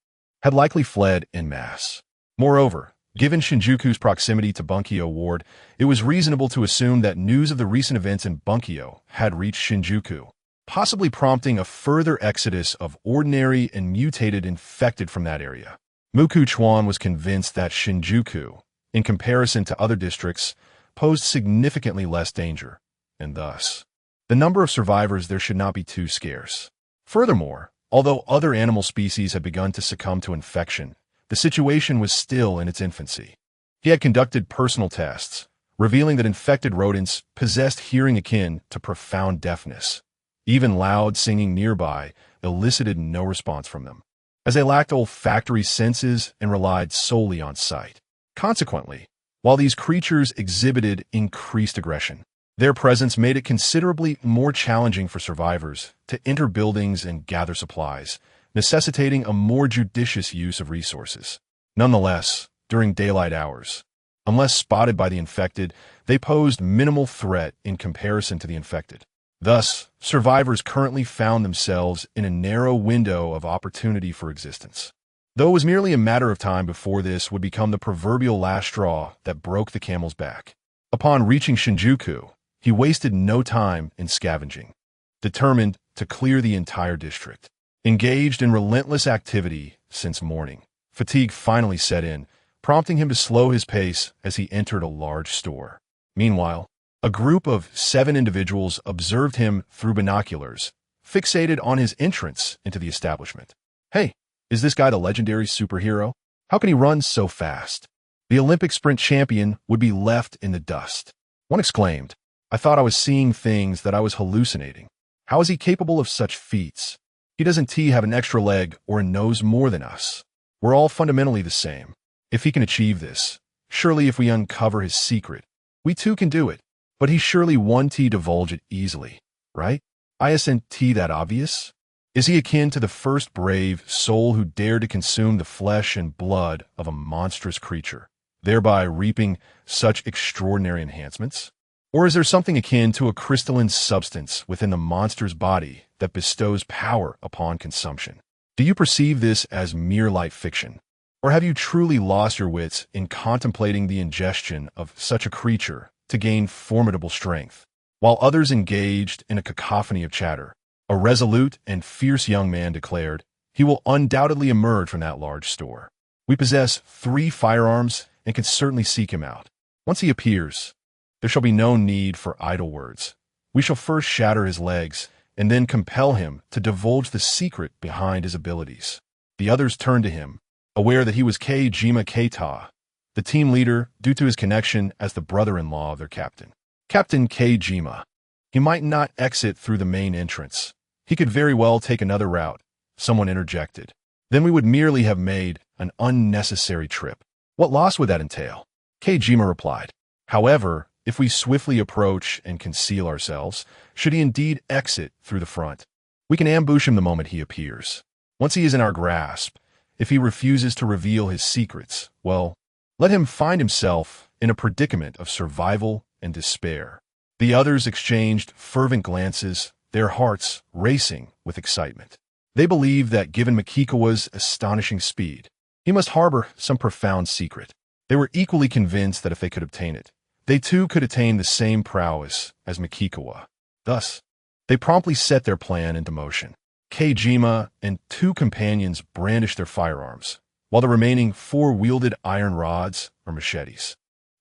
Speaker 1: had likely fled en masse. Moreover, given Shinjuku's proximity to Bunkyo Ward, it was reasonable to assume that news of the recent events in Bunkyo had reached Shinjuku, possibly prompting a further exodus of ordinary and mutated infected from that area. Muku Chuan was convinced that Shinjuku, in comparison to other districts, posed significantly less danger, and thus, the number of survivors there should not be too scarce. Furthermore, although other animal species had begun to succumb to infection, the situation was still in its infancy. He had conducted personal tests, revealing that infected rodents possessed hearing akin to profound deafness. Even loud singing nearby elicited no response from them, as they lacked olfactory senses and relied solely on sight. Consequently, while these creatures exhibited increased aggression, their presence made it considerably more challenging for survivors to enter buildings and gather supplies, necessitating a more judicious use of resources. Nonetheless, during daylight hours, unless spotted by the infected, they posed minimal threat in comparison to the infected. Thus, survivors currently found themselves in a narrow window of opportunity for existence. Though it was merely a matter of time before this would become the proverbial last straw that broke the camel's back. Upon reaching Shinjuku, he wasted no time in scavenging, determined to clear the entire district. Engaged in relentless activity since morning, fatigue finally set in, prompting him to slow his pace as he entered a large store. Meanwhile, a group of 7 individuals observed him through binoculars, fixated on his entrance into the establishment. Hey, is this guy the legendary superhero? How can he run so fast? The Olympic sprint champion would be left in the dust. One exclaimed, I thought I was seeing things, that I was hallucinating. How is he capable of such feats? He doesn't have an extra leg or a nose more than us. We're all fundamentally the same. If he can achieve this, surely if we uncover his secret, we too can do it. But he surely won't divulge it easily, right? Isn't that obvious? Is he akin to the first brave soul who dared to consume the flesh and blood of a monstrous creature, thereby reaping such extraordinary enhancements? Or is there something akin to a crystalline substance within the monster's body that bestows power upon consumption? Do you perceive this as mere light fiction? Or have you truly lost your wits in contemplating the ingestion of such a creature to gain formidable strength? While others engaged in a cacophony of chatter, a resolute and fierce young man declared, he will undoubtedly emerge from that large store. We possess 3 firearms and can certainly seek him out. Once he appears, there shall be no need for idle words. We shall first shatter his legs and then compel him to divulge the secret behind his abilities. The others turned to him, aware that he was Keijima Keita, the team leader due to his connection as the brother-in-law of their captain. Captain Keijima. He might not exit through the main entrance. He could very well take another route, someone interjected. Then we would merely have made an unnecessary trip. What loss would that entail? Keijima replied. However, if we swiftly approach and conceal ourselves, should he indeed exit through the front, we can ambush him the moment he appears. Once he is in our grasp, if he refuses to reveal his secrets, well, let him find himself in a predicament of survival and despair. The others exchanged fervent glances, their hearts racing with excitement. They believed that given Makikawa's astonishing speed, he must harbor some profound secret. They were equally convinced that if they could obtain it, they too could attain the same prowess as Makikawa. Thus, they promptly set their plan into motion. Keijima and 2 companions brandished their firearms, while the remaining 4 wielded iron rods or machetes.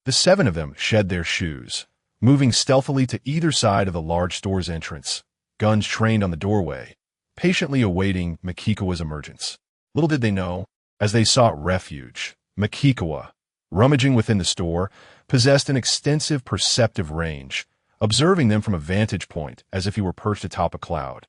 Speaker 1: The 7 of them shed their shoes, moving stealthily to either side of the large store's entrance, guns trained on the doorway, patiently awaiting Makikawa's emergence. Little did they know, as they sought refuge, Makikawa, rummaging within the store, possessed an extensive perceptive range, observing them from a vantage point as if he were perched atop a cloud,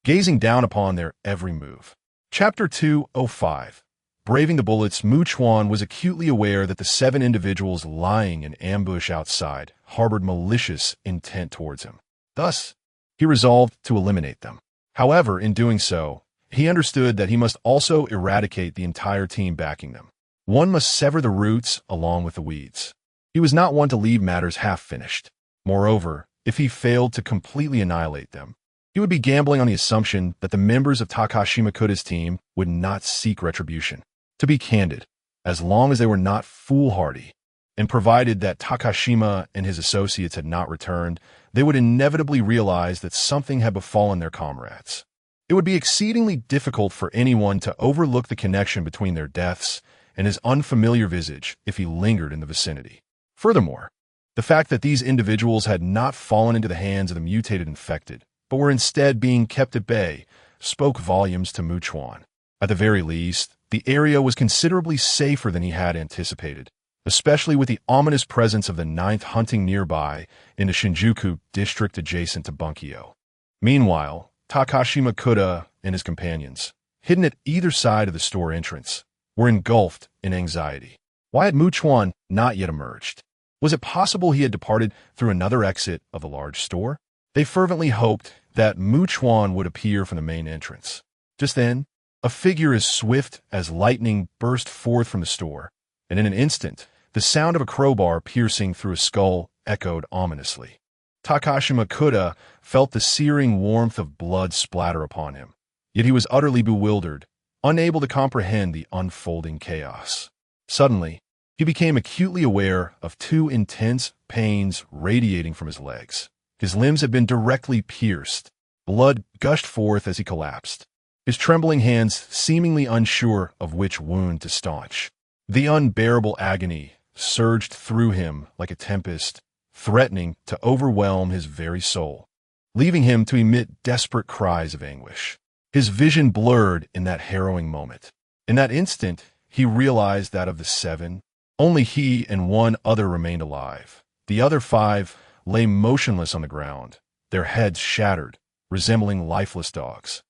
Speaker 1: gazing down upon their every move. Chapter 205. Braving the bullets, Chuan was acutely aware that the 7 individuals lying in ambush outside harbored malicious intent towards him. Thus, he resolved to eliminate them. However, in doing so, he understood that he must also eradicate the entire team backing them. One must sever the roots along with the weeds. He was not one to leave matters half-finished. Moreover, if he failed to completely annihilate them, he would be gambling on the assumption that the members of Takashima Kuta's team would not seek retribution. To be candid, as long as they were not foolhardy, and provided that Takashima and his associates had not returned, they would inevitably realize that something had befallen their comrades. It would be exceedingly difficult for anyone to overlook the connection between their deaths and his unfamiliar visage if he lingered in the vicinity. Furthermore, the fact that these individuals had not fallen into the hands of the mutated infected, but were instead being kept at bay, spoke volumes to Chuan. At the very least, the area was considerably safer than he had anticipated, especially with the ominous presence of the 9th hunting nearby in the Shinjuku district adjacent to Bunkyo. Meanwhile, Takashima Kuta and his companions, hidden at either side of the store entrance, were engulfed in anxiety. Why had Chuan not yet emerged? Was it possible he had departed through another exit of the large store? They fervently hoped that Chuan would appear from the main entrance. Just then, a figure as swift as lightning burst forth from the store, and in an instant, the sound of a crowbar piercing through a skull echoed ominously. Takashima Kuta felt the searing warmth of blood splatter upon him, yet he was utterly bewildered, unable to comprehend the unfolding chaos. Suddenly, he became acutely aware of 2 intense pains radiating from his legs. His limbs had been directly pierced. Blood gushed forth as he collapsed, his trembling hands seemingly unsure of which wound to staunch. The unbearable agony surged through him like a tempest, threatening to overwhelm his very soul, leaving him to emit desperate cries of anguish. His vision blurred in that harrowing moment. In that instant, he realized that of the 7, only he and 1 other remained alive. The other 5 lay motionless on the ground, their heads shattered, resembling lifeless dogs.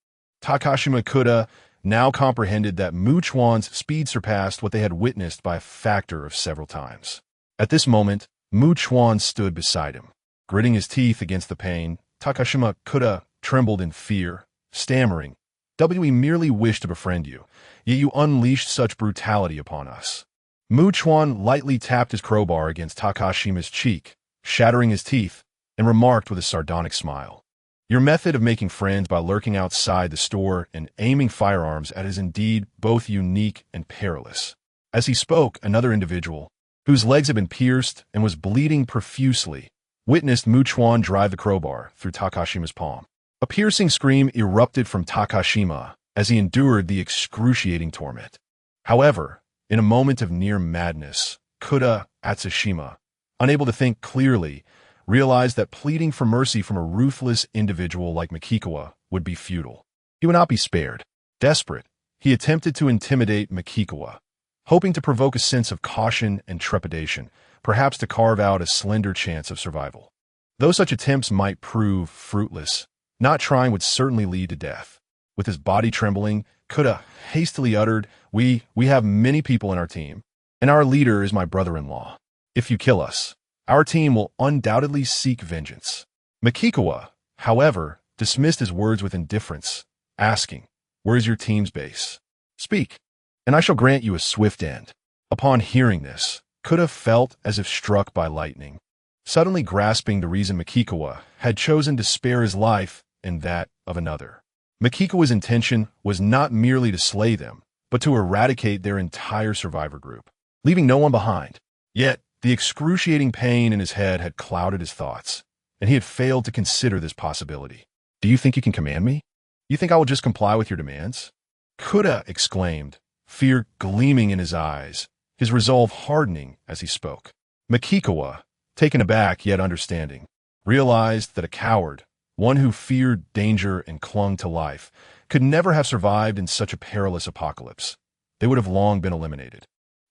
Speaker 1: Takashima Kuta now comprehended that Chuan's speed surpassed what they had witnessed by a factor of several times. At this moment, Chuan stood beside him. Gritting his teeth against the pain, Takashima Kuta trembled in fear, stammering, "We merely wish to befriend you, yet you unleashed such brutality upon us." Chuan lightly tapped his crowbar against Takashima's cheek, shattering his teeth, and remarked with a sardonic smile, "Your method of making friends by lurking outside the store and aiming firearms at is indeed both unique and perilous." As he spoke, another individual, whose legs had been pierced and was bleeding profusely, witnessed Chuan drive the crowbar through Takashima's palm. A piercing scream erupted from Takashima as he endured the excruciating torment. However, in a moment of near madness, Kuta Atsushima, unable to think clearly, realized that pleading for mercy from a ruthless individual like Makikawa would be futile. He would not be spared. Desperate, he attempted to intimidate Makikawa, hoping to provoke a sense of caution and trepidation, perhaps to carve out a slender chance of survival. Though such attempts might prove fruitless, not trying would certainly lead to death. With his body trembling, Kuta hastily uttered, We have many people in our team, and our leader is my brother-in-law. If you kill us, our team will undoubtedly seek vengeance." Makikawa, however, dismissed his words with indifference, asking, "Where is your team's base? Speak, and I shall grant you a swift end." Upon hearing this, Kuta felt as if struck by lightning. Suddenly grasping the reason Makikawa had chosen to spare his life and that of another. Makikawa's intention was not merely to slay them, but to eradicate their entire survivor group, leaving no one behind. Yet, the excruciating pain in his head had clouded his thoughts, and he had failed to consider this possibility. "Do you think you can command me? You think I will just comply with your demands?" Kuta exclaimed, fear gleaming in his eyes, his resolve hardening as he spoke. Makikawa, taken aback yet understanding, realized that a coward, one who feared danger and clung to life, could never have survived in such a perilous apocalypse. They would have long been eliminated.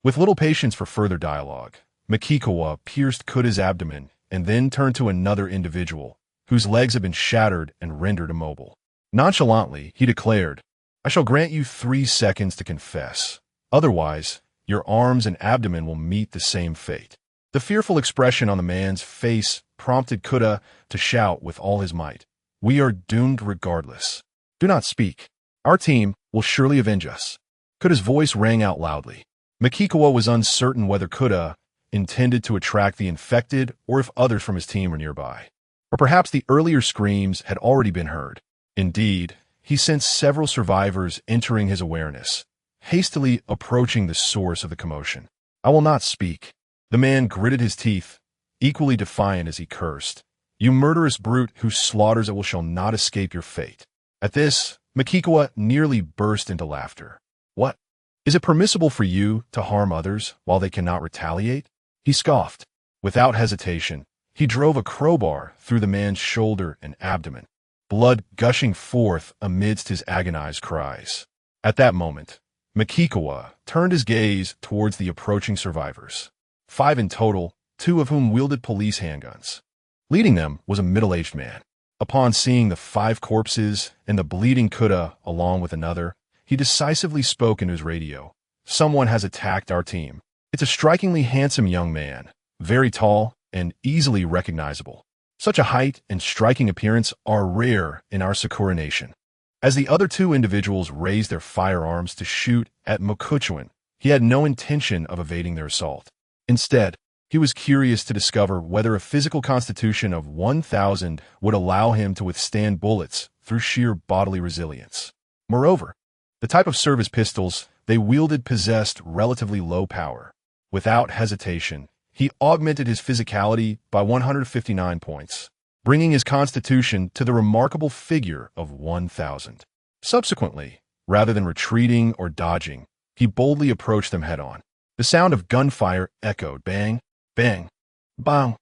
Speaker 1: With little patience for further dialogue, Makikawa pierced Kuta's abdomen and then turned to another individual, whose legs had been shattered and rendered immobile. Nonchalantly, he declared, "I shall grant you 3 seconds to confess. Otherwise, your arms and abdomen will meet the same fate. The fearful expression on the man's face prompted Kuda to shout with all his might, "We are doomed regardless. Do not speak. Our team will surely avenge us." Kuda's voice rang out loudly. Makikawa was uncertain whether Kuda intended to attract the infected or if others from his team were nearby. Or perhaps the earlier screams had already been heard. Indeed, he sensed several survivors entering his awareness, hastily approaching the source of the commotion. "I will not speak." The man gritted his teeth, equally defiant as he cursed. "You murderous brute who slaughters at will shall not escape your fate." At this, Makikawa nearly burst into laughter. "What? Is it permissible for you to harm others while they cannot retaliate?" He scoffed. Without hesitation, he drove a crowbar through the man's shoulder and abdomen, blood gushing forth amidst his agonized cries. At that moment, Makikawa turned his gaze towards the approaching survivors. 5 in total, 2 of whom wielded police handguns. Leading them was a middle-aged man. Upon seeing the 5 corpses and the bleeding Kuda along with another, he decisively spoke into his radio. "Someone has attacked our team. It's a strikingly handsome young man, very tall and easily recognizable. Such a height and striking appearance are rare in our Sakura nation." As the other 2 individuals raised their firearms to shoot at Mokuchuan, he had no intention of evading their assault. Instead, he was curious to discover whether a physical constitution of 1,000 would allow him to withstand bullets through sheer bodily resilience. Moreover, the type of service pistols they wielded possessed relatively low power. Without hesitation, he augmented his physicality by 159 points, bringing his constitution to the remarkable figure of 1,000. Subsequently, rather than retreating or dodging, he boldly approached them head-on. The sound of gunfire echoed bang, bang, bang.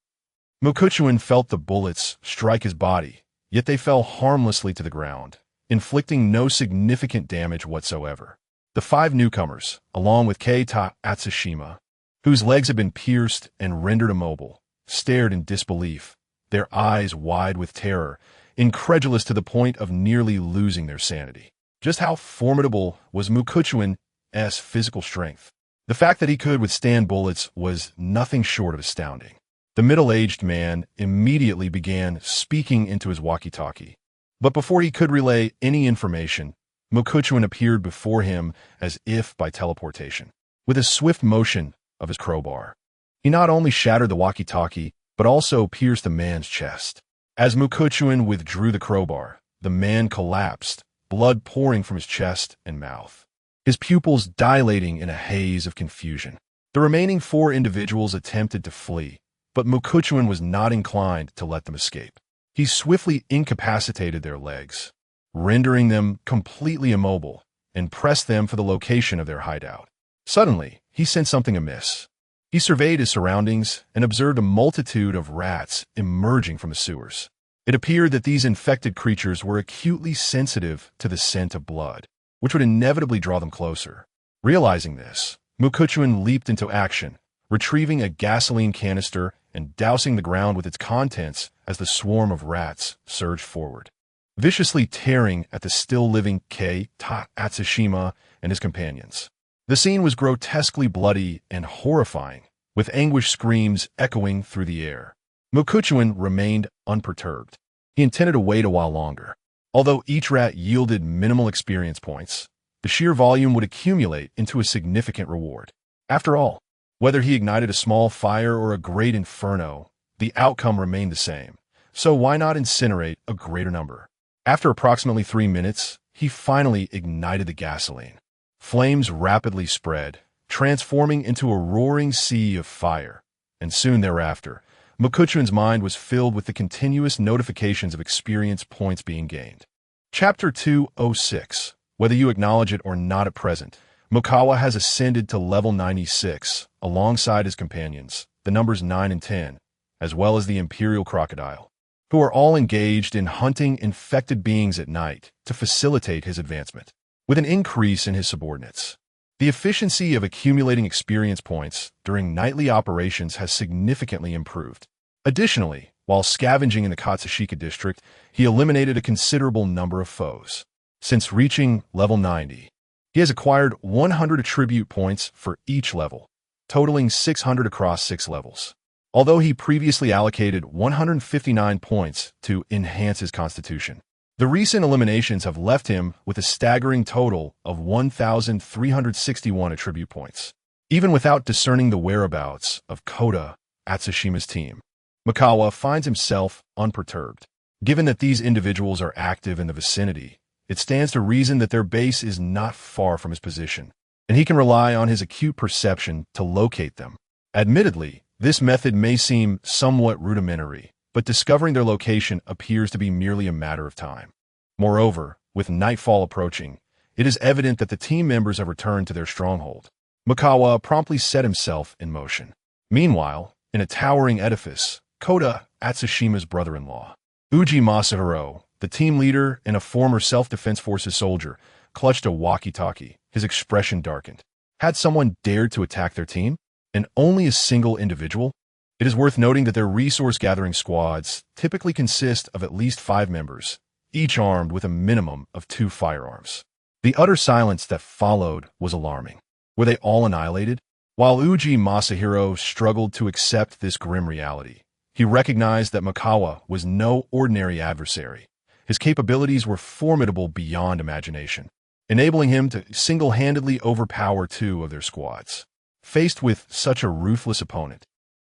Speaker 1: Mokuchuan felt the bullets strike his body, yet they fell harmlessly to the ground, inflicting no significant damage whatsoever. The 5 newcomers, along with Keita Atsushima, whose legs had been pierced and rendered immobile, stared in disbelief, their eyes wide with terror, incredulous to the point of nearly losing their sanity. Just how formidable was Mokuchuan's physical strength? The fact that he could withstand bullets was nothing short of astounding. The middle-aged man immediately began speaking into his walkie-talkie. But before he could relay any information, Mokuchuan appeared before him as if by teleportation. With a swift motion of his crowbar, he not only shattered the walkie-talkie, but also pierced the man's chest. As Mokuchuan withdrew the crowbar, the man collapsed, blood pouring from his chest and mouth, his pupils dilating in a haze of confusion. The remaining 4 individuals attempted to flee, but Mokuchuan was not inclined to let them escape. He swiftly incapacitated their legs, rendering them completely immobile, and pressed them for the location of their hideout. Suddenly, he sensed something amiss. He surveyed his surroundings and observed a multitude of rats emerging from the sewers. It appeared that these infected creatures were acutely sensitive to the scent of blood, which would inevitably draw them closer. Realizing this, Mokuchuan leaped into action, retrieving a gasoline canister and dousing the ground with its contents as the swarm of rats surged forward, viciously tearing at the still-living Keita Atsushima and his companions. The scene was grotesquely bloody and horrifying, with anguished screams echoing through the air. Mokuchuan remained unperturbed. He intended to wait a while longer. Although each rat yielded minimal experience points, the sheer volume would accumulate into a significant reward. After all, whether he ignited a small fire or a great inferno, the outcome remained the same. So why not incinerate a greater number? After approximately 3 minutes, he finally ignited the gasoline. Flames rapidly spread, transforming into a roaring sea of fire, and soon thereafter, Mokuchuan's mind was filled with the continuous notifications of experience points being gained. Chapter 206. Whether you acknowledge it or not at present, Mokawa has ascended to level 96, alongside his companions, the numbers 9 and 10, as well as the Imperial Crocodile, who are all engaged in hunting infected beings at night to facilitate his advancement. With an increase in his subordinates, the efficiency of accumulating experience points during nightly operations has significantly improved. Additionally, while scavenging in the Katsushika district, he eliminated a considerable number of foes. Since reaching level 90, He has acquired 100 attribute points for each level, totaling 600 across 6 levels. Although he previously allocated 159 points to enhance his constitution, the recent eliminations have left him with a staggering total of 1,361 attribute points. Even without discerning the whereabouts of Kota Atsushima's team, Mikawa finds himself unperturbed. Given that these individuals are active in the vicinity, it stands to reason that their base is not far from his position, and he can rely on his acute perception to locate them. Admittedly, this method may seem somewhat rudimentary, but discovering their location appears to be merely a matter of time. Moreover, with nightfall approaching, it is evident that the team members have returned to their stronghold. Mikawa promptly set himself in motion. Meanwhile, in a towering edifice, Kota Atsushima's brother-in-law, Uji Masahiro, the team leader and a former self-defense forces soldier, clutched a walkie-talkie, his expression darkened. Had someone dared to attack their team? And only a single individual? It is worth noting that their resource-gathering squads typically consist of at least 5 members, each armed with a minimum of 2 firearms. The utter silence that followed was alarming. Were they all annihilated? While Uji Masahiro struggled to accept this grim reality, he recognized that Mikawa was no ordinary adversary. His capabilities were formidable beyond imagination, enabling him to single-handedly overpower 2 of their squads. Faced with such a ruthless opponent,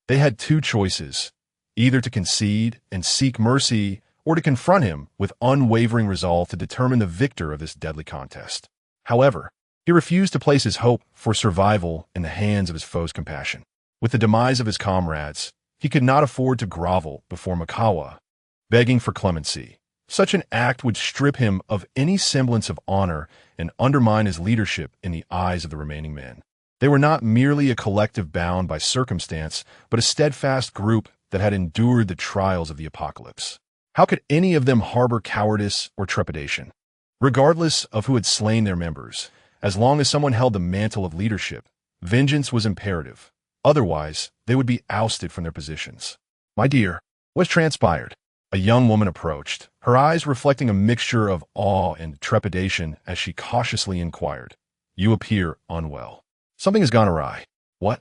Speaker 1: they had 2 choices, either to concede and seek mercy or to confront him with unwavering resolve to determine the victor of this deadly contest. However, he refused to place his hope for survival in the hands of his foe's compassion. With the demise of his comrades, he could not afford to grovel before Mikawa, begging for clemency. Such an act would strip him of any semblance of honor and undermine his leadership in the eyes of the remaining men. They were not merely a collective bound by circumstance, but a steadfast group that had endured the trials of the apocalypse. How could any of them harbor cowardice or trepidation? Regardless of who had slain their members, as long as someone held the mantle of leadership, vengeance was imperative. Otherwise, they would be ousted from their positions. "My dear, what's transpired?" A young woman approached, her eyes reflecting a mixture of awe and trepidation as she cautiously inquired. "You appear unwell. Something has gone awry." "What?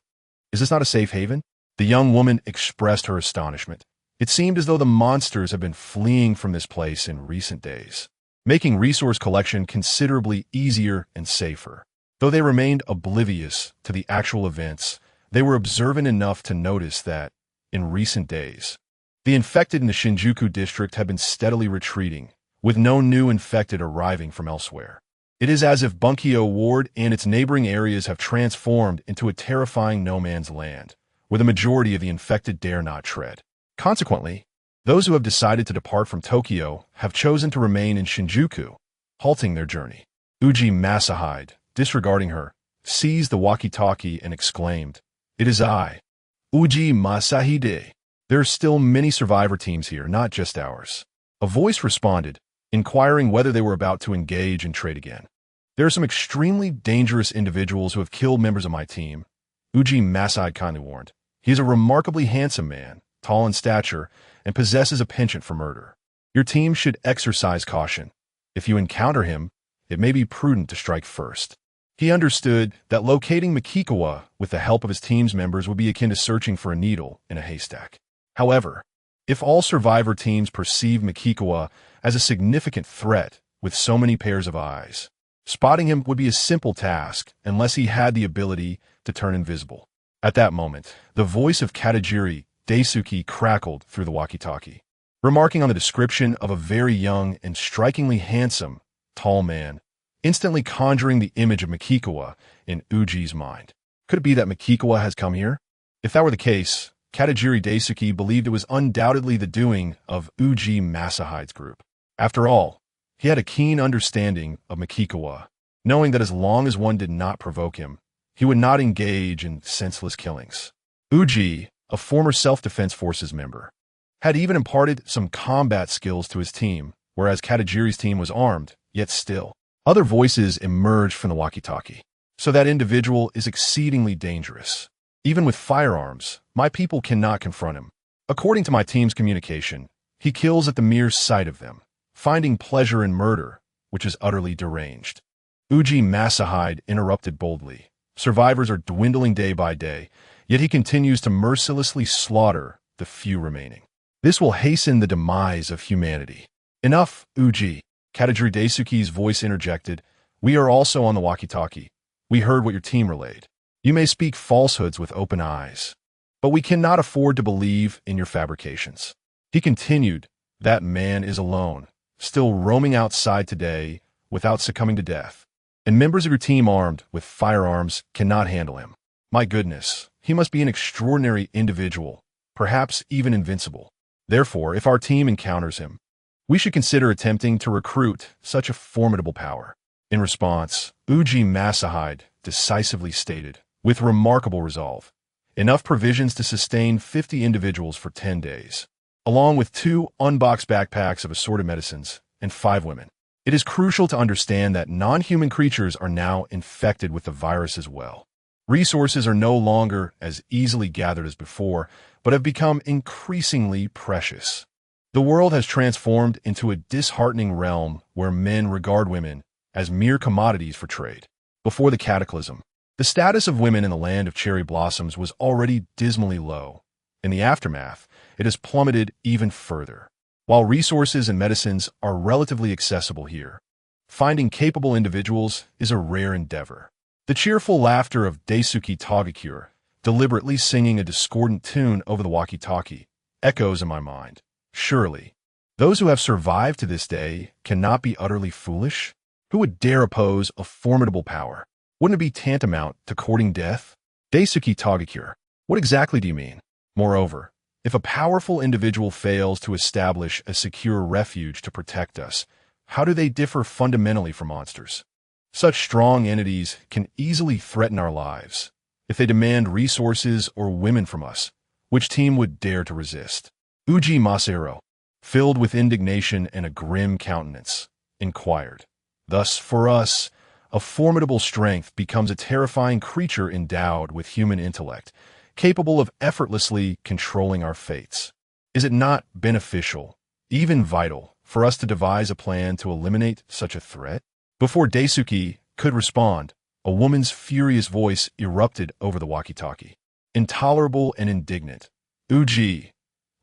Speaker 1: Is this not a safe haven?" The young woman expressed her astonishment. It seemed as though the monsters had been fleeing from this place in recent days, making resource collection considerably easier and safer. Though they remained oblivious to the actual events, they were observant enough to notice that, in recent days, the infected in the Shinjuku district had been steadily retreating, with no new infected arriving from elsewhere. It is as if Bunkyo Ward and its neighboring areas have transformed into a terrifying no-man's land, where the majority of the infected dare not tread. Consequently, those who have decided to depart from Tokyo have chosen to remain in Shinjuku, halting their journey. Uji Masahide, disregarding her, seized the walkie-talkie and exclaimed, "It is I, Uji Masahide. There are still many survivor teams here, not just ours." A voice responded, inquiring whether they were about to engage and trade again. "There are some extremely dangerous individuals who have killed members of my team," Uji Masahide kindly warned. "He is a remarkably handsome man, tall in stature, and possesses a penchant for murder. Your team should exercise caution. If you encounter him, it may be prudent to strike first." He understood that locating Mikikawa with the help of his team's members would be akin to searching for a needle in a haystack. However, if all survivor teams perceive Mikikawa as a significant threat with so many pairs of eyes, spotting him would be a simple task unless he had the ability to turn invisible. At that moment, the voice of Katajiri Daisuke crackled through the walkie-talkie, remarking on the description of a very young and strikingly handsome, tall man, instantly conjuring the image of Mikikawa in Uji's mind. Could it be that Mikikawa has come here? If that were the case, Katajiri Daisuke believed it was undoubtedly the doing of Uji Masahide's group. After all, he had a keen understanding of Mikikawa, knowing that as long as one did not provoke him, he would not engage in senseless killings. Uji, a former self-defense forces member, had even imparted some combat skills to his team, whereas Katajiri's team was armed, yet still. Other voices emerged from the walkie-talkie. "So that individual is exceedingly dangerous. Even with firearms, my people cannot confront him. According to my team's communication, he kills at the mere sight of them, finding pleasure in murder, which is utterly deranged." Uji Masahide interrupted boldly. Survivors are dwindling day by day, yet he continues to mercilessly slaughter the few remaining. This will hasten the demise of humanity. Enough, Uji. Katajiri Daisuke's voice interjected. We are also on the walkie-talkie. We heard what your team relayed. You may speak falsehoods with open eyes, but we cannot afford to believe in your fabrications. He continued, that man is alone, still roaming outside today without succumbing to death. And members of your team armed with firearms cannot handle him. My goodness, he must be an extraordinary individual, perhaps even invincible. Therefore, if our team encounters him, we should consider attempting to recruit such a formidable power. In response, Uji Masahide decisively stated, with remarkable resolve, enough provisions to sustain 50 individuals for 10 days, along with 2 unboxed backpacks of assorted medicines and 5 women. It is crucial to understand that non-human creatures are now infected with the virus as well. Resources are no longer as easily gathered as before, but have become increasingly precious. The world has transformed into a disheartening realm where men regard women as mere commodities for trade. Before the cataclysm, the status of women in the land of cherry blossoms was already dismally low. In the aftermath, it has plummeted even further. While resources and medicines are relatively accessible here, finding capable individuals is a rare endeavor. The cheerful laughter of Daisuke Tagakure, deliberately singing a discordant tune over the walkie-talkie, echoes in my mind. Surely, those who have survived to this day cannot be utterly foolish? Who would dare oppose a formidable power? Wouldn't it be tantamount to courting death? Daisuke Tagakure, what exactly do you mean? Moreover, if a powerful individual fails to establish a secure refuge to protect us, how do they differ fundamentally from monsters? Such strong entities can easily threaten our lives. If they demand resources or women from us, which team would dare to resist? Uji Masahiro, filled with indignation and a grim countenance, inquired. Thus, for us, a formidable strength becomes a terrifying creature endowed with human intellect, capable of effortlessly controlling our fates. Is it not beneficial, even vital, for us to devise a plan to eliminate such a threat? Before Daisuke could respond, a woman's furious voice erupted over the walkie-talkie. Intolerable and indignant. Uji,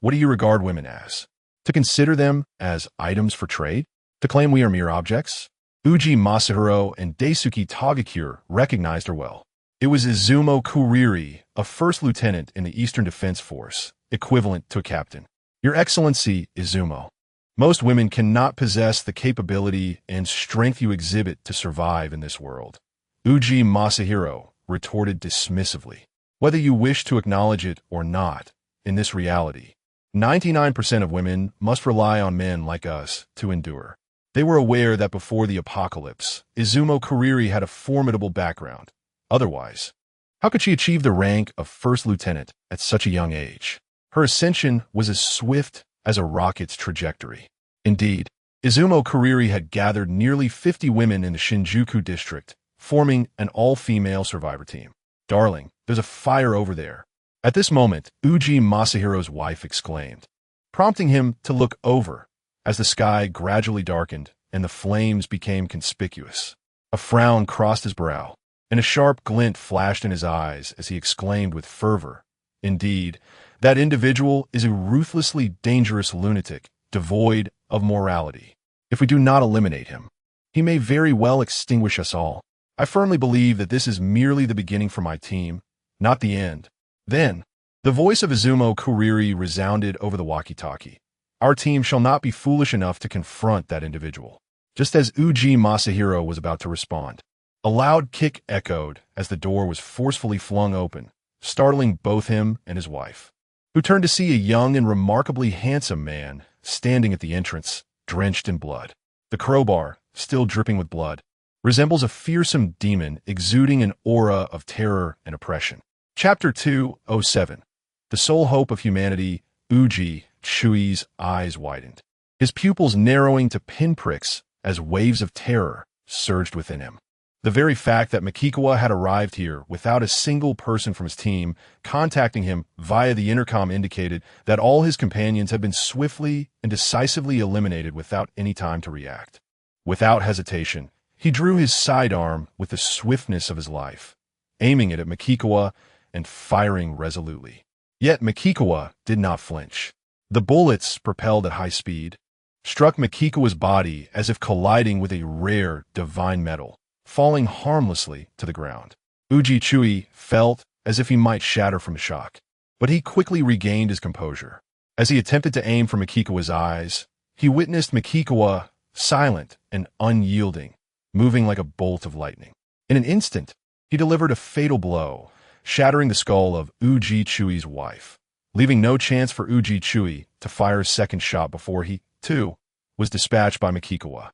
Speaker 1: what do you regard women as? To consider them as items for trade? To claim we are mere objects? Uji Masahiro and Daisuke Tagakure recognized her well. It was Izumo Kuriri, a first lieutenant in the Eastern Defense Force, equivalent to a captain. Your Excellency, Izumo, most women cannot possess the capability and strength you exhibit to survive in this world. Uji Masahiro retorted dismissively. Whether you wish to acknowledge it or not, in this reality, 99% of women must rely on men like us to endure. They were aware that before the apocalypse, Izumo Kuriri had a formidable background. Otherwise, how could she achieve the rank of first lieutenant at such a young age? Her ascension was as swift as a rocket's trajectory. Indeed, Izumo Kuriri had gathered nearly 50 women in the Shinjuku district, forming an all-female survivor team. Darling, there's a fire over there. At this moment, Uji Masahiro's wife exclaimed, prompting him to look over as the sky gradually darkened and the flames became conspicuous. A frown crossed his brow, and a sharp glint flashed in his eyes as he exclaimed with fervor, indeed, that individual is a ruthlessly dangerous lunatic, devoid of morality. If we do not eliminate him, he may very well extinguish us all. I firmly believe that this is merely the beginning for my team, not the end. Then, the voice of Izumo Kuriri resounded over the walkie-talkie. Our team shall not be foolish enough to confront that individual. Just as Uji Masahiro was about to respond, a loud kick echoed as the door was forcefully flung open, startling both him and his wife, who turned to see a young and remarkably handsome man standing at the entrance, drenched in blood. The crowbar, still dripping with blood, resembles a fearsome demon exuding an aura of terror and oppression. Chapter 207. The sole hope of humanity. Uji Chui's eyes widened, his pupils narrowing to pinpricks as waves of terror surged within him. The very fact that Makikawa had arrived here without a single person from his team contacting him via the intercom indicated that all his companions had been swiftly and decisively eliminated without any time to react. Without hesitation, He drew his sidearm with the swiftness of his life, aiming it at Makikawa and firing resolutely. Yet Makikawa did not flinch. The bullets, propelled at high speed, struck Makikawa's body as if colliding with a rare, divine metal, falling harmlessly to the ground. Uji felt as if he might shatter from shock, but he quickly regained his composure. As he attempted to aim for Makikawa's eyes, he witnessed Makikawa, silent and unyielding, moving like a bolt of lightning. In an instant, he delivered a fatal blow, shattering the skull of Uji-Chui's wife, leaving no chance for Uji-Chui to fire a second shot before he, too, was dispatched by Makikawa.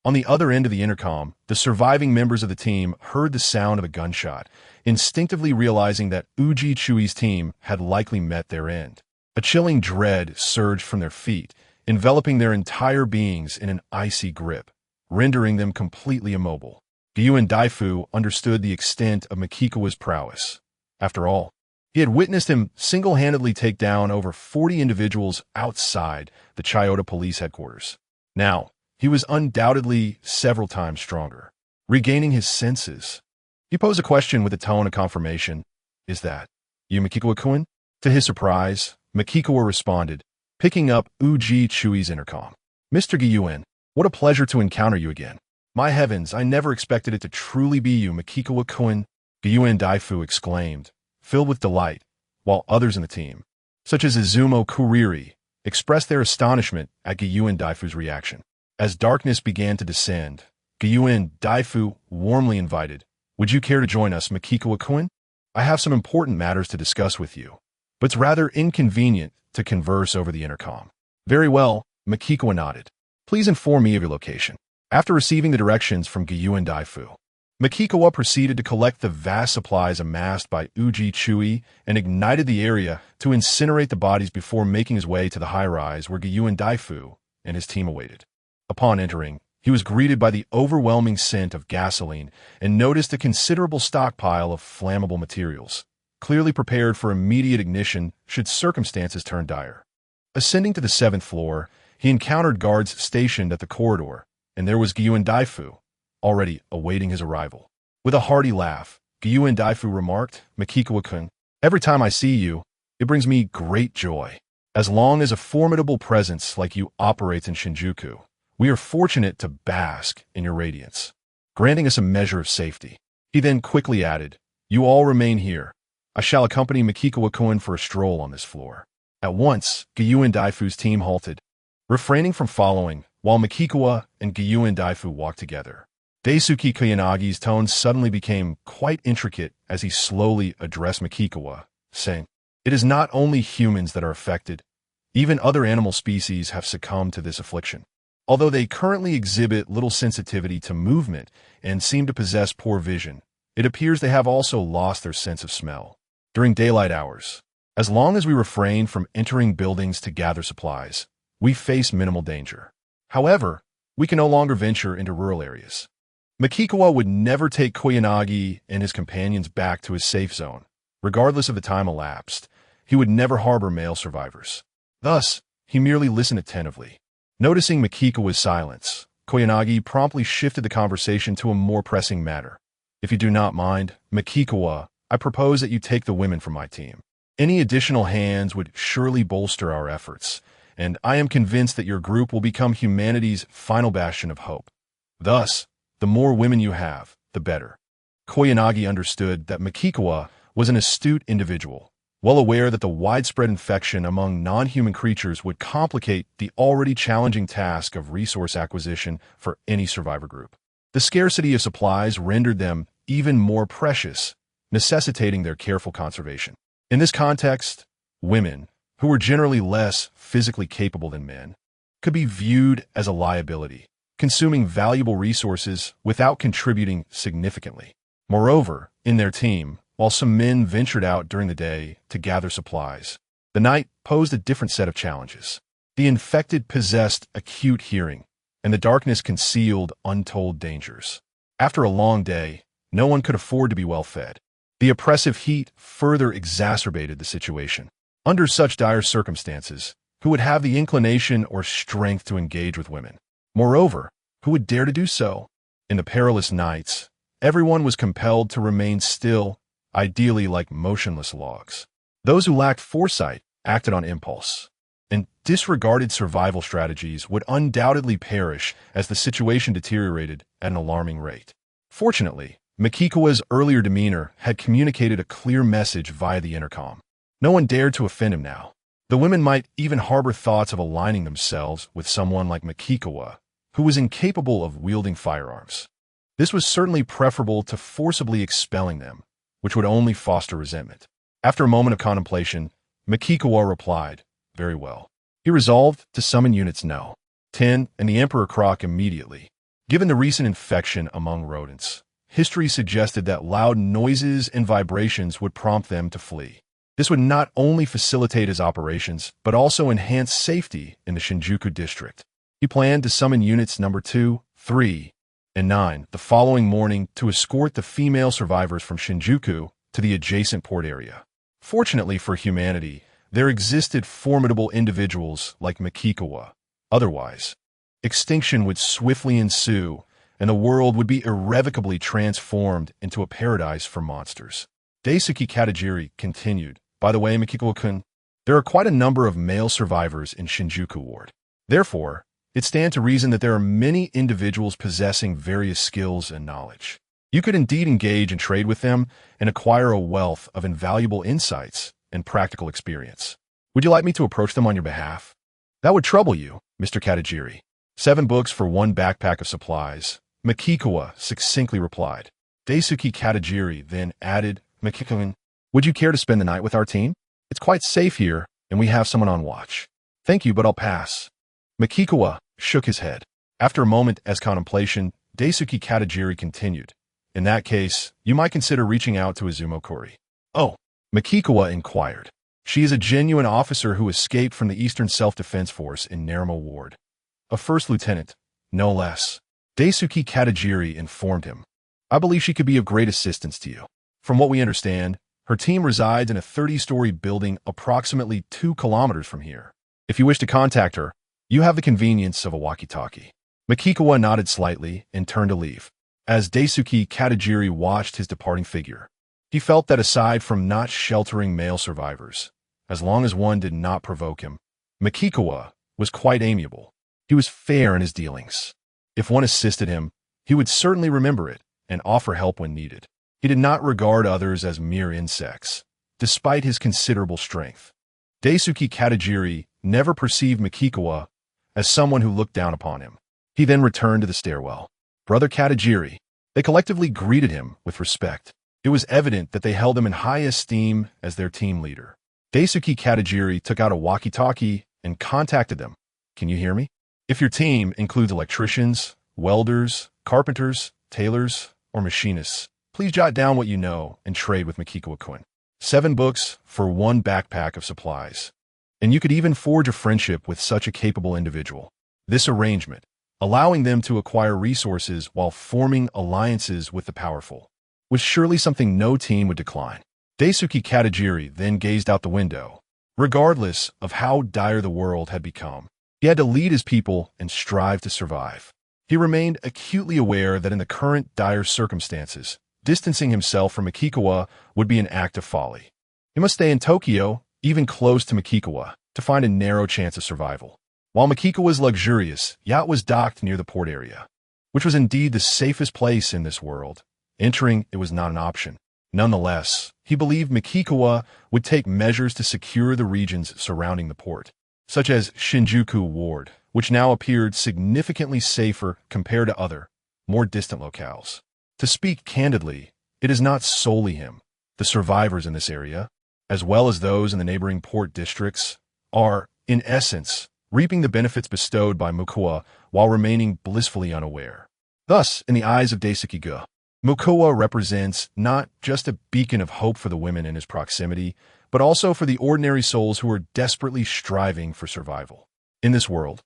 Speaker 1: On the other end of the intercom, the surviving members of the team heard the sound of a gunshot, instinctively realizing that Uji-Chui's team had likely met their end. A chilling dread surged from their feet, enveloping their entire beings in an icy grip, rendering them completely immobile. Gyuin Daifu understood the extent of Makikawa's prowess. After all, he had witnessed him single-handedly take down over 40 individuals outside the Chiyoda police headquarters. Now, he was undoubtedly several times stronger. Regaining his senses, he posed a question with a tone of confirmation. "Is that you, Makikawa-kun?" To his surprise, Makikawa responded, picking up Uji-Chui's intercom. "Mr. Gyuin, what a pleasure to encounter you again. My heavens, I never expected it to truly be you, Makikawa-kun," Gyuin Daifu exclaimed, filled with delight, while others in the team, such as Izumo Kuriri, expressed their astonishment at Gyuin Daifu's reaction. As darkness began to descend, Gyuin Daifu warmly invited, "Would you care to join us, Makikawa-kun? I have some important matters to discuss with you, but it's rather inconvenient to converse over the intercom." "Very well," Makikawa nodded. "Please inform me of your location." After receiving the directions from Gyuin Daifu, Makikawa proceeded to collect the vast supplies amassed by Uji-Chui and ignited the area to incinerate the bodies before making his way to the high-rise where Gyuin Daifu and his team awaited. Upon entering, he was greeted by the overwhelming scent of gasoline and noticed a considerable stockpile of flammable materials, clearly prepared for immediate ignition should circumstances turn dire. Ascending to the 7th floor, he encountered guards stationed at the corridor, and there was Gyuin Daifu, already awaiting his arrival. With a hearty laugh, Gyuin Daifu remarked, "Makikawa-kun, every time I see you, it brings me great joy. As long as a formidable presence like you operates in Shinjuku, we are fortunate to bask in your radiance, granting us a measure of safety." He then quickly added, "You all remain here. I shall accompany Makikawa-kun for a stroll on this floor." At once, Gyuin Daifu's team halted, refraining from following, while Makikawa and Gyuin Daifu walked together. Daisuke Koyanagi's tone suddenly became quite intricate as he slowly addressed Makikawa, saying, "It is not only humans that are affected. Even other animal species have succumbed to this affliction. Although they currently exhibit little sensitivity to movement and seem to possess poor vision, it appears they have also lost their sense of smell. During daylight hours, as long as we refrain from entering buildings to gather supplies, we face minimal danger. However, we can no longer venture into rural areas." Makikawa would never take Koyanagi and his companions back to his safe zone. Regardless of the time elapsed, he would never harbor male survivors. Thus, he merely listened attentively. Noticing Makikawa's silence, Koyanagi promptly shifted the conversation to a more pressing matter. "If you do not mind, Makikawa, I propose that you take the women from my team. Any additional hands would surely bolster our efforts, and I am convinced that your group will become humanity's final bastion of hope. Thus, the more women you have, the better." Koyanagi understood that Makikawa was an astute individual, well aware that the widespread infection among non-human creatures would complicate the already challenging task of resource acquisition for any survivor group. The scarcity of supplies rendered them even more precious, necessitating their careful conservation. In this context, women, who were generally less physically capable than men, could be viewed as a liability, consuming valuable resources without contributing significantly. Moreover, in their team, while some men ventured out during the day to gather supplies, the night posed a different set of challenges. The infected possessed acute hearing, and the darkness concealed untold dangers. After a long day, no one could afford to be well fed. The oppressive heat further exacerbated the situation. Under such dire circumstances, who would have the inclination or strength to engage with women? Moreover, who would dare to do so? In the perilous nights, everyone was compelled to remain still, ideally like motionless logs. Those who lacked foresight acted on impulse, and disregarded survival strategies would undoubtedly perish as the situation deteriorated at an alarming rate. Fortunately, Makikawa's earlier demeanor had communicated a clear message via the intercom. No one dared to offend him now. The women might even harbor thoughts of aligning themselves with someone like Makikawa, who was incapable of wielding firearms. This was certainly preferable to forcibly expelling them, which would only foster resentment. After a moment of contemplation, Makikawa replied, "Very well." He resolved to summon units No. 10 and the Emperor Croc immediately. Given the recent infection among rodents, history suggested that loud noises and vibrations would prompt them to flee. This would not only facilitate his operations, but also enhance safety in the Shinjuku district. He planned to summon units number 2, 3, and 9 the following morning to escort the female survivors from Shinjuku to the adjacent port area. Fortunately for humanity, there existed formidable individuals like Makikawa. Otherwise, extinction would swiftly ensue, and the world would be irrevocably transformed into a paradise for monsters. Daisuke Katajiri continued, "By the way, Makikawa-kun, there are quite a number of male survivors in Shinjuku Ward. Therefore, it stands to reason that there are many individuals possessing various skills and knowledge. You could indeed engage and trade with them and acquire a wealth of invaluable insights and practical experience. Would you like me to approach them on your behalf?" "That would trouble you, Mr. Katajiri." 7 books for 1 backpack of supplies, Makikawa succinctly replied. Daisuke Katajiri then added, "Makikawa, would you care to spend the night with our team? It's quite safe here, and we have someone on watch." "Thank you, but I'll pass." Makikawa shook his head. After a moment as contemplation, Daisuke Katajiri continued, "In that case, you might consider reaching out to Izumokuri." "Oh," Makikawa inquired. "She is a genuine officer who escaped from the Eastern Self-Defense Force in Naruma Ward. A first lieutenant, no less." Daisuke Katajiri informed him. "I believe she could be of great assistance to you. From what we understand, her team resides in a 30-story building approximately 2 kilometers from here. If you wish to contact her, you have the convenience of a walkie-talkie." Makikawa nodded slightly and turned to leave. As Daisuke Katajiri watched his departing figure, he felt that aside from not sheltering male survivors, as long as one did not provoke him, Makikawa was quite amiable. He was fair in his dealings. If one assisted him, he would certainly remember it and offer help when needed. He did not regard others as mere insects, despite his considerable strength. Daisuke Katajiri never perceived Makikawa as someone who looked down upon him. He then returned to the stairwell. "Brother Katajiri." They collectively greeted him with respect. It was evident that they held him in high esteem as their team leader. Daisuke Katajiri took out a walkie-talkie and contacted them. "Can you hear me? If your team includes electricians, welders, carpenters, tailors, or machinists, please jot down what you know and trade with Makikawa-kun. 7 books for 1 backpack of supplies. And you could even forge a friendship with such a capable individual. This arrangement, allowing them to acquire resources while forming alliances with the powerful, was surely something no team would decline." Daisuke Katajiri then gazed out the window. Regardless of how dire the world had become, he had to lead his people and strive to survive. He remained acutely aware that in the current dire circumstances, distancing himself from Makikawa would be an act of folly. He must stay in Tokyo, even close to Makikawa, to find a narrow chance of survival. While Makikawa's luxurious yacht was docked near the port area, which was indeed the safest place in this world, entering it was not an option. Nonetheless, he believed Makikawa would take measures to secure the regions surrounding the port, such as Shinjuku Ward, which now appeared significantly safer compared to other, more distant locales. To speak candidly, it is not solely him. The survivors in this area, as well as those in the neighboring port districts, are, in essence, reaping the benefits bestowed by Makikawa while remaining blissfully unaware. Thus, in the eyes of Daisuke, Makikawa represents not just a beacon of hope for the women in his proximity, but also for the ordinary souls who are desperately striving for survival. In this world,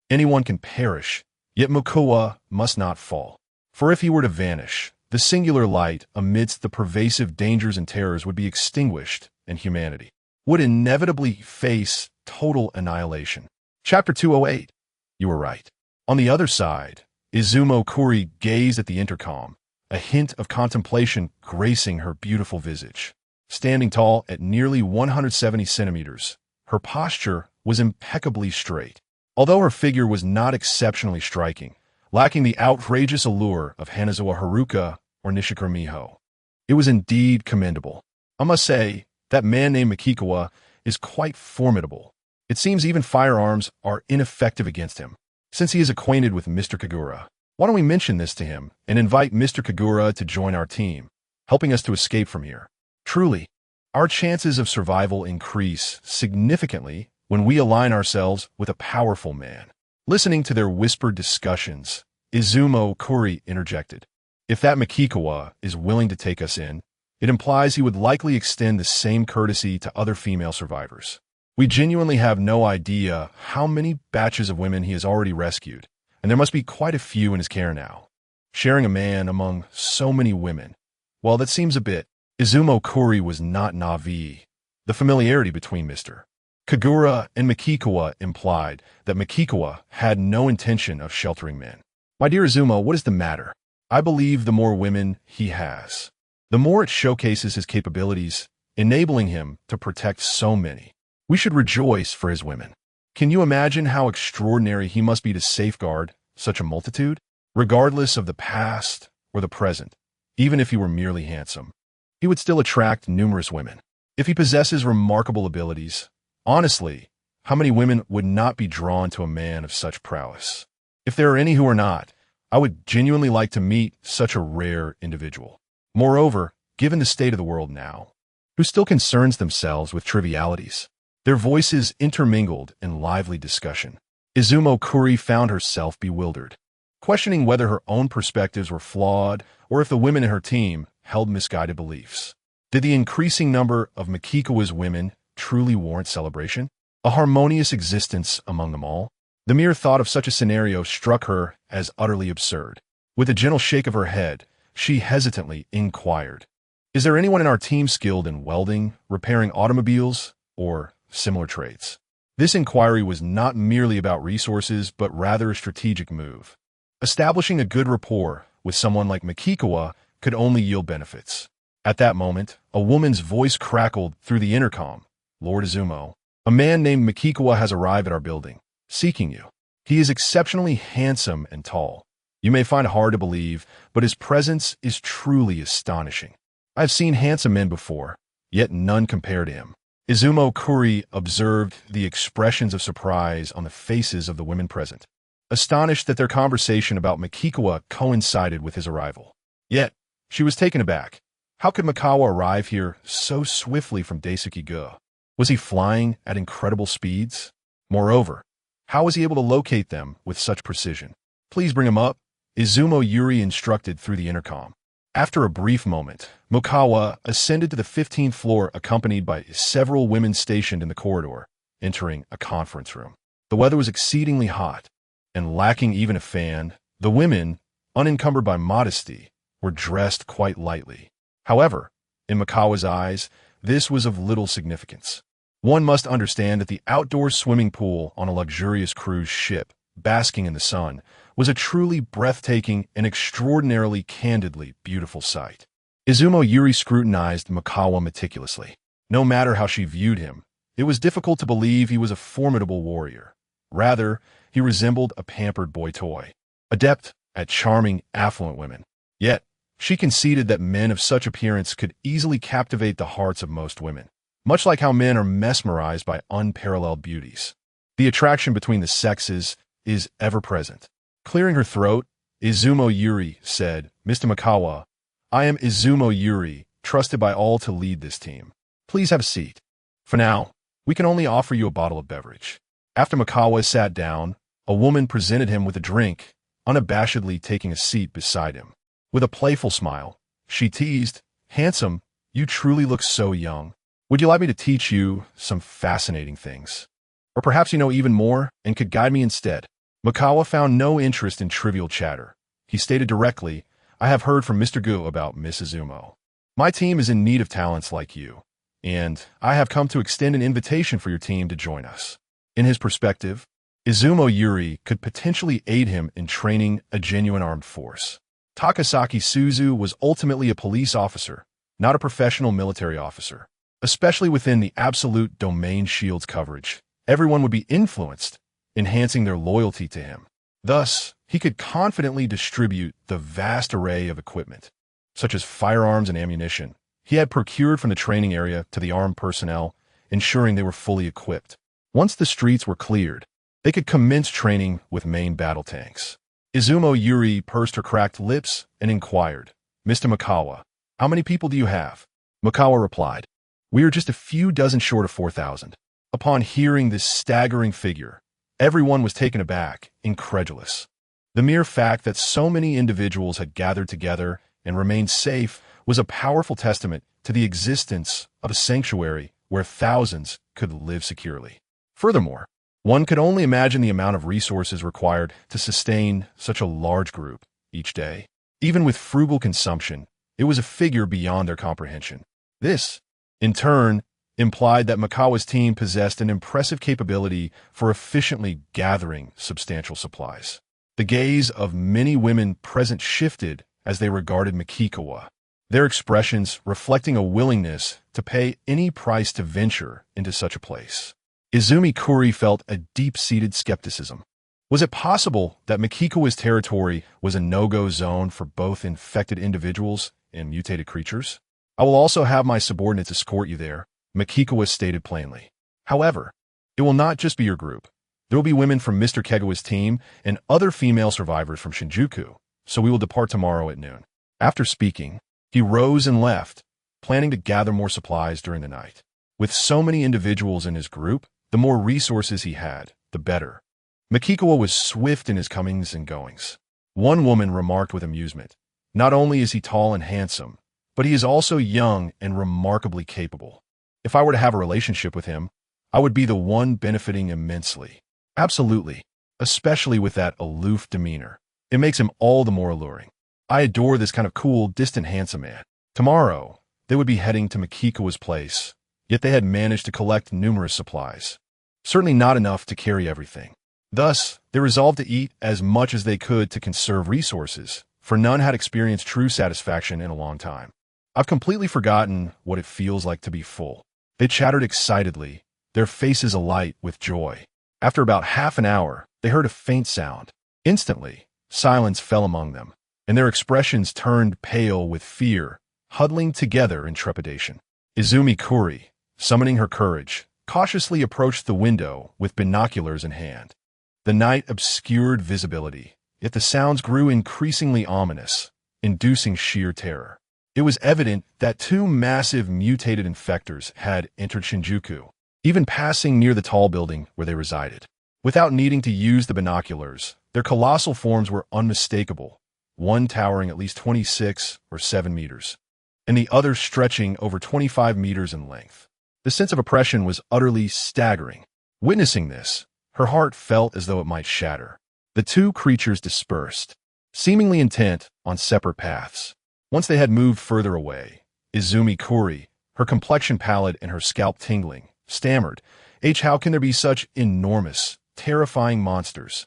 Speaker 1: anyone can perish, yet Makikawa must not fall. For if he were to vanish, the singular light amidst the pervasive dangers and terrors would be extinguished, and humanity would inevitably face total annihilation. Chapter 208. You were right. On the other side, Izumo Kuri gazed at the intercom, a hint of contemplation gracing her beautiful visage. Standing tall at nearly 170 centimeters, her posture was impeccably straight. Although her figure was not exceptionally striking, lacking the outrageous allure of Hanazawa Haruka or Nishikura Miho, it was indeed commendable. I must say, that man named Makikawa is quite formidable. It seems even firearms are ineffective against him. Since he is acquainted with Mr. Kagura, why don't we mention this to him and invite Mr. Kagura to join our team, helping us to escape from here? Truly, our chances of survival increase significantly when we align ourselves with a powerful man. Listening to their whispered discussions, Izumo Kuri interjected. If that Makikawa is willing to take us in, it implies he would likely extend the same courtesy to other female survivors. We genuinely have no idea how many batches of women he has already rescued, and there must be quite a few in his care now. Sharing a man among so many women, well, that seems a bit. Izumo Kuri was not Navi. The familiarity between Mr. Kagura and Makikawa implied that Makikawa had no intention of sheltering men. My dear Izumo, what is the matter? I believe the more women he has, the more it showcases his capabilities, enabling him to protect so many. We should rejoice for his women. Can you imagine how extraordinary he must be to safeguard such a multitude? Regardless of the past or the present, even if he were merely handsome, he would still attract numerous women. If he possesses remarkable abilities, honestly, how many women would not be drawn to a man of such prowess? If there are any who are not, I would genuinely like to meet such a rare individual. Moreover, given the state of the world now, who still concerns themselves with trivialities? Their voices intermingled in lively discussion. Izumo Kuri found herself bewildered, questioning whether her own perspectives were flawed or if the women in her team held misguided beliefs. Did the increasing number of Makikawa's women truly warrant celebration? A harmonious existence among them all? The mere thought of such a scenario struck her as utterly absurd. With a gentle shake of her head, she hesitantly inquired, "Is there anyone in our team skilled in welding, repairing automobiles, or similar trades?" This inquiry was not merely about resources, but rather a strategic move. Establishing a good rapport with someone like Makikawa could only yield benefits. At that moment, a woman's voice crackled through the intercom. "Lord Izumo, a man named Makikawa has arrived at our building, seeking you. He is exceptionally handsome and tall. You may find it hard to believe, but his presence is truly astonishing. I have seen handsome men before, yet none compare to him." Izumo Kuri observed the expressions of surprise on the faces of the women present, astonished that their conversation about Makikawa coincided with his arrival. Yet, she was taken aback. How could Makawa arrive here so swiftly from Daisuke-gu? Was he flying at incredible speeds? Moreover, how was he able to locate them with such precision? "Please bring him up," Izumo Yuri instructed through the intercom. After a brief moment, Makawa ascended to the 15th floor accompanied by several women stationed in the corridor, entering a conference room. The weather was exceedingly hot, and lacking even a fan, the women, unencumbered by modesty, were dressed quite lightly. However, in Makawa's eyes, this was of little significance. One must understand that the outdoor swimming pool on a luxurious cruise ship, basking in the sun, was a truly breathtaking and extraordinarily candidly beautiful sight. Izumo Yuri scrutinized Makawa meticulously. No matter how she viewed him, it was difficult to believe he was a formidable warrior. Rather, he resembled a pampered boy toy, adept at charming, affluent women. Yet, she conceded that men of such appearance could easily captivate the hearts of most women, much like how men are mesmerized by unparalleled beauties. The attraction between the sexes is ever present. Clearing her throat, Izumo Yuri said, "Mr. Makawa, I am Izumo Yuri, trusted by all to lead this team. Please have a seat. For now, we can only offer you a bottle of beverage." After Makawa sat down, a woman presented him with a drink, unabashedly taking a seat beside him. With a playful smile, she teased, "Handsome, you truly look so young. Would you like me to teach you some fascinating things? Or perhaps you know even more and could guide me instead?" Makawa found no interest in trivial chatter. He stated directly, "I have heard from Mr. Gu about Miss Izumo. My team is in need of talents like you, and I have come to extend an invitation for your team to join us." In his perspective, Izumo Yuri could potentially aid him in training a genuine armed force. Takasaki Suzu was ultimately a police officer, not a professional military officer. Especially within the absolute domain shield's coverage, everyone would be influenced, enhancing their loyalty to him. Thus, he could confidently distribute the vast array of equipment, such as firearms and ammunition, he had procured from the training area to the armed personnel, ensuring they were fully equipped. Once the streets were cleared, they could commence training with main battle tanks. Izumo Yuri pursed her cracked lips and inquired, "Mr. Mikawa, how many people do you have?" Mikawa replied, "We are just a few dozen short of 4,000. Upon hearing this staggering figure, everyone was taken aback, incredulous. The mere fact that so many individuals had gathered together and remained safe was a powerful testament to the existence of a sanctuary where thousands could live securely. Furthermore, one could only imagine the amount of resources required to sustain such a large group each day. Even with frugal consumption, it was a figure beyond their comprehension. This, in turn, implied that Mikawa's team possessed an impressive capability for efficiently gathering substantial supplies. The gaze of many women present shifted as they regarded Mikikawa, their expressions reflecting a willingness to pay any price to venture into such a place. Izumi Kuri felt a deep-seated skepticism. Was it possible that Mikikawa's territory was a no-go zone for both infected individuals and mutated creatures? "I will also have my subordinates escort you there," Mikikawa stated plainly. "However, it will not just be your group. There will be women from Mr. Kegawa's team and other female survivors from Shinjuku, so we will depart tomorrow at noon." After speaking, he rose and left, planning to gather more supplies during the night. With so many individuals in his group, the more resources he had, the better. Mikikawa was swift in his comings and goings. One woman remarked with amusement, "Not only is he tall and handsome, but he is also young and remarkably capable. If I were to have a relationship with him, I would be the one benefiting immensely." "Absolutely, especially with that aloof demeanor. It makes him all the more alluring. I adore this kind of cool, distant, handsome man." Tomorrow, they would be heading to Mikikawa's place, yet they had managed to collect numerous supplies. Certainly not enough to carry everything. Thus, they resolved to eat as much as they could to conserve resources, for none had experienced true satisfaction in a long time. "I've completely forgotten what it feels like to be full." They chattered excitedly, their faces alight with joy. After about half an hour, they heard a faint sound. Instantly, silence fell among them, and their expressions turned pale with fear, huddling together in trepidation. Izumi Kuri, summoning her courage, cautiously approached the window with binoculars in hand. The night obscured visibility, yet the sounds grew increasingly ominous, inducing sheer terror. It was evident that two massive mutated infectors had entered Shinjuku, even passing near the tall building where they resided. Without needing to use the binoculars, their colossal forms were unmistakable, one towering at least 26 or 7 meters, and the other stretching over 25 meters in length. The sense of oppression was utterly staggering. Witnessing this, her heart felt as though it might shatter. The two creatures dispersed, seemingly intent on separate paths. Once they had moved further away, Izumi Kuri, her complexion pallid and her scalp tingling, stammered, How can there be such enormous, terrifying monsters?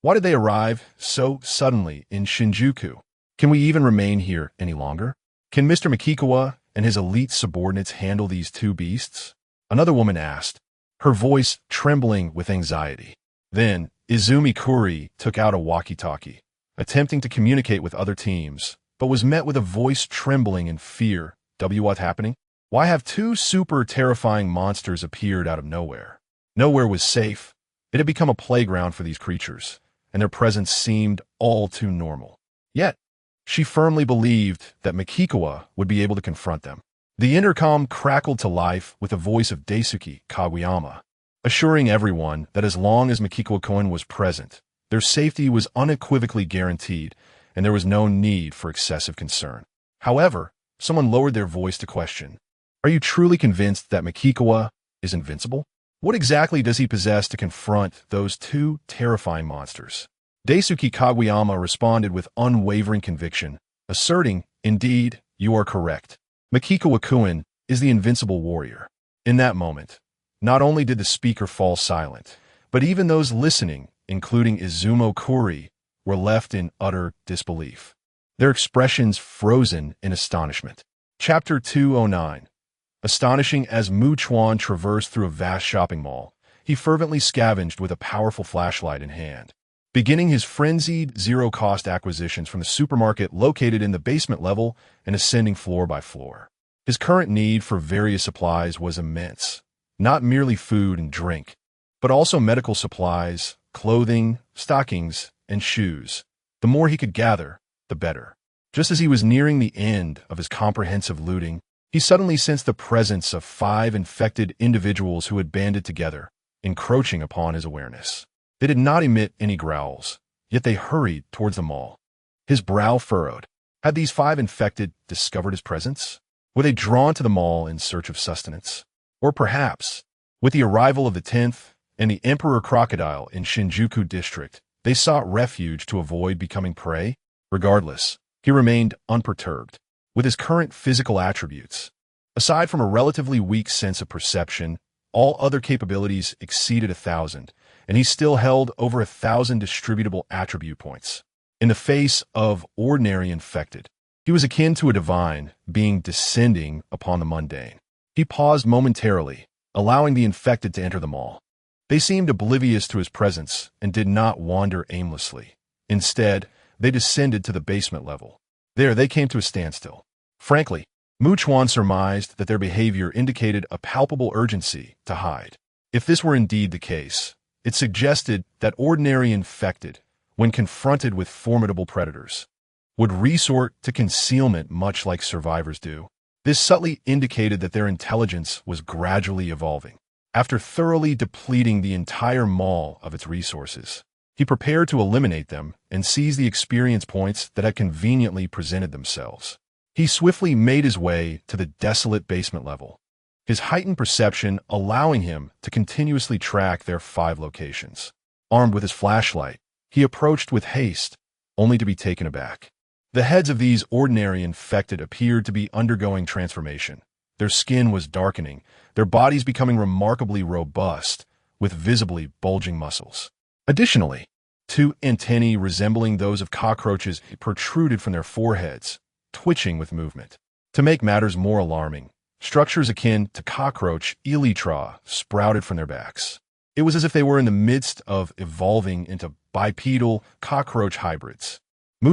Speaker 1: Why did they arrive so suddenly in Shinjuku? Can we even remain here any longer? Can Mr. Mikikawa and his elite subordinates handle these two beasts?" Another woman asked, her voice trembling with anxiety. Then, Izumi Kuri took out a walkie-talkie, attempting to communicate with other teams, but was met with a voice trembling in fear. "What's happening? Why have two super terrifying monsters appeared out of nowhere?" Nowhere was safe. It had become a playground for these creatures, and their presence seemed all too normal. Yet, she firmly believed that Mikikawa would be able to confront them. The intercom crackled to life with the voice of Daisuke Kaguyama, assuring everyone that as long as Mikikawa-kun was present, their safety was unequivocally guaranteed, and there was no need for excessive concern. However, someone lowered their voice to question, "Are you truly convinced that Mikikawa is invincible? What exactly does he possess to confront those two terrifying monsters?" Daisuke Kaguyama responded with unwavering conviction, asserting, "Indeed, you are correct. Mikikawa-kun is the invincible warrior." In that moment, not only did the speaker fall silent, But even those listening, including Izumo Kuri, were left in utter disbelief, their expressions frozen in astonishment. Chapter 209. Astonishing as Chuan traversed through a vast shopping mall, he fervently scavenged with a powerful flashlight in hand, beginning his frenzied, zero-cost acquisitions from the supermarket located in the basement level and ascending floor by floor. His current need for various supplies was immense, not merely food and drink, but also medical supplies, clothing, stockings, and shoes. The more he could gather, the better. Just as he was nearing the end of his comprehensive looting, he suddenly sensed the presence of 5 infected individuals who had banded together, encroaching upon his awareness. They did not emit any growls, yet they hurried towards the mall. His brow furrowed. Had these 5 infected discovered his presence? Were they drawn to the mall in search of sustenance? Or perhaps, with the arrival of the 10th and the Emperor Crocodile in Shinjuku District, they sought refuge to avoid becoming prey? Regardless, he remained unperturbed. With his current physical attributes, aside from a relatively weak sense of perception, all other capabilities exceeded 1,000, and he still held over 1,000 distributable attribute points. In the face of ordinary infected, he was akin to a divine being descending upon the mundane. He paused momentarily, allowing the infected to enter the mall. They seemed oblivious to his presence and did not wander aimlessly. Instead, they descended to the basement level. There, they came to a standstill. Frankly, Chuan surmised that their behavior indicated a palpable urgency to hide. If this were indeed the case, it suggested that ordinary infected, when confronted with formidable predators, would resort to concealment much like survivors do. This subtly indicated that their intelligence was gradually evolving. After thoroughly depleting the entire mall of its resources, he prepared to eliminate them and seize the experience points that had conveniently presented themselves. He swiftly made his way to the desolate basement level, his heightened perception allowing him to continuously track their 5 locations. Armed with his flashlight, he approached with haste, only to be taken aback. The heads of these ordinary infected appeared to be undergoing transformation. Their skin was darkening, their bodies becoming remarkably robust, with visibly bulging muscles. Additionally, 2 antennae resembling those of cockroaches protruded from their foreheads, twitching with movement. To make matters more alarming, structures akin to cockroach elytra sprouted from their backs. It was as if they were in the midst of evolving into bipedal cockroach hybrids.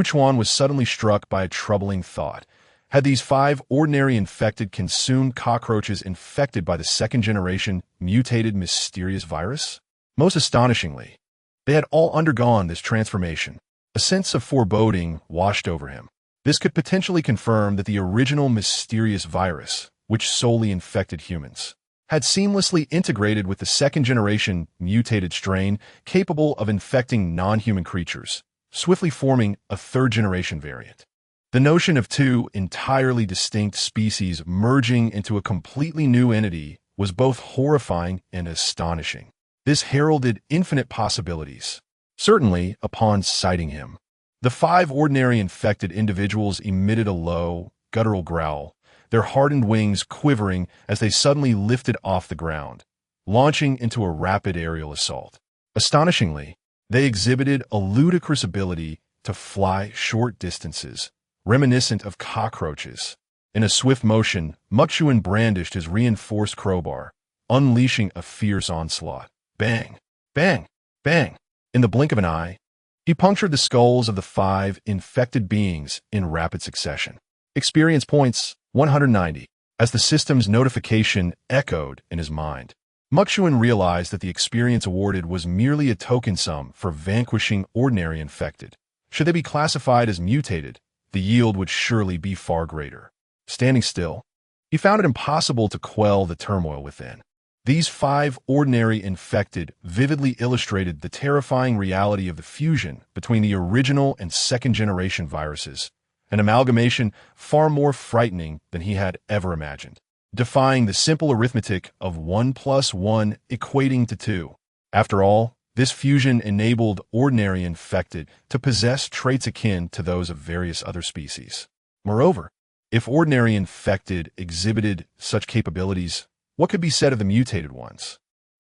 Speaker 1: Chuan was suddenly struck by a troubling thought. Had these 5 ordinary infected consumed cockroaches infected by the 2nd-generation mutated mysterious virus? Most astonishingly, they had all undergone this transformation. A sense of foreboding washed over him. This could potentially confirm that the original mysterious virus, which solely infected humans, had seamlessly integrated with the 2nd-generation mutated strain capable of infecting non-human creatures, swiftly forming a 3rd-generation variant. The notion of 2 entirely distinct species merging into a completely new entity was both horrifying and astonishing. This heralded infinite possibilities. Certainly, upon sighting him, the 5 ordinary infected individuals emitted a low, guttural growl, their hardened wings quivering as they suddenly lifted off the ground, launching into a rapid aerial assault. Astonishingly, they exhibited a ludicrous ability to fly short distances, reminiscent of cockroaches. In a swift motion, Chuan brandished his reinforced crowbar, unleashing a fierce onslaught. Bang! Bang! Bang! In the blink of an eye, he punctured the skulls of the 5 infected beings in rapid succession. Experience points 190. As the system's notification echoed in his mind, Chuan realized that the experience awarded was merely a token sum for vanquishing ordinary infected. Should they be classified as mutated, the yield would surely be far greater. Standing still, he found it impossible to quell the turmoil within. These 5 ordinary infected vividly illustrated the terrifying reality of the fusion between the original and 2nd-generation viruses, an amalgamation far more frightening than he had ever imagined, defying the simple arithmetic of 1 + 1 equating to 2. After all, this fusion enabled ordinary infected to possess traits akin to those of various other species. Moreover, if ordinary infected exhibited such capabilities, what could be said of the mutated ones?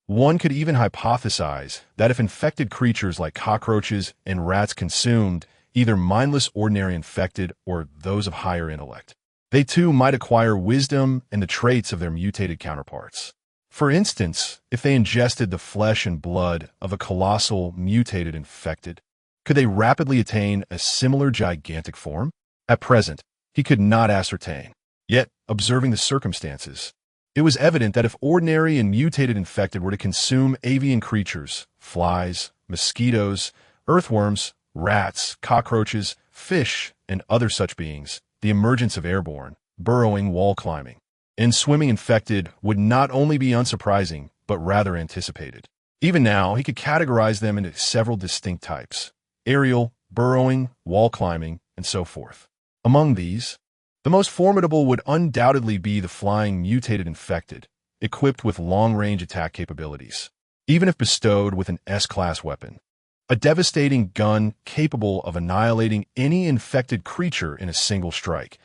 Speaker 1: One could even hypothesize that if infected creatures like cockroaches and rats consumed either mindless ordinary infected or those of higher intellect, they too might acquire wisdom and the traits of their mutated counterparts. For instance, if they ingested the flesh and blood of a colossal mutated infected, could they rapidly attain a similar gigantic form? At present, he could not ascertain. Yet, observing the circumstances, it was evident that if ordinary and mutated infected were to consume avian creatures, flies, mosquitoes, earthworms, rats, cockroaches, fish, and other such beings, the emergence of airborne, burrowing wall climbing, and swimming infected would not only be unsurprising, but rather anticipated. Even now, he could categorize them into several distinct types: aerial, burrowing, wall climbing, and so forth. Among these, the most formidable would undoubtedly be the flying mutated infected, equipped with long-range attack capabilities, even if bestowed with an S-class weapon. A devastating gun capable of annihilating any infected creature in a single strike.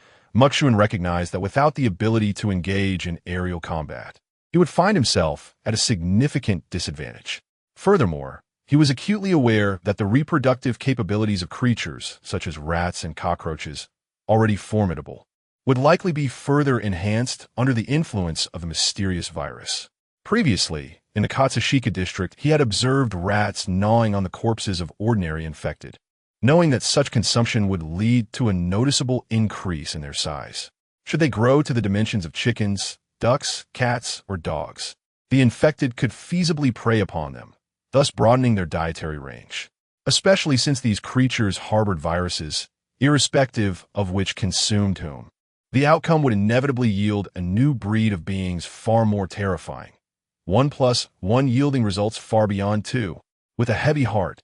Speaker 1: Chuan recognized that without the ability to engage in aerial combat, he would find himself at a significant disadvantage. Furthermore, he was acutely aware that the reproductive capabilities of creatures, such as rats and cockroaches, already formidable, would likely be further enhanced under the influence of the mysterious virus. Previously, in the Katsushika district, he had observed rats gnawing on the corpses of ordinary infected, knowing that such consumption would lead to a noticeable increase in their size. Should they grow to the dimensions of chickens, ducks, cats, or dogs, the infected could feasibly prey upon them, thus broadening their dietary range, especially since these creatures harbored viruses, irrespective of which consumed whom. The outcome would inevitably yield a new breed of beings far more terrifying. 1+1 yielding results far beyond 2. With a heavy heart,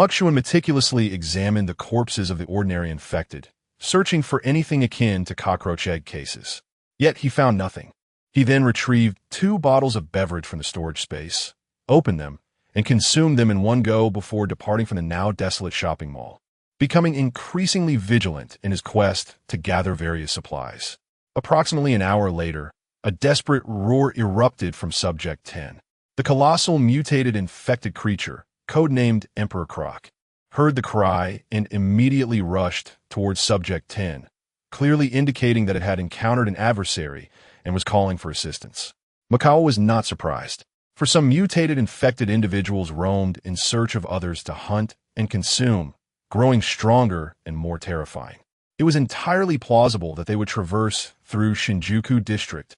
Speaker 1: Chuan meticulously examined the corpses of the ordinary infected, searching for anything akin to cockroach egg cases. Yet he found nothing. He then retrieved 2 bottles of beverage from the storage space, opened them, and consumed them in one go before departing from the now desolate shopping mall, becoming increasingly vigilant in his quest to gather various supplies. Approximately an hour later, a desperate roar erupted from Subject 10. The colossal mutated infected creature, codenamed Emperor Croc, heard the cry and immediately rushed towards Subject 10, clearly indicating that it had encountered an adversary and was calling for assistance. Makawa was not surprised, for some mutated infected individuals roamed in search of others to hunt and consume, growing stronger and more terrifying. It was entirely plausible that they would traverse through Shinjuku District,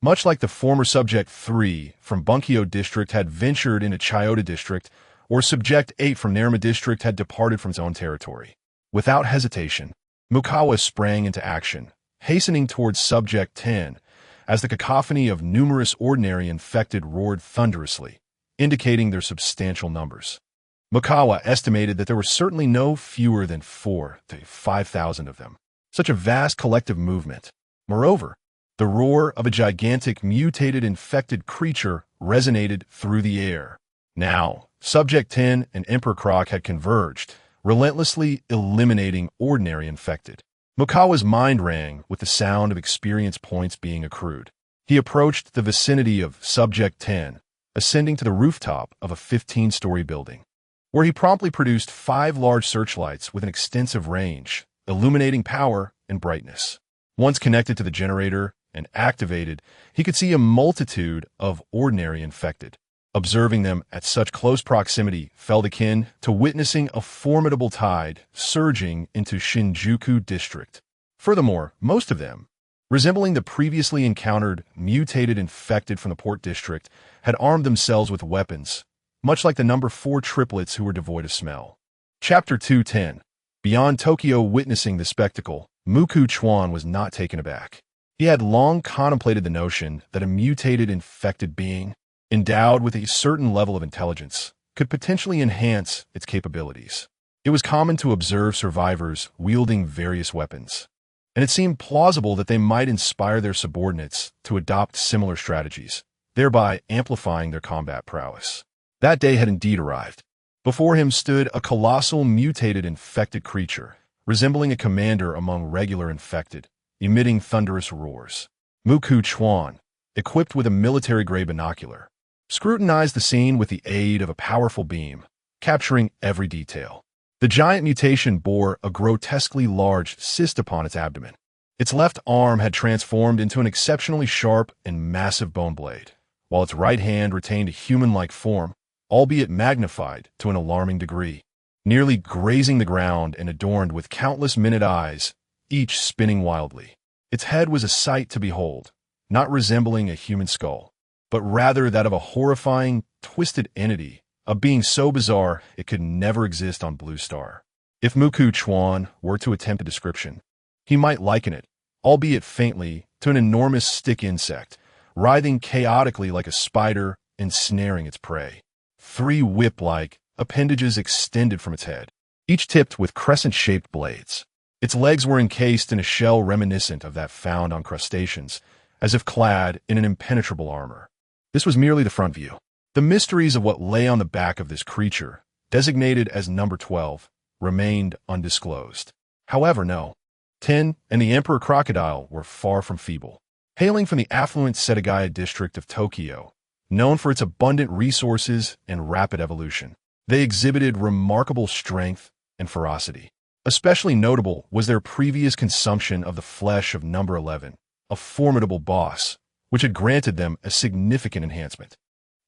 Speaker 1: much like the former Subject 3 from Bunkyo District had ventured into Chiyoda District, or Subject 8 from Nerima District had departed from its own territory. Without hesitation, Mukawa sprang into action, hastening towards Subject 10, as the cacophony of numerous ordinary infected roared thunderously, indicating their substantial numbers. Mukawa estimated that there were certainly no fewer than 4,000 to 5,000 of them. Such a vast collective movement. Moreover, the roar of a gigantic mutated infected creature resonated through the air. Now, Subject 10 and Emperor Croc had converged, relentlessly eliminating ordinary infected. Mukawa's mind rang with the sound of experience points being accrued. He approached the vicinity of Subject 10, ascending to the rooftop of a 15-story building, where he promptly produced 5 large searchlights with an extensive range, illuminating power and brightness. Once connected to the generator and activated, he could see a multitude of ordinary infected. Observing them at such close proximity felt akin to witnessing a formidable tide surging into Shinjuku District. Furthermore, most of them, resembling the previously encountered mutated infected from the Port District, had armed themselves with weapons, much like the number 4 triplets who were devoid of smell. Chapter 210. Beyond Tokyo witnessing the spectacle, Chuan was not taken aback. He had long contemplated the notion that a mutated infected being, endowed with a certain level of intelligence, could potentially enhance its capabilities. It was common to observe survivors wielding various weapons, and it seemed plausible that they might inspire their subordinates to adopt similar strategies, thereby amplifying their combat prowess. That day had indeed arrived. Before him stood a colossal mutated infected creature, resembling a commander among regular infected, emitting thunderous roars. Chuan, equipped with a military-grade binocular, scrutinized the scene with the aid of a powerful beam, capturing every detail. The giant mutation bore a grotesquely large cyst upon its abdomen. Its left arm had transformed into an exceptionally sharp and massive bone blade, while its right hand retained a human-like form, albeit magnified to an alarming degree, nearly grazing the ground and adorned with countless minute eyes, each spinning wildly. Its head was a sight to behold, not resembling a human skull, but rather that of a horrifying, twisted entity, a being so bizarre it could never exist on Blue Star. If Chuan were to attempt a description, he might liken it, albeit faintly, to an enormous stick insect, writhing chaotically like a spider, ensnaring its prey. 3 whip-like appendages extended from its head, each tipped with crescent-shaped blades. Its legs were encased in a shell reminiscent of that found on crustaceans, as if clad in an impenetrable armor. This was merely the front view. The mysteries of what lay on the back of this creature, designated as number 12, remained undisclosed. However, no. 10 and the Emperor Crocodile were far from feeble. Hailing from the affluent Setagaya district of Tokyo, known for its abundant resources and rapid evolution, they exhibited remarkable strength and ferocity. Especially notable was their previous consumption of the flesh of number 11, a formidable boss, which had granted them a significant enhancement.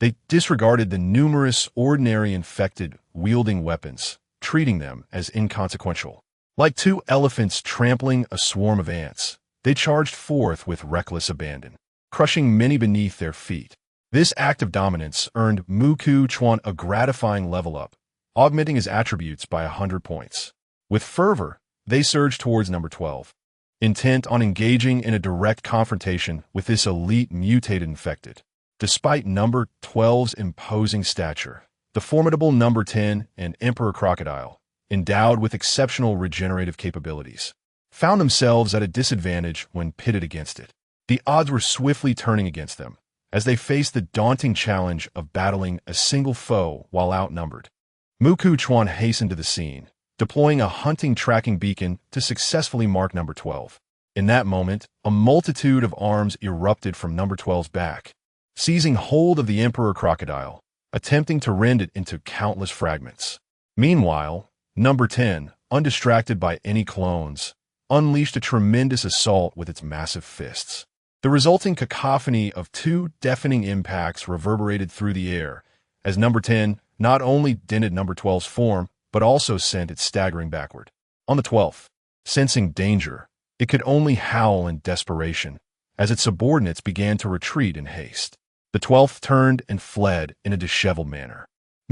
Speaker 1: They disregarded the numerous ordinary infected wielding weapons, treating them as inconsequential. Like 2 elephants trampling a swarm of ants, they charged forth with reckless abandon, crushing many beneath their feet. This act of dominance earned Chuan a gratifying level up, augmenting his attributes by 100 points. With fervor, they surged towards number 12, intent on engaging in a direct confrontation with this elite mutated infected. Despite number 12's imposing stature, the formidable number 10 and Emperor Crocodile, endowed with exceptional regenerative capabilities, found themselves at a disadvantage when pitted against it. The odds were swiftly turning against them, as they faced the daunting challenge of battling a single foe while outnumbered. Chuan hastened to the scene, deploying a hunting tracking beacon to successfully mark number 12. In that moment, a multitude of arms erupted from number 12's back, seizing hold of the Emperor Crocodile, attempting to rend it into countless fragments. Meanwhile, number 10, undistracted by any clones, unleashed a tremendous assault with its massive fists. The resulting cacophony of 2 deafening impacts reverberated through the air, as number 10 not only dented number 12's form, but also sent it staggering backward. On the 12th, sensing danger, it could only howl in desperation, as its subordinates began to retreat in haste. The 12th turned and fled in a disheveled manner.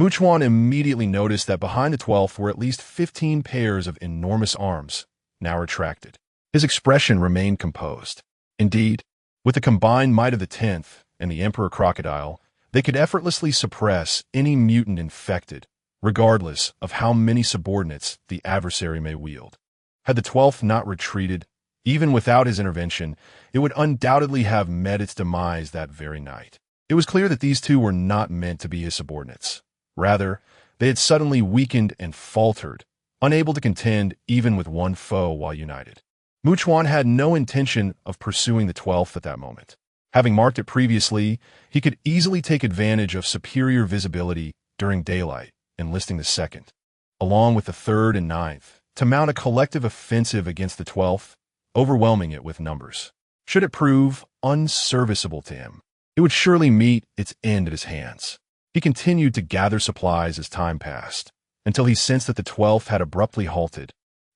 Speaker 1: Chuan immediately noticed that behind the 12th were at least 15 pairs of enormous arms, now retracted. His expression remained composed. Indeed, with the combined might of the 10th and the Emperor Crocodile, they could effortlessly suppress any mutant infected, regardless of how many subordinates the adversary may wield. Had the 12th not retreated, even without his intervention, it would undoubtedly have met its demise that very night. It was clear that these 2 were not meant to be his subordinates. Rather, they had suddenly weakened and faltered, unable to contend even with one foe while united. Chuan had no intention of pursuing the 12th at that moment. Having marked it previously, he could easily take advantage of superior visibility during daylight, enlisting the 2nd, along with the 3rd and 9th, to mount a collective offensive against the 12th, overwhelming it with numbers. Should it prove unserviceable to him, it would surely meet its end at his hands. He continued to gather supplies as time passed, until he sensed that the 12th had abruptly halted.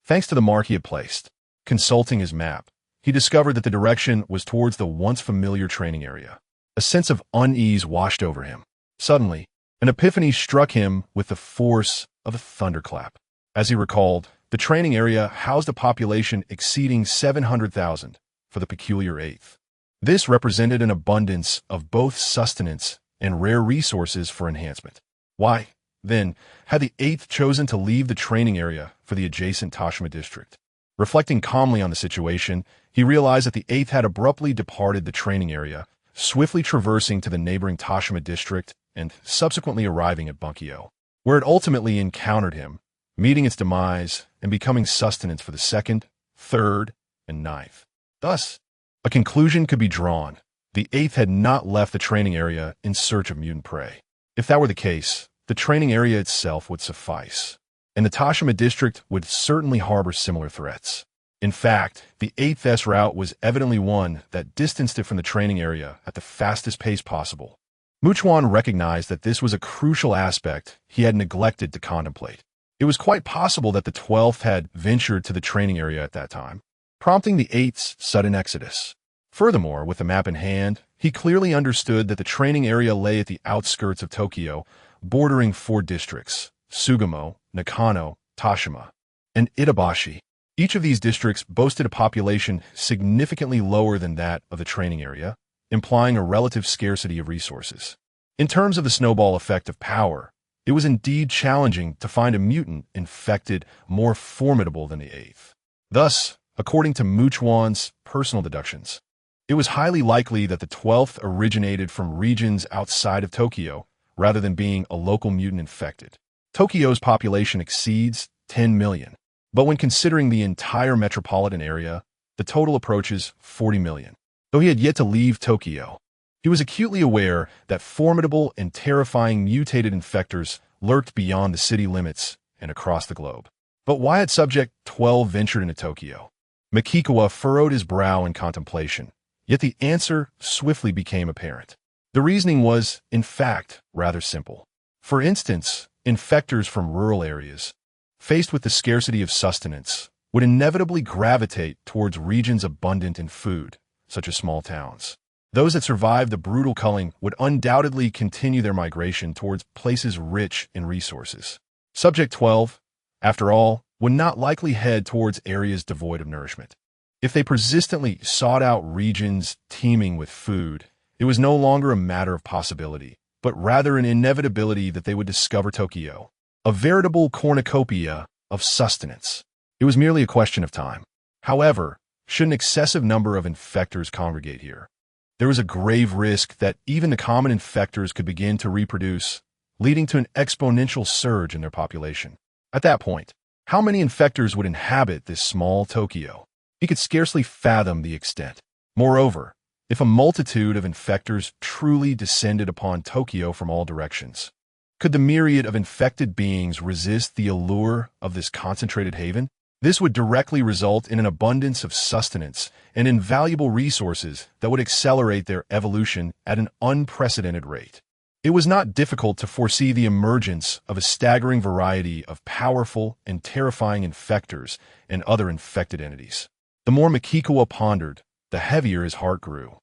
Speaker 1: Thanks to the mark he had placed, consulting his map, he discovered that the direction was towards the once familiar training area. A sense of unease washed over him. Suddenly, an epiphany struck him with the force of a thunderclap. As he recalled, the training area housed a population exceeding 700,000 for the peculiar 8th. This represented an abundance of both sustenance and rare resources for enhancement. Why, then, had the 8th chosen to leave the training area for the adjacent Tashima district? Reflecting calmly on the situation, he realized that the 8th had abruptly departed the training area, swiftly traversing to the neighboring Tashima district and subsequently arriving at Bunkyo, where it ultimately encountered him, meeting its demise and becoming sustenance for the 2nd, 3rd, and 9th. Thus, a conclusion could be drawn. The 8th had not left the training area in search of mutant prey. If that were the case, the training area itself would suffice, and the Tashima district would certainly harbor similar threats. In fact, the 8th's route was evidently one that distanced it from the training area at the fastest pace possible. Chuan recognized that this was a crucial aspect he had neglected to contemplate. It was quite possible that the 12th had ventured to the training area at that time, prompting the 8th's sudden exodus. Furthermore, with the map in hand, he clearly understood that the training area lay at the outskirts of Tokyo, bordering 4 districts: Sugamo, Nakano, Tashima, and Itabashi. Each of these districts boasted a population significantly lower than that of the training area, implying a relative scarcity of resources. In terms of the snowball effect of power, it was indeed challenging to find a mutant infected more formidable than the 8th. Thus, according to Chuan's personal deductions, it was highly likely that the 12th originated from regions outside of Tokyo, rather than being a local mutant infected. Tokyo's population exceeds 10 million. But when considering the entire metropolitan area, the total approaches 40 million. Though he had yet to leave Tokyo, he was acutely aware that formidable and terrifying mutated infectors lurked beyond the city limits and across the globe. But why had Subject 12 ventured into Tokyo? Mikikawa furrowed his brow in contemplation, yet the answer swiftly became apparent. The reasoning was, in fact, rather simple. For instance, infectors from rural areas, faced with the scarcity of sustenance, would inevitably gravitate towards regions abundant in food, such as small towns. Those that survived the brutal culling would undoubtedly continue their migration towards places rich in resources. Subject 12, after all, would not likely head towards areas devoid of nourishment. If they persistently sought out regions teeming with food, it was no longer a matter of possibility, but rather an inevitability that they would discover Tokyo, a veritable cornucopia of sustenance. It was merely a question of time. However, should an excessive number of infectors congregate here, there was a grave risk that even the common infectors could begin to reproduce, leading to an exponential surge in their population. At that point, how many infectors would inhabit this small Tokyo? He could scarcely fathom the extent. Moreover, if a multitude of infectors truly descended upon Tokyo from all directions, could the myriad of infected beings resist the allure of this concentrated haven? This would directly result in an abundance of sustenance and invaluable resources that would accelerate their evolution at an unprecedented rate. It was not difficult to foresee the emergence of a staggering variety of powerful and terrifying infectors and other infected entities. The more Mikikawa pondered, the heavier his heart grew.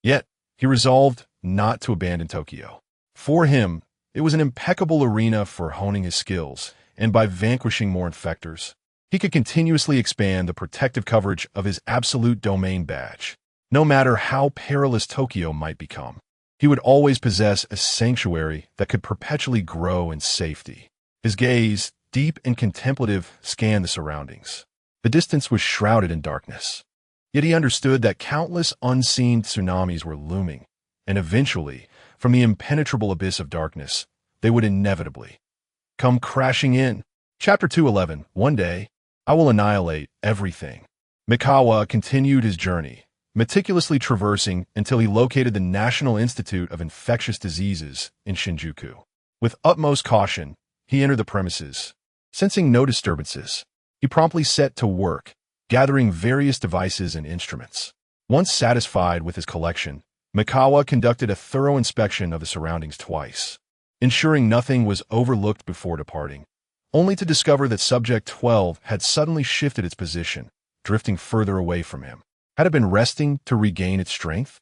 Speaker 1: Yet, he resolved not to abandon Tokyo. For him, it was an impeccable arena for honing his skills, and by vanquishing more infectors, he could continuously expand the protective coverage of his absolute domain badge. No matter how perilous Tokyo might become, he would always possess a sanctuary that could perpetually grow in safety. His gaze, deep and contemplative, scanned the surroundings. The distance was shrouded in darkness. Yet he understood that countless unseen tsunamis were looming, and eventually, from the impenetrable abyss of darkness, they would inevitably come crashing in. Chapter 211. One day, I will annihilate everything. Mikikawa continued his journey, meticulously traversing until he located the National Institute of Infectious Diseases in Shinjuku. With utmost caution, he entered the premises. Sensing no disturbances, he promptly set to work, gathering various devices and instruments. Once satisfied with his collection, Mikikawa conducted a thorough inspection of the surroundings twice, ensuring nothing was overlooked before departing, only to discover that Subject 12 had suddenly shifted its position, drifting further away from him. Had it been resting to regain its strength?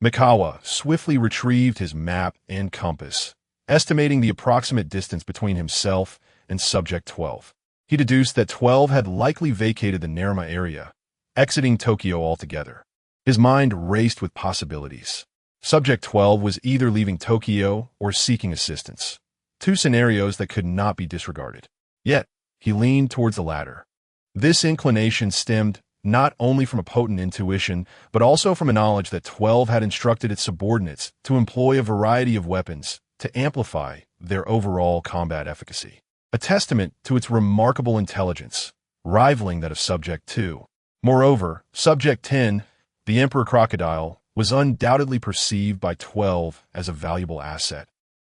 Speaker 1: Mikikawa swiftly retrieved his map and compass, estimating the approximate distance between himself and Subject 12. He deduced that 12 had likely vacated the Nerima area, exiting Tokyo altogether. His mind raced with possibilities. Subject 12 was either leaving Tokyo or seeking assistance, two scenarios that could not be disregarded. Yet, he leaned towards the latter. This inclination stemmed not only from a potent intuition, but also from a knowledge that 12 had instructed its subordinates to employ a variety of weapons to amplify their overall combat efficacy, a testament to its remarkable intelligence, rivaling that of Subject 2. Moreover, Subject 10, the Emperor Crocodile, was undoubtedly perceived by 12 as a valuable asset,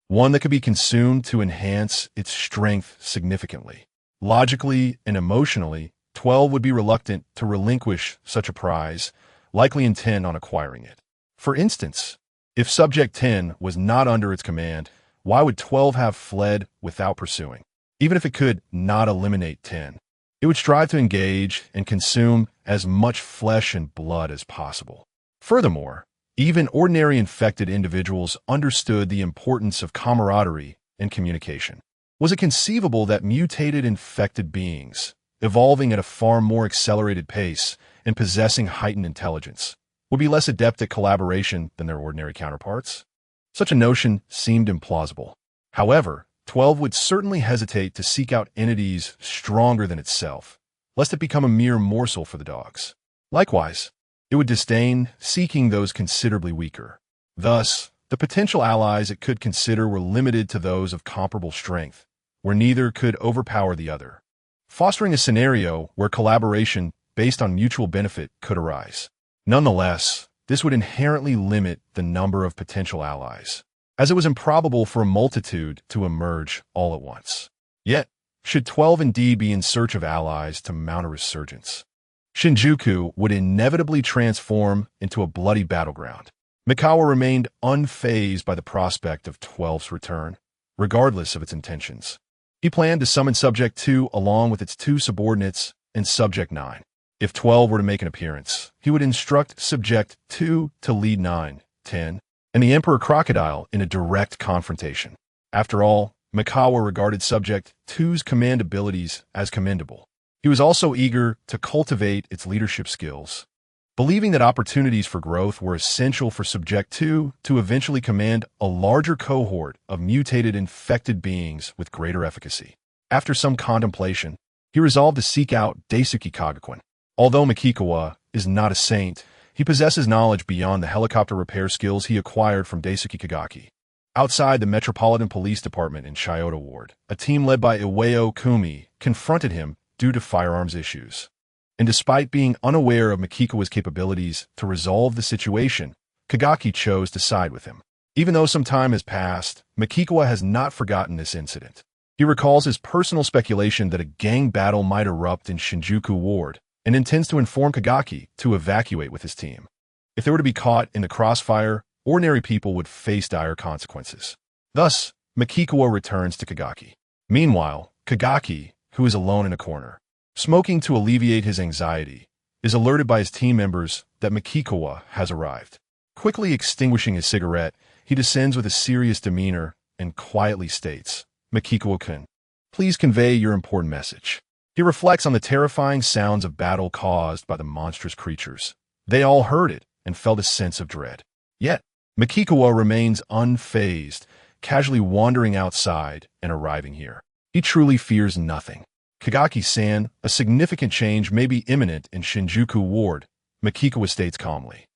Speaker 1: one that could be consumed to enhance its strength significantly. Logically and emotionally, 12 would be reluctant to relinquish such a prize, likely intent on acquiring it. For instance, if Subject 10 was not under its command, why would 12 have fled without pursuing? Even if it could not eliminate 10, it would strive to engage and consume as much flesh and blood as possible. Furthermore, even ordinary infected individuals understood the importance of camaraderie and communication. Was it conceivable that mutated infected beings, evolving at a far more accelerated pace and possessing heightened intelligence, would be less adept at collaboration than their ordinary counterparts? Such a notion seemed implausible. However, 12 would certainly hesitate to seek out entities stronger than itself, lest it become a mere morsel for the dogs. Likewise, it would disdain seeking those considerably weaker. Thus, the potential allies it could consider were limited to those of comparable strength, where neither could overpower the other, fostering a scenario where collaboration based on mutual benefit could arise. Nonetheless, this would inherently limit the number of potential allies, as it was improbable for a multitude to emerge all at once. Yet, should 12 indeed be in search of allies to mount a resurgence, Shinjuku would inevitably transform into a bloody battleground. Mikawa remained unfazed by the prospect of 12's return, regardless of its intentions. He planned to summon Subject 2 along with its two subordinates and Subject 9. If 12 were to make an appearance, he would instruct Subject 2 to lead 9, 10, and the Emperor Crocodile in a direct confrontation. After all, Mikawa regarded Subject 2's command abilities as commendable. He was also eager to cultivate its leadership skills, believing that opportunities for growth were essential for Subject 2 to eventually command a larger cohort of mutated infected beings with greater efficacy. After some contemplation, he resolved to seek out Daisuke Kagekun. Although Mikikawa is not a saint, he possesses knowledge beyond the helicopter repair skills he acquired from Daisuke Kagaki. Outside the Metropolitan Police Department in Chiyoda Ward, a team led by Iwao Kumi confronted him due to firearms issues. And despite being unaware of Mikikawa's capabilities to resolve the situation, Kagaki chose to side with him. Even though some time has passed, Mikikawa has not forgotten this incident. He recalls his personal speculation that a gang battle might erupt in Shinjuku Ward, and intends to inform Kagaki to evacuate with his team. If they were to be caught in the crossfire, ordinary people would face dire consequences. Thus, Mikikawa returns to Kagaki. Meanwhile, Kagaki, who is alone in a corner, smoking to alleviate his anxiety, is alerted by his team members that Mikikawa has arrived. Quickly extinguishing his cigarette, he descends with a serious demeanor and quietly states, "Mikikawa-kun, please convey your important message." He reflects on the terrifying sounds of battle caused by the monstrous creatures. They all heard it and felt a sense of dread. Yet, Mikikawa remains unfazed, casually wandering outside and arriving here. He truly fears nothing. Kagaki-san, a significant change may be imminent in Shinjuku Ward, Mikikawa states calmly.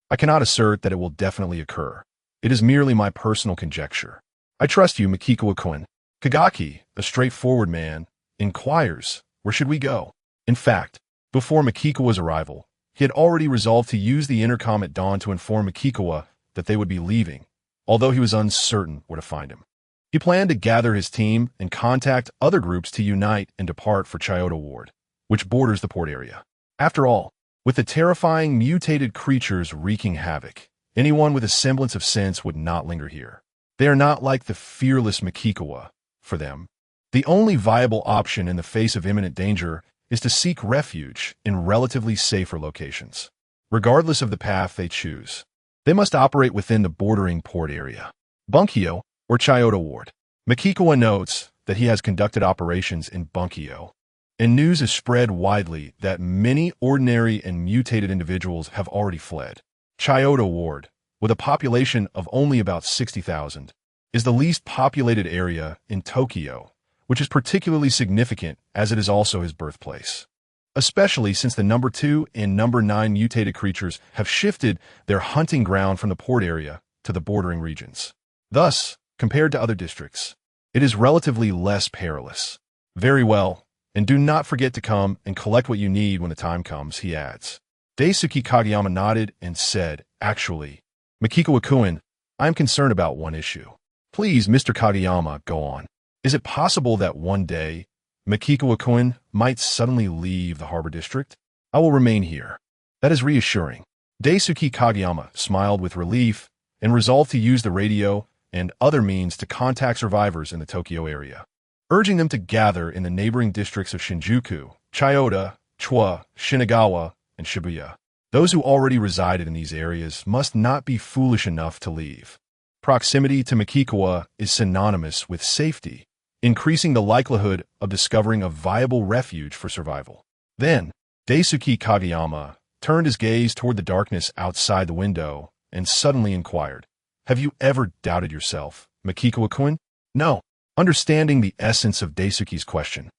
Speaker 1: I cannot assert that it will definitely occur. It is merely my personal conjecture. I trust you, Mikikawa-kun. Kagaki, a straightforward man, inquires, where should we go? In fact, before Mikikawa's arrival, he had already resolved to use the intercom at dawn to inform Mikikawa that they would be leaving, although he was uncertain where to find him. He planned to gather his team and contact other groups to unite and depart for Chiyoda Ward, which borders the port area. After all, with the terrifying mutated creatures wreaking havoc, anyone with a semblance of sense would not linger here. They are not like the fearless Mikikawa. For them, the only viable option in the face of imminent danger is to seek refuge in relatively safer locations. Regardless of the path they choose, they must operate within the bordering port area, Bunkyo or Chiyoda Ward. Mikikawa notes that he has conducted operations in Bunkyo, and news is spread widely that many ordinary and mutated individuals have already fled. Chiyoda Ward, with a population of only about 60,000, is the least populated area in Tokyo, which is particularly significant as it is also his birthplace, especially since the number 2 and number 9 mutated creatures have shifted their hunting ground from the port area to the bordering regions. Thus, compared to other districts, it is relatively less perilous. Very well, and do not forget to come and collect what you need when the time comes, he adds. Daisuke Kageyama nodded and said, Actually, Makiko-kun, I am concerned about one issue. Please, Mr. Kageyama, go on. Is it possible that one day, Makiko-kun might suddenly leave the harbor district? I will remain here. That is reassuring. Daisuke Kageyama smiled with relief and resolved to use the radio and other means to contact survivors in the Tokyo area, urging them to gather in the neighboring districts of Shinjuku, Chiyoda, Chuan, Shinagawa, and Shibuya. Those who already resided in these areas must not be foolish enough to leave. Proximity to Makikawa is synonymous with safety, increasing the likelihood of discovering a viable refuge for survival. Then, Daisuke Kageyama turned his gaze toward the darkness outside the window and suddenly inquired, "Have you ever doubted yourself, Makikawa-kun?" No. Understanding the essence of Daisuke's question,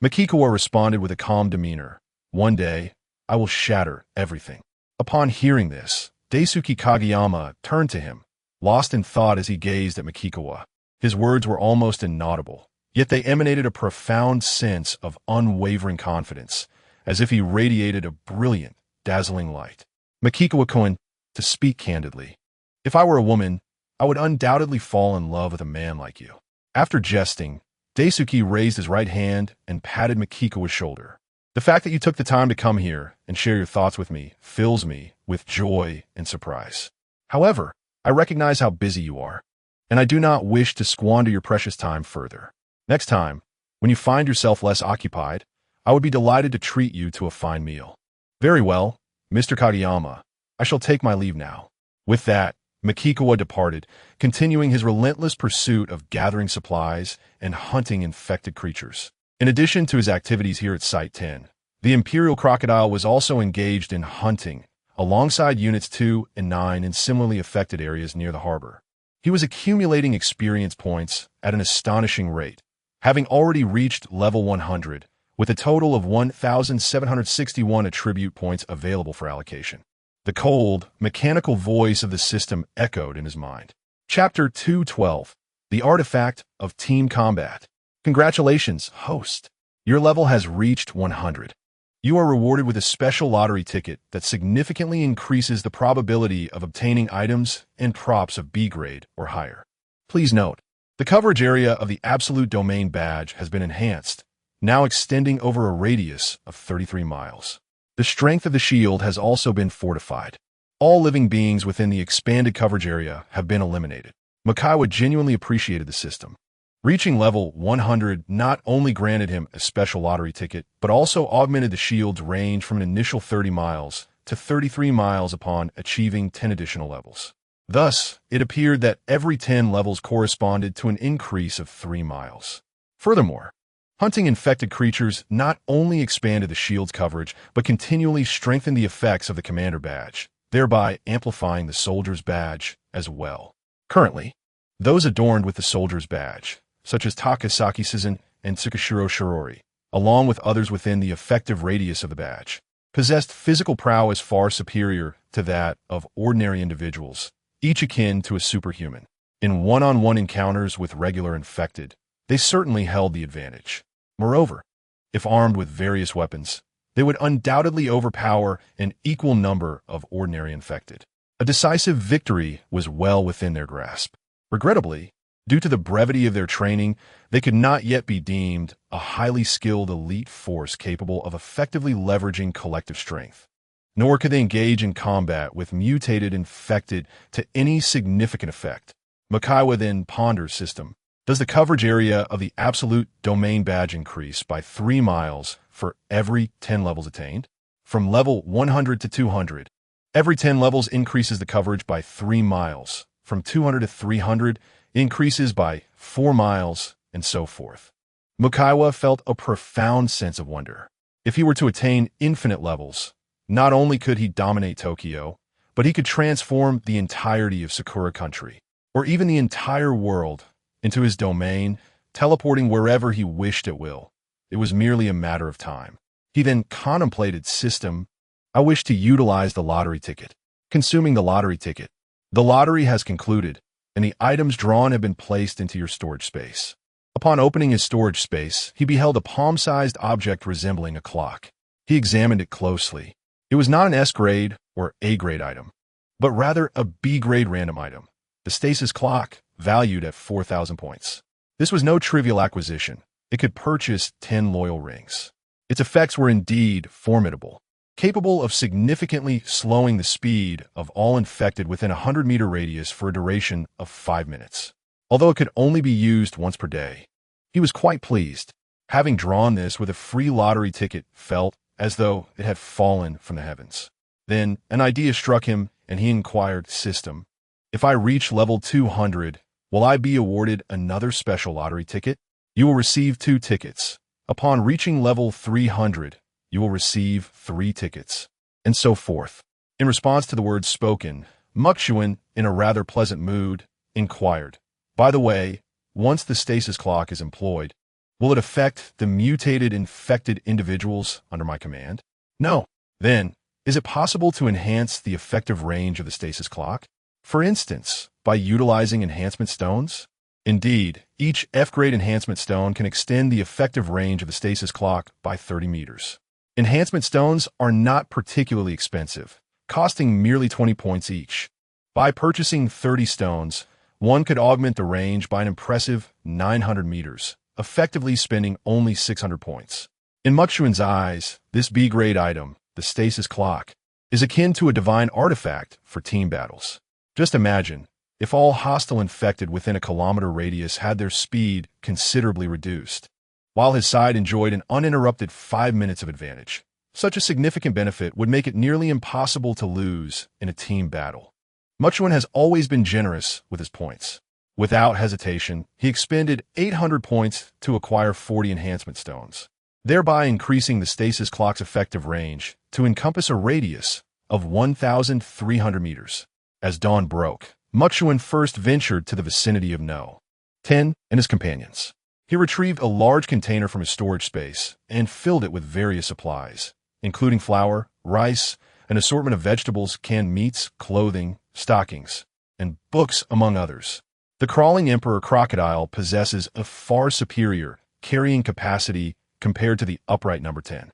Speaker 1: Makikawa responded with a calm demeanor, "One day, I will shatter everything." Upon hearing this, Daisuke Kageyama turned to him, lost in thought as he gazed at Makikawa. His words were almost inaudible, yet they emanated a profound sense of unwavering confidence, as if he radiated a brilliant, dazzling light. Makikawa-kun, to speak candidly, if I were a woman, I would undoubtedly fall in love with a man like you. After jesting, Daisuke raised his right hand and patted Makikawa's shoulder. The fact that you took the time to come here and share your thoughts with me fills me with joy and surprise. However, I recognize how busy you are, and I do not wish to squander your precious time further. Next time, when you find yourself less occupied, I would be delighted to treat you to a fine meal. Very well, Mr. Kageyama, I shall take my leave now. With that, Makikawa departed, continuing his relentless pursuit of gathering supplies and hunting infected creatures. In addition to his activities here at Site 10, the Imperial Crocodile was also engaged in hunting, alongside Units 2 and 9 in similarly affected areas near the harbor. He was accumulating experience points at an astonishing rate, having already reached level 100, with a total of 1,761 attribute points available for allocation. The cold, mechanical voice of the system echoed in his mind. Chapter 212, The Artifact of Team Combat. Congratulations, host. Your level has reached 100. You are rewarded with a special lottery ticket that significantly increases the probability of obtaining items and props of B grade or higher. Please note, the coverage area of the Absolute Domain badge has been enhanced, now extending over a radius of 33 miles. The strength of the shield has also been fortified. All living beings within the expanded coverage area have been eliminated. Makikawa genuinely appreciated the system. Reaching level 100 not only granted him a special lottery ticket, but also augmented the shield's range from an initial 30 miles to 33 miles upon achieving 10 additional levels. Thus, it appeared that every 10 levels corresponded to an increase of 3 miles. Furthermore, hunting infected creatures not only expanded the shield's coverage, but continually strengthened the effects of the Commander badge, thereby amplifying the Soldier's badge as well. Currently, those adorned with the Soldier's badge, such as Takasaki Sisen and Tsukishiro Shirori, along with others within the effective radius of the badge, possessed physical prowess far superior to that of ordinary individuals, each akin to a superhuman. In one-on-one encounters with regular infected, they certainly held the advantage. Moreover, if armed with various weapons, they would undoubtedly overpower an equal number of ordinary infected. A decisive victory was well within their grasp. Regrettably, due to the brevity of their training, they could not yet be deemed a highly skilled elite force capable of effectively leveraging collective strength. Nor could they engage in combat with mutated infected to any significant effect. Makikawa then ponders system. Does the coverage area of the Absolute Domain badge increase by 3 miles for every 10 levels attained? From level 100 to 200, every 10 levels increases the coverage by 3 miles. From 200 to 300, increases by 4 miles, and so forth. Makikawa felt a profound sense of wonder. If he were to attain infinite levels, not only could he dominate Tokyo, but he could transform the entirety of Sakura Country, or even the entire world, into his domain, teleporting wherever he wished at will. It was merely a matter of time. He then contemplated system. I wish to utilize the lottery ticket. Consuming the lottery ticket. The lottery has concluded, and the items drawn have been placed into your storage space. Upon opening his storage space, he beheld a palm-sized object resembling a clock. He examined it closely. It was not an S-grade or A-grade item. but rather a B-grade random item, the stasis clock, valued at 4,000 points. This was no trivial acquisition. It could purchase 10 loyal rings. Its effects were indeed formidable, capable of significantly slowing the speed of all infected within a 100-meter radius for a duration of 5 minutes. Although it could only be used once per day, he was quite pleased. Having drawn this with a free lottery ticket felt as though it had fallen from the heavens. Then an idea struck him, and he inquired, "System, if I reach level 200, will I be awarded another special lottery ticket? You will receive 2 tickets. Upon reaching level 300, you will receive 3 tickets." And so forth. In response to the words spoken, Chuan, in a rather pleasant mood, inquired, "By the way, once the stasis clock is employed, will it affect the mutated infected individuals under my command?" "No." "Then, is it possible to enhance the effective range of the stasis clock? For instance, by utilizing enhancement stones?" "Indeed, each F-grade enhancement stone can extend the effective range of the stasis clock by 30 meters. Enhancement stones are not particularly expensive, costing merely 20 points each. By purchasing 30 stones, one could augment the range by an impressive 900 meters, effectively spending only 600 points. In Chuan's eyes, this B-grade item, the stasis clock, is akin to a divine artifact for team battles. Just imagine, if all hostile infected within a kilometer radius had their speed considerably reduced, while his side enjoyed an uninterrupted 5 minutes of advantage. Such a significant benefit would make it nearly impossible to lose in a team battle. Chuan has always been generous with his points. Without hesitation, he expended 800 points to acquire 40 enhancement stones, thereby increasing the stasis clock's effective range to encompass a radius of 1,300 meters. As dawn broke, Chuan first ventured to the vicinity of No. 10 and his companions. He retrieved a large container from his storage space and filled it with various supplies, including flour, rice, an assortment of vegetables, canned meats, clothing, stockings, and books, among others. The crawling emperor crocodile possesses a far superior carrying capacity compared to the upright number 10.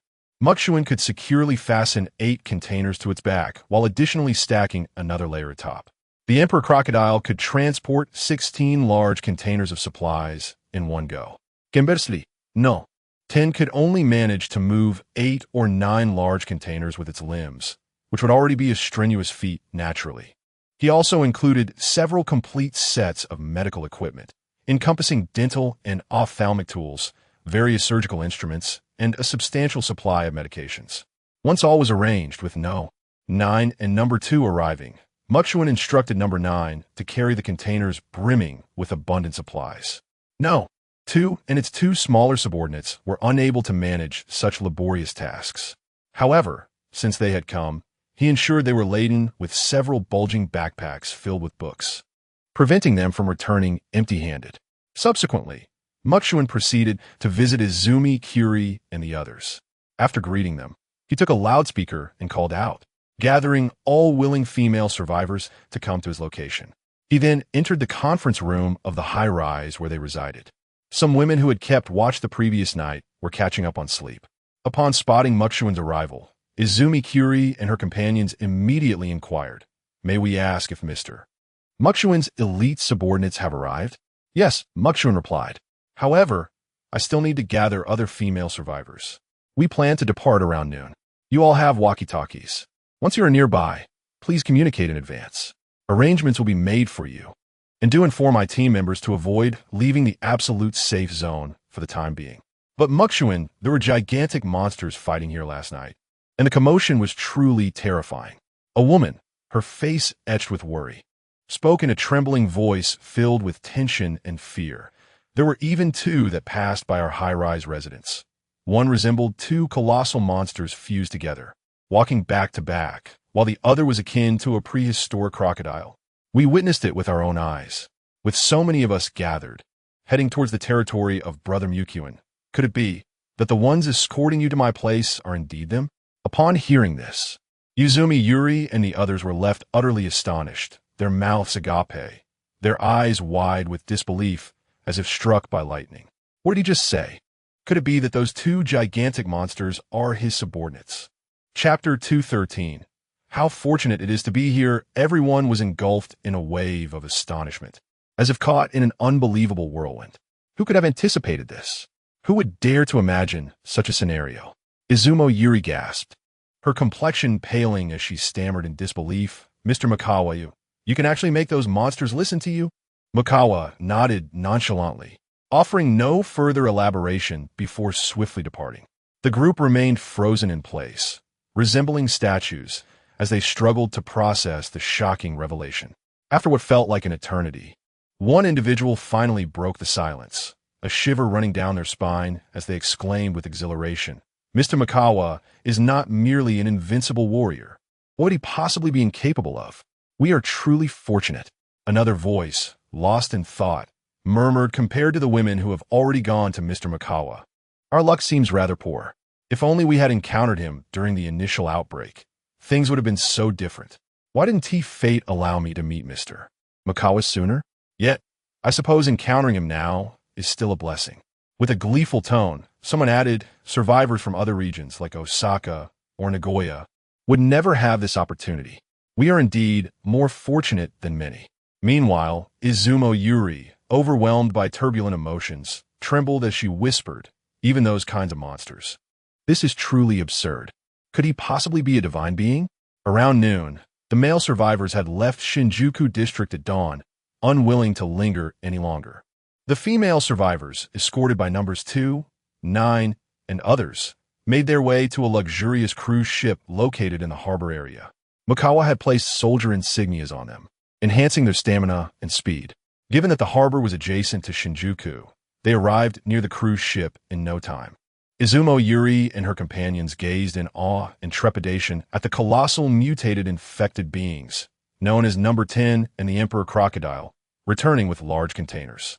Speaker 1: Chuan could securely fasten 8 containers to its back while additionally stacking another layer atop. The emperor crocodile could transport 16 large containers of supplies in one go. Conversely, No. 10 could only manage to move 8 or 9 large containers with its limbs, which would already be a strenuous feat naturally. He also included several complete sets of medical equipment, encompassing dental and ophthalmic tools, various surgical instruments, and a substantial supply of medications. Once all was arranged, with No. 9 and number 2 arriving, Chuan instructed number 9 to carry the containers brimming with abundant supplies. No. 2 and its 2 smaller subordinates were unable to manage such laborious tasks. However, since they had come, he ensured they were laden with several bulging backpacks filled with books, preventing them from returning empty-handed. Subsequently, Chuan proceeded to visit Izumi, Curie, and the others. After greeting them, he took a loudspeaker and called out, gathering all willing female survivors to come to his location. He then entered the conference room of the high-rise where they resided. Some women who had kept watch the previous night were catching up on sleep. Upon spotting Chuan's arrival, Izumi, Curie, and her companions immediately inquired, "May we ask if Mr. Chuan's elite subordinates have arrived?" "Yes," Chuan replied. "However, I still need to gather other female survivors. We plan to depart around noon. You all have walkie-talkies. Once you are nearby, please communicate in advance. Arrangements will be made for you. And do inform my team members to avoid leaving the absolute safe zone for the time being." But Chuan, there were gigantic monsters fighting here last night, and the commotion was truly terrifying. A woman, her face etched with worry, spoke in a trembling voice filled with tension and fear. There were even 2 that passed by our high-rise residence. One resembled 2 colossal monsters fused together, walking back to back, while the other was akin to a prehistoric crocodile. We witnessed it with our own eyes. With so many of us gathered, heading towards the territory of Brother Chuan, could it be that the ones escorting you to my place are indeed them? Upon hearing this, Izumi, Yuri, and the others were left utterly astonished, their mouths agape, their eyes wide with disbelief, as if struck by lightning. What did he just say? Could it be that those 2 gigantic monsters are his subordinates? Chapter 213. How fortunate it is to be here. Everyone was engulfed in a wave of astonishment, as if caught in an unbelievable whirlwind. Who could have anticipated this? Who would dare to imagine such a scenario? Izumo Yuri gasped, her complexion paling as she stammered in disbelief. Mr. Mikawa, you can actually make those monsters listen to you? Mikawa nodded nonchalantly, offering no further elaboration before swiftly departing. The group remained frozen in place, resembling statues, as they struggled to process the shocking revelation. After what felt like an eternity, one individual finally broke the silence, a shiver running down their spine as they exclaimed with exhilaration, "Mr. Mikawa is not merely an invincible warrior. What would he possibly be incapable of? We are truly fortunate." Another voice, lost in thought, murmured compared to the women who have already gone to Mr. Mikawa. "Our luck seems rather poor. If only we had encountered him during the initial outbreak, things would have been so different. Why didn't fate allow me to meet Mr. Mikawa sooner? Yet, I suppose encountering him now is still a blessing." With a gleeful tone, someone added, "Survivors from other regions like Osaka or Nagoya would never have this opportunity. We are indeed more fortunate than many." Meanwhile, Izumo Yuri, overwhelmed by turbulent emotions, trembled as she whispered, "Even those kinds of monsters. This is truly absurd. Could he possibly be a divine being?" Around noon, the male survivors had left Shinjuku district at dawn, unwilling to linger any longer. The female survivors, escorted by numbers 2, 9, and others, made their way to a luxurious cruise ship located in the harbor area. Mikawa had placed soldier insignias on them, enhancing their stamina and speed. Given that the harbor was adjacent to Shinjuku, they arrived near the cruise ship in no time. Izumo Yuri and her companions gazed in awe and trepidation at the colossal mutated infected beings, known as Number 10 and the Emperor Crocodile, returning with large containers.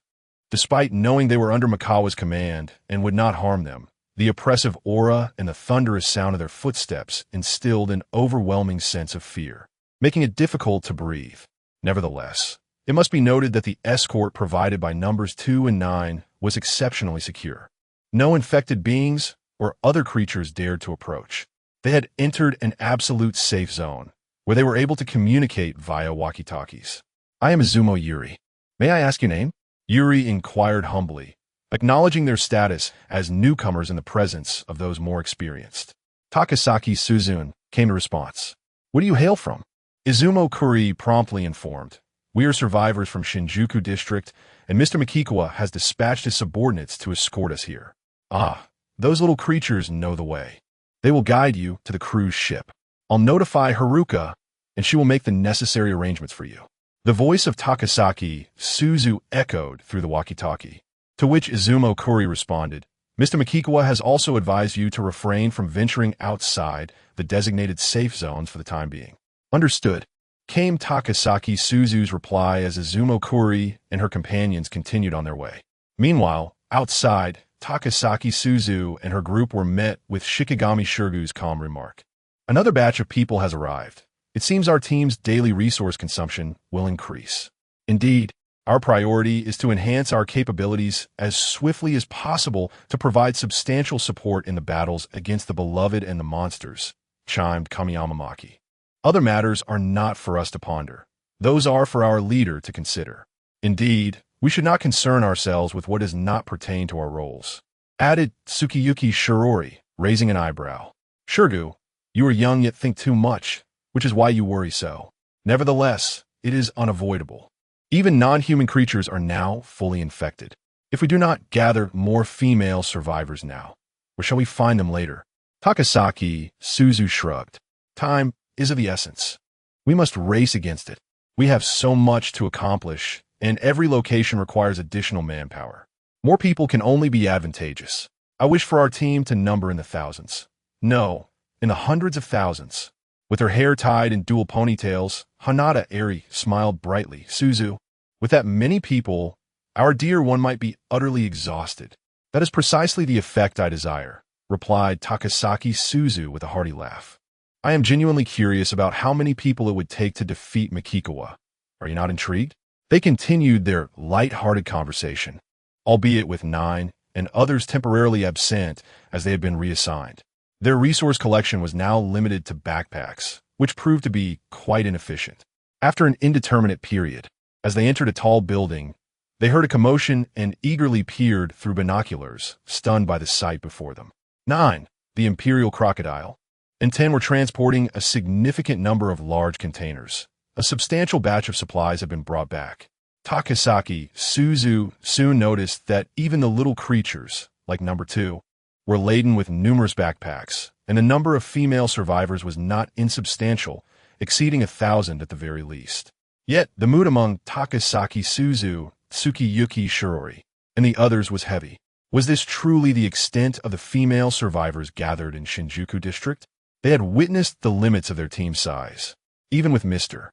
Speaker 1: Despite knowing they were under Mikawa's command and would not harm them, the oppressive aura and the thunderous sound of their footsteps instilled an overwhelming sense of fear, making it difficult to breathe. Nevertheless, it must be noted that the escort provided by numbers 2 and 9 was exceptionally secure. No infected beings or other creatures dared to approach. They had entered an absolute safe zone, where they were able to communicate via walkie-talkies. "I am Izumo Yuri. May I ask your name?" Yuri inquired humbly, acknowledging their status as newcomers in the presence of those more experienced. "Takasaki Suzune," came the response. "Where do you hail from?" Izumo Kuri promptly informed, "We are survivors from Shinjuku district, and Mr. Mikikawa has dispatched his subordinates to escort us here." "Ah, those little creatures know the way. They will guide you to the cruise ship. I'll notify Haruka, and she will make the necessary arrangements for you." The voice of Takasaki Suzu echoed through the walkie-talkie, to which Izumo Kuri responded, "Mr. Mikikawa has also advised you to refrain from venturing outside the designated safe zones for the time being." "Understood," came Takasaki Suzu's reply as Izumo Kuri and her companions continued on their way. Meanwhile, outside, Takasaki Suzu and her group were met with Shikigami Shirgu's calm remark. "Another batch of people has arrived. It seems our team's daily resource consumption will increase. Indeed, our priority is to enhance our capabilities as swiftly as possible to provide substantial support in the battles against the beloved and the monsters," chimed Kamiyamamaki. "Other matters are not for us to ponder. Those are for our leader to consider. Indeed, we should not concern ourselves with what does not pertain to our roles," added Tsukiyuki Shirori, raising an eyebrow. "Shirgu, you are young yet think too much, which is why you worry so. Nevertheless, it is unavoidable. Even non-human creatures are now fully infected. If we do not gather more female survivors now, where shall we find them later?" Takasaki Suzu shrugged. "Time is of the essence. We must race against it. We have so much to accomplish, and every location requires additional manpower. More people can only be advantageous. I wish for our team to number in the thousands. No, in the hundreds of thousands." With her hair tied in dual ponytails, Hanada Eri smiled brightly. "Suzu, with that many people, our dear one might be utterly exhausted." "That is precisely the effect I desire," replied Takasaki Suzu with a hearty laugh. "I am genuinely curious about how many people it would take to defeat Mikikawa. Are you not intrigued?" They continued their light-hearted conversation, albeit with 9 and others temporarily absent as they had been reassigned. Their resource collection was now limited to backpacks, which proved to be quite inefficient. After an indeterminate period, as they entered a tall building, they heard a commotion and eagerly peered through binoculars, stunned by the sight before them. 9. The Imperial Crocodile. And 10 were transporting a significant number of large containers. A substantial batch of supplies had been brought back. Takasaki Suzu soon noticed that even the little creatures, like number 2, were laden with numerous backpacks, and the number of female survivors was not insubstantial, exceeding 1,000 at the very least. Yet, the mood among Takasaki Suzu, Tsukiyuki Shirori, and the others was heavy. Was this truly the extent of the female survivors gathered in Shinjuku District? They had witnessed the limits of their team size. Even with Mr.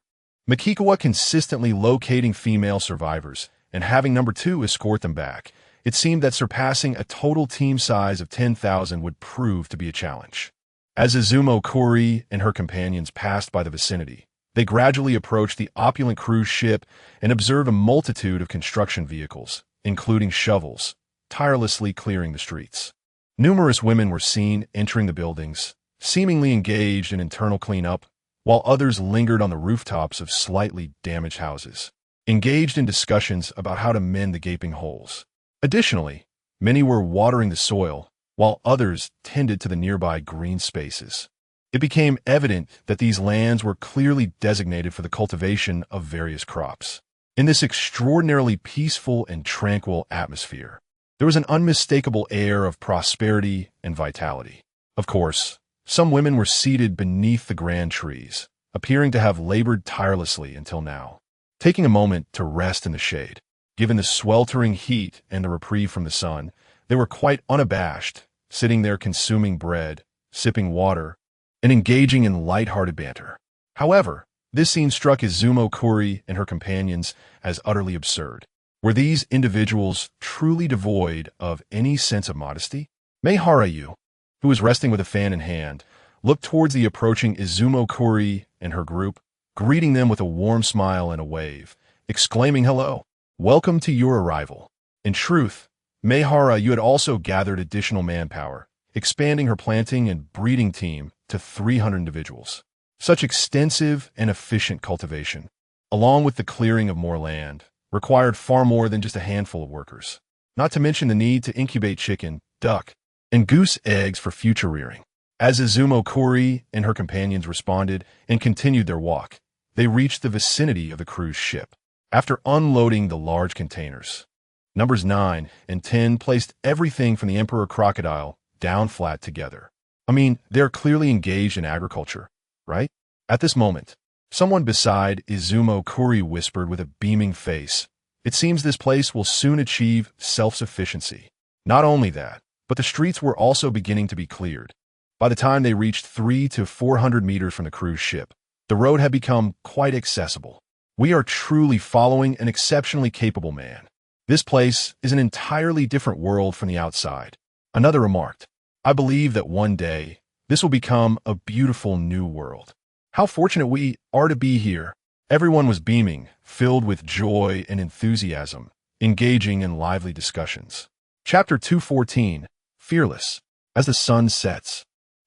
Speaker 1: Makikawa consistently locating female survivors and having number 2 escort them back, it seemed that surpassing a total team size of 10,000 would prove to be a challenge. As Izumo Kuri and her companions passed by the vicinity, they gradually approached the opulent cruise ship and observed a multitude of construction vehicles, including shovels, tirelessly clearing the streets. Numerous women were seen entering the buildings, seemingly engaged in internal cleanup, while others lingered on the rooftops of slightly damaged houses, engaged in discussions about how to mend the gaping holes. Additionally, many were watering the soil, while others tended to the nearby green spaces. It became evident that these lands were clearly designated for the cultivation of various crops. In this extraordinarily peaceful and tranquil atmosphere, there was an unmistakable air of prosperity and vitality. Of course, some women were seated beneath the grand trees, appearing to have labored tirelessly until now, taking a moment to rest in the shade. Given the sweltering heat and the reprieve from the sun, they were quite unabashed, sitting there consuming bread, sipping water, and engaging in light-hearted banter. However, this scene struck Izumo Kuri and her companions as utterly absurd. Were these individuals truly devoid of any sense of modesty? Mei Harayu, who was resting with a fan in hand, looked towards the approaching Izumo Kuri and her group, greeting them with a warm smile and a wave, exclaiming, "Hello, welcome to your arrival." In truth, Mei Harayu had also gathered additional manpower, expanding her planting and breeding team to 300 individuals. Such extensive and efficient cultivation, along with the clearing of more land, required far more than just a handful of workers, not to mention the need to incubate chicken, duck, and goose eggs for future rearing. As Izumo Kuri and her companions responded and continued their walk, they reached the vicinity of the cruise ship. After unloading the large containers, numbers 9 and 10 placed everything from the Emperor Crocodile down flat together. I mean, they're clearly engaged in agriculture, right? At this moment, someone beside Izumo Kuri whispered with a beaming face, "It seems this place will soon achieve self-sufficiency." Not only that, but the streets were also beginning to be cleared. By the time they reached 300 to 400 meters from the cruise ship, the road had become quite accessible. "We are truly following an exceptionally capable man. This place is an entirely different world from the outside," another remarked. "I believe that one day, this will become a beautiful new world. How fortunate we are to be here." Everyone was beaming, filled with joy and enthusiasm, engaging in lively discussions. Chapter 214, Fearless. As the sun sets,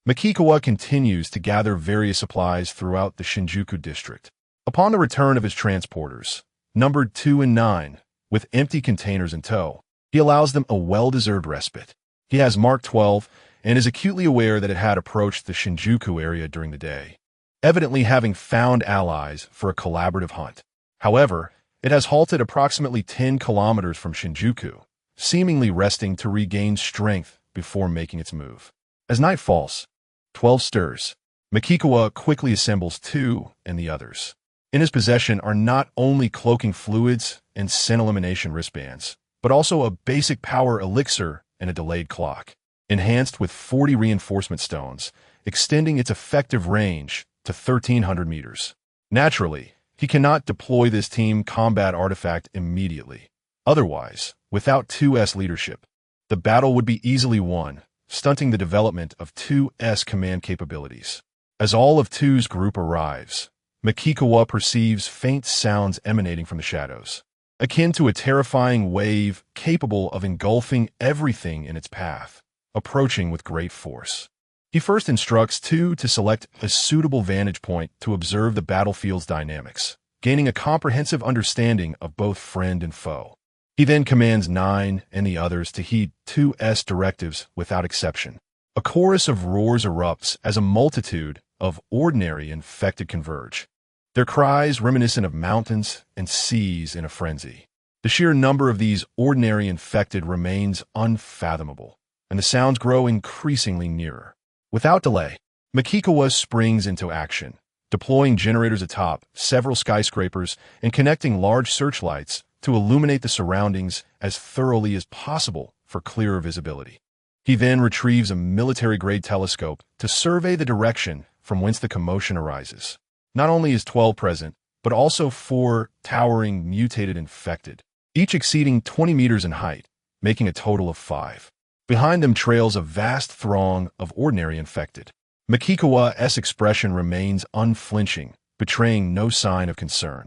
Speaker 1: Makikawa continues to gather various supplies throughout the Shinjuku district. Upon the return of his transporters, numbered 2 and 9, with empty containers in tow, he allows them a well-deserved respite. He has Mark 12 and is acutely aware that it had approached the Shinjuku area during the day, evidently having found allies for a collaborative hunt. However, it has halted approximately 10 kilometers from Shinjuku, seemingly resting to regain strength before making its move. As night falls, 12 stirs. Makikawa quickly assembles 2 and the others. In his possession are not only cloaking fluids and scent elimination wristbands, but also a basic power elixir and a delayed clock, enhanced with 40 reinforcement stones, extending its effective range to 1,300 meters. Naturally, he cannot deploy this team combat artifact immediately. Otherwise, without 2S leadership, the battle would be easily won, stunting the development of 2S command capabilities. As all of 2's group arrives, Makikawa perceives faint sounds emanating from the shadows, akin to a terrifying wave capable of engulfing everything in its path, approaching with great force. He first instructs two to select a suitable vantage point to observe the battlefield's dynamics, gaining a comprehensive understanding of both friend and foe. He then commands 9 and the others to heed 2's directives without exception. A chorus of roars erupts as a multitude of ordinary infected converge, their cries reminiscent of mountains and seas in a frenzy. The sheer number of these ordinary infected remains unfathomable, and the sounds grow increasingly nearer. Without delay, Makikawa springs into action, deploying generators atop several skyscrapers and connecting large searchlights to illuminate the surroundings as thoroughly as possible for clearer visibility. He then retrieves a military-grade telescope to survey the direction from whence the commotion arises. Not only is 12 present, but also 4 towering mutated infected, each exceeding 20 meters in height, making a total of 5. Behind them trails a vast throng of ordinary infected. Makikawa's expression remains unflinching, betraying no sign of concern.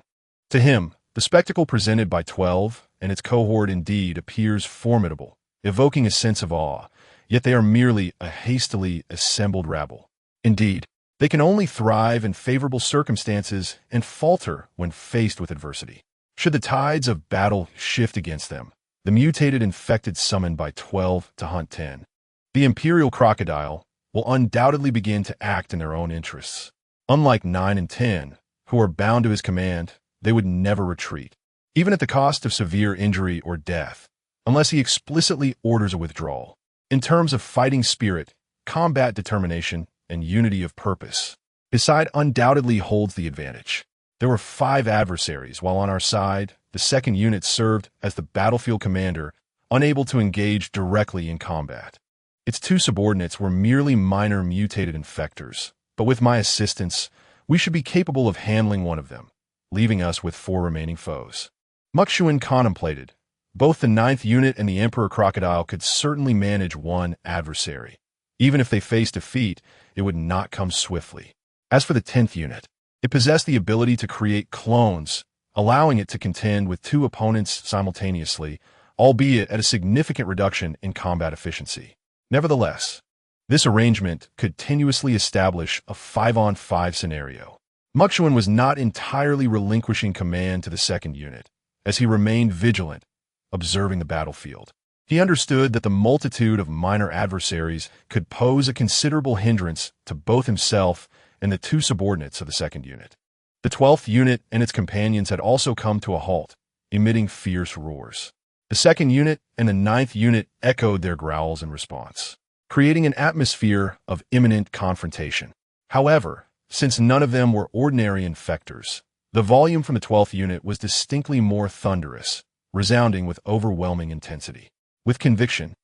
Speaker 1: To him, the spectacle presented by 12 and its cohort indeed appears formidable, evoking a sense of awe, yet they are merely a hastily assembled rabble. Indeed, they can only thrive in favorable circumstances and falter when faced with adversity. Should the tides of battle shift against them, the mutated infected summoned by 12 to hunt 10, the imperial crocodile, will undoubtedly begin to act in their own interests. Unlike 9 and 10, who are bound to his command, they would never retreat, even at the cost of severe injury or death, unless he explicitly orders a withdrawal. In terms of fighting spirit, combat determination, and unity of purpose, his side undoubtedly holds the advantage. There were 5 adversaries, while on our side, the second unit served as the battlefield commander, unable to engage directly in combat. Its 2 subordinates were merely minor mutated infectors, but with my assistance, we should be capable of handling one of them, leaving us with 4 remaining foes. Chuan contemplated. Both the 9th unit and the Emperor Crocodile could certainly manage one adversary. Even if they faced defeat, it would not come swiftly. As for the 10th unit, it possessed the ability to create clones, allowing it to contend with 2 opponents simultaneously, albeit at a significant reduction in combat efficiency. Nevertheless, this arrangement could tenuously establish a 5-on-5 scenario. Chuan was not entirely relinquishing command to the 2nd unit, as he remained vigilant, observing the battlefield. He understood that the multitude of minor adversaries could pose a considerable hindrance to both himself and the 2 subordinates of the 2nd unit. The 12th unit and its companions had also come to a halt, emitting fierce roars. The 2nd unit and the 9th unit echoed their growls in response, creating an atmosphere of imminent confrontation. However, since none of them were ordinary infectors, the volume from the 12th unit was distinctly more thunderous, resounding with overwhelming intensity. With conviction,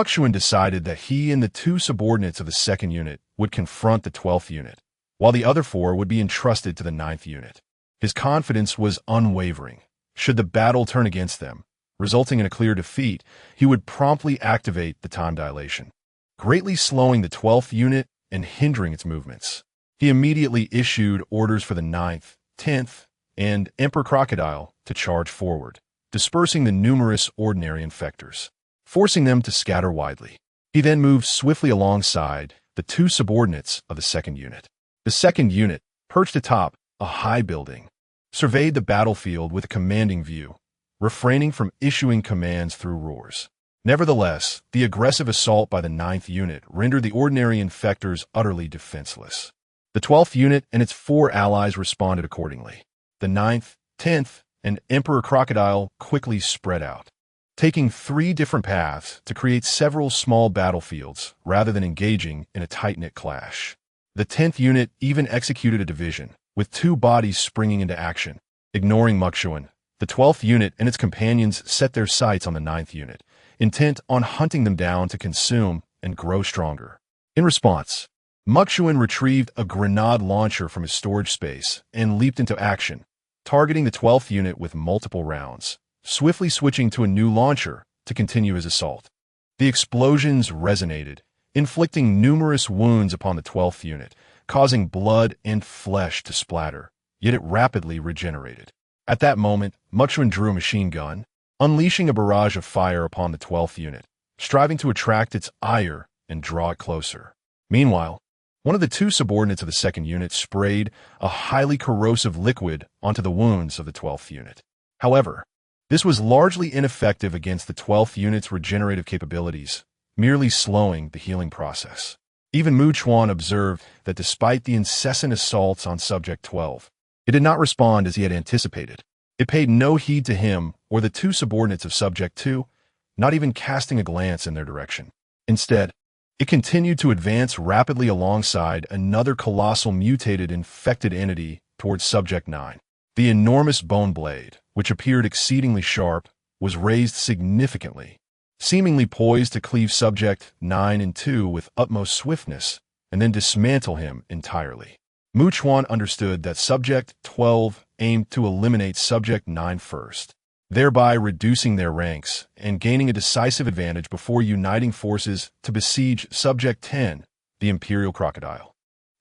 Speaker 1: Chuan decided that he and the 2 subordinates of the 2nd unit would confront the 12th unit, while the other 4 would be entrusted to the 9th unit. His confidence was unwavering. Should the battle turn against them, resulting in a clear defeat, he would promptly activate the time dilation, greatly slowing the 12th unit and hindering its movements. He immediately issued orders for the 9th, 10th, and Emperor Crocodile to charge forward, dispersing the numerous ordinary infectors, forcing them to scatter widely. He then moved swiftly alongside the 2 subordinates of the 2nd unit. The 2nd unit, perched atop a high building, surveyed the battlefield with a commanding view, refraining from issuing commands through roars. Nevertheless, the aggressive assault by the 9th unit rendered the ordinary infectors utterly defenseless. The 12th unit and its 4 allies responded accordingly. The 9th, 10th, and Emperor Crocodile quickly spread out, taking 3 different paths to create several small battlefields rather than engaging in a tight-knit clash. The 10th unit even executed a division, with 2 bodies springing into action. Ignoring Chuan, the 12th unit and its companions set their sights on the 9th unit, intent on hunting them down to consume and grow stronger. In response, Chuan retrieved a grenade launcher from his storage space and leaped into action, targeting the 12th unit with multiple rounds, swiftly switching to a new launcher to continue his assault. The explosions resonated, inflicting numerous wounds upon the 12th unit, causing blood and flesh to splatter, yet it rapidly regenerated. At that moment, Chuan drew a machine gun, unleashing a barrage of fire upon the 12th unit, striving to attract its ire and draw it closer. Meanwhile, one of the two subordinates of the second unit sprayed a highly corrosive liquid onto the wounds of the 12th unit. However, this was largely ineffective against the 12th unit's regenerative capabilities, merely slowing the healing process. Even Chuan observed that despite the incessant assaults on Subject 12, it did not respond as he had anticipated. It paid no heed to him or the two subordinates of Subject 2, not even casting a glance in their direction. Instead, it continued to advance rapidly alongside another colossal mutated infected entity towards Subject 9. The enormous bone blade, which appeared exceedingly sharp, was raised significantly, seemingly poised to cleave Subject 9 in two with utmost swiftness and then dismantle him entirely. Chuan understood that Subject 12 aimed to eliminate Subject 9 first, thereby reducing their ranks and gaining a decisive advantage before uniting forces to besiege Subject 10, the Imperial Crocodile.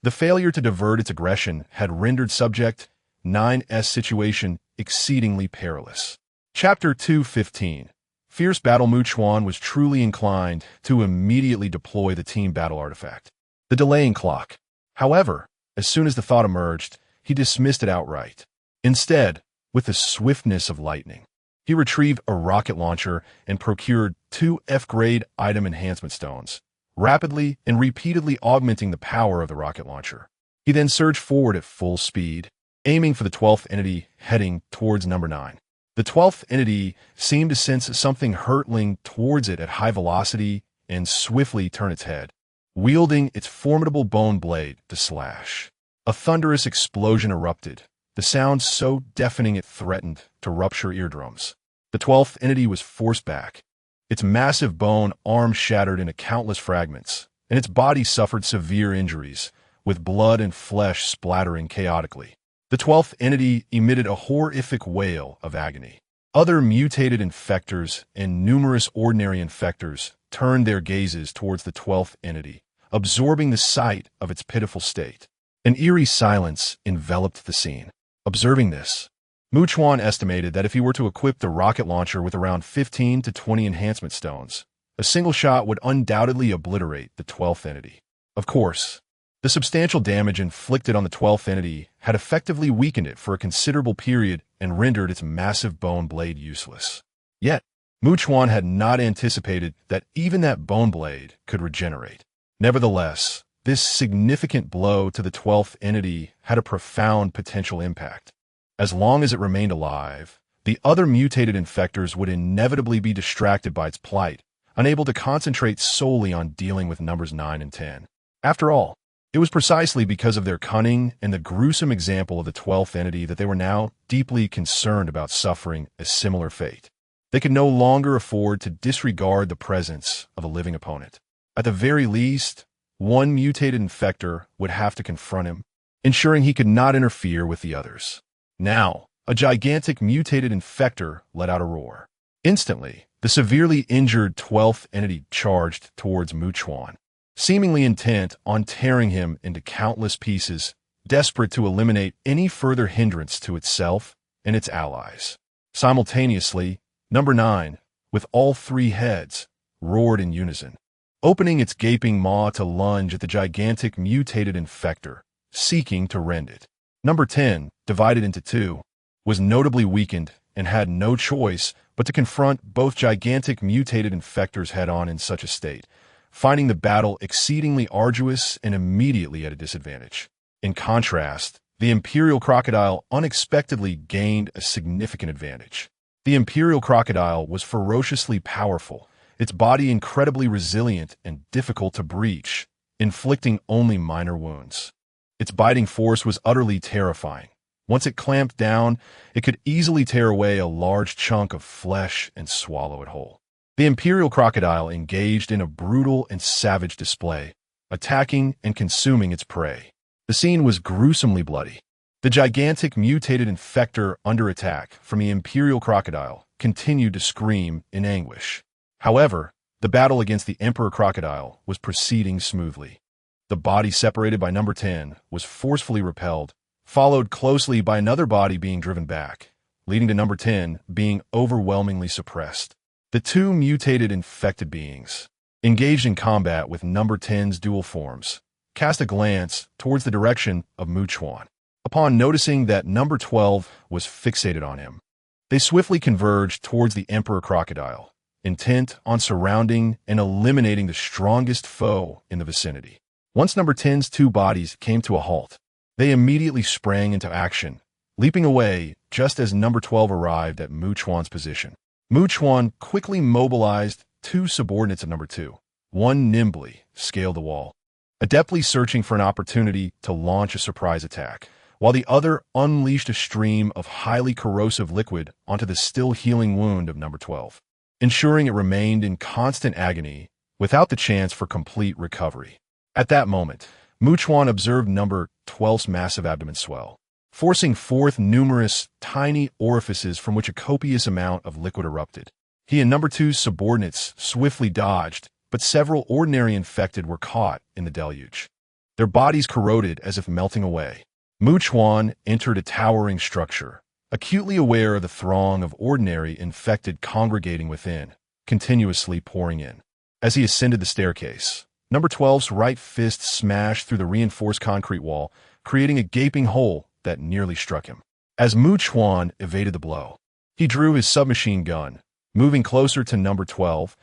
Speaker 1: The failure to divert its aggression had rendered Subject 9's situation exceedingly perilous. Chapter 2:15. Fierce Battle. Chuan was truly inclined to immediately deploy the team battle artifact, the delaying clock. However, as soon as the thought emerged, he dismissed it outright. Instead, with the swiftness of lightning, he retrieved a rocket launcher and procured 2 F-grade item enhancement stones, rapidly and repeatedly augmenting the power of the rocket launcher. He then surged forward at full speed, aiming for the 12th entity heading towards number 9. The 12th entity seemed to sense something hurtling towards it at high velocity and swiftly turned its head, wielding its formidable bone blade to slash. A thunderous explosion erupted, the sound so deafening it threatened to rupture eardrums. The 12th entity was forced back. Its massive bone arm shattered into countless fragments, and its body suffered severe injuries, with blood and flesh splattering chaotically. The 12th entity emitted a horrific wail of agony. Other mutated infectors and numerous ordinary infectors turned their gazes towards the 12th entity, absorbing the sight of its pitiful state. An eerie silence enveloped the scene. Observing this, Chuan estimated that if he were to equip the rocket launcher with around 15 to 20 enhancement stones, a single shot would undoubtedly obliterate the 12th entity. Of course, the substantial damage inflicted on the 12th entity had effectively weakened it for a considerable period and rendered its massive bone blade useless. Yet, Chuan had not anticipated that even that bone blade could regenerate. Nevertheless, this significant blow to the 12th entity had a profound potential impact. As long as it remained alive, the other mutated infectors would inevitably be distracted by its plight, unable to concentrate solely on dealing with numbers 9 and 10. After all, it was precisely because of their cunning and the gruesome example of the 12th entity that they were now deeply concerned about suffering a similar fate. They could no longer afford to disregard the presence of a living opponent. At the very least, one mutated infector would have to confront him, ensuring he could not interfere with the others. Now, a gigantic mutated infector let out a roar. Instantly, the severely injured 12th entity charged towards Chuan, seemingly intent on tearing him into countless pieces, desperate to eliminate any further hindrance to itself and its allies. Simultaneously, number 9, with all 3 heads, roared in unison, opening its gaping maw to lunge at the gigantic mutated infector, seeking to rend it. Number 10, divided into 2, was notably weakened and had no choice but to confront both gigantic mutated infectors head-on in such a state, finding the battle exceedingly arduous and immediately at a disadvantage. In contrast, the Imperial Crocodile unexpectedly gained a significant advantage. The Imperial Crocodile was ferociously powerful, its body incredibly resilient and difficult to breach, inflicting only minor wounds. Its biting force was utterly terrifying. Once it clamped down, it could easily tear away a large chunk of flesh and swallow it whole. The Imperial Crocodile engaged in a brutal and savage display, attacking and consuming its prey. The scene was gruesomely bloody. The gigantic mutated infector under attack from the Imperial Crocodile continued to scream in anguish. However, the battle against the Emperor Crocodile was proceeding smoothly. The body separated by number 10 was forcefully repelled, followed closely by another body being driven back, leading to number 10 being overwhelmingly suppressed. The 2 mutated infected beings, engaged in combat with number 10's dual forms, cast a glance towards the direction of Chuan. Upon noticing that number 12 was fixated on him, they swiftly converged towards the Emperor Crocodile, intent on surrounding and eliminating the strongest foe in the vicinity. Once number 10's two bodies came to a halt, they immediately sprang into action, leaping away just as number 12 arrived at Chuan's position. Chuan quickly mobilized two subordinates of number 2. One nimbly scaled the wall, adeptly searching for an opportunity to launch a surprise attack, while the other unleashed a stream of highly corrosive liquid onto the still healing wound of number 12, ensuring it remained in constant agony without the chance for complete recovery. At that moment, Chuan observed number 12's massive abdomen swell, forcing forth numerous tiny orifices from which a copious amount of liquid erupted. He and number 2's subordinates swiftly dodged, but several ordinary infected were caught in the deluge, their bodies corroded as if melting away. Chuan entered a towering structure, acutely aware of the throng of ordinary infected congregating within, continuously pouring in. As he ascended the staircase, number 12's right fist smashed through the reinforced concrete wall, creating a gaping hole that nearly struck him. As Chuan evaded the blow, he drew his submachine gun, moving closer to number 12,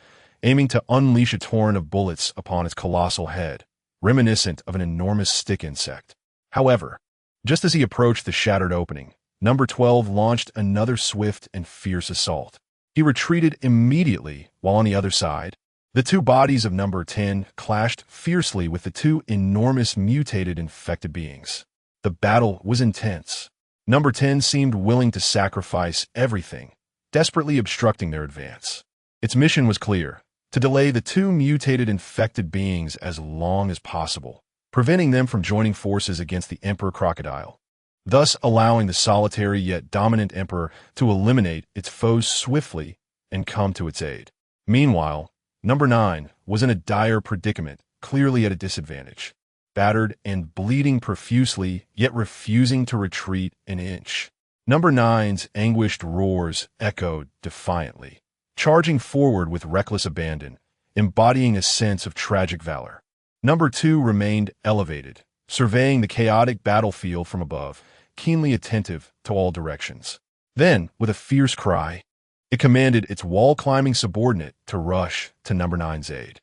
Speaker 1: aiming to unleash a torrent of bullets upon its colossal head, reminiscent of an enormous stick insect. However, just as he approached the shattered opening, number 12 launched another swift and fierce assault. He retreated immediately, while on the other side, the two bodies of number 10 clashed fiercely with the two enormous mutated infected beings. The battle was intense. Number 10 seemed willing to sacrifice everything, desperately obstructing their advance. Its mission was clear: to delay the two mutated infected beings as long as possible, preventing them from joining forces against the Emperor Crocodile, thus allowing the solitary yet dominant Emperor to eliminate its foes swiftly and come to its aid. Meanwhile, number 9 was in a dire predicament, clearly at a disadvantage, battered and bleeding profusely, yet refusing to retreat an inch. Number 9's anguished roars echoed defiantly, charging forward with reckless abandon, embodying a sense of tragic valor. Number 2 remained elevated, surveying the chaotic battlefield from above, keenly attentive to all directions. Then, with a fierce cry, it commanded its wall-climbing subordinate to rush to number 9's aid.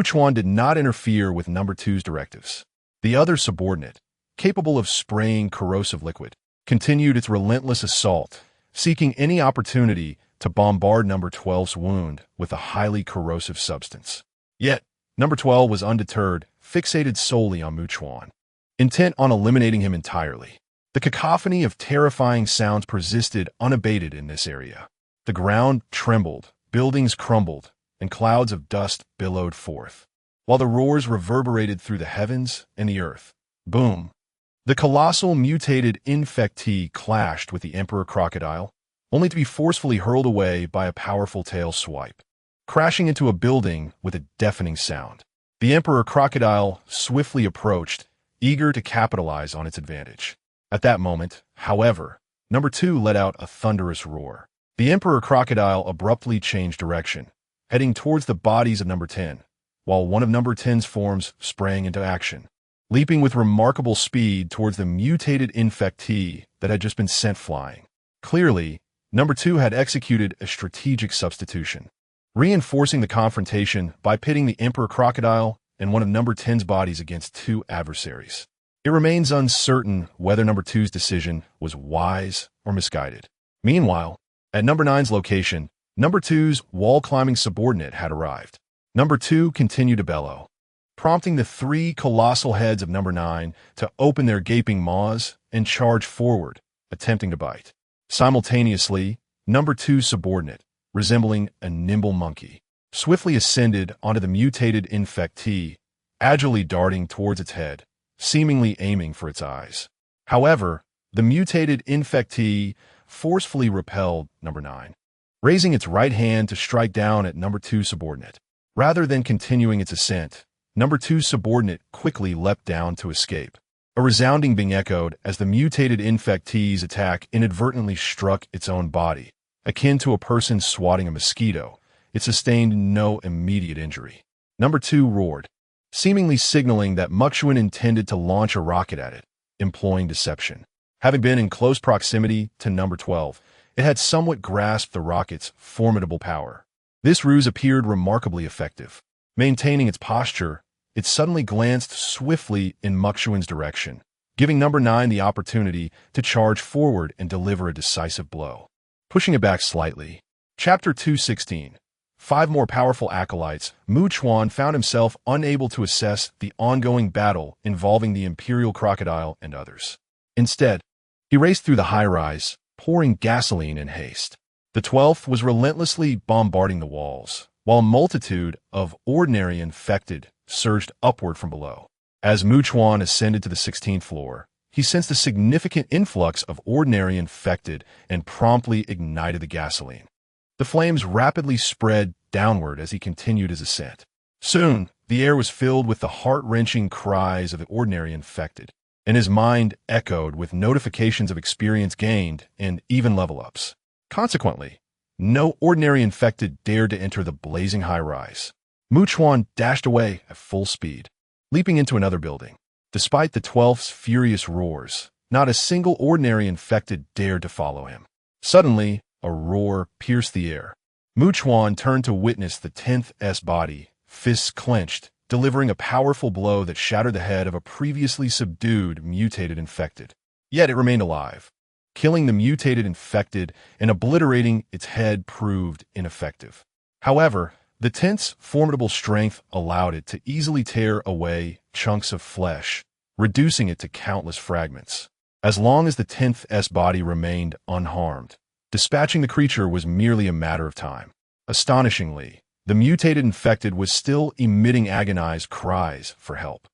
Speaker 1: Chuan did not interfere with number 2's directives. The other subordinate, capable of spraying corrosive liquid, continued its relentless assault, seeking any opportunity to bombard number 12's wound with a highly corrosive substance. Yet, number 12 was undeterred, fixated solely on Chuan, intent on eliminating him entirely. The cacophony of terrifying sounds persisted unabated in this area. The ground trembled, buildings crumbled, and clouds of dust billowed forth, while the roars reverberated through the heavens and the earth. Boom! The colossal mutated infectee clashed with the Emperor Crocodile, only to be forcefully hurled away by a powerful tail swipe, crashing into a building with a deafening sound. The Emperor Crocodile swiftly approached, eager to capitalize on its advantage. At that moment, however, number 2 let out a thunderous roar. The Emperor Crocodile abruptly changed direction, heading towards the bodies of number 10, while one of number 10's forms sprang into action, leaping with remarkable speed towards the mutated infectee that had just been sent flying. Clearly, number 2 had executed a strategic substitution, reinforcing the confrontation by pitting the Emperor Crocodile and one of number 10's bodies against two adversaries. It remains uncertain whether number 2's decision was wise or misguided. Meanwhile, at number 9's location, number 2's wall-climbing subordinate had arrived. Number 2 continued to bellow, prompting the three colossal heads of number 9 to open their gaping maws and charge forward, attempting to bite. Simultaneously, number 2's subordinate, resembling a nimble monkey, swiftly ascended onto the mutated infectee, agilely darting towards its head, seemingly aiming for its eyes. However, the mutated infectee forcefully repelled number 9, raising its right hand to strike down at number 2's subordinate. Rather than continuing its ascent, number 2's subordinate quickly leapt down to escape. A resounding bing echoed as the mutated infectee's attack inadvertently struck its own body. Akin to a person swatting a mosquito, it sustained no immediate injury. Number 2 roared, seemingly signaling that Chuan intended to launch a rocket at it, employing deception. Having been in close proximity to number 12, it had somewhat grasped the rocket's formidable power. This ruse appeared remarkably effective. Maintaining its posture, it suddenly glanced swiftly in Chuan's direction, giving number 9 the opportunity to charge forward and deliver a decisive blow. Pushing it back slightly. Chapter 216. 5 more powerful acolytes. Chuan found himself unable to assess the ongoing battle involving the Imperial Crocodile and others. Instead, he raced through the high-rise, pouring gasoline in haste. The 12th was relentlessly bombarding the walls, while a multitude of ordinary infected surged upward from below. As Chuan ascended to the 16th floor, he sensed a significant influx of ordinary infected and promptly ignited the gasoline. The flames rapidly spread downward as he continued his ascent. Soon, the air was filled with the heart-wrenching cries of the ordinary infected, and his mind echoed with notifications of experience gained and even level-ups. Consequently, no ordinary infected dared to enter the blazing high-rise. Chuan dashed away at full speed, leaping into another building. Despite the 12th's furious roars, not a single ordinary infected dared to follow him. Suddenly, a roar pierced the air. Chuan turned to witness the 10th's body, fists clenched, delivering a powerful blow that shattered the head of a previously subdued, mutated infected. Yet it remained alive. Killing the mutated infected and obliterating its head proved ineffective. However, the 10th's formidable strength allowed it to easily tear away chunks of flesh, reducing it to countless fragments. As long as the 10th's body remained unharmed, dispatching the creature was merely a matter of time. Astonishingly, the mutated infected was still emitting agonized cries for help.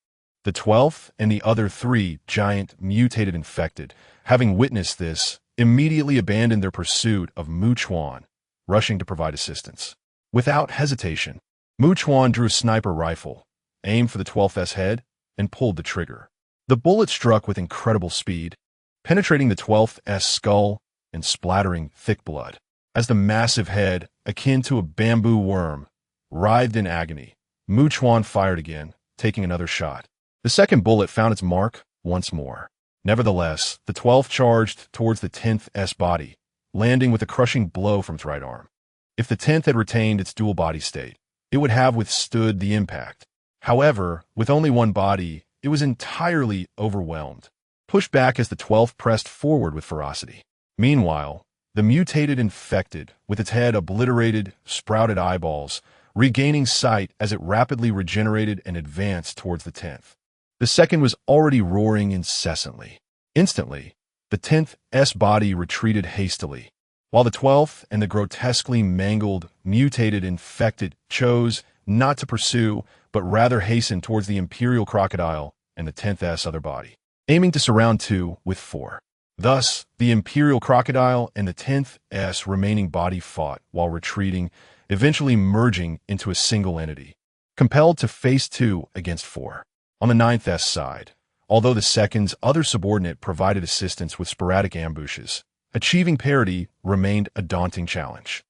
Speaker 1: The 12th and the other 3 giant mutated infected, having witnessed this, immediately abandoned their pursuit of Chuan, rushing to provide assistance. Without hesitation, Chuan drew a sniper rifle, aimed for the 12th's head, and pulled the trigger. The bullet struck with incredible speed, penetrating the 12th's skull and splattering thick blood. As the massive head, akin to a bamboo worm, writhed in agony, Chuan fired again, taking another shot. The second bullet found its mark once more. Nevertheless, the 12th charged towards the 10th's body, landing with a crushing blow from its right arm. If the 10th had retained its dual body state, it would have withstood the impact. However, with only one body, it was entirely overwhelmed, pushed back as the 12th pressed forward with ferocity. Meanwhile, the mutated infected, with its head obliterated, sprouted eyeballs, regaining sight as it rapidly regenerated and advanced towards the 10th. The second was already roaring incessantly. Instantly, the 10th's body retreated hastily, while the 12th and the grotesquely mangled, mutated infected chose not to pursue, but rather hasten towards the Imperial Crocodile and the 10th's other body, aiming to surround 2 with 4. Thus, the Imperial Crocodile and the 10th's remaining body fought while retreating, eventually merging into a single entity, compelled to face 2 against 4. On the 9th's side, although the second's other subordinate provided assistance with sporadic ambushes, achieving parity remained a daunting challenge.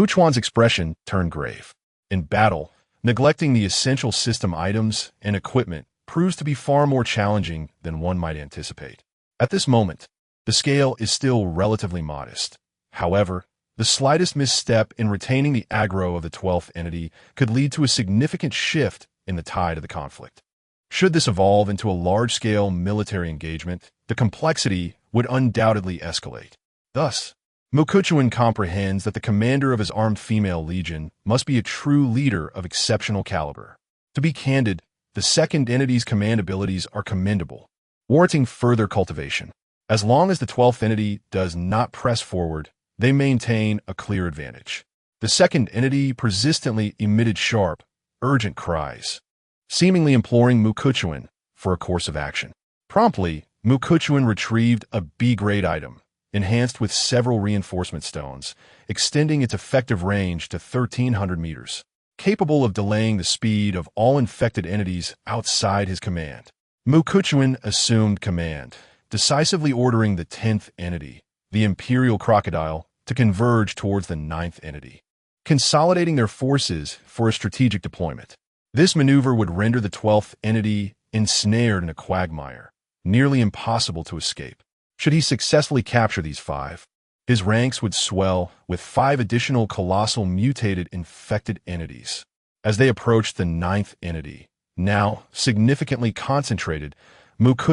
Speaker 1: Chuan's expression turned grave. In battle, neglecting the essential system items and equipment proves to be far more challenging than one might anticipate. At this moment, the scale is still relatively modest. However, the slightest misstep in retaining the aggro of the 12th entity could lead to a significant shift in the tide of the conflict. Should this evolve into a large-scale military engagement, the complexity would undoubtedly escalate. Thus, Chuan comprehends that the commander of his armed female legion must be a true leader of exceptional caliber. To be candid, the second entity's command abilities are commendable, warranting further cultivation. As long as the 12th entity does not press forward, they maintain a clear advantage. The second entity persistently emitted sharp, urgent cries, seemingly imploring Chuan for a course of action. Promptly, Chuan retrieved a B-grade item, enhanced with several reinforcement stones, extending its effective range to 1,300 meters, capable of delaying the speed of all infected entities outside his command. Chuan assumed command, decisively ordering the 10th entity, the Imperial Crocodile, to converge towards the 9th entity, consolidating their forces for a strategic deployment. This maneuver would render the 12th entity ensnared in a quagmire, nearly impossible to escape. Should he successfully capture these 5, his ranks would swell with 5 additional colossal mutated infected entities. As they approached the 9th entity, now significantly concentrated,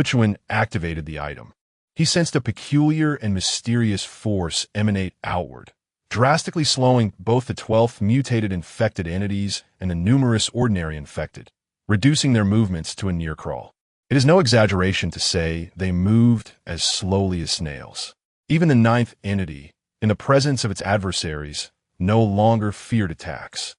Speaker 1: Chuan activated the item. He sensed a peculiar and mysterious force emanate outward, drastically slowing both the 12th mutated infected entities and the numerous ordinary infected, reducing their movements to a near crawl. It is no exaggeration to say they moved as slowly as snails. Even the 9th entity, in the presence of its adversaries, no longer feared attacks.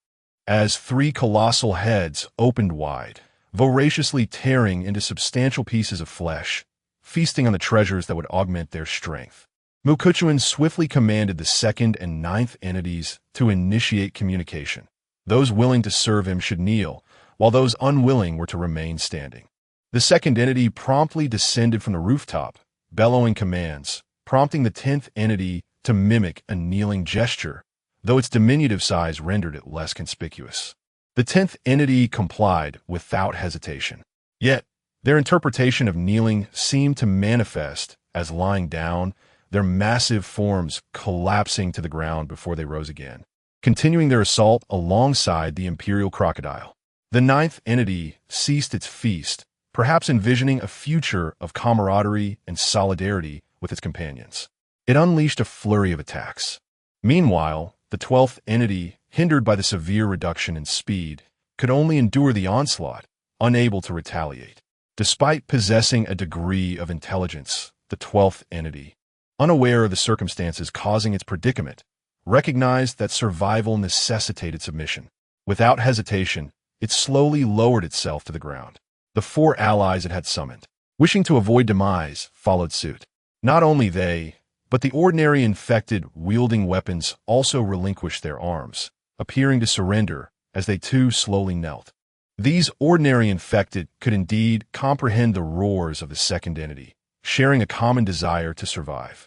Speaker 1: As 3 colossal heads opened wide, voraciously tearing into substantial pieces of flesh, feasting on the treasures that would augment their strength. Chuan swiftly commanded the 2nd and 9th entities to initiate communication. Those willing to serve him should kneel, while those unwilling were to remain standing. The 2nd entity promptly descended from the rooftop, bellowing commands, prompting the 10th entity to mimic a kneeling gesture, though its diminutive size rendered it less conspicuous. The 10th entity complied without hesitation. Yet, their interpretation of kneeling seemed to manifest as lying down, their massive forms collapsing to the ground before they rose again, continuing their assault alongside the imperial crocodile. The 9th entity ceased its feast, perhaps envisioning a future of camaraderie and solidarity with its companions. It unleashed a flurry of attacks. Meanwhile, the 12th entity, hindered by the severe reduction in speed, could only endure the onslaught, unable to retaliate. Despite possessing a degree of intelligence, the 12th entity, unaware of the circumstances causing its predicament, recognized that survival necessitated submission. Without hesitation, it slowly lowered itself to the ground. The 4 allies it had summoned, wishing to avoid demise, followed suit. Not only they, but the ordinary infected wielding weapons also relinquished their arms, appearing to surrender as they too slowly knelt. These ordinary infected could indeed comprehend the roars of the 2nd entity, sharing a common desire to survive.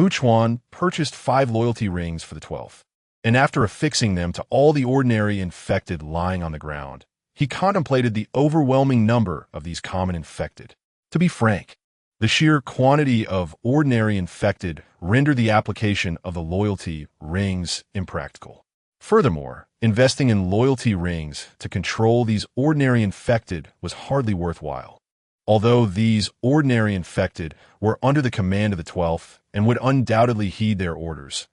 Speaker 1: Chuan purchased 5 loyalty rings for the 12th, and after affixing them to all the ordinary infected lying on the ground, he contemplated the overwhelming number of these common infected. To be frank, the sheer quantity of ordinary infected rendered the application of the loyalty rings impractical. Furthermore, investing in loyalty rings to control these ordinary infected was hardly worthwhile. Although these ordinary infected were under the command of the 12th and would undoubtedly heed their orders,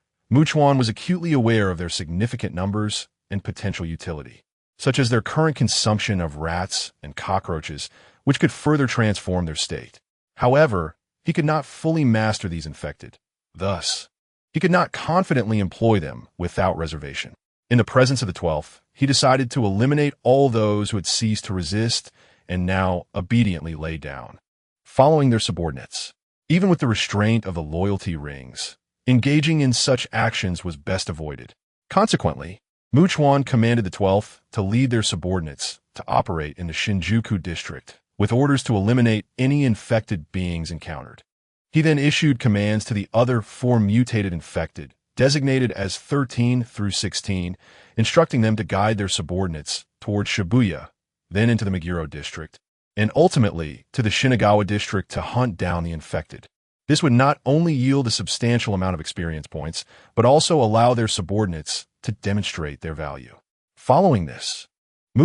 Speaker 1: Chuan was acutely aware of their significant numbers and potential utility, such as their current consumption of rats and cockroaches, which could further transform their state. However, he could not fully master these infected. Thus, he could not confidently employ them without reservation. In the presence of the 12th, he decided to eliminate all those who had ceased to resist and now obediently lay down, following their subordinates. Even with the restraint of the loyalty rings, engaging in such actions was best avoided. Consequently, Chuan commanded the 12th to lead their subordinates to operate in the Shinjuku district, with orders to eliminate any infected beings encountered. He then issued commands to the other 4 mutated infected, designated as 13 through 16, instructing them to guide their subordinates toward Shibuya, then into the Meguro district, and ultimately to the Shinagawa district to hunt down the infected. This would not only yield a substantial amount of experience points, but also allow their subordinates to demonstrate their value. Following this,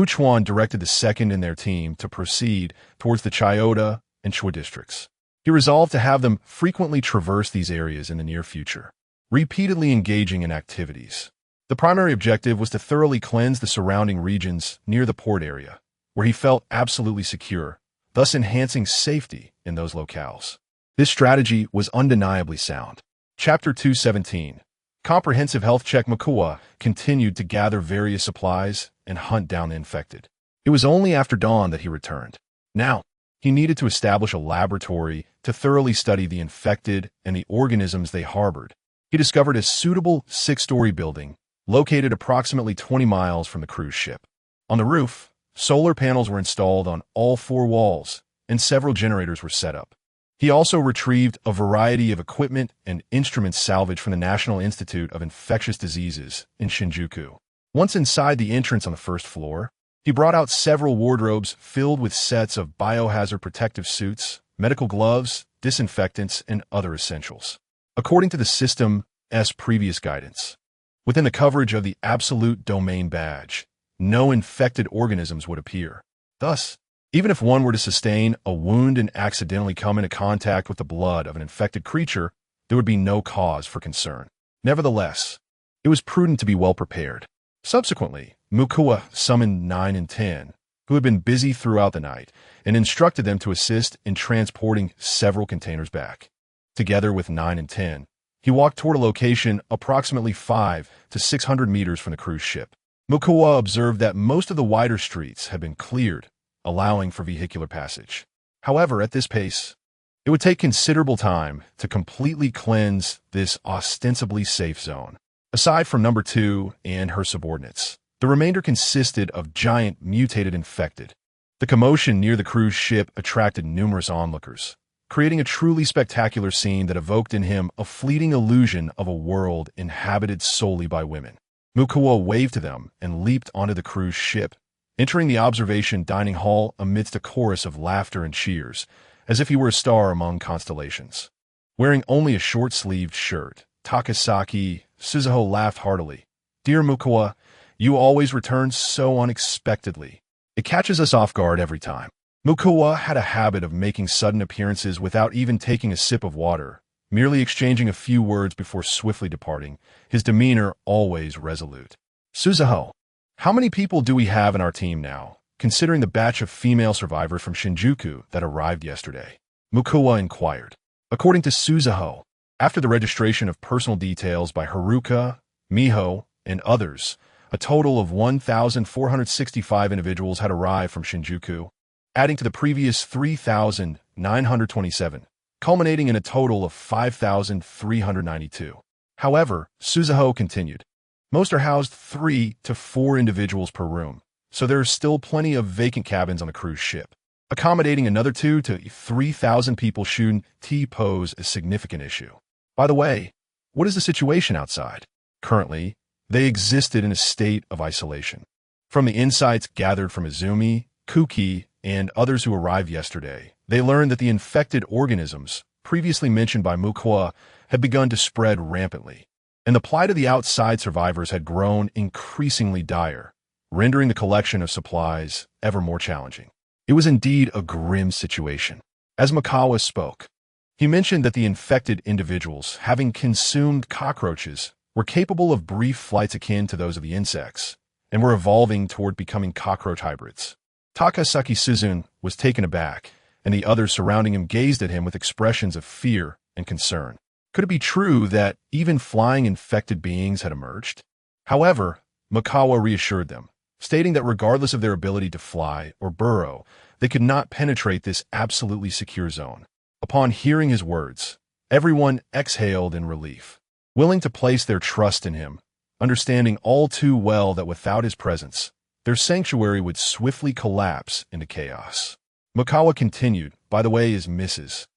Speaker 1: Chuan directed the 2nd in their team to proceed towards the Chiyoda and Chua districts. He resolved to have them frequently traverse these areas in the near future, repeatedly engaging in activities. The primary objective was to thoroughly cleanse the surrounding regions near the port area, where he felt absolutely secure, thus enhancing safety in those locales. This strategy was undeniably sound. Chapter 217. Comprehensive Health Check. Makua continued to gather various supplies and hunt down the infected. It was only after dawn that he returned. Now, he needed to establish a laboratory to thoroughly study the infected and the organisms they harbored. He discovered a suitable 6-story building located approximately 20 miles from the cruise ship. On the roof, solar panels were installed on all 4 walls, and several generators were set up. He also retrieved a variety of equipment and instruments salvaged from the National Institute of Infectious Diseases in Shinjuku. Once inside the entrance on the 1st floor, He brought out several wardrobes filled with sets of biohazard protective suits, medical gloves, disinfectants, and other essentials. According to the system's previous guidance, within the coverage of the absolute domain badge, no infected organisms would appear. Thus, even if one were to sustain a wound and accidentally come into contact with the blood of an infected creature, there would be no cause for concern. Nevertheless, it was prudent to be well prepared. Subsequently, Mukua summoned 9 and 10, who had been busy throughout the night, and instructed them to assist in transporting several containers back. Together with 9 and 10, he walked toward a location approximately 500 to 600 meters from the cruise ship. Mukua observed that most of the wider streets had been cleared, allowing for vehicular passage. However, at this pace, it would take considerable time to completely cleanse this ostensibly safe zone. Aside from number 2 and her subordinates, the remainder consisted of giant mutated infected. The commotion near the cruise ship attracted numerous onlookers, creating a truly spectacular scene that evoked in him a fleeting illusion of a world inhabited solely by women. Mukua waved to them and leaped onto the cruise ship, entering the observation dining hall amidst a chorus of laughter and cheers, as if he were a star among constellations. Wearing only a short-sleeved shirt, Takasaki Suzuho laughed heartily. "Dear Mukua, you always return so unexpectedly. It catches us off guard every time." Mukua had a habit of making sudden appearances without even taking a sip of water, merely exchanging a few words before swiftly departing, his demeanor always resolute. "Suzuho, how many people do we have in our team now, considering the batch of female survivors from Shinjuku that arrived yesterday?" Mukua inquired. According to Suzuho, after the registration of personal details by Haruka, Miho, and others, a total of 1,465 individuals had arrived from Shinjuku, adding to the previous 3,927, culminating in a total of 5,392. However, Suzuho continued, most are housed 3 to 4 individuals per room, so there are still plenty of vacant cabins on the cruise ship. Accommodating another 2 to 3,000 people shouldn't pose a significant issue. By the way, what is the situation outside? Currently, they existed in a state of isolation. From the insights gathered from Izumi, Kuki, and others who arrived yesterday, they learned that the infected organisms, previously mentioned by Mukua, had begun to spread rampantly, and the plight of the outside survivors had grown increasingly dire, rendering the collection of supplies ever more challenging. It was indeed a grim situation. As Makawa spoke, he mentioned that the infected individuals, having consumed cockroaches, were capable of brief flights akin to those of the insects, and were evolving toward becoming cockroach hybrids. Takasaki Suzun was taken aback, and the others surrounding him gazed at him with expressions of fear and concern. Could it be true that even flying infected beings had emerged? However, Makawa reassured them, stating that regardless of their ability to fly or burrow, they could not penetrate this absolutely secure zone. Upon hearing his words, everyone exhaled in relief, willing to place their trust in him, understanding all too well that without his presence, their sanctuary would swiftly collapse into chaos. Makawa continued, "By the way, is Mrs.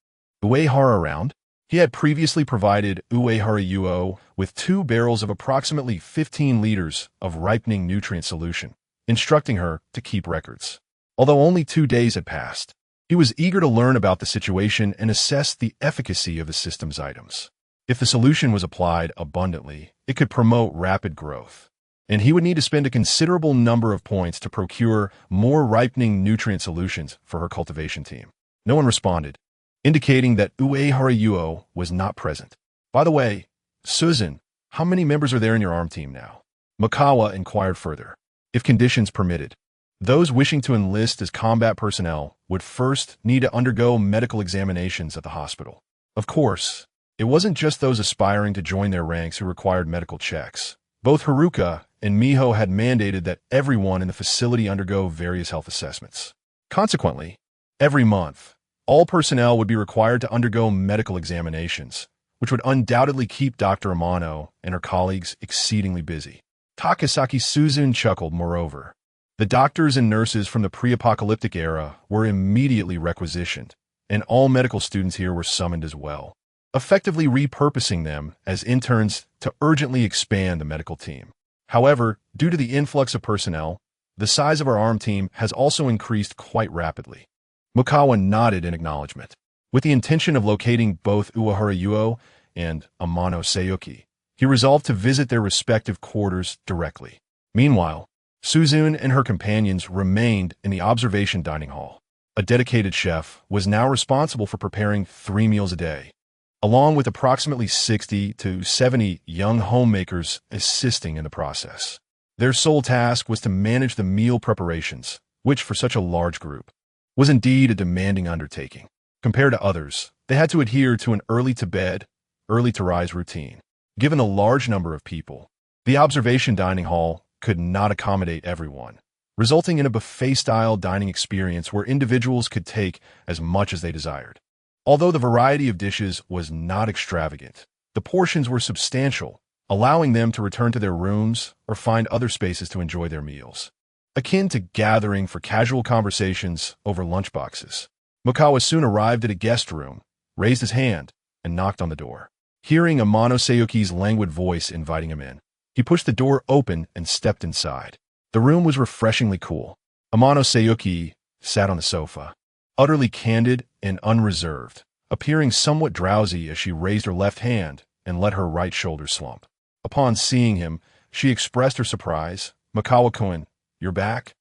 Speaker 1: Uehara around?" He had previously provided Uehara Yuo with 2 barrels of approximately 15 liters of ripening nutrient solution, instructing her to keep records. Although only 2 days had passed, he was eager to learn about the situation and assess the efficacy of the system's items. If the solution was applied abundantly, it could promote rapid growth, and he would need to spend a considerable number of points to procure more ripening nutrient solutions for her cultivation team. No one responded, indicating that Uehara Yuo was not present. "By the way, Suzun, how many members are there in your arm team now?" Makawa inquired further. If conditions permitted, those wishing to enlist as combat personnel would first need to undergo medical examinations at the hospital. Of course, it wasn't just those aspiring to join their ranks who required medical checks. Both Haruka and Miho had mandated that everyone in the facility undergo various health assessments. Consequently, every month, all personnel would be required to undergo medical examinations, which would undoubtedly keep Dr. Amano and her colleagues exceedingly busy. Takasaki Suzun chuckled, moreover. The doctors and nurses from the pre-apocalyptic era were immediately requisitioned, and all medical students here were summoned as well, effectively repurposing them as interns to urgently expand the medical team. However, due to the influx of personnel, The size of our arm team has also increased quite rapidly. Mikawa nodded in acknowledgement. With the intention of locating both Uehara Yuo and Amano Sayuki, he resolved to visit their respective quarters directly. Meanwhile, Suzune and her companions remained in the observation dining hall. A dedicated chef was now responsible for preparing 3 meals a day, along with approximately 60 to 70 young homemakers assisting in the process. Their sole task was to manage the meal preparations, which for such a large group was indeed a demanding undertaking. Compared to others, they had to adhere to an early-to-bed, early-to-rise routine. Given the large number of people, the observation dining hall could not accommodate everyone, resulting in a buffet-style dining experience where individuals could take as much as they desired. Although the variety of dishes was not extravagant, the portions were substantial, allowing them to return to their rooms or find other spaces to enjoy their meals. Akin to gathering for casual conversations over lunchboxes, Mikawa soon arrived at a guest room, raised his hand, and knocked on the door. Hearing Amano Sayuki's languid voice inviting him in, he pushed the door open and stepped inside. The room was refreshingly cool. Amano Sayuki sat on the sofa, utterly candid and unreserved, appearing somewhat drowsy as she raised her left hand and let her right shoulder slump. Upon seeing him, she expressed her surprise. "Mikawa-kun, you're back?"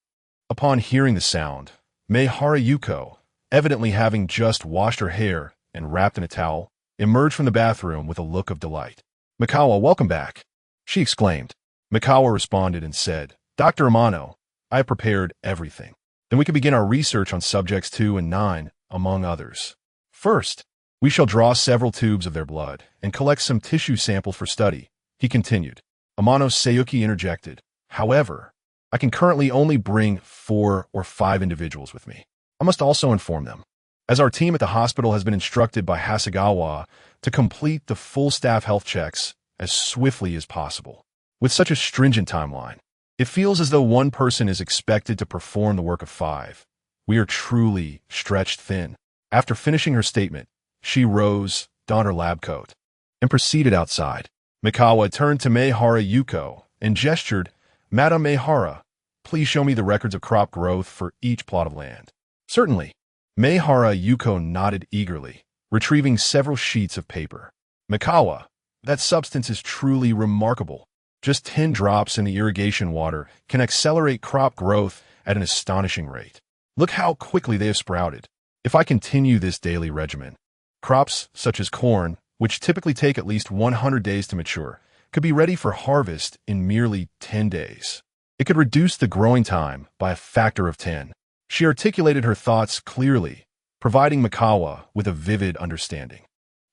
Speaker 1: Upon hearing the sound, Meihara Yuko, evidently having just washed her hair and wrapped in a towel, emerged from the bathroom with a look of delight. "Mikawa, welcome back," she exclaimed. Mikawa responded and said, "Dr. Amano, I have prepared everything. Then we can begin our research on subjects 2 and 9, among others. First, we shall draw several tubes of their blood and collect some tissue samples for study," he continued. Amano Sayuki interjected, "However, I can currently only bring 4 or 5 individuals with me. I must also inform them, as our team at the hospital has been instructed by Hasegawa to complete the full staff health checks as swiftly as possible. With such a stringent timeline, it feels as though one person is expected to perform the work of 5. We are truly stretched thin." After finishing her statement, she rose, donned her lab coat, and proceeded outside. Mikawa turned to Meihara Yuko and gestured, "Madam Meihara, please show me the records of crop growth for each plot of land." "Certainly." Meihara Yuko nodded eagerly, retrieving several sheets of paper. "Mikawa, that substance is truly remarkable. Just 10 drops in the irrigation water can accelerate crop growth at an astonishing rate. Look how quickly they have sprouted. If I continue this daily regimen, crops such as corn, which typically take at least 100 days to mature, could be ready for harvest in merely 10 days. It could reduce the growing time by a factor of 10. She articulated her thoughts clearly, providing Mikawa with a vivid understanding.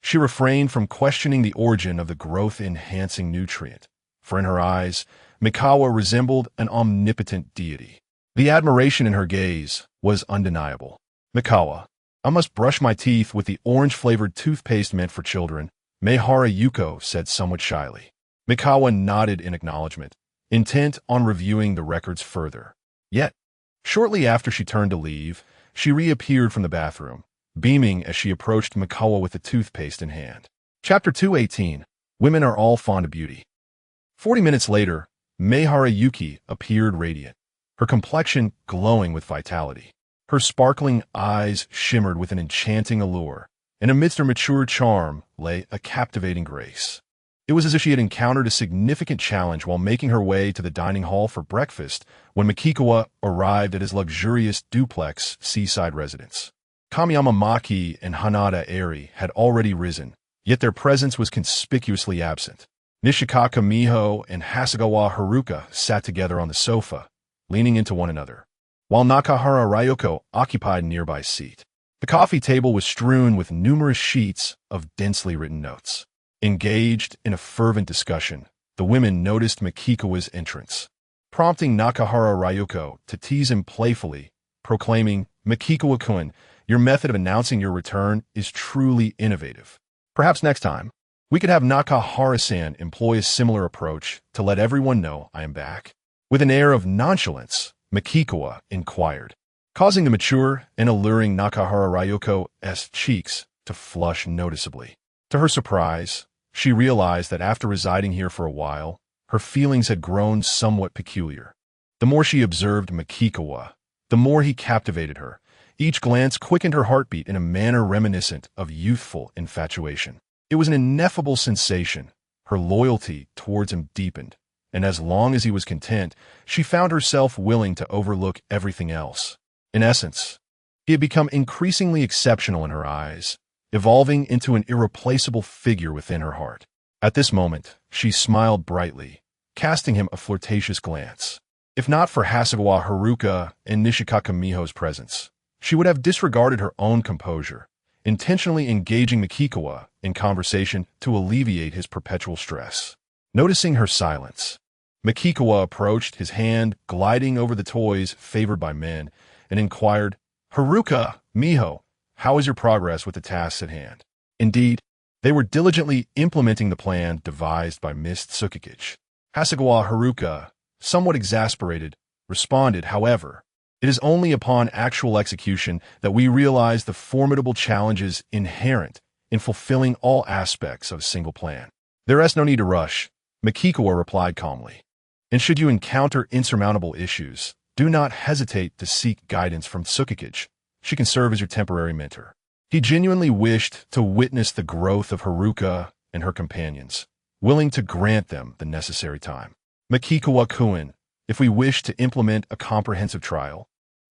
Speaker 1: She refrained from questioning the origin of the growth-enhancing nutrient, for in her eyes, Mikawa resembled an omnipotent deity. The admiration in her gaze was undeniable. "Mikawa, I must brush my teeth with the orange-flavored toothpaste meant for children," Meihara Yuko said somewhat shyly. Mikawa nodded in acknowledgement, intent on reviewing the records further. Yet, shortly after she turned to leave, she reappeared from the bathroom, beaming as she approached Mikawa with the toothpaste in hand. Chapter 218. Women are all fond of beauty. 40 minutes later, Meihara Yuki appeared radiant, her complexion glowing with vitality. Her sparkling eyes shimmered with an enchanting allure, and amidst her mature charm lay a captivating grace. It was as if she had encountered a significant challenge while making her way to the dining hall for breakfast when Mikikawa arrived at his luxurious duplex seaside residence. Kamiyama Maki and Hanada Eri had already risen, yet their presence was conspicuously absent. Nishikaka Miho and Hasegawa Haruka sat together on the sofa, leaning into one another, while Nakahara Ryoko occupied a nearby seat. The coffee table was strewn with numerous sheets of densely written notes. Engaged in a fervent discussion, the women noticed Mikikawa's entrance, prompting Nakahara Ryoko to tease him playfully, proclaiming, "Mikikawa-kun, your method of announcing your return is truly innovative. Perhaps next time, we could have Nakahara-san employ a similar approach to let everyone know I am back." With an air of nonchalance, Mikikawa inquired, causing the mature and alluring Nakahara Ryoko's cheeks to flush noticeably. To her surprise, she realized that after residing here for a while, her feelings had grown somewhat peculiar. The more she observed Makikawa, the more he captivated her. Each glance quickened her heartbeat in a manner reminiscent of youthful infatuation. It was an ineffable sensation. Her loyalty towards him deepened, and as long as he was content, she found herself willing to overlook everything else. In essence, he had become increasingly exceptional in her eyes, evolving into an irreplaceable figure within her heart. At this moment, she smiled brightly, casting him a flirtatious glance. If not for Hasegawa Haruka and Nishikaka Miho's presence, she would have disregarded her own composure, intentionally engaging Makikawa in conversation to alleviate his perpetual stress. Noticing her silence, Makikawa approached, his hand gliding over the toys favored by men, and inquired, "Haruka, Miho, how is your progress with the tasks at hand?" Indeed, they were diligently implementing the plan devised by Miss Tsukikage. Hasegawa Haruka, somewhat exasperated, responded, "However, it is only upon actual execution that we realize the formidable challenges inherent in fulfilling all aspects of a single plan." "There is no need to rush," Makikawa replied calmly. "And should you encounter insurmountable issues, do not hesitate to seek guidance from Tsukikage. She can serve as your temporary mentor." He genuinely wished to witness the growth of Haruka and her companions, willing to grant them the necessary time. "Makikawa-kun, if we wish to implement a comprehensive trial,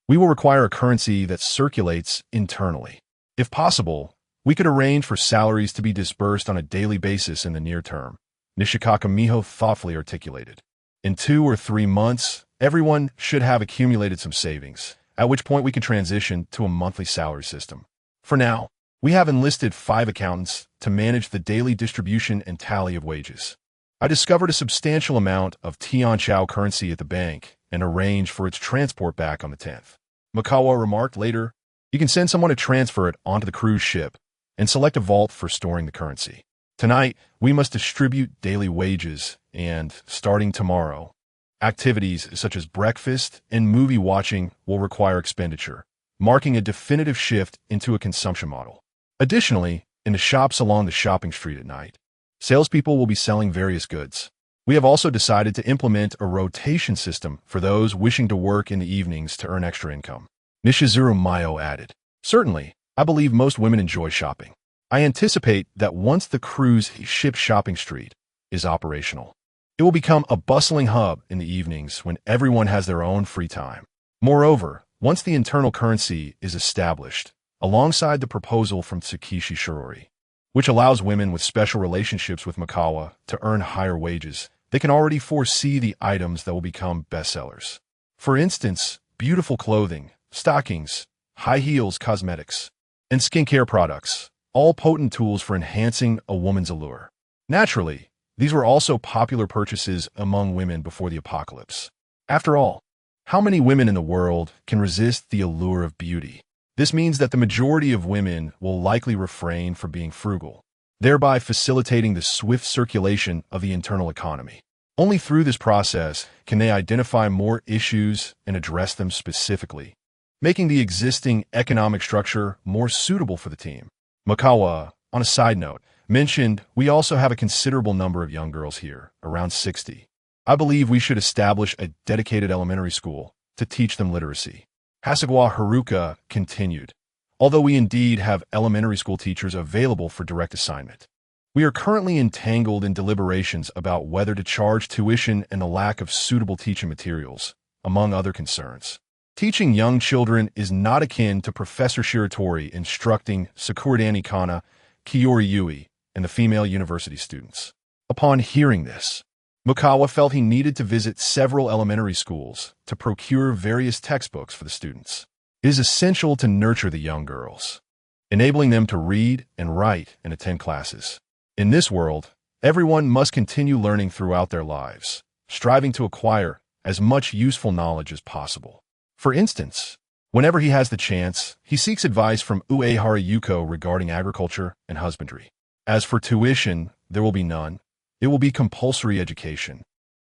Speaker 1: we will require a currency that circulates internally. If possible, we could arrange for salaries to be disbursed on a daily basis in the near term," Nishikaka Miho thoughtfully articulated. "In 2 or 3 months, everyone should have accumulated some savings, at which point we can transition to a monthly salary system. For now, we have enlisted 5 accountants to manage the daily distribution and tally of wages. I discovered a substantial amount of Tianchao currency at the bank and arranged for its transport back on the 10th. Makawa remarked later, "You can send someone to transfer it onto the cruise ship and select a vault for storing the currency. Tonight, we must distribute daily wages and, starting tomorrow, activities such as breakfast and movie watching will require expenditure, marking a definitive shift into a consumption model. Additionally, in the shops along the shopping street at night, salespeople will be selling various goods. We have also decided to implement a rotation system for those wishing to work in the evenings to earn extra income." Nishizuru Mayo added, "Certainly, I believe most women enjoy shopping. I anticipate that once the cruise ship shopping street is operational, it will become a bustling hub in the evenings when everyone has their own free time. Moreover, once the internal currency is established, alongside the proposal from Tsukishi Shirori, which allows women with special relationships with Makawa to earn higher wages, they can already foresee the items that will become bestsellers. For instance, beautiful clothing, stockings, high heels, cosmetics, and skincare products, all potent tools for enhancing a woman's allure. Naturally, these were also popular purchases among women before the apocalypse. After all, how many women in the world can resist the allure of beauty? This means that the majority of women will likely refrain from being frugal, thereby facilitating the swift circulation of the internal economy. Only through this process can they identify more issues and address them specifically, making the existing economic structure more suitable for the team. Makawa, on a side note, mentioned, "We also have a considerable number of young girls here, around 60. I believe we should establish a dedicated elementary school to teach them literacy." Hasegawa Haruka continued, "Although we indeed have elementary school teachers available for direct assignment, we are currently entangled in deliberations about whether to charge tuition and the lack of suitable teaching materials, among other concerns. Teaching young children is not akin to Professor Shiratori instructing Sakuradani Kana, Kiori Yui, and the female university students." Upon hearing this, Makawa felt he needed to visit several elementary schools to procure various textbooks for the students. It is essential to nurture the young girls, enabling them to read and write and attend classes. In this world, everyone must continue learning throughout their lives, striving to acquire as much useful knowledge as possible. For instance, whenever he has the chance, he seeks advice from Uehara Yuko regarding agriculture and husbandry. As for tuition, there will be none. It will be compulsory education,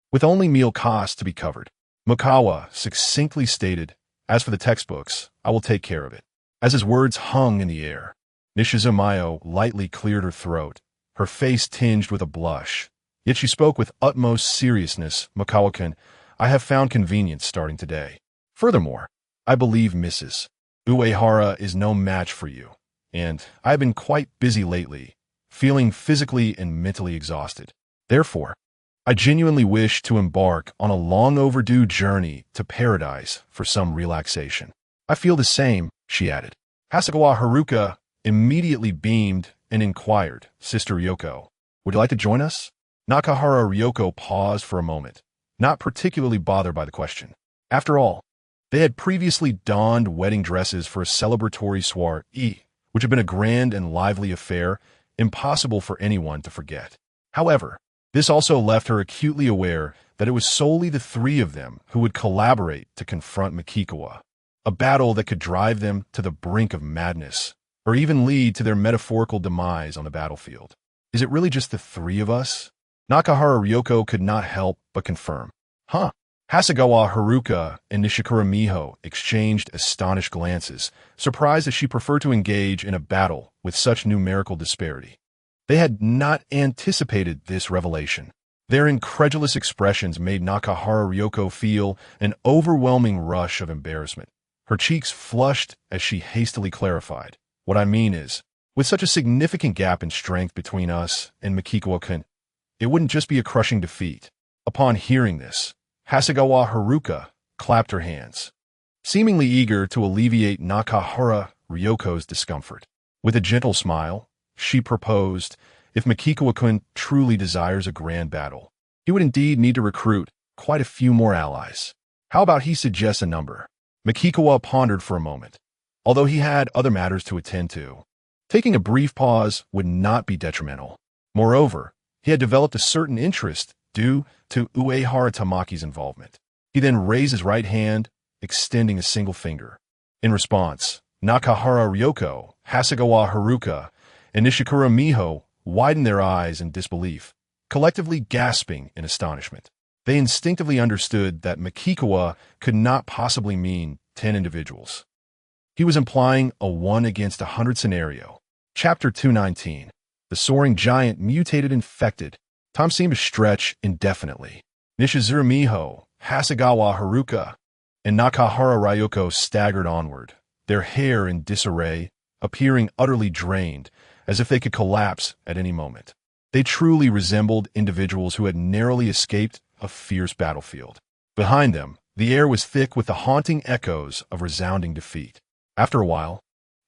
Speaker 1: with only meal costs to be covered. Makawa succinctly stated, "As for the textbooks, I will take care of it." As his words hung in the air, Nishizumayo lightly cleared her throat, her face tinged with a blush. Yet she spoke with utmost seriousness. "Makawa-kun, I have found convenience starting today. Furthermore, I believe Mrs. Uehara is no match for you, and I have been quite busy lately, feeling physically and mentally exhausted. Therefore, I genuinely wish to embark on a long overdue journey to paradise for some relaxation. I feel the same, she added. Hasegawa Haruka immediately beamed and inquired, Sister Ryoko, would you like to join us? Nakahara Ryoko paused for a moment, not particularly bothered by the question. After all, they had previously donned wedding dresses for a celebratory soiree, which had been a grand and lively affair, impossible for anyone to forget. However, this also left her acutely aware that it was solely the three of them who would collaborate to confront Makikawa, a battle that could drive them to the brink of madness, or even lead to their metaphorical demise on the battlefield. Is it really just the three of us? Nakahara Ryoko could not help but confirm. Huh. Hasegawa Haruka and Nishikura Miho exchanged astonished glances, surprised that she preferred to engage in a battle with such numerical disparity. They had not anticipated this revelation. Their incredulous expressions made Nakahara Ryoko feel an overwhelming rush of embarrassment. Her cheeks flushed as she hastily clarified. What I mean is, with such a significant gap in strength between us and Makikawa-kun, it wouldn't just be a crushing defeat. Upon hearing this, Hasegawa Haruka clapped her hands, seemingly eager to alleviate Nakahara Ryoko's discomfort. With a gentle smile, she proposed, if Makikawa-kun truly desires a grand battle, he would indeed need to recruit quite a few more allies. How about he suggests a number? Makikawa pondered for a moment, although he had other matters to attend to. Taking a brief pause would not be detrimental. Moreover, he had developed a certain interest due to Uehara Tamaki's involvement. He then raised his right hand, extending a single finger. In response, Nakahara Ryoko, Hasegawa Haruka, and Nishikura Miho widened their eyes in disbelief, collectively gasping in astonishment. They instinctively understood that Makikawa could not possibly mean 10 individuals. He was implying a 1 against 100 scenario. Chapter 219. The soaring giant mutated infected. Time seemed to stretch indefinitely. Nishizuru Miho, Hasegawa Haruka, and Nakahara Ryoko staggered onward, their hair in disarray, appearing utterly drained, as if they could collapse at any moment. They truly resembled individuals who had narrowly escaped a fierce battlefield. Behind them, the air was thick with the haunting echoes of resounding defeat. After a while,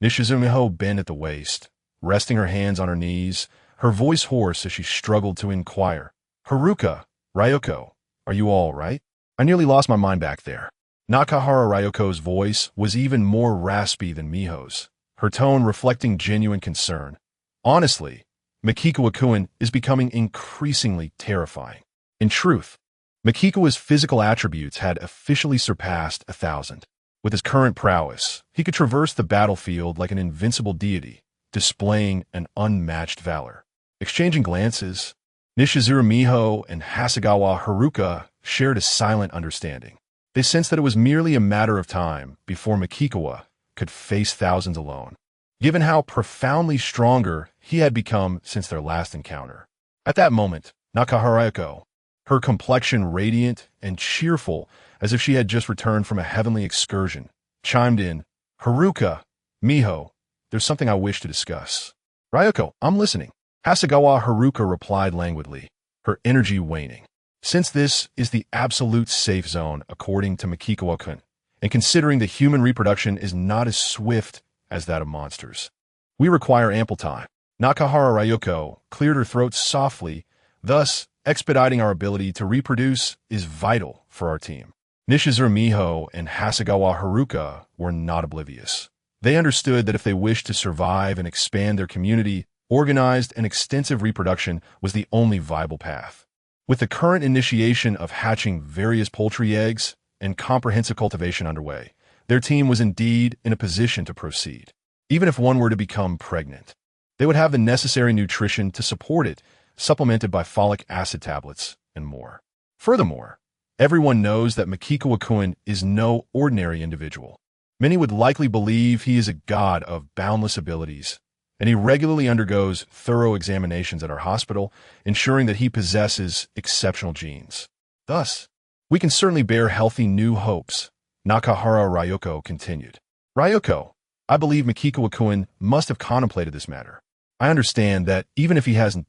Speaker 1: Nishizuru Miho bent at the waist, resting her hands on her knees, her voice hoarse as she struggled to inquire, Haruka, Ryoko, are you all right? I nearly lost my mind back there. Nakahara Ryoko's voice was even more raspy than Miho's, her tone reflecting genuine concern. Honestly, Makikawa-kun is becoming increasingly terrifying. In truth, Makikawa's physical attributes had officially surpassed 1,000. With his current prowess, he could traverse the battlefield like an invincible deity, displaying an unmatched valor. Exchanging glances, Nishizuru Miho and Hasegawa Haruka shared a silent understanding. They sensed that it was merely a matter of time before Makikawa could face thousands alone, given how profoundly stronger he had become since their last encounter. At that moment, Nakahara Ryoko, her complexion radiant and cheerful as if she had just returned from a heavenly excursion, chimed in, Haruka, Miho, there's something I wish to discuss. Ryoko, I'm listening. Hasegawa Haruka replied languidly, her energy waning. Since this is the absolute safe zone according to Makikawa-kun, and considering that human reproduction is not as swift as that of monsters, we require ample time. Nakahara Ryoko cleared her throat softly, thus expediting our ability to reproduce is vital for our team. Nishizuru Miho and Hasegawa Haruka were not oblivious. They understood that if they wished to survive and expand their community, organized and extensive reproduction was the only viable path. With the current initiation of hatching various poultry eggs and comprehensive cultivation underway, their team was indeed in a position to proceed. Even if one were to become pregnant, they would have the necessary nutrition to support it, supplemented by folic acid tablets and more. Furthermore, everyone knows that Makikawa-kun is no ordinary individual. Many would likely believe he is a god of boundless abilities, and he regularly undergoes thorough examinations at our hospital, ensuring that he possesses exceptional genes. Thus, We can certainly bear healthy new hopes, Nakahara Ryoko continued. Ryoko, I believe Makikawa-kun must have contemplated this matter. I understand that even if he hasn't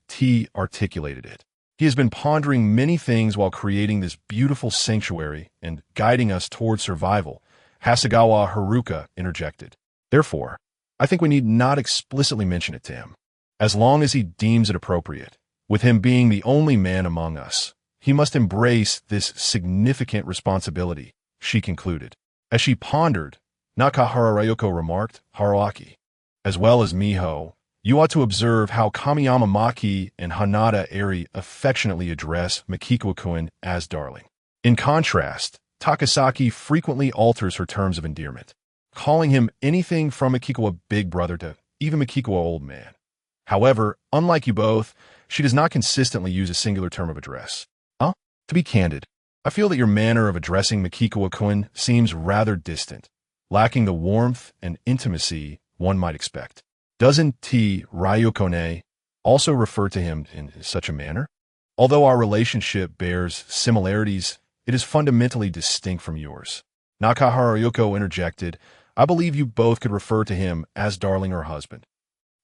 Speaker 1: articulated it, he has been pondering many things while creating this beautiful sanctuary and guiding us toward survival, Hasegawa Haruka interjected. Therefore, I think we need not explicitly mention it to him. As long as he deems it appropriate, with him being the only man among us, he must embrace this significant responsibility, she concluded. As she pondered, Nakahara Ryoko remarked, Haruaki, as well as Miho, you ought to observe how Kamiyama Maki and Hanada Eri affectionately address Makikawa-kun as darling. In contrast, Takasaki frequently alters her terms of endearment, calling him anything from Makikawa big brother to even Makikawa old man. However, unlike you both, she does not consistently use a singular term of address. To be candid, I feel that your manner of addressing Makikawa-kun seems rather distant, lacking the warmth and intimacy one might expect. Doesn't Ryoko-ne also refer to him in such a manner? Although our relationship bears similarities, it is fundamentally distinct from yours. Nakahara Ryoko interjected, I believe you both could refer to him as darling or husband.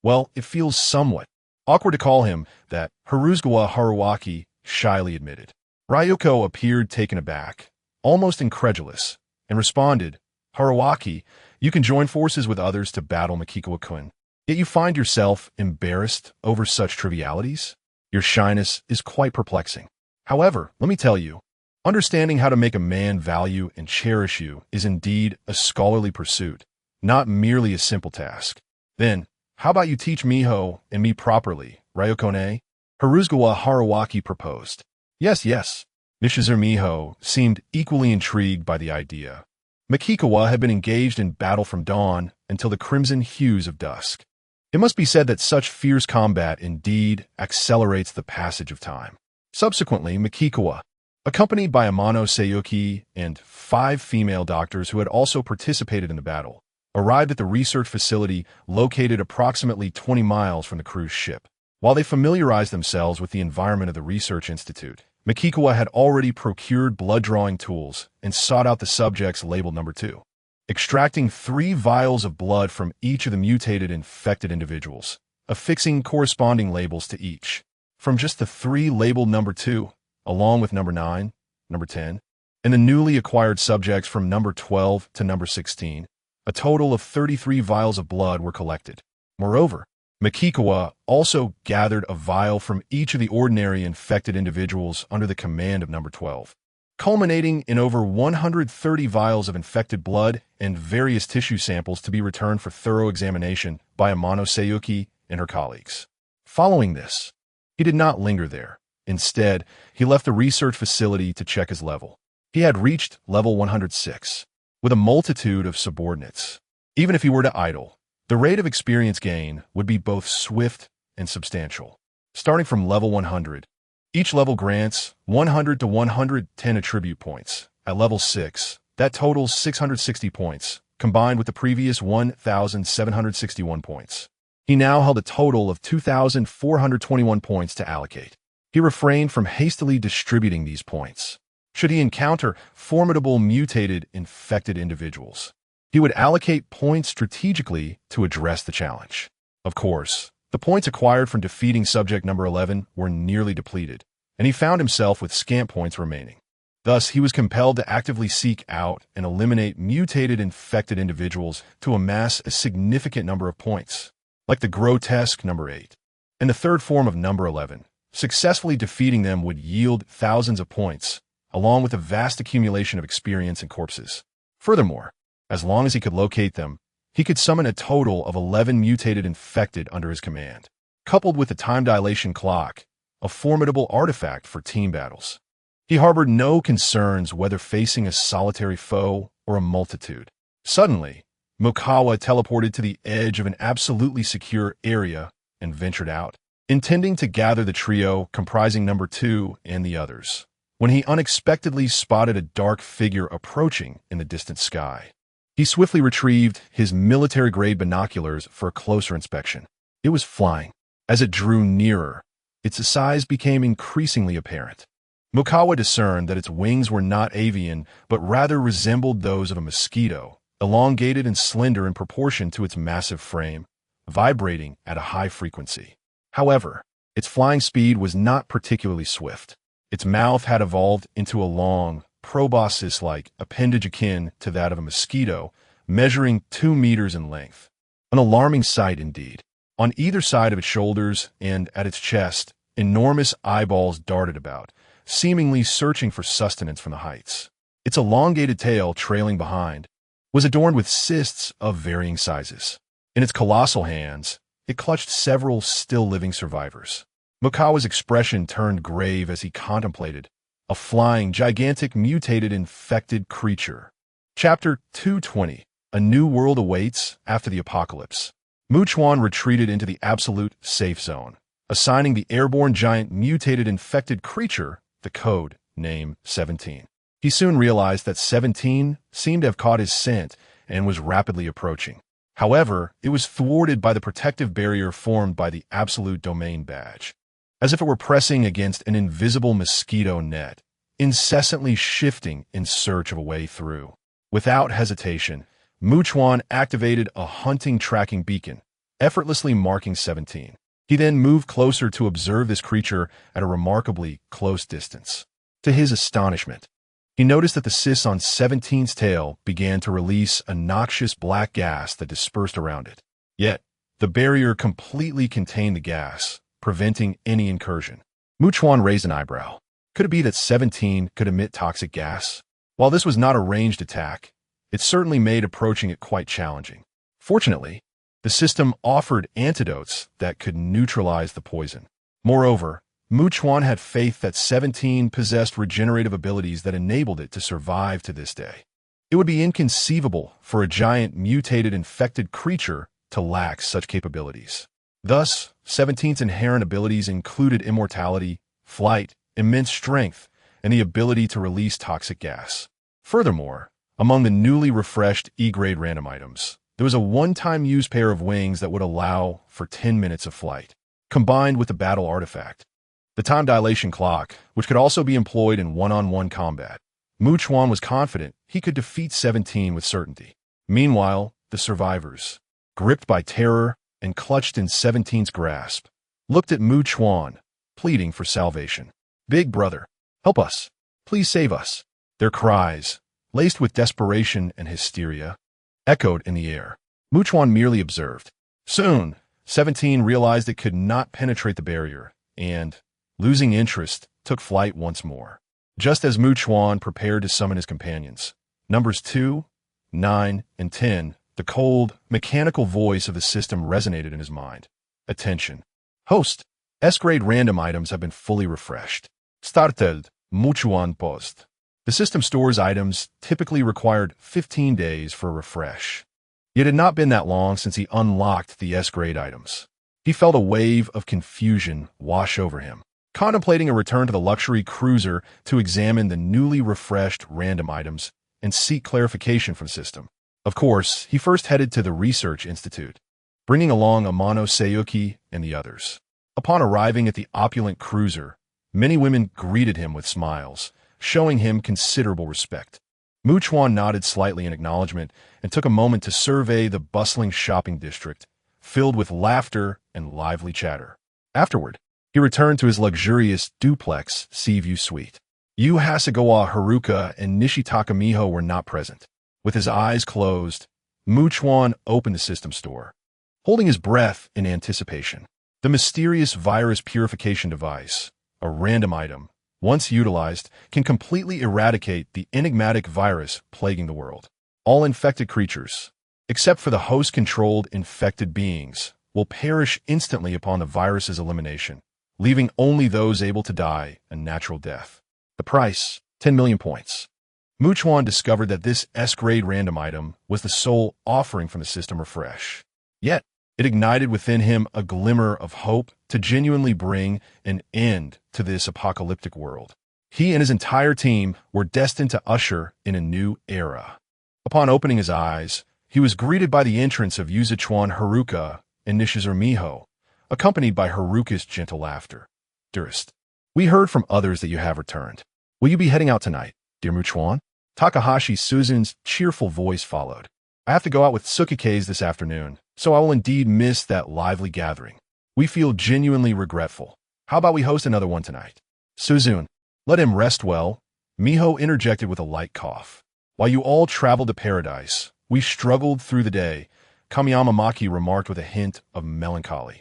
Speaker 1: Well, it feels somewhat awkward to call him that, Harugawa Haruaki shyly admitted. Ryoko appeared taken aback, almost incredulous, and responded, Haruaki, you can join forces with others to battle Makikawa-kun, yet you find yourself embarrassed over such trivialities? Your shyness is quite perplexing. However, let me tell you, understanding how to make a man value and cherish you is indeed a scholarly pursuit, not merely a simple task. Then, how about you teach Miho and me properly, Ryoko-ne? Harugawa Haruaki proposed. Yes. Nishizu Miho seemed equally intrigued by the idea. Makikawa had been engaged in battle from dawn until the crimson hues of dusk. It must be said that such fierce combat indeed accelerates the passage of time. Subsequently, Makikawa, accompanied by Amano Sayuki and 5 female doctors who had also participated in the battle, arrived at the research facility located approximately 20 miles from the cruise ship. While they familiarized themselves with the environment of the research institute, Makikawa had already procured blood-drawing tools and sought out the subjects labeled number 2. Extracting 3 vials of blood from each of the mutated infected individuals, affixing corresponding labels to each. From just the 3 labeled number 2, along with number 9, number 10, and the newly acquired subjects from number 12 to number 16, a total of 33 vials of blood were collected. Moreover, Makikawa also gathered a vial from each of the ordinary infected individuals under the command of number 12, culminating in over 130 vials of infected blood and various tissue samples to be returned for thorough examination by Amano Sayuki and her colleagues. Following this, he did not linger there. Instead, he left the research facility to check his level. He had reached level 106, with a multitude of subordinates. Even if he were to idle, the rate of experience gain would be both swift and substantial. Starting from level 100, each level grants 100 to 110 attribute points. At level 6, that totals 660 points, combined with the previous 1,761 points. He now held a total of 2,421 points to allocate. He refrained from hastily distributing these points. Should he encounter formidable mutated infected individuals, he would allocate points strategically to address the challenge. Of course, the points acquired from defeating subject number 11 were nearly depleted, and he found himself with scant points remaining. Thus, he was compelled to actively seek out and eliminate mutated infected individuals to amass a significant number of points, like the grotesque number 8 and the third form of number 11. Successfully defeating them would yield thousands of points, along with a vast accumulation of experience and corpses. Furthermore, as long as he could locate them, he could summon a total of 11 mutated infected under his command, coupled with the time dilation clock, a formidable artifact for team battles. He harbored no concerns whether facing a solitary foe or a multitude. Suddenly, Mukawa teleported to the edge of an absolutely secure area and ventured out, intending to gather the trio comprising number 2 and the others, when he unexpectedly spotted a dark figure approaching in the distant sky. He swiftly retrieved his military-grade binoculars for a closer inspection. It was flying. As it drew nearer, its size became increasingly apparent. Mukawa discerned that its wings were not avian, but rather resembled those of a mosquito, elongated and slender in proportion to its massive frame, vibrating at a high frequency. However, its flying speed was not particularly swift. Its mouth had evolved into a long, proboscis-like appendage akin to that of a mosquito, measuring 2 meters in length. An alarming sight indeed. On either side of its shoulders and at its chest, enormous eyeballs darted about, seemingly searching for sustenance from the heights. Its elongated tail, trailing behind, was adorned with cysts of varying sizes. In its colossal hands, it clutched several still-living survivors. Mukawa's expression turned grave as he contemplated a flying, gigantic, mutated, infected creature. Chapter 220. A new world awaits after the apocalypse. Chuan retreated into the absolute safe zone, assigning the airborne giant mutated infected creature the code name 17. He soon realized that 17 seemed to have caught his scent and was rapidly approaching. However, it was thwarted by the protective barrier formed by the absolute domain badge, as if it were pressing against an invisible mosquito net, incessantly shifting in search of a way through. Without hesitation, Chuan activated a hunting tracking beacon, effortlessly marking 17. He then moved closer to observe this creature at a remarkably close distance. To his astonishment, he noticed that the cysts on 17's tail began to release a noxious black gas that dispersed around it. Yet, the barrier completely contained the gas, preventing any incursion. Chuan raised an eyebrow. Could it be that 17 could emit toxic gas? While this was not a ranged attack, it certainly made approaching it quite challenging. Fortunately, the system offered antidotes that could neutralize the poison. Moreover, Chuan had faith that 17 possessed regenerative abilities that enabled it to survive to this day. It would be inconceivable for a giant mutated infected creature to lack such capabilities. Thus, 17's inherent abilities included immortality, flight, immense strength, and the ability to release toxic gas. Furthermore, among the newly refreshed E-grade random items, there was a one-time use pair of wings that would allow for 10 minutes of flight, combined with the battle artifact, the time dilation clock, which could also be employed in one-on-one combat. Chuan was confident he could defeat 17 with certainty. Meanwhile, the survivors, gripped by terror and clutched in 17's grasp, looked at Chuan, pleading for salvation. "Big brother, help us. Please save us." Their cries, laced with desperation and hysteria, echoed in the air. Chuan merely observed. Soon, 17 realized it could not penetrate the barrier, and, losing interest, took flight once more. Just as Chuan prepared to summon his companions, numbers 2, 9, and 10, the cold, mechanical voice of the system resonated in his mind. Attention. Host, S-grade random items have been fully refreshed. Started, Chuan post. The system stores items typically required 15 days for a refresh. Yet it had not been that long since he unlocked the S-grade items. He felt a wave of confusion wash over him, contemplating a return to the luxury cruiser to examine the newly refreshed random items and seek clarification from the system. Of course, he first headed to the Research Institute, bringing along Amano Sayuki and the others. Upon arriving at the opulent cruiser, many women greeted him with smiles, showing him considerable respect. Chuan nodded slightly in acknowledgement and took a moment to survey the bustling shopping district, filled with laughter and lively chatter. Afterward, he returned to his luxurious duplex sea-view suite. Yu Hasegawa Haruka and Nishitaka Miho were not present. With his eyes closed, Chuan opened the system store, holding his breath in anticipation. The mysterious virus purification device, a random item, once utilized, can completely eradicate the enigmatic virus plaguing the world. All infected creatures, except for the host-controlled infected beings, will perish instantly upon the virus's elimination, leaving only those able to die a natural death. The price, 10 million points. Chuan discovered that this S-grade random item was the sole offering from the system refresh. Yet, it ignited within him a glimmer of hope to genuinely bring an end to this apocalyptic world. He and his entire team were destined to usher in a new era. Upon opening his eyes, he was greeted by the entrance of Yuzuchuan Haruka and Nishizuru Miho, accompanied by Haruka's gentle laughter. Dearest, We heard from others that you have returned. Will you be heading out tonight, dear Chuan? Takahashi Suzun's cheerful voice followed. I have to go out with Tsukike's this afternoon, so I will indeed miss that lively gathering. We feel genuinely regretful. How about we host another one tonight? Suzun, let him rest well. Miho interjected with a light cough. While you all traveled to paradise, we struggled through the day, Kamiyama Maki remarked with a hint of melancholy.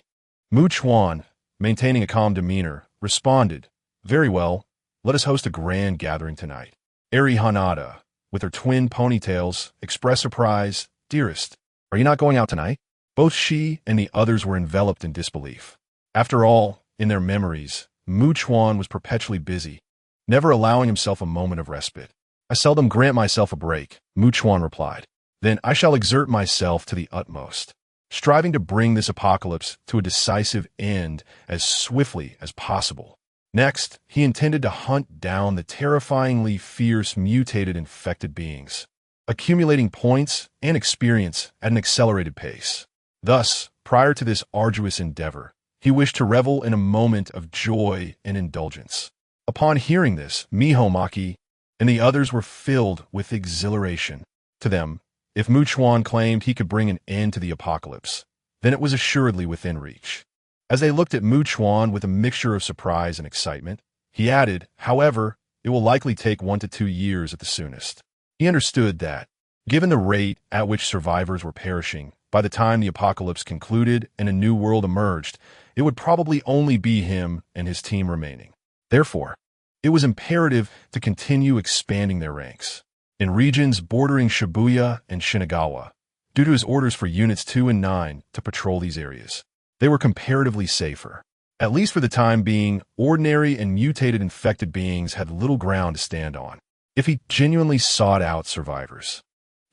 Speaker 1: Mu Chuan, maintaining a calm demeanor, responded, Very well, let us host a grand gathering tonight. Eri Hanada, with her twin ponytails, expressed surprise, Dearest, are you not going out tonight? Both she and the others were enveloped in disbelief. After all, in their memories, Mu Chuan was perpetually busy, never allowing himself a moment of respite. I seldom grant myself a break, Mu Chuan replied. Then I shall exert myself to the utmost, striving to bring this apocalypse to a decisive end as swiftly as possible. Next, he intended to hunt down the terrifyingly fierce mutated infected beings, accumulating points and experience at an accelerated pace. Thus, prior to this arduous endeavor, he wished to revel in a moment of joy and indulgence. Upon hearing this, Miho Maki and the others were filled with exhilaration. To them, if Mu Chuan claimed he could bring an end to the apocalypse, then it was assuredly within reach. As they looked at Mu Chuan with a mixture of surprise and excitement, he added, however, it will likely take 1 to 2 years at the soonest. He understood that, given the rate at which survivors were perishing, by the time the apocalypse concluded and a new world emerged, it would probably only be him and his team remaining. Therefore, it was imperative to continue expanding their ranks. In regions bordering Shibuya and Shinagawa, due to his orders for Units 2 and 9 to patrol these areas, they were comparatively safer. At least for the time being, ordinary and mutated infected beings had little ground to stand on. If he genuinely sought out survivors,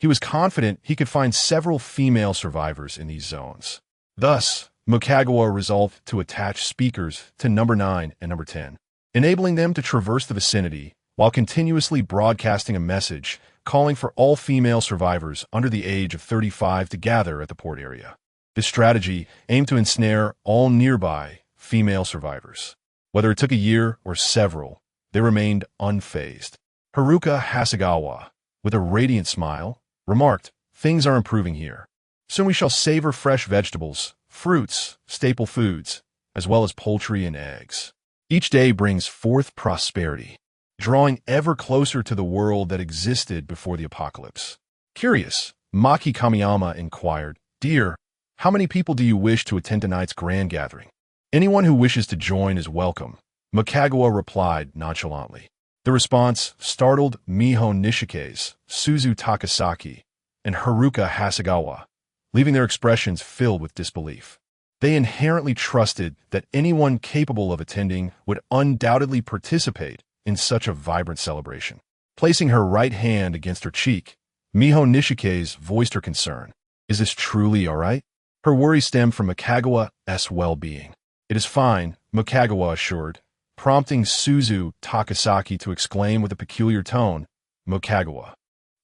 Speaker 1: he was confident he could find several female survivors in these zones. Thus, Mokagawa resolved to attach speakers to number 9 and number 10, enabling them to traverse the vicinity while continuously broadcasting a message calling for all female survivors under the age of 35 to gather at the port area. This strategy aimed to ensnare all nearby female survivors. Whether it took a year or several, they remained unfazed. Haruka Hasegawa, with a radiant smile, remarked, Things are improving here. Soon we shall savor fresh vegetables, fruits, staple foods, as well as poultry and eggs. Each day brings forth prosperity, drawing ever closer to the world that existed before the apocalypse. Curious, Maki Kamiyama inquired, Dear, how many people do you wish to attend tonight's grand gathering? Anyone who wishes to join is welcome, Mokagawa replied nonchalantly. The response startled Miho Nishike's, Suzu Takasaki, and Haruka Hasegawa, leaving their expressions filled with disbelief. They inherently trusted that anyone capable of attending would undoubtedly participate in such a vibrant celebration. Placing her right hand against her cheek, Miho Nishike's voiced her concern. Is this truly all right? Her worry stemmed from Mokagawa's well-being. It is fine, Mokagawa assured, prompting Suzu Takasaki to exclaim with a peculiar tone, Mokagawa,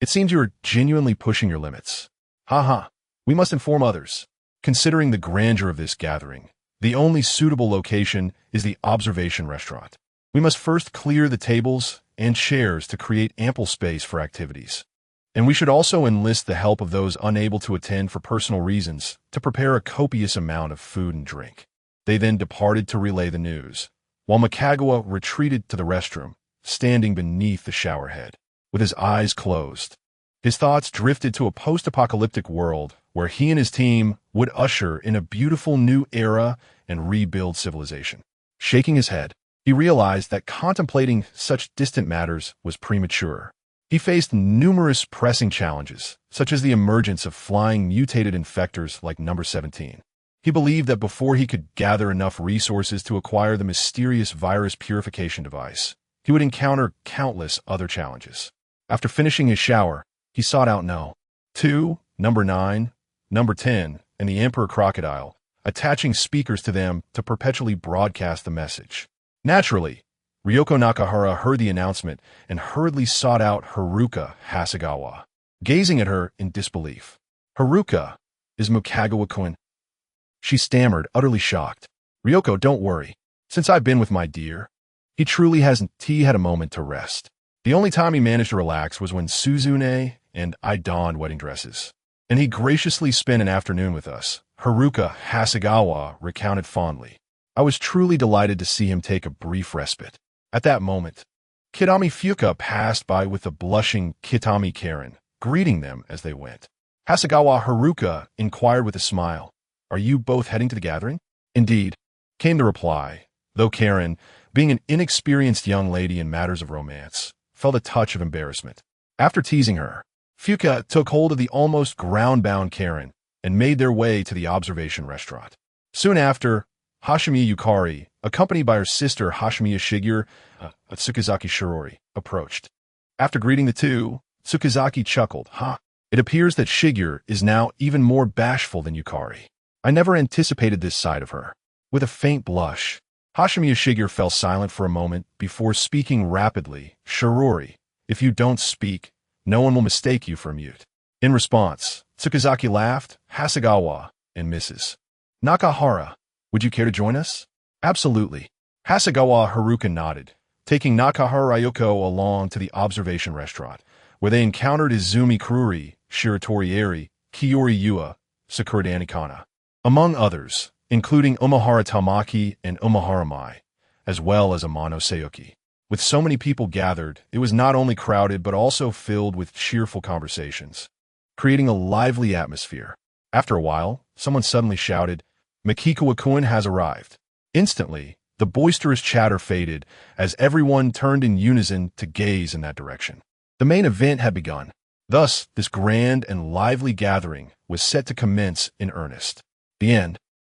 Speaker 1: it seems you are genuinely pushing your limits. Haha, we must inform others. Considering the grandeur of this gathering, the only suitable location is the observation restaurant. We must first clear the tables and chairs to create ample space for activities. And we should also enlist the help of those unable to attend for personal reasons to prepare a copious amount of food and drink. They then departed to relay the news, while Mokagawa retreated to the restroom, standing beneath the shower head, with his eyes closed. His thoughts drifted to a post-apocalyptic world where he and his team would usher in a beautiful new era and rebuild civilization. Shaking his head, he realized that contemplating such distant matters was premature. He faced numerous pressing challenges, such as the emergence of flying mutated infectors like number 17. He believed that before he could gather enough resources to acquire the mysterious virus purification device, he would encounter countless other challenges. After finishing his shower, he sought out No. 2, number 9, number 10, and the Emperor Crocodile, attaching speakers to them to perpetually broadcast the message. Naturally, Ryoko Nakahara heard the announcement and hurriedly sought out Haruka Hasegawa, gazing at her in disbelief. Haruka, is Mokagawa-kun? She stammered, utterly shocked. Ryoko, don't worry. Since I've been with my dear, He had a moment to rest. The only time he managed to relax was when Suzune and I donned wedding dresses. And he graciously spent an afternoon with us, Haruka Hasegawa recounted fondly. I was truly delighted to see him take a brief respite. At that moment, Kitami Fuka passed by with a blushing Kitami Karen, greeting them as they went. Hasegawa Haruka inquired with a smile, "Are you both heading to the gathering?" "Indeed," came the reply, though Karen, being an inexperienced young lady in matters of romance, felt a touch of embarrassment. After teasing her, Fuka took hold of the almost ground-bound Karen and made their way to the observation restaurant. Soon after, Hashimiya Yukari, accompanied by her sister Hashimiya Shigeru, Tsukizaki Shirori, approached. After greeting the two, Tsukizaki chuckled, It appears that Shigeru is now even more bashful than Yukari. I never anticipated this side of her." With a faint blush, Hashimiya Shigeru fell silent for a moment before speaking rapidly, "Shirori, if you don't speak, no one will mistake you for a mute." In response, Tsukizaki laughed, "Hasegawa and Mrs. Nakahara, would you care to join us?" "Absolutely." Hasegawa Haruka nodded, taking Nakahara Ryoko along to the observation restaurant, where they encountered Izumi Kururi, Shiratori Eri, Kiyori Yua, Sakura Danikana, among others, including Umahara Tamaki and Umahara Mai, as well as Amano Sayuki. With so many people gathered, it was not only crowded but also filled with cheerful conversations, creating a lively atmosphere. After a while, someone suddenly shouted, "Makikawa-kun has arrived." Instantly, the boisterous chatter faded as everyone turned in unison to gaze in that direction. The main event had begun. Thus, this grand and lively gathering was set to commence in earnest. The end.